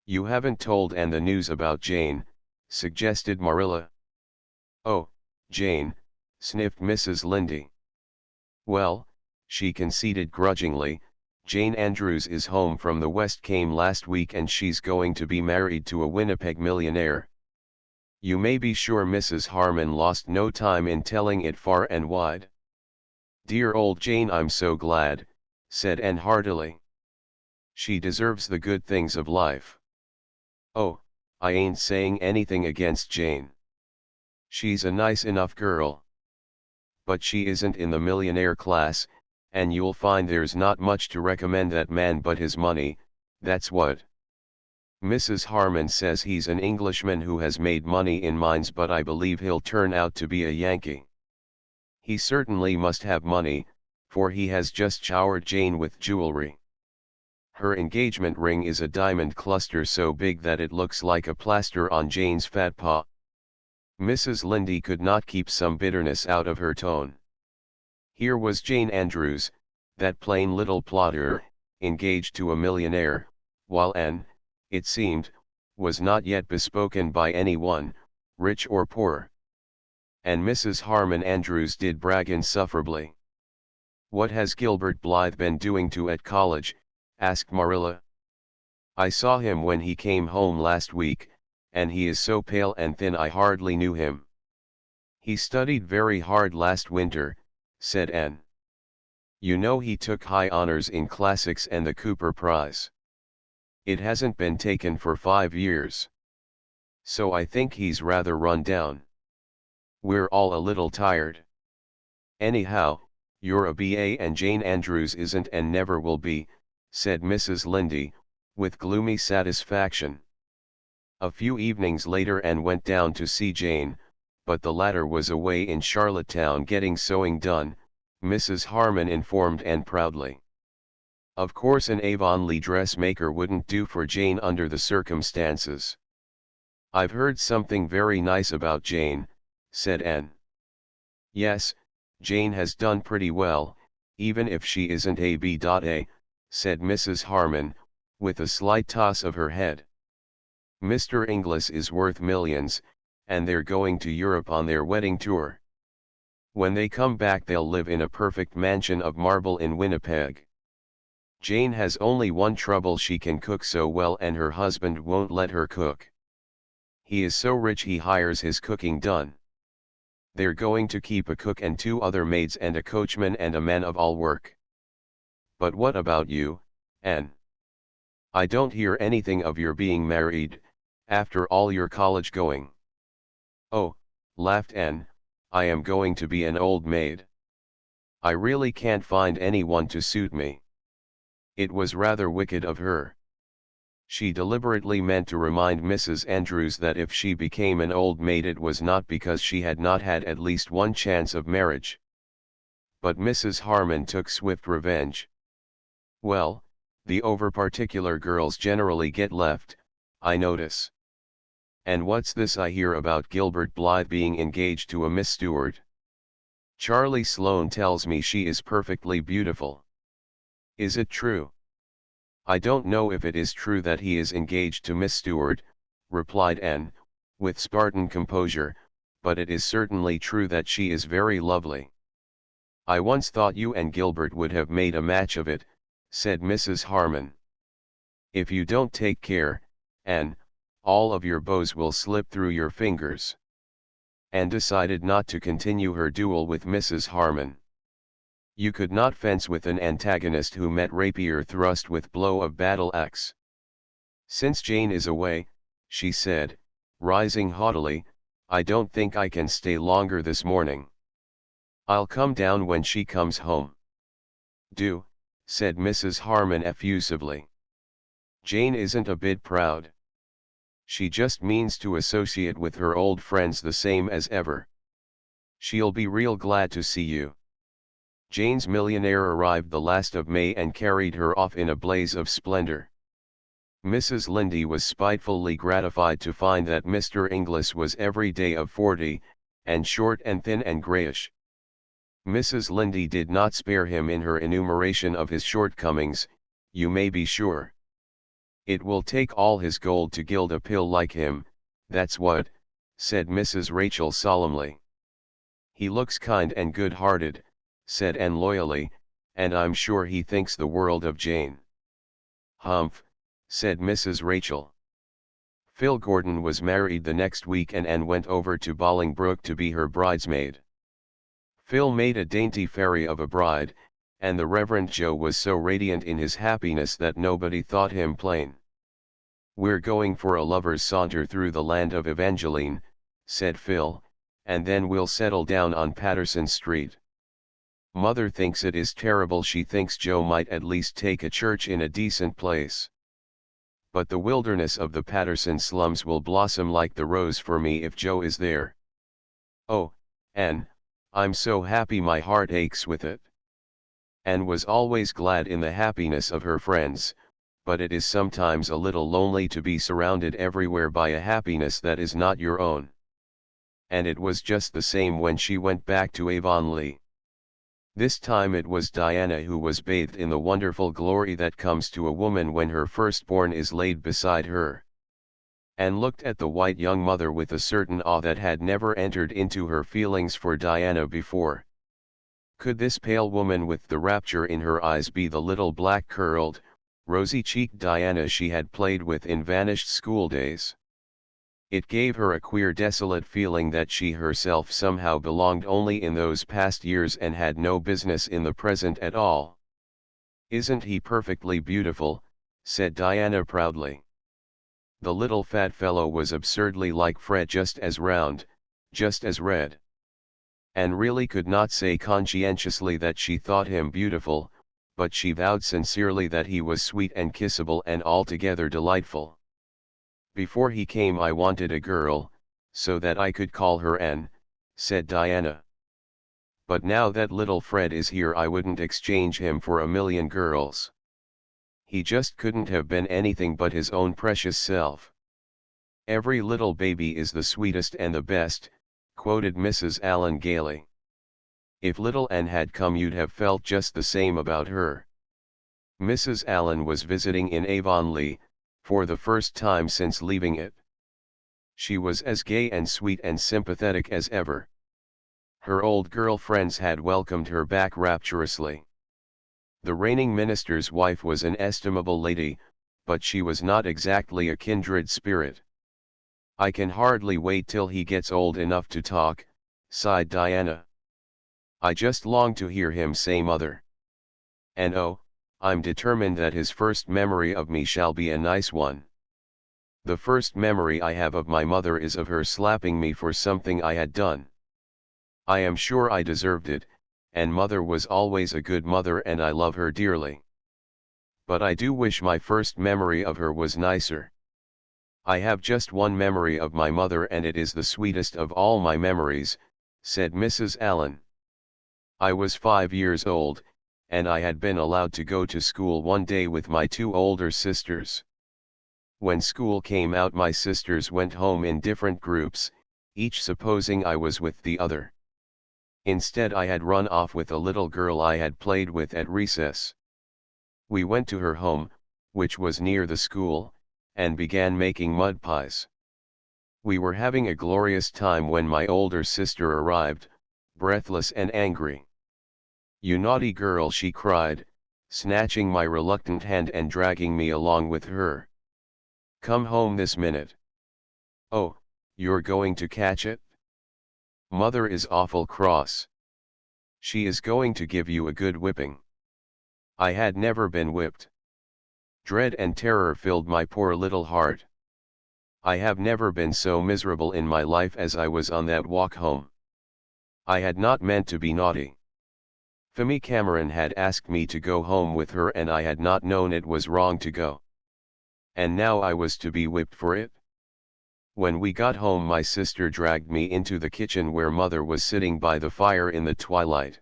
[SPEAKER 1] You haven't told Anne the news about Jane, suggested Marilla. Oh, Jane, sniffed Mrs. Lynde. Well, she conceded grudgingly, Jane Andrews is home from the West, came last week, and she's going to be married to a Winnipeg millionaire. You may be sure Mrs. Harmon lost no time in telling it far and wide. Dear old Jane, I'm so glad, said Anne heartily. She deserves the good things of life. Oh, I ain't saying anything against Jane. She's a nice enough girl. But she isn't in the millionaire class, and you'll find there's not much to recommend that man but his money, that's what. Mrs. Harmon says he's an Englishman who has made money in mines, but I believe he'll turn out to be a Yankee. He certainly must have money, for he has just showered Jane with jewelry. Her engagement ring is a diamond cluster so big that it looks like a plaster on Jane's fat paw. Mrs. Lynde could not keep some bitterness out of her tone. Here was Jane Andrews, that plain little plodder, engaged to a millionaire, while Anne, it seemed, was not yet bespoken by anyone, rich or poor. And Mrs. Harmon Andrews did brag insufferably. What has Gilbert Blythe been doing to at college? Asked Marilla. I saw him when he came home last week, and he is so pale and thin I hardly knew him. He studied very hard last winter, said Anne. You know he took high honors in classics and the Cooper Prize. It hasn't been taken for 5 years. So I think he's rather run down. We're all a little tired. Anyhow, you're a BA and Jane Andrews isn't and never will be, said Mrs. Lynde, with gloomy satisfaction. A few evenings later Anne went down to see Jane, but the latter was away in Charlottetown getting sewing done, Mrs. Harmon informed Anne proudly. Of course an Avonlea dressmaker wouldn't do for Jane under the circumstances. I've heard something very nice about Jane, said Anne. Yes, Jane has done pretty well, even if she isn't a B.A, said Mrs. Harmon, with a slight toss of her head. Mr. Inglis is worth millions, and they're going to Europe on their wedding tour. When they come back they'll live in a perfect mansion of marble in Winnipeg. Jane has only one trouble: she can cook so well and her husband won't let her cook. He is so rich he hires his cooking done. They're going to keep a cook and 2 other maids and a coachman and a man of all work. But what about you, Anne? I don't hear anything of your being married, after all your college going. Oh, laughed Anne, I am going to be an old maid. I really can't find anyone to suit me. It was rather wicked of her. She deliberately meant to remind Mrs. Andrews that if she became an old maid it was not because she had not had at least one chance of marriage. But Mrs. Harmon took swift revenge. Well, the over-particular girls generally get left, I notice. And what's this I hear about Gilbert Blythe being engaged to a Miss Stewart? Charlie Sloane tells me she is perfectly beautiful. Is it true? I don't know if it is true that he is engaged to Miss Stewart, replied Anne, with Spartan composure, but it is certainly true that she is very lovely. I once thought you and Gilbert would have made a match of it, said Mrs. Harmon. If you don't take care, Anne, all of your bows will slip through your fingers. Anne decided not to continue her duel with Mrs. Harmon. You could not fence with an antagonist who met rapier thrust with blow of battle axe. Since Jane is away, she said, rising haughtily, I don't think I can stay longer this morning. I'll come down when she comes home. Do, said Mrs. Harmon effusively. Jane isn't a bit proud. She just means to associate with her old friends the same as ever. She'll be real glad to see you. Jane's millionaire arrived the last of May and carried her off in a blaze of splendor. Mrs. Lindy was spitefully gratified to find that Mr. Inglis was every day of 40, and short and thin and grayish. Mrs. Lindy did not spare him in her enumeration of his shortcomings, you may be sure. It will take all his gold to gild a pill like him, that's what, said Mrs. Rachel solemnly. He looks kind and good-hearted, said Anne loyally, and I'm sure he thinks the world of Jane. Humph, said Mrs. Rachel. Phil Gordon was married the next week and Anne went over to Bolingbroke to be her bridesmaid. Phil made a dainty fairy of a bride, and the Reverend Joe was so radiant in his happiness that nobody thought him plain. We're going for a lover's saunter through the land of Evangeline, said Phil, and then we'll settle down on Patterson Street. Mother thinks it is terrible. She thinks Joe might at least take a church in a decent place. But the wilderness of the Patterson slums will blossom like the rose for me if Joe is there. Oh, Anne, I'm so happy my heart aches with it. Anne was always glad in the happiness of her friends, but it is sometimes a little lonely to be surrounded everywhere by a happiness that is not your own. And it was just the same when she went back to Avonlea. This time it was Diana who was bathed in the wonderful glory that comes to a woman when her firstborn is laid beside her. Anne looked at the white young mother with a certain awe that had never entered into her feelings for Diana before. Could this pale woman with the rapture in her eyes be the little black-curled, rosy-cheeked Diana she had played with in vanished schooldays? It gave her a queer desolate feeling that she herself somehow belonged only in those past years and had no business in the present at all. "Isn't he perfectly beautiful?" said Diana proudly. The little fat fellow was absurdly like Fred, just as round, just as red. Anne really could not say conscientiously that she thought him beautiful, but she vowed sincerely that he was sweet and kissable and altogether delightful. "Before he came I wanted a girl, so that I could call her Anne," said Diana. "But now that little Fred is here I wouldn't exchange him for a million girls. He just couldn't have been anything but his own precious self." "Every little baby is the sweetest and the best," quoted Mrs. Allen gaily. "If little Anne had come you'd have felt just the same about her." Mrs. Allen was visiting in Avonlea, for the first time since leaving it. She was as gay and sweet and sympathetic as ever. Her old girl friends had welcomed her back rapturously. The reigning minister's wife was an estimable lady, but she was not exactly a kindred spirit. "I can hardly wait till he gets old enough to talk," sighed Diana. "I just long to hear him say mother. And oh, I'm determined that his first memory of me shall be a nice one. The first memory I have of my mother is of her slapping me for something I had done. I am sure I deserved it, and mother was always a good mother and I love her dearly. But I do wish my first memory of her was nicer. I have just one memory of my mother and it is the sweetest of all my memories," said Mrs. Allen. "I was 5 years old, and I had been allowed to go to school one day with my 2 older sisters. When school came out my sisters went home in different groups, each supposing I was with the other. Instead I had run off with a little girl I had played with at recess. We went to her home, which was near the school, and began making mud pies. We were having a glorious time when my older sister arrived, breathless and angry. 'You naughty girl,' she cried, snatching my reluctant hand and dragging me along with her. 'Come home this minute.' 'Oh, you're going to catch it? Mother is awful cross. She is going to give you a good whipping.' I had never been whipped. Dread and terror filled my poor little heart. I have never been so miserable in my life as I was on that walk home. I had not meant to be naughty. Femi Cameron had asked me to go home with her and I had not known it was wrong to go. And now I was to be whipped for it? When we got home my sister dragged me into the kitchen where mother was sitting by the fire in the twilight.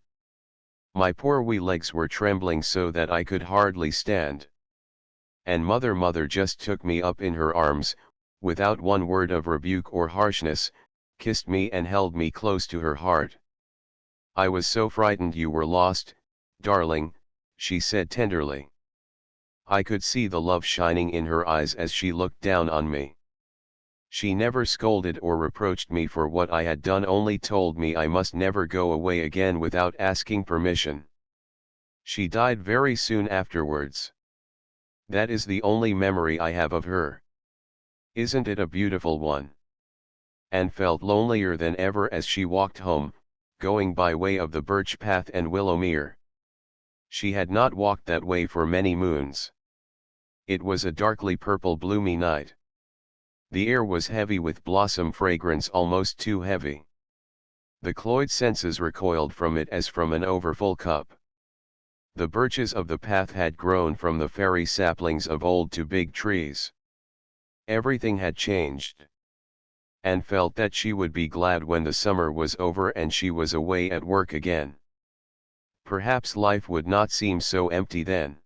[SPEAKER 1] My poor wee legs were trembling so that I could hardly stand. And mother just took me up in her arms, without one word of rebuke or harshness, kissed me and held me close to her heart. I was so frightened you were lost, darling, she said tenderly. I could see the love shining in her eyes as she looked down on me. She never scolded or reproached me for what I had done, only told me I must never go away again without asking permission. She died very soon afterwards. That is the only memory I have of her. Isn't it a beautiful one? Anne felt lonelier than ever as she walked home, going by way of the birch path and Willowmere. She had not walked that way for many moons. It was a darkly purple bloomy night. The air was heavy with blossom fragrance, almost too heavy. The cloyed senses recoiled from it as from an overfull cup. The birches of the path had grown from the fairy saplings of old to big trees. Everything had changed. Anne felt that she would be glad when the summer was over and she was away at work again. Perhaps life would not seem so empty then.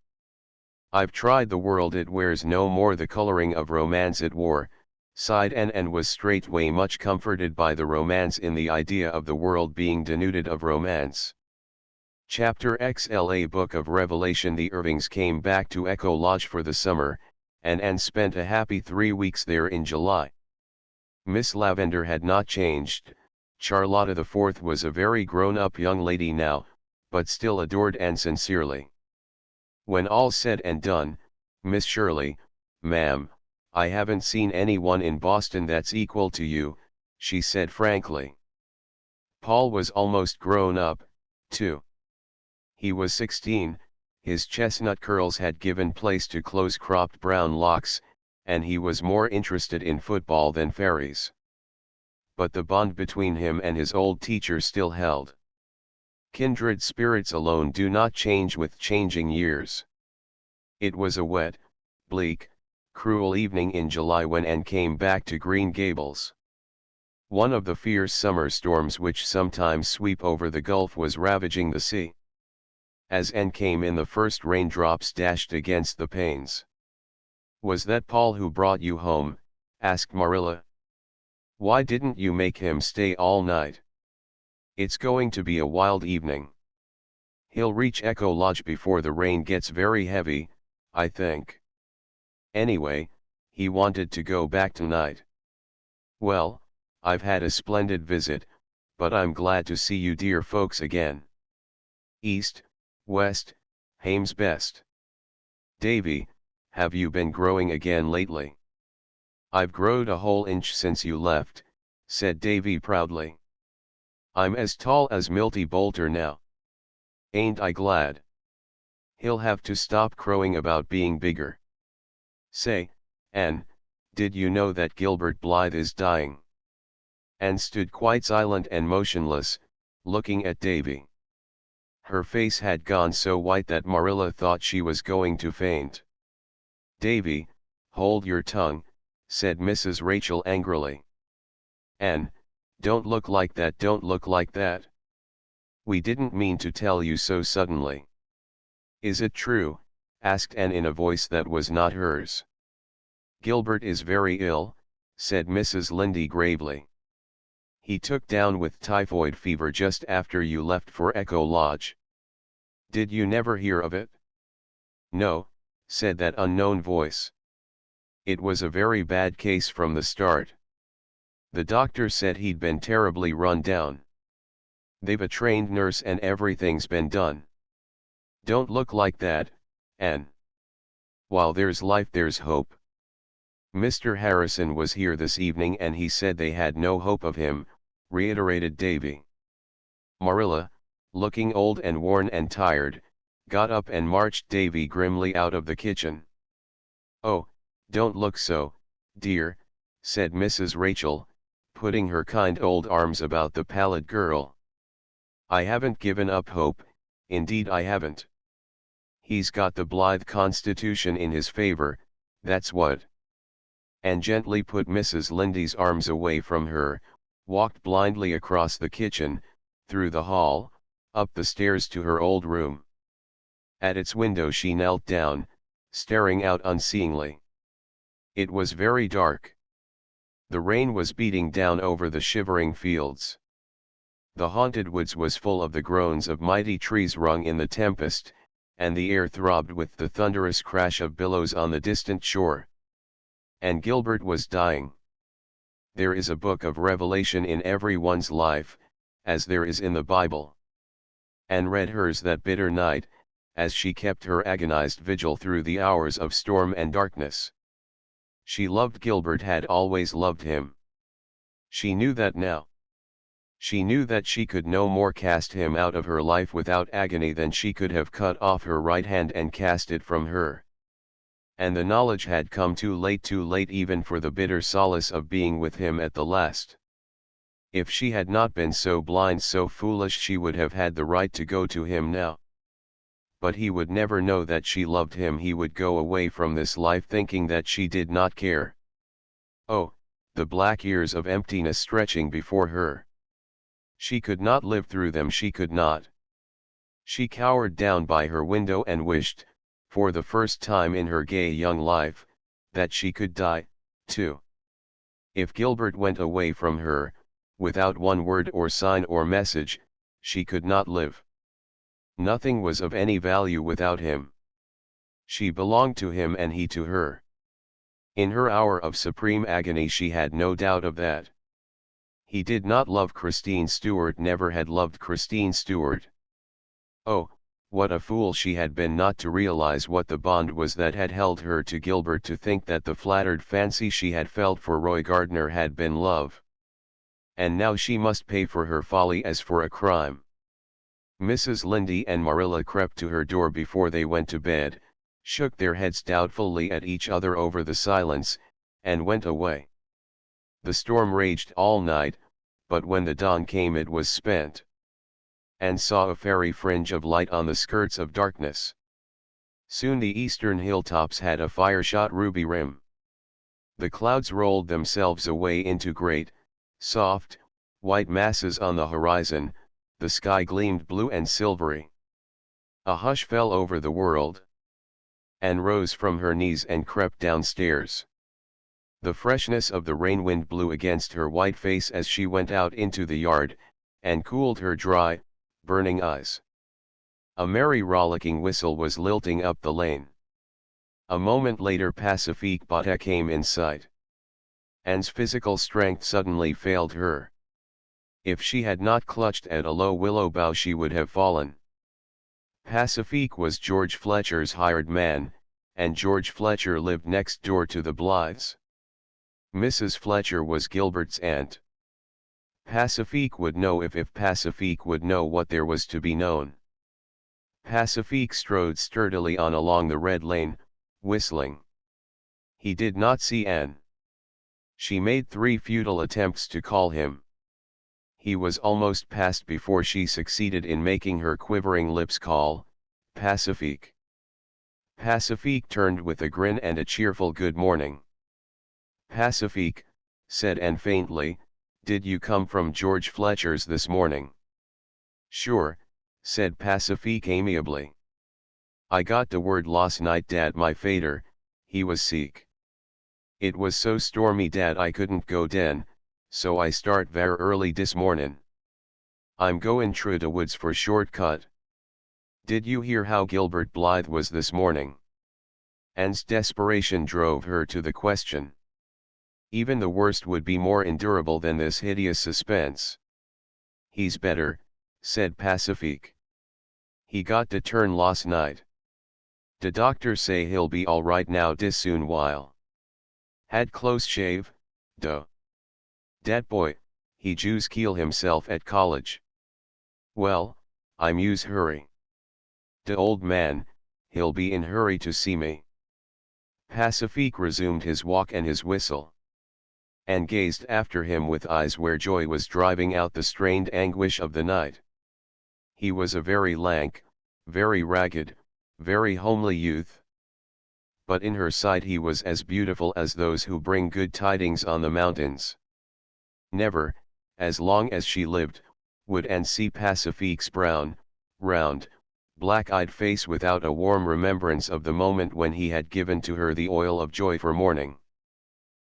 [SPEAKER 1] I've tried the world, it wears no more the coloring of romance it wore, sighed Anne, and was straightway much comforted by the romance in the idea of the world being denuded of romance. Chapter XLA Book of Revelation. The Irvings came back to Echo Lodge for the summer, and Anne spent a happy 3 weeks there in July. Miss Lavendar had not changed. Charlotta the Fourth was a very grown-up young lady now, but still adored Anne sincerely. When all said and done, Miss Shirley, ma'am, I haven't seen anyone in Boston that's equal to you, she said frankly. Paul was almost grown up, too. He was 16, his chestnut curls had given place to close-cropped brown locks, and he was more interested in football than fairies. But the bond between him and his old teacher still held. Kindred spirits alone do not change with changing years. It was a wet, bleak, cruel evening in July when Anne came back to Green Gables. One of the fierce summer storms which sometimes sweep over the Gulf was ravaging the sea. As Anne came in, the first raindrops dashed against the panes. "Was that Paul who brought you home?" asked Marilla. "Why didn't you make him stay all night? It's going to be a wild evening. He'll reach Echo Lodge before the rain gets very heavy, I think. Anyway, he wanted to go back tonight." "Well, I've had a splendid visit, but I'm glad to see you dear folks again. East, West, Hame's best. Davy, have you been growing again lately?" "I've growed a whole inch since you left," said Davy proudly. "I'm as tall as Milty Boulter now. Ain't I glad? He'll have to stop crowing about being bigger. Say, Anne, did you know that Gilbert Blythe is dying?" Anne stood quite silent and motionless, looking at Davy. Her face had gone so white that Marilla thought she was going to faint. "Davy, hold your tongue," said Mrs. Rachel angrily. "Anne, don't look like that, don't look like that. We didn't mean to tell you so suddenly." "Is it true?" asked Anne in a voice that was not hers. "Gilbert is very ill," said Mrs. Lynde gravely. "He took down with typhoid fever just after you left for Echo Lodge. Did you never hear of it?" "No," said that unknown voice. "It was a very bad case from the start. The doctor said he'd been terribly run down. They've a trained nurse and everything's been done. Don't look like that, Anne. While there's life there's hope. Mr. Harrison was here this evening and he said they had no hope of him," reiterated Davy. Marilla, looking old and worn and tired, got up and marched Davy grimly out of the kitchen. "Oh, don't look so, dear," said Mrs. Rachel, putting her kind old arms about the pallid girl. "I haven't given up hope, indeed I haven't. He's got the blithe constitution in his favor, that's what. And gently put Mrs. Lindy's arms away from her, walked blindly across the kitchen, through the hall, up the stairs to her old room. At its window she knelt down, staring out unseeingly. It was very dark. The rain was beating down over the shivering fields. The haunted woods was full of the groans of mighty trees wrung in the tempest, and the air throbbed with the thunderous crash of billows on the distant shore. And Gilbert was dying. There is a book of Revelation in every one's life, as there is in the Bible. Anne read hers that bitter night, as she kept her agonized vigil through the hours of storm and darkness. She loved Gilbert, had always loved him. She knew that now. She knew that she could no more cast him out of her life without agony than she could have cut off her right hand and cast it from her. And the knowledge had come too late even for the bitter solace of being with him at the last. If she had not been so blind, so foolish, she would have had the right to go to him now. But he would never know that she loved him. He would go away from this life thinking that she did not care. Oh, the black years of emptiness stretching before her. She could not live through them, she could not. She cowered down by her window and wished, for the first time in her gay young life, that she could die, too. If Gilbert went away from her, without one word or sign or message, she could not live. Nothing was of any value without him. She belonged to him and he to her. In her hour of supreme agony she had no doubt of that. He did not love Christine Stuart, never had loved Christine Stuart. Oh, what a fool she had been not to realize what the bond was that had held her to Gilbert, to think that the flattered fancy she had felt for Roy Gardner had been love. And now she must pay for her folly as for a crime. Mrs. Lindy and Marilla crept to her door before they went to bed, shook their heads doubtfully at each other over the silence, and went away. The storm raged all night, but when the dawn came it was spent. Anne saw a fairy fringe of light on the skirts of darkness. Soon the eastern hilltops had a fire-shot ruby rim. The clouds rolled themselves away into great, soft, white masses on the horizon, the sky gleamed blue and silvery. A hush fell over the world. Anne rose from her knees and crept downstairs. The freshness of the rain wind blew against her white face as she went out into the yard, and cooled her dry, burning eyes. A merry rollicking whistle was lilting up the lane. A moment later Pacifique Botta came in sight. Anne's physical strength suddenly failed her. If she had not clutched at a low willow bough she would have fallen. Pacifique was George Fletcher's hired man, and George Fletcher lived next door to the Blythes. Mrs. Fletcher was Gilbert's aunt. Pacifique would know if Pacifique would know what there was to be known. Pacifique strode sturdily on along the red lane, whistling. He did not see Anne. She made 3 futile attempts to call him. He was almost past before she succeeded in making her quivering lips call, Pacifique. Pacifique turned with a grin and a cheerful good morning. Pacifique, said Anne faintly, did you come from George Fletcher's this morning? Sure, said Pacifique amiably. I got the word last night dat my fader, he was sick. It was so stormy dat I couldn't go den, so I start ver early dis mornin'. I'm goin' through the woods for shortcut. Did you hear how Gilbert Blythe was this morning? Anne's desperation drove her to the question. Even the worst would be more endurable than this hideous suspense. He's better, said Pacifique. He got de turn last night. De doctor say he'll be all right now dis soon while. Had close shave, doh. Dat boy, he Jews kill himself at college. Well, I'm use hurry. De old man, he'll be in hurry to see me. Pacifique resumed his walk and his whistle. And gazed after him with eyes where joy was driving out the strained anguish of the night. He was a very lank, very ragged, very homely youth. But in her sight he was as beautiful as those who bring good tidings on the mountains. Never, as long as she lived, would Anne see Pacifique's brown, round, black-eyed face without a warm remembrance of the moment when he had given to her the oil of joy for mourning.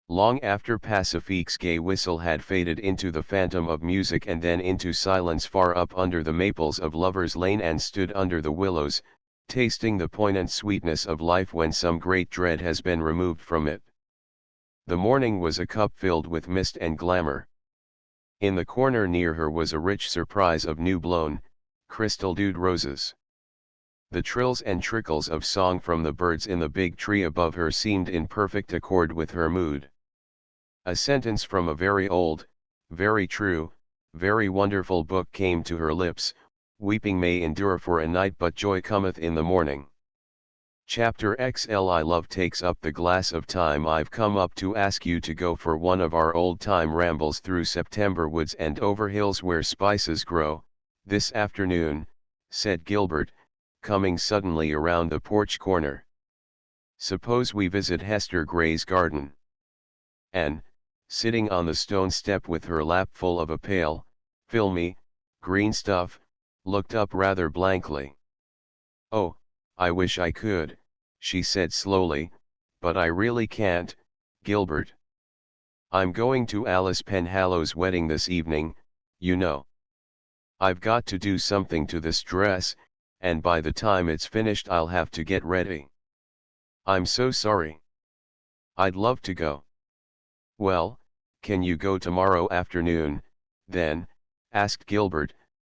[SPEAKER 1] Long after Pacifique's gay whistle had faded into the phantom of music and then into silence far up under the maples of Lover's Lane, and stood under the willows, tasting the poignant sweetness of life when some great dread has been removed from it. The morning was a cup filled with mist and glamour. In the corner near her was a rich surprise of new-blown, crystal-dewed roses. The trills and trickles of song from the birds in the big tree above her seemed in perfect accord with her mood. A sentence from a very old, very true, very wonderful book came to her lips: weeping may endure for a night, but joy cometh in the morning. Chapter XLI Love takes up the glass of time. I've come up to ask you to go for one of our old-time rambles through September woods and over hills where spices grow, this afternoon, said Gilbert, coming suddenly around the porch corner. Suppose we visit Hester Gray's garden. Anne, sitting on the stone step with her lap full of a pale, filmy, green stuff, looked up rather blankly. Oh, I wish I could, she said slowly, but I really can't, Gilbert. I'm going to Alice Penhallow's wedding this evening, you know. I've got to do something to this dress, and by the time it's finished I'll have to get ready. I'm so sorry. I'd love to go. Well, can you go tomorrow afternoon, then? Asked Gilbert,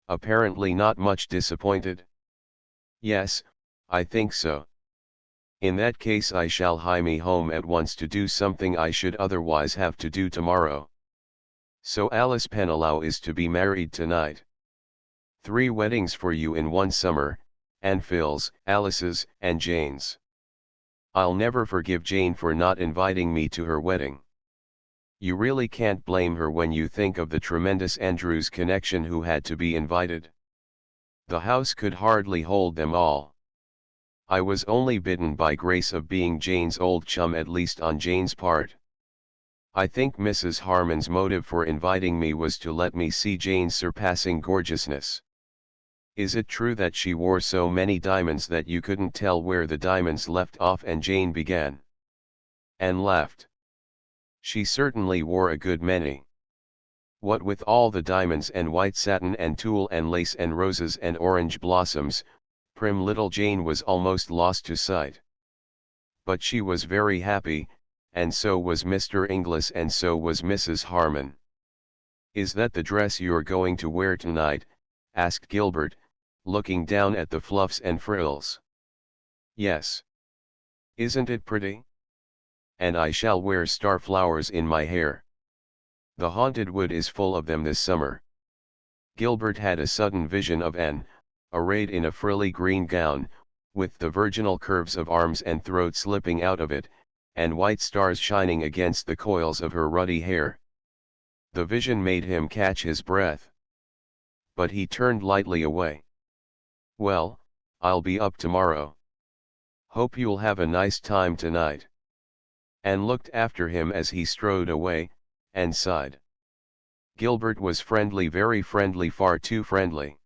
[SPEAKER 1] apparently not much disappointed. Yes, I think so. In that case I shall hie me home at once to do something I should otherwise have to do tomorrow. So Alice Penhallow is to be married tonight. 3 weddings for you in one summer, and Phil's, Alice's, and Jane's. I'll never forgive Jane for not inviting me to her wedding. You really can't blame her when you think of the tremendous Andrews connection who had to be invited. The house could hardly hold them all. I was only bidden by grace of being Jane's old chum, at least on Jane's part. I think Mrs. Harmon's motive for inviting me was to let me see Jane's surpassing gorgeousness. Is it true that she wore so many diamonds that you couldn't tell where the diamonds left off and Jane began? Anne laughed. She certainly wore a good many. What with all the diamonds and white satin and tulle and lace and roses and orange blossoms, prim little Jane was almost lost to sight. But she was very happy, and so was Mr. Inglis, and so was Mrs. Harmon. Is that the dress you're going to wear tonight? Asked Gilbert, looking down at the fluffs and frills. Yes. Isn't it pretty? And I shall wear starflowers in my hair. The haunted wood is full of them this summer. Gilbert had a sudden vision of Anne, arrayed in a frilly green gown, with the virginal curves of arms and throat slipping out of it, and white stars shining against the coils of her ruddy hair. The vision made him catch his breath. But he turned lightly away. Well, I'll be up tomorrow. Hope you'll have a nice time tonight. Anne looked after him as he strode away, and sighed. Gilbert was friendly, very friendly, far too friendly.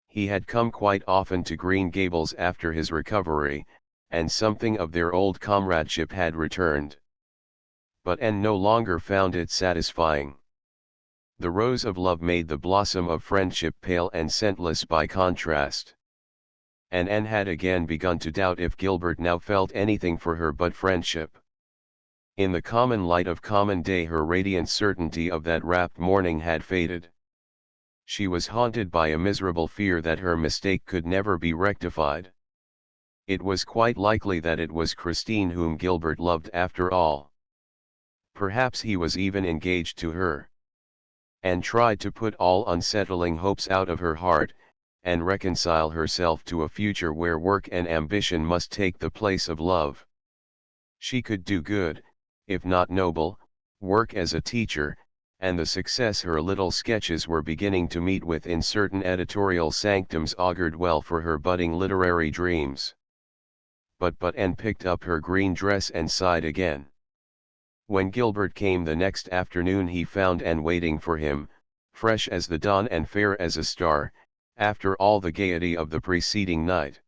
[SPEAKER 1] He had come quite often to Green Gables after his recovery, and something of their old comradeship had returned. But Anne no longer found it satisfying. The rose of love made the blossom of friendship pale and scentless by contrast. And Anne had again begun to doubt if Gilbert now felt anything for her but friendship. In the common light of common day her radiant certainty of that rapt morning had faded. She was haunted by a miserable fear that her mistake could never be rectified. It was quite likely that it was Christine whom Gilbert loved after all. Perhaps he was even engaged to her. Anne tried to put all unsettling hopes out of her heart, and reconcile herself to a future where work and ambition must take the place of love. She could do good, if not noble, work as a teacher, and the success her little sketches were beginning to meet with in certain editorial sanctums augured well for her budding literary dreams. But Anne picked up her green dress and sighed again. When Gilbert came the next afternoon he found Anne waiting for him, fresh as the dawn and fair as a star, after all the gaiety of the preceding night.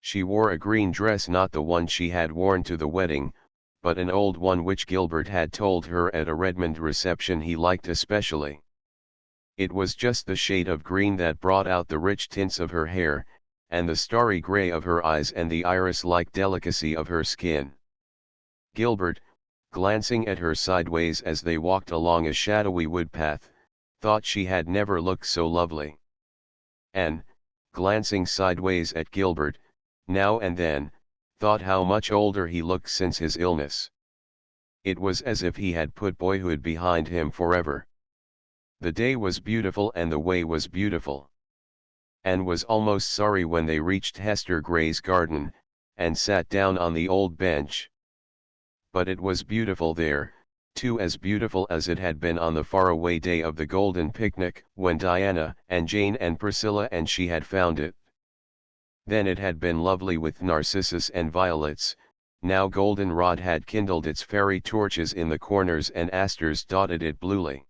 [SPEAKER 1] She wore a green dress, not the one she had worn to the wedding, but an old one which Gilbert had told her at a Redmond reception he liked especially. It was just the shade of green that brought out the rich tints of her hair, and the starry gray of her eyes and the iris-like delicacy of her skin. Gilbert, glancing at her sideways as they walked along a shadowy wood path, thought she had never looked so lovely. And, glancing sideways at Gilbert, now and then, thought how much older he looked since his illness. It was as if he had put boyhood behind him forever. The day was beautiful and the way was beautiful. Anne was almost sorry when they reached Hester Gray's garden, and sat down on the old bench. But it was beautiful there, too, as beautiful as it had been on the faraway day of the golden picnic, when Diana and Jane and Priscilla and she had found it. Then it had been lovely with narcissus and violets, now goldenrod had kindled its fairy torches in the corners and asters dotted it bluely.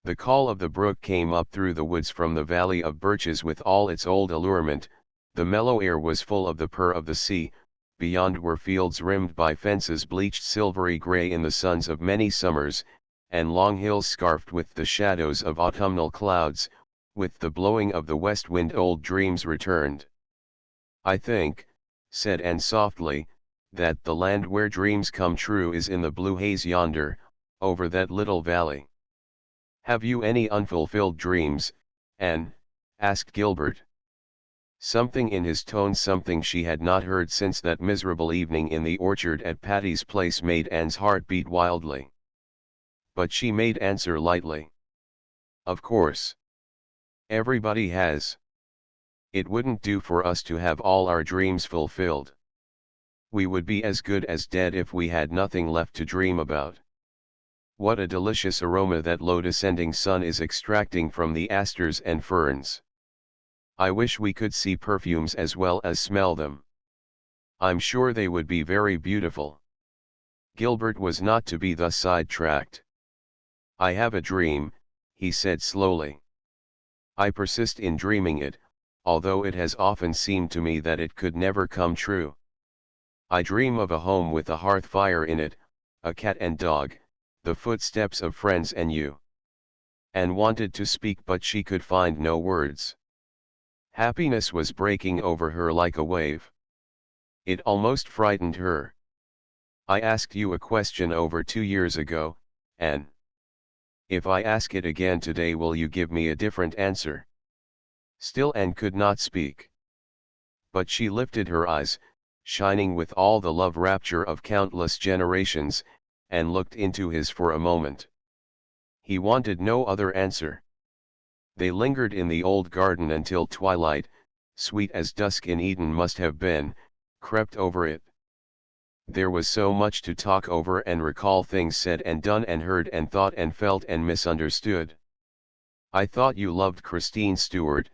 [SPEAKER 1] The call of the brook came up through the woods from the valley of birches with all its old allurement, the mellow air was full of the purr of the sea, beyond were fields rimmed by fences bleached silvery gray in the suns of many summers, and long hills scarfed with the shadows of autumnal clouds. With the blowing of the west wind old dreams returned. "I think," said Anne softly, "that the land where dreams come true is in the blue haze yonder, over that little valley." "Have you any unfulfilled dreams, Anne?" asked Gilbert. Something in his tone, something she had not heard since that miserable evening in the orchard at Patty's Place, made Anne's heart beat wildly. But she made answer lightly. "Of course. Everybody has. It wouldn't do for us to have all our dreams fulfilled. We would be as good as dead if we had nothing left to dream about. What a delicious aroma that low descending sun is extracting from the asters and ferns. I wish we could see perfumes as well as smell them. I'm sure they would be very beautiful." Gilbert was not to be thus sidetracked. "I have a dream," he said slowly. "I persist in dreaming it, although it has often seemed to me that it could never come true. I dream of a home with a hearth fire in it, a cat and dog, the footsteps of friends and you." Anne wanted to speak, but she could find no words. Happiness was breaking over her like a wave. It almost frightened her. "I asked you a question over 2 years ago, Anne. If I ask it again today, will you give me a different answer?" Still Anne could not speak. But she lifted her eyes, shining with all the love rapture of countless generations, and looked into his for a moment. He wanted no other answer. They lingered in the old garden until twilight, sweet as dusk in Eden must have been, crept over it. There was so much to talk over and recall, things said and done and heard and thought and felt and misunderstood. "I thought you loved Christine Stuart,"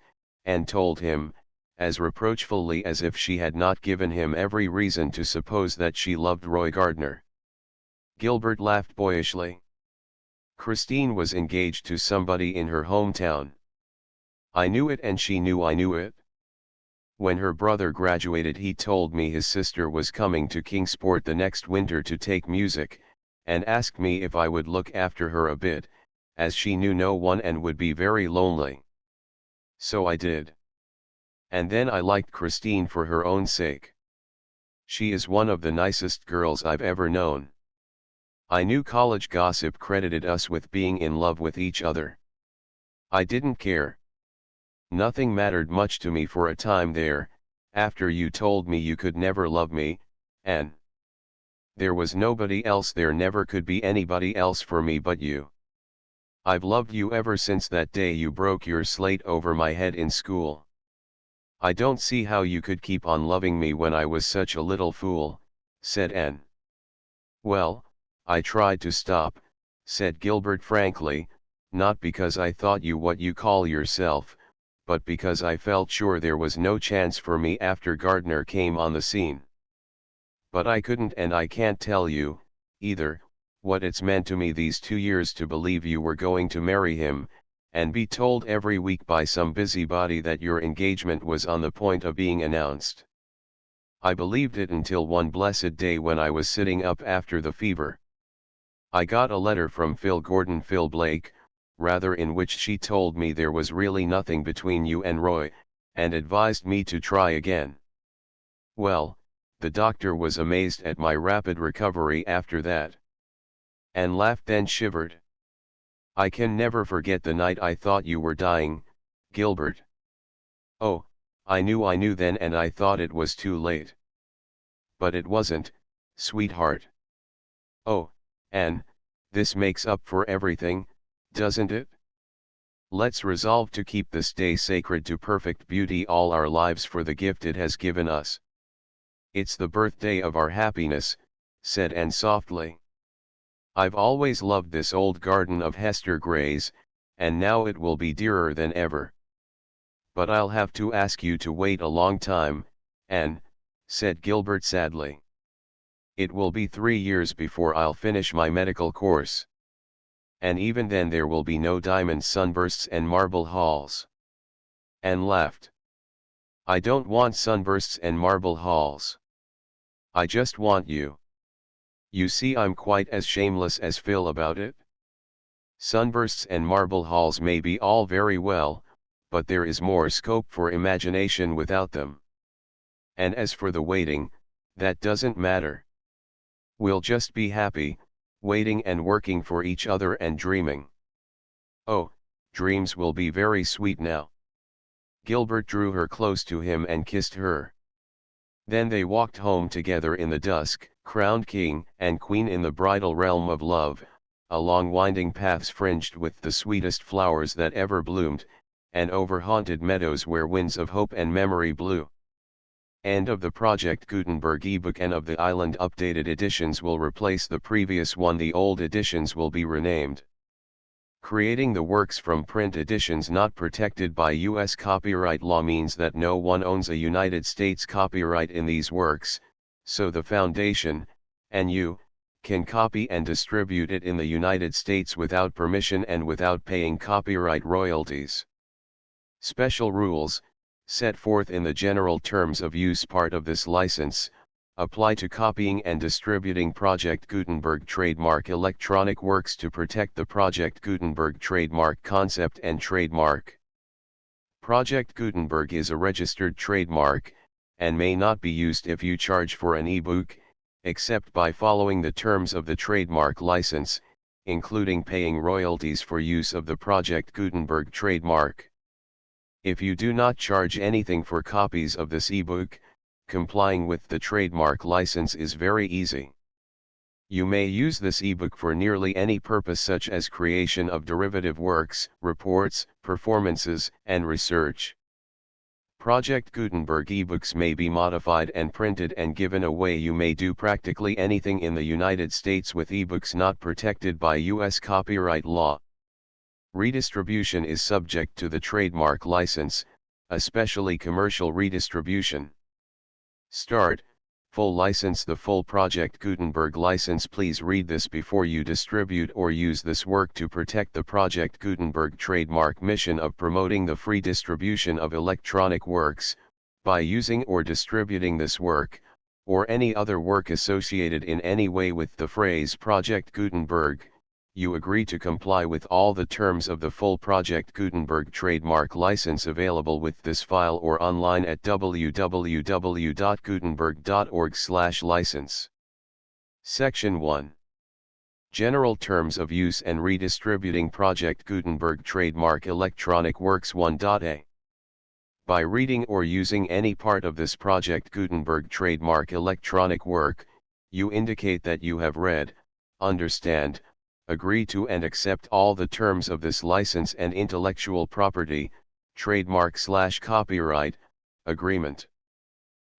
[SPEAKER 1] Anne told him, as reproachfully as if she had not given him every reason to suppose that she loved Roy Gardner. Gilbert laughed boyishly. "Christine was engaged to somebody in her hometown. I knew it and she knew I knew it. When her brother graduated he told me his sister was coming to Kingsport the next winter to take music, and asked me if I would look after her a bit, as she knew no one and would be very lonely. So I did. And then I liked Christine for her own sake. She is one of the nicest girls I've ever known. I knew college gossip credited us with being in love with each other. I didn't care. Nothing mattered much to me for a time there, after you told me you could never love me, Anne. There was nobody else, there never could be anybody else for me but you. I've loved you ever since that day you broke your slate over my head in school. I don't see how you could keep on loving me when I was such a little fool," said Anne. "Well, I tried to stop, said Gilbert frankly, not because I thought you what you call yourself, but because I felt sure there was no chance for me after Gardner came on the scene. But I couldn't and I can't tell you, either, what it's meant to me these 2 years to believe you were going to marry him, and be told every week by some busybody that your engagement was on the point of being announced. I believed it until one blessed day when I was sitting up after the fever. I got a letter from Phil Blake, rather, in which she told me there was really nothing between you and Roy, and advised me to try again. Well, the doctor was amazed at my rapid recovery after that. And laughed then shivered. I can never forget the night I thought you were dying, Gilbert. Oh, I knew then, and I thought it was too late. But it wasn't, sweetheart. Oh, and this makes up for everything, doesn't it? Let's resolve to keep this day sacred to perfect beauty all our lives for the gift it has given us. It's the birthday of our happiness, said Anne softly. I've always loved this old garden of Hester Gray's, and now it will be dearer than ever. But I'll have to ask you to wait a long time, Anne, said Gilbert sadly. It will be 3 years before I'll finish my medical course. And even then there will be no diamond sunbursts and marble halls. Anne laughed. I don't want sunbursts and marble halls. I just want you. You see, I'm quite as shameless as Phil about it. Sunbursts and marble halls may be all very well, but there is more scope for imagination without them. And as for the waiting, that doesn't matter. We'll just be happy, waiting and working for each other and dreaming. Oh, dreams will be very sweet now. Gilbert drew her close to him and kissed her. Then they walked home together in the dusk, crowned king and queen in the bridal realm of love, along winding paths fringed with the sweetest flowers that ever bloomed, and over haunted meadows where winds of hope and memory blew. End of the Project Gutenberg ebook. And of the Island updated editions will replace the previous one. The old editions will be renamed. Creating the works from print editions not protected by U.S. copyright law means that no one owns a United States copyright in these works, so the Foundation, and you, can copy and distribute it in the United States without permission and without paying copyright royalties. Special rules, set forth in the General Terms of Use part of this license, apply to copying and distributing Project Gutenberg trademark electronic works to protect the Project Gutenberg trademark concept and trademark. Project Gutenberg is a registered trademark, and may not be used if you charge for an ebook, except by following the terms of the trademark license, including paying royalties for use of the Project Gutenberg trademark. If you do not charge anything for copies of this ebook, complying with the trademark license is very easy. You may use this ebook for nearly any purpose, such as creation of derivative works, reports, performances, and research. Project Gutenberg ebooks may be modified and printed and given away. You may do practically anything in the United States with ebooks not protected by U.S. copyright law. Redistribution is subject to the trademark license, especially commercial redistribution. Start, full license. The full Project Gutenberg license. Please read this before you distribute or use this work to protect the Project Gutenberg trademark mission of promoting the free distribution of electronic works. By using or distributing this work, or any other work associated in any way with the phrase Project Gutenberg, you agree to comply with all the terms of the full Project Gutenberg trademark license available with this file or online at www.gutenberg.org/license. Section 1. General Terms of Use and Redistributing Project Gutenberg Trademark Electronic Works 1.a. By reading or using any part of this Project Gutenberg trademark electronic work, you indicate that you have read, understand, agree to and accept all the terms of this license and intellectual property, trademark/copyright, agreement.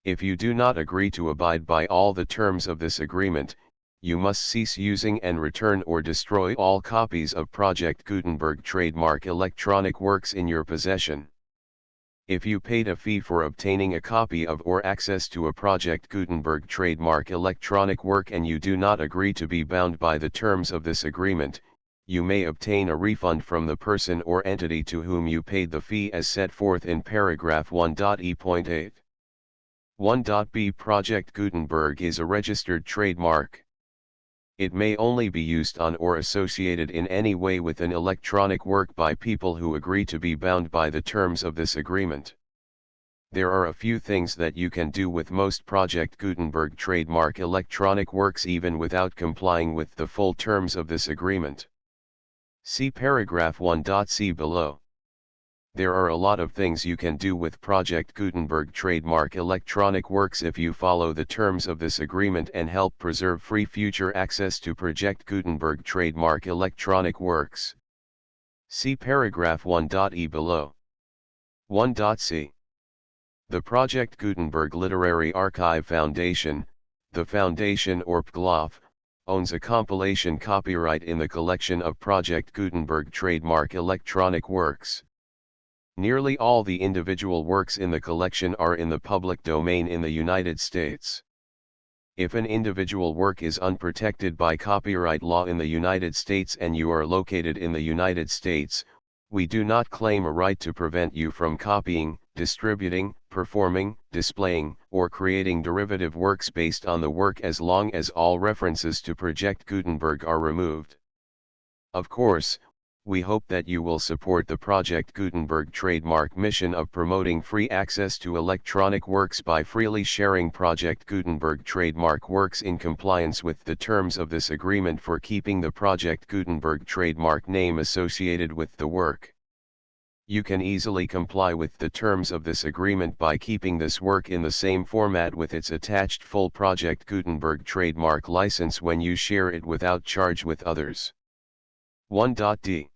[SPEAKER 1] If you do not agree to abide by all the terms of this agreement, you must cease using and return or destroy all copies of Project Gutenberg trademark electronic works in your possession. If you paid a fee for obtaining a copy of or access to a Project Gutenberg trademark electronic work and you do not agree to be bound by the terms of this agreement, you may obtain a refund from the person or entity to whom you paid the fee as set forth in paragraph 1.e.8. 1.b Project Gutenberg is a registered trademark. It may only be used on or associated in any way with an electronic work by people who agree to be bound by the terms of this agreement. There are a few things that you can do with most Project Gutenberg trademark electronic works even without complying with the full terms of this agreement. See paragraph 1.c below. There are a lot of things you can do with Project Gutenberg trademark electronic works if you follow the terms of this agreement and help preserve free future access to Project Gutenberg trademark electronic works. See paragraph 1.e below. 1.c. The Project Gutenberg Literary Archive Foundation, the foundation or PGLOF, owns a compilation copyright in the collection of Project Gutenberg trademark electronic works. Nearly all the individual works in the collection are in the public domain in the United States. If an individual work is unprotected by copyright law in the United States and you are located in the United States, we do not claim a right to prevent you from copying, distributing, performing, displaying, or creating derivative works based on the work as long as all references to Project Gutenberg are removed. Of course, we hope that you will support the Project Gutenberg trademark mission of promoting free access to electronic works by freely sharing Project Gutenberg trademark works in compliance with the terms of this agreement for keeping the Project Gutenberg trademark name associated with the work. You can easily comply with the terms of this agreement by keeping this work in the same format with its attached full Project Gutenberg trademark license when you share it without charge with others. 1.d.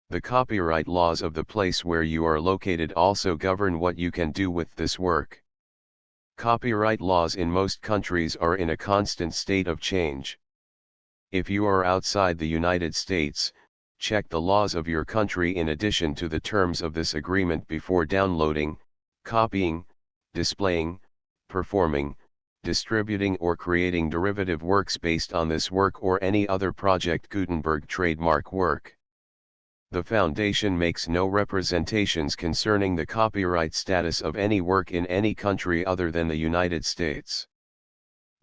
[SPEAKER 1] The copyright laws of the place where you are located also govern what you can do with this work. Copyright laws in most countries are in a constant state of change. If you are outside the United States, check the laws of your country in addition to the terms of this agreement before downloading, copying, displaying, performing, distributing or creating derivative works based on this work or any other Project Gutenberg trademark work. The Foundation makes no representations concerning the copyright status of any work in any country other than the United States.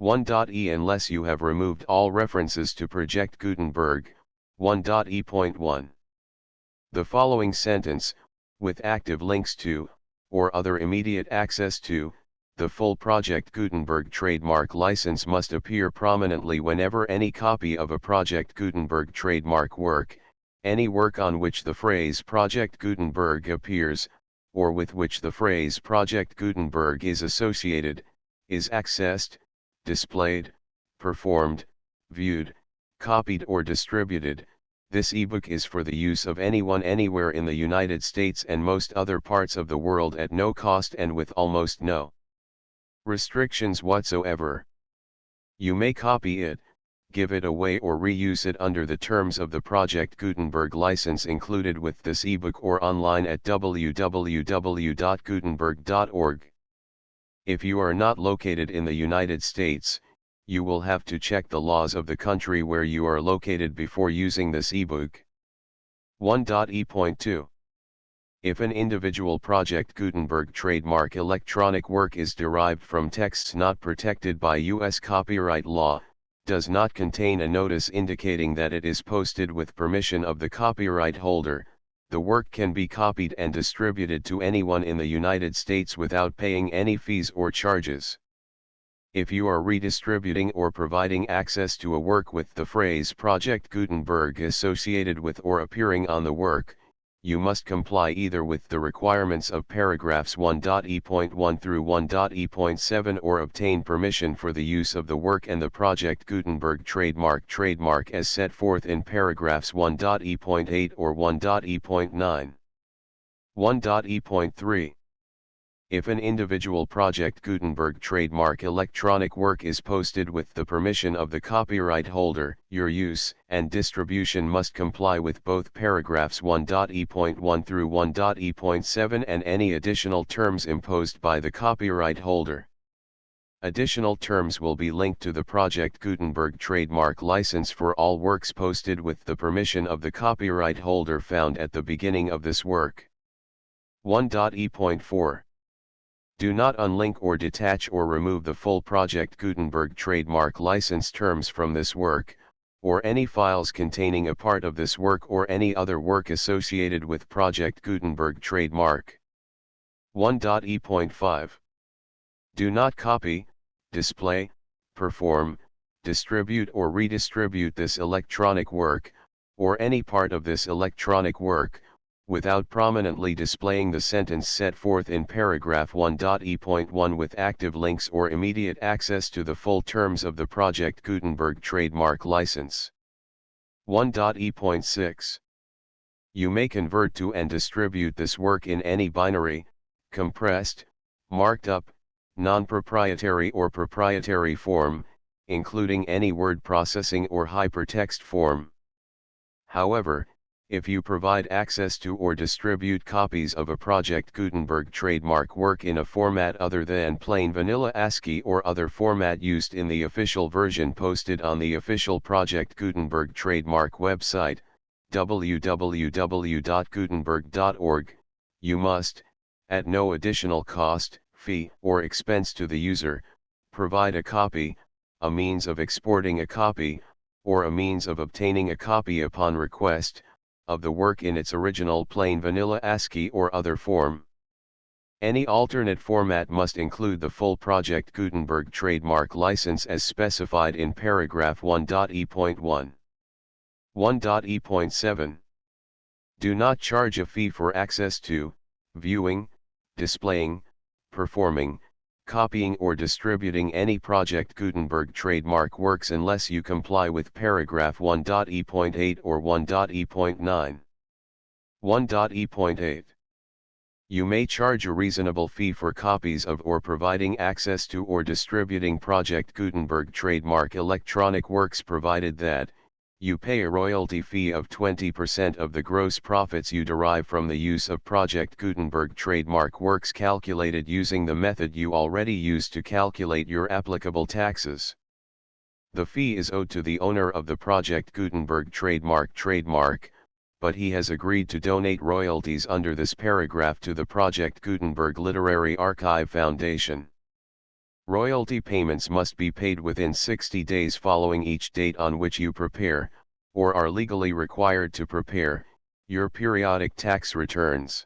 [SPEAKER 1] 1.e Unless you have removed all references to Project Gutenberg, 1.e.1. The following sentence, with active links to, or other immediate access to, the full Project Gutenberg trademark license must appear prominently whenever any copy of a Project Gutenberg trademark work, any work on which the phrase Project Gutenberg appears, or with which the phrase Project Gutenberg is associated, is accessed, displayed, performed, viewed, copied or distributed. This ebook is for the use of anyone anywhere in the United States and most other parts of the world at no cost and with almost no restrictions whatsoever. You may copy it, give it away or reuse it under the terms of the Project Gutenberg license included with this ebook or online at www.gutenberg.org. If you are not located in the United States, you will have to check the laws of the country where you are located before using this ebook. 1.e.2. If an individual Project Gutenberg trademark electronic work is derived from texts not protected by U.S. copyright law, does not contain a notice indicating that it is posted with permission of the copyright holder, the work can be copied and distributed to anyone in the United States without paying any fees or charges. If you are redistributing or providing access to a work with the phrase Project Gutenberg associated with or appearing on the work, you must comply either with the requirements of paragraphs 1.e.1 through 1.e.7 or obtain permission for the use of the work and the Project Gutenberg trademark as set forth in paragraphs 1.e.8 or 1.e.9. 1.e.3. If an individual Project Gutenberg trademark electronic work is posted with the permission of the copyright holder, your use and distribution must comply with both paragraphs 1.e.1 through 1.e.7 and any additional terms imposed by the copyright holder. Additional terms will be linked to the Project Gutenberg trademark license for all works posted with the permission of the copyright holder found at the beginning of this work. 1.e.4 Do not unlink or detach or remove the full Project Gutenberg trademark license terms from this work, or any files containing a part of this work or any other work associated with Project Gutenberg trademark. 1.e.5 Do not copy, display, perform, distribute or redistribute this electronic work, or any part of this electronic work, without prominently displaying the sentence set forth in paragraph 1.e.1 with active links or immediate access to the full terms of the Project Gutenberg trademark license. 1.e.6 You may convert to and distribute this work in any binary, compressed, marked up, non-proprietary or proprietary form, including any word processing or hypertext form. However, if you provide access to or distribute copies of a Project Gutenberg trademark work in a format other than plain vanilla ASCII or other format used in the official version posted on the official Project Gutenberg trademark website, www.gutenberg.org, you must, at no additional cost, fee, or expense to the user, provide a copy, a means of exporting a copy, or a means of obtaining a copy upon request, of the work in its original plain vanilla ASCII or other form. Any alternate format must include the full Project Gutenberg trademark license as specified in paragraph 1.e.1. 1.e.7 Do not charge a fee for access to, viewing, displaying, performing, copying or distributing any Project Gutenberg trademark works unless you comply with paragraph 1.e.8 or 1.e.9. 1.e.8 You may charge a reasonable fee for copies of or providing access to or distributing Project Gutenberg trademark electronic works provided that, you pay a royalty fee of 20% of the gross profits you derive from the use of Project Gutenberg trademark works calculated using the method you already use to calculate your applicable taxes. The fee is owed to the owner of the Project Gutenberg trademark, but he has agreed to donate royalties under this paragraph to the Project Gutenberg Literary Archive Foundation. Royalty payments must be paid within 60 days following each date on which you prepare, or are legally required to prepare, your periodic tax returns.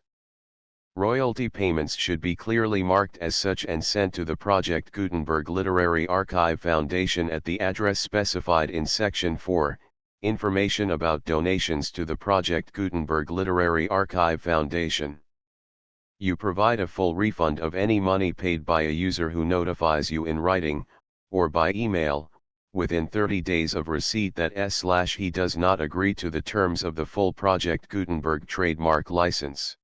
[SPEAKER 1] Royalty payments should be clearly marked as such and sent to the Project Gutenberg Literary Archive Foundation at the address specified in Section 4, Information about donations to the Project Gutenberg Literary Archive Foundation. You provide a full refund of any money paid by a user who notifies you in writing, or by email, within 30 days of receipt that he does not agree to the terms of the full Project Gutenberg trademark license.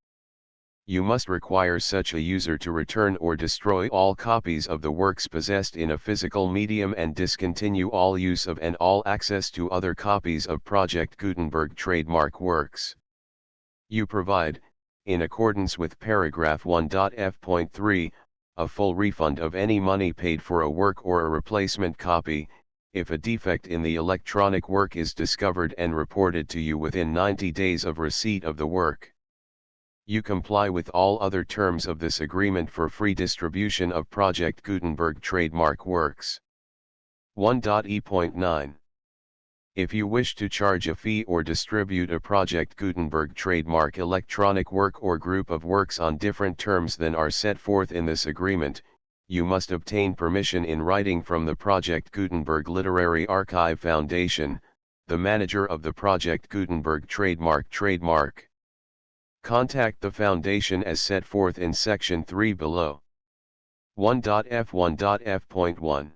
[SPEAKER 1] You must require such a user to return or destroy all copies of the works possessed in a physical medium and discontinue all use of and all access to other copies of Project Gutenberg trademark works. You provide, in accordance with paragraph 1.f.3, a full refund of any money paid for a work or a replacement copy, if a defect in the electronic work is discovered and reported to you within 90 days of receipt of the work. You comply with all other terms of this agreement for free distribution of Project Gutenberg trademark works. 1.e.9 If you wish to charge a fee or distribute a Project Gutenberg trademark electronic work or group of works on different terms than are set forth in this agreement, you must obtain permission in writing from the Project Gutenberg Literary Archive Foundation, the manager of the Project Gutenberg trademark. Contact the Foundation as set forth in Section 3 below. 1.f.1.f.1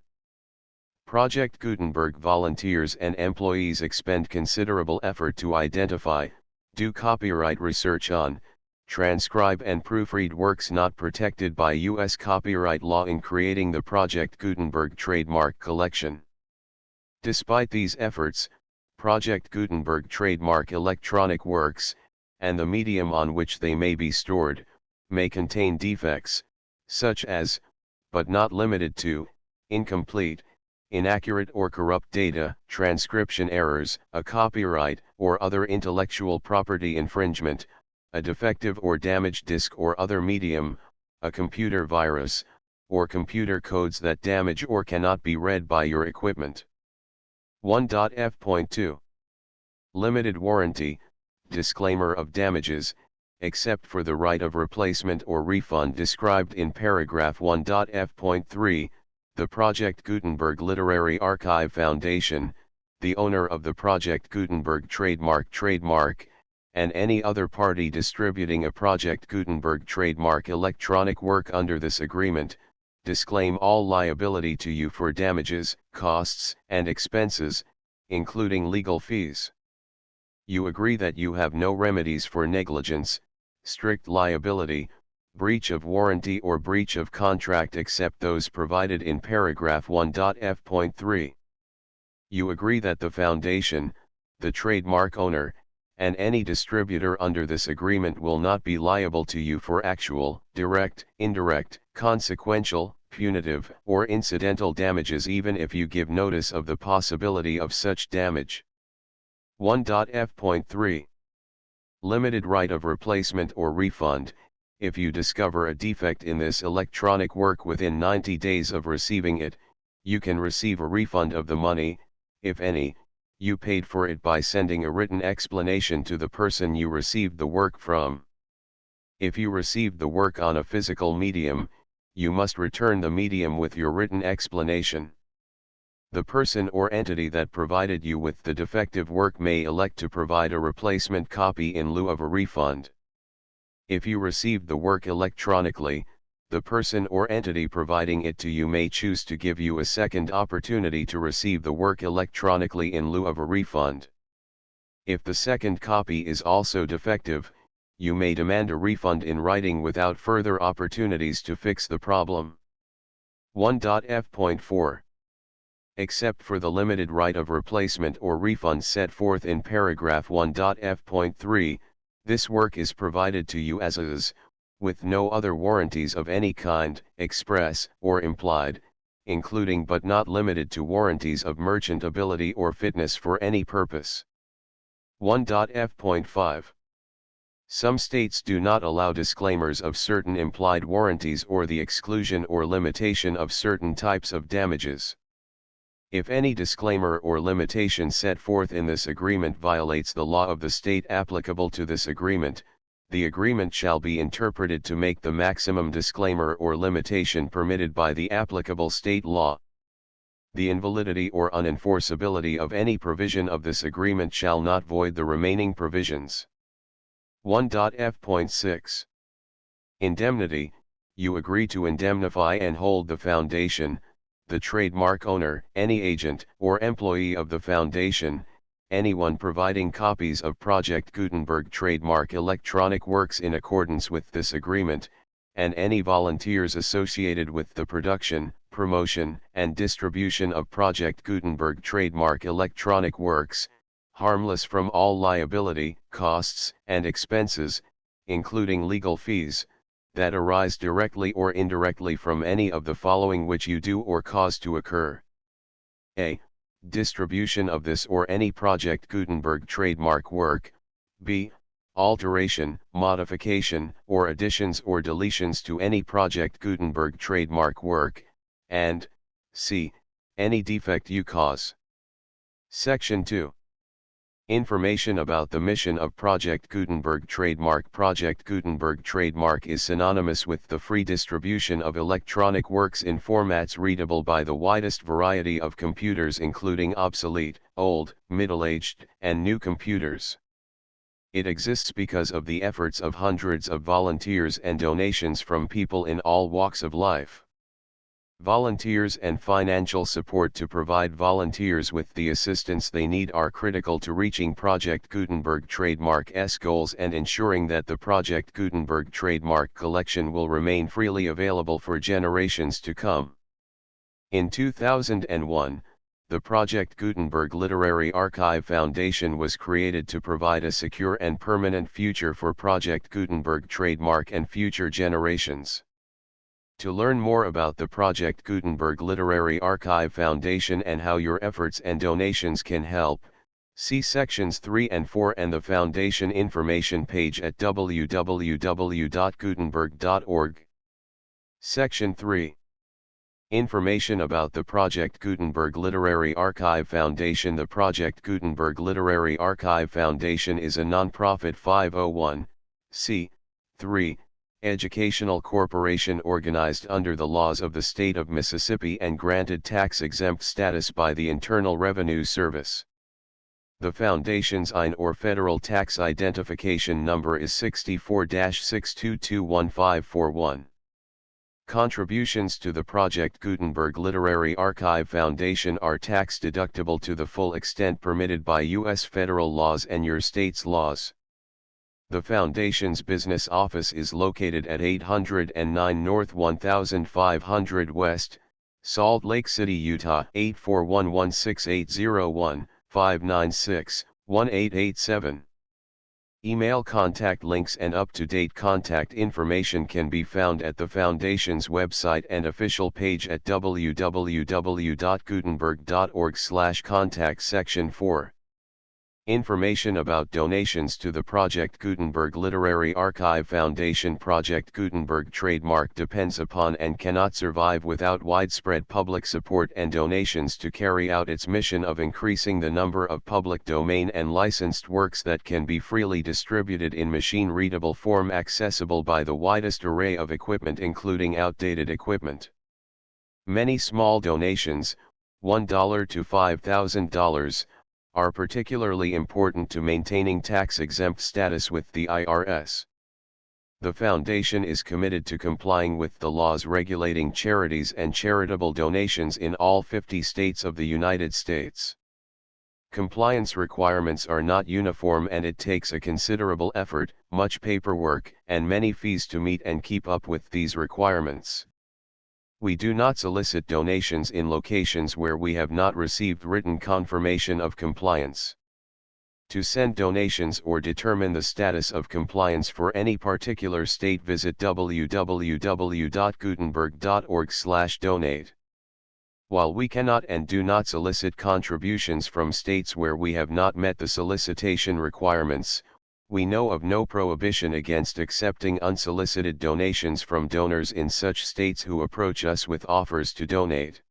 [SPEAKER 1] Project Gutenberg volunteers and employees expend considerable effort to identify, do copyright research on, transcribe and proofread works not protected by U.S. copyright law in creating the Project Gutenberg trademark collection. Despite these efforts, Project Gutenberg trademark electronic works, and the medium on which they may be stored, may contain defects, such as, but not limited to, incomplete, inaccurate or corrupt data, transcription errors, a copyright or other intellectual property infringement, a defective or damaged disk or other medium, a computer virus, or computer codes that damage or cannot be read by your equipment. 1.f.2 Limited warranty, disclaimer of damages, except for the right of replacement or refund described in paragraph 1.f.3, the Project Gutenberg Literary Archive Foundation, the owner of the Project Gutenberg trademark, and any other party distributing a Project Gutenberg trademark electronic work under this agreement, disclaim all liability to you for damages, costs, and expenses, including legal fees. You agree that you have no remedies for negligence, strict liability, breach of warranty or breach of contract except those provided in paragraph 1.f.3. You agree that the foundation, the trademark owner, and any distributor under this agreement will not be liable to you for actual, direct, indirect, consequential, punitive, or incidental damages even if you give notice of the possibility of such damage. 1.f.3 Limited right of replacement or refund. If you discover a defect in this electronic work within 90 days of receiving it, you can receive a refund of the money, if any, you paid for it by sending a written explanation to the person you received the work from. If you received the work on a physical medium, you must return the medium with your written explanation. The person or entity that provided you with the defective work may elect to provide a replacement copy in lieu of a refund. If you received the work electronically, the person or entity providing it to you may choose to give you a second opportunity to receive the work electronically in lieu of a refund. If the second copy is also defective, you may demand a refund in writing without further opportunities to fix the problem. 1.f.4 Except for the limited right of replacement or refund set forth in paragraph 1.f.3, this work is provided to you as is, with no other warranties of any kind, express or implied, including but not limited to warranties of merchantability or fitness for any purpose. 1.f.5 Some states do not allow disclaimers of certain implied warranties or the exclusion or limitation of certain types of damages. If any disclaimer or limitation set forth in this agreement violates the law of the state applicable to this agreement, the agreement shall be interpreted to make the maximum disclaimer or limitation permitted by the applicable state law. The invalidity or unenforceability of any provision of this agreement shall not void the remaining provisions. 1.f.6 Indemnity. You agree to indemnify and hold the foundation, the trademark owner, any agent or employee of the foundation, anyone providing copies of Project Gutenberg trademark electronic works in accordance with this agreement, and any volunteers associated with the production, promotion, and distribution of Project Gutenberg trademark electronic works, harmless from all liability, costs, and expenses, including legal fees, that arise directly or indirectly from any of the following which you do or cause to occur. A. Distribution of this or any Project Gutenberg trademark work. B. Alteration, modification, or additions or deletions to any Project Gutenberg trademark work, and C. Any defect you cause. Section 2. Information about the mission of Project Gutenberg trademark. Project Gutenberg trademark is synonymous with the free distribution of electronic works in formats readable by the widest variety of computers including obsolete, old, middle-aged, and new computers. It exists because of the efforts of hundreds of volunteers and donations from people in all walks of life. Volunteers and financial support to provide volunteers with the assistance they need are critical to reaching Project Gutenberg trademark's goals and ensuring that the Project Gutenberg trademark collection will remain freely available for generations to come. In 2001, the Project Gutenberg Literary Archive Foundation was created to provide a secure and permanent future for Project Gutenberg trademark and future generations. To learn more about the Project Gutenberg Literary Archive Foundation and how your efforts and donations can help, see sections 3 and 4 and the Foundation information page at www.gutenberg.org. Section 3. Information about the Project Gutenberg Literary Archive Foundation. The Project Gutenberg Literary Archive Foundation is a non-profit 501(c)(3) educational corporation organized under the laws of the state of Mississippi and granted tax-exempt status by the Internal Revenue Service. The Foundation's IN or Federal Tax Identification Number is 64-6221541. Contributions to the Project Gutenberg Literary Archive Foundation are tax-deductible to the full extent permitted by U.S. federal laws and your state's laws. The Foundation's business office is located at 809 North 1500 West, Salt Lake City, Utah 841-16801-596-1887. Email contact links and up-to-date contact information can be found at the Foundation's website and official page at www.gutenberg.org/contact section 4. Information about donations to the Project Gutenberg Literary Archive Foundation. Project Gutenberg trademark depends upon and cannot survive without widespread public support and donations to carry out its mission of increasing the number of public domain and licensed works that can be freely distributed in machine-readable form accessible by the widest array of equipment including outdated equipment. Many small donations, $1 to $5,000, are particularly important to maintaining tax-exempt status with the IRS. The Foundation is committed to complying with the laws regulating charities and charitable donations in all 50 states of the United States. Compliance requirements are not uniform and it takes a considerable effort, much paperwork, and many fees to meet and keep up with these requirements. We do not solicit donations in locations where we have not received written confirmation of compliance. To send donations or determine the status of compliance for any particular state, visit www.gutenberg.org/donate. While we cannot and do not solicit contributions from states where we have not met the solicitation requirements, we know of no prohibition against accepting unsolicited donations from donors in such states who approach us with offers to donate.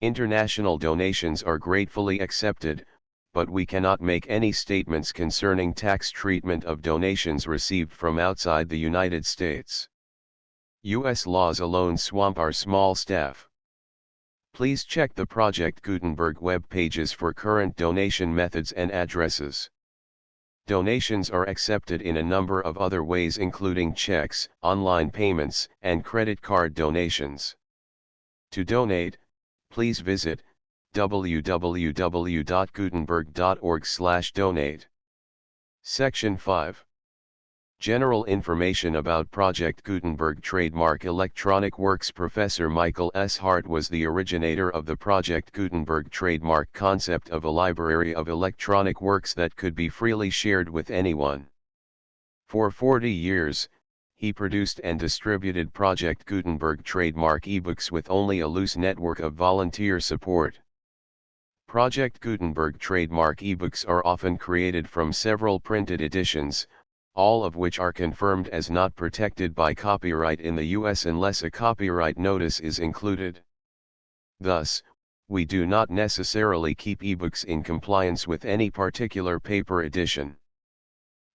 [SPEAKER 1] International donations are gratefully accepted, but we cannot make any statements concerning tax treatment of donations received from outside the United States. U.S. laws alone swamp our small staff. Please check the Project Gutenberg web pages for current donation methods and addresses. Donations are accepted in a number of other ways including checks, online payments, and credit card donations. To donate, please visit www.gutenberg.org/donate. Section 5. General information about Project Gutenberg trademark electronic works. Professor Michael S. Hart was the originator of the Project Gutenberg trademark concept of a library of electronic works that could be freely shared with anyone. For 40 years, he produced and distributed Project Gutenberg trademark ebooks with only a loose network of volunteer support. Project Gutenberg trademark ebooks are often created from several printed editions, all of which are confirmed as not protected by copyright in the U.S. unless a copyright notice is included. Thus, we do not necessarily keep ebooks in compliance with any particular paper edition.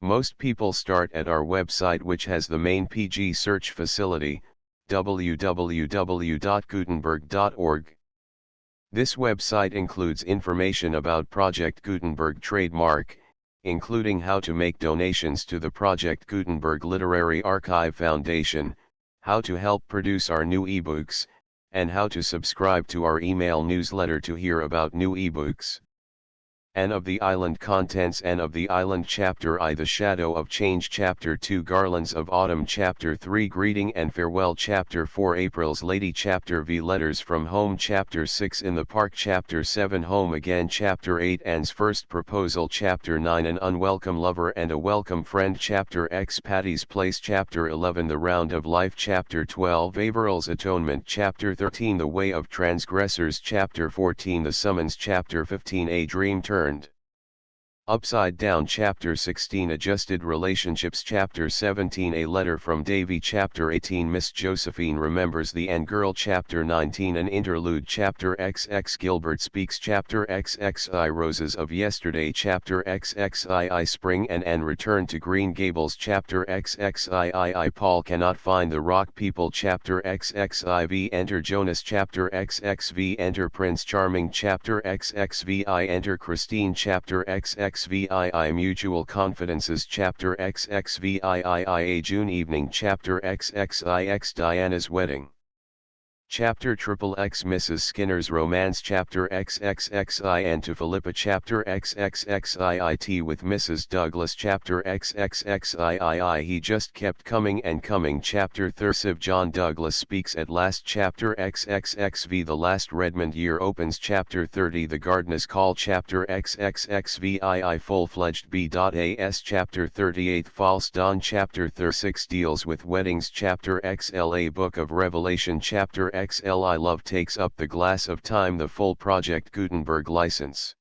[SPEAKER 1] Most people start at our website, which has the main PG search facility, www.gutenberg.org. This website includes information about Project Gutenberg trademark, including how to make donations to the Project Gutenberg Literary Archive Foundation, how to help produce our new ebooks, and how to subscribe to our email newsletter to hear about new ebooks. Anne of the Island Contents. Anne of the Island Chapter I, The Shadow of Change. Chapter 2, Garlands of Autumn. Chapter 3, Greeting and Farewell. Chapter 4, April's Lady. Chapter V, Letters from Home. Chapter 6, In the Park. Chapter 7, Home Again. Chapter 8, Anne's First Proposal. Chapter 9, An Unwelcome Lover and a Welcome Friend. Chapter X, Patty's Place. Chapter 11, The Round of Life. Chapter 12, Averil's Atonement. Chapter 13, The Way of Transgressors. Chapter 14, The Summons. Chapter 15, A Dream Turned Upside Down. Chapter 16, Adjusted Relationships. Chapter 17, A Letter from Davy. Chapter 18, Miss Josephine Remembers the Anne Girl. Chapter 19, An Interlude. Chapter XX, Gilbert Speaks. Chapter XXI, Roses of Yesterday. Chapter XXII, Spring and Anne Return to Green Gables. Chapter XXII, Paul Cannot Find the Rock People. Chapter XXIV, Enter Jonas. Chapter XXV, Enter Prince Charming. Chapter XXVI, Enter Christine. Chapter XXVII, Mutual Confidences. Chapter XXVIII, A June Evening. Chapter XXIX, Diana's Wedding. Chapter XXX, Mrs. Skinner's Romance. Chapter XXXI, And to Philippa. Chapter XXXIIT, With Mrs. Douglas. Chapter XXXIII, He Just Kept Coming and Coming. Chapter XXXV, John Douglas Speaks at Last. Chapter XXXV, The Last Redmond Year Opens. Chapter 30, The Gardener's Call. Chapter XXXVII, Full-Fledged B.A.S. Chapter 38, False Dawn. Chapter 36, Deals with Weddings. Chapter XLA, Book of Revelation. Chapter XLI, Love Takes Up the Glass of Time. The Full Project Gutenberg License.